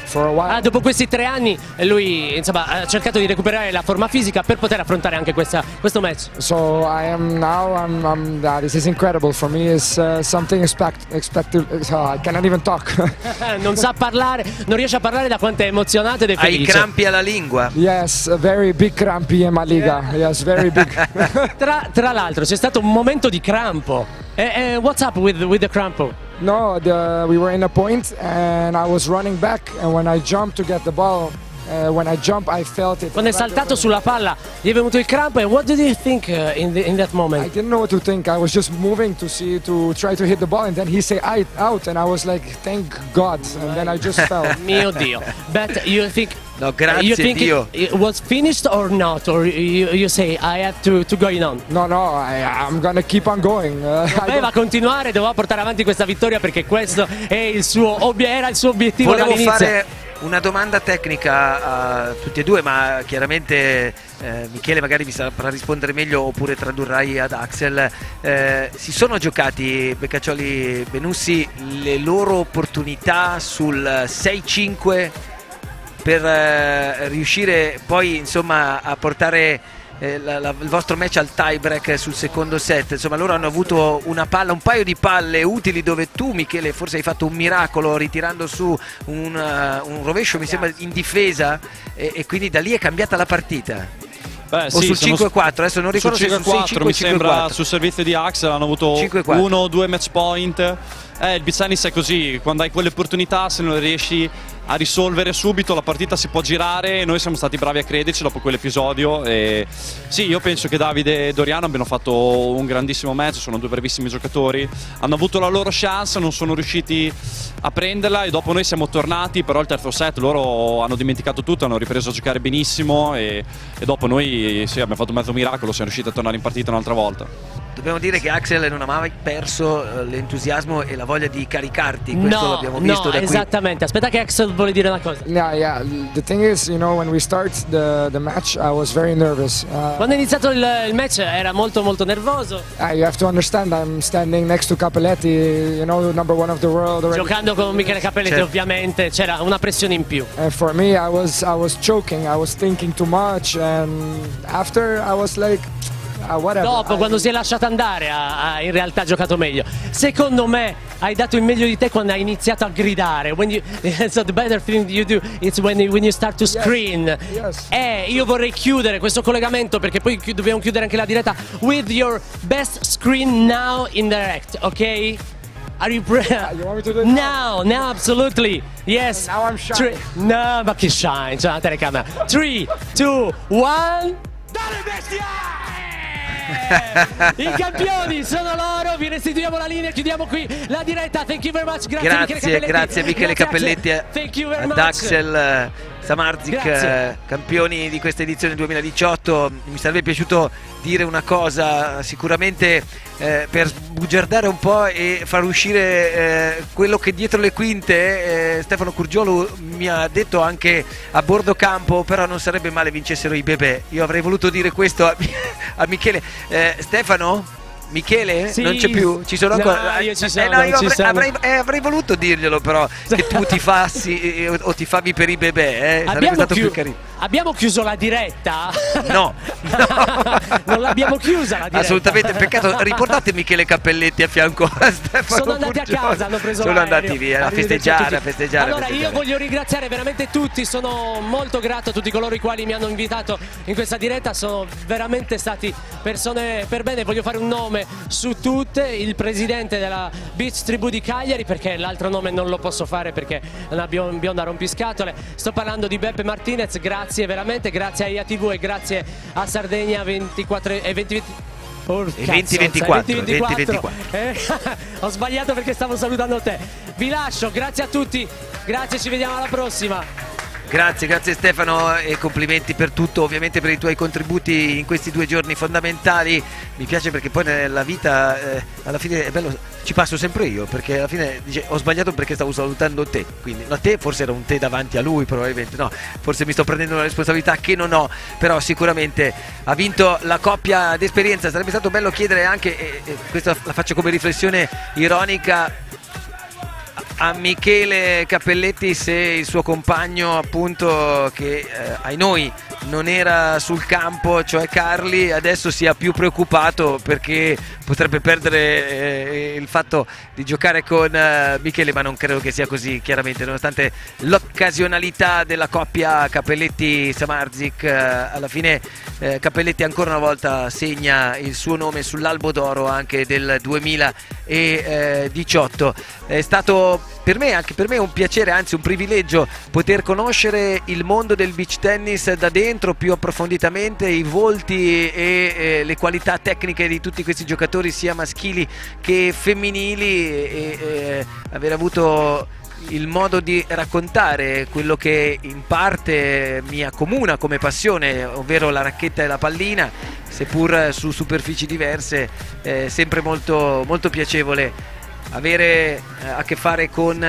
for a while. Dopo questi 3 anni lui insomma ha cercato di recuperare la forma fisica per poter affrontare anche questo match. So I am now. This is incredible for me. It's something expected. I cannot even talk. Non sa parlare, non riesce a parlare da quanto è emozionato ed è felice. Hai crampi alla lingua? Yes, very big crampi in my liga. Yes, very big. Tra l'altro c'è stato un momento di crampo. What's up with the crampo? No, we were in a point and I was running back and when I jumped to get the ball, when I jumped I felt it. Quando è saltato sulla palla gli è venuto il crampo and what did you think in that moment? I didn't know what to think. I was just moving to try to hit the ball and then he said out and I was like thank God and then I just fell. Mio Dio. But you think no, grazie you think Dio. It was finished or not? Or you say I have to go on? No, I'm gonna keep on going. Doveva continuare, doveva portare avanti questa vittoria perché questo è era il suo obiettivo dall'inizio. Volevo fare una domanda tecnica a tutti e due, ma chiaramente Michele magari mi saprà rispondere meglio oppure tradurrai ad Axel. Si sono giocati Beccaccioli Benussi le loro opportunità sul 6-5 per riuscire poi insomma a portare il vostro match al tie break sul secondo set. Insomma loro hanno avuto un paio di palle utili dove tu Michele forse hai fatto un miracolo ritirando su un rovescio mi sembra in difesa e quindi da lì è cambiata la partita. Beh, o sul 5-4, adesso non ricordo sul 5-4 mi sembra, sul servizio di Axel hanno avuto 1 o 2 match point. Il beach tennis è così, quando hai quelle opportunità se non le riesci a risolvere subito la partita si può girare e noi siamo stati bravi a crederci dopo quell'episodio e sì, io penso che Davide e Doriano abbiano fatto un grandissimo match, sono 2 bravissimi giocatori, hanno avuto la loro chance, non sono riusciti a prenderla e dopo noi siamo tornati, però il terzo set loro hanno dimenticato tutto, hanno ripreso a giocare benissimo e dopo noi sì, abbiamo fatto un mezzo miracolo, siamo riusciti a tornare in partita un'altra volta. Dobbiamo dire che Axel non ha mai perso l'entusiasmo e la voglia di caricarti, questo l'abbiamo visto da qui. Esattamente, aspetta che Axel vuole dire una cosa. Yeah, the thing is, when we start the match I was very nervous. Quando è iniziato il match era molto nervoso. You have to understand, I'm standing next to Capelletti, number 1 of the world already. Giocando con Michele Capelletti, certo. Ovviamente c'era una pressione in più. And for me I was choking, I was thinking too much and after I was like dopo quando si è lasciato andare ha in realtà giocato meglio. Secondo me hai dato il meglio di te quando hai iniziato a gridare. So the better thing you do is when you start to scream. Yes. Io vorrei chiudere questo collegamento perché poi dobbiamo chiudere anche la diretta with your best screen now in direct, ok? Are you you want me to do it now, absolutely. Yes. Now I'm shy. No, ma che shine, c'è la telecamera. 3, 2, 1. Dale bestia! I campioni sono loro, vi restituiamo la linea, chiudiamo qui la diretta. Thank you very much. Grazie Michele Capelletti. Thank you very ad much. Axel Samardzic, campioni di questa edizione 2018. Mi sarebbe piaciuto dire una cosa, sicuramente per sbugiardare un po' e far uscire quello che dietro le quinte Stefano Curgiolo mi ha detto anche a bordo campo, però non sarebbe male vincessero i bebè. Io avrei voluto dire questo a Michele. Stefano? Michele? Sì. Non c'è più? Ci sono ancora? Io ci sono, no, io ci sono. avrei voluto dirglielo, però che tu ti fassi o ti favi per i bebè, sarebbe stato più carino. Abbiamo chiuso la diretta? No. Non l'abbiamo chiusa la diretta. Assolutamente, peccato. Riportate Michele Cappelletti a fianco a Stefano. Sono andati a casa, hanno preso Sono l'aereo. andati via a festeggiare, Allora io voglio ringraziare veramente tutti, sono molto grato a tutti coloro i quali mi hanno invitato in questa diretta, sono veramente stati persone per bene. Voglio fare un nome su tutte: il presidente della Beach Tribù di Cagliari, perché l'altro nome non lo posso fare perché è una bionda rompiscatole. Sto parlando di Beppe Martinez, grazie veramente, grazie a IATV e grazie a Sardegna 24 e 20. Oh, e 2024. Ho sbagliato perché stavo salutando te. Vi lascio, grazie a tutti, grazie, ci vediamo alla prossima. Grazie Stefano e complimenti per tutto, ovviamente per i tuoi contributi in questi 2 giorni fondamentali. Mi piace perché poi nella vita alla fine è bello, ci passo sempre io, perché alla fine dice ho sbagliato perché stavo salutando te, quindi a te forse era un te davanti a lui probabilmente, no, forse mi sto prendendo una responsabilità che non ho, però sicuramente ha vinto la coppia d'esperienza. Sarebbe stato bello chiedere anche, e questa la faccio come riflessione ironica, a Michele Cappelletti se il suo compagno, appunto, che ai noi non era sul campo, cioè Carli, adesso sia più preoccupato perché potrebbe perdere il fatto di giocare con Michele, ma non credo che sia così, chiaramente, nonostante l'occasionalità della coppia Cappelletti-Samardzic. Alla fine Cappelletti ancora una volta segna il suo nome sull'albo d'oro anche del 2018. È stato per me, anche per me, un piacere, anzi un privilegio poter conoscere il mondo del beach tennis da dentro più approfonditamente, i volti e le qualità tecniche di tutti questi giocatori sia maschili che femminili, e aver avuto il modo di raccontare quello che in parte mi accomuna come passione, ovvero la racchetta e la pallina, seppur su superfici diverse, sempre molto, molto piacevole avere a che fare con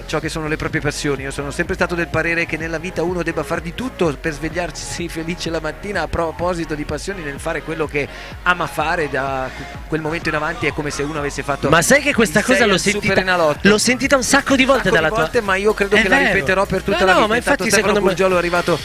ciò che sono le proprie passioni. Io sono sempre stato del parere che nella vita uno debba far di tutto per svegliarsi felice la mattina. A proposito di passioni, nel fare quello che ama fare, da quel momento in avanti è come se uno avesse fatto. Ma sai che questa cosa l'ho sentita un sacco di volte dalla tua ma io credo che la ripeterò per tutta la vita. Ma infatti Stefano Curgiolo è arrivato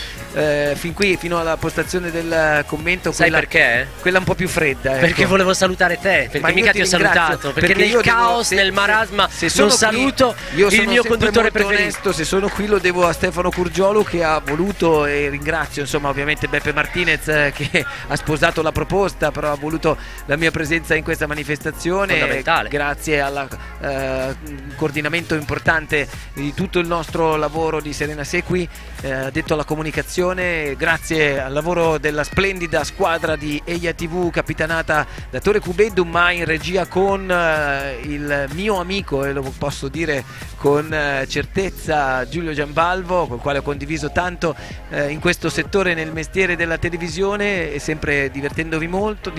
fin qui, fino alla postazione del commento. Sai perché? Quella un po' più fredda, ecco. Perché volevo salutare te, perché mica ti ho salutato, perché nel caos, nel marasma non saluto il mio conduttore preferito. Se sono qui lo devo a Stefano Curgiolo, che ha voluto, e ringrazio insomma ovviamente Beppe Martinez che ha sposato la proposta, però ha voluto la mia presenza in questa manifestazione, fondamentale, grazie al coordinamento importante di tutto il nostro lavoro di Serena Sequi, detto alla comunicazione, grazie al lavoro della splendida squadra di Eia TV capitanata da Tore Cubeddu, ma in regia con il mio amico, e lo posso dire con certezza, Giulio Giambalvo, con il quale ho condiviso tanto in questo settore, nel mestiere della televisione, e sempre divertendomi molto.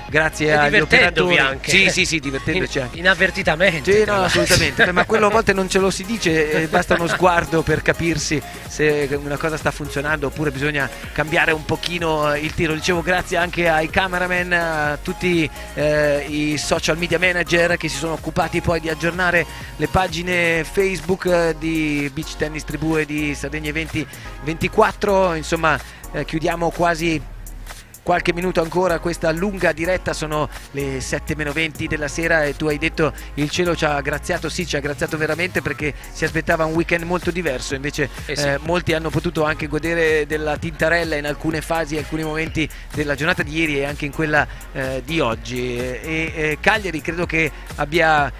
Grazie agli operatori anche. Sì, divertendoci anche inavvertitamente. Sì, no, assolutamente. Ma quello a volte non ce lo si dice, basta uno sguardo per capirsi se una cosa sta funzionando oppure bisogna cambiare un pochino il tiro. Dicevo, grazie anche ai cameraman, a tutti i social media manager che si sono occupati poi di aggiornare le pagine Facebook di Beach Tennis Tribù e di Sardegna 2024. Insomma, chiudiamo quasi qualche minuto ancora questa lunga diretta, sono le 7:20 della sera e tu hai detto il cielo ci ha graziato. Sì, ci ha graziato veramente, perché si aspettava un weekend molto diverso, invece molti hanno potuto anche godere della tintarella in alcune fasi, alcuni momenti della giornata di ieri e anche in quella di oggi, e Cagliari credo che abbia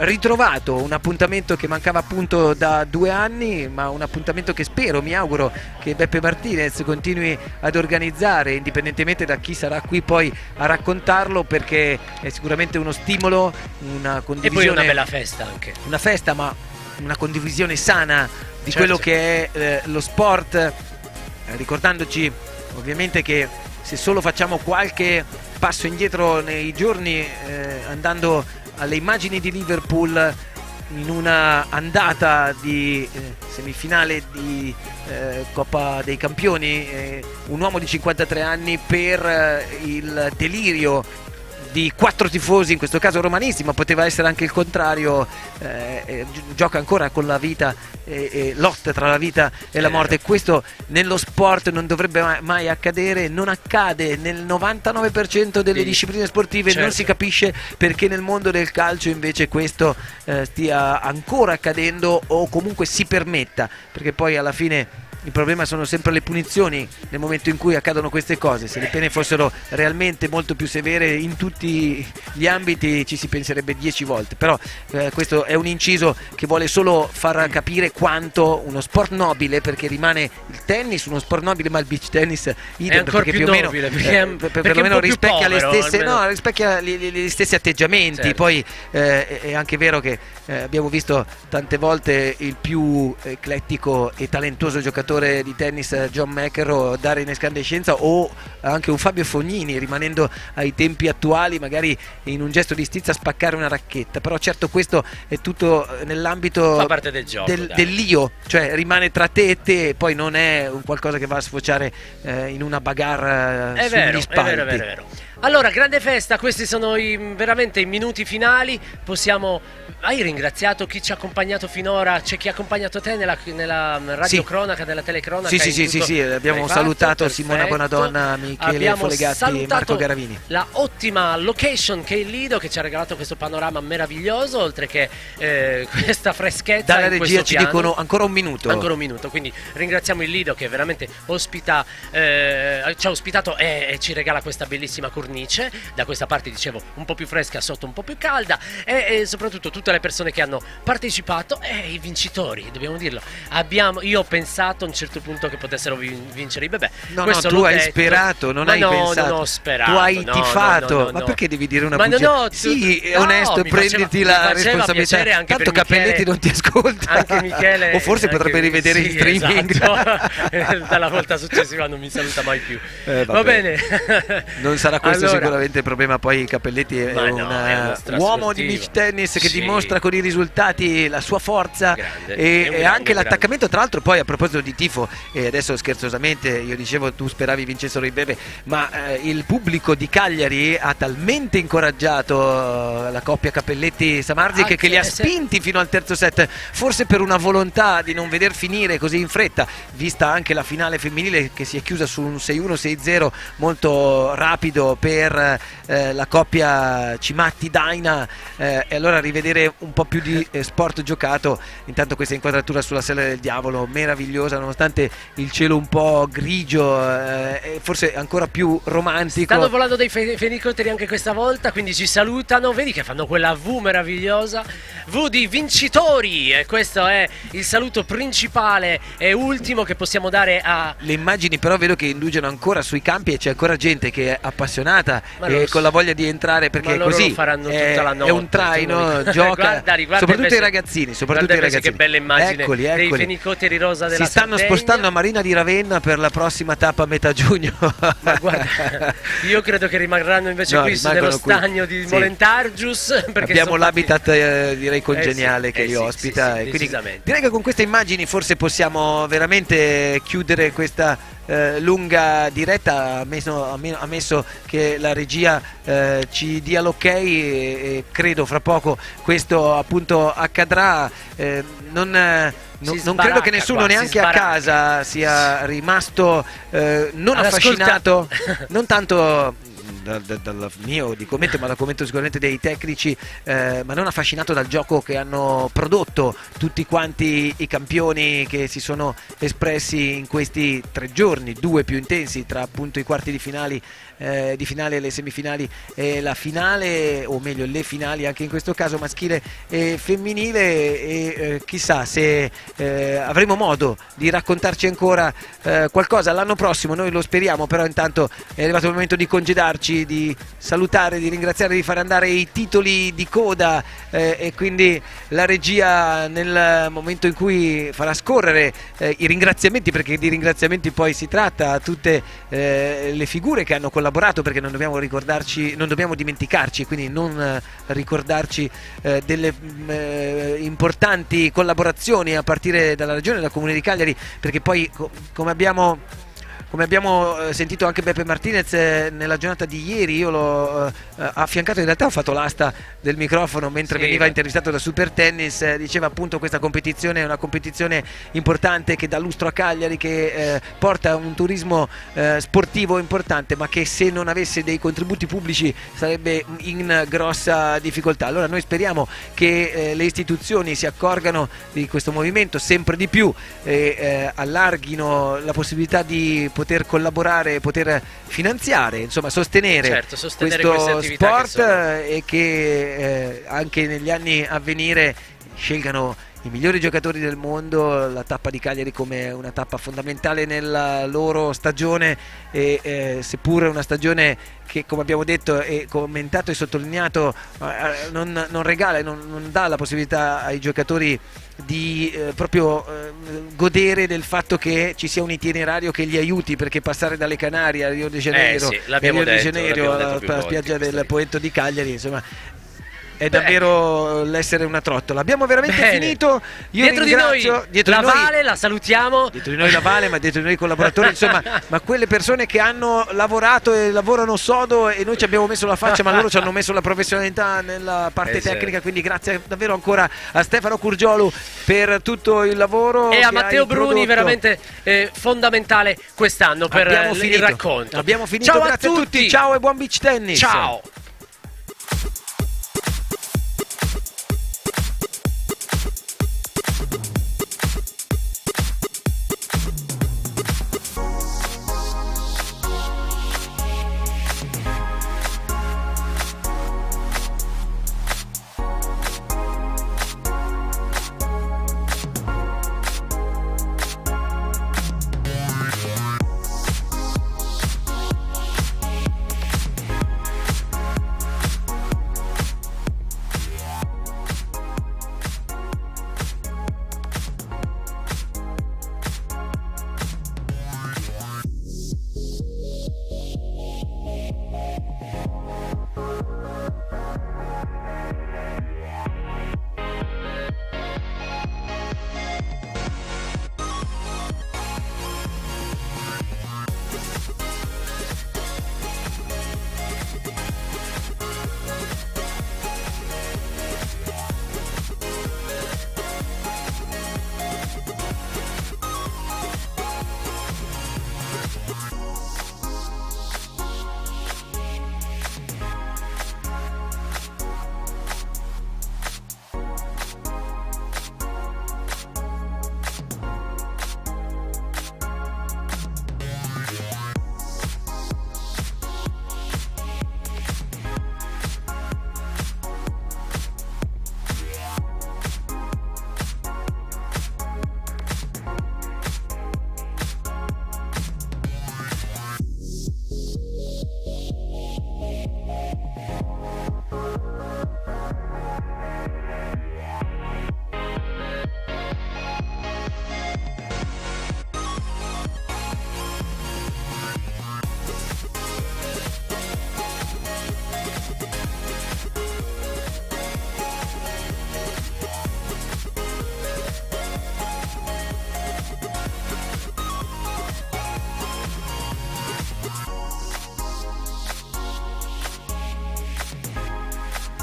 ritrovato un appuntamento che mancava appunto da 2 anni, ma un appuntamento che spero, mi auguro che Beppe Martinez continui ad organizzare, indipendentemente da chi sarà qui poi a raccontarlo, perché è sicuramente uno stimolo, una condivisione, e poi una bella festa anche. Una festa, ma una condivisione sana di Certo. quello che è lo sport, ricordandoci ovviamente che se solo facciamo qualche passo indietro nei giorni, andando alle immagini di Liverpool in una andata di semifinale di Coppa dei Campioni, un uomo di 53 anni per il delirio di 4 tifosi, in questo caso romanisti, ma poteva essere anche il contrario, gioca ancora con la vita e lotta tra la vita e la morte. Questo nello sport non dovrebbe mai accadere, non accade nel 99% delle discipline sportive, non si capisce perché nel mondo del calcio invece questo stia ancora accadendo o comunque si permetta, perché poi alla fine il problema sono sempre le punizioni nel momento in cui accadono queste cose. Se le pene fossero realmente molto più severe in tutti gli ambiti ci si penserebbe 10 volte, però questo è un inciso che vuole solo far capire quanto uno sport nobile, perché rimane il tennis uno sport nobile, ma il beach tennis è ancora perché più più o meno nobile, perché perlomeno rispecchia povero, le stesse, almeno. no, rispecchia gli stessi atteggiamenti. Certo. Poi è anche vero che abbiamo visto tante volte il più eclettico e talentuoso giocatore di tennis John McEnroe dare in escandescenza, o anche un Fabio Fognini, rimanendo ai tempi attuali magari in un gesto di stizza spaccare una racchetta. Però certo questo è tutto nell'ambito Fa parte del gioco, dai. dell'io, cioè rimane tra te e te, poi non è un qualcosa che va a sfociare in una bagarre È sugli vero, spalti. è vero. Allora, grande festa, questi sono veramente i minuti finali. Hai ringraziato chi ci ha accompagnato finora? C'è chi ha accompagnato te nella radiocronaca, nella telecronaca? Sì, abbiamo salutato Simona Bonadonna, Michele Folegatti e Marco Garavini. La ottima location che è il Lido, che ci ha regalato questo panorama meraviglioso, oltre che questa freschezza. Dalla in regia questo ci piano. dicono ancora un minuto. Quindi ringraziamo il Lido che veramente ci ha ospitato e ci regala questa bellissima cornice. Da questa parte, dicevo, un po' più fresca, sotto un po' più calda, e soprattutto tutte le persone che hanno partecipato e i vincitori, dobbiamo dirlo. Io ho pensato a un certo punto che potessero vincere i bebè. No, tu hai sperato, non hai pensato. Non ho sperato. Tu hai tifato. No. Ma perché devi dire una Ma bugia? Sì, è onesto, prenditi la responsabilità. Tanto Cappelletti non ti ascolta. Anche Michele. O forse potrebbe rivedere in streaming. Esatto. Dalla volta successiva non mi saluta mai più. Va bene. Non sarà questo sicuramente il problema. Poi Cappelletti è un uomo di beach tennis che dimostra con i risultati la sua forza e anche l'attaccamento. Tra l'altro, poi a proposito di tifo, e adesso scherzosamente io dicevo tu speravi vincessero i bebè, ma il pubblico di Cagliari ha talmente incoraggiato la coppia Cappelletti-Samardzic che li ha spinti fino al terzo set, forse per una volontà di non veder finire così in fretta, vista anche la finale femminile che si è chiusa su un 6-1-6-0 molto rapido per la coppia Cimatti-Daina, e allora rivedere un po' più di sport giocato. Intanto questa inquadratura sulla Sella del Diavolo meravigliosa, nonostante il cielo un po' grigio, forse ancora più romantico. Stanno volando dei fenicotteri anche questa volta, quindi ci salutano. Vedi che fanno quella V meravigliosa, V di vincitori, e questo è il saluto principale e ultimo che possiamo dare a... Le immagini però vedo che indugiano ancora sui campi e c'è ancora gente che è appassionata e con la voglia di entrare, perché così lo faranno tutta la notte, è un traino, gioca. Guarda soprattutto i ragazzini, che bella immagine. Eccoli. Dei fenicotteri rosa della si stanno Sardegna. spostando a Marina di Ravenna per la prossima tappa a metà giugno. Ma guarda, io credo che rimarranno invece qui nello stagno di Molentargius, perché abbiamo l'habitat direi congeniale che li ospita, sì, e quindi direi che con queste immagini forse possiamo veramente chiudere questa lunga diretta, ammesso che la regia ci dia l'ok, e credo fra poco questo appunto accadrà. Non credo che nessuno neanche a casa sia rimasto non affascinato, non tanto dal mio di commento, ma dal commento sicuramente dei tecnici, ma non affascinato dal gioco che hanno prodotto tutti quanti i campioni che si sono espressi in questi 3 giorni, 2 più intensi, tra appunto i quarti di finale e le semifinali e la finale, o meglio le finali anche in questo caso maschile e femminile, e chissà se avremo modo di raccontarci ancora qualcosa l'anno prossimo, noi lo speriamo. Però intanto è arrivato il momento di congedarci amici di salutare, di ringraziare, di fare andare i titoli di coda e quindi la regia nel momento in cui farà scorrere i ringraziamenti, perché di ringraziamenti poi si tratta, a tutte le figure che hanno collaborato, perché non dobbiamo dimenticarci, quindi non ricordarci delle importanti collaborazioni a partire dalla Regione e dal Comune di Cagliari, perché poi come abbiamo sentito anche Beppe Martinez nella giornata di ieri, io l'ho affiancato, in realtà ho fatto l'asta del microfono mentre veniva intervistato da Super Tennis, diceva appunto questa competizione è una competizione importante che dà lustro a Cagliari, che porta un turismo sportivo importante, ma che se non avesse dei contributi pubblici sarebbe in grossa difficoltà. Allora noi speriamo che le istituzioni si accorgano di questo movimento sempre di più e allarghino la possibilità di poter collaborare, poter finanziare, insomma sostenere questo sport e che anche negli anni a venire scelgano i migliori giocatori del mondo, la tappa di Cagliari come una tappa fondamentale nella loro stagione e seppur una stagione che, come abbiamo detto e commentato e sottolineato, non regala e non dà la possibilità ai giocatori di proprio godere del fatto che ci sia un itinerario che li aiuti, perché passare dalle Canarie a Rio de Janeiro, alla spiaggia del Poetto di Cagliari, insomma è davvero l'essere una trottola. Abbiamo veramente finito. Io dietro di noi la Vale, la salutiamo. Dietro di noi la Vale, ma dietro di noi i collaboratori, insomma, ma quelle persone che hanno lavorato e lavorano sodo, e noi ci abbiamo messo la faccia, ma loro ci hanno messo la professionalità nella parte tecnica, quindi grazie davvero ancora a Stefano Curgiolu per tutto il lavoro e a Matteo Bruni, veramente fondamentale quest'anno per il racconto. Abbiamo finito, ciao grazie a tutti, ciao e buon beach tennis. Ciao.